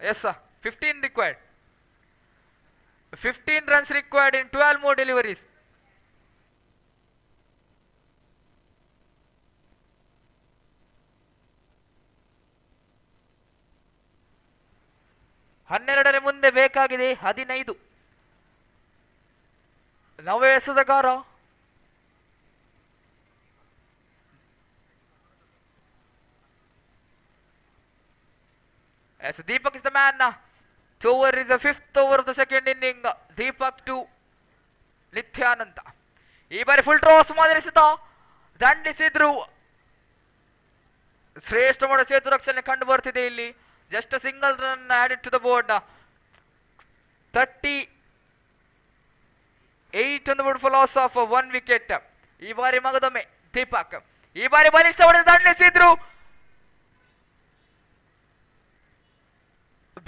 Yes, sir. 15 required. 15 runs required in 12 more deliveries. ಹನ್ನೆರಡರ ಮುಂದೆ ಬೇಕಾಗಿದೆ 15. ನವ ಎಸೆತಗಾರ as Deepak is the man. The over is the 5th over of the second inning. Deepak to Nityananda. ಈ ಬಾರಿ ಫುಲ್ ಟಾಸ್ ಮಾಡಿಸಿದ ದಂಡಿಸಿದ್ರು. ಶ್ರೇಷ್ಠ ಮಾಡ ಸೇತು ರಕ್ಷಣೆ ಕಂಡು ಬರ್ತಿದೆ ಇಲ್ಲಿ. Just single run added to the board. 38 on the board for loss of 1 wicket. ಈ ಬಾರಿ ಮಗದೊಮ್ಮೆ ದೀಪಕ್. ಈ ಬಾರಿ ಬಲಿಷ್ಠ ಹೊಡೆದು ದಂಡಿಸಿದ್ರು.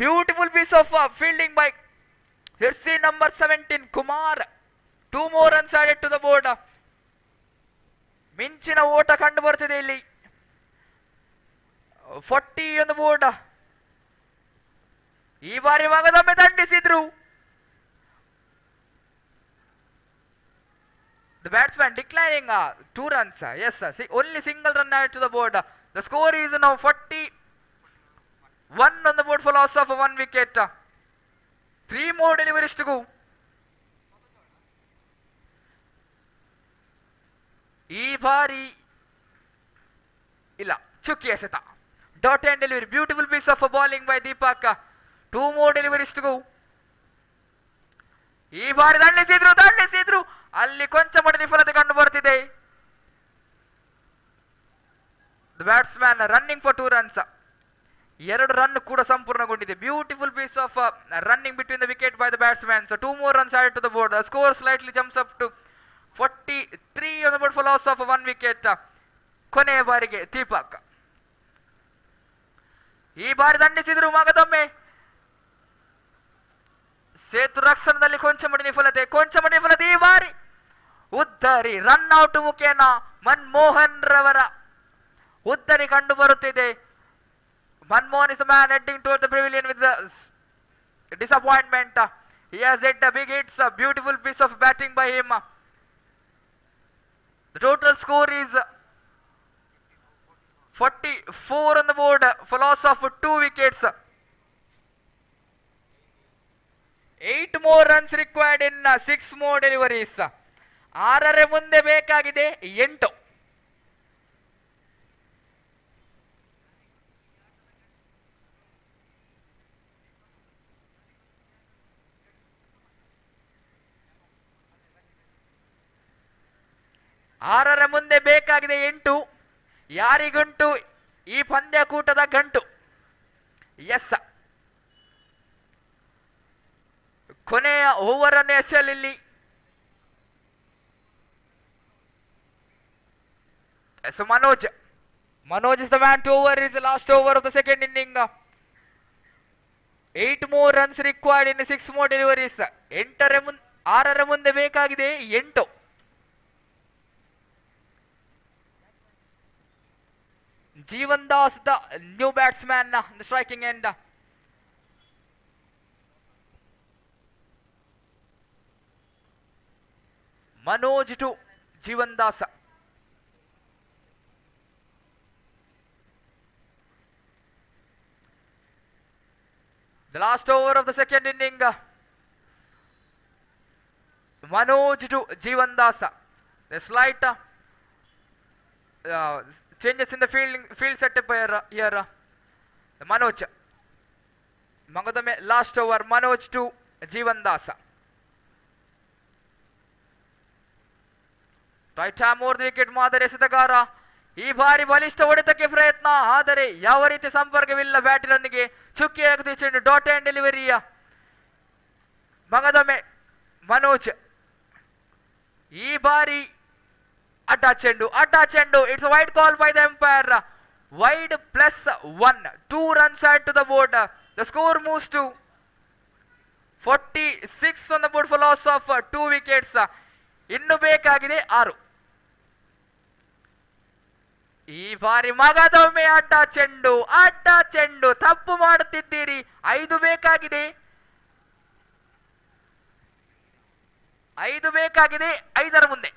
Beautiful piece of fielding by jersey number 17 Kumar. 2 more runs added to the board. ಮಿಂಚಿನ ಓಟ ಕಂಡು ಬರ್ತಿದೆ ಇಲ್ಲಿ. 40 on the board. ಈ ಬಾರಿ ಮಗದೊಮ್ಮೆ ದಂಡಿಸಿದ್ರು. The batsman declining 2 runs. Yes, only single run added to the board. The score is now 41 on the board for loss of 1 wicket. 3 more deliveries to go. ಈ ಬಾರಿ ಇಲ್ಲ, ಚುಕ್ಕಿ ಎಸೆತ. Dot and delivery. Beautiful piece of bowling by Deepak. 2 more deliveries to go. ಈ ಬಾರಿ ದಂಡಿಸಿದ್ರು. ಅಲ್ಲಿ ಕೊಂಚ ಮಟ್ಟ ವಿಫಲತೆ ಕಂಡು ಬರ್ತಿದೆ. The batsman running for 2 runs. 2 run ಕೂಡ ಸಂಪೂರ್ಣಗೊಂಡಿದೆ. Beautiful piece of running between the wicket by the batsman. So 2 more runs added to the board. The score slightly jumps up to 43 on the board for loss of 1 wicket. ಕೊನೆಯ ಬಾರಿಗೆ ದೀಪಕ್. ಈ ಬಾರಿ ದಂಡಿಸಿದ್ರು ಮಗದೊಮ್ಮೆ. ಸೇತು ರಕ್ಷಣದಲ್ಲಿ ಕೊಂಚ ಮಟ್ಟ ವಿಫಲತೆ. ಈ ಬಾರಿ ಉದ್ದರಿ ರನ್ ಔಟ್ ಮುಖೇನ ಮನ್ಮೋಹನ್ ರವರ ಉದ್ದರಿ ಕಂಡು ಬರುತ್ತಿದೆ. Manmohan is the man heading towards the pavilion with the disappointment. He has hit a big hits. A beautiful piece of batting by him. The total score is 44 on the board for loss of 2 wickets. 8 more runs required in 6 more deliveries. 6 ಮುಂದೆ ಬೇಕಾಗಿದೆ 8. ಮುಂದೆ ಬೇಕಾಗಿದೆ 8. ಯಾರಿಗುಂಟು ಈ ಪಂದ್ಯಕೂಟದ ಗಂಟು? ಎಸ್, ಕೊನೆಯ ಓವರ್ ಅನ್ನು ಎಸೆಯಲಿಲ್ಲಿ. Yes, Manoj is the man to over is the last over of the second inning. 8 more runs required in 6 more deliveries. 6 ಮುಂದೆ ಬೇಕಾಗಿದೆ 8. Jeevan Das, the new batsman, the striking end. Manoj to Jeevan Das. The last over of the second inning. Manoj to Jeevan Das. The slight changes in the field setup here. Manoj. Magadame last over. Manoj to Jeevan Das. Right arm over the wicket ಮಾದರೆ ಎಸೆತಗಾರ. ಈ ಬಾರಿ ಬಲಿಷ್ಠ ಹೊಡೆತಕ್ಕೆ ಪ್ರಯತ್ನ, ಆದರೆ ಯಾವ ರೀತಿ ಸಂಪರ್ಕವಿಲ್ಲ ಬ್ಯಾಟಿನೊಂದಿಗೆ. ಚುಕ್ಕಿಯಾಗದೆ ಚೆಂಡು. ಡಾಟ್ ಅಂಡ್ ಡೆಲಿವರಿಯ ಮಗದೊಮ್ಮೆ ಮನೋಜ್. ಈ ಬಾರಿ ಅಡ್ಡ ಚೆಂಡು. It's wide call by the umpire. Wide +1. 2 runs added to the board. The score moves to 46 on the board for loss of 2 wickets. ಇನ್ನು ಬೇಕಾಗಿದೆ 6. ಈ ಬಾರಿ ಮಗದೊಮ್ಮೆ ಅಡ್ಡ ಚೆಂಡು ತಪ್ಪು ಮಾಡುತ್ತಿದ್ದೀರಿ. 5 ಬೇಕಾಗಿದೆ. 5ರ ಮುಂದೆ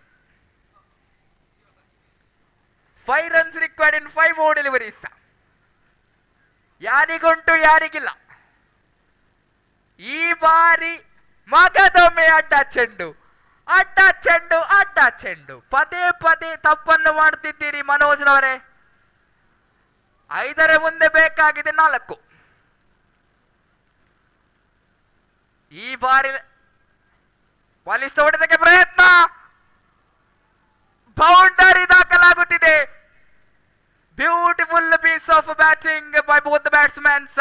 5 runs required in 5 more deliveries. ಯಾರಿಗುಂಟು ಯಾರಿಗಿಲ್ಲ. ಈ ಬಾರಿ ಮಗದೊಮ್ಮೆ ಅಡ್ಡ ಚೆಂಡು ಪದೇ ತಪ್ಪನ್ನು ಮಾಡುತ್ತಿದ್ದೀರಿ ಮನೋಜ್ನವರೇ. 5ರ ಮುಂದೆ ಬೇಕಾಗಿದೆ 4. ಈ ಬಾರಿ ಬಲಿಷ್ಠ ಹೊಡೆದಕ್ಕೆ ಪ್ರಯತ್ನ, ಬೌಂಡರಿ ದಾಖಲಾಗುತ್ತಿದೆ. Beautiful piece of batting by both the batsmans.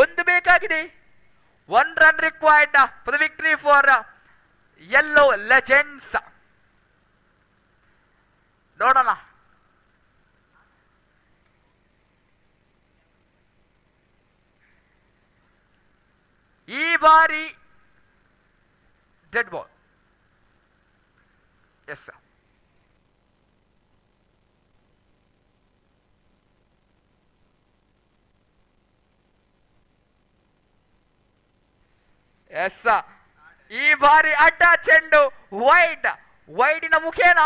ಒಂದು ಬೇಕಾಗಿದೆ. 1 run required for the victory for Yellow Legends. ನೋಡೋಣ. ಈ ಬಾರಿ dead ball. Yes sir. Yes, ಈ ಬಾರಿ ಅಡ್ಡ ಚೆಂಡು ವೈಡಿನ ಮುಖೇನ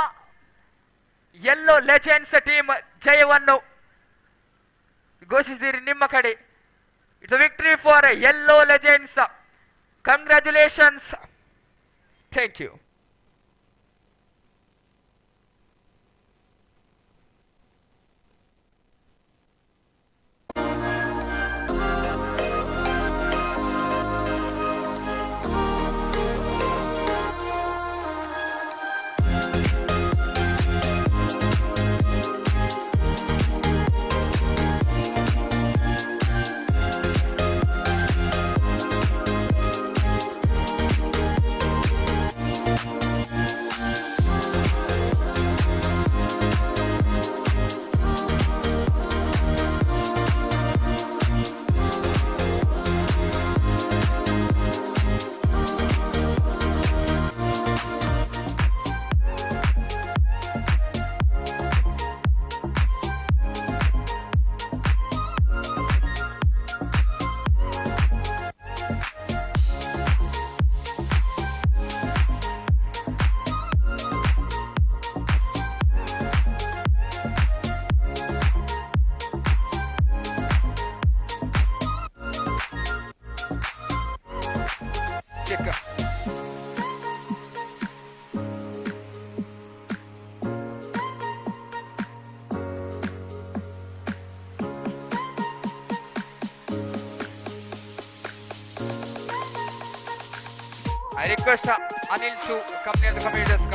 ಯೆಲ್ಲೋ ಲೆಜೆಂಡ್ಸ್ ಟೀಮ್ ಜಯವನ್ನು ಘೋಷಿಸಿದಿರಿ ನಿಮ್ಮ ಕಡೆ. It's a victory for yellow legends. Congratulations. Thank you. I request Anil to come near the committee desk.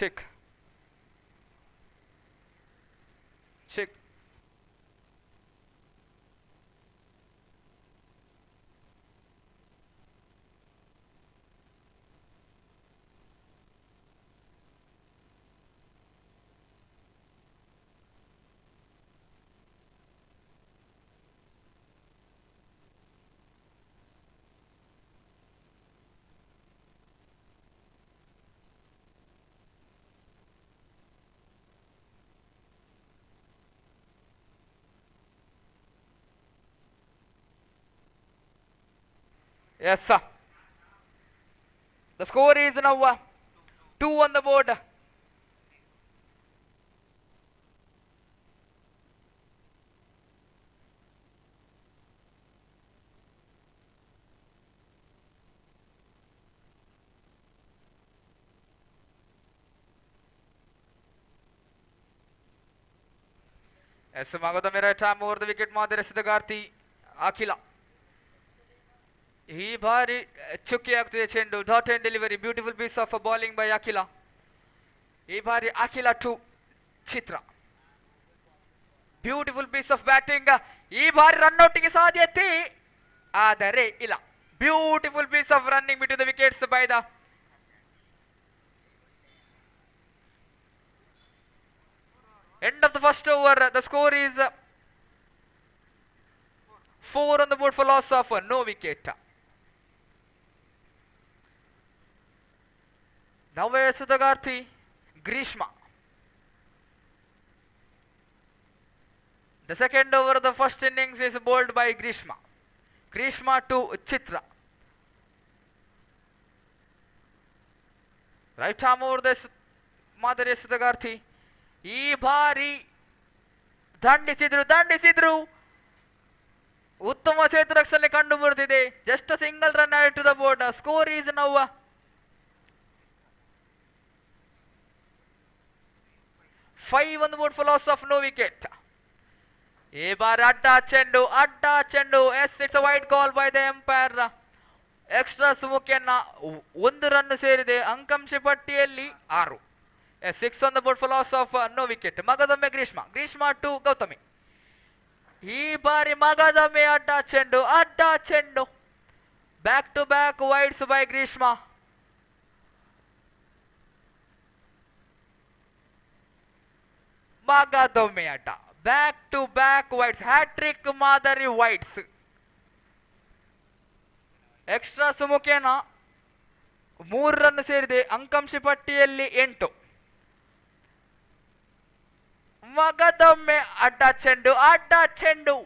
Check. Check. Yes, sir. The score is now 2 on the board. Yes, Magadame right time over the wicket ಮಾದರಿಸಿದ Akila. ಈ ಬಾರಿ ಚುಕ್ಕಿ ಆಗ್ತಿದೆ ಚೆಂಡು dot and delivery beautiful piece of bowling by Akhila ಈ ಬಾರಿ Akhila to Chitra beautiful piece of batting ಈ ಬಾರಿ ರನ್ಔಟ್ಗೆ ಸಾಧ್ಯತೆ ಆದರೆ ಇಲ್ಲ ಬ್ಯೂಟಿಫುಲ್ ಪೀಸ್ ಆಫ್ ರನ್ನಿಂಗ್ ಬಿಟ್ಟು the wickets by the end of the first over. The score is 4 on the board for loss of no wicket. Navya Sudagarthi, Grishma. The second over of the first innings is bowled by Grishma. Grishma to Chitra. Right arm over the Madhuri Sudagarthi. ಈ ಬಾರಿ ದಂಡಿಸಿದ್ರು ಉತ್ತಮ ಕ್ಷೇತ್ರದಲ್ಲಿ ಕಂಡು ಬರುತ್ತಿದೆ just single run add to the board score is now 5 on the board for loss of no wicket. ಈ ಬಾರಿ ಅಡ್ಡ ಚೆಂಡು yes it's a wide call by the umpire extra ಸುಮುಖಿಯನ್ನ 1 ರನ್ ಸೇರಿದೆ ಅಂಕಂಶ ಪಟ್ಟಿಯಲ್ಲಿ 6. 6 on the board for loss of no wicket. Magadame Grishma to Gautami. ಈ ಬಾರಿ ಮಗದೊಮ್ಮೆ ಅಡ್ಡ ಚೆಂಡು back to back ವೈಡ್ಸ್ by Greeshma ಮಗದೊಮ್ಮೆ ಅಡ್ಡ ಬ್ಯಾಕ್ ಟು ಬ್ಯಾಕ್ ವೈಡ್ಸ್ ಹ್ಯಾಟ್ರಿಕ್ ಮಾದರಿ ವೈಡ್ಸ್ ಎಕ್ಸ್ಟ್ರಾ ಸುಮುಖೇನ 3 ರನ್ ಸೇರಿದೆ ಅಂಕಂಶ ಪಟ್ಟಿಯಲ್ಲಿ 8. ಮಗದೊಮ್ಮೆ ಅಡ್ಡ ಚೆಂಡು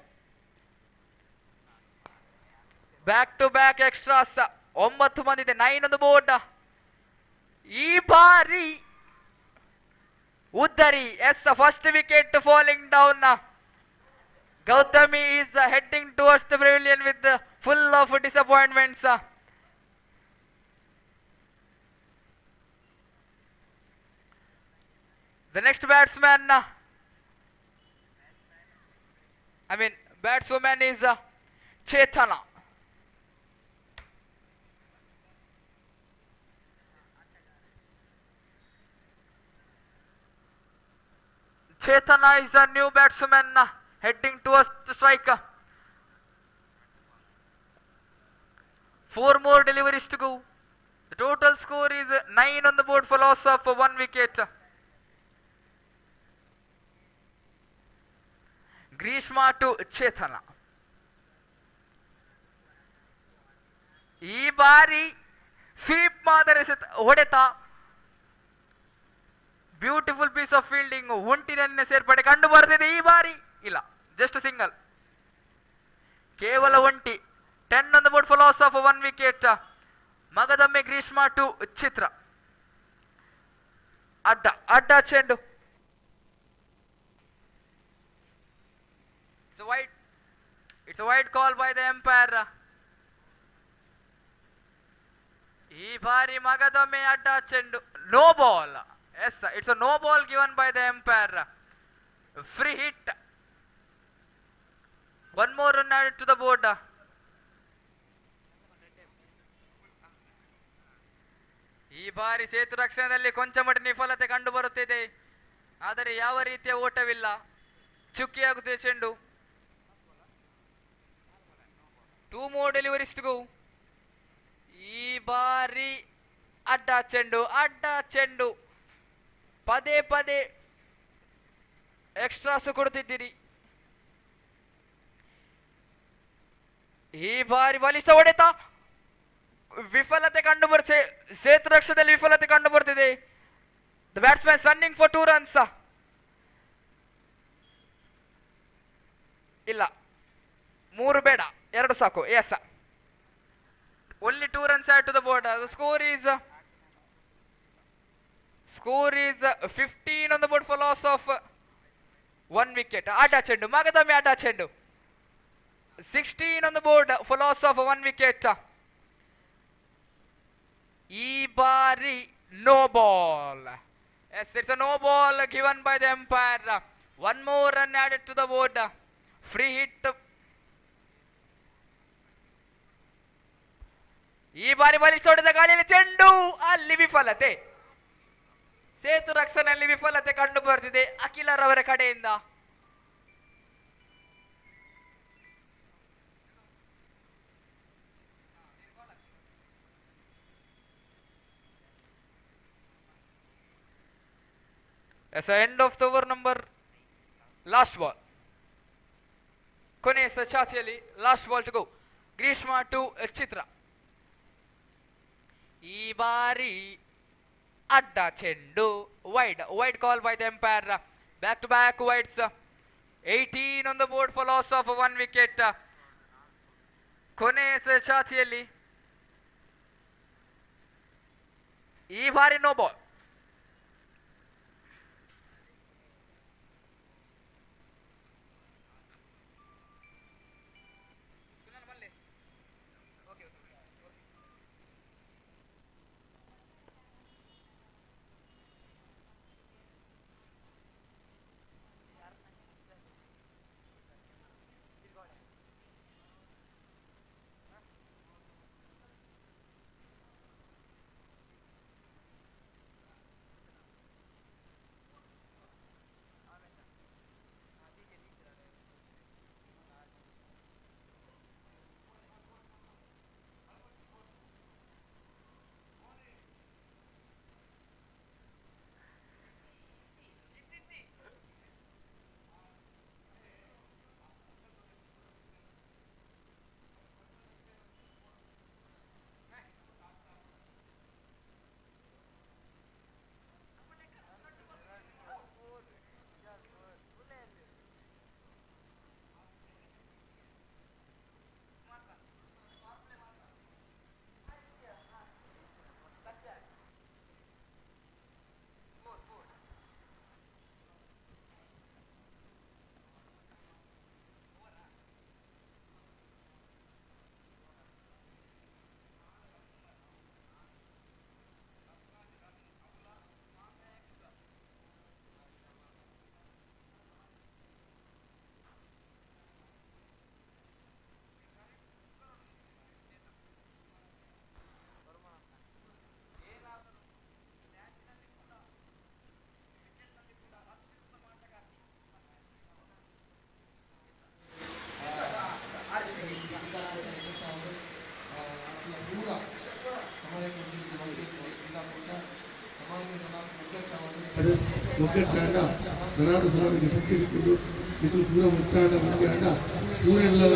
ಬ್ಯಾಕ್ ಟು ಬ್ಯಾಕ್ ಎಕ್ಸ್ಟ್ರಾಸ್ 9 ಮಂದಿದೆ 9 on the board. ಈ ಬಾರಿ ಉದ್ದರಿ yes first wicket falling down. Gautami is heading towards the pavilion with full of disappointments. The next batsman batswoman is Chetana. Chetana is a new batsman heading towards the striker. 4 more deliveries to go. The total score is 9 on the board for loss of 1 wicket. Grishma to Chetana. ಈ ಬಾರಿ ಸ್ವೀಪ್ ಮಾದರಿ ಹೊಡೆತ ಬ್ಯೂಟಿಫುಲ್ ಪೀಸ್ ಆಫ್ ಫೀಲ್ಡಿಂಗ್ ಒಂಟಿನ ಸೇರ್ಪಡೆ ಕಂಡು ಬರ್ತಿದೆ. ಈ ಬಾರಿ ಇಲ್ಲ ಜಸ್ಟ್ ಸಿಂಗಲ್ ಕೇವಲ ಒಂಟಿ 10 on the board for loss of 1 wicket. ಮಗದೊಮ್ಮೆ Greeshma to ಚಿತ್ರ ಅಡ್ಡ ಚೆಂಡು it's a wide call by the umpire. ಈ ಬಾರಿ ಮಗದೊಮ್ಮೆ ಅಡ್ಡ ಚೆಂಡು no ball. Yes, it's a no ball given by the umpire. Free hit. 1 more run added to the board. ಈ ಬಾರಿ ಸೇತು ರಕ್ಷಣೆಯಲ್ಲಿ ಕೊಂಚ ಮಟ್ಟ ವಿಫಲತೆ ಕಂಡು ಬರುತ್ತಿದೆ, ಆದರೆ ಯಾವ ರೀತಿಯ ಓಟವಿಲ್ಲ. ಚುಕ್ಕಿಯಾಗುತ್ತಿದೆ ಚೆಂಡು. 2 more ಡೆಲಿವರೀಸ್ ಟು ಗೋ. ಈ ಬಾರಿ ಅಡ್ಡ ಚೆಂಡು ಪದೇ ಪದೇ ಎಕ್ಸ್ಟ್ರಾಸ್ ಕೊಡ್ತಿದ್ದೀರಿ. ಈ ಬಾರಿ ಬಲಿಷ್ಠ ಹೊಡೆತ, ವಿಫಲತೆ ಕಂಡು ಬರ್ತದೆ. ಸೇತು ರಕ್ಷಣೆಯಲ್ಲಿ ವಿಫಲತೆ ಕಂಡು ಬರ್ತಿದೆ. The batsman running for 2 runs. ಇಲ್ಲ, 3 ಬೇಡ, 2 ಸಾಕು. Yes, only 2 runs add to the board. The score is 15 on the board for loss of 1 wicket. ಆಟ ಚೆಂಡು, ಮಗದೊಮ್ಮೆ ಆಟ ಚೆಂಡು. 16 on the board for loss of 1 wicket. ಈ ಬಾರಿ no ball. Yes, it's a no ball given by the umpire. 1 more run added to the board. Free hit. ಈ ಬಾರಿ ಬಲಿಷ್ಠ ಹೊಡೆದ ಗಾಳಿಯಲ್ಲಿ ಚೆಂಡು, ಅಲ್ಲಿ ವಿಫಲತೆ. ಸೇತು ರಕ್ಷಣೆಯಲ್ಲಿ ವಿಫಲತೆ ಕಂಡು ಬರ್ತಿದೆ ಅಖಿಲರವರ ಕಡೆಯಿಂದ. As the end of the over number, last ball. ಕೊನೆಯ ಚಾಚಿಯಲ್ಲಿ last ball to go. Greeshma to Chitra. ಈ ಬಾರಿ ಅಡ್ಡ ಚೆಂಡು, wide call by the umpire. Back to back wides. 18 on the board for loss of 1 wicket. ಕೊನೆಯ ಚಾಚಿಯಲ್ಲಿ ಈ ಬಾರಿ ನೋ ಬಾಲ್. ಒಗ್ಗಟ್ಟಾಂಡ ಧನಾದ ಸಮಾಜಕ್ಕೆ ಶಕ್ತಿ ಸಿಕ್ಕಿದ್ದು ನಿಖಿಲ್ ಪೂರ ಒಟ್ಟಾಂಡ ಮುಂದೆ ಆಂಡ ಪೂರೆಲ್ಲರ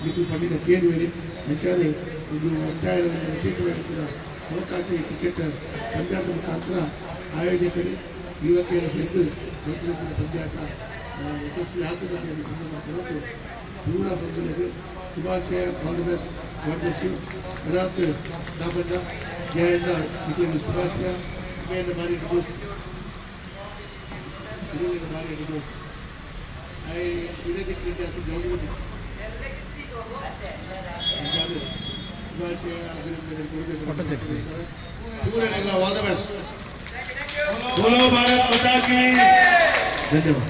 ನಿಖಿಲ್ ಪಂಡಿನ ಕೇನು ವೇರಿ ಯಾಕಂದರೆ ಒಂದು ಒಟ್ಟಾಯ ವಿಶೇಷವಾಗಿದ್ದ ಅವಕಾಶ ಈ ಕ್ರಿಕೆಟ್ ಪಂದ್ಯಾಟ ಮುಖಾಂತರ ಆಯೋಜಕರು ಯುವಕಿಯರು ಸೇರಿದು ಮಧ್ಯದ ಪಂದ್ಯಾಟ ಯಶಸ್ವಿ ಆಗುತ್ತದೆ ಎಂದು ಸಂಬಂಧಪಟ್ಟು ಪೂರ ಬಂಧುಗಳಿಗೆ ಶುಭಾಶಯ. All the best, god bless you. ಧನಾತ್ ನಾಮಣ್ಣ ಜಯಣ್ಣ ನಿಖಿಲಿಗೆ ಶುಭಾಶಯ. ಮೇನ ಮಾರಿ ದೋಸ್ತ್ ಇದರಿಂದ ಭಾರಿ ದೋಸ್ತ್ ಇದೇ ದಿಕ್ಕಿನ ಜಾಸ್ತಿ ಜವಾಬ್ದಾರಿ ಶುಭಾಶಯ ಅಭಿನಂದನೆ ಪೂರನೆಲ್ಲ ಆಲ್ ದ ಬೆಸ್ಟ್. बोलो भारत माता की धन्यवाद.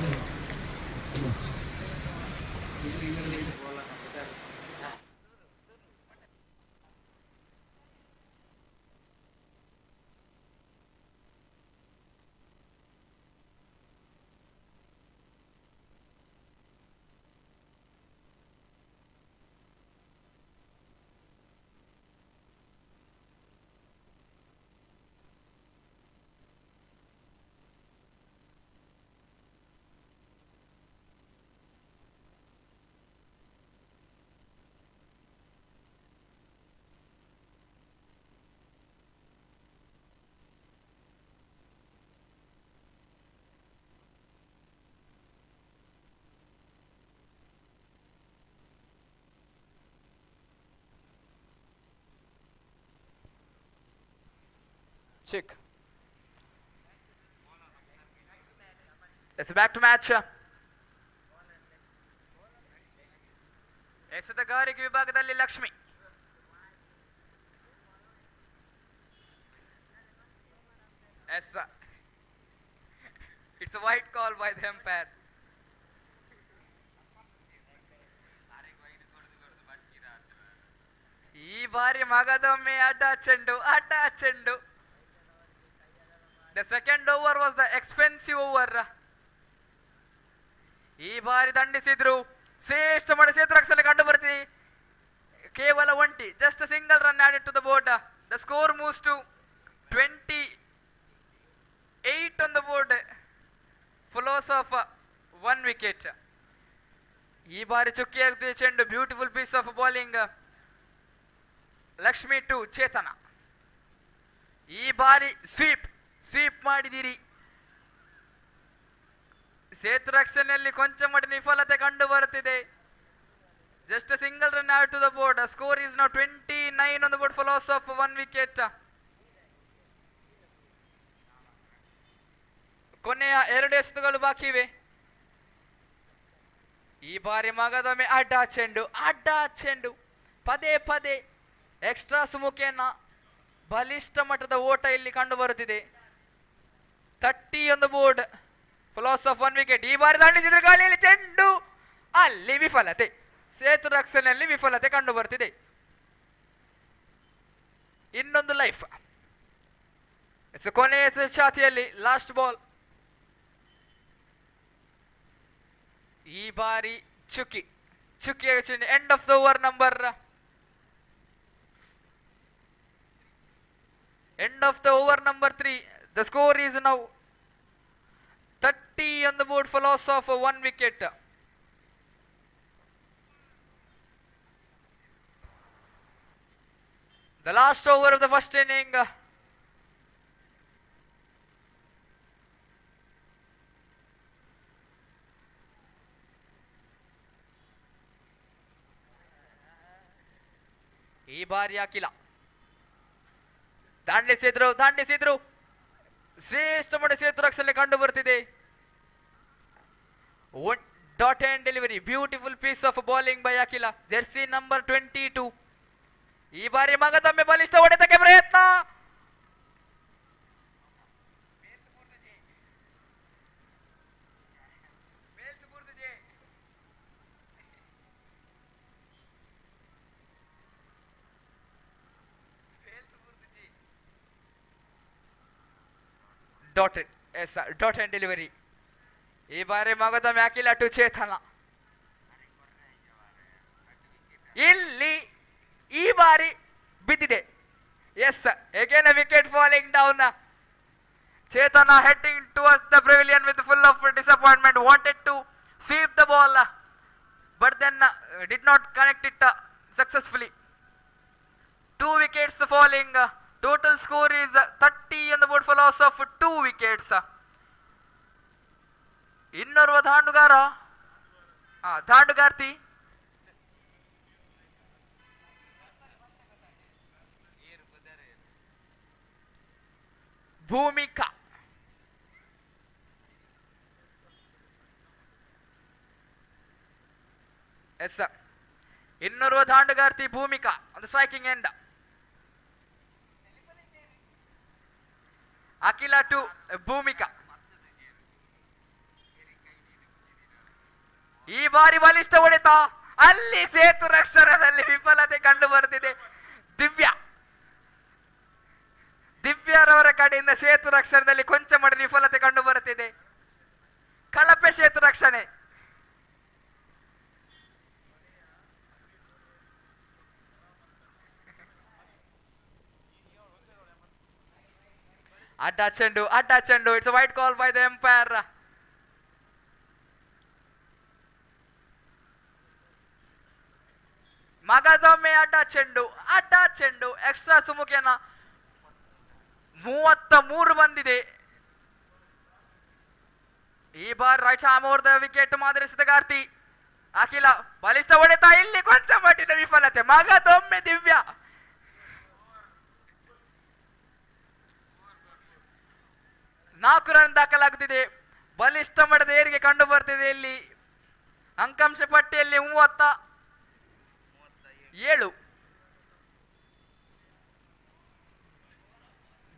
Check. It's back to match. ಎಸೆತಗಾರಿಕೆ ವಿಭಾಗದಲ್ಲಿ Lakshmi. Yes, sir. It's a white call by the umpire. ಈ ಬಾರಿ ಮಗದೊಮ್ಮೆ ಅಡ್ಡ ಚೆಂಡು. The second over was the expensive over. ಈ ಬಾರಿ ದಂಡಿಸಿದ್ರು. ಶ್ರೇಷ್ಠ ಮಡ ಕ್ಷೇತ್ರಕ್ಷಣೆ ಕಂಡು ಬರ್ತೀವಿ. ಕೇವಲ ಒಂಟಿ, just a single run added to the board. The score moves to 28 on the board. Full loss of 1 wicket. ಈ ಬಾರಿ ಚುಕ್ಕಿಯಾಗುತ್ತೆ ಚೆಂಡು. Beautiful piece of bowling. Lakshmi to Chetana. ಈ ಬಾರಿ ಸ್ವೀಪ್ ಮಾಡಿದಿರಿ. ಸೇತುರಕ್ಷಣೆಯಲ್ಲಿ ಕೊಂಚ ಮಟ್ಟಿನ ವಿಫಲತೆ ಕಂಡು ಬರುತ್ತಿದೆ. Just single run out to the board. Score is now 29 on the board for loss of 1 wicket. ಕೊನೆಯ 2 ಎಸೆತಗಳು ಬಾಕಿ ಇವೆ. ಈ ಬಾರಿ ಮಗದೊಮ್ಮೆ ಅಡ್ಡ ಚೆಂಡು. ಪದೇ ಎಕ್ಸ್ಟ್ರಾ ಸುಮುಖೇನ ಬಲಿಷ್ಠ ಮಟ್ಟದ ಓಟ ಇಲ್ಲಿ ಕಂಡು ಬರುತ್ತಿದೆ. 30 on the board for loss of 1 wicket. ಈ ಬಾರಿ ದಂಡಿಸಿದ್ರೆ ಗಾಳಿಯಲ್ಲಿ ಚೆಂಡು, ಅಲ್ಲಿ ವಿಫಲತೆ. ಸೇತುರಕ್ಷಣೆಯಲ್ಲಿ ವಿಫಲತೆ ಕಂಡು ಬರ್ತಿದೆ. ಇನ್ನೊಂದು ಲೈಫ್. ಕೊನೆಯ ಛಾತಿಯಲ್ಲಿ ಲಾಸ್ಟ್ ಬಾಲ್. ಈ ಬಾರಿ ಚುಕ್ಕಿ end of the over number 3. The score is now 30 on the board for loss of 1 wicket. The last over of the first inning. ಈ ಬಾರಿ ಅಖಿಲ ದಾಂಡಿಸಿದ್ರು. ಶ್ರೇಷ್ಠ ಮಟ್ಟ ಸೇತುರಕ್ಷಣೆ ಕಂಡು ಬರ್ತಿದೆ. Dot and delivery. Beautiful piece of bowling by Akhila. Jersey number 22. ಈ ಬಾರಿ ಮಗದೊಮ್ಮೆ ಬಲಿಷ್ಠ ಹೊಡೆತಕ್ಕೆ ಪ್ರಯತ್ನ. Dot and delivery. ಈ ಬಾರಿ ಮಗದೊಮ್ಮೆ ಅಖಿಲ ಟು ಚೇತನ. ಇಲ್ಲಿ ಈ ಬಾರಿ ಬಿದ್ದಿದೆ. Yes, again a wicket falling down. Chetana heading towards the pavilion with full of disappointment. Wanted to sweep the ball, but then did not connect it successfully. 2 wickets falling. Total score is 30 on the board for loss of 2 wickets. ಇನ್ನೋರ್ವ ದಾಂಡುಗಾರ್ತಿ ಭೂಮಿಕಾ. ಎಸ್, ಇನ್ನೋರ್ವ ದಾಂಡುಗಾರ್ತಿ ಭೂಮಿಕಾ ಒಂದು striking end. Akhila to Bhoomika. ಈ ಬಾರಿ ಬಲಿಷ್ಠ ಹೊಡೆತ, ಅಲ್ಲಿ ಸೇತು ರಕ್ಷಣದಲ್ಲಿ ವಿಫಲತೆ ಕಂಡು ಬರುತ್ತಿದೆ. ದಿವ್ಯಾರವರ ಕಡೆಯಿಂದ ಸೇತು ರಕ್ಷಣದಲ್ಲಿ ಕೊಂಚ ಮಟ್ಟ ವಿಫಲತೆ ಕಂಡು ಬರುತ್ತಿದೆ. ಕಳಪೆ ಸೇತು ರಕ್ಷಣೆ. ಅಡ್ಡ ಚೆಂಡು. It's a wide call by the umpire. ಮಗದೊಮ್ಮೆ ಅಡ್ಡ ಚೆಂಡು. ಎಕ್ಸ್ಟ್ರಾ ಸುಮುಖೇನ 33 ಬಂದಿದೆ. ಈ ಬಾರಿ right arm over the wicket ಮಾದರಿಸಿದ ಗಾರ್ತಿ. ಅಖಿಲ ಬಲಿಷ್ಠ ಹೊಡೆತ, ಇಲ್ಲಿ ಕೊಂಚ ಮಟ್ಟಿನ ವಿಫಲತೆ. ಮಗದೊಮ್ಮೆ ದಿವ್ಯ. 4 ರನ್ ದಾಖಲಾಗುತ್ತಿದೆ. ಬಲಿಷ್ಠ ಮಟ್ಟದ ಏರಿಕೆ ಕಂಡು ಬರ್ತಿದೆ ಇಲ್ಲಿ. ಅಂಕಾಂಶ ಪಟ್ಟಿಯಲ್ಲಿ 37.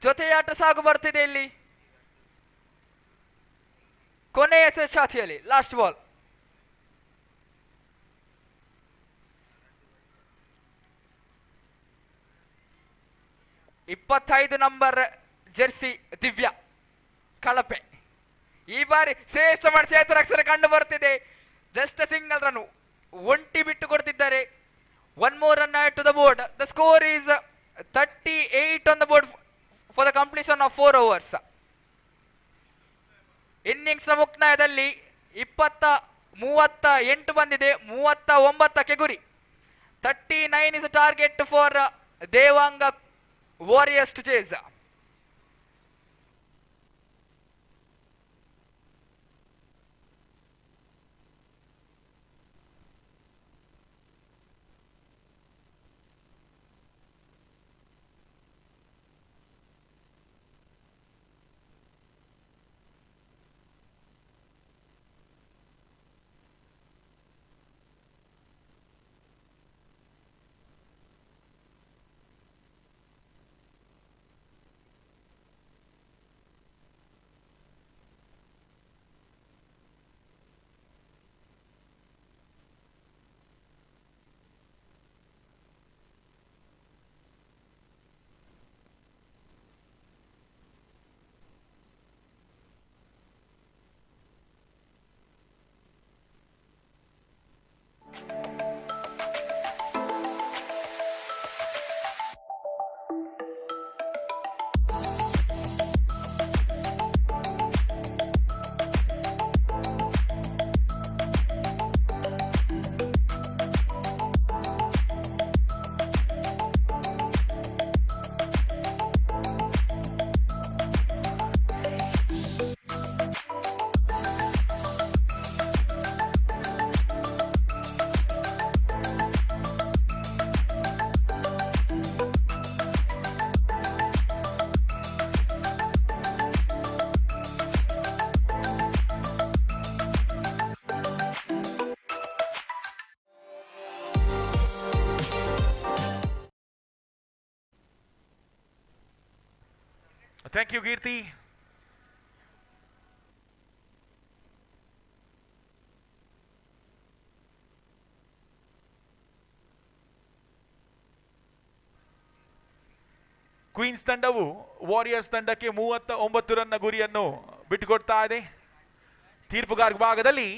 ಜೊತೆಯಾಟ ಸಾಗು ಬರ್ತಿದೆ ಇಲ್ಲಿ. ಕೊನೆಯ ಚಾತಿಯಲ್ಲಿ ಲಾಸ್ಟ್ ಬಾಲ್. ಇಪ್ಪತ್ತೈದು ನಂಬರ್ ಜೆರ್ಸಿ ದಿವ್ಯಾ ಕಳಪೆ. ಈ ಬಾರಿ ಶ್ರೇಷ್ಠ ಮಾಡಿ ಕ್ಷೇತ್ರ ಕಂಡು ಬರ್ತಿದೆ. ಜಸ್ಟ್ ಸಿಂಗಲ್ ರನ್ ಒಂಟಿ ಬಿಟ್ಟು ಕೊಡ್ತಿದ್ದಾರೆ. 1 more run to the board. The score is 38 on the board for the completion of 4 overs. Innings ನ ಮುಕ್ತಾಯದಲ್ಲಿ 38 ಬಂದಿದೆ. 39ಕ್ಕೆ ಗುರಿ. 39 is a target for Devanga Warriors to chase. Thank you, Kirti. Queens ತಂಡವು ವಾರಿಯರ್ಸ್ ತಂಡಕ್ಕೆ 39 ರನ್ನ ಗುರಿಯನ್ನು ಬಿಟ್ಟುಕೊಡ್ತಾ ಇದೆ. ತೀರ್ಪುಗಾರ ಭಾಗದಲ್ಲಿ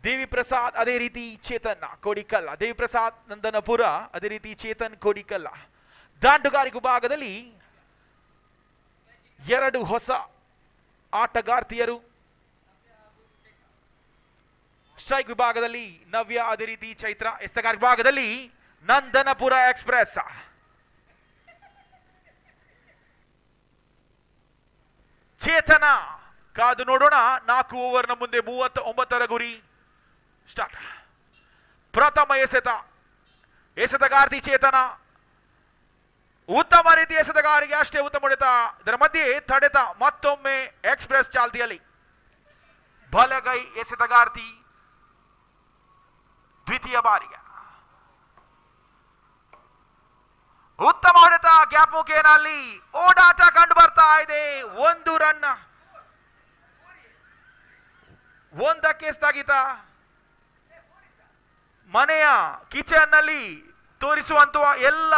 ದೇವಿ ಪ್ರಸಾದ್, ಅದೇ ರೀತಿ ಚೇತನ್ ಕೋಡಿಕಲ್ಲ, ದೇವಿ ಪ್ರಸಾದ್ ನಂದನಪುರ, ಅದೇ ರೀತಿ ಚೇತನ್ ಕೋಡಿಕಲ್ಲ. ದಾಂಡುಗಾರಿಕೆ ವಿಭಾಗದಲ್ಲಿ 2 ಹೊಸ ಆಟಗಾರ್ತಿಯರು. ಸ್ಟ್ರೈಕ್ ವಿಭಾಗದಲ್ಲಿ ನವ್ಯ, ಅದೇ ರೀತಿ ಚೈತ್ರ. ಎಸೆತಗಾರ ವಿಭಾಗದಲ್ಲಿ ನಂದನಪುರ ಎಕ್ಸ್ಪ್ರೆಸ್. ಚೇತನ ಕಾದು ನೋಡೋಣ. 4 ಓವರ್ನ ಮುಂದೆ 39ರ ಗುರಿ. ಸ್ಟಾರ್ಟ್. ಪ್ರಥಮ ಎಸೆತಗಾರ್ತಿ ಚೇತನ. ಉತ್ತಮ ರೀತಿಯ ಎಸೆತಗಾರಿಗೆ ಅಷ್ಟೇ ಉತ್ತಮ ಹೊಡೆತ. ಇದರ ಮಧ್ಯೆ ತಡೆತ ಮತ್ತೊಮ್ಮೆ ಎಕ್ಸ್ಪ್ರೆಸ್ ಚಾಲ್ತಿಯಲ್ಲಿ. ಬಲಗೈ ಎಸೆತಗಾರ್ತಿ ದ್ವಿತೀಯ ಬಾರಿಗೆ ಉತ್ತಮ ಹೊಡೆತ. ಗ್ಯಾಪ್ ಮುಖೇನಲ್ಲಿ ಓಡಾಟ ಕಂಡು ಬರ್ತಾ ಇದೆ. 1 ರನ್, 1ಕ್ಕೆ ಸ್ಥಗಿತ. ಮನೆಯ ಕಿಚನ್ ನಲ್ಲಿ ತೋರಿಸುವಂತಹ ಎಲ್ಲ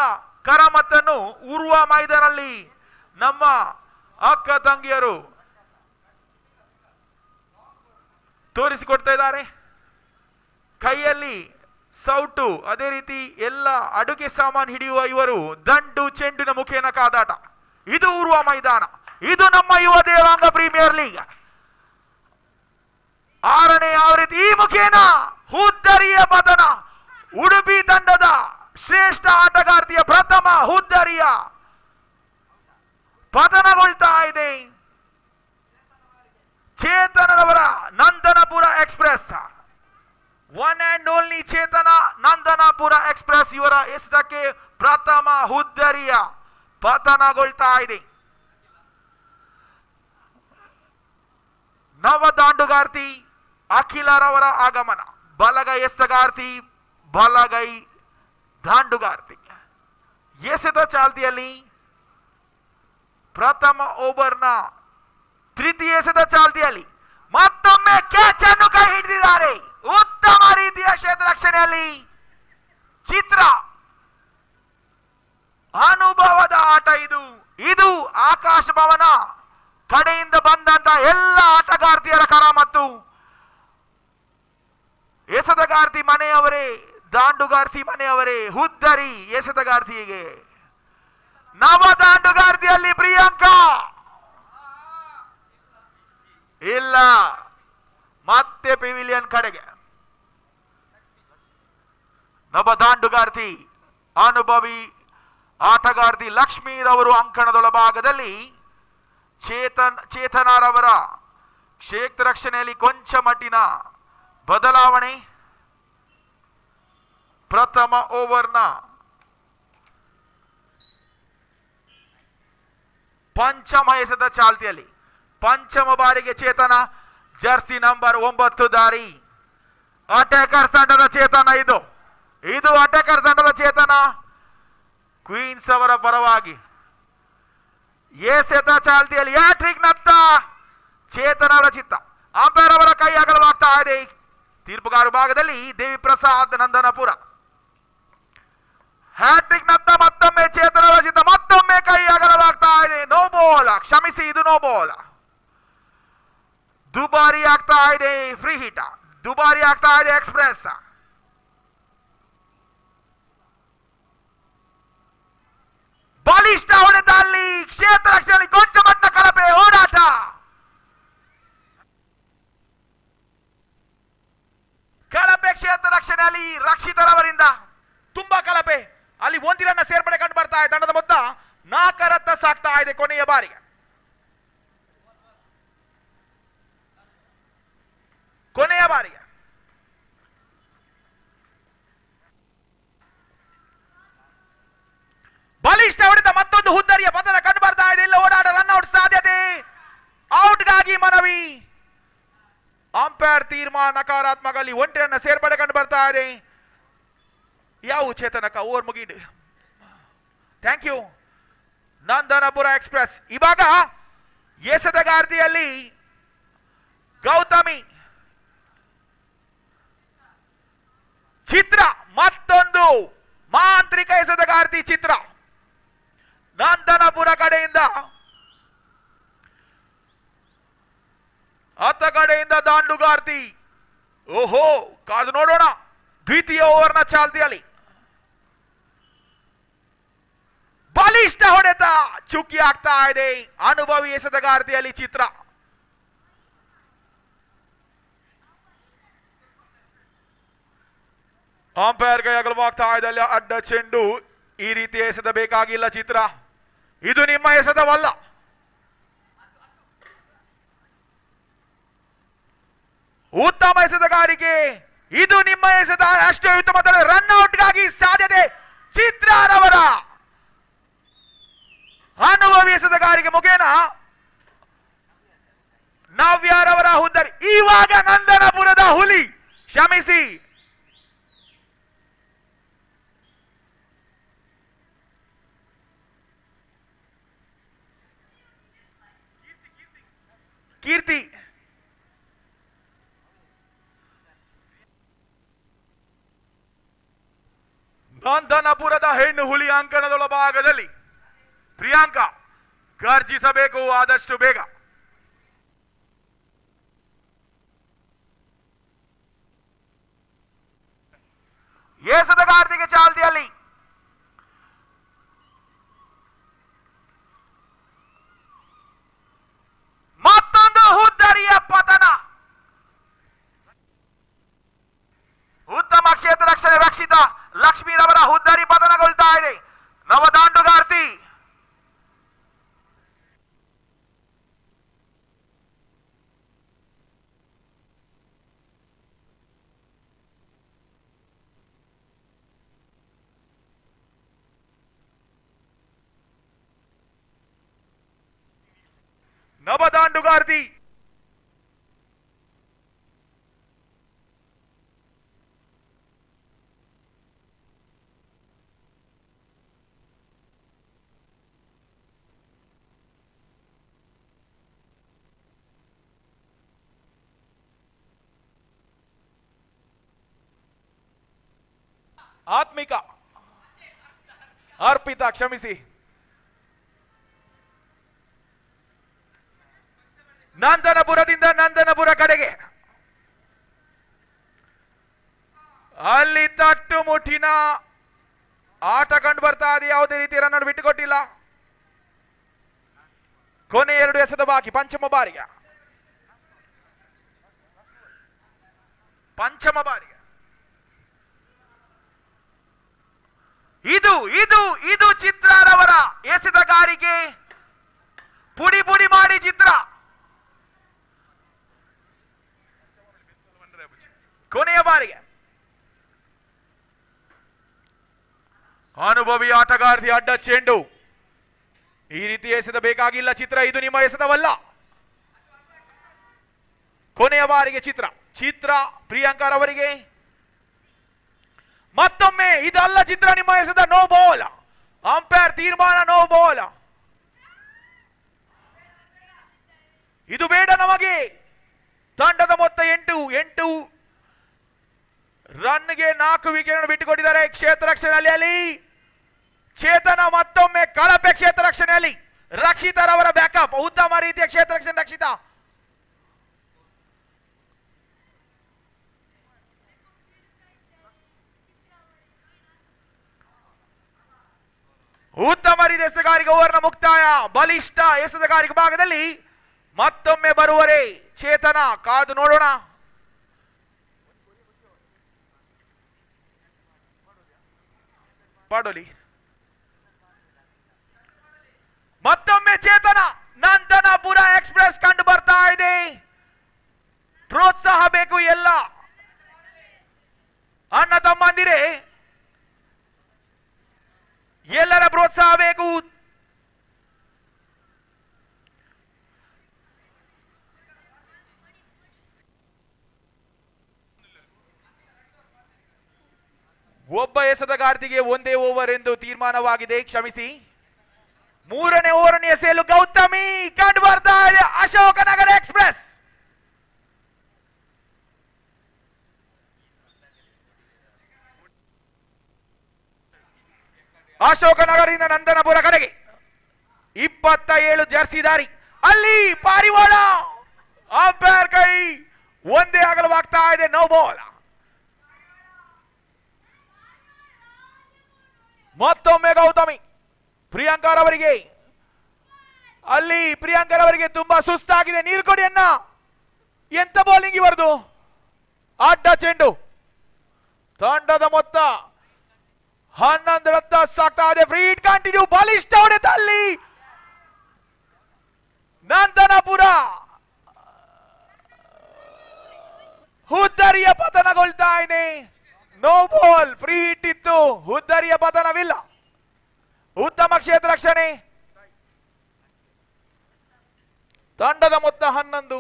ಕರಾಮತ್ತನ್ನು ಉರ್ವ ಮೈದಾನಲ್ಲಿ ನಮ್ಮ ಅಕ್ಕ ತಂಗಿಯರು ತೋರಿಸಿಕೊಡ್ತಾ ಇದ್ದಾರೆ. ಕೈಯಲ್ಲಿ ಸೌಟು, ಅದೇ ರೀತಿ ಎಲ್ಲ ಅಡುಗೆ ಸಾಮಾನು ಹಿಡಿಯುವ ಇವರು ದಂಡು ಚೆಂಡಿನ ಮುಖೇನ ಕಾದಾಟ. ಇದು ಉರ್ವ ಮೈದಾನ. ಇದು ನಮ್ಮ ಯುವ ದೇವಾಂಗ ಪ್ರೀಮಿಯರ್ ಲೀಗ್ 6ನೇ ಆವೃತ್ತಿ. ಈ ಮುಖೇನ ಹುದ್ದರಿಯ ಪತನ. ಉಡುಪಿ ತಂಡದ ಶ್ರೇಷ್ಠ ಆಟಗಾರ್ತಿಯ ಪ್ರಥಮ ಹುದ್ದರಿಯ ಪತನಗೊಳ್ತಾ ಇದೆ. ಚೇತನರವರ Nandanapura express, 1 and only Chetana Nandanapura express ಇವರ ಎಸೆತಕ್ಕೆ ಪ್ರಥಮ ಹುದ್ದರಿಯ ಪತನಗೊಳ್ತಾ ಇದೆ. ನವ ದಾಂಡುಗಾರ್ತಿ ಅಖಿಲರವರ ಆಗಮನ. ಬಲಗೈ ಎಸೆತಗಾರ್ತಿ, ಬಲಗೈ ದಾಂಡುಗಾರ್ತಿ. ಎಸೆತ ಚಾಲ್ತಿಯಲ್ಲಿ ಪ್ರಥಮ ಓವರ್ನ ತೃತೀಯ ಎಸೆತ ಚಾಲ್ತಿಯಲ್ಲಿ ಮತ್ತೊಮ್ಮೆ ಕ್ಯಾಚ್ ಅನ್ನು ಕೈ ಹಿಡಿದಿದ್ದಾರೆ. ಉತ್ತಮ ರೀತಿಯ ಕ್ಷೇತ್ರ ರಕ್ಷಣೆಯಲ್ಲಿ ಚಿತ್ರ. ಅನುಭವದ ಆಟ ಇದು. ಇದು ಆಕಾಶ ಭವನ ಕಡೆಯಿಂದ ಬಂದಂತ ಎಲ್ಲ ಆಟಗಾರ್ತಿಯರ ಕರ ಮತ್ತು ಎಸೆತಗಾರ್ತಿ ಮನೆಯವರೇ, ದಾಂಡುಗಾರ್ತಿ ಮನೆಯವರೇ. ಹುದ್ದರಿ ಎಸೆತಗಾರ್ತಿಗೆ. ನವ ದಾಂಡುಗಾರ್ತಿಯಲ್ಲಿ ಪ್ರಿಯಾಂಕಾ ಇಲ್ಲ, ಮತ್ತೆ ಪಿವಿಲಿಯನ್ ಕಡೆಗೆ. ನವ ದಾಂಡುಗಾರ್ತಿ ಅನುಭವಿ ಆಟಗಾರ್ತಿ ಲಕ್ಷ್ಮೀರವರು ಅಂಕಣದೊಳಭಾಗದಲ್ಲಿ ಚೇತನರವರ ಕ್ಷೇತ್ರ ರಕ್ಷಣೆಯಲ್ಲಿ ಕೊಂಚ ಮಟ್ಟಿನ ಬದಲಾವಣೆ. ಪ್ರಥಮ ಓವರ್ನ ಪಂಚಮ ಎಸೆತ ಚಾಲ್ತಿಯಲ್ಲಿ ಪಂಚಮ ಬಾರಿಗೆ ಚೇತನ. ಜರ್ಸಿ ನಂಬರ್ 9 ದಾರಿ ಅಟ್ಯಾಕರ್ಸ್ ತಂಡದ ಚೇತನ. ಇದು ಅಟ್ಯಾಕರ್ಸ್ ತಂಡದ ಚೇತನ. ಕ್ವೀನ್ಸ್ ಅವರ ಪರವಾಗಿ ಎಸೆತ ಚಾಲ್ತಿಯಲ್ಲಿ ಹ್ಯಾಟ್ರಿಕ್ ನತ್ತ ಚೇತನ ಅವರ ಚಿತ್ತ. ಅಂಪೈರ್ ಅವರ ಕೈ ಅಗಲವಾಗ್ತಾ ಇದೆ. ತೀರ್ಪುಗಾರ ಭಾಗದಲ್ಲಿ ದೇವಿ ಪ್ರಸಾದ್ ನಂದನಪುರ. ಹ್ಯಾಟ್ರಿಕ್ ನತ್ತ ಮತ್ತೊಮ್ಮೆ ಚೇತನ ಅವರ ಚಿತ್ತ. ಮತ್ತೊಮ್ಮೆ ಕೈ ಅಗಲವಾಗ್ತಾ ಇದೆ. ನೋ ಬಾಲ್, ಕ್ಷಮಿಸಿ, ಇದು ನೋ ಬಾಲ್. ದುಬಾರಿ ಆಗ್ತಾ ಇದೆ ಫ್ರೀ ಹಿಟ್, ದುಬಾರಿ ಆಗ್ತಾ ಇದೆ ಎಕ್ಸ್ಪ್ರೆಸ್. ಬಲಿಷ್ಠ ಹೊಡೆದಲ್ಲಿ ಕ್ಷೇತ್ರ ರಕ್ಷಣೆಯಲ್ಲಿ ಕೊಂಚ ಮಟ್ಟಿನ ಕಳಪೆ ಹೋರಾಟ. ಕಳಪೆ ಕ್ಷೇತ್ರ ರಕ್ಷಣೆಯಲ್ಲಿ ರಕ್ಷಿತರವರಿಂದ ತುಂಬಾ ಕಳಪೆ. ಅಲ್ಲಿ ಒಂದಿರನ್ನ ಸೇರ್ಪಡೆ ಕಂಡು ಬರ್ತಾ ಇದೆ. ತಂಡದ ಮೊತ್ತ 4 ರತ್ತ ಸಾಕ್ತಾ ಇದೆ ಕೊನೆಯ ಬಾರಿಗೆ. ಬಲಿಷ್ಠ ಹೊಡೆದ ಮತ್ತೊಂದು ಹುದ್ದರಿಯ ಪತನ ಕಂಡು ಬರ್ತಾ ಇದೆ. ಇಲ್ಲ ಓಡಾಟ, ರನ್ಔಟ್ ಸಾಧ್ಯತೆ, ಔಟ್ಗಾಗಿ ಮನವಿ. ಅಂಪೈರ್ ತೀರ್ಮಾನ ನಕಾರಾತ್ಮಕ. ಅಲ್ಲಿ ಒಂಟಿರನ್ನ ಸೇರ್ಪಡೆ ಕಂಡು ಬರ್ತಾ ಇದೆ. ಯಾವ ಚೇತನಕ ಓವರ್ ಮುಗಿದು. Thank you Nandanapura express. ಇವಾಗ ಎಸೆತಗಾರ್ತಿಯಲ್ಲಿ ಗೌತಮಿ, ಚಿತ್ರ, ಮತ್ತೊಂದು ಮಾಂತ್ರಿಕ ಎಸೆತಗಾರ್ತಿ ಚಿತ್ರ. ನಂದನಪುರ ಕಡೆಯಿಂದ ಅತ್ತ ಕಡೆಯಿಂದ ದಾಂಡುಗಾರ್ತಿ. ಓಹೋ, ಕಾದು ನೋಡೋಣ. ದ್ವಿತೀಯ ಓವರ್ನ ಚಾಲ್ತಿಯಲ್ಲಿ ಬಲಿಷ್ಠ ಹೊಡೆತ ಚುಕ್ಕಿ ಆಗ್ತಾ ಇದೆ. ಅನುಭವಿ ಎಸೆತಗಾರ್ತಿಯಲ್ಲಿ ಚಿತ್ರ. ಅಂಪೈರ್ ಕೈ ಅಗಲವಾಗ್ತಾ ಇದೆ. ಅಲ್ಲಿ ಅಡ್ಡ ಚೆಂಡು. ಈ ರೀತಿ ಎಸೆತ ಬೇಕಾಗಿಲ್ಲ ಚಿತ್ರ. ಇದು ನಿಮ್ಮ ಎಸೆತವಲ್ಲ. ಉತ್ತಮ ಎಸೆತಗಾರಿಕೆ. ಇದು ನಿಮ್ಮ ಎಸೆತ. ಅಷ್ಟೇ ಉತ್ತಮ ರನ್ಔಟ್ಗಾಗಿ ಸಾಧ್ಯತೆ. ಚಿತ್ರರವರ ಅನುಭವಿ ಎಸೆತಗಾರಿಕೆ ಮುಖೇನ ನವ್ಯರವರ ಹುದ್ದರಿ. ಇವಾಗ ನಂದನಪುರದ ಹುಲಿ, ಕ್ಷಮಿಸಿ, ಕೀರ್ತಿ. ನಂದನಪುರದ ಹೆಣ್ಣು ಹುಲಿ ಅಂಕಣದೊಳಭಾಗದಲ್ಲಿ ಪ್ರಿಯಾಂಕಾ ಗರ್ಜಿಸಬೇಕು ಆದಷ್ಟು ಬೇಗ. ಎಸೆತಗಾರ್ತಿಗೆ ಚಾಲ್ತಿಯಲ್ಲಿ ಮತ್ತೊಂದು ಹುದ್ದರಿಯ ಪತನ. ಉತ್ತಮ ಕ್ಷೇತ್ರ ರಕ್ಷಣೆ ರಕ್ಷಿತ ಲಕ್ಷ್ಮೀರವರ ಹುದ್ದರಿ ಪತನಗೊಳ್ತಾ ಇದೆ. ನವದಾಂಡುಗಾರ್ತಿ ನವದಾಂಡುಗಾರ್ತಿ ಆತ್ಮಿಕ ಅರ್ಪಿತಾ ಕ್ಷಮಿಸಿ ನಂದನಪುರದಿಂದ ನಂದನಪುರ ಕಡೆಗೆ ಅಲ್ಲಿ ತಟ್ಟು ಮುಟ್ಟಿನ ಆಟ ಕಂಡು ಬರ್ತಾ ಇದೆ. ಯಾವುದೇ ರೀತಿ ರನ್ ಬಿಟ್ಟುಕೊಟ್ಟಿಲ್ಲ. ಕೊನೆ 2 ಎಸೆತ ಬಾಕಿ. ಪಂಚಮ ಬಾರಿಗೆ ಇದು ಇದು ಇದು ಚಿತ್ರರವರ ಎಸೆತಗಾರಿಕೆ. ಪುಡಿ ಪುಡಿ ಮಾಡಿ ಚಿತ್ರ. ಕೊನೆಯ ಬಾರಿಗೆ ಅನುಭವಿ ಆಟಗಾರ್ತಿ ಅಡ್ಡ ಚೆಂಡು. ಈ ರೀತಿ ಎಸೆತ ಬೇಕಾಗಿಲ್ಲ ಚಿತ್ರ. ಇದು ನಿಮ್ಮ ಎಸೆತವಲ್ಲ. ಕೊನೆಯ ಬಾರಿಗೆ ಚಿತ್ರ ಪ್ರಿಯಾಂಕರವರಿಗೆ ಮತ್ತೊಮ್ಮೆ ಇದಲ್ಲ ಚಿತ್ರ ನಿಮ್ಮ ಎಸೆತ. No ball. ಅಂಪೈರ್ ತೀರ್ಮಾನ ನೋ ಬಾಲ್. ಇದು ಬೇಡ ನಮಗೆ. ತಂಡದ ಮೊತ್ತ 8 ರನ್ಗೆ 4 ವಿಕೆಟ್ ಬಿಟ್ಟುಕೊಟ್ಟಿದ್ದಾರೆ ಕ್ಷೇತ್ರ ರಕ್ಷಣೆಯಲ್ಲಿ. ಅಲ್ಲಿ ಚೇತನ ಮತ್ತೊಮ್ಮೆ ಕಳಪೆ ಕ್ಷೇತ್ರ ರಕ್ಷಣೆಯಲ್ಲಿ. ರಕ್ಷಿತರವರ ಬ್ಯಾಕಪ್ ಉತ್ತಮ ರೀತಿಯ ಕ್ಷೇತ್ರ ರಕ್ಷಣೆ. ರಕ್ಷಿತಾ ಉತ್ತಮ ರೀತಿಯ ಎಸೆತಗಾರಿಕೆ. ಓವರ್ನ ಮುಕ್ತಾಯ. ಬಲಿಷ್ಠ ಎಸೆತಗಾರಿಕೆ ಭಾಗದಲ್ಲಿ ಮತ್ತೊಮ್ಮೆ ಬರುವರೆ ಚೇತನ. ಕಾದು ನೋಡೋಣ. ಪಾಡೋಲಿ ಮತ್ತೊಮ್ಮೆ ಚೇತನ. ನಂದನಪುರ ಎಕ್ಸ್ಪ್ರೆಸ್ ಕಂಡು ಬರ್ತಾ ಇದೆ. ಪ್ರೋತ್ಸಾಹ ಬೇಕು ಎಲ್ಲ ಅಣ್ಣ ತಮ್ಮಂದಿರೇ. ಎಲ್ಲರ ಪ್ರೋತ್ಸಾಹ ಬೇಕು. ಒಬ್ಬ ಎಸೆತಗಾರ್ತಿಗೆ ಒಂದೇ ಓವರ್ ಎಂದು ತೀರ್ಮಾನವಾಗಿದೆ. ಕ್ಷಮಿಸಿ. 3ನೇ ಓವರ್ ಎಸೆಯಲು ಗೌತಮಿ ಕಂಡು ಬರ್ತಾ ಇದೆ. ಅಶೋಕನಗರ ಎಕ್ಸ್ಪ್ರೆಸ್ ಅಶೋಕನಗರದಿಂದ ನಂದನಪುರ ಕಡೆಗೆ 27 ಜರ್ಸಿದಾರಿ. ಅಲ್ಲಿ ಪಾರಿವಾಳ. ಅಂಪೈರ್ ಕೈ ಒಂದೇ ಅಗಲವಾಗ್ತಾ ಇದೆ. No ball. ಮತ್ತೊಮ್ಮೆ ಗೌತಮಿ. ಪ್ರಿಯಾಂಕರವರಿಗೆ ಅಲ್ಲಿ ಪ್ರಿಯಾಂಕರವರಿಗೆ ತುಂಬಾ ಸುಸ್ತಾಗಿದೆ. ನೀರು ಕೊಡಿ ಅನ್ನ. ಎಂತ ಬೌಲಿಂಗ್ ಇವರದು. ಅಡ್ಡ ಚೆಂಡು. ತಂಡದ ಮೊತ್ತ 11 ರತ್ತ ಸಾಕ್ತಾ ಇದೆ. Free hit continue. ಬಲಿಷ್ಠ ಹೊಡೆತ ಅಲ್ಲಿ ನಂದನಪುರ ಹುದ್ದರಿಯ ಪತನಗೊಳ್ತಾ ಇದೆ. No ball. ಫ್ರೀ ಹಿಟ್ ಇತ್ತು. ಹುದ್ದರಿಯ ಪತನವಿಲ್ಲ. ಉತ್ತಮ ಕ್ಷೇತ್ರ ರಕ್ಷಣೆ. ತಂಡದ ಮೊತ್ತ 11.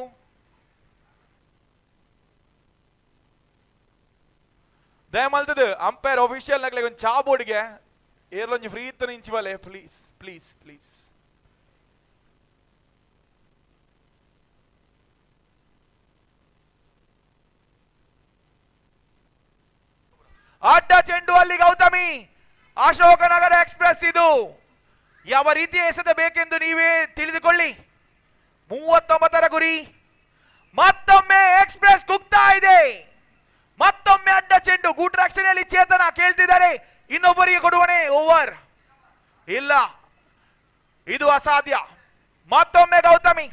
ದಯಮಲ್ತದು ಅಂಪೈರ್ ಆಫೀಷಿಯಲ್ ನಗಲಿಗೆ ಒಂದು ಚಾ ಬೋರ್ಡ್ಗೆ ಏರ್ಲೊಂಜಿ ಫ್ರೀ ಇತ್ತು ಇಂಚಿವಲೆ ಪ್ಲೀಸ್ ಪ್ಲೀಸ್ ಪ್ಲೀಸ್. ಅಡ್ಡ ಚೆಂಡು ಅಲ್ಲಿ ಗೌತಮಿ. ಅಶೋಕನಗರ ಎಕ್ಸ್ಪ್ರೆಸ್ ಇದು ಯಾವ ರೀತಿ ಎಸೆತ ಬೇಕೆಂದು ನೀವೇ ತಿಳಿದುಕೊಳ್ಳಿ. 39ರ ಗುರಿ. ಮತ್ತೊಮ್ಮೆ ಎಕ್ಸ್ಪ್ರೆಸ್ ಕುಗ್ತಾ ಇದೆ. ಮತ್ತೊಮ್ಮೆ ಅಡ್ಡ ಚೆಂಡು. ಗೂಟ ರಕ್ಷಣೆಯಲ್ಲಿ ಚೇತನ ಕೇಳ್ತಿದ್ದಾರೆ ಇನ್ನೊಬ್ಬರಿಗೆ ಕೊಡುವನೆ. ಓವರ್ ಇಲ್ಲ. ಇದು ಅಸಾಧ್ಯ. ಮತ್ತೊಮ್ಮೆ ಗೌತಮಿ.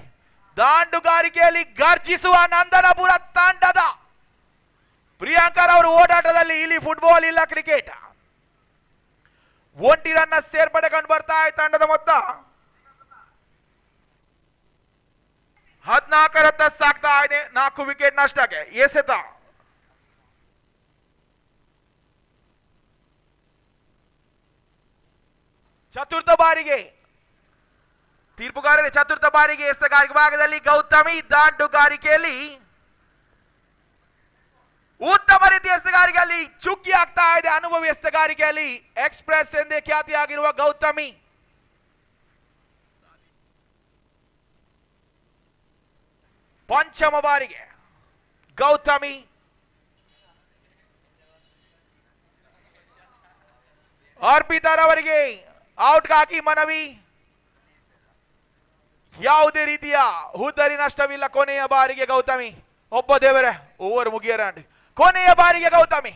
ದಾಂಡುಗಾರಿಕೆಯಲ್ಲಿ ಗರ್ಜಿಸುವ ನಂದನಪುರ ತಂಡದ ಪ್ರಿಯಾಂಕರ್ ಅವರು ಓಡಾಟದಲ್ಲಿ. ಇಲ್ಲಿ ಫುಟ್ಬಾಲ್ ಇಲ್ಲ ಕ್ರಿಕೆಟ್. 1 ರನ್ನ ಸೇರ್ಪಡೆ ಕಂಡು ಬರ್ತಾ ಇದೆ. ತಂಡದ ಮೊತ್ತ 14 ರತ್ತ ಸಾಕ್ತಾ ಇದೆ. 4 ವಿಕೆಟ್ ನಷ್ಟಕ್ಕೆ. ಎಸೆತ ಚತುರ್ಥ ಬಾರಿಗೆ ತೀರ್ಪುಗಾರರೇ ಚತುರ್ಥ ಬಾರಿಗೆ ಎಸೆತಗಾರಿಕೆ ಭಾಗದಲ್ಲಿ ಗೌತಮಿ ದಾಂಡುಗಾರಿಕೆಯಲ್ಲಿ ಉತ್ತಮ ರೀತಿಯ ಎಸೆತಗಾರಿಕೆಯಲ್ಲಿ ಚುಕ್ಕಿ ಆಗ್ತಾ ಇದೆ. ಅನುಭವಿ ಎಸೆತಗಾರಿಕೆಯಲ್ಲಿ ಎಕ್ಸ್ಪ್ರೆಸ್ ಎಂದೇ ಖ್ಯಾತಿಯಾಗಿರುವ ಗೌತಮಿ ಪಂಚಮ ಬಾರಿಗೆ ಗೌತಮಿ ಅರ್ಪಿತಾರವರಿಗೆ ಔಟ್ಗಾಗಿ ಮನವಿ. ಯಾವುದೇ ರೀತಿಯ ಹುದ್ದರಿ ನಷ್ಟವಿಲ್ಲ. ಕೊನೆಯ ಬಾರಿಗೆ ಗೌತಮಿ ಒಬ್ಬ ದೇವರೇ ಓವರ್ ಮುಗಿಯರ ಕೊನೆಯ ಬಾರಿಗೆ ಗೌತಮಿ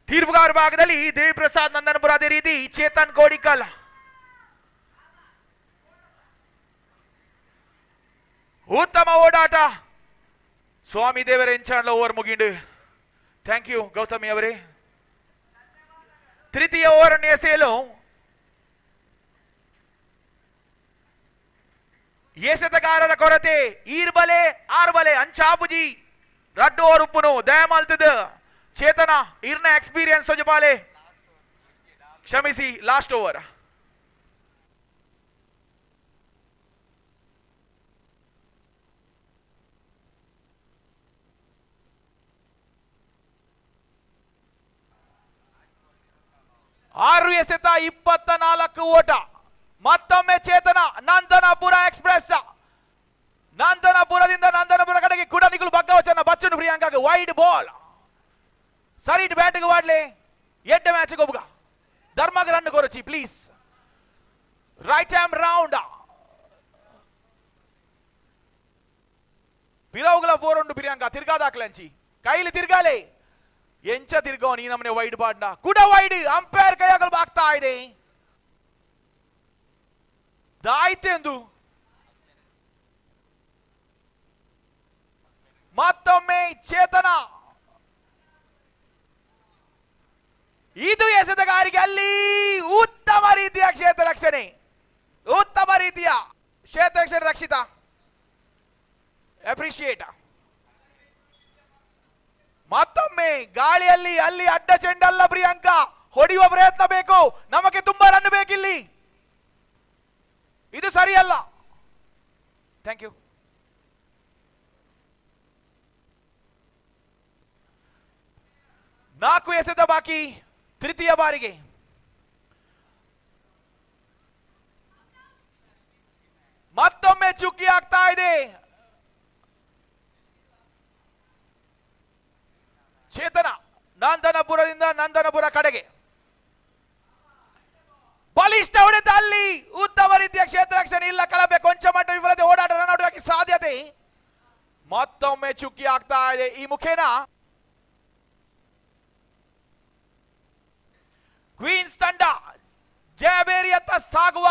ತೀರ್ಪುಗಾರ ಭಾಗದಲ್ಲಿ ದೇವಿ ಪ್ರಸಾದ್ ನಂದನಪುರ, ಅದೇ ರೀತಿ ಚೇತನ್ ಕೋಡಿಕಲ್. ಉತ್ತಮ ಓಡಾಟ. ಸ್ವಾಮಿ ದೇವರ ಎಂಚಾಂಡ್ಲ ಓವರ್ ಮುಗಿಂಡು. ಥ್ಯಾಂಕ್ ಯು ಗೌತಮಿ ಅವರೇ. ತೃತೀಯ ಓವರ್ ಅನ್ನು ಎಸೆಯಲು ಎಸೆತಗಾರರ ಕೊರತೆ. ಈರ್ಬಲೆ ಆರ್ಬಲೆ ಅಂಚಾಪುಜಿ ರಡ್ಡು ಓವರ್ ಉಪ್ಪುನು ದಯಮಾಲ್ತದ ಚೇತನ ಇರ್ನ ಎಕ್ಸ್ಪೀರಿಯನ್ಸ್ ತೊಜಪಾಲೆ ಕ್ಷಮಿಸಿ ಲಾಸ್ಟ್ ಓವರ್. ಆರು ಎಸೆತ 24 ಓಟ. ಮತ್ತೊಮ್ಮೆ ಚೇತನ ನಂದನಪುರ ಎಕ್ಸ್ಪ್ರೆಸ್. ನಂದನಪುರದಿಂದ ನಂದನಪುರ ಕಡೆಗೆ ಕುಡನಿಗಳು ಬಗ್ಗವಚನ ಬಚ್ಚನು ಪ್ರಿಯಾಂಕಾಗ ವೈಡ್ ಬಾಲ್ ಸರಿಟ್ ಬ್ಯಾಟಿಗೆ ವಾಡ್ಲೆ ಎಡ್ಡೆ ಮ್ಯಾಚ್ ಒಬ್ಬಗ ಧರ್ಮಗ ರನ್ ಕೊರಚಿ ಪ್ಲೀಸ್. ರೈಟ್ ಹ್ಯಾಂಡ್ ರೌಂಡ್ ಬಿರವುಗಳ 4 ಉಂಡು ಪ್ರಿಯಾಂಕ ತಿರ್ಗಾದಾಕ್ಲಂಚಿ ಕೈಲಿ ತಿರ್ಗಾಲೆ ಎಂಚ ತಿರ್ಗೋ ನೀ ನಮ್ಮನೆ ವೈಡ್ ಬಾಡ್ನ ಕೂಡ ವೈಡ್ ಅಂಪೈರ್ ಕೈಯಾಗಲು ಬಾಗ್ತಾ ಇದೆ. ದಾಯ್ತೆಂದು ಮತ್ತೊಮ್ಮೆ ಚೇತನ. ಇದು ಎಸೆತಗಾರಿಕೆ ಅಲ್ಲಿ ಉತ್ತಮ ರೀತಿಯ ಕ್ಷೇತ್ರ ರಕ್ಷಣೆ. ಉತ್ತಮ ರೀತಿಯ ಕ್ಷೇತ್ರ ರಕ್ಷಣೆ ರಕ್ಷಿತ ಅಪ್ರಿಶಿಯೇಟ್. ಮತ್ತೊಮ್ಮೆ ಗಾಳಿಯಲ್ಲಿ ಅಲ್ಲಿ ಅಡ್ಡ ಚೆಂಡಲ್ಲ ಪ್ರಿಯಾಂಕಾ, ಹೊಡೆಯುವ ಪ್ರಯತ್ನ ಬೇಕು. ನಮಗೆ ತುಂಬಾ ರನ್ ಬೇಕಿಲ್ಲಿ. ಇದು ಸರಿಯಲ್ಲ. Thank you. ನಾಲ್ಕು ಎಸೆತ ಬಾಕಿ ತೃತೀಯ ಬಾರಿಗೆ. ಮತ್ತೊಮ್ಮೆ ಚುಕ್ಕಿ ಆಗ್ತಾ ಇದೆ. ಚೇತನ ನಂದನಪುರದಿಂದ ನಂದನಪುರ ಕಡೆಗೆ ಬಲಿಷ್ಠ ಹೊಡೆತ ಅಲ್ಲಿ ಉತ್ತಮ ರೀತಿಯ ಕ್ಷೇತ್ರ ರಕ್ಷಣೆ ಇಲ್ಲ. ಕಳಪೆ ಕೊಂಚ ಮಟ್ಟ ವಿಫಲತೆ ಓಡಾಟ ರನ್ಔಟ್ ಆಗಿ ಸಾಧ್ಯತೆ. ಮತ್ತೊಮ್ಮೆ ಚುಕ್ಕಿ ಆಗ್ತಾ ಇದೆ. ಈ ಮುಖೇನ ಕ್ವೀನ್ಸ್ ತಂಡ ಜಯಬೇರಿಯತ್ತ ಸಾಗುವ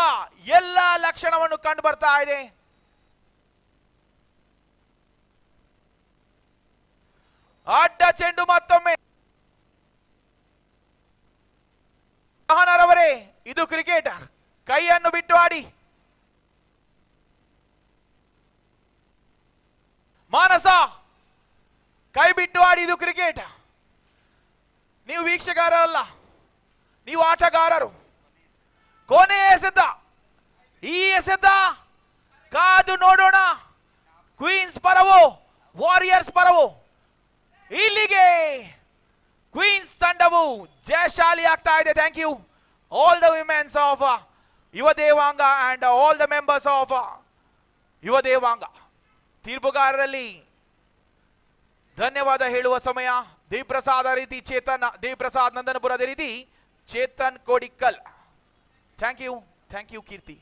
ಎಲ್ಲ ಲಕ್ಷಣವನ್ನು ಕಂಡು ಬರ್ತಾ ಇದೆ. ಅಡ್ಡ ಚೆಂಡು ಮತ್ತೊಮ್ಮೆ ರವರೇ, ಇದು ಕ್ರಿಕೆಟ್. ಕೈಯನ್ನು ಬಿಟ್ಟು ಆಡಿ. ಮಾನಸ ಕೈ ಬಿಟ್ಟು ಆಡಿ. ಇದು ಕ್ರಿಕೆಟ್. ನೀವು ವೀಕ್ಷಕರಲ್ಲ, ನೀವು ಆಟಗಾರರು. ಕೊನೆಯ ಎಸೆತ. ಈ ಎಸೆತ ಕಾದು ನೋಡೋಣ. ಕ್ವೀನ್ಸ್ ಪರವೋ ವಾರಿಯರ್ಸ್ ಪರವೋ. ಇಲ್ಲಿಗೆ ಕ್ವೀನ್ಸ್ ತಂಡವು ಜಯಶಾಲಿ ಆಗ್ತಾ ಇದೆ. Thank you all the womens of Yuva Devanga and all the members of Yuva Devanga. ತೀರ್ಪುಗಾರರಲ್ಲಿ ಧನ್ಯವಾದ ಹೇಳುವ ಸಮಯ. ದೇವ್ಪ್ರಸಾದ್ ರೀತಿ ಚೇತನ್, ದೇವ್ಪ್ರಸಾದ್ ನಂದನಪುರ ಅದೇ ರೀತಿ ಚೇತನ್ ಕೋಡಿಕಲ್. ಥ್ಯಾಂಕ್ ಯು ಕೀರ್ತಿ.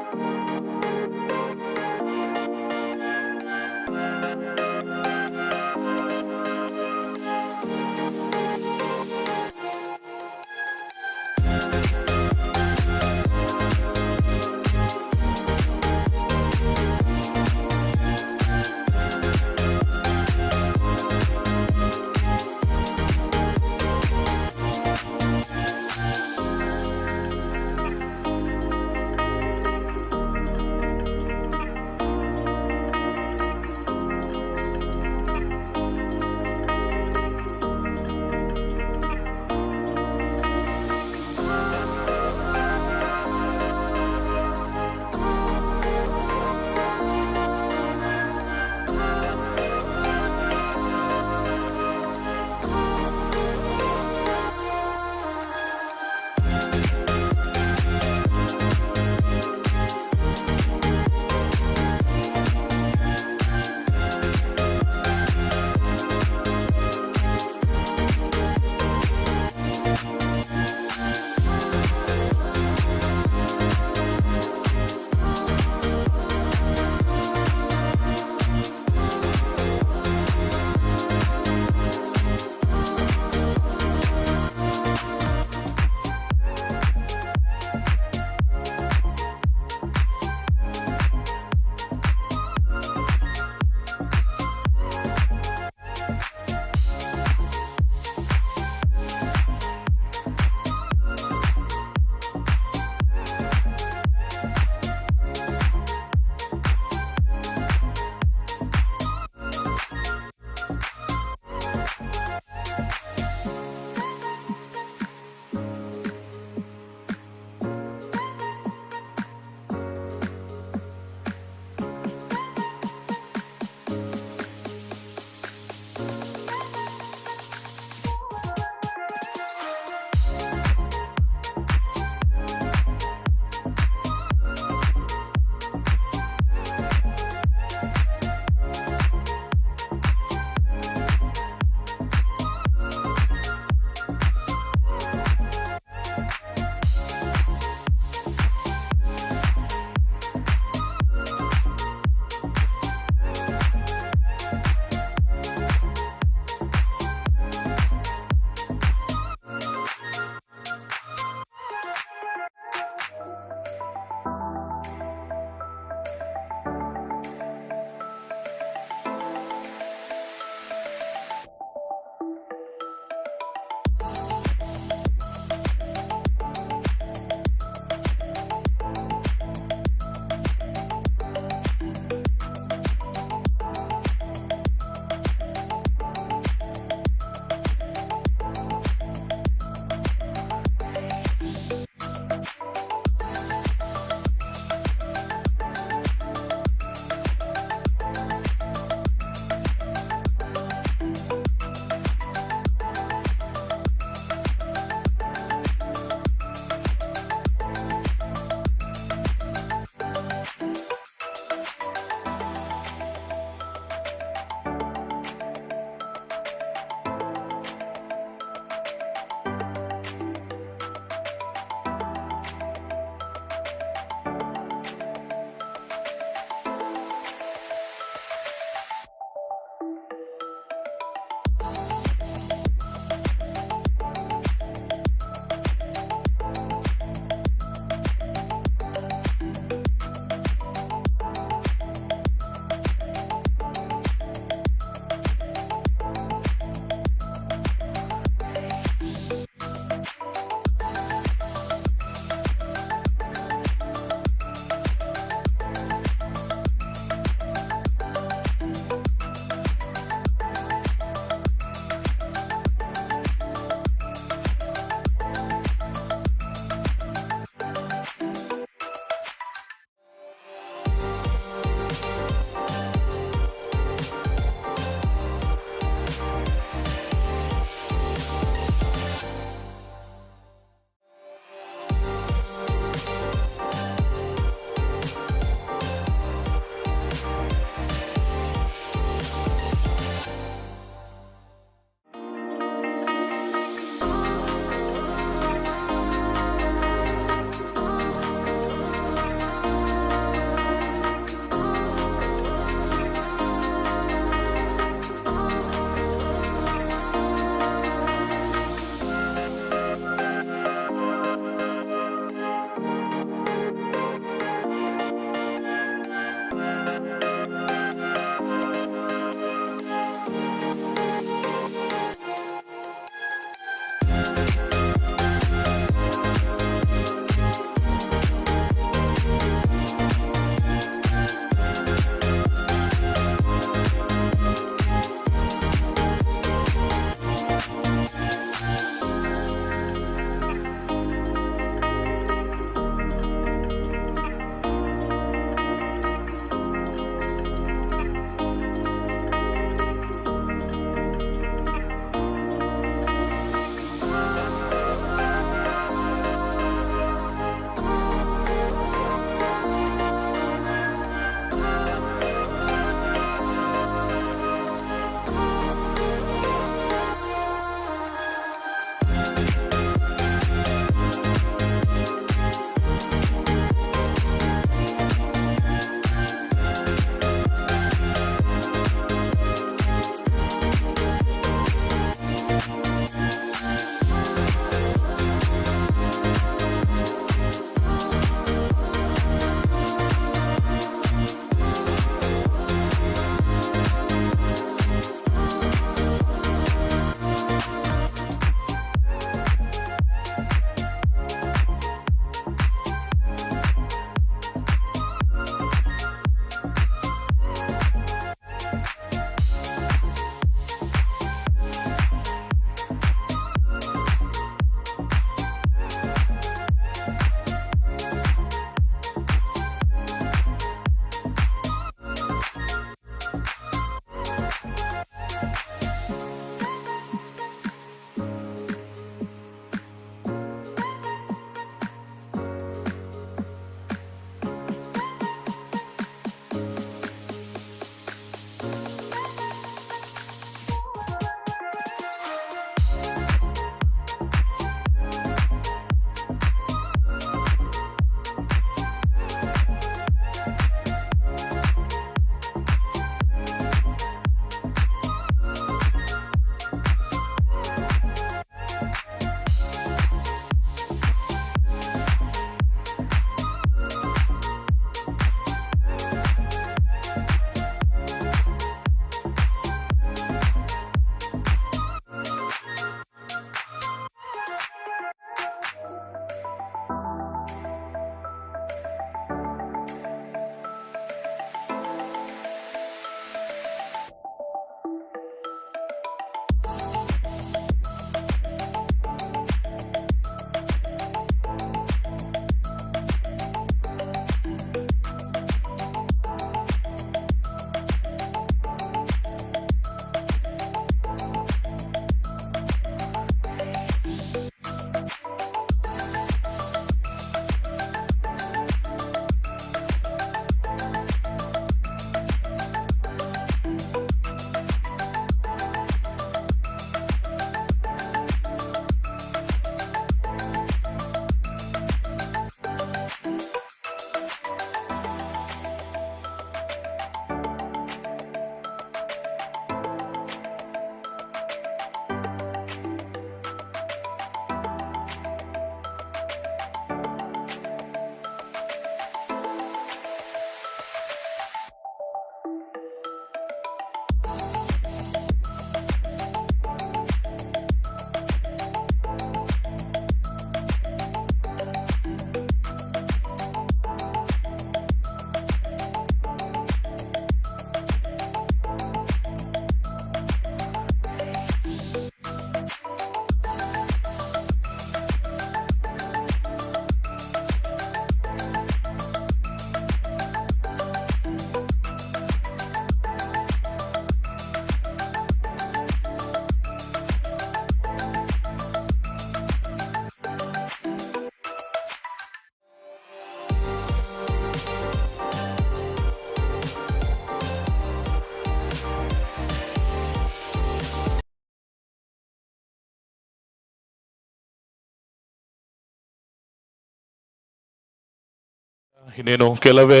ಇನ್ನೇನು ಕೆಲವೇ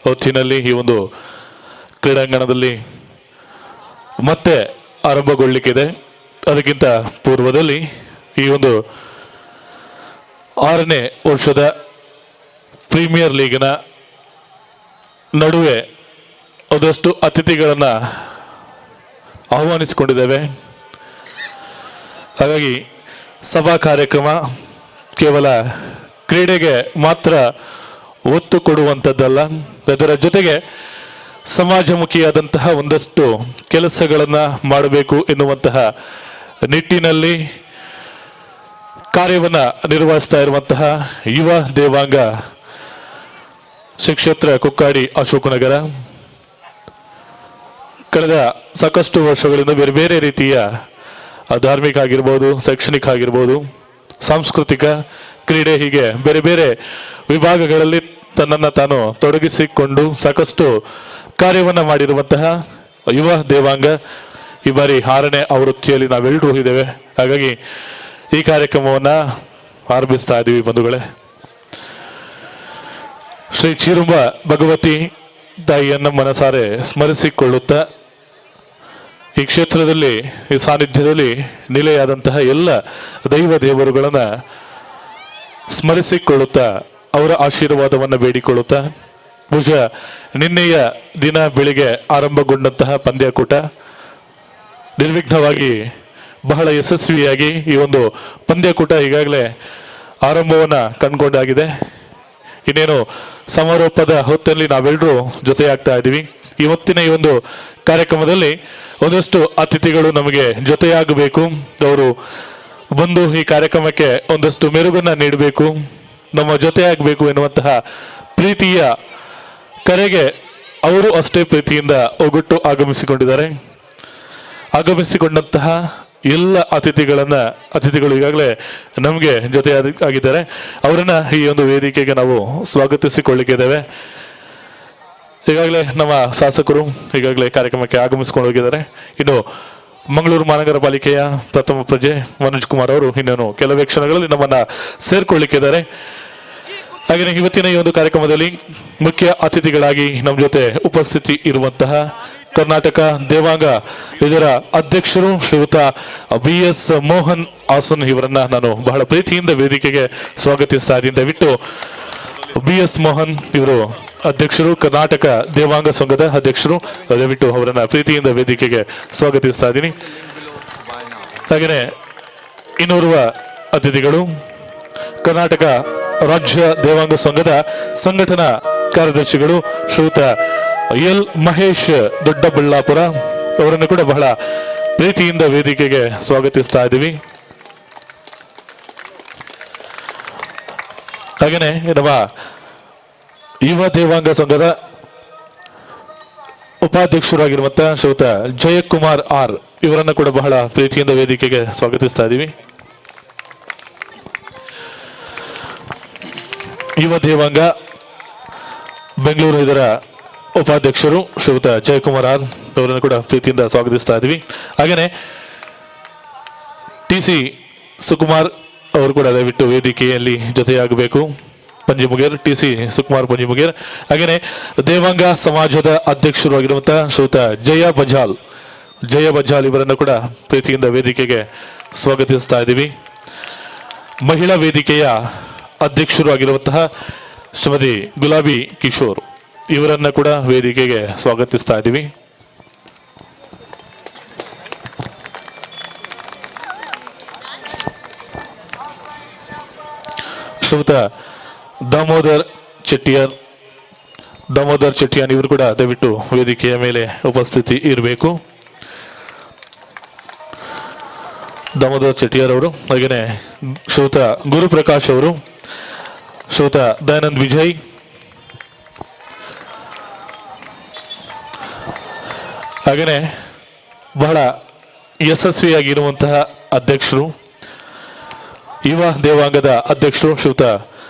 ಹೊತ್ತಿನಲ್ಲಿ ಈ ಒಂದು ಕ್ರೀಡಾಂಗಣದಲ್ಲಿ ಮತ್ತೆ ಆರಂಭಗೊಳ್ಳಿಕ್ಕಿದೆ. ಅದಕ್ಕಿಂತ ಪೂರ್ವದಲ್ಲಿ ಈ ಒಂದು 6ನೇ ವರ್ಷದ ಪ್ರೀಮಿಯರ್ ಲೀಗ್ನ ನಡುವೆ ಒಂದಷ್ಟು ಅತಿಥಿಗಳನ್ನು ಆಹ್ವಾನಿಸಿಕೊಂಡಿದ್ದೇವೆ. ಹಾಗಾಗಿ ಸಭಾ ಕಾರ್ಯಕ್ರಮ ಕೇವಲ ಕ್ರೀಡೆಗೆ ಮಾತ್ರ ಒತ್ತು ಕೊಡುವಂಥದ್ದಲ್ಲ, ಅದರ ಜೊತೆಗೆ ಸಮಾಜಮುಖಿಯಾದಂತಹ ಒಂದಷ್ಟು ಕೆಲಸಗಳನ್ನು ಮಾಡಬೇಕು ಎನ್ನುವಂತಹ ನಿಟ್ಟಿನಲ್ಲಿ ಕಾರ್ಯವನ್ನು ನಿರ್ವಹಿಸ್ತಾ ಇರುವಂತಹ ಯುವ ದೇವಾಂಗ ಕ್ಷೇತ್ರ ಕುಕ್ಕಾಡಿ ಅಶೋಕನಗರ ಕಳೆದ ಸಾಕಷ್ಟು ವರ್ಷಗಳಿಂದ ಬೇರೆ ಬೇರೆ ರೀತಿಯ ಧಾರ್ಮಿಕ ಆಗಿರ್ಬೋದು, ಶೈಕ್ಷಣಿಕ ಆಗಿರ್ಬೋದು, ಸಾಂಸ್ಕೃತಿಕ, ಕ್ರೀಡೆ, ಹೀಗೆ ಬೇರೆ ಬೇರೆ ವಿಭಾಗಗಳಲ್ಲಿ ತನ್ನನ್ನು ತಾನು ತೊಡಗಿಸಿಕೊಂಡು ಸಾಕಷ್ಟು ಕಾರ್ಯವನ್ನು ಮಾಡಿರುವಂತಹ ಯುವ ದೇವಾಂಗ ಈ ಬಾರಿ 6ನೇ ಆವೃತ್ತಿಯಲ್ಲಿ ನಾವೆಲ್ಲರೂ ಇದ್ದೇವೆ. ಹಾಗಾಗಿ ಈ ಕಾರ್ಯಕ್ರಮವನ್ನು ಆರಂಭಿಸ್ತಾ ಇದ್ದೀವಿ ಬಂಧುಗಳೇ. ಶ್ರೀ ಚಿರುಂಬ ಭಗವತಿ ತಾಯಿಯನ್ನು ಮನಸಾರೆ ಸ್ಮರಿಸಿಕೊಳ್ಳುತ್ತಾ ಈ ಕ್ಷೇತ್ರದಲ್ಲಿ ಈ ಸಾನ್ನಿಧ್ಯದಲ್ಲಿ ನೆಲೆಯಾದಂತಹ ಎಲ್ಲ ದೈವ ದೇವರುಗಳನ್ನು ಸ್ಮರಿಸಿಕೊಳ್ಳುತ್ತಾ ಅವರ ಆಶೀರ್ವಾದವನ್ನು ಬೇಡಿಕೊಳ್ಳುತ್ತಾ ಬಹುಶಃ ನಿನ್ನೆಯ ದಿನ ಬೆಳಿಗ್ಗೆ ಆರಂಭಗೊಂಡಂತಹ ಪಂದ್ಯಕೂಟ ನಿರ್ವಿಘ್ನವಾಗಿ ಬಹಳ ಯಶಸ್ವಿಯಾಗಿ ಈ ಒಂದು ಪಂದ್ಯಕೂಟ ಈಗಾಗಲೇ ಆರಂಭವನ್ನು ಕಂಡುಕೊಂಡಾಗಿದೆ. ಇನ್ನೇನು ಸಮಾರೋಪದ ಹೊತ್ತಲ್ಲಿ ನಾವೆಲ್ಲರೂ ಜೊತೆಯಾಗ್ತಾ ಇದ್ದೀವಿ. ಇವತ್ತಿನ ಈ ಒಂದು ಕಾರ್ಯಕ್ರಮದಲ್ಲಿ ಒಂದಷ್ಟು ಅತಿಥಿಗಳು ನಮಗೆ ಜೊತೆಯಾಗಬೇಕು, ಅವರು ಬಂದು ಈ ಕಾರ್ಯಕ್ರಮಕ್ಕೆ ಒಂದಷ್ಟು ಮೆರುಗನ್ನು ನೀಡಬೇಕು, ನಮ್ಮ ಜೊತೆಯಾಗಬೇಕು ಎನ್ನುವಂತಹ ಪ್ರೀತಿಯ ಕರೆಗೆ ಅವರು ಅಷ್ಟೇ ಪ್ರೀತಿಯಿಂದ ಒಗ್ಗಟ್ಟು ಆಗಮಿಸಿಕೊಂಡಿದ್ದಾರೆ. ಆಗಮಿಸಿಕೊಂಡಂತಹ ಎಲ್ಲ ಅತಿಥಿಗಳು ಈಗಾಗಲೇ ನಮಗೆ ಜೊತೆ ಆಗಿದ್ದಾರೆ. ಅವರನ್ನ ಈ ಒಂದು ವೇದಿಕೆಗೆ ನಾವು ಸ್ವಾಗತಿಸಿಕೊಳ್ಳಿಕ್ಕಿದ್ದೇವೆ. ಈಗಾಗಲೇ ನಮ್ಮ ಶಾಸಕರು ಈಗಾಗಲೇ ಕಾರ್ಯಕ್ರಮಕ್ಕೆ ಆಗಮಿಸಿಕೊಂಡು ಹೋಗಿದ್ದಾರೆ. ಇನ್ನು ಮಂಗಳೂರು ಮಹಾನಗರ ಪಾಲಿಕೆಯ ಪ್ರಥಮ ಪ್ರಜೆ ಮನೋಜ್ ಕುಮಾರ್ ಅವರು ಇನ್ನೇನು ಕೆಲವೇ ಕ್ಷಣಗಳಲ್ಲಿ ನಮ್ಮನ್ನ ಸೇರ್ಕೊಳ್ಳಿಕ್ಕಿದ್ದಾರೆ. ಹಾಗೆಯೇ ಇವತ್ತಿನ ಈ ಒಂದು ಕಾರ್ಯಕ್ರಮದಲ್ಲಿ ಮುಖ್ಯ ಅತಿಥಿಗಳಾಗಿ ನಮ್ಮ ಜೊತೆ ಉಪಸ್ಥಿತಿ ಇರುವಂತಹ ಕರ್ನಾಟಕ ದೇವಾಂಗ ಇದರ ಅಧ್ಯಕ್ಷರು ಶ್ರೀಯುತ BS ಮೋಹನ್ ಹಾಸನ್ ಇವರನ್ನ ನಾನು ಬಹಳ ಪ್ರೀತಿಯಿಂದ ವೇದಿಕೆಗೆ ಸ್ವಾಗತಿಸ್ತಾ ಇದ್ದೀನಿ. ದಯವಿಟ್ಟು BS ಮೋಹನ್ ಇವರು ಅಧ್ಯಕ್ಷರು, ಕರ್ನಾಟಕ ದೇವಾಂಗ ಸಂಘದ ಅಧ್ಯಕ್ಷರು, ದಯವಿಟ್ಟು ಅವರನ್ನ ಪ್ರೀತಿಯಿಂದ ವೇದಿಕೆಗೆ ಸ್ವಾಗತಿಸ್ತಾ ಇದ್ದೀನಿ. ಹಾಗೆಯೇ ಇನ್ನೋರ್ವ ಅತಿಥಿಗಳು ಕರ್ನಾಟಕ ರಾಜ್ಯ ದೇವಾಂಗ ಸಂಘದ ಸಂಘಟನಾ ಕಾರ್ಯದರ್ಶಿಗಳು ಶ್ರೀಯುತ ಎಲ್ ಮಹೇಶ್ ದೊಡ್ಡಬಳ್ಳಾಪುರ, ಅವರನ್ನು ಕೂಡ ಬಹಳ ಪ್ರೀತಿಯಿಂದ ವೇದಿಕೆಗೆ ಸ್ವಾಗತಿಸ್ತಾ ಇದ್ದೀವಿ. ಹಾಗೆಯೇ ನಮ್ಮ ಯುವ ದೇವಾಂಗ ಸಂಘದ ಉಪಾಧ್ಯಕ್ಷರಾಗಿರುವಂತಹ ಶ್ರೀಯುತ ಜಯಕುಮಾರ್ ಆರ್ ಇವರನ್ನು ಕೂಡ ಬಹಳ ಪ್ರೀತಿಯಿಂದ ವೇದಿಕೆಗೆ ಸ್ವಾಗತಿಸ್ತಾ ಇದ್ದೀವಿ. ಯುವ ದೇವಾಂಗ ಬೆಂಗಳೂರು ಇದರ ಉಪಾಧ್ಯಕ್ಷರು ಶ್ರೀಯುತ ಜಯಕುಮಾರ್ ಆರ್ ಅವರನ್ನು ಕೂಡ ಪ್ರೀತಿಯಿಂದ ಸ್ವಾಗತಿಸ್ತಾ ಇದ್ದೀವಿ. ಹಾಗೆಯೇ TC ಸುಕುಮಾರ್ ಅವರು ಕೂಡ ದಯವಿಟ್ಟು ವೇದಿಕೆಯಲ್ಲಿ ಜೊತೆಯಾಗಬೇಕು. ಪಂಜಿಮುಗೇರ್, TC ಸುಕುಮಾರ್ ಪಂಜಿಮುಗೇರ್. ಹಾಗೆಯೇ ದೇವಾಂಗ ಸಮಾಜದ ಅಧ್ಯಕ್ಷರು ಆಗಿರುವಂತಹ ಶ್ರೀಯುತ ಜಯ ಬಜಾಲ್ ಇವರನ್ನು ಕೂಡ ಪ್ರೀತಿಯಿಂದ ವೇದಿಕೆಗೆ ಸ್ವಾಗತಿಸ್ತಾ ಇದ್ದೀವಿ. ಮಹಿಳಾ ವೇದಿಕೆಯ ಅಧ್ಯಕ್ಷರು ಆಗಿರುವಂತಹ ಶ್ರೀಮತಿ ಗುಲಾಬಿ ಕಿಶೋರ್ ಇವರನ್ನ ಕೂಡ ವೇದಿಕೆಗೆ ಸ್ವಾಗತಿಸ್ತಾ ಇದ್ದೀವಿ. ಶ್ರೀಯುತ ದಾಮೋದರ್ ಚೆಟ್ಟಿಯಾನ್ ಇವರು ಕೂಡ ದಯವಿಟ್ಟು ವೇದಿಕೆಯ ಮೇಲೆ ಉಪಸ್ಥಿತಿ ಇರಬೇಕು. ದಾಮೋದರ್ ಚೆಟ್ಟಿಯಾರ್ ಅವರು, ಹಾಗೆಯೇ ಶ್ರೀಯುತ ಗುರುಪ್ರಕಾಶ್ ಅವರು, ಶ್ರೀಯುತ ದಯಾನಂದ್ ವಿಜಯ್, ಹಾಗೆಯೇ ಬಹಳ ಯಶಸ್ವಿಯಾಗಿರುವಂತಹ ಅಧ್ಯಕ್ಷರು ಯುವ ದೇವಾಂಗದ ಅಧ್ಯಕ್ಷರು ಶ್ರೀಯುತ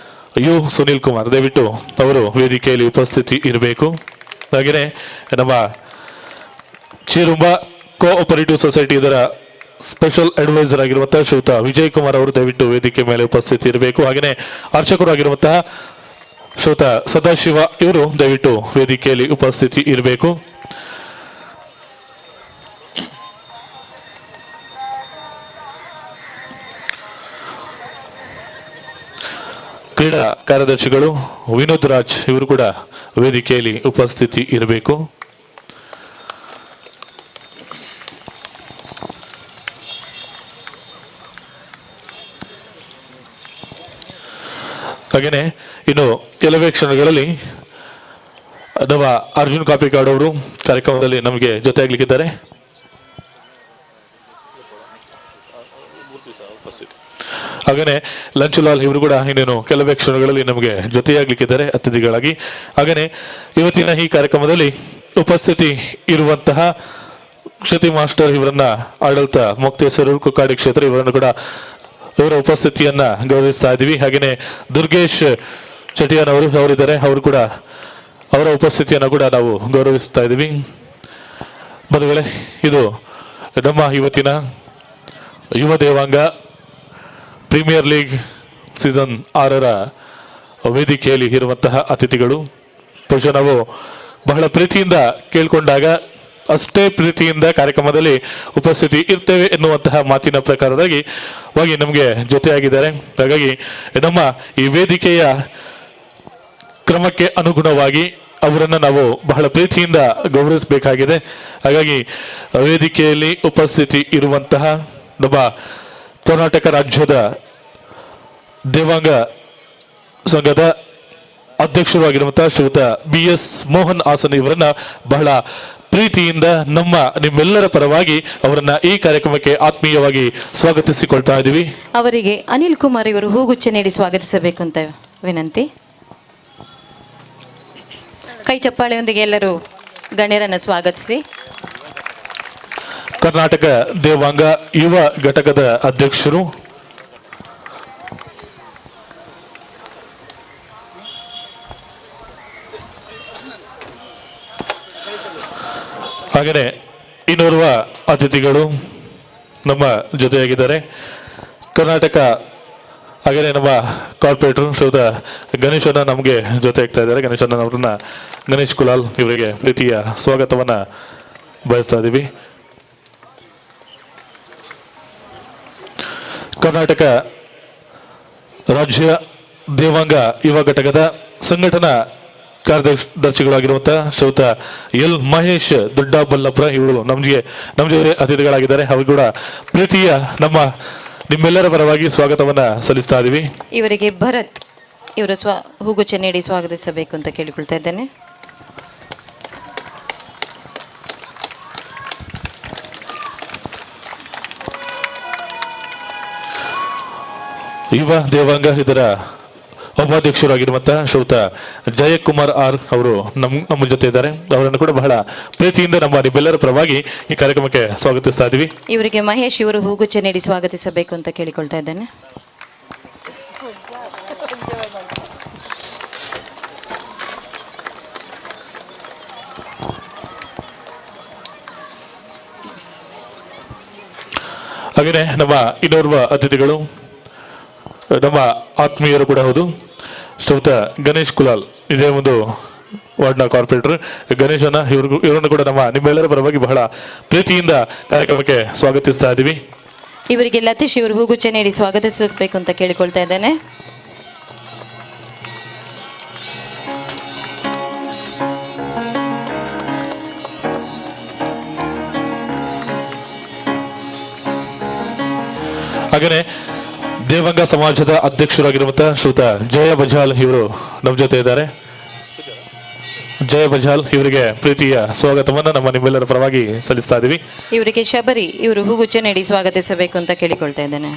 ಯು ಸುನೀಲ್ ಕುಮಾರ್, ದಯವಿಟ್ಟು ಅವರು ವೇದಿಕೆಯಲ್ಲಿ ಉಪಸ್ಥಿತಿ ಇರಬೇಕು. ಹಾಗೆಯೇ ನಮ್ಮ ಚಿರುಂಬ ಕೋಆಪರೇಟಿವ್ ಸೊಸೈಟಿ ಇದರ ಸ್ಪೆಷಲ್ ಅಡ್ವೈಸರ್ ಆಗಿರುವಂತಹ ಶ್ರೀಯುತ ವಿಜಯ್ ಕುಮಾರ್ ಅವರು ದಯವಿಟ್ಟು ವೇದಿಕೆ ಮೇಲೆ ಉಪಸ್ಥಿತಿ ಇರಬೇಕು. ಹಾಗೆಯೇ ಅರ್ಚಕರು ಆಗಿರುವಂತಹ ಶ್ರೋತ ಸದಾಶಿವ ಇವರು ದಯವಿಟ್ಟು ವೇದಿಕೆಯಲ್ಲಿ ಉಪಸ್ಥಿತಿ ಇರಬೇಕು. ಕ್ರೀಡಾ ಕಾರ್ಯದರ್ಶಿಗಳು ವಿನೋದ್ ರಾಜ್ ಇವರು ಕೂಡ ವೇದಿಕೆಯಲ್ಲಿ ಉಪಸ್ಥಿತಿ ಇರಬೇಕು. ಹಾಗೆಯೇ ಇನ್ನು ಕೆಲವೇ ಕ್ಷಣಗಳಲ್ಲಿ ನಮ್ಮ ಅರ್ಜುನ್ ಕಾಪಿಕಾಡ್ ಅವರು ಕಾರ್ಯಕ್ರಮದಲ್ಲಿ ನಮಗೆ ಜೊತೆಯಾಗಲಿಕ್ಕಿದ್ದಾರೆ. ಹಾಗೆಯೇ ಲಂಚುಲಾಲ್ ಇವರು ಕೂಡ ಇನ್ನೇನು ಕೆಲವೇ ಕ್ಷಣಗಳಲ್ಲಿ ನಮಗೆ ಜೊತೆಯಾಗಲಿಕ್ಕಿದ್ದಾರೆ ಅತಿಥಿಗಳಾಗಿ. ಹಾಗೆಯೇ ಇವತ್ತಿನ ಈ ಕಾರ್ಯಕ್ರಮದಲ್ಲಿ ಉಪಸ್ಥಿತಿ ಇರುವಂತಹ ಶ್ರುತಿ ಮಾಸ್ಟರ್ ಇವರನ್ನ ಆಡಳಿತ ಮುಕ್ತೇಶ್ವರರು ಕುಕ್ಕಾಡಿ ಕ್ಷೇತ್ರ ಇವರನ್ನು ಕೂಡ ಇವರ ಉಪಸ್ಥಿತಿಯನ್ನ ಗೌರವಿಸ್ತಾ ಇದ್ದೀವಿ. ಹಾಗೆಯೇ ದುರ್ಗೇಶ್ ಚಟಿಯಾನ್ ಅವರು ಅವರಿದ್ದಾರೆ, ಅವರು ಕೂಡ ಅವರ ಉಪಸ್ಥಿತಿಯನ್ನು ಕೂಡ ನಾವು ಗೌರವಿಸ್ತಾ ಇದ್ದೀವಿ. ಬಂಧುಗಳೇ, ಇದು ನಮ್ಮ ಇವತ್ತಿನ ಯುವ ದೇವಾಂಗ ಪ್ರೀಮಿಯರ್ ಲೀಗ್ ಸೀಸನ್ 6ರ ವೇದಿಕೆಯಲ್ಲಿ ಇರುವಂತಹ ಅತಿಥಿಗಳು. ಬಹುಶಃ ನಾವು ಬಹಳ ಪ್ರೀತಿಯಿಂದ ಕೇಳಿಕೊಂಡಾಗ ಅಷ್ಟೇ ಪ್ರೀತಿಯಿಂದ ಕಾರ್ಯಕ್ರಮದಲ್ಲಿ ಉಪಸ್ಥಿತಿ ಇರ್ತೇವೆ ಎನ್ನುವಂತಹ ಮಾತಿನ ಪ್ರಕಾರವಾಗಿ ನಮಗೆ ಜೊತೆಯಾಗಿದ್ದಾರೆ. ಹಾಗಾಗಿ ನಮ್ಮ ಈ ವೇದಿಕೆಯ ಕ್ರಮಕ್ಕೆ ಅನುಗುಣವಾಗಿ ಅವರನ್ನು ನಾವು ಬಹಳ ಪ್ರೀತಿಯಿಂದ ಗೌರವಿಸಬೇಕಾಗಿದೆ. ಹಾಗಾಗಿ ವೇದಿಕೆಯಲ್ಲಿ ಉಪಸ್ಥಿತಿ ಇರುವಂತಹ ನಮ್ಮ ಕರ್ನಾಟಕ ರಾಜ್ಯದ ದೇವಾಂಗ ಸಂಘದ ಅಧ್ಯಕ್ಷರಾಗಿರುವಂತಹ ಶ್ರೀಯುತ BS ಮೋಹನ್ ಹಾಸನ್ ಇವರನ್ನ ಬಹಳ ಪ್ರೀತಿಯಿಂದ ನಿಮ್ಮೆಲ್ಲರ ಪರವಾಗಿ ಅವರನ್ನ ಈ ಕಾರ್ಯಕ್ರಮಕ್ಕೆ ಆತ್ಮೀಯವಾಗಿ ಸ್ವಾಗತಿಸಿಕೊಳ್ತಾ ಇದ್ದೀವಿ. ಅವರಿಗೆ ಅನಿಲ್ ಕುಮಾರ್ ಇವರು ಹೂಗುಚ್ಛ ನೀಡಿ ಸ್ವಾಗತಿಸಬೇಕು ಅಂತ ವಿನಂತಿ. ಕೈ ಚಪ್ಪಾಳೆಯೊಂದಿಗೆ ಎಲ್ಲರೂ ಗಣ್ಯರನ್ನು ಸ್ವಾಗತಿಸಿ. ಕರ್ನಾಟಕ ದೇವಾಂಗ ಯುವ ಘಟಕದ ಅಧ್ಯಕ್ಷರು ಹಾಗೆಯೇ ಇನ್ನೋರ್ವ ಅತಿಥಿಗಳು ನಮ್ಮ ಜೊತೆಯಾಗಿದ್ದಾರೆ. ಕರ್ನಾಟಕ ಹಾಗೆಯೇ ನಮ್ಮ ಕಾರ್ಪೊರೇಟರ್ ಶ್ರೀಯುತ ಗಣೇಶನ ನಮಗೆ ಜೊತೆ ಆಗ್ತಾ ಇದ್ದಾರೆ. ಗಣೇಶನ ಅವರನ್ನ ಗಣೇಶ್ ಕುಲಾಲ್ ಇವರಿಗೆ ಪ್ರೀತಿಯ ಸ್ವಾಗತವನ್ನು ಬಯಸ್ತಾ ಇದ್ದೀವಿ. ಕರ್ನಾಟಕ ರಾಜ್ಯ ದೇವಾಂಗ ಯುವ ಘಟಕದ ಸಂಘಟನಾ ಕಾರ್ಯದರ್ಶಿಗಳಾಗಿರುವಂತಹ ಶ್ರೀಯುತ ಎಲ್ ಮಹೇಶ್ ದೊಡ್ಡಬಳ್ಳಾಪುರ ಇವರು ನಮ್ಮ ಜೊತೆ ಅತಿಥಿಗಳಾಗಿದ್ದಾರೆ. ಅವರು ಕೂಡ ಪ್ರೀತಿಯ ನಿಮ್ಮೆಲ್ಲರ ಪರವಾಗಿ ಸ್ವಾಗತವನ್ನ ಸಲ್ಲಿಸ್ತಾ ಇದ್ದೀವಿ. ಇವರಿಗೆ ಭರತ್ ಇವರ ಹೂಗುಚ್ಛ ನೀಡಿ ಸ್ವಾಗತಿಸಬೇಕು ಅಂತ ಕೇಳಿಕೊಳ್ತಾ ಇದ್ದೇನೆ. ಯುವ ದೇವಾಂಗ ಇದರ ಉಪಾಧ್ಯಕ್ಷರಾಗಿರುವಂತಹ ಶ್ರೀಯುತ ಜಯಕುಮಾರ್ ಆರ್ ಅವರು ನಮ್ಮ ಜೊತೆ ಇದ್ದಾರೆ. ಅವರನ್ನು ಕೂಡ ಬಹಳ ಪ್ರೀತಿಯಿಂದ ನಿಮ್ಮೆಲ್ಲರ ಪರವಾಗಿ ಈ ಕಾರ್ಯಕ್ರಮಕ್ಕೆ ಸ್ವಾಗತಿಸ್ತಾ ಇದ್ದೀವಿ. ಇವರಿಗೆ ಮಹೇಶ್ ಇವರು ಹೂಗುಚ್ಛ ನೀಡಿ ಸ್ವಾಗತಿಸಬೇಕು ಅಂತ ಕೇಳಿಕೊಳ್ತಾ ಇದ್ದೇನೆ. ಹಾಗೆಯೇ ನಮ್ಮ ಇನ್ನೋರ್ವ ಅತಿಥಿಗಳು ನಮ್ಮ ಆತ್ಮೀಯರು ಕೂಡ ಹೌದು, ಶ್ರೀಯುತ ಗಣೇಶ್ ಕುಲಾಲ್ ಇದೇ ಒಂದು ವಾರ್ಡ್ನ ಕಾರ್ಪೊರೇಟರ್ ಗಣೇಶನ ಇವರನ್ನು ಕೂಡ ನಿಮ್ಮೆಲ್ಲರ ಪರವಾಗಿ ಬಹಳ ಪ್ರೀತಿಯಿಂದ ಕಾರ್ಯಕ್ರಮಕ್ಕೆ ಸ್ವಾಗತಿಸ್ತಾ ಇದ್ದೀವಿ. ಇವರಿಗೆ ಲತೀಶ್ ಇವರು ಹೂಗುಚ್ಛ ನೀಡಿ ಸ್ವಾಗತಿಸಬೇಕು ಅಂತ ಕೇಳಿಕೊಳ್ತಾ ಇದ್ದೇನೆ. ಹಾಗೆಯೇ ದೇವಾಂಗ ಸಮಾಜದ ಅಧ್ಯಕ್ಷರಾಗಿರುವಂತಹ ಶ್ರೀಯುತ ಜಯ ಬಜಾಲ್ ಇವರು ನಮ್ಮ ಜೊತೆ ಇದ್ದಾರೆ. ಜಯ ಬಜಾಲ್ ಇವರಿಗೆ ಪ್ರೀತಿಯ ಸ್ವಾಗತವನ್ನು ನಿಮ್ಮೆಲ್ಲರ ಪರವಾಗಿ ಸಲ್ಲಿಸ್ತಾ ಇದ್ದೀವಿ. ಇವರಿಗೆ ಶಬರಿ ಇವರು ಹೂಗುಚ್ಛ ನೀಡಿ ಸ್ವಾಗತಿಸಬೇಕು ಅಂತ ಕೇಳಿಕೊಳ್ತಾ ಇದ್ದೇನೆ.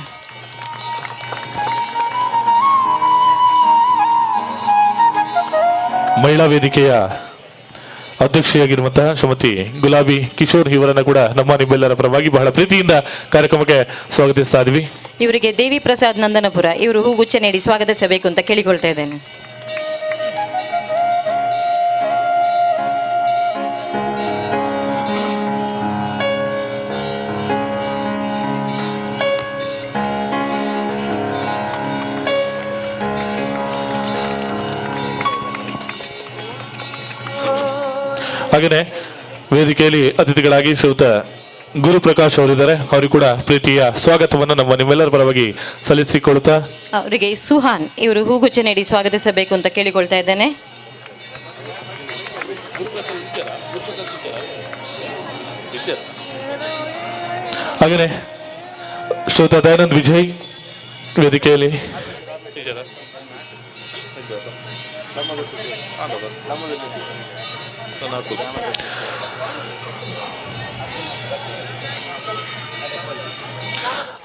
ಮಹಿಳಾ ವೇದಿಕೆಯ ಅಧ್ಯಕ್ಷೆಯಾಗಿರುವಂತಹ ಶ್ರೀಮತಿ ಗುಲಾಬಿ ಕಿಶೋರ್ ಇವರನ್ನ ಕೂಡ ನಿಮ್ಮೆಲ್ಲರ ಪರವಾಗಿ ಬಹಳ ಪ್ರೀತಿಯಿಂದ ಕಾರ್ಯಕ್ರಮಕ್ಕೆ ಸ್ವಾಗತಿಸ್ತಾ ಇದ್ದೀವಿ. ಇವರಿಗೆ ದೇವಿ ಪ್ರಸಾದ್ ನಂದನಪುರ ಇವರು ಹೂಗುಚ್ಛ ನೀಡಿ ಸ್ವಾಗತಿಸಬೇಕು ಅಂತ ಕೇಳಿಕೊಳ್ತಾ ಇದ್ದೇನೆ. ಹಾಗೆಯೇ ವೇದಿಕೆಯಲ್ಲಿ ಅತಿಥಿಗಳಾಗಿ ಶ್ರೀಯುತ ಗುರುಪ್ರಕಾಶ್ ಅವರಿದ್ದಾರೆ. ಅವರಿಗೂ ಕೂಡ ಪ್ರೀತಿಯ ಸ್ವಾಗತವನ್ನು ನಿಮ್ಮೆಲ್ಲರ ಪರವಾಗಿ ಸಲ್ಲಿಸಿಕೊಳ್ಳುತ್ತಾ ಅವರಿಗೆ ಸುಹಾನ್ ಇವರು ಹೂಗುಚ್ಚ ನೀಡಿ ಸ್ವಾಗತಿಸಬೇಕು ಅಂತ ಕೇಳಿಕೊಳ್ತಾ ಇದ್ದೇನೆ. ಹಾಗೆಯೇ ಶ್ರೀಯುತ ದಯಾನಂದ್ ವಿಜಯ್ ವೇದಿಕೆಯಲ್ಲಿ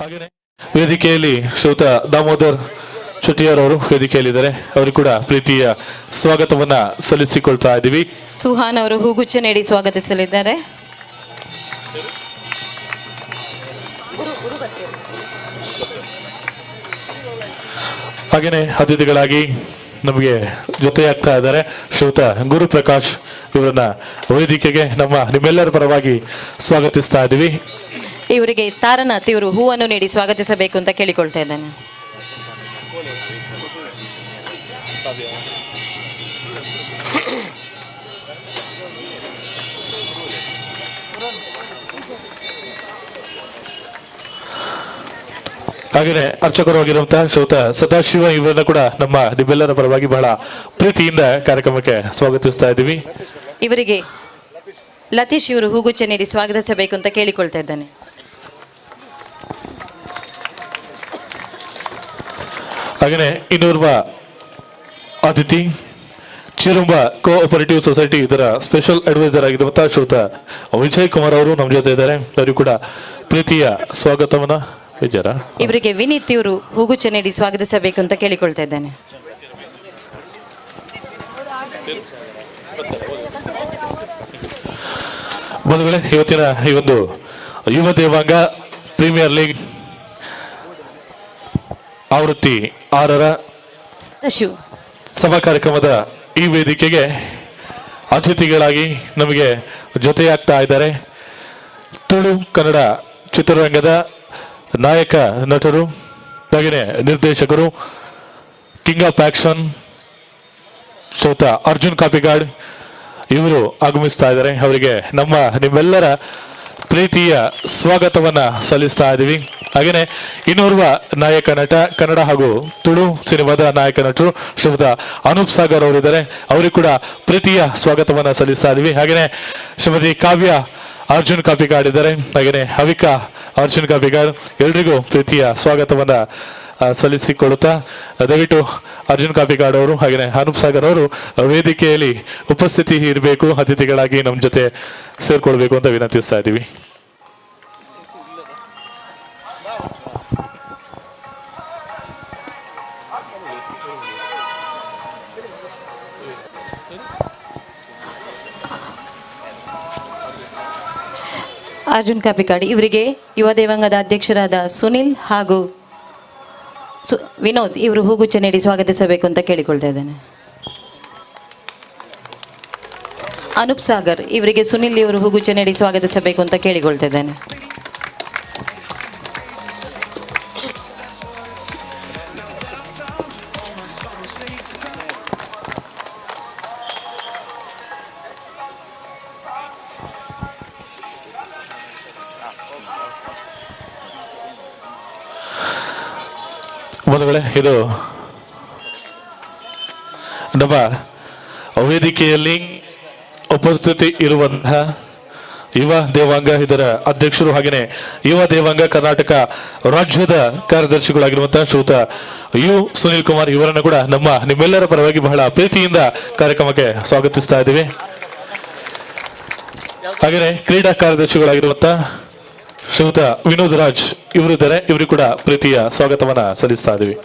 ಹಾಗೆಯೇ ವೇದಿಕೆಯಲ್ಲಿ ಶ್ರೀಯುತ ದಾಮೋದರ್ ಶೆಟ್ಟಿಯಾರ್ ಅವರು ವೇದಿಕೆಯಲ್ಲಿದ್ದಾರೆ. ಅವರಿಗೂ ಕೂಡ ಪ್ರೀತಿಯ ಸ್ವಾಗತವನ್ನ ಸಲ್ಲಿಸಿಕೊಳ್ತಾ ಇದ್ದೀವಿ. ಸುಹಾನ್ ಅವರು ಹೂಗುಚ್ಚ ನೀಡಿ ಸ್ವಾಗತಿಸಲಿದ್ದಾರೆ. ಹಾಗೆಯೇ ಅತಿಥಿಗಳಾಗಿ ನಮಗೆ ಜೊತೆಯಾಗ್ತಾ ಇದ್ದಾರೆ ಶ್ರೀಯುತ ಗುರುಪ್ರಕಾಶ್ ಇವರನ್ನ ವೇದಿಕೆಗೆ ನಿಮ್ಮೆಲ್ಲರ ಪರವಾಗಿ ಸ್ವಾಗತಿಸ್ತಾ ಇದ್ದೀವಿ. ಇವರಿಗೆ ತಾರನಾಥ್ ಇವರು ಹೂವನ್ನು ನೀಡಿ ಸ್ವಾಗತಿಸಬೇಕು ಅಂತ ಕೇಳಿಕೊಳ್ತಾ ಇದ್ದೇನೆ. ಹಾಗೆಯೇ ಅರ್ಚಕರು ಆಗಿರುವಂತಹ ಶ್ರೀಯುತ ಸದಾಶಿವ ಇವರನ್ನ ಕೂಡ ನಿಮ್ಮೆಲ್ಲರ ಪರವಾಗಿ ಬಹಳ ಪ್ರೀತಿಯಿಂದ ಕಾರ್ಯಕ್ರಮಕ್ಕೆ ಸ್ವಾಗತಿಸ್ತಾ ಇದ್ದೀವಿ. ಇವರಿಗೆ ಲತೀಶ್ ಇವರು ಹೂಗುಚ್ಚ ನೀಡಿ ಸ್ವಾಗತಿಸಬೇಕು ಅಂತ ಕೇಳಿಕೊಳ್ತಾ ಇದ್ದಾನೆ. ಹಾಗೆಯೇ ಇನ್ನೋರ್ವ ಅತಿಥಿ ಚಿರುಂಬ ಕೋಆಪರೇಟಿವ್ ಸೊಸೈಟಿ ಇದರ ಸ್ಪೆಷಲ್ ಅಡ್ವೈಸರ್ ಆಗಿರುವಂತಹ ಶ್ರೀಯುತ ವಿಜಯ್ ಕುಮಾರ್ ಅವರು ನಮ್ಮ ಜೊತೆ ಇದ್ದಾರೆ. ಅವರಿಗೂ ಕೂಡ ಪ್ರೀತಿಯ ಸ್ವಾಗತವನ್ನ ಇವರಿಗೆ ವಿನೀತ್ ಇವರು ಹೂಗುಚ್ಚ ನೀಡಿ ಸ್ವಾಗತಿಸಬೇಕು ಅಂತ ಕೇಳಿಕೊಳ್ತಾ ಇದ್ದೇನೆ. ಬಂಧುಗಳೇ, ಇವತ್ತಿನ ಈ ಒಂದು ಯುವ ದೇವಾಂಗ ಪ್ರೀಮಿಯರ್ ಲೀಗ್ ಆವೃತ್ತಿ 6ರ ಸಭಾ ಕಾರ್ಯಕ್ರಮದ ಈ ವೇದಿಕೆಗೆ ಅತಿಥಿಗಳಾಗಿ ನಮಗೆ ಜೊತೆಯಾಗ್ತಾ ಇದ್ದಾರೆ ತುಳು ಕನ್ನಡ ಚಿತ್ರರಂಗದ ನಾಯಕ ನಟರು ಹಾಗೆಯೇ ನಿರ್ದೇಶಕರು ಕಿಂಗ್ ಆಫ್ ಆಕ್ಷನ್ ಶ್ರೀಯುತ ಅರ್ಜುನ್ ಕಾಪಿಗಾಡ್ ಇವರು ಆಗಮಿಸ್ತಾ ಇದ್ದಾರೆ. ಅವರಿಗೆ ನಿಮ್ಮೆಲ್ಲರ ಪ್ರೀತಿಯ ಸ್ವಾಗತವನ್ನ ಸಲ್ಲಿಸ್ತಾ ಇದ್ದೀವಿ. ಹಾಗೆಯೇ ಇನ್ನೋರ್ವ ನಾಯಕ ನಟ ಕನ್ನಡ ಹಾಗೂ ತುಳು ಸಿನಿಮಾದ ನಾಯಕ ನಟರು ಶ್ರೀಯುತ ಅನೂಪ್ ಸಾಗರ್ ಅವರಿದ್ದಾರೆ. ಅವರಿಗೂ ಕೂಡ ಪ್ರೀತಿಯ ಸ್ವಾಗತವನ್ನ ಸಲ್ಲಿಸ್ತಾ ಇದ್ದೀವಿ. ಹಾಗೆಯೇ ಶ್ರೀಮತಿ ಕಾವ್ಯ ಅರ್ಜುನ್ ಕಾಪಿಗಾಡ್ ಇದ್ದಾರೆ. ಹಾಗೆಯೇ ಅವಿಕಾ ಅರ್ಜುನ್ ಕಾಪಿಗಾಡ್ ಎಲ್ರಿಗೂ ಪ್ರೀತಿಯ ಸ್ವಾಗತವನ್ನ ಸಲ್ಲಿಸಿಕೊಳ್ಳುತ್ತಾ ದಯವಿಟ್ಟು ಅರ್ಜುನ್ ಕಾಪಿಗಾಡ್ ಅವರು ಹಾಗೆಯೇ ಅನೂಪ್ ಸಾಗರ್ ಅವರು ವೇದಿಕೆಯಲ್ಲಿ ಉಪಸ್ಥಿತಿ ಇರಬೇಕು, ಅತಿಥಿಗಳಾಗಿ ನಮ್ಮ ಜೊತೆ ಸೇರ್ಕೊಳ್ಬೇಕು ಅಂತ ವಿನಂತಿಸ್ತಾ ಇದ್ದೀವಿ. ಅರ್ಜುನ್ ಕಾಪಿಕಾಡಿ ಇವರಿಗೆ ಯುವ ದೇವಾಂಗದ ಅಧ್ಯಕ್ಷರಾದ ಸುನಿಲ್ ಹಾಗೂ ವಿನೋದ್ ಇವರು ಹೂಗುಚ್ಚ ನೀಡಿ ಸ್ವಾಗತಿಸಬೇಕು ಅಂತ ಕೇಳಿಕೊಳ್ತಾ ಇದ್ದೇನೆ. ಅನೂಪ್ ಸಾಗರ್ ಇವರಿಗೆ ಸುನಿಲ್ ಇವರು ಹೂಗುಚ್ಚ ನೀಡಿ ಸ್ವಾಗತಿಸಬೇಕು ಅಂತ ಕೇಳಿಕೊಳ್ತಾ ಇದ್ದೇನೆ. ಬಂಧುಗಳೇ, ಇದು ನಮ್ಮ ವೇದಿಕೆಯಲ್ಲಿ ಉಪಸ್ಥಿತಿ ಇರುವಂತಹ ಯುವ ದೇವಾಂಗ ಇದರ ಅಧ್ಯಕ್ಷರು ಹಾಗೆಯೇ ಯುವ ದೇವಾಂಗ ಕರ್ನಾಟಕ ರಾಜ್ಯದ ಕಾರ್ಯದರ್ಶಿಗಳಾಗಿರುವಂತಹ ಶ್ರೀಯುತ ಯು ಸುನಿಲ್ ಕುಮಾರ್ ಇವರನ್ನು ಕೂಡ ನಿಮ್ಮೆಲ್ಲರ ಪರವಾಗಿ ಬಹಳ ಪ್ರೀತಿಯಿಂದ ಕಾರ್ಯಕ್ರಮಕ್ಕೆ ಸ್ವಾಗತಿಸ್ತಾ ಇದ್ದೀವಿ. ಹಾಗೆಯೇ ಕ್ರೀಡಾ ಕಾರ್ಯದರ್ಶಿಗಳಾಗಿರುವಂತಹ ಶ್ರೀಯುತ ವಿನೋದ್ ರಾಜ್ ಇವರಿದ್ದಾರೆ. ಇವರಿಗೂ ಕೂಡ ಪ್ರೀತಿಯ ಸ್ವಾಗತವನ್ನ ಸಲ್ಲಿಸ್ತಾ ಇದ್ದೀವಿ.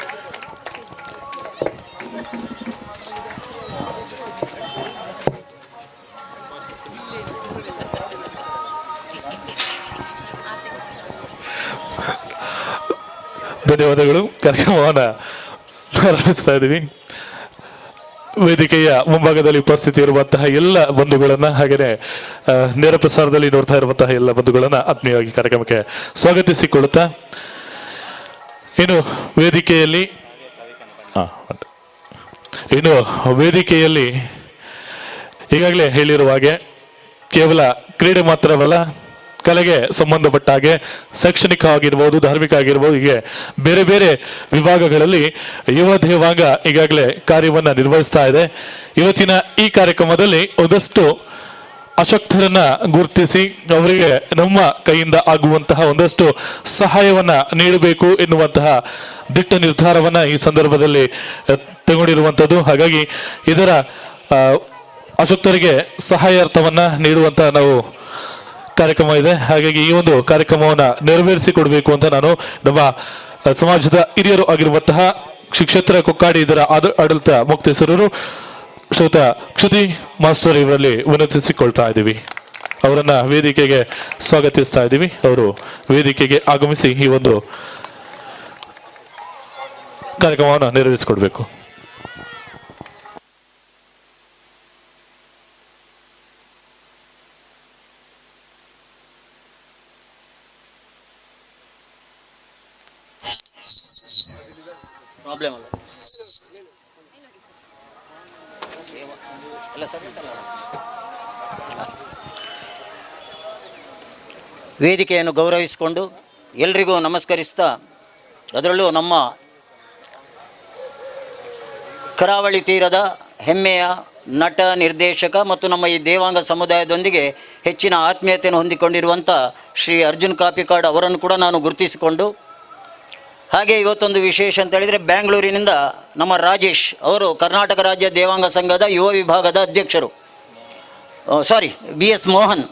ಧನ್ಯವಾದಗಳು. ಕಾರ್ಯಕ್ರಮವನ್ನು ಪ್ರಾರಂಭಿಸ್ತಾ ಇದ್ದೀವಿ. ವೇದಿಕೆಯ ಮುಂಭಾಗದಲ್ಲಿ ಉಪಸ್ಥಿತಿ ಇರುವಂತಹ ಎಲ್ಲ ಬಂಧುಗಳನ್ನ ಹಾಗೆಯೇ ನೇರ ಪ್ರಸಾರದಲ್ಲಿ ನೋಡ್ತಾ ಇರುವಂತಹ ಎಲ್ಲ ಬಂಧುಗಳನ್ನ ಆತ್ಮೀಯವಾಗಿ ಕಾರ್ಯಕ್ರಮಕ್ಕೆ ಸ್ವಾಗತಿಸಿಕೊಳ್ಳುತ್ತಾ ಇನ್ನು ವೇದಿಕೆಯಲ್ಲಿ ಈಗಾಗಲೇ ಹೇಳಿರುವ ಹಾಗೆ ಕೇವಲ ಕ್ರೀಡೆ ಮಾತ್ರವಲ್ಲ, ಕಲೆಗೆ ಸಂಬಂಧಪಟ್ಟ ಹಾಗೆ ಶೈಕ್ಷಣಿಕ ಆಗಿರ್ಬೋದು, ಧಾರ್ಮಿಕ ಆಗಿರ್ಬೋದು, ಹೀಗೆ ಬೇರೆ ಬೇರೆ ವಿಭಾಗಗಳಲ್ಲಿ ಯುವ ದೇವಾಂಗ ಈಗಾಗಲೇ ಕಾರ್ಯವನ್ನು ನಿರ್ವಹಿಸ್ತಾ ಇದೆ. ಇವತ್ತಿನ ಈ ಕಾರ್ಯಕ್ರಮದಲ್ಲಿ ಒಂದಷ್ಟು ಅಶಕ್ತರನ್ನ ಗುರುತಿಸಿ ಅವರಿಗೆ ನಮ್ಮ ಕೈಯಿಂದ ಆಗುವಂತಹ ಒಂದಷ್ಟು ಸಹಾಯವನ್ನ ನೀಡಬೇಕು ಎನ್ನುವಂತಹ ದಿಟ್ಟ ನಿರ್ಧಾರವನ್ನ ಈ ಸಂದರ್ಭದಲ್ಲಿ ತಗೊಂಡಿರುವಂಥದ್ದು. ಹಾಗಾಗಿ ಇದರ ಅಶಕ್ತರಿಗೆ ಸಹಾಯಾರ್ಥವನ್ನ ನೀಡುವಂತಹ ನಾವು ಕಾರ್ಯಕ್ರಮ ಇದೆ. ಹಾಗಾಗಿ ಈ ಒಂದು ಕಾರ್ಯಕ್ರಮವನ್ನು ನೆರವೇರಿಸಿಕೊಡ್ಬೇಕು ಅಂತ ನಾನು ನಮ್ಮ ಸಮಾಜದ ಹಿರಿಯರು ಆಗಿರುವಂತಹ ಕ್ಷೇತ್ರ ಕುಕ್ಕಾಡಿ ಇದರ ಆಡಳಿತ ಮುಕ್ತೇಶ್ವರರು ಶ್ರೀಯುತ ಕ್ಷುತಿ ಮಾಸ್ಟರ್ ಇವರಲ್ಲಿ ವಿನಂತಿಸಿಕೊಳ್ತಾ ಇದ್ದೀವಿ. ಅವರನ್ನ ವೇದಿಕೆಗೆ ಸ್ವಾಗತಿಸ್ತಾ ಇದ್ದೀವಿ. ಅವರು ವೇದಿಕೆಗೆ ಆಗಮಿಸಿ ಈ ಒಂದು ಕಾರ್ಯಕ್ರಮವನ್ನು ನೆರವೇರಿಸಿಕೊಡ್ಬೇಕು. ಪ್ರಾಬ್ಲಮ್ ಅಲ್ಲ ಸರ್. ವೇದಿಕೆಯನ್ನು ಗೌರವಿಸಿಕೊಂಡು ಎಲ್ರಿಗೂ ನಮಸ್ಕರಿಸ್ತಾ, ಅದರಲ್ಲೂ ನಮ್ಮ ಕರಾವಳಿ ತೀರದ ಹೆಮ್ಮೆಯ ನಟ, ನಿರ್ದೇಶಕ ಮತ್ತು ನಮ್ಮ ಈ ದೇವಾಂಗ ಸಮುದಾಯದೊಂದಿಗೆ ಹೆಚ್ಚಿನ ಆತ್ಮೀಯತೆಯನ್ನು ಹೊಂದಿಕೊಂಡಿರುವಂಥ ಶ್ರೀ ಅರ್ಜುನ್ ಕಾಪಿಕಾಡ್ ಅವರನ್ನು ಕೂಡ ನಾನು ಗುರುತಿಸಿಕೊಂಡು, ಹಾಗೆ ಇವತ್ತೊಂದು ವಿಶೇಷ ಅಂತ ಹೇಳಿದರೆ ಬ್ಯಾಂಗ್ಳೂರಿನಿಂದ ನಮ್ಮ ರಾಜೇಶ್ ಅವರು ಕರ್ನಾಟಕ ರಾಜ್ಯ ದೇವಾಂಗ ಸಂಘದ ಯುವ ವಿಭಾಗದ ಅಧ್ಯಕ್ಷರು, BS ಮೋಹನ್,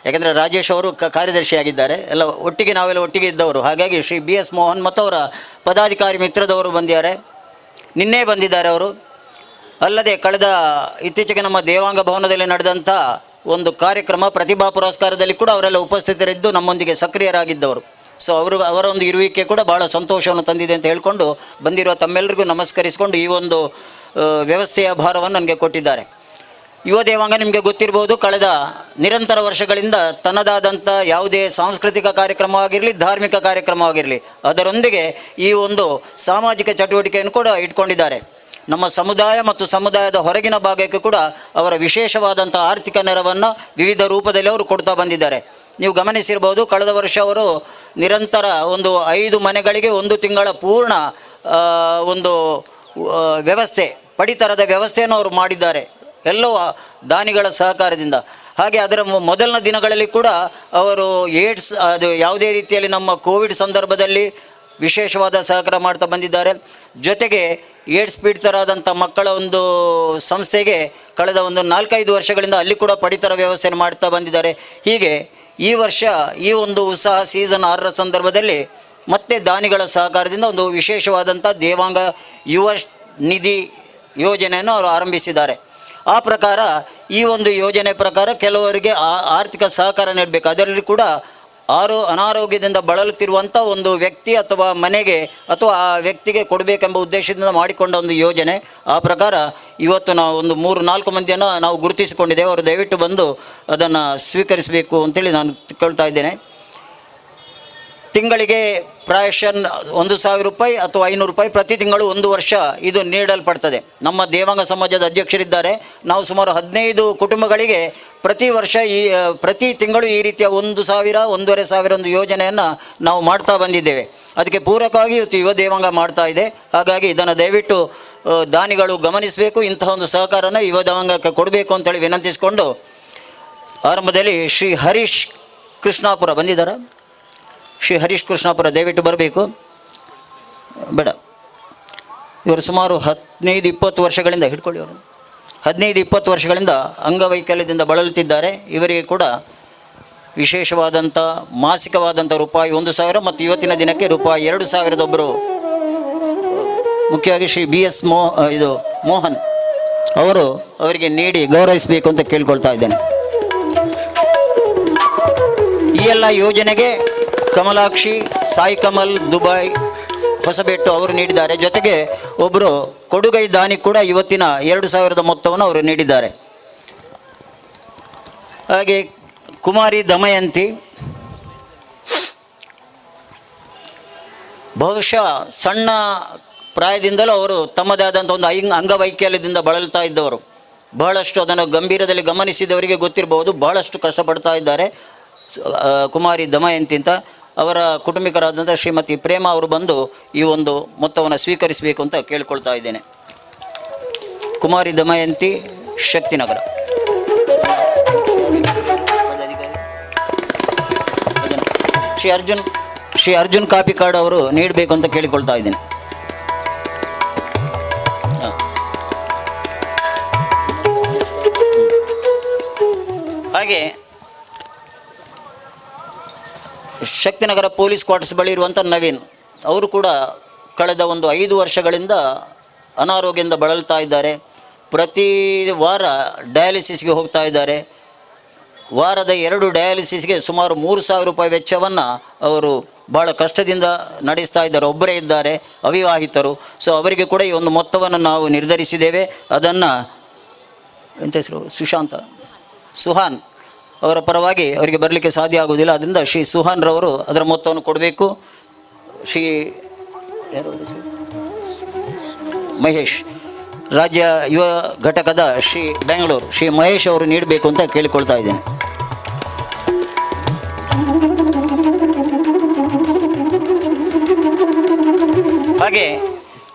ಯಾಕೆಂದರೆ ರಾಜೇಶ್ ಅವರು ಕಾರ್ಯದರ್ಶಿಯಾಗಿದ್ದಾರೆ, ಎಲ್ಲ ಒಟ್ಟಿಗೆ ನಾವೆಲ್ಲ ಒಟ್ಟಿಗೆ ಇದ್ದವರು. ಹಾಗಾಗಿ ಶ್ರೀ BS ಮೋಹನ್ ಮತ್ತು ಅವರ ಪದಾಧಿಕಾರಿ ಮಿತ್ರದವರು ಬಂದಿದ್ದಾರೆ, ನಿನ್ನೆ ಬಂದಿದ್ದಾರೆ ಅವರು. ಅಲ್ಲದೆ ಇತ್ತೀಚೆಗೆ ನಮ್ಮ ದೇವಾಂಗ ಭವನದಲ್ಲಿ ನಡೆದಂಥ ಒಂದು ಕಾರ್ಯಕ್ರಮ ಪ್ರತಿಭಾ ಪುರಸ್ಕಾರದಲ್ಲಿ ಕೂಡ ಅವರೆಲ್ಲ ಉಪಸ್ಥಿತರಿದ್ದು ನಮ್ಮೊಂದಿಗೆ ಸಕ್ರಿಯರಾಗಿದ್ದವರು. ಸೊ ಅವರ ಒಂದು ಇರುವಿಕೆ ಕೂಡ ಭಾಳ ಸಂತೋಷವನ್ನು ತಂದಿದೆ ಅಂತ ಹೇಳಿಕೊಂಡು ಬಂದಿರುವ ತಮ್ಮೆಲ್ಲರಿಗೂ ನಮಸ್ಕರಿಸಿಕೊಂಡು ಈ ಒಂದು ವ್ಯವಸ್ಥೆಯ ಭಾರವನ್ನು ನನಗೆ ಕೊಟ್ಟಿದ್ದಾರೆ. ಯುವ ದೇವಾಂಗ ನಿಮಗೆ ಗೊತ್ತಿರ್ಬೋದು, ಕಳೆದ ನಿರಂತರ ವರ್ಷಗಳಿಂದ ತನ್ನದಾದಂಥ ಯಾವುದೇ ಸಾಂಸ್ಕೃತಿಕ ಕಾರ್ಯಕ್ರಮವಾಗಿರಲಿ, ಧಾರ್ಮಿಕ ಕಾರ್ಯಕ್ರಮವಾಗಿರಲಿ, ಅದರೊಂದಿಗೆ ಈ ಒಂದು ಸಾಮಾಜಿಕ ಚಟುವಟಿಕೆಯನ್ನು ಕೂಡ ಇಟ್ಕೊಂಡಿದ್ದಾರೆ. ನಮ್ಮ ಸಮುದಾಯ ಮತ್ತು ಸಮುದಾಯದ ಹೊರಗಿನ ಭಾಗಕ್ಕೆ ಕೂಡ ಅವರ ವಿಶೇಷವಾದಂಥ ಆರ್ಥಿಕ ನೆರವನ್ನು ವಿವಿಧ ರೂಪದಲ್ಲಿ ಅವರು ಕೊಡ್ತಾ ಬಂದಿದ್ದಾರೆ. ನೀವು ಗಮನಿಸಿರ್ಬೋದು, ಕಳೆದ ವರ್ಷ ಅವರು ನಿರಂತರ 5 ಮನೆಗಳಿಗೆ 1 ತಿಂಗಳ ಪೂರ್ಣ ಒಂದು ವ್ಯವಸ್ಥೆ, ಪಡಿತರದ ವ್ಯವಸ್ಥೆಯನ್ನು ಅವರು ಮಾಡಿದ್ದಾರೆ, ಎಲ್ಲವೂ ದಾನಿಗಳ ಸಹಕಾರದಿಂದ. ಹಾಗೆ ಅದರ ಮೊದಲನ ದಿನಗಳಲ್ಲಿ ಕೂಡ ಅವರು ಏಡ್ಸ್, ಅದು ಯಾವುದೇ ರೀತಿಯಲ್ಲಿ ನಮ್ಮ ಕೋವಿಡ್ ಸಂದರ್ಭದಲ್ಲಿ ವಿಶೇಷವಾದ ಸಹಕಾರ ಮಾಡ್ತಾ ಬಂದಿದ್ದಾರೆ. ಜೊತೆಗೆ ಏಡ್ಸ್ ಪೀಡಿತರಾದಂಥ ಮಕ್ಕಳ ಒಂದು ಸಂಸ್ಥೆಗೆ ಕಳೆದ 4-5 ವರ್ಷಗಳಿಂದ ಅಲ್ಲಿ ಕೂಡ ಪಡಿತರ ವ್ಯವಸ್ಥೆಯನ್ನು ಮಾಡ್ತಾ ಬಂದಿದ್ದಾರೆ. ಹೀಗೆ ಈ ವರ್ಷ ಈ ಒಂದು ಉತ್ಸಾಹ ಸೀಸನ್ 6ರ ಸಂದರ್ಭದಲ್ಲಿ ಮತ್ತೆ ದಾನಿಗಳ ಸಹಕಾರದಿಂದ ಒಂದು ವಿಶೇಷವಾದಂಥ ದೇವಾಂಗ ಯುವ ನಿಧಿ ಯೋಜನೆಯನ್ನು ಅವರು ಆರಂಭಿಸಿದ್ದಾರೆ. ಆ ಪ್ರಕಾರ ಈ ಒಂದು ಯೋಜನೆ ಪ್ರಕಾರ ಕೆಲವರಿಗೆ ಆರ್ಥಿಕ ಸಹಕಾರ ನೀಡಬೇಕು. ಅದರಲ್ಲಿ ಕೂಡ ಅನಾರೋಗ್ಯದಿಂದ ಬಳಲುತ್ತಿರುವಂಥ ಒಂದು ವ್ಯಕ್ತಿ ಅಥವಾ ಮನೆಗೆ ಅಥವಾ ಆ ವ್ಯಕ್ತಿಗೆ ಕೊಡಬೇಕೆಂಬ ಉದ್ದೇಶದಿಂದ ಮಾಡಿಕೊಂಡ ಒಂದು ಯೋಜನೆ. ಆ ಪ್ರಕಾರ ಇವತ್ತು ನಾವು 3-4 ಮಂದಿಯನ್ನು ನಾವು ಗುರುತಿಸಿಕೊಂಡಿದ್ದೇವೆ. ಅವರು ದಯವಿಟ್ಟು ಬಂದು ಅದನ್ನು ಸ್ವೀಕರಿಸಬೇಕು ಅಂತೇಳಿ ನಾನು ತಿಳ್ಕೊಳ್ತಾ ಇದ್ದೇನೆ. ತಿಂಗಳಿಗೆ ಪ್ರಾಯಶಃ 1,000 ರೂಪಾಯಿ ಅಥವಾ 500 ರೂಪಾಯಿ ಪ್ರತಿ ತಿಂಗಳು 1 ವರ್ಷ ಇದು ನೀಡಲ್ಪಡ್ತದೆ. ನಮ್ಮ ದೇವಾಂಗ ಸಮಾಜದ ಅಧ್ಯಕ್ಷರಿದ್ದಾರೆ, ನಾವು ಸುಮಾರು 15 ಕುಟುಂಬಗಳಿಗೆ ಪ್ರತಿ ತಿಂಗಳು ಈ ರೀತಿಯ 1,000-1,500 ಒಂದು ಯೋಜನೆಯನ್ನು ನಾವು ಮಾಡ್ತಾ ಬಂದಿದ್ದೇವೆ. ಅದಕ್ಕೆ ಪೂರಕವಾಗಿ ಇವತ್ತು ಯುವ ದೇವಾಂಗ ಮಾಡ್ತಾ ಇದೆ. ಹಾಗಾಗಿ ಇದನ್ನು ದಯವಿಟ್ಟು ದಾನಿಗಳು ಗಮನಿಸಬೇಕು, ಇಂತಹ ಒಂದು ಸಹಕಾರನ ಯುವ ದೇವಾಂಗಕ್ಕೆ ಕೊಡಬೇಕು ಅಂತೇಳಿ ವಿನಂತಿಸಿಕೊಂಡು, ಆರಂಭದಲ್ಲಿ ಶ್ರೀ ಹರೀಶ್ ಕೃಷ್ಣಾಪುರ ಬಂದಿದ್ದಾರೆ. ಶ್ರೀ ಹರೀಶ್ ಕೃಷ್ಣಾಪುರ ದಯವಿಟ್ಟು ಬರಬೇಕು. ಬೇಡ, ಇವರು ಸುಮಾರು 15-20 ವರ್ಷಗಳಿಂದ ಹಿಡ್ಕೊಳ್ಳಿ, ಅವರು 15-20 ವರ್ಷಗಳಿಂದ ಅಂಗವೈಕಲ್ಯದಿಂದ ಬಳಲುತ್ತಿದ್ದಾರೆ. ಇವರಿಗೆ ಕೂಡ ವಿಶೇಷವಾದಂಥ ಮಾಸಿಕವಾದಂಥ ರೂಪಾಯಿ 1,000 ಮತ್ತು ಇವತ್ತಿನ ದಿನಕ್ಕೆ ರೂಪಾಯಿ 2,000 ಒಬ್ಬರು ಮುಖ್ಯವಾಗಿ ಶ್ರೀ BS ಮೋಹನ್ ಅವರಿಗೆ ನೀಡಿ ಗೌರವಿಸಬೇಕು ಅಂತ ಕೇಳ್ಕೊಳ್ತಾ ಇದ್ದೇನೆ. ಈ ಎಲ್ಲ ಯೋಜನೆಗೆ ಕಮಲಾಕ್ಷಿ, ಸಾಯಿ ಕಮಲ್, ದುಬೈ, ಹೊಸಬೆಟ್ಟು ಅವರು ನೀಡಿದ್ದಾರೆ. ಜೊತೆಗೆ ಒಬ್ಬರು ಕೊಡುಗೈ ದಾನಿ ಕೂಡ ಇವತ್ತಿನ 2,000 ಮೊತ್ತವನ್ನು ಅವರು ನೀಡಿದ್ದಾರೆ. ಹಾಗೆ ಕುಮಾರಿ ದಮಯಂತಿ ಬಹುಶಃ ಸಣ್ಣ ಪ್ರಾಯದಿಂದಲೂ ಅವರು ತಮ್ಮದೇ ಆದಂಥ ಒಂದು ಅಂಗವೈಕಲ್ಯದಿಂದ ಬಳಲ್ತಾ ಇದ್ದವರು. ಬಹಳಷ್ಟು ಅದನ್ನು ಗಂಭೀರದಲ್ಲಿ ಗಮನಿಸಿದವರಿಗೆ ಗೊತ್ತಿರಬಹುದು, ಬಹಳಷ್ಟು ಕಷ್ಟಪಡ್ತಾ ಇದ್ದಾರೆ. ಕುಮಾರಿ ದಮಯಂತಿ ಅಂತ ಅವರ ಕುಟುಂಬಿಕರಾದಂಥ ಶ್ರೀಮತಿ ಪ್ರೇಮ ಅವರು ಬಂದು ಈ ಒಂದು ಮೊತ್ತವನ್ನು ಸ್ವೀಕರಿಸಬೇಕು ಅಂತ ಕೇಳ್ಕೊಳ್ತಾ ಇದ್ದೇನೆ. ಕುಮಾರಿ ದಮಯಂತಿ, ಶಕ್ತಿನಗರ. ಶ್ರೀ ಅರ್ಜುನ್ ಕಾಪಿ ಕಾರ್ಡ್ ಅವರು ನೀಡಬೇಕು ಅಂತ ಕೇಳಿಕೊಳ್ತಾ ಇದ್ದೇನೆ. ಹಾಗೆ ಶಕ್ತಿನಗರ ಪೊಲೀಸ್ ಕ್ವಾರ್ಟರ್ಸ್ ಬಳಿ ಇರುವಂಥ ನವೀನ್ ಅವರು ಕೂಡ ಕಳೆದ ಒಂದು 5 ವರ್ಷಗಳಿಂದ ಅನಾರೋಗ್ಯದಿಂದ ಬಳಲ್ತಾ ಇದ್ದಾರೆ. ಪ್ರತಿ ವಾರ ಡಯಾಲಿಸಿಸ್ಗೆ ಹೋಗ್ತಾ ಇದ್ದಾರೆ. ವಾರದ 2 ಡಯಾಲಿಸಿಸ್ಗೆ ಸುಮಾರು 3,000 ರೂಪಾಯಿ ವೆಚ್ಚವನ್ನು ಅವರು ಭಾಳ ಕಷ್ಟದಿಂದ ನಡೆಸ್ತಾ ಇದ್ದಾರೆ. ಒಬ್ಬರೇ ಇದ್ದಾರೆ, ಅವಿವಾಹಿತರು. ಸೊ ಅವರಿಗೆ ಕೂಡ ಈ ಒಂದು ಮೊತ್ತವನ್ನು ನಾವು ನಿರ್ಧರಿಸಿದ್ದೇವೆ. ಅದನ್ನು ಎಂತ ಹೆಸರು, ಸುಹಾನ್ ಅವರ ಪರವಾಗಿ ಅವರಿಗೆ ಬರಲಿಕ್ಕೆ ಸಾಧ್ಯ ಆಗುವುದಿಲ್ಲ. ಅದರಿಂದ ಶ್ರೀ ಸುಹಾನ್ ರವರು ಅದರ ಮೊತ್ತವನ್ನು ಕೊಡಬೇಕು. ಶ್ರೀ ಮಹೇಶ್, ರಾಜ್ಯ ಯುವ ಘಟಕದ ಶ್ರೀ ಬೆಂಗಳೂರು ಶ್ರೀ ಮಹೇಶ್ ಅವರು ನೀಡಬೇಕು ಅಂತ ಕೇಳಿಕೊಳ್ತಾ ಇದ್ದೇನೆ. ಹಾಗೆ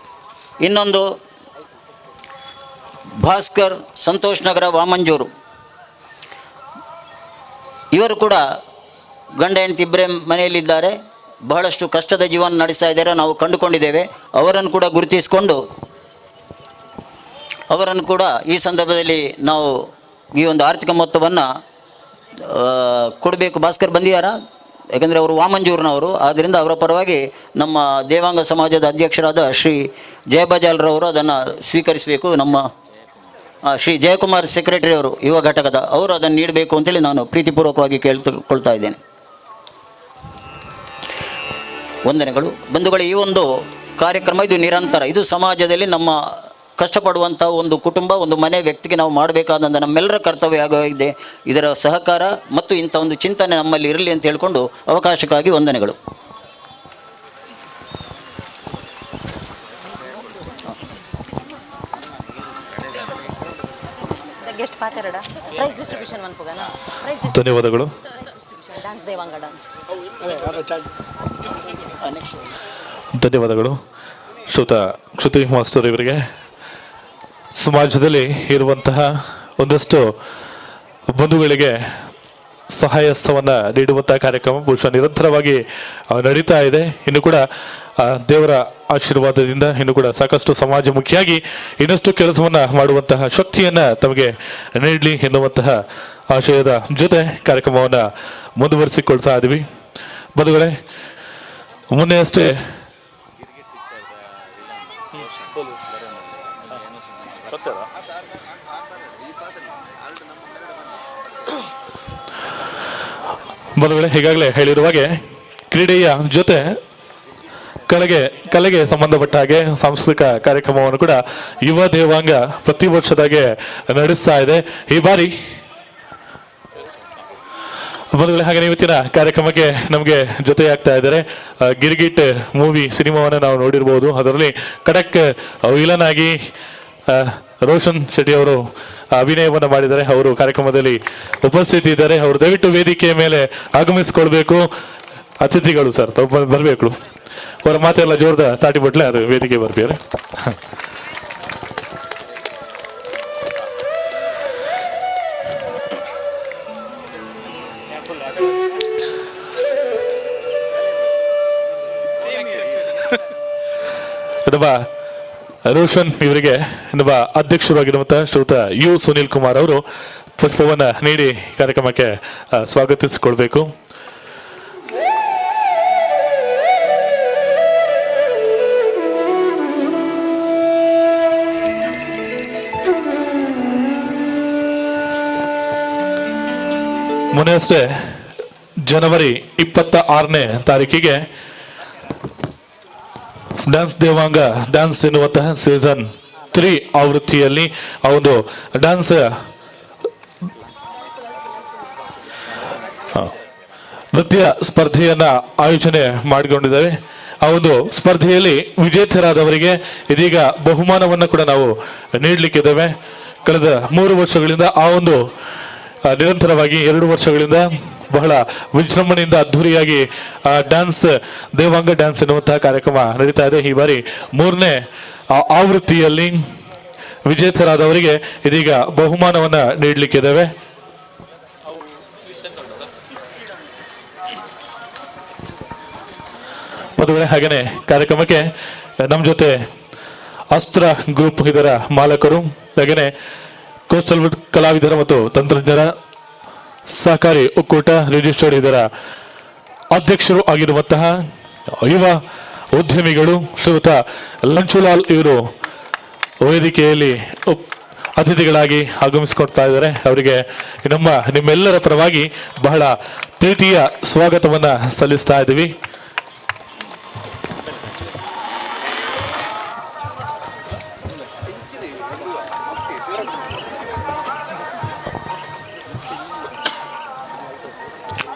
ಇನ್ನೊಂದು ಭಾಸ್ಕರ್, ಸಂತೋಷ್ ನಗರ, ವಾಮಂಜೂರು, ಇವರು ಕೂಡ ಗಂಡ ಹೆಂಡತಿ ಇಬ್ಬರೇ ಮನೆಯಲ್ಲಿದ್ದಾರೆ. ಬಹಳಷ್ಟು ಕಷ್ಟದ ಜೀವನ ನಡೆಸ್ತಾ ಇದ್ದಾರೆ, ನಾವು ಕಂಡುಕೊಂಡಿದ್ದೇವೆ. ಅವರನ್ನು ಕೂಡ ಗುರುತಿಸಿಕೊಂಡು ಅವರನ್ನು ಕೂಡ ಈ ಸಂದರ್ಭದಲ್ಲಿ ನಾವು ಈ ಒಂದು ಆರ್ಥಿಕ ಮೊತ್ತವನ್ನು ಕೊಡಬೇಕು. ಭಾಸ್ಕರ್ ಬಂದಿದ್ದಾರಾ? ಯಾಕಂದರೆ ಅವರು ವಾಮಂಜೂರಿನವರು, ಆದ್ದರಿಂದ ಅವರ ಪರವಾಗಿ ನಮ್ಮ ದೇವಾಂಗ ಸಮಾಜದ ಅಧ್ಯಕ್ಷರಾದ ಶ್ರೀ ಜಯಬಜಾಲ್ರವರು ಅದನ್ನು ಸ್ವೀಕರಿಸಬೇಕು. ನಮ್ಮ ಶ್ರೀ ಜಯಕುಮಾರ್ ಸೆಕ್ರೆಟರಿ ಅವರು, ಯುವ ಘಟಕದ ಅವರು ಅದನ್ನು ನೀಡಬೇಕು ಅಂತೇಳಿ ನಾನು ಪ್ರೀತಿಪೂರ್ವಕವಾಗಿ ಕೇಳ್ಕೊಳ್ತಾ ಇದ್ದೇನೆ. ವಂದನೆಗಳು ಬಂಧುಗಳು. ಈ ಒಂದು ಕಾರ್ಯಕ್ರಮ ಇದು ನಿರಂತರ, ಇದು ಸಮಾಜದಲ್ಲಿ ನಮ್ಮ ಕಷ್ಟಪಡುವಂಥ ಒಂದು ಕುಟುಂಬ, ಒಂದು ಮನೆ ವ್ಯಕ್ತಿಗೆ ನಾವು ಮಾಡಬೇಕಾದಂಥ ನಮ್ಮೆಲ್ಲರ ಕರ್ತವ್ಯ ಆಗಿದೆ. ಇದರ ಸಹಕಾರ ಮತ್ತು ಇಂಥ ಒಂದು ಚಿಂತನೆ ನಮ್ಮಲ್ಲಿ ಇರಲಿ ಅಂತ ಹೇಳಿಕೊಂಡು ಅವಕಾಶಕ್ಕಾಗಿ ವಂದನೆಗಳು. ಧನ್ಯವಾದಗಳು. ಧನ್ಯವಾದಗಳು ಶ್ರುತಿ ಮಾಸ್ಟರ್ ಇವರಿಗೆ. ಸಮಾಜದಲ್ಲಿ ಇರುವಂತಹ ಒಂದಷ್ಟು ಬಂಧುಗಳಿಗೆ ಸಹಾಯಸ್ಥವನ್ನು ನೀಡುವಂತಹ ಕಾರ್ಯಕ್ರಮ ಬಹುಶಃ ನಿರಂತರವಾಗಿ ನಡೀತಾ ಇದೆ. ಇನ್ನು ಕೂಡ ದೇವರ ಆಶೀರ್ವಾದದಿಂದ ಇನ್ನು ಕೂಡ ಸಾಕಷ್ಟು ಸಮಾಜಮುಖಿಯಾಗಿ ಇನ್ನಷ್ಟು ಕೆಲಸವನ್ನು ಮಾಡುವಂತಹ ಶಕ್ತಿಯನ್ನು ತಮಗೆ ನೀಡಲಿ ಎನ್ನುವಂತಹ ಆಶಯದ ಜೊತೆ ಕಾರ್ಯಕ್ರಮವನ್ನು ಮುಂದುವರಿಸಿಕೊಳ್ತಾ ಇದ್ದೀವಿ. ಬಂಧುಗಳೇ, ಮೊನ್ನೆ ಅಷ್ಟೇ ಈಗಾಗಲೇ ಹೇಳಿರುವ ಹಾಗೆ ಕ್ರೀಡೆಯ ಜೊತೆ ಕಲೆಗೆ ಸಂಬಂಧಪಟ್ಟ ಹಾಗೆ ಸಾಂಸ್ಕೃತಿಕ ಕಾರ್ಯಕ್ರಮವನ್ನು ಕೂಡ ಯುವ ದೇವಾಂಗ ಪ್ರತಿ ವರ್ಷದಾಗೆ ನಡೆಸ್ತಾ ಇದೆ. ಈ ಬಾರಿ ಹಾಗೆ ಇವತ್ತಿನ ಕಾರ್ಯಕ್ರಮಕ್ಕೆ ನಮಗೆ ಜೊತೆಯಾಗ್ತಾ ಇದ್ದಾರೆ. ಗಿರ್ಗಿಟ್ ಮೂವಿ ಸಿನಿಮಾವನ್ನು ನಾವು ನೋಡಿರ್ಬೋದು. ಅದರಲ್ಲಿ ಖಡಕ್ ವಿಲನ್ ಆಗಿ ರೋಷನ್ ಶೆಟ್ಟಿ ಅವರು ಅಭಿನಯವನ್ನು ಮಾಡಿದ್ದಾರೆ. ಅವರು ಕಾರ್ಯಕ್ರಮದಲ್ಲಿ ಉಪಸ್ಥಿತಿ ಇದ್ದಾರೆ. ಅವರು ದಯವಿಟ್ಟು ವೇದಿಕೆಯ ಮೇಲೆ ಆಗಮಿಸಿಕೊಳ್ಬೇಕು. ಅತಿಥಿಗಳು ಸರ್ ಬರಬೇಕು. ಅವರ ಮಾತೆಲ್ಲ ಜೋರ್ದ ತಾಟಿ ಬಿಟ್ಲೆ ಅದು ವೇದಿಕೆ ಬರ್ತಾರೆ. ನಮ್ಮ ರೋಷನ್ ಇವರಿಗೆ ನಮ್ಮ ಅಧ್ಯಕ್ಷರಾಗಿರುವಂತಹ ಶ್ರೀಯುತ ಯು ಸುನಿಲ್ ಕುಮಾರ್ ಅವರು ಪುಷ್ಪವನ್ನು ನೀಡಿ ಕಾರ್ಯಕ್ರಮಕ್ಕೆ ಸ್ವಾಗತಿಸಿಕೊಳ್ಬೇಕು. ಮೊನ್ನೆಯಷ್ಟೇ ಜನವರಿ 26ನೇ ತಾರೀಕಿಗೆ ಡ್ಯಾನ್ಸ್ ದೇವಾಂಗ ಡ್ಯಾನ್ಸ್ ಎನ್ನುವಂತಹ ಸೀಸನ್-3 ಆವೃತ್ತಿಯಲ್ಲಿ ಆ ಒಂದು ಡ್ಯಾನ್ಸ್ ನೃತ್ಯ ಸ್ಪರ್ಧೆಯನ್ನ ಆಯೋಜನೆ ಮಾಡಿಕೊಂಡಿದ್ದೇವೆ. ಆ ಒಂದು ಸ್ಪರ್ಧೆಯಲ್ಲಿ ವಿಜೇತರಾದವರಿಗೆ ಇದೀಗ ಬಹುಮಾನವನ್ನು ಕೂಡ ನಾವು ನೀಡಲಿಕ್ಕಿದ್ದೇವೆ. ಕಳೆದ 3 ವರ್ಷಗಳಿಂದ ಆ ಒಂದು ನಿರಂತರವಾಗಿ 2 ವರ್ಷಗಳಿಂದ ಬಹಳ ವಿಜೃಂಭಣೆಯಿಂದ ಅದ್ಧೂರಿಯಾಗಿ ಡ್ಯಾನ್ಸ್ ದೇವಾಂಗ ಡ್ಯಾನ್ಸ್ ಎನ್ನುವಂತಹ ಕಾರ್ಯಕ್ರಮ ನಡೀತಾ ಇದೆ. ಈ ಬಾರಿ 3ನೇ ಆವೃತ್ತಿಯಲ್ಲಿ ವಿಜೇತರಾದವರಿಗೆ ಇದೀಗ ಬಹುಮಾನವನ್ನ ನೀಡಲಿಕ್ಕಿದ್ದೇವೆ. ಮದುವೆ ಹಾಗೇನೆ ಕಾರ್ಯಕ್ರಮಕ್ಕೆ ನಮ್ಮ ಜೊತೆ ಅಸ್ತ್ರ ಗ್ರೂಪ್ ಇದರ ಮಾಲಕರು, ಹಾಗೇನೆ ಕೋಸ್ಟಲ್ ವುಡ್ ಕಲಾವಿದರ ಮತ್ತು ತಂತ್ರಜ್ಞರ ಸಹಕಾರಿ ಒಕ್ಕೂಟ ರಿಜಿಸ್ಟರ್ಡ್ ಇದರ ಅಧ್ಯಕ್ಷರು ಆಗಿರುವಂತಹ ಯುವ ಉದ್ಯಮಿಗಳು ಶ್ರೀಯುತ ಲಂಚುಲಾಲ್ ಇವರು ವೇದಿಕೆಯಲ್ಲಿ ಅತಿಥಿಗಳಾಗಿ ಆಗಮಿಸಿಕೊಡ್ತಾ ಇದ್ದಾರೆ. ಅವರಿಗೆ ನಿಮ್ಮೆಲ್ಲರ ಪರವಾಗಿ ಬಹಳ ಪ್ರೀತಿಯ ಸ್ವಾಗತವನ್ನ ಸಲ್ಲಿಸ್ತಾ ಇದ್ದೀವಿ.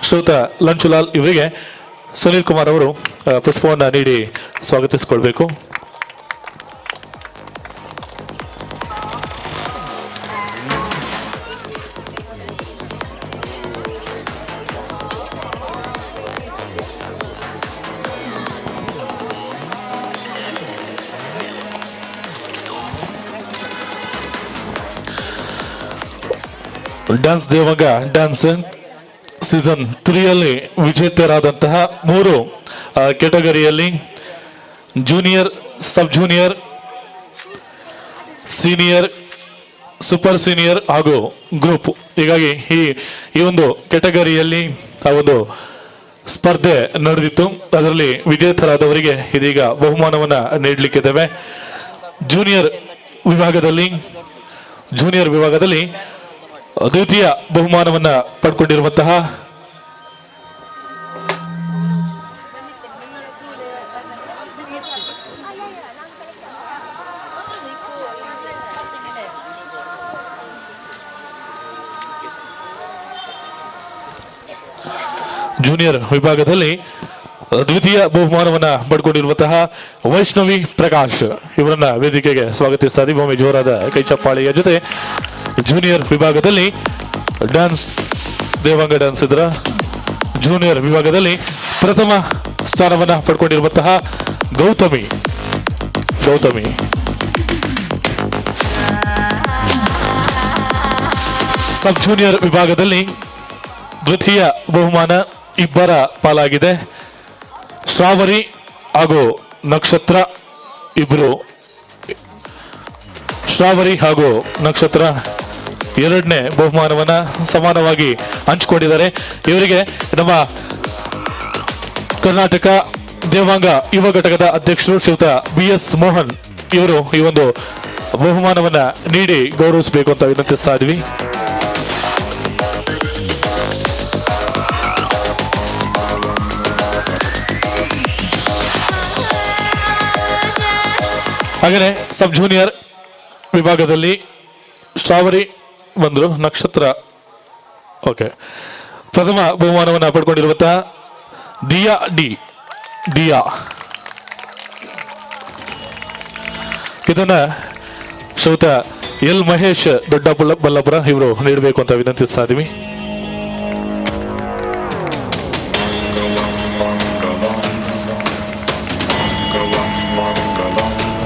ಶ್ರೀಯುತ ಲಂಚುಲಾಲ್ ಇವರಿಗೆ ಸುನೀಲ್ ಕುಮಾರ್ ಅವರು ಪುಷ್ಪವನ್ನು ನೀಡಿ ಸ್ವಾಗತಿಸಿಕೊಳ್ಬೇಕು. ಡ್ಯಾನ್ಸ್ ದೇವಾಂಗ ಡ್ಯಾನ್ಸ್ ಸೀಸನ್ 3ಯಲ್ಲಿ ವಿಜೇತರಾದಂತಹ 3 ಕೆಟಗರಿಯಲ್ಲಿ junior, sub junior, senior, super senior ಹಾಗೂ ಗ್ರೂಪ್. ಹೀಗಾಗಿ ಈ ಒಂದು ಕೆಟಗರಿಯಲ್ಲಿ ಆ ಒಂದು ಸ್ಪರ್ಧೆ ನಡೆದಿತ್ತು. ಅದರಲ್ಲಿ ವಿಜೇತರಾದವರಿಗೆ ಇದೀಗ ಬಹುಮಾನವನ್ನ ನೀಡಲಿಕ್ಕಿದ್ದೇವೆ. ಜೂನಿಯರ್ ವಿಭಾಗದಲ್ಲಿ ದ್ವಿತೀಯ ಬಹುಮಾನವನ್ನ ಪಡ್ಕೊಂಡಿರುವಂತಹ ವೈಷ್ಣವಿ ಪ್ರಕಾಶ್ ಇವರನ್ನ ವೇದಿಕೆಗೆ ಸ್ವಾಗತಿಸ್ತಾ ಇದ್ದೀವಿ. ಒಮ್ಮೆ ಜೋರಾದ ಕೈ ಚಪ್ಪಾಳೆಯ ಜೊತೆ ಜೂನಿಯರ್ ವಿಭಾಗದಲ್ಲಿ ಡ್ಯಾನ್ಸ್ ದೇವಾಂಗ ಡ್ಯಾನ್ಸ್ ಇದರ ಜೂನಿಯರ್ ವಿಭಾಗದಲ್ಲಿ ಪ್ರಥಮ ಸ್ಥಾನವನ್ನ ಪಡ್ಕೊಂಡಿರುವಂತಹ ಗೌತಮಿ. ಸಬ್ ಜೂನಿಯರ್ ವಿಭಾಗದಲ್ಲಿ ದ್ವಿತೀಯ ಬಹುಮಾನ ಇಬ್ಬರ ಪಾಲಾಗಿದೆ. ಶ್ರಾವರಿ ಹಾಗೂ ನಕ್ಷತ್ರ ಇಬ್ಬರು. ಶ್ರಾವರಿ ಹಾಗೂ ನಕ್ಷತ್ರ 2ನೇ ಬಹುಮಾನವನ್ನ ಸಮಾನವಾಗಿ ಹಂಚಿಕೊಂಡಿದ್ದಾರೆ. ಇವರಿಗೆ ನಮ್ಮ ಕರ್ನಾಟಕ ದೇವಾಂಗ ಯುವ ಘಟಕದ ಅಧ್ಯಕ್ಷರು ಶ್ರೀಯುತ BS ಮೋಹನ್ ಇವರು ಈ ಒಂದು ಬಹುಮಾನವನ್ನ ನೀಡಿ ಗೌರವಿಸಬೇಕು ಅಂತ ವಿನಂತಿಸ್ತಾ ಇದ್ವಿ. ಹಾಗೆಯೇ ಸಬ್ ಜೂನಿಯರ್ ವಿಭಾಗದಲ್ಲಿ ಶ್ರಾವರಿ ಬಂದರು, ನಕ್ಷತ್ರ ಓಕೆ. ಪ್ರಥಮ ಬಹುಮಾನವನ್ನು ಪಡ್ಕೊಂಡಿರುವಂತಹ ದಿಯಾ ಇದನ್ನ ಶ್ರೀಯುತ ಎಲ್ ಮಹೇಶ್ ದೊಡ್ಡಬಳ್ಳಾಪುರ ಇವರು ನೀಡಬೇಕು ಅಂತ ವಿನಂತಿಸ್ತಾ ಇದ್ದೀವಿ.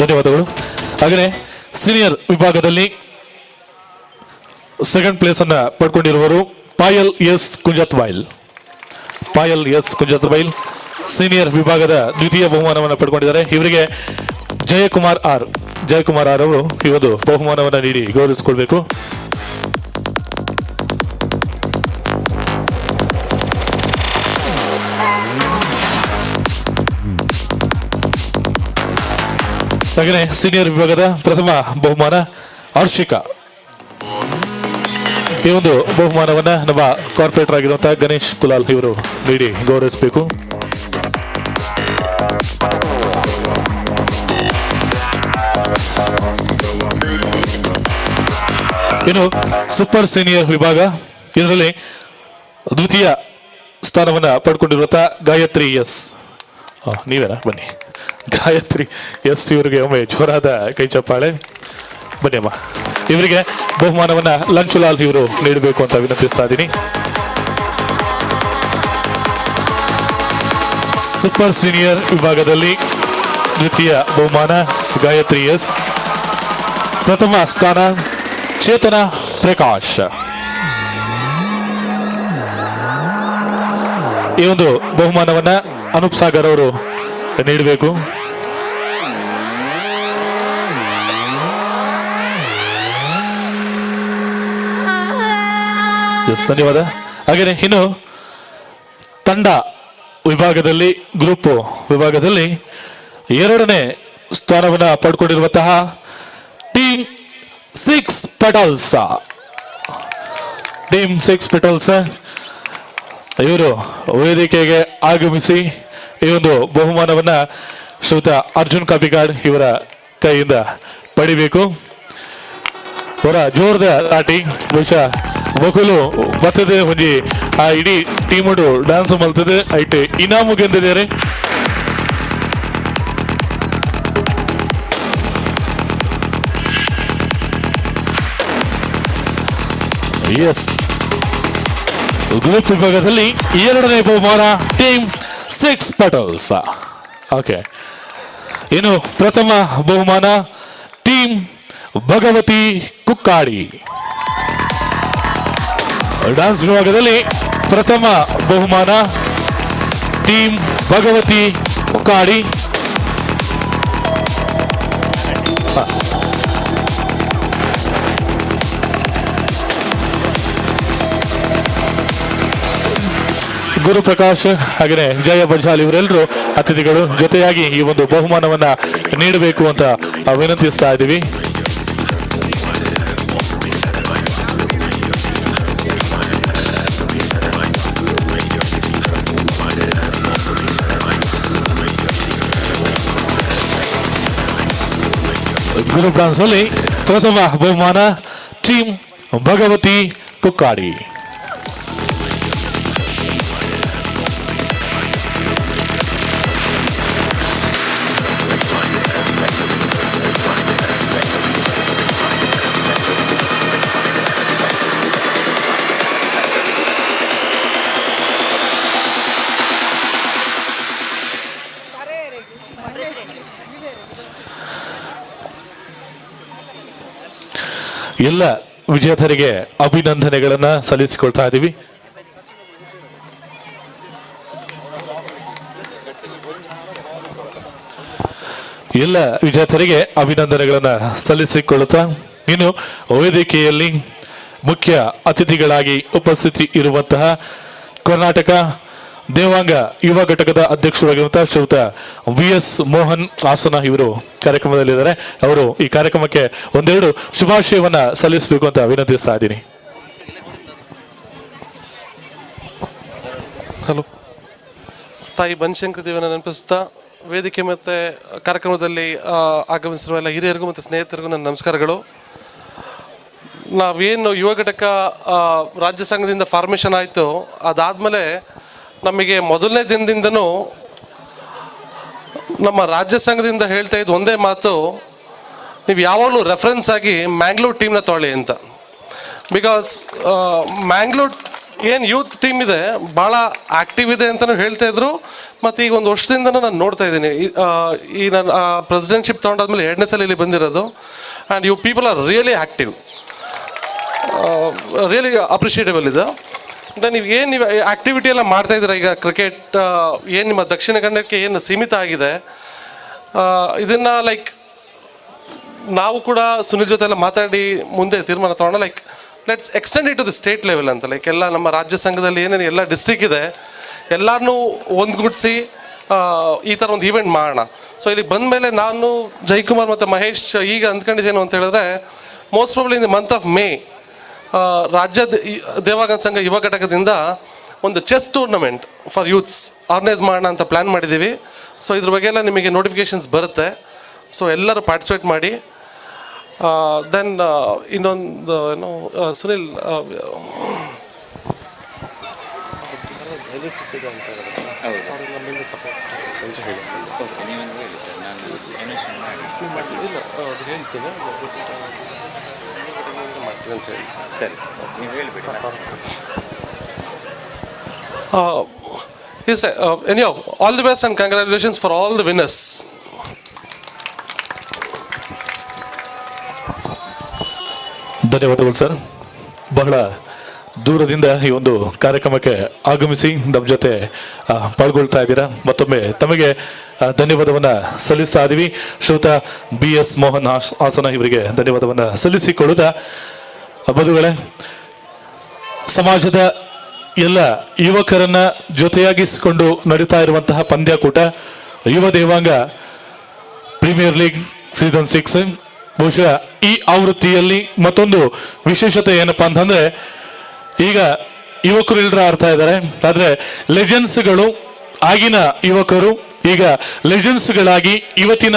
ಧನ್ಯವಾದಗಳು. ಹಾಗೆಯೇ ಸೀನಿಯರ್ ವಿಭಾಗದಲ್ಲಿ ಸೆಕೆಂಡ್ ಪ್ಲೇಸ್ ಅನ್ನ ಪಡ್ಕೊಂಡಿರುವರು ಪಾಯಲ್ ಎಸ್ ಕುಂಜತ್ಬೈಲ್ ಸೀನಿಯರ್ ವಿಭಾಗದ ದ್ವಿತೀಯ ಬಹುಮಾನವನ್ನು ಪಡ್ಕೊಂಡಿದ್ದಾರೆ. ಇವರಿಗೆ ಜಯಕುಮಾರ್ ಆರ್ ಅವರು ಈ ಒಂದು ಬಹುಮಾನವನ್ನು ನೀಡಿ ಗೌರವಿಸಿಕೊಳ್ಬೇಕು. ಹಾಗೆಯೇ ಸೀನಿಯರ್ ವಿಭಾಗದ ಪ್ರಥಮ ಬಹುಮಾನ ಹರ್ಷಿಕಾ. ಈ ಒಂದು ಬಹುಮಾನವನ್ನ ನಮ್ಮ ಕಾರ್ಪೊರೇಟರ್ ಆಗಿರುವಂತಹ ಗಣೇಶ್ ಕುಲಾಲ್ ಇವರು ನೀಡಿ ಗೌರವಿಸಬೇಕು. ಇನ್ನು ಸೂಪರ್ ಸೀನಿಯರ್ ವಿಭಾಗ, ಇದರಲ್ಲಿ ದ್ವಿತೀಯ ಸ್ಥಾನವನ್ನ ಪಡ್ಕೊಂಡಿರುವಂತಹ ಗಾಯತ್ರಿ ಎಸ್. ನೀವೇನಾ? ಬನ್ನಿ. ಗಾಯತ್ರಿ ಎಸ್ ಇವರಿಗೆ ಒಮ್ಮೆ ಜೋರಾದ ಕೈ ಚಪ್ಪಾಳೆ. ಬನ್ನಿಯಮ್ಮ. ಇವರಿಗೆ ಬಹುಮಾನವನ್ನ ಲಂಚುಲಾಲ್ ಇವರು ನೀಡಬೇಕು ಅಂತ ವಿನಂತಿಸ್ತಾ ಇದ್ದೀನಿ. ಸೂಪರ್ ಸೀನಿಯರ್ ವಿಭಾಗದಲ್ಲಿ ದ್ವಿತೀಯ ಬಹುಮಾನ ಗಾಯತ್ರಿ ಎಸ್, ಪ್ರಥಮ ಸ್ಥಾನ ಚೇತನ ಪ್ರಕಾಶ್. ಈ ಒಂದು ಬಹುಮಾನವನ್ನ ಅನೂಪ್ ಸಾಗರ್ ಅವರು ನೀಡಬೇಕು. ಧನ್ಯವಾದ. ಹಾಗೆಯೇ ಇನ್ನು ತಂಡ ವಿಭಾಗದಲ್ಲಿ ಗ್ರೂಪ್ ವಿಭಾಗದಲ್ಲಿ ಎರಡನೇ ಸ್ಥಾನವನ್ನು ಪಡ್ಕೊಂಡಿರುವಂತಹ ಟೀಮ್ 6 ಪೆಟಲ್ಸ್, ಟೀಮ್ 6 ಪೆಟಲ್ಸ್ ಇವರು ವೇದಿಕೆಗೆ ಆಗಮಿಸಿ ಈ ಒಂದು ಬಹುಮಾನವನ್ನ ಶ್ರೀಯುತ ಅರ್ಜುನ್ ಕಾಪಿಕಾಡ್ ಇವರ ಕೈಯಿಂದ ಪಡಿಬೇಕು. ಅವರ ಜೋರದ ದಾಟಿ ಬಹುಶಃ ಬಕುಲು ಬರ್ತದೆ ಒಂಜಿ ಆ ಇಡೀ ಟೀಮ್ ಡ್ಯಾನ್ಸ್ ಮಲ್ತದೆ ಐಟೆ ಇನಾಮು ಗೆದ್ದಿದ್ದಾರೆ. ಎಸ್, ಗ್ರೂಪ್ ವಿಭಾಗದಲ್ಲಿ ಎರಡನೇ ಬಹುಮಾನ ಟೀಮ್ 6 ಪೆಟಲ್ಸ್. ಓಕೆ, ಇನ್ನು ಪ್ರಥಮ ಬಹುಮಾನ ಟೀಮ್ ಭಗವತಿ ಕುಕ್ಕಾಡಿ. ಡ್ಯಾನ್ಸ್ ವಿಭಾಗದಲ್ಲಿ ಪ್ರಥಮ ಬಹುಮಾನ ಟೀಮ್ ಭಗವತಿ ಕುಕ್ಕಾಡಿ. ಗುರುಪ್ರಕಾಶ್ ಹಾಗೆಯೇ ಜಯ ಬಜಾಲ್ ಇವರೆಲ್ಲರೂ ಅತಿಥಿಗಳು ಜೊತೆಯಾಗಿ ಈ ಒಂದು ಬಹುಮಾನವನ್ನ ನೀಡಬೇಕು ಅಂತ ವಿನಂತಿಸ್ತಾ ಇದ್ದೀವಿ. ಗ್ರೂಪ್ ಡಾನ್ಸ್ ಅಲ್ಲಿ ಪ್ರಥಮ ಬಹುಮಾನ ಟೀಮ್ ಭಗವತಿ ಕುಕ್ಕಾಡಿ. ಎಲ್ಲ ವಿಜೇತರಿಗೆ ಅಭಿನಂದನೆಗಳನ್ನ ಸಲ್ಲಿಸಿಕೊಳ್ತಾ ಇದ್ದೀವಿ. ಎಲ್ಲ ವಿಜೇತರಿಗೆ ಅಭಿನಂದನೆಗಳನ್ನ ಸಲ್ಲಿಸಿಕೊಳ್ಳುತ್ತಾ ಇನ್ನು ವೇದಿಕೆಯಲ್ಲಿ ಮುಖ್ಯ ಅತಿಥಿಗಳಾಗಿ ಉಪಸ್ಥಿತಿ ಇರುವಂತಹ ಕರ್ನಾಟಕ ದೇವಾಂಗ ಯುವ ಘಟಕದ ಅಧ್ಯಕ್ಷರಾಗಿರುವಂತಹ ಶ್ರೀಯುತ VS ಮೋಹನ್ ಹಾಸನ ಇವರು ಕಾರ್ಯಕ್ರಮದಲ್ಲಿದ್ದಾರೆ. ಅವರು ಈ ಕಾರ್ಯಕ್ರಮಕ್ಕೆ ಒಂದೆರಡು ಶುಭಾಶಯವನ್ನ ಸಲ್ಲಿಸಬೇಕು ಅಂತ ವಿನಂತಿಸ್ತಾ ಇದ್ದೀನಿ. ಹಲೋ, ತಾಯಿ ಬನಶಂಕರಿ ದೇವನ ನೆನಪಿಸ್ತಾ ವೇದಿಕೆ ಮತ್ತು ಕಾರ್ಯಕ್ರಮದಲ್ಲಿ ಆಗಮಿಸಿರುವ ಎಲ್ಲ ಹಿರಿಯರಿಗೂ ಮತ್ತು ಸ್ನೇಹಿತರಿಗೂ ನನ್ನ ನಮಸ್ಕಾರಗಳು. ನಾವೇನು ಯುವ ಘಟಕ ರಾಜ್ಯ ಸಂಘದಿಂದ ಫಾರ್ಮೇಷನ್ ಆಯಿತು, ಅದಾದಮೇಲೆ ನಮಗೆ ಮೊದಲನೇ ದಿನದಿಂದನೂ ನಮ್ಮ ರಾಜ್ಯ ಸಂಘದಿಂದ ಹೇಳ್ತಾ ಇದ್ದು ಒಂದೇ ಮಾತು, ನೀವು ಯಾವಾಗಲೂ ರೆಫರೆನ್ಸ್ ಆಗಿ ಮ್ಯಾಂಗ್ಳೂರ್ ಟೀಮ್ನ ತೊಗೊಳ್ಳಿ ಅಂತ. ಬಿಕಾಸ್ ಮ್ಯಾಂಗ್ಳೂರ್ ಏನು ಯೂತ್ ಟೀಮ್ ಇದೆ ಭಾಳ ಆ್ಯಕ್ಟಿವ್ ಇದೆ ಅಂತಲೂ ಹೇಳ್ತಾ ಇದ್ರು. ಮತ್ತು ಈಗ ಒಂದು ವರ್ಷದಿಂದನೂ ನಾನು ನೋಡ್ತಾ ಇದ್ದೀನಿ, ಈ ನಾನು ಪ್ರೆಸಿಡೆಂಟ್ಶಿಪ್ ತೊಗೊಂಡಾದ್ಮೇಲೆ 2ನೇ ಸಲ ಇಲ್ಲಿ ಬಂದಿರೋದು. And you people are really active, really appreciable ಇದು. ನೀವು ಆ್ಯಕ್ಟಿವಿಟಿ ಎಲ್ಲ ಮಾಡ್ತಾಯಿದ್ದೀರ. ಈಗ ಕ್ರಿಕೆಟ್ ಏನು ನಿಮ್ಮ ದಕ್ಷಿಣ ಕನ್ನಡಕ್ಕೆ ಏನು ಸೀಮಿತ ಆಗಿದೆ, ಇದನ್ನು ಲೈಕ್ ನಾವು ಕೂಡ ಸುನಿಲ್ ಜೊತೆ ಎಲ್ಲ ಮಾತಾಡಿ ಮುಂದೆ ತೀರ್ಮಾನ ತೊಗೊಂಡು like let's extend it to the state level ಅಂತ. ಲೈಕ್ ಎಲ್ಲ ನಮ್ಮ ರಾಜ್ಯ ಸಂಘದಲ್ಲಿ ಏನೇನು ಎಲ್ಲ ಡಿಸ್ಟ್ರಿಕ್ಟ್ ಇದೆ ಎಲ್ಲರನ್ನೂ ಒಂದುಗೂಡಿಸಿ ಈ ಥರ ಒಂದು ಈವೆಂಟ್ ಮಾಡೋಣ. ಸೊ ಇಲ್ಲಿ ಬಂದ ಮೇಲೆ ನಾನು ಜಯಕುಮಾರ್ ಮತ್ತು ಮಹೇಶ್ ಈಗ ಅಂದ್ಕೊಂಡಿದ್ದೇನು ಅಂತ ಹೇಳಿದ್ರೆ, most probably in the month of May ರಾಜ್ಯ ದೇವಾಂಗ ಸಂಘ ಯುವ ಘಟಕದಿಂದ ಒಂದು chess tournament for youths organise ಮಾಡೋಣ ಅಂತ ಪ್ಲ್ಯಾನ್ ಮಾಡಿದ್ದೀವಿ. ಸೊ ಇದ್ರ ಬಗ್ಗೆ ಎಲ್ಲ ನಿಮಗೆ ನೋಟಿಫಿಕೇಷನ್ಸ್ ಬರುತ್ತೆ. ಸೊ ಎಲ್ಲರೂ ಪಾರ್ಟಿಸಿಪೇಟ್ ಮಾಡಿ. ದೆನ್ ಇನ್ನೊಂದು ಏನು ಸುನಿಲ್ ನಮ್ಮಿಂದ ಸಪೋರ್ಟ್ ಅಂತ ಹೇಳಿ. ಓಕೆ, ನೀವೇನು ಹೇಳಿ ಸರ್, ನಾನು ಎನೌನ್ಸ್ಮೆಂಟ್ ಮಾಡಿ ಇಲ್ಲ ಅದು ಹೇಳ್ತೀನಿ ಮಾಡ್ತೀನಿ ಅಂತ ಹೇಳಿ. ಸರಿ ಸರ್, ನೀವು ಹೇಳಿಬಿಡಿ. Yes, anyhow, all the best and congratulations for all the winners. ಧನ್ಯವಾದಗಳು ಸರ್. ಬಹಳ ದೂರದಿಂದ ಈ ಒಂದು ಕಾರ್ಯಕ್ರಮಕ್ಕೆ ಆಗಮಿಸಿ ನಮ್ಮ ಜೊತೆ ಪಾಲ್ಗೊಳ್ತಾ ಇದ್ದೀರಾ. ಮತ್ತೊಮ್ಮೆ ತಮಗೆ ಧನ್ಯವಾದವನ್ನು ಸಲ್ಲಿಸ್ತಾ ಇದ್ದೀವಿ. ಶ್ರೀಯುತ BS ಮೋಹನ್ ಹಾಸನ ಇವರಿಗೆ ಧನ್ಯವಾದವನ್ನು ಸಲ್ಲಿಸಿಕೊಳ್ಳುತ್ತಾ, ಬಂಧುಗಳೇ, ಸಮಾಜದ ಎಲ್ಲ ಯುವಕರನ್ನ ಜೊತೆಯಾಗಿಸಿಕೊಂಡು ನಡೀತಾ ಇರುವಂತಹ ಪಂದ್ಯಾಕೂಟ ಯುವ ದೇವಾಂಗ ಪ್ರೀಮಿಯರ್ ಲೀಗ್ ಸೀಸನ್ 6. ಬಹುಶಃ ಈ ಆವೃತ್ತಿಯಲ್ಲಿ ಮತ್ತೊಂದು ವಿಶೇಷತೆ ಏನಪ್ಪಾ ಅಂತಂದ್ರೆ, ಈಗ ಯುವಕರು ಎಲ್ಲರೂ ಆಡ್ತಾ ಇದ್ದಾರೆ, ಆದ್ರೆ ಲೆಜೆಂಡ್ಸ್ಗಳು, ಆಗಿನ ಯುವಕರು ಈಗ ಲೆಜೆಂಡ್ಸ್ಗಳಾಗಿ ಇವತ್ತಿನ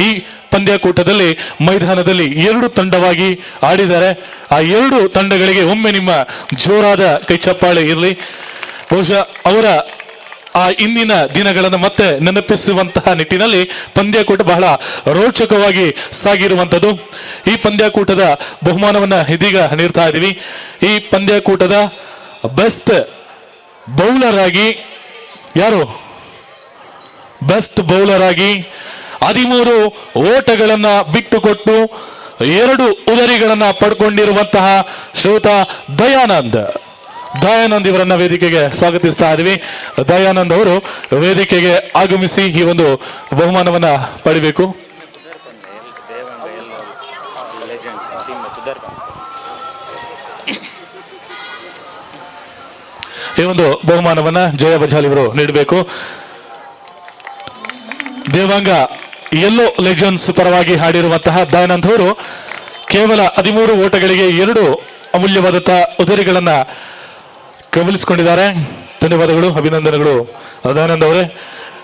ಈ ಪಂದ್ಯಾಕೂಟದಲ್ಲಿ ಮೈದಾನದಲ್ಲಿ 2 ತಂಡವಾಗಿ ಆಡಿದ್ದಾರೆ. ಆ 2 ತಂಡಗಳಿಗೆ ಒಮ್ಮೆ ನಿಮ್ಮ ಜೋರಾದ ಕೈಚಪ್ಪಾಳೆ ಇರಲಿ. ಬಹುಶಃ ಅವರ ಆ ಇಂದಿನ ದಿನಗಳನ್ನು ಮತ್ತೆ ನೆನಪಿಸುವಂತಹ ನಿಟ್ಟಿನಲ್ಲಿ ಪಂದ್ಯಾಕೂಟ ಬಹಳ ರೋಚಕವಾಗಿ ಸಾಗಿರುವಂಥದ್ದು. ಈ ಪಂದ್ಯಾಕೂಟದ ಬಹುಮಾನವನ್ನ ಇದೀಗ ನೀಡ್ತಾ ಇದ್ದೀವಿ. ಈ ಪಂದ್ಯಾಕೂಟದ ಬೆಸ್ಟ್ ಬೌಲರ್ ಆಗಿ ಬೆಸ್ಟ್ ಬೌಲರ್ ಆಗಿ 13 ಓಟಗಳನ್ನ ಬಿಟ್ಟುಕೊಟ್ಟು 2 ಉದರಿಗಳನ್ನ ಪಡ್ಕೊಂಡಿರುವಂತಹ ಶ್ರೀಯುತ ದಯಾನಂದ್ ಇವರನ್ನ ವೇದಿಕೆಗೆ ಸ್ವಾಗತಿಸ್ತಾ ಇದ್ದೀವಿ. ದಯಾನಂದ್ ಅವರು ವೇದಿಕೆಗೆ ಆಗಮಿಸಿ ಈ ಒಂದು ಬಹುಮಾನವನ್ನ ಪಡಿಬೇಕು. ಈ ಒಂದು ಬಹುಮಾನವನ್ನ ಜಯ ಬಜಾಲ್ ಇವರು ನೀಡಬೇಕು. ದೇವಾಂಗ ಯೆಲ್ಲೋ ಲೆಜೆಂಡ್ಸ್ ಪರವಾಗಿ ಹಾಡಿರುವಂತಹ ದಯಾನಂದ್ ಅವರು ಕೇವಲ 13 ಓಟಗಳಿಗೆ 2 ಅಮೂಲ್ಯವಾದಂತಹ ಉದರಿಗಳನ್ನ ಕಬಲಿಸಿಕೊಂಡಿದ್ದಾರೆ. ಧನ್ಯವಾದಗಳು, ಅಭಿನಂದನೆಗಳು ದಯಾನಂದ್ ಅವರೇ.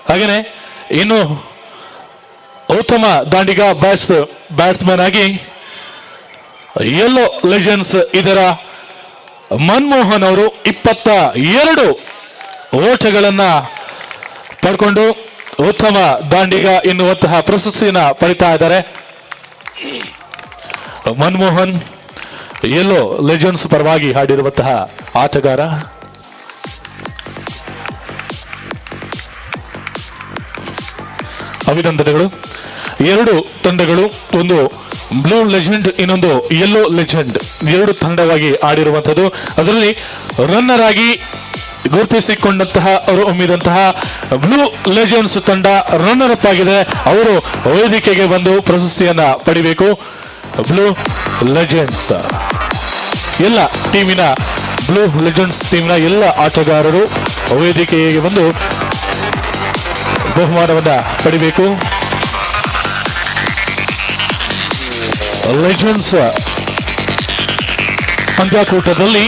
ಹಾಗೇನೆ ಇನ್ನು ಉತ್ತಮ ದಾಂಡಿಗ ಬ್ಯಾಟ್ಸ್ಮನ್ ಆಗಿ ಯೆಲ್ಲೋ ಲೆಜೆಂಡ್ಸ್ ಇದರ ಮನಮೋಹನ್ ಅವರು 22 ಓಟಗಳನ್ನ ಪಡ್ಕೊಂಡು ಉತ್ತಮ ದಾಂಡಿಗ ಎನ್ನುವಂತಹ ಪ್ರಶಸ್ತಿಯನ್ನ ಪಡಿತಾ ಇದ್ದಾರೆ. ಮನಮೋಹನ್ ಯೆಲ್ಲೋ ಲೆಜೆಂಡ್ಸ್ ಪರವಾಗಿ ಹಾಡಿರುವಂತಹ ಆಟಗಾರ. ಅಭಿನಂದನೆಗಳು. 2 ತಂಡಗಳು, ಒಂದು ಬ್ಲೂ ಲೆಜೆಂಡ್, ಇನ್ನೊಂದು ಯೆಲ್ಲೋ ಲೆಜೆಂಡ್, 2 ತಂಡವಾಗಿ ಆಡಿರುವಂಥದ್ದು. ಅದರಲ್ಲಿ ರನ್ನರ್ ಆಗಿ ಗುರುತಿಸಿಕೊಂಡಂತಹ ಅವರು ಒಮ್ಮಿದಂತಹ ಬ್ಲೂ ಲೆಜೆಂಡ್ಸ್ ತಂಡ ರನ್ನರ್ ಅಪ್ ಆಗಿದೆ. ಅವರು ವೇದಿಕೆಗೆ ಬಂದು ಪ್ರಶಸ್ತಿಯನ್ನ ಪಡಿಬೇಕು. ಬ್ಲೂ ಲೆಜೆಂಡ್ಸ್ ಎಲ್ಲ ಟೀಮಿನ ಬ್ಲೂ ಲೆಜೆಂಡ್ಸ್ ಟೀಮಿನ ಎಲ್ಲ ಆಟಗಾರರು ವೇದಿಕೆಗೆ ಬಂದು ಬಹುಮಾನವನ್ನ ಪಡಿಬೇಕು. ಲೆಜೆಂಡ್ಸ್ ಪಂದ್ಯಾಕೂಟದಲ್ಲಿ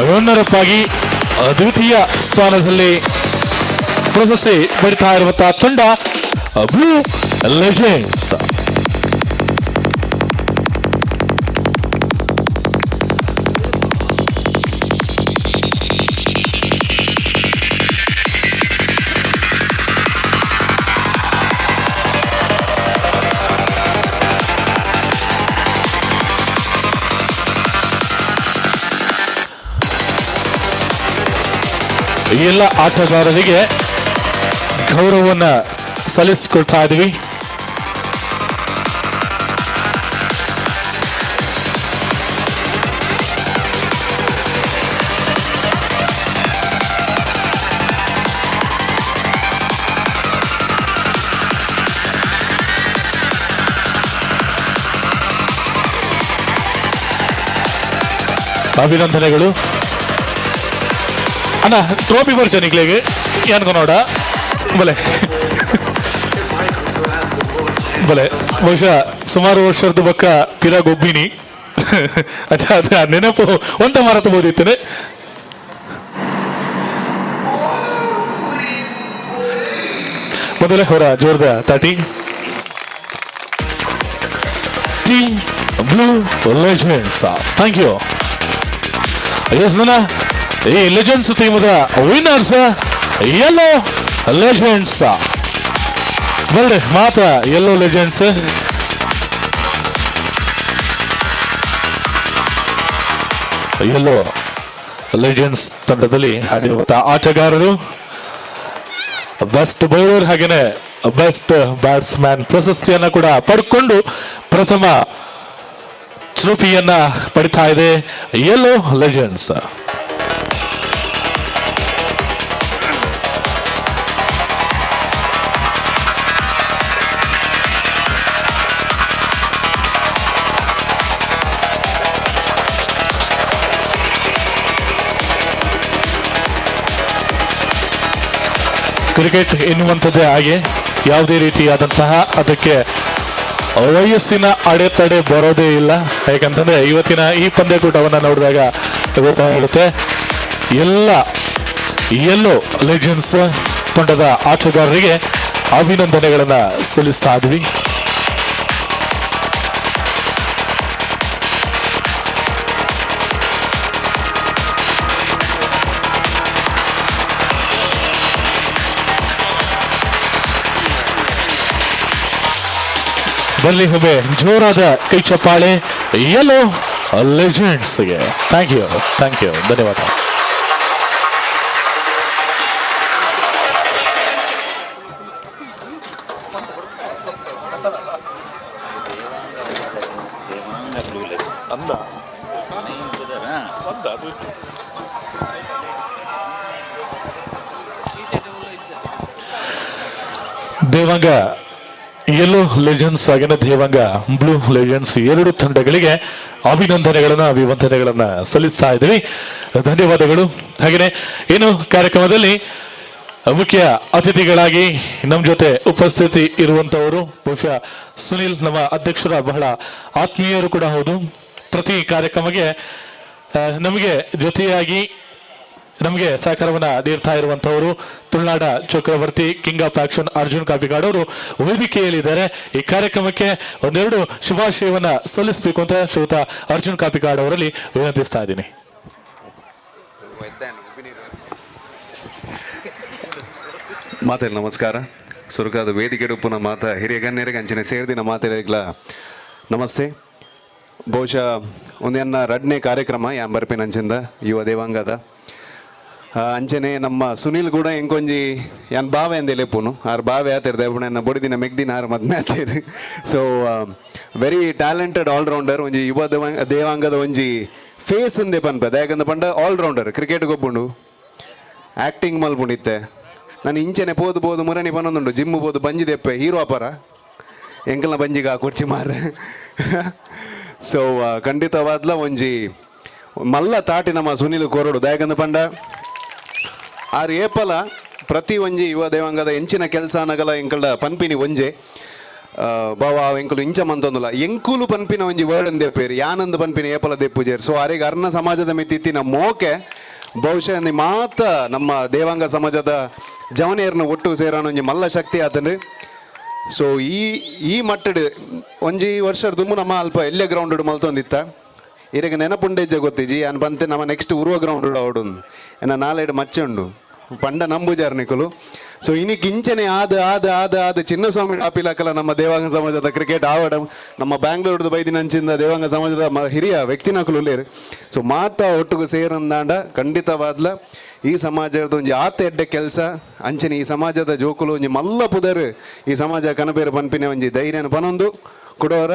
ರನ್ನರ್ ಅಪ್ ಆಗಿ ದ್ವಿತೀಯ ಸ್ಥಾನದಲ್ಲಿ ಪ್ರಶಸ್ತಿ ಪಡಿತಾ ಇರುವಂತಹ ತಂಡ ಬ್ಲೂ ಲೆಜೆಂಡ್ಸ್. ಎಲ್ಲ ಆಟಗಾರರಿಗೆ ಗೌರವವನ್ನು ಸಲ್ಲಿಸಿಕೊಳ್ತಾ ಇದ್ದೀವಿ. ಅಭಿನಂದನೆಗಳು. ಅಣ್ಣ ಟ್ರೋಫಿ ಬರ್ಚ ನಿಕ್ಲಿಗೆ ಏನ್ಕೊ ನೋಡ ಬಲೆ ಬಲೆ ಬಹುಶಃ ಸುಮಾರು ವರ್ಷದ ಬಕ್ಕ ಪಿರ ಗೊಬ್ಬಿನಿ ಅದ ನೆನಪು ಒಂಟ ಮರತಬೋದಿತ್ತನೆ. ಮೊದಲೇ ಹೊರ ಜೋರ್ದ ತಾಟಿ team blue legends. Thank you. Yes ನನ್ನ ಈ ಲೆಜೆಂಡ್ಸ್ ಟೀಮದ ವಿನ್ನರ್ಸ್ ಯೆಲ್ಲೋ ಲೆಜೆಂಡ್ಸ್. ಬರ್ರಿ ಮಾತ ಯೆಲ್ಲೋ ಲೆಜೆಂಡ್ಸ್. ಯೆಲ್ಲೋ ಲೆಜೆಂಡ್ಸ್ ತಂಡದಲ್ಲಿ ಆಡಿರುವಂತಹ ಆಟಗಾರರು ಬೆಸ್ಟ್ ಬೌಲರ್ ಹಾಗೇನೆ ಬೆಸ್ಟ್ ಬ್ಯಾಟ್ಸ್ಮನ್ ಪ್ರಶಸ್ತಿಯನ್ನ ಕೂಡ ಪಡ್ಕೊಂಡು ಪ್ರಥಮ ಟ್ರೋಫಿಯನ್ನ ಪಡಿತಾ ಇದೆ ಯೆಲ್ಲೋ ಲೆಜೆಂಡ್ಸ್. ಕ್ರಿಕೆಟ್ ಎನ್ನುವಂಥದ್ದೇ ಹಾಗೆ ಯಾವುದೇ ರೀತಿಯಾದಂತಹ ಅದಕ್ಕೆ ವಯಸ್ಸಿನ ಅಡೆತಡೆ ಬರೋದೇ ಇಲ್ಲ. ಯಾಕಂತಂದ್ರೆ ಇವತ್ತಿನ ಈ ಪಂದ್ಯಕೂಟವನ್ನು ನೋಡಿದಾಗ ಗೊತ್ತಾಗುತ್ತೆ ಎಲ್ಲ ಯೆಲ್ಲೋ ಲೆಜೆಂಡ್ಸ್ ತಂಡದ ಆಟಗಾರರಿಗೆ ಅಭಿನಂದನೆಗಳನ್ನ ಸಲ್ಲಿಸ್ತಾ ಇದ್ವಿ. ಬರಲಿ ಒಮ್ಮೆ ಜೋರಾದ ಕೈ ಚಪ್ಪಾಳೆ ಯೆಲ್ಲೋ ಲೆಜೆಂಡ್ಸ್ಗೆ. ಥ್ಯಾಂಕ್ ಯು ಧನ್ಯವಾದ. ದೇವಾಂಗ ಯೆಲ್ಲೋ ಲೆಜೆಂಡ್ಸ್ ಹಾಗೆ ದೇವಾಂಗ ಬ್ಲೂ ಲೆಜೆಂಡ್ಸ್ ಎರಡು ತಂಡಗಳಿಗೆ ಅಭಿನಂದನೆಗಳನ್ನ ಸಲ್ಲಿಸ್ತಾ ಇದ್ದೀವಿ. ಧನ್ಯವಾದಗಳು. ಹಾಗೆಯೇ ಏನು ಕಾರ್ಯಕ್ರಮದಲ್ಲಿ ಮುಖ್ಯ ಅತಿಥಿಗಳಾಗಿ ನಮ್ಮ ಜೊತೆ ಉಪಸ್ಥಿತಿ ಇರುವಂತವರು ಬಹುಶಃ ಸುನಿಲ್ ನಮ್ಮ ಅಧ್ಯಕ್ಷರ ಬಹಳ ಆತ್ಮೀಯರು ಕೂಡ ಹೌದು. ಪ್ರತಿ ಕಾರ್ಯಕ್ರಮಕ್ಕೆ ನಮಗೆ ಜೊತೆಯಾಗಿ ನಮಗೆ ಸಹಕಾರವನ್ನ ನೀಡ್ತಾ ಇರುವಂತವರು ತುಳುನಾಡ ಚಕ್ರವರ್ತಿ king of action Arjun Kapikad ಅವರು ವೇದಿಕೆಯಲ್ಲಿದ್ದಾರೆ. ಈ ಕಾರ್ಯಕ್ರಮಕ್ಕೆ ಒಂದೆರಡು ಶುಭಾಶಯವನ್ನ ಸಲ್ಲಿಸಬೇಕು ಅಂತ ಶ್ರೀಯುತ ಅರ್ಜುನ್ ಕಾಪಿಕಾಡ್ ಅವರಲ್ಲಿ ವಿನಂತಿಸ್ತಾ ಇದ್ದೀನಿ. ಮಾತೆಲ್ಲ ನಮಸ್ಕಾರ. ಸುರುಕಾದ ವೇದಿಕೆ ಉಪ್ಪುನ ಮಾತ ಹಿರಿಯ ಗಣ್ಯರಿಗೆ ಅಂಚನೆ ಸೇರಿದಿನ ಮಾತೆಲ್ಲ ನಮಸ್ತೆ. ಬಹುಶಃ ಒಂದನ್ನ ರಡ್ನೇ ಕಾರ್ಯಕ್ರಮ ಯಾನ್ ಬರ್ಪೇನು ಅಂಚಿಂದ ಯುವ ದೇವಾಂಗದ ಅಂಚನೆ ನಮ್ಮ ಸುನಿಲ್ ಕೂಡ ಎಂಕೊಂಜಿ ಯಾನ್ ಬಾವೆ ಅಂದೇಲೆ ಪುನು ಆರು ಬಾವೆ ಆತಿರ್ದೆ ಎನ್ನ ಬೊಡಿದಿನ ಮೆಗ್ದಿನ ಆರು ಮದ್ಮೆ ಆತಿರು. ಸೊ ವೆರಿ ಟ್ಯಾಲೆಂಟೆಡ್ ಆಲ್ರೌಂಡರ್ ಒಂಜಿ ಯುವ ದೇವಾಂಗದ ಒಂಜಿ ಫೇಸ್ ಅಂದೆ ಪನ್ಪದ. ಯಾಕಂದ್ರೆ ಪಂಡ ಆಲ್ರೌಂಡರ್ ಕ್ರಿಕೆಟ್ ಗೊಬ್ಬುಂಡು, ಆ್ಯಕ್ಟಿಂಗ್ ಮಲ್ಪುಂಡಿತ್ತೆ. ನಾನು ಇಂಚನೆ ಪೋದು ಮುರಣಿ ಪನ್ನೊಂದುಂಡು ಜಿಮ್ಮು ಪೋದು ಬಂಜಿ ದೆಪ್ಪೆ ಹೀರೋ ಅಪರ ಎಂಕಲ್ನ ಬಂಜಿಗೆ ಹಾಕೊಡ್ಚಿ ಮಾರೆ. ಸೊ ಖಂಡಿತವಾದ್ಲ ಒಂಜಿ ಮಲ್ಲ ತಾಟಿ ನಮ್ಮ ಸುನಿಲ್ ಕೋರಡು. ಯಾಕಂದ್ರೆ ಪಂಡ ಆರು ಏಪಲ ಪ್ರತಿ ಒಂಜಿ ಯುವ ದೇವಾಂಗದ ಎಂಚಿನ ಕೆಲಸ ನಗಲ ಎಂಕಲ್ಡ ಪನ್ಪಿನಿ ಒಂಜೆ ಬಾವ ಎಂಕುಲು ಇಂಚ ಮಂತೊಂದುಲ ಎಂಕುಲು ಪನ್ಪಿನ ಒಂಜಿ ವರ್ಡ್ ಅಂದೆಪ್ಪೇರು ಯಾನಂದು ಪನ್ಪಿನ ಏಪಲ ದೆಪ್ಪುಜೇರು. ಸೊ ಆರಿಗೆ ಅರ್ನ ಸಮಾಜದ ಮಿತ್ತಿತ್ತಿನ ಮೋಕೆ ಬಹುಶಃ ಮಾತ ನಮ್ಮ ದೇವಾಂಗ ಸಮಾಜದ ಜವನಿಯರ್ನ ಒಟ್ಟು ಸೇರೋಣ ಒಂಜಿ ಮಲ್ಲ ಶಕ್ತಿ ಆತನು. ಸೊ ಈ ಮಟ್ಟಡ್ ಒಂಜಿ ವರ್ಷದ ದುಮ್ಮು ನಮ್ಮ ಅಲ್ಪ ಎಲ್ಲೆ ಗ್ರೌಂಡ್ ಮಲ್ತೊಂದಿತ್ತ ಇರಗೆ ನೆನಪುಂಡೆಜ್ಜೆ ಗೊತ್ತಿಜಿ ಅನ್ ಬಂತೆ ನಮ್ಮ ನೆಕ್ಸ್ಟ್ ಉರ್ವ ಗ್ರೌಂಡ್ ಆವಡು ಎನ್ನ ನಾಲೆಡ್ ಮಚ್ಚೆ ಉಂಡು ಪಂಡ ನಂಬುಜಾರ್ನಿಕಲು. ಸೊ ಇನಿಕ್ ಇಂಚನೆ ಆದ ಚಿನ್ನಸ್ವಾಮಿ ಟಾಪಿಲಾಕಲ ನಮ್ಮ ದೇವಾಂಗ ಸಮಾಜದ ಕ್ರಿಕೆಟ್ ಆವಡ ನಮ್ಮ ಬ್ಯಾಂಗ್ಳೂರ್ದು ಬೈದಿನಂಚಿಂದ ದೇವಾಂಗ ಸಮಾಜದ ಹಿರಿಯ ವ್ಯಕ್ತಿನಕಲು ಉಳ್ಳೇರು. ಸೊ ಮಾತ ಒಟ್ಟಿಗೆ ಸೇರಂದಾಂಡ ಖಂಡಿತವಾದ್ಲ ಈ ಸಮಾಜದ ಒಂಜಿ ಆತ ಎಡ್ಡೆ ಕೆಲಸ ಅಂಚನೆ ಈ ಸಮಾಜದ ಜೋಕುಲು ಒಂಜಿ ಮಲ್ಲ ಪುದರ್ ಈ ಸಮಾಜ ಕನಪೇರು ಪನ್ಪಿನ ಒಂಜಿ ಧೈರ್ಯನ ಪನೊಂದು ಕೊಡೋರ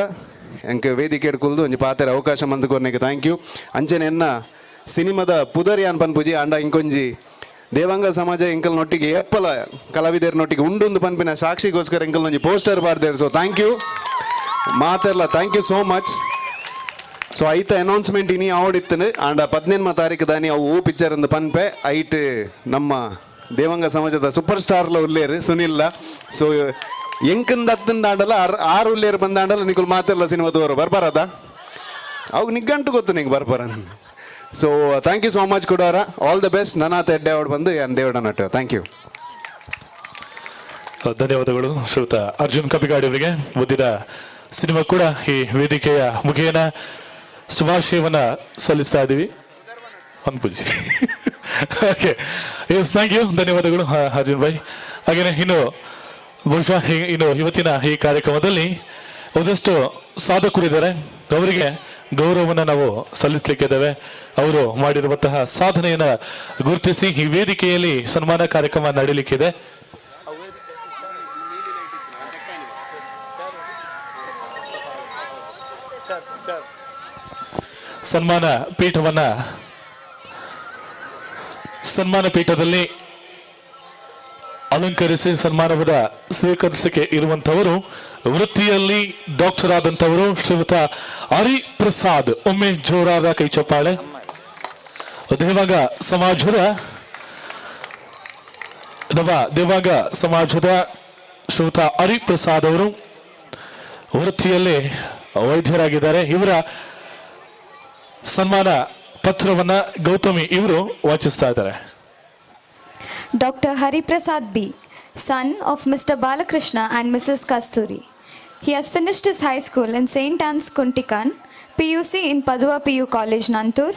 ಎಂಕ ವೇದಿಕೆ ಕುಲ್ದು ಒಂಜಿ ಪಾತೆರ ಅವಕಾಶ ಮಂದುಕೊರ್ನಿಗೆ ಥ್ಯಾಂಕ್ ಯು. ಅಂಚನೆ ಎನ್ನ ಸಿನಿಮಾದ ಪುದರ್ ಯಾನ್ ಪನ್ಪುಜಿ ಅಂಡ ಇಂಕೊಂಜಿ ದೇವಾಂಗ ಸಮಾಜ ಎಂಕಲ್ನೊಟ್ಟಿಗೆ ಎಪ್ಪಲ ಕಲಾವಿದರನೊಟ್ಟಿಗೆ ಉಂಡೊಂದು ಪನ್ಪಿನ ಸಾಕ್ಷಿಗೋಸ್ಕರ ಎಂಕಲ್ನೊಂಜಿ ಪೋಸ್ಟರ್ ಬಾರ್ದೇರು. ಸೊ ಥ್ಯಾಂಕ್ ಯು ಮಾತೆಲ್ಲ thank you so much. So ಐತ ಅನೌನ್ಸ್ಮೆಂಟ್ ಇನಿ ಆವಡಿತ್ತನು ಅಂಡ 17ನೇ ತಾರೀಕು ದಾನಿ ಅವು ಪಿಕ್ಚರ್ ಅಂದು ಪನ್ಪೆ ಐಟ್ ನಮ್ಮ ದೇವಾಂಗ ಸಮಾಜದ ಸೂಪರ್ ಸ್ಟಾರ್ಲ ಉಲ್ಲೇರು ಸುನಿಲ್ಲ. ಸೊ ಎಂಕಂದ ಹತ್ತಂದಾಂಡಲ್ಲ ಆರು ಉಲ್ಲೇರು ಬಂದಾಂಡಲ್ಲ ನಿಕುಲ್ ಮಾತೆಲ್ಲ ಸಿನಿಮಾ ತೋರು ಬರ್ಬಾರದ ಅವು ನಿಗ್ಗಂಟು ಗೊತ್ತು ನಿಂಗೆ ಬರ್ಬಾರ. So thank you so much ಕೊಡೋರ ಆಲ್ ದ ಬೆಸ್ಟ್. ನನ್ನ ತೆಡ್ಡೆ ಅವಡು ಬಂದು ಯಾನ್ ದೇವಡ ನಟ ಥ್ಯಾಂಕ್ ಯು. ಧನ್ಯವಾದಗಳು ಶ್ರೀಯುತ ಅರ್ಜುನ್ ಕಪಿಗಾಡಿ ಅವರಿಗೆ. ಓದಿದ ಸಿನಿಮಾ ಕೂಡ ಈ ವೇದಿಕೆಯ ಮುಖೇನ ಶುಭಾಶಯವನ್ನ ಸಲ್ಲಿಸ್ತಾ ಇದ್ದೀವಿ. ಒಂದು ಪೂಜೆ ಓಕೆ ಎಸ್ ಥ್ಯಾಂಕ್ ಯು, ಧನ್ಯವಾದಗಳು ಅರ್ಜುನ್ ಭಾಯ್. ಹಾಗೆಯೇ ಇನ್ನು ಬಹುಶಃ ಇನ್ನು ಇವತ್ತಿನ ಈ ಕಾರ್ಯಕ್ರಮದಲ್ಲಿ ಒಂದಷ್ಟು ಸಾಧಕರಿದ್ದಾರೆ, ಅವರಿಗೆ ಗೌರವವನ್ನು ನಾವು ಸಲ್ಲಿಸಲಿಕ್ಕಿದ್ದೇವೆ. ಅವರು ಮಾಡಿರುವಂತಹ ಸಾಧನೆಯನ್ನು ಗುರುತಿಸಿ ಈ ವೇದಿಕೆಯಲ್ಲಿ ಸನ್ಮಾನ ಕಾರ್ಯಕ್ರಮ ನಡೀಲಿಕ್ಕಿದೆ. ಸನ್ಮಾನ ಪೀಠದಲ್ಲಿ ಅಲಂಕರಿಸಿ ಸನ್ಮಾನವನ್ನು ಸ್ವೀಕರಿಸಿಕೆ ಇರುವಂತವರು ವೃತ್ತಿಯಲ್ಲಿ ಡಾಕ್ಟರ್ ಆದಂತವರು ಶ್ರೀಯುತ ಹರಿಪ್ರಸಾದ್. ಒಮ್ಮೆ ಜೋರಾದ ಕೈ ಚಪ್ಪಾಳೆ. ದೇವಾಂಗ ಸಮಾಜದ ಶ್ರೀಯುತ ಹರಿಪ್ರಸಾದ್ ಅವರು ವೃತ್ತಿಯಲ್ಲಿ ವೈದ್ಯರಾಗಿದ್ದಾರೆ. ಇವರ ಸನ್ಮಾನ ಪತ್ರವನ್ನ ಗೌತಮಿ ಇವರು ವಾಚಿಸ್ತಾ ಇದ್ದಾರೆ. Dr. Hariprasad B., son of Mr. Balakrishna and Mrs. Kasturi. He has finished his high school in St. Anne's Kuntikan, PUC in Padua PU College Nantur,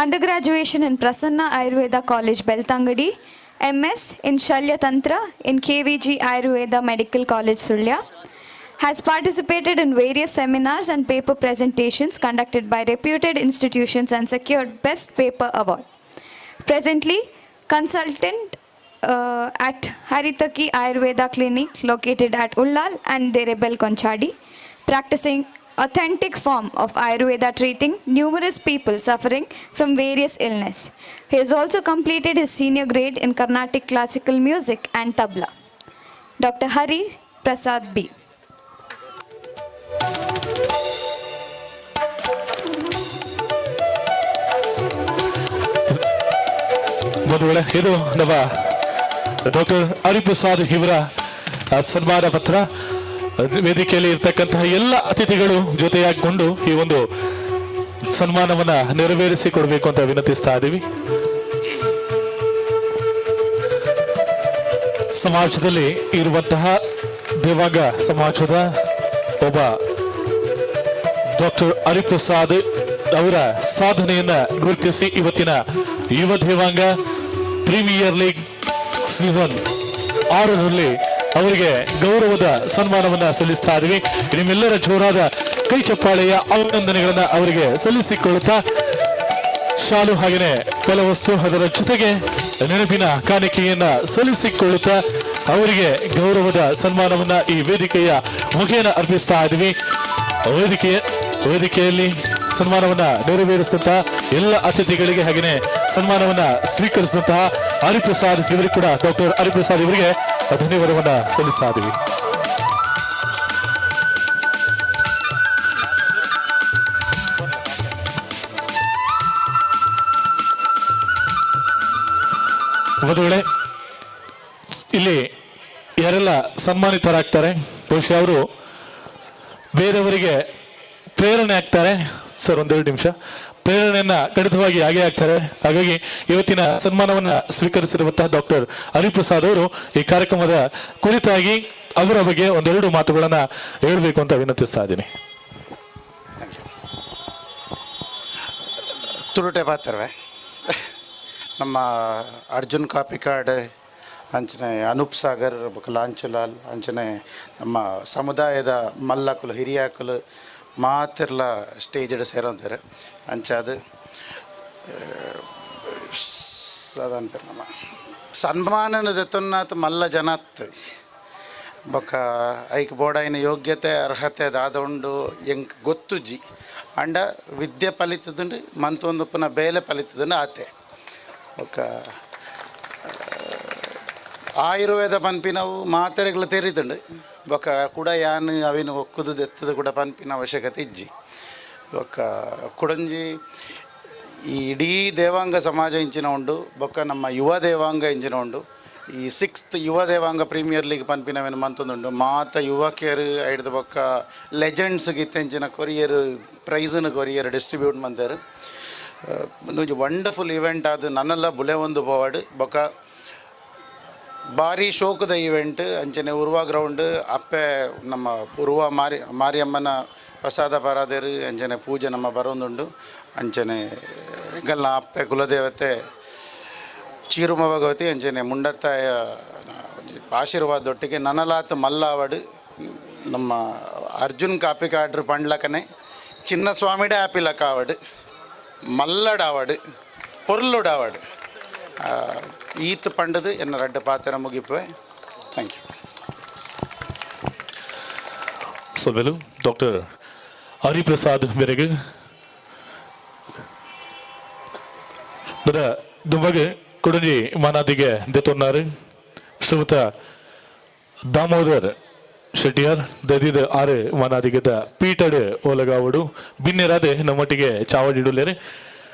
undergraduation in Prasanna Ayurveda College Beltangadi, MS in Shalya Tantra in KVG Ayurveda Medical College Sulya. Has participated in various seminars and paper presentations conducted by reputed institutions and secured Best Paper Award. Presently, consultant at Haritaki Ayurveda Clinic located at Ullal and Derebel Konchadi, practicing authentic form of Ayurveda, treating numerous people suffering from various illness. He has also completed his senior grade in Carnatic classical music and tabla. Dr. Hari Prasad B. ಬಂಧುಗಳೇ, ಇದು ನಮ್ಮ ಡಾಕ್ಟರ್ ಹರಿಪ್ರಸಾದ್ ಇವರ ಸನ್ಮಾನ ಪತ್ರ. ವೇದಿಕೆಯಲ್ಲಿ ಇರ್ತಕ್ಕಂತಹ ಎಲ್ಲ ಅತಿಥಿಗಳು ಜೊತೆಯಾಗಿಕೊಂಡು ಈ ಒಂದು ಸನ್ಮಾನವನ್ನ ನೆರವೇರಿಸಿ ಕೊಡಬೇಕು ಅಂತ ವಿನಂತಿಸ್ತಾ ಇದ್ದೀವಿ. ಸಮಾಜದಲ್ಲಿ ಇರುವಂತಹ ದೇವಾಂಗ ಸಮಾಜದ ಒಬ್ಬ ಡಾಕ್ಟರ್ ಹರಿಪ್ರಸಾದ್ ಅವರ ಸಾಧನೆಯನ್ನ ಗುರುತಿಸಿ ಇವತ್ತಿನ ಯುವ ದೇವಾಂಗ ಪ್ರೀಮಿಯರ್ ಲೀಗ್ ಸೀಸನ್ 6ರಲ್ಲಿ ಅವರಿಗೆ ಗೌರವದ ಸನ್ಮಾನವನ್ನ ಸಲ್ಲಿಸ್ತಾ ಇದ್ದೀವಿ. ನಿಮ್ಮೆಲ್ಲರ ಜೋರಾದ ಕೈ ಚಪ್ಪಾಳೆಯ ಅಭಿನಂದನೆಗಳನ್ನ ಅವರಿಗೆ ಸಲ್ಲಿಸಿಕೊಳ್ಳುತ್ತಾ ಶಾಲು ಹಾಗೆಯೇ ಫಲವಸ್ತು ಅದರ ಜೊತೆಗೆ ನೆನಪಿನ ಕಾಣಿಕೆಯನ್ನ ಸಲ್ಲಿಸಿಕೊಳ್ಳುತ್ತಾ ಅವರಿಗೆ ಗೌರವದ ಸನ್ಮಾನವನ್ನ ಈ ವೇದಿಕೆಯ ಮುಖೇನ ಅರ್ಪಿಸ್ತಾ ಇದ್ದೀವಿ. ವೇದಿಕೆಯಲ್ಲಿ ಸನ್ಮಾನವನ್ನ ನೆರವೇರಿಸಿದಂತಹ ಎಲ್ಲ ಅತಿಥಿಗಳಿಗೆ ಹಾಗೆಯೇ ಸನ್ಮಾನವನ್ನ ಸ್ವೀಕರಿಸಿದಂತಹ ಹರಿಪ್ರಸಾದ್ ಇವರಿಗೆ ಕೂಡ ಡಾಕ್ಟರ್ ಹರಿಪ್ರಸಾದ್ ಇವರಿಗೆ ಧನ್ಯವಾದವನ್ನ ಸಲ್ಲಿಸ್ತಾ ಇದ್ದೀವಿ. ಬಂಧುಗಳೇ, ಇಲ್ಲಿ ಯಾರೆಲ್ಲ ಸನ್ಮಾನಿತರಾಗ್ತಾರೆ ಬಹುಶಃ ಅವರು ಬೇರೆಯವರಿಗೆ ಪ್ರೇರಣೆ ಆಗ್ತಾರೆ. ಸರ್, ಒಂದೆರಡು ನಿಮಿಷ. ಪ್ರೇರಣೆಯನ್ನ ಖಂಡಿತವಾಗಿ ಹಾಗೆ ಆಗ್ತಾರೆ. ಹಾಗಾಗಿ ಇವತ್ತಿನ ಸನ್ಮಾನವನ್ನ ಸ್ವೀಕರಿಸಿರುವಂತಹ ಡಾಕ್ಟರ್ ಹರಿಪ್ರಸಾದ್ ಅವರು ಈ ಕಾರ್ಯಕ್ರಮದ ಕುರಿತಾಗಿ ಅವರ ಬಗ್ಗೆ ಒಂದೆರಡು ಮಾತುಗಳನ್ನ ಹೇಳಬೇಕು ಅಂತ ವಿನಂತಿಸ್ತಾ ಇದ್ದೀನಿ. ತುರುಟೆ ಪಾತ್ರವೇ ನಮ್ಮ ಅರ್ಜುನ್ ಕಾಪಿಕಾಡ್ ಅಂಚನೆ ಅನೂಪ್ ಸಾಗರ್ ಲಾಂಚುಲಾಲ್ ಅಂಚನೆ ನಮ್ಮ ಸಮುದಾಯದ ಮಲ್ಲಕುಲು ಹಿರಿಯಾಕುಲು ಮಾತಿರ್ಲ ಸ್ಟೇಜ್ ಸೇರೋಂತಾರೆ ಅಂಚಾದು ಅದಂತಾರೆ ನಮ್ಮ ಸನ್ಮಾನನ ದೆತ್ತೊನ್ನಾತ್ ಮಲ್ಲ ಜನತ್ ಬೊಕ್ಕ ಐಕ್ ಬೋಡಾಯಿನ ಯೋಗ್ಯತೆ ಅರ್ಹತೆ ದಾದೊಂಡು ಎಂಕ್ ಗೊತ್ತುಜ್ಜಿ ಅಂಡ ವಿದ್ಯೆ ಫಲಿತದುಂಡು ಮಂತೊಂದು ಪುನಃ ಬೇಲೆ ಫಲಿತದುಂಡು ಆತೆ ಬೊಕ್ಕ ಆಯುರ್ವೇದ ಪನ್ಪಿನವು ಮಾತ್ರೆಗಳು ತೆರೀತುಂಡು ಬೊಕ್ಕ ಕೂಡ ಯಾನು ಅವಿನ ಒಕ್ಕುದು ದೆತ್ತದು ಕೂಡ ಪನ್ಪಿನ ಅವಶ್ಯಕತೆ ಇಜ್ಜಿ ಬೊಕ್ಕ ಕುಡಂಜಿ ಈ ಇಡೀ ದೇವಾಂಗ ಸಮಾಜ ಇಂಚಿನ ಉಂಡು ಬೊಕ್ಕ ನಮ್ಮ ಯುವ ದೇವಾಂಗ ಇಂಚಿನ ಉಂಡು ಈ 6th ಯುವ ದೇವಾಂಗ ಪ್ರೀಮಿಯರ್ ಲೀಗ್ ಪನ್ಪಿನವೇನು ಮಂತೊಂದುಂಡು ಮಾತ ಯುವಕಿಯರು ಹಿಡಿದು ಬೊಕ್ಕ ಲೆಜೆಂಡ್ಸ್ಗೆ ಇತ್ತೆಂಚಿನ ಕೊರಿಯರ್ ಪ್ರೈಸನ್ನು ಕೊರಿಯರ್ ಡಿಸ್ಟ್ರಿಬ್ಯೂಟ್ ಮಾಡ್ತಾರೆ. ಒಂದು ವಂಡರ್ಫುಲ್ ಈವೆಂಟ್ ಅದು ನನ್ನೆಲ್ಲ ಬುಲೆ ಒಂದು ಪೋವಾಡು ಬೊಕ್ಕ ಭಾರಿ ಶೋಕದ ಈವೆಂಟ್ ಅಂಚನೆ ಉರ್ವಾ ಗ್ರೌಂಡ್ ಅಪ್ಪೆ ನಮ್ಮ ಉರ್ವಾ ಮಾರಿಯಮ್ಮನ ಪ್ರಸಾದ ಪರಾದೇರು ಅಂಚನೆ ಪೂಜೆ ನಮ್ಮ ಬರೋದುಂಡು ಅಂಚನೆ ಎಂಗಲ್ಲ ಅಪ್ಪೆ ಕುಲದೇವತೆ ಚೀರುಮ ಭಗವತಿ ಅಂಚನೆ ಮುಂಡತ್ತಾಯ ಆಶೀರ್ವಾದೊಟ್ಟಿಗೆ ನನಲಾತ್ ಮಲ್ಲಾವಡು ನಮ್ಮ ಅರ್ಜುನ್ ಕಾಪಿ ಕಾಡ್ರು ಪಂಡ್ಲಕನೆ ಚಿನ್ನಸ್ವಾಮಿಡೆ ಆಪಿಲ ಕಾವಡು ಮಲ್ಲಡಾವಡು ಪೊರ್ಲುಡಾವಡು ಈತ್ ಪಂಡದು ಎನ್ನ ರಡ್ಡು ಪಾತ್ರ ಮುಗಿಪುವೆ. Thank you. ಸೊಲ್ವೆಲು ಡಾಕ್ಟರ್ ಹರಿಪ್ರಸಾದ್ ಮೇರೆಗೆ ದುಂಬಗೆ ಕುಡಂಜಿ ಮಾನಾದಿಗೆ ದೆತೊನ್ನಾರು ಶ್ರೀಮತ ದಾಮೋದರ್ ಶೆಟ್ಟಿಯಾರ್ ದದಿದ ಆರು ಮಾನಾದಿಗದ ಪೀಟಡ್ ಓಲಗಾವಡು ಬಿನ್ನೆರಾದೆ ನಮ್ಮೊಟ್ಟಿಗೆ ಚಾವಡಿಡುಲೇರೆ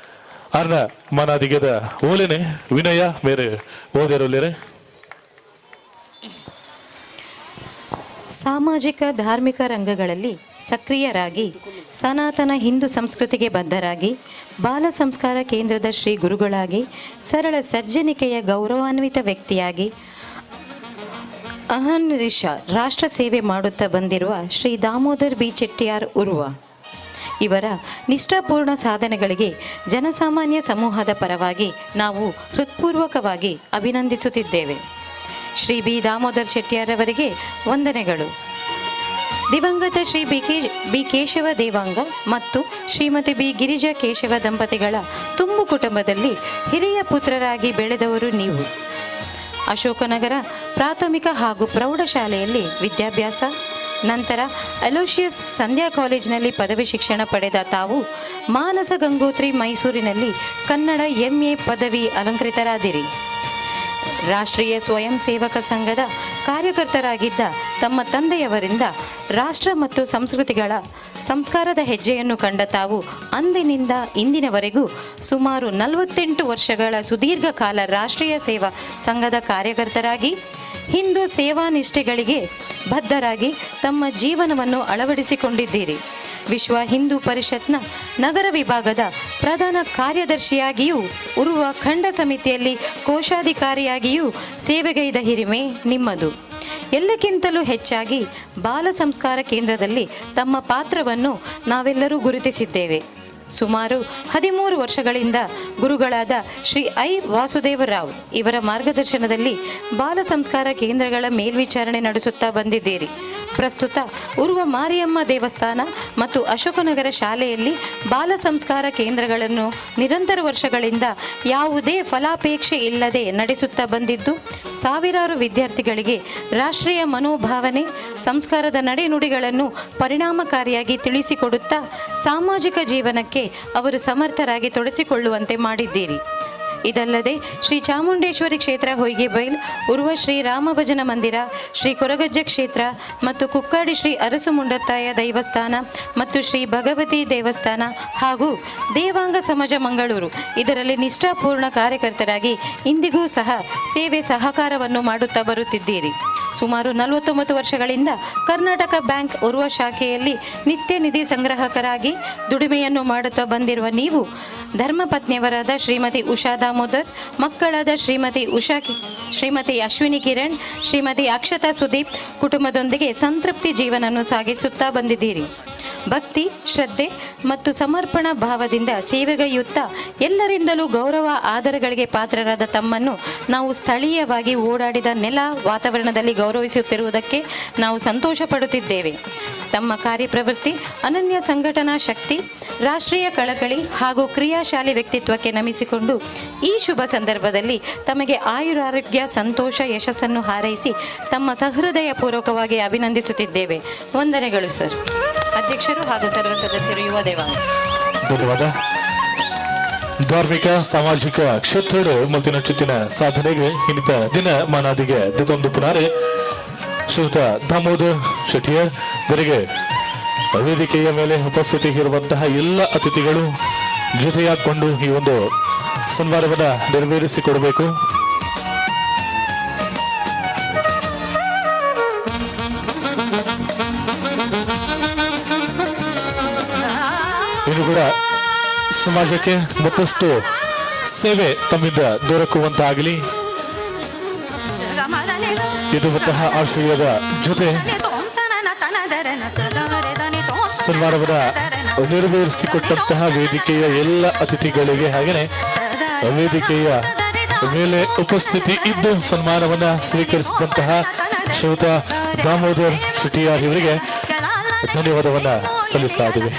ಆರ್ನ ಮಾನಾದಿಗದ ಓಲೆನೆ ವಿನಯ ಮೇರೆ ಓದಿರುಲೇರೆ. ಸಾಮಾಜಿಕ ಧಾರ್ಮಿಕ ರಂಗಗಳಲ್ಲಿ ಸಕ್ರಿಯರಾಗಿ ಸನಾತನ ಹಿಂದೂ ಸಂಸ್ಕೃತಿಗೆ ಬದ್ಧರಾಗಿ ಬಾಲ ಸಂಸ್ಕಾರ ಕೇಂದ್ರದ ಶ್ರೀ ಗುರುಗಳಾಗಿ ಸರಳ ಸಜ್ಜನಿಕೆಯ ಗೌರವಾನ್ವಿತ ವ್ಯಕ್ತಿಯಾಗಿ ಅಹರ್ನಿಶ ರಾಷ್ಟ್ರ ಸೇವೆ ಮಾಡುತ್ತಾ ಬಂದಿರುವ ಶ್ರೀ ದಾಮೋದರ್ ಬಿ ಚೆಟ್ಟಿಯಾರ್ ಉರ್ವ ಇವರ ನಿಷ್ಠಾಪೂರ್ಣ ಸಾಧನೆಗಳಿಗೆ ಜನಸಾಮಾನ್ಯ ಸಮೂಹದ ಪರವಾಗಿ ನಾವು ಹೃತ್ಪೂರ್ವಕವಾಗಿ ಅಭಿನಂದಿಸುತ್ತಿದ್ದೇವೆ. ಶ್ರೀ ಬಿ ದಾಮೋದರ್ ಚೆಟ್ಟಿಯಾರ್ ಅವರಿಗೆ ವಂದನೆಗಳು. ದಿವಂಗತ ಶ್ರೀ ಬಿ ಕೇಶವ ದೇವಾಂಗ ಮತ್ತು ಶ್ರೀಮತಿ ಬಿ ಗಿರಿಜಾ ಕೇಶವ ದಂಪತಿಗಳ ತುಂಬು ಕುಟುಂಬದಲ್ಲಿ ಹಿರಿಯ ಪುತ್ರರಾಗಿ ಬೆಳೆದವರು ನೀವು. ಅಶೋಕನಗರ ಪ್ರಾಥಮಿಕ ಹಾಗೂ ಪ್ರೌಢಶಾಲೆಯಲ್ಲಿ ವಿದ್ಯಾಭ್ಯಾಸ, ನಂತರ ಅಲೋಷಿಯಸ್ ಸಂಧ್ಯಾ ಕಾಲೇಜಿನಲ್ಲಿ ಪದವಿ ಶಿಕ್ಷಣ ಪಡೆದ ತಾವು ಮಾನಸ ಗಂಗೋತ್ರಿ ಮೈಸೂರಿನಲ್ಲಿ ಕನ್ನಡ MA ಪದವಿ ಅಲಂಕೃತರಾದಿರಿ. ರಾಷ್ಟ್ರೀಯ ಸ್ವಯಂ ಸೇವಕ ಸಂಘದ ಕಾರ್ಯಕರ್ತರಾಗಿದ್ದ ತಮ್ಮ ತಂದೆಯವರಿಂದ ರಾಷ್ಟ್ರ ಮತ್ತು ಸಂಸ್ಕಾರದ ಹೆಜ್ಜೆಯನ್ನು ಕಂಡ ತಾವು ಅಂದಿನಿಂದ ಇಂದಿನವರೆಗೂ ಸುಮಾರು 48 ವರ್ಷಗಳ ಸುದೀರ್ಘ ಕಾಲ ರಾಷ್ಟ್ರೀಯ ಸೇವಾ ಸಂಘದ ಕಾರ್ಯಕರ್ತರಾಗಿ ಹಿಂದೂ ಸೇವಾ ನಿಷ್ಠೆಗಳಿಗೆ ಬದ್ಧರಾಗಿ ತಮ್ಮ ಜೀವನವನ್ನು ಅಳವಡಿಸಿಕೊಂಡಿದ್ದೀರಿ. ವಿಶ್ವ ಹಿಂದೂ ಪರಿಷತ್ನ ನಗರ ವಿಭಾಗದ ಪ್ರಧಾನ ಕಾರ್ಯದರ್ಶಿಯಾಗಿಯೂ ಉರ್ವ ಖಂಡ ಸಮಿತಿಯಲ್ಲಿ ಕೋಶಾಧಿಕಾರಿಯಾಗಿಯೂ ಸೇವೆಗೈದ ಹಿರಿಮೆ ನಿಮ್ಮದು. ಎಲ್ಲಕ್ಕಿಂತಲೂ ಹೆಚ್ಚಾಗಿ ಬಾಲ ಸಂಸ್ಕಾರ ಕೇಂದ್ರದಲ್ಲಿ ತಮ್ಮ ಪಾತ್ರವನ್ನು ನಾವೆಲ್ಲರೂ ಗುರುತಿಸಿದ್ದೇವೆ. ಸುಮಾರು 13 ವರ್ಷಗಳಿಂದ ಗುರುಗಳಾದ ಶ್ರೀ ವಾಸುದೇವರಾವ್ ಇವರ ಮಾರ್ಗದರ್ಶನದಲ್ಲಿ ಬಾಲ ಸಂಸ್ಕಾರ ಕೇಂದ್ರಗಳ ಮೇಲ್ವಿಚಾರಣೆ ನಡೆಸುತ್ತಾ ಬಂದಿದ್ದೀರಿ. ಪ್ರಸ್ತುತ ಉರ್ವ ಮಾರಿಯಮ್ಮ ದೇವಸ್ಥಾನ ಮತ್ತು ಅಶೋಕನಗರ ಶಾಲೆಯಲ್ಲಿ ಬಾಲ ಸಂಸ್ಕಾರ ಕೇಂದ್ರಗಳನ್ನು ನಿರಂತರ ವರ್ಷಗಳಿಂದ ಯಾವುದೇ ಫಲಾಪೇಕ್ಷೆ ಇಲ್ಲದೆ ನಡೆಸುತ್ತಾ ಬಂದಿದ್ದು ಸಾವಿರಾರು ವಿದ್ಯಾರ್ಥಿಗಳಿಗೆ ರಾಷ್ಟ್ರೀಯ ಮನೋಭಾವನೆ, ಸಂಸ್ಕಾರದ ನಡೆನುಡಿಗಳನ್ನು ಪರಿಣಾಮಕಾರಿಯಾಗಿ ತಿಳಿಸಿಕೊಡುತ್ತಾ ಸಾಮಾಜಿಕ ಜೀವನಕ್ಕೆ ಅವರು ಸಮರ್ಥರಾಗಿ ತೊಡಗಿಸಿಕೊಳ್ಳುವಂತೆ ಮಾಡಿದ್ದೀರಿ. ಇದಲ್ಲದೆ ಶ್ರೀ ಚಾಮುಂಡೇಶ್ವರಿ ಕ್ಷೇತ್ರ ಹೊಯ್ಗೆಬೈಲ್, ಉರ್ವ ಶ್ರೀ ರಾಮ ಭಜನ ಮಂದಿರ, ಶ್ರೀ ಕೊರಗಜ್ಜ ಕ್ಷೇತ್ರ ಮತ್ತು ಕುಕ್ಕಾಡಿ ಶ್ರೀ ಅರಸು ಮುಂಡತ್ತಾಯ ದೈವಸ್ಥಾನ ಮತ್ತು ಶ್ರೀ ಭಗವತಿ ದೇವಸ್ಥಾನ ಹಾಗೂ ದೇವಾಂಗ ಸಮಾಜ ಮಂಗಳೂರು ಇದರಲ್ಲಿ ನಿಷ್ಠಾಪೂರ್ಣ ಕಾರ್ಯಕರ್ತರಾಗಿ ಇಂದಿಗೂ ಸಹ ಸೇವೆ ಸಹಕಾರವನ್ನು ಮಾಡುತ್ತಾ ಬರುತ್ತಿದ್ದೀರಿ. ಸುಮಾರು 49 ವರ್ಷಗಳಿಂದ ಕರ್ನಾಟಕ ಬ್ಯಾಂಕ್ ಉರ್ವ ಶಾಖೆಯಲ್ಲಿ ನಿತ್ಯ ನಿಧಿ ಸಂಗ್ರಾಹಕರಾಗಿ ದುಡಿಮೆಯನ್ನು ಮಾಡುತ್ತಾ ಬಂದಿರುವ ನೀವು ಧರ್ಮಪತ್ನಿಯವರಾದ ಶ್ರೀಮತಿ ಉಷಾ ದಾಮೋದರ್, ಮಕ್ಕಳಾದ ಶ್ರೀಮತಿ ಅಶ್ವಿನಿ ಕಿರಣ್, ಶ್ರೀಮತಿ ಅಕ್ಷತಾ ಸುದೀಪ್ ಕುಟುಂಬದೊಂದಿಗೆ ಸಂತೃಪ್ತಿ ಜೀವನವನ್ನು ಸಾಗಿಸುತ್ತಾ ಬಂದಿದ್ದೀರಿ. ಭಕ್ತಿ, ಶ್ರದ್ಧೆ ಮತ್ತು ಸಮರ್ಪಣಾ ಭಾವದಿಂದ ಸೇವೆಗೈಯುತ್ತಾ ಎಲ್ಲರಿಂದಲೂ ಗೌರವ ಆದರಗಳಿಗೆ ಪಾತ್ರರಾದ ತಮ್ಮನ್ನು ನಾವು ಸ್ಥಳೀಯವಾಗಿ ಓಡಾಡಿದ ನೆಲ ವಾತಾವರಣದಲ್ಲಿ ಗೌರವಿಸುತ್ತಿರುವುದಕ್ಕೆ ನಾವು ಸಂತೋಷ ಪಡುತ್ತಿದ್ದೇವೆ. ತಮ್ಮ ಕಾರ್ಯಪ್ರವೃತ್ತಿ, ಅನನ್ಯ ಸಂಘಟನಾ ಶಕ್ತಿ, ರಾಷ್ಟ್ರೀಯ ಕಳಕಳಿ ಹಾಗೂ ಕ್ರಿಯಾಶಾಲಿ ವ್ಯಕ್ತಿತ್ವಕ್ಕೆ ನಮಿಸಿಕೊಂಡು ಈ ಶುಭ ಸಂದರ್ಭದಲ್ಲಿ ತಮಗೆ ಆಯುರಾರೋಗ್ಯ, ಸಂತೋಷ, ಯಶಸ್ಸನ್ನು ಹಾರೈಸಿ ತಮ್ಮ ಸಹೃದಯ ಪೂರ್ವಕವಾಗಿ ಅಭಿನಂದಿಸುತ್ತಿದ್ದೇವೆ. ವಂದನೆಗಳು ಸರ್. ಅಧ್ಯಕ್ಷರು ಹಾಗೂ ಸರ್ವ ಸದಸ್ಯರು ಯುವ ದೇವಾಂಗ. ಧನ್ಯವಾದ. ಧಾರ್ಮಿಕ ಸಾಮಾಜಿಕ ಕ್ಷೇತ್ರದ ಮುತ್ತಿನ ಚಿತ್ತಿನ ಸಾಧನೆಗೆ ಇನ್ನಿತ ದಿನ ಮಾನಾದಿಗೆ ದತ್ತೊಂದು ಪುನಾರೆ ಶ್ರೀಯುತ ದಾಮೋದರ್ ಶೆಟ್ಟಿಯಾರ್ ಇವರಿಗೆ ವೇದಿಕೆಯ ಮೇಲೆ ಉಪಸ್ಥಿತಿ ಇರುವಂತಹ ಎಲ್ಲ ಅತಿಥಿಗಳು ಜೊತೆಯಾಗಿಕೊಂಡು ಈ ಒಂದು ಸನ್ಮಾನವನ್ನು ನೆರವೇರಿಸಿಕೊಡಬೇಕು. ಇನ್ನು ಕೂಡ ಸಮಾಜಕ್ಕೆ ಮತ್ತಷ್ಟು ಸೇವೆ ತಮ್ಮಿಂದ ದೊರಕುವಂತಾಗಲಿ ಎನ್ನುವಂತಹ ಆಶಯದ ಜೊತೆ ಸನ್ಮಾನವನ್ನ ನೆರವೇರಿಸಿಕೊಟ್ಟಂತಹ ವೇದಿಕೆಯ ಎಲ್ಲ ಅತಿಥಿಗಳಿಗೆ ಹಾಗೆಯೇ ವೇದಿಕೆಯ ಮೇಲೆ ಉಪಸ್ಥಿತಿ ಇದ್ದು ಸನ್ಮಾನವನ್ನ ಸ್ವೀಕರಿಸಿದಂತಹ ಶ್ರೀಯುತ ದಾಮೋದರ್ ಶೆಟ್ಟಿಯಾರ್ ಇವರಿಗೆ ಧನ್ಯವಾದವನ್ನ ಸಲ್ಲಿಸ್ತಾ ಇದ್ದೀವಿ.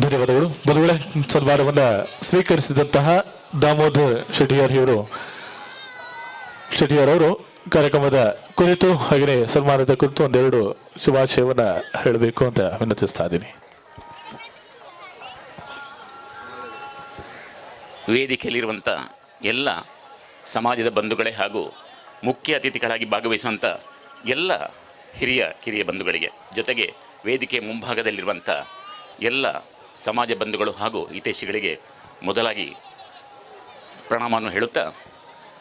ಧನ್ಯವಾದಗಳು. ಬಂಧುಗಳೇ, ಸನ್ಮಾನವನ್ನ ಸ್ವೀಕರಿಸಿದಂತಹ ದಾಮೋದರ್ ಶೆಟ್ಟಿಯಾರ್ ಅವರು ಕಾರ್ಯಕ್ರಮದ ಕುರಿತು ಹಾಗೆಯೇ ಸನ್ಮಾನದ ಕುರಿತು ಒಂದೆರಡು ಶುಭಾಶಯವನ್ನ ಹೇಳಬೇಕು ಅಂತ ವಿನಂತಿಸ್ತಾ ಇದ್ದೀನಿ. ವೇದಿಕೆಯಲ್ಲಿರುವಂಥ ಎಲ್ಲ ಸಮಾಜದ ಬಂಧುಗಳೇ ಹಾಗೂ ಮುಖ್ಯ ಅತಿಥಿಗಳಾಗಿ ಭಾಗವಹಿಸುವಂಥ ಎಲ್ಲ ಕಿರಿಯ ಬಂಧುಗಳಿಗೆ, ಜೊತೆಗೆ ವೇದಿಕೆ ಮುಂಭಾಗದಲ್ಲಿರುವಂಥ ಎಲ್ಲ ಸಮಾಜ ಬಂಧುಗಳು ಹಾಗೂ ಹಿತೈಷಿಗಳಿಗೆ ಮೊದಲಾಗಿ ಪ್ರಣಾಮವನ್ನು ಹೇಳುತ್ತಾ,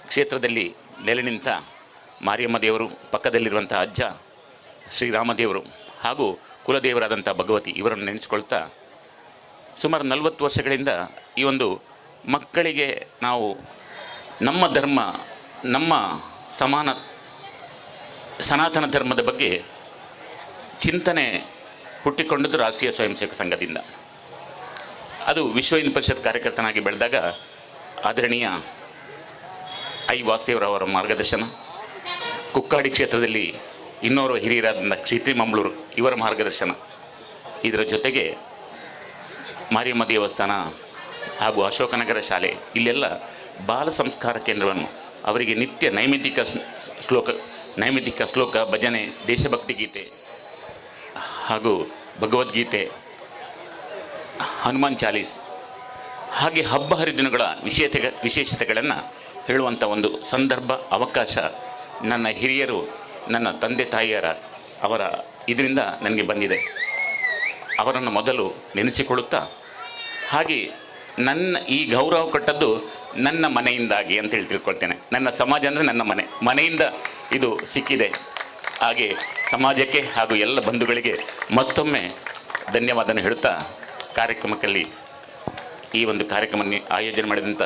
ಕ್ಷೇತ್ರದಲ್ಲಿ ನೆಲೆ ನಿಂತ ಮಾರಿಯಮ್ಮ ದೇವರು, ಪಕ್ಕದಲ್ಲಿರುವಂಥ ಅಜ್ಜ ಶ್ರೀರಾಮದೇವರು ಹಾಗೂ ಕುಲದೇವರಾದಂಥ ಭಗವತಿ ಇವರನ್ನು ನೆನೆಸ್ಕೊಳ್ತಾ, ಸುಮಾರು 40 ವರ್ಷಗಳಿಂದ ಈ ಒಂದು ಮಕ್ಕಳಿಗೆ ನಾವು ನಮ್ಮ ಧರ್ಮ, ನಮ್ಮ ಸನಾತನ ಧರ್ಮದ ಬಗ್ಗೆ ಚಿಂತನೆ ಹುಟ್ಟಿಕೊಂಡದ್ದು ರಾಷ್ಟ್ರೀಯ ಸ್ವಯಂ ಸೇವಕ ಸಂಘದಿಂದ. ಅದು ವಿಶ್ವ ಹಿಂದೂ ಪರಿಷತ್ ಕಾರ್ಯಕರ್ತನಾಗಿ ಬೆಳೆದಾಗ ಆದರಣೀಯ ಐ ವಾಸುದೇವರವರ ಮಾರ್ಗದರ್ಶನ, ಕುಕ್ಕಾಡಿ ಕ್ಷೇತ್ರದಲ್ಲಿ ಇನ್ನೋರ್ವ ಹಿರಿಯರಾದ ಕ್ಷೇತ್ರಿ ಮಂಗಳೂರು ಇವರ ಮಾರ್ಗದರ್ಶನ, ಇದರ ಜೊತೆಗೆ ಮಾರಿಯಮ್ಮ ದೇವಸ್ಥಾನ ಹಾಗೂ ಅಶೋಕನಗರ ಶಾಲೆ, ಇಲ್ಲೆಲ್ಲ ಬಾಲ ಸಂಸ್ಕಾರ ಕೇಂದ್ರವನ್ನು ಅವರಿಗೆ ನಿತ್ಯ ನೈಮಿತ್ತಿಕ ಶ್ಲೋಕ, ಭಜನೆ, ದೇಶಭಕ್ತಿ ಗೀತೆ ಹಾಗೂ ಭಗವದ್ಗೀತೆ, ಹನುಮಾನ್ ಚಾಲೀಸ್ ಹಾಗೆ ಹಬ್ಬ ಹರಿದಿನಗಳ ವಿಶೇಷತೆಗಳನ್ನು ಹೇಳುವಂಥ ಒಂದು ಸಂದರ್ಭ, ಅವಕಾಶ ನನ್ನ ಹಿರಿಯರು, ನನ್ನ ತಂದೆ ತಾಯಿಯರ ಅವರ ಇದರಿಂದ ನನಗೆ ಬಂದಿದೆ. ಅವರನ್ನು ಮೊದಲು ನೆನೆಸಿಕೊಳ್ಳುತ್ತಾ, ಹಾಗೆ ನನ್ನ ಈ ಗೌರವ ಕೊಟ್ಟದ್ದು ನನ್ನ ಮನೆಯಿಂದಾಗಿ ಅಂತೇಳಿ ತಿಳ್ಕೊಳ್ತೇನೆ. ನನ್ನ ಸಮಾಜ ಅಂದರೆ ನನ್ನ ಮನೆಯಿಂದ ಇದು ಸಿಕ್ಕಿದೆ. ಹಾಗೆ ಸಮಾಜಕ್ಕೆ ಹಾಗೂ ಎಲ್ಲ ಬಂಧುಗಳಿಗೆ ಮತ್ತೊಮ್ಮೆ ಧನ್ಯವಾದನ ಹೇಳುತ್ತಾ, ಕಾರ್ಯಕ್ರಮದಲ್ಲಿ ಈ ಒಂದು ಕಾರ್ಯಕ್ರಮ ಆಯೋಜನೆ ಮಾಡಿದಂಥ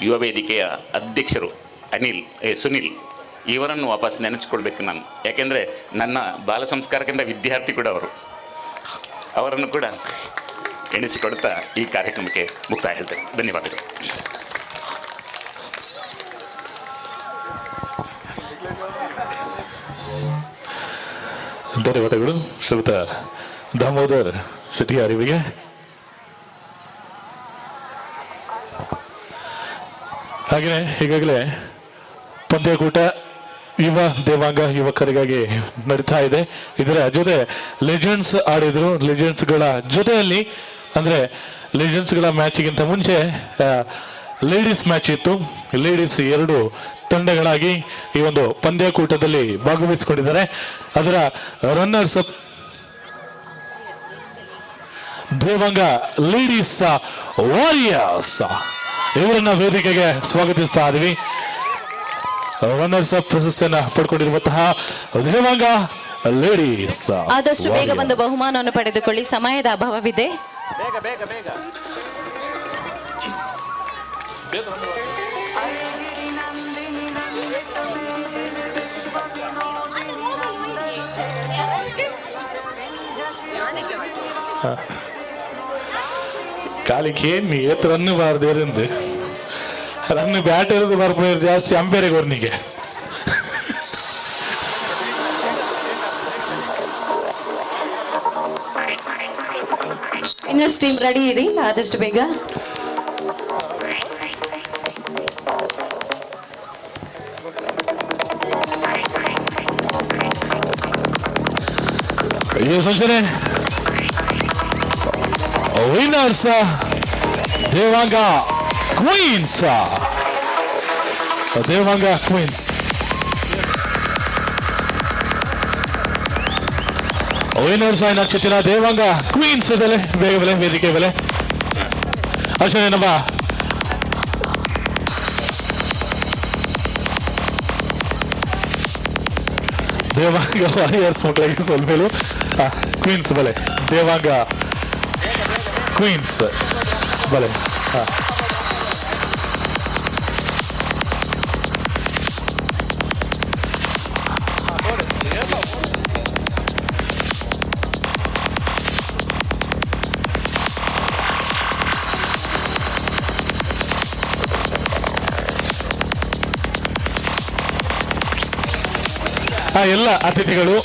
ಯುವ ವೇದಿಕೆಯ ಅಧ್ಯಕ್ಷರು ಸುನಿಲ್ ಇವರನ್ನು ವಾಪಸ್ ನೆನೆಸ್ಕೊಳ್ಬೇಕು ನಾನು. ಯಾಕೆಂದರೆ ನನ್ನ ಬಾಲ ಸಂಸ್ಕಾರಕ್ಕಿಂತ ವಿದ್ಯಾರ್ಥಿ ಕೂಡ ಅವರನ್ನು ಕೂಡ ಎಣಿಸಿಕೊಡುತ್ತಾ ಈ ಕಾರ್ಯಕ್ರಮಕ್ಕೆ ಮುಕ್ತಾಯ ಹೇಳ್ತೇನೆ. ಧನ್ಯವಾದಗಳು. ಧನ್ಯವಾದಗಳು ಶ್ರೀಯುತ ದಾಮೋದರ್ ಶೆಟ್ಟಿಯಾರ್ ಇವರಿಗೆ. ಹಾಗೆಯೇ ಈಗಾಗಲೇ ಪಂದ್ಯಕೂಟ ಯುವ ದೇವಾಂಗ ಯುವಕರಿಗಾಗಿ ನಡೀತಾ ಇದೆ. ಇದರ ಜೊತೆ ಲೆಜೆಂಡ್ಸ್ ಆಡಿದ್ರು. ಲೆಜೆಂಡ್ಸ್ಗಳ ಜೊತೆಯಲ್ಲಿ ಅಂದರೆ ಲೆಜೆಂಡ್ಸ್ಗಳ ಮ್ಯಾಚಿಗಿಂತ ಮುಂಚೆ ಲೇಡೀಸ್ ಮ್ಯಾಚ್ ಇತ್ತು. ಲೇಡೀಸ್ 2 ತಂಡಗಳಾಗಿ ಈ ಒಂದು ಪಂದ್ಯಕೂಟದಲ್ಲಿ ಭಾಗವಹಿಸಿಕೊಂಡಿದ್ದಾರೆ. ಅದರ runners up Devanga ladies warriors ಇವರನ್ನ ವೇದಿಕೆಗೆ ಸ್ವಾಗತಿಸ್ತಾ ಇದ್ದೀವಿ. ರನ್ನರ್ಸ್ ಅಪ್ ಪ್ರಶಸ್ತಿಯನ್ನು ಪಡ್ಕೊಂಡಿರುವಂತಹ ದೇವಾಂಗ ಲೇಡೀಸ್. ಆದಷ್ಟು ಬೇಗ ಬಂದು ಬಹುಮಾನವನ್ನು ಪಡೆದುಕೊಳ್ಳಿ, ಸಮಯದ ಅಭಾವವಿದೆ. ಕಾಲಿಗೆ ನೀ ಎತ್ತು ರನ್ನು ಬಾರ್ದೇರಿಂದ ರನ್ನು ಬ್ಯಾಟ್ ಇರೋದು ಬರ್ಬೋದು ಜಾಸ್ತಿ ಅಂಪೇರಿಗೆ ಅವ್ರನಿಗೆ. ಇನ್ನಷ್ಟು ಟೀಮ್ ರೆಡಿ ಇರಿ ಆದಷ್ಟು ಬೇಗ. ಈ ಸೂಚನೆ winners Devanga queens. Devanga queens winners ಆಯ್ನ ಚಿತ್ತಿನ ದೇವಾಂಗ ಕ್ವೀನ್ಸ್ ಬೆಲೆ ಬೇಗ ಬೆಲೆ ವೇದಿಕೆ ಬೆಲೆ. ಅಷ್ಟೇ ನಮ್ಮ ದೇವಾಂಗ ವಾರಿಯರ್ಸ್ ಮಕ್ಕಳಿಗೆ ಸ್ವಲ್ಪ ಮೇಲೂ ಕ್ವೀನ್ಸ್ ಬೆಲೆ ದೇವಾಂಗ ಕ್ವೀನ್ಸ್ ಬಲೆ. ಆ ಎಲ್ಲ ಅತಿಥಿಗಳು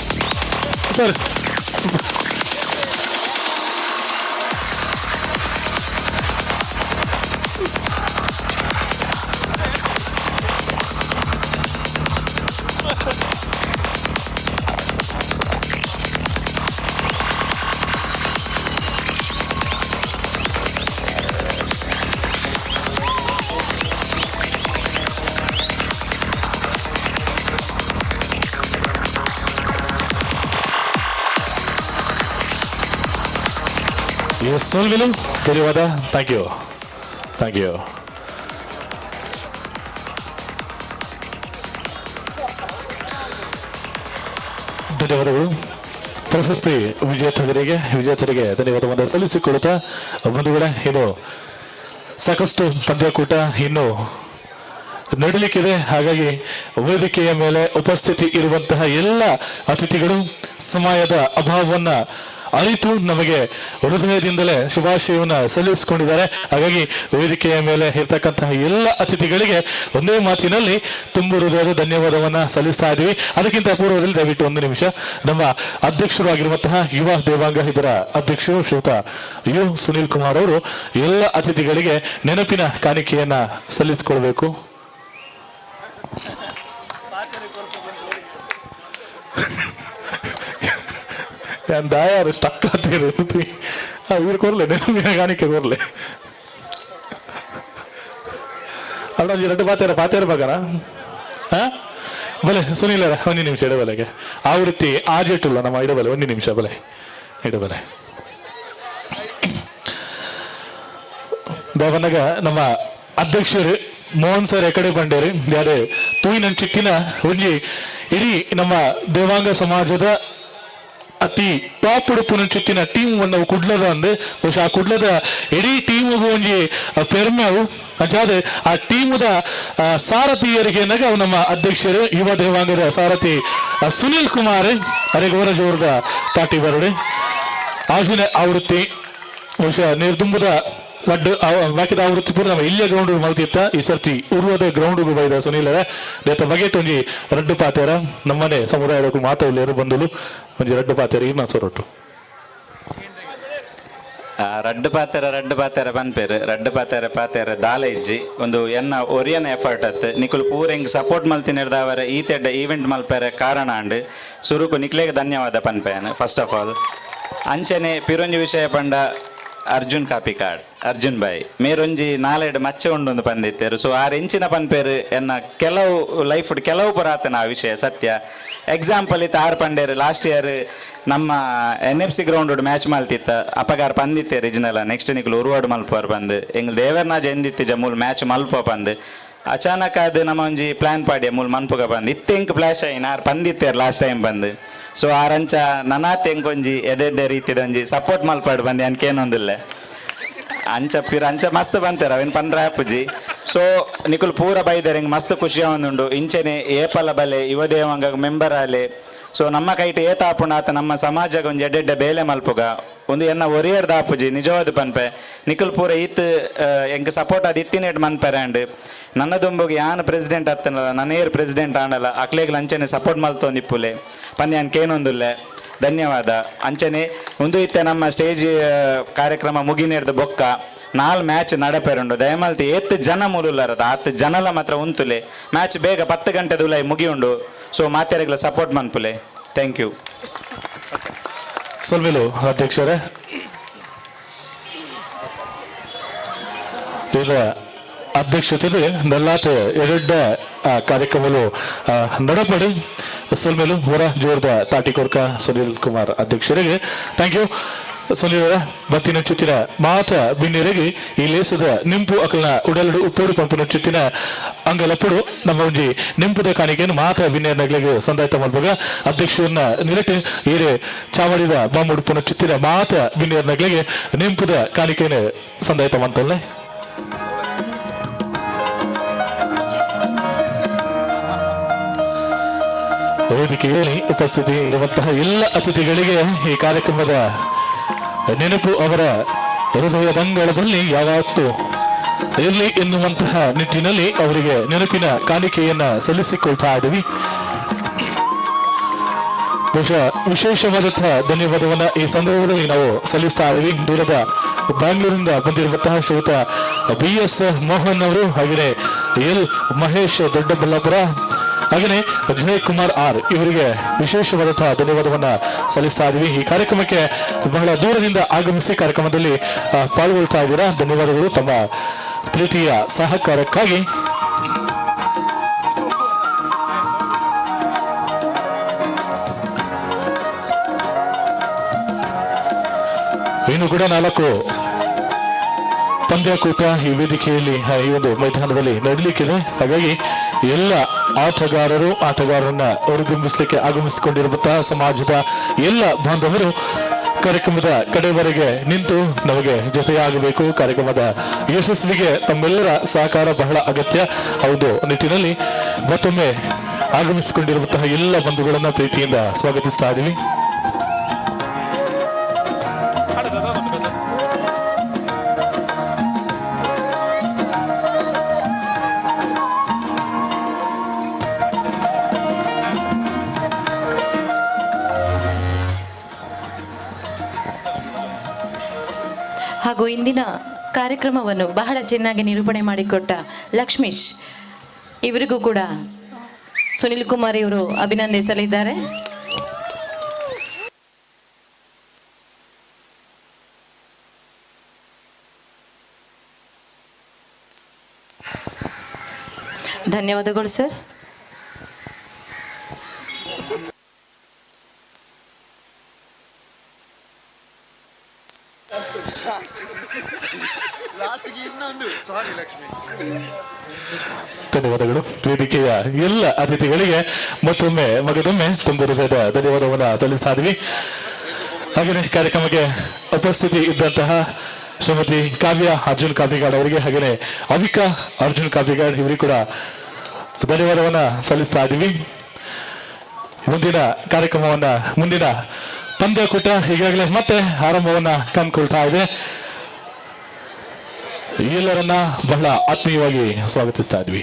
ಸರ್ ಸೋಲ್ವಿಲು ಧನ್ಯವಾದ. Thank you. ಧನ್ಯವಾದಗಳು. ಪ್ರಶಸ್ತಿ ವಿಜೇತರಿಗೆ ಧನ್ಯವಾದವನ್ನು ಸಲ್ಲಿಸಿಕೊಳ್ಳುತ್ತಾ ಬಂಧುಗಳೇ, ಇದು ಸಾಕಷ್ಟು ಪಂದ್ಯಕೂಟ ಇನ್ನು ನಡೀಲಿಕ್ಕಿದೆ. ಹಾಗಾಗಿ ವೇದಿಕೆಯ ಮೇಲೆ ಉಪಸ್ಥಿತಿ ಇರುವಂತಹ ಎಲ್ಲ ಅತಿಥಿಗಳು ಸಮಯದ ಅಭಾವವನ್ನು ಅರಿತು ನಮಗೆ ಹೃದಯದಿಂದಲೇ ಶುಭಾಶಯವನ್ನು ಸಲ್ಲಿಸಿಕೊಂಡಿದ್ದಾರೆ. ಹಾಗಾಗಿ ವೇದಿಕೆಯ ಮೇಲೆ ಇರ್ತಕ್ಕಂತಹ ಎಲ್ಲ ಅತಿಥಿಗಳಿಗೆ ಒಂದೇ ಮಾತಿನಲ್ಲಿ ತುಂಬ ಹೃದಯದ ಧನ್ಯವಾದವನ್ನು ಸಲ್ಲಿಸ್ತಾ ಇದ್ದೀವಿ. ಅದಕ್ಕಿಂತ ಪೂರ್ವದಲ್ಲಿ ದಯವಿಟ್ಟು ಒಂದು ನಿಮಿಷ ನಮ್ಮ ಅಧ್ಯಕ್ಷರು ಆಗಿರುವಂತಹ ಯುವ ದೇವಾಂಗ ಇದರ ಅಧ್ಯಕ್ಷರು ಶ್ರೀಯುತ ಯು ಸುನೀಲ್ ಕುಮಾರ್ ಅವರು ಎಲ್ಲ ಅತಿಥಿಗಳಿಗೆ ನೆನಪಿನ ಕಾಣಿಕೆಯನ್ನ ಸಲ್ಲಿಸಿಕೊಳ್ಬೇಕು. ದಾಯಾರು ಸ್ಟಕ್ ಆಗ್ತಿರೋದು ಇವ್ರು ಕೊರ್ಲೆ ನೆನಪಿನ ಕಾಣಿಕೆ ಕೊರ್ಲೆ ಅಣ್ಣ ಎರಡು ಪಾತೇರ ಬಗರ ಬಲೆ ಸುನೀಲರ ಒಂದು ನಿಮಿಷ ಇಡಬಲೆಗೆ ಆವೃತ್ತಿ ಆಜೆಟ್ಟುಲ್ಲ ನಮ್ಮ ಇಡಬಲೆ ಒಂದು ನಿಮಿಷ ಬಲೆ ಇಡಬಲೆ ದೇವನಗ ನಮ್ಮ ಅಧ್ಯಕ್ಷರು ಮೋಹನ್ ಸರ್ ಎಕಡೆ ಬಂಡೇರಿ ಯಾರೇ ತೂಯಿನ ಚಿಕ್ಕಿನ ಒಂಜಿ ಇಡೀ ನಮ್ಮ ದೇವಾಂಗ ಸಮಾಜದ ಅತಿ ಟಾಪ್ ಉಡುಪುನ ಚಿತ್ತಿನ ಟೀಮ್ ಒಂದು ಕುಡ್ಲದ ಅಂದೆ ಬಹುಶಃ ಆ ಕುಡ್ಲದ ಇಡೀ ಟೀಮ್ಗೂ ಒಂಜಿ ಪೆರ್ಮೆವು ಅಜಾದೆ ಆ ಟೀಮದ ಸಾರಥಿಯರಿಗೆ ನಗ ನಮ್ಮ ಅಧ್ಯಕ್ಷರು ಯುವ ದೇವಾಂಗದ ಸಾರಥಿ ಸುನೀಲ್ ಕುಮಾರ್ ಅರೆಗೋರ ಜೋರದ ತಾಟಿ ಬರಡೆ ಆಜಿನ ಆವೃತ್ತಿ ಬಹುಶಃ ನಿರ್ದುಂಬದ ಲಡ್ಡು ಬಾಕಿದ ಆವೃತ್ತಿ ಪೂರ ನಮ್ಮ ಇಲ್ಲಿಯ ಗ್ರೌಂಡ್ ಮಲ್ತಿತ್ತ ಈ ಸರ್ತಿ ಉರ್ವದ ಗ್ರೌಂಡ್ಗೂ ಬೈದ ಸುನೀಲರ ದೇತ ಬಗೆಟ್ ಒಂಜಿ ರಡ್ಡು ಪಾತೇರ ನಮ್ಮನೆ ಸಮುದಾಯಕ್ಕೂ ಮಾತಾಡಲೇರು ಬಂದಲು ಒಂಜಿ ರಡ್ಡು ಪಾತೇರ ಇನ್ನ ಸೊರೊಟ್ಟು ರಡ್ಡು ಪಾತೆರ ಪನ್ಪೇರು ರಡ್ಡು ಪಾತೆರ ದಾಲ ಇಜ್ಜಿ ಒಂದು ಎನ್ನ ಒರಿಯನ್ ಎಫರ್ಟ್ ಅತ್ ನಿಕುಲು ಪೂರ ಹಿಂಗ್ ಸಪೋರ್ಟ್ ಮಲ್ತಿನಿರ್ದ ಅವರ ಈ ತೆಡ್ಡ ಈವೆಂಟ್ ಮಲ್ಪೇರೆ ಕಾರಣ ಅಂಡ್ ಸುರುಕು ನಿಕ್ಲೆಗೆ ಧನ್ಯವಾದ ಪನ್ಪೇನ ಫಸ್ಟ್ ಆಫ್ ಆಲ್ ಅಂಚನೆ ಪಿರೊಂಜಿ ವಿಷಯ ಪಂಡ ಅರ್ಜುನ್ ಕಾಪಿ ಕಾರ್ಡ್ ಅರ್ಜುನ್ ಬಾಯ್ ಮೇರೊಂಜಿ ನಾಲೆಡ್ ಮಚ್ಚ ಉಂಡು ಪಂದಿತ್ತೇರು ಸೊ ಆರು ಇಂಚಿನ ಪನ್ಪೇರು ಎನ್ನ ಕೆಲವು ಲೈಫ್ ಕೆಲವು ಪುರಾತನ ಆ ವಿಷಯ ಸತ್ಯ ಎಕ್ಸಾಂಪಲ್ ಇತ್ತು ಆರು ಪಂಡೇರು ಲಾಸ್ಟ್ ಇಯರ್ ನಮ್ಮ NFC ಗ್ರೌಂಡ್ ಮ್ಯಾಚ್ ಮಲ್ತಿತ್ತ ಅಪಗಾರ ಪಂದಿತ್ತೆ ರೀಜನಲ್ ನೆಕ್ಸ್ಟ್ ನಿಕ್ಲು ಉರುವಾಡು ಮಲ್ಪೋರು ಬಂದು ಎಂಗ್ ದೇವರ್ನಾಜ್ ಎಂದಿತ್ತು ಮೂಲ್ ಮ್ಯಾಚ್ ಮಲ್ಪ ಬಂದು ಅಚಾನಕ್ ಅದು ನಮ್ಮ ಒಂಜಿ ಪ್ಲಾನ್ ಪಾಡ್ಯ ಮೂಲ್ ಮನ್ಪುಗ ಬಂದು ಇತ್ತೆಂಕ್ ಫ್ಲಾಶ್ ಆಯ್ನ ಆರು ಪಂದಿತ್ತೇರು ಲಾಸ್ಟ್ ಟೈಮ್ ಬಂದು ಸೊ ಆರಂಚ ನನಾತ್ ಎಂಕೊಂಜಿ ಎಡೆಡ್ಡೆ ರೀತಿದೊಂಜಿ ಸಪೋರ್ಟ್ ಮಲ್ಪಾಡು ಬಂದು ಅನ್ಕೇನೊಂದಿಲ್ಲ ಅಂಚ ಮಸ್ತ್ ಬಂತೇರ ಅವೇನು ಪಂಡ್ರ ಆಪುಜಿ ಸೊ ನಿಕುಲ್ ಪೂರ ಬೈದರೆ ಹಿಂಗೆ ಮಸ್ತ್ ಖುಷಿ ಅವನುಂಡು ಇಂಚೆನೆ ಏಪಲ ಬಲೆ ಯುವ ದೇವಾಂಗ ಮೆಂಬರ್ ಆಲೆ ಸೊ ನಮ್ಮ ಕೈಟ್ ಏತ ಆಪುಂಡ ಆತ ನಮ್ಮ ಸಮಾಜಕ್ಕೆ ಒಂದು ಎಡ್ಡೆಡ್ಡೆ ಬೇಲೆ ಮಲ್ಪುಗ ಒಂದು ಎನ್ನ ಒರಿಯರ್ದ ಆಪುಜಿ ನಿಜವಾದ ಪನ್ಪೆ ನಿಕುಲ್ ಪೂರ ಈತ್ ಎಂಗೆ ಸಪೋರ್ಟ್ ಅದು ಇತ್ತಿನೇಟ್ ಮನ್ಪೆರೆ ಅಂಡ್ ನನ್ನ ದುಂಬುಗೆ ಯಾನು ಪ್ರೆಸಿಡೆಂಟ್ ಹತ್ತನಲ್ಲ ನನ್ನೇರು ಪ್ರೆಸಿಡೆಂಟ್ ಆನಲ್ಲ ಅಕ್ಲೇಗೆ ಅಂಚನೆ ಸಪೋರ್ಟ್ ಮಲ್ತೊಂದಿಪ್ಪುಲೆ ಪನ್ಯಾನ್ ಕೇನೊಂದುಲ್ಲೆ ಧನ್ಯವಾದ ಅಂಚನೆ ಒಂದು ಇತ್ತೆ ನಮ್ಮ ಸ್ಟೇಜ್ ಕಾರ್ಯಕ್ರಮ ಮುಗಿನೇರ್ದು ಬೊಕ್ಕ 4 ಮ್ಯಾಚ್ ನಡಪೆರುಂಡು ದಯಮಾಲ್ತಿ 8 ಜನ ಮೂಲರದ 10 ಜನಲ ಮಾತ್ರ ಉಂತುಲೆ ಮ್ಯಾಚ್ ಬೇಗ 10 ಗಂಟೆ ದುಲೈ ಮುಗಿಯುಂಡು ಸೊ ಮಾತೆರೆಗ್ಲ ಸಪೋರ್ಟ್ ಮನ್ಪುಲೆ ಥ್ಯಾಂಕ್ ಯು ಸಲ್ವೇಲು ಅಧ್ಯಕ್ಷರೇ ಈಗ ಅಧ್ಯಕ್ಷತೆ ನಲ್ಲಾಟ ಎರಡ ಕಾರ್ಯಕ್ರಮಗಳು ನಡಪಡಿ ಸಲ್ಮೇಲು ಹೊರ ಜೋರ್ದ ತಾಟಿಕೊರ್ಕ ಸುನೀಲ್ ಕುಮಾರ್ ಅಧ್ಯಕ್ಷರಿಗೆ ಥ್ಯಾಂಕ್ ಯು ಸುನೀಲ್ ಬತ್ತಿನ ಚುತ್ತಿನ ಮಾತ ಬಿನ್ನಿರೆಗೆ ಈ ಲೇಸದ ನಿಂಪು ಅಕಲ್ನ ಉಡಲಡು ಉಪ್ಪೋಡು ಪಂಪಿನ ಚುತ್ತಿನ ಅಂಗಲಪ್ಪಡು ನಮ್ಮ ಒಂಜಿ ನಿಂಪುದ ಕಾಣಿಕೆಯನ್ನು ಮಾತ ಬಿನ್ನೇರ್ನಗಳಿಗೆ ಸಂದಾಯ್ತ ಮಾಡ್ವಾಗ ಅಧ್ಯಕ್ಷರನ್ನ ನಿಲಟೆ ಏರೆ ಚಾವಡಿದ ಬಾಂಬುಡುಪುನ ಚುತ್ತಿನ ಮಾತ ಬಿನ್ನೇರ್ನಗಳಿಗೆ ನಿಂಪುದ ಕಾಣಿಕೆಯನ್ನು ಸಂದಾಯ್ತ ಮಾಡ್ತಲ್ಲೇ ವೇದಿಕೆಯಲ್ಲಿ ಉಪಸ್ಥಿತಿ ಇರುವಂತಹ ಎಲ್ಲ ಅತಿಥಿಗಳಿಗೆ ಈ ಕಾರ್ಯಕ್ರಮದ ನೆನಪು ಅವರ ಹೃದಯದಂಗಳದಲ್ಲಿ ಯಾವತ್ತೂ ಇರಲಿ ಎನ್ನುವಂತಹ ನಿಟ್ಟಿನಲ್ಲಿ ಅವರಿಗೆ ನೆನಪಿನ ಕಾಣಿಕೆಯನ್ನ ಸಲ್ಲಿಸಿಕೊಳ್ತಾ ಇದ್ದೀವಿ. ಬಹುಶಃ ವಿಶೇಷವಾದಂತಹ ಧನ್ಯವಾದವನ್ನ ಈ ಸಂದರ್ಭದಲ್ಲಿ ನಾವು ಸಲ್ಲಿಸ್ತಾ ಇದ್ದೀವಿ. ದೂರದ ಬ್ಯಾಂಗ್ಳೂರಿನಿಂದ ಬಂದಿರುವಂತಹ ಶ್ರೀಯುತ BS ಮೋಹನ್ ಅವರು, ಹಾಗೆಯೇ ಎಲ್ ಮಹೇಶ್ ದೊಡ್ಡಬಳ್ಳಾಪುರ, ಹಾಗೆಯೇ ಜಯಕುಮಾರ್ R ಇವರಿಗೆ ವಿಶೇಷವಾದಂತಹ ಧನ್ಯವಾದವನ್ನ ಸಲ್ಲಿಸ್ತಾ ಇದ್ದೀವಿ. ಈ ಕಾರ್ಯಕ್ರಮಕ್ಕೆ ಬಹಳ ದೂರದಿಂದ ಆಗಮಿಸಿ ಕಾರ್ಯಕ್ರಮದಲ್ಲಿ ಪಾಲ್ಗೊಳ್ತಾ ಇದ್ದೀರಾ. ಧನ್ಯವಾದಗಳು ತಮ್ಮ ಪ್ರೀತಿಯ ಸಹಕಾರಕ್ಕಾಗಿ. ಇನ್ನು ಕೂಡ 4 ಪಂದ್ಯಕೂಟ ಈ ವೇದಿಕೆಯಲ್ಲಿ ಈ ಒಂದು ಮೈದಾನದಲ್ಲಿ ನಡೀಲಿಕ್ಕಿದೆ. ಹಾಗಾಗಿ ಎಲ್ಲ ಆಟಗಾರರನ್ನ ಹೊರದುಂಬಿಸಲಿಕ್ಕೆ ಆಗಮಿಸಿಕೊಂಡಿರುವಂತಹ ಸಮಾಜದ ಎಲ್ಲ ಬಾಂಧವರು ಕಾರ್ಯಕ್ರಮದ ಕಡೆವರೆಗೆ ನಿಂತು ನಮಗೆ ಜೊತೆಯಾಗಬೇಕು. ಕಾರ್ಯಕ್ರಮದ ಯಶಸ್ವಿಗೆ ತಮ್ಮೆಲ್ಲರ ಸಹಕಾರ ಬಹಳ ಅಗತ್ಯ. ಹೌದು ನಿಟ್ಟಿನಲ್ಲಿ ಮತ್ತೊಮ್ಮೆ ಆಗಮಿಸಿಕೊಂಡಿರುವಂತಹ ಎಲ್ಲ ಬಂಧುಗಳನ್ನ ಪ್ರೀತಿಯಿಂದ ಸ್ವಾಗತಿಸ್ತಾ ಇದ್ದೀವಿ. ಹಾಗೂ ಇಂದಿನ ಕಾರ್ಯಕ್ರಮವನ್ನು ಬಹಳ ಚೆನ್ನಾಗಿ ನಿರೂಪಣೆ ಮಾಡಿಕೊಟ್ಟ ಲಕ್ಷ್ಮೀಶ್ ಇವರಿಗೂ ಕೂಡ ಸುನಿಲ್ ಕುಮಾರ್ ಇವರು ಅಭಿನಂದಿಸಲಿದ್ದಾರೆ. ಧನ್ಯವಾದಗಳು ಸರ್. ಧನ್ಯವಾದಗಳು. ವೇದಿಕೆಯ ಎಲ್ಲ ಅತಿಥಿಗಳಿಗೆ ಮತ್ತೊಮ್ಮೆ ಮಗದೊಮ್ಮೆ ತುಂಬ ಹೃದಯದ ಧನ್ಯವಾದವನ್ನು ಸಲ್ಲಿಸ್ತಾ ಇದ್ವಿ. ಹಾಗೆಯೇ ಕಾರ್ಯಕ್ರಮಕ್ಕೆ ಉಪಸ್ಥಿತಿ ಇದ್ದಂತಹ ಶ್ರೀಮತಿ ಕಾವ್ಯ ಅರ್ಜುನ್ ಕಾಪಿಗಾಡ್ ಅವರಿಗೆ, ಹಾಗೆಯೇ ಅವಿಕಾ ಅರ್ಜುನ್ ಕಾಪಿಗಾಡ್ ಇವರಿಗೂ ಕೂಡ ಧನ್ಯವಾದವನ್ನ ಸಲ್ಲಿಸ್ತಾ ಇದ್ದೀವಿ. ಮುಂದಿನ ಕಾರ್ಯಕ್ರಮವನ್ನ, ಮುಂದಿನ ಪಂದ್ಯಕೂಟ ಈಗಾಗಲೇ ಮತ್ತೆ ಆರಂಭವನ್ನ ಕಂಡುಕೊಳ್ತಾ ಇದೆ. ಎಲ್ಲರನ್ನ ಬಹಳ ಆತ್ಮೀಯವಾಗಿ ಸ್ವಾಗತಿಸ್ತಾ ಇದ್ವಿ.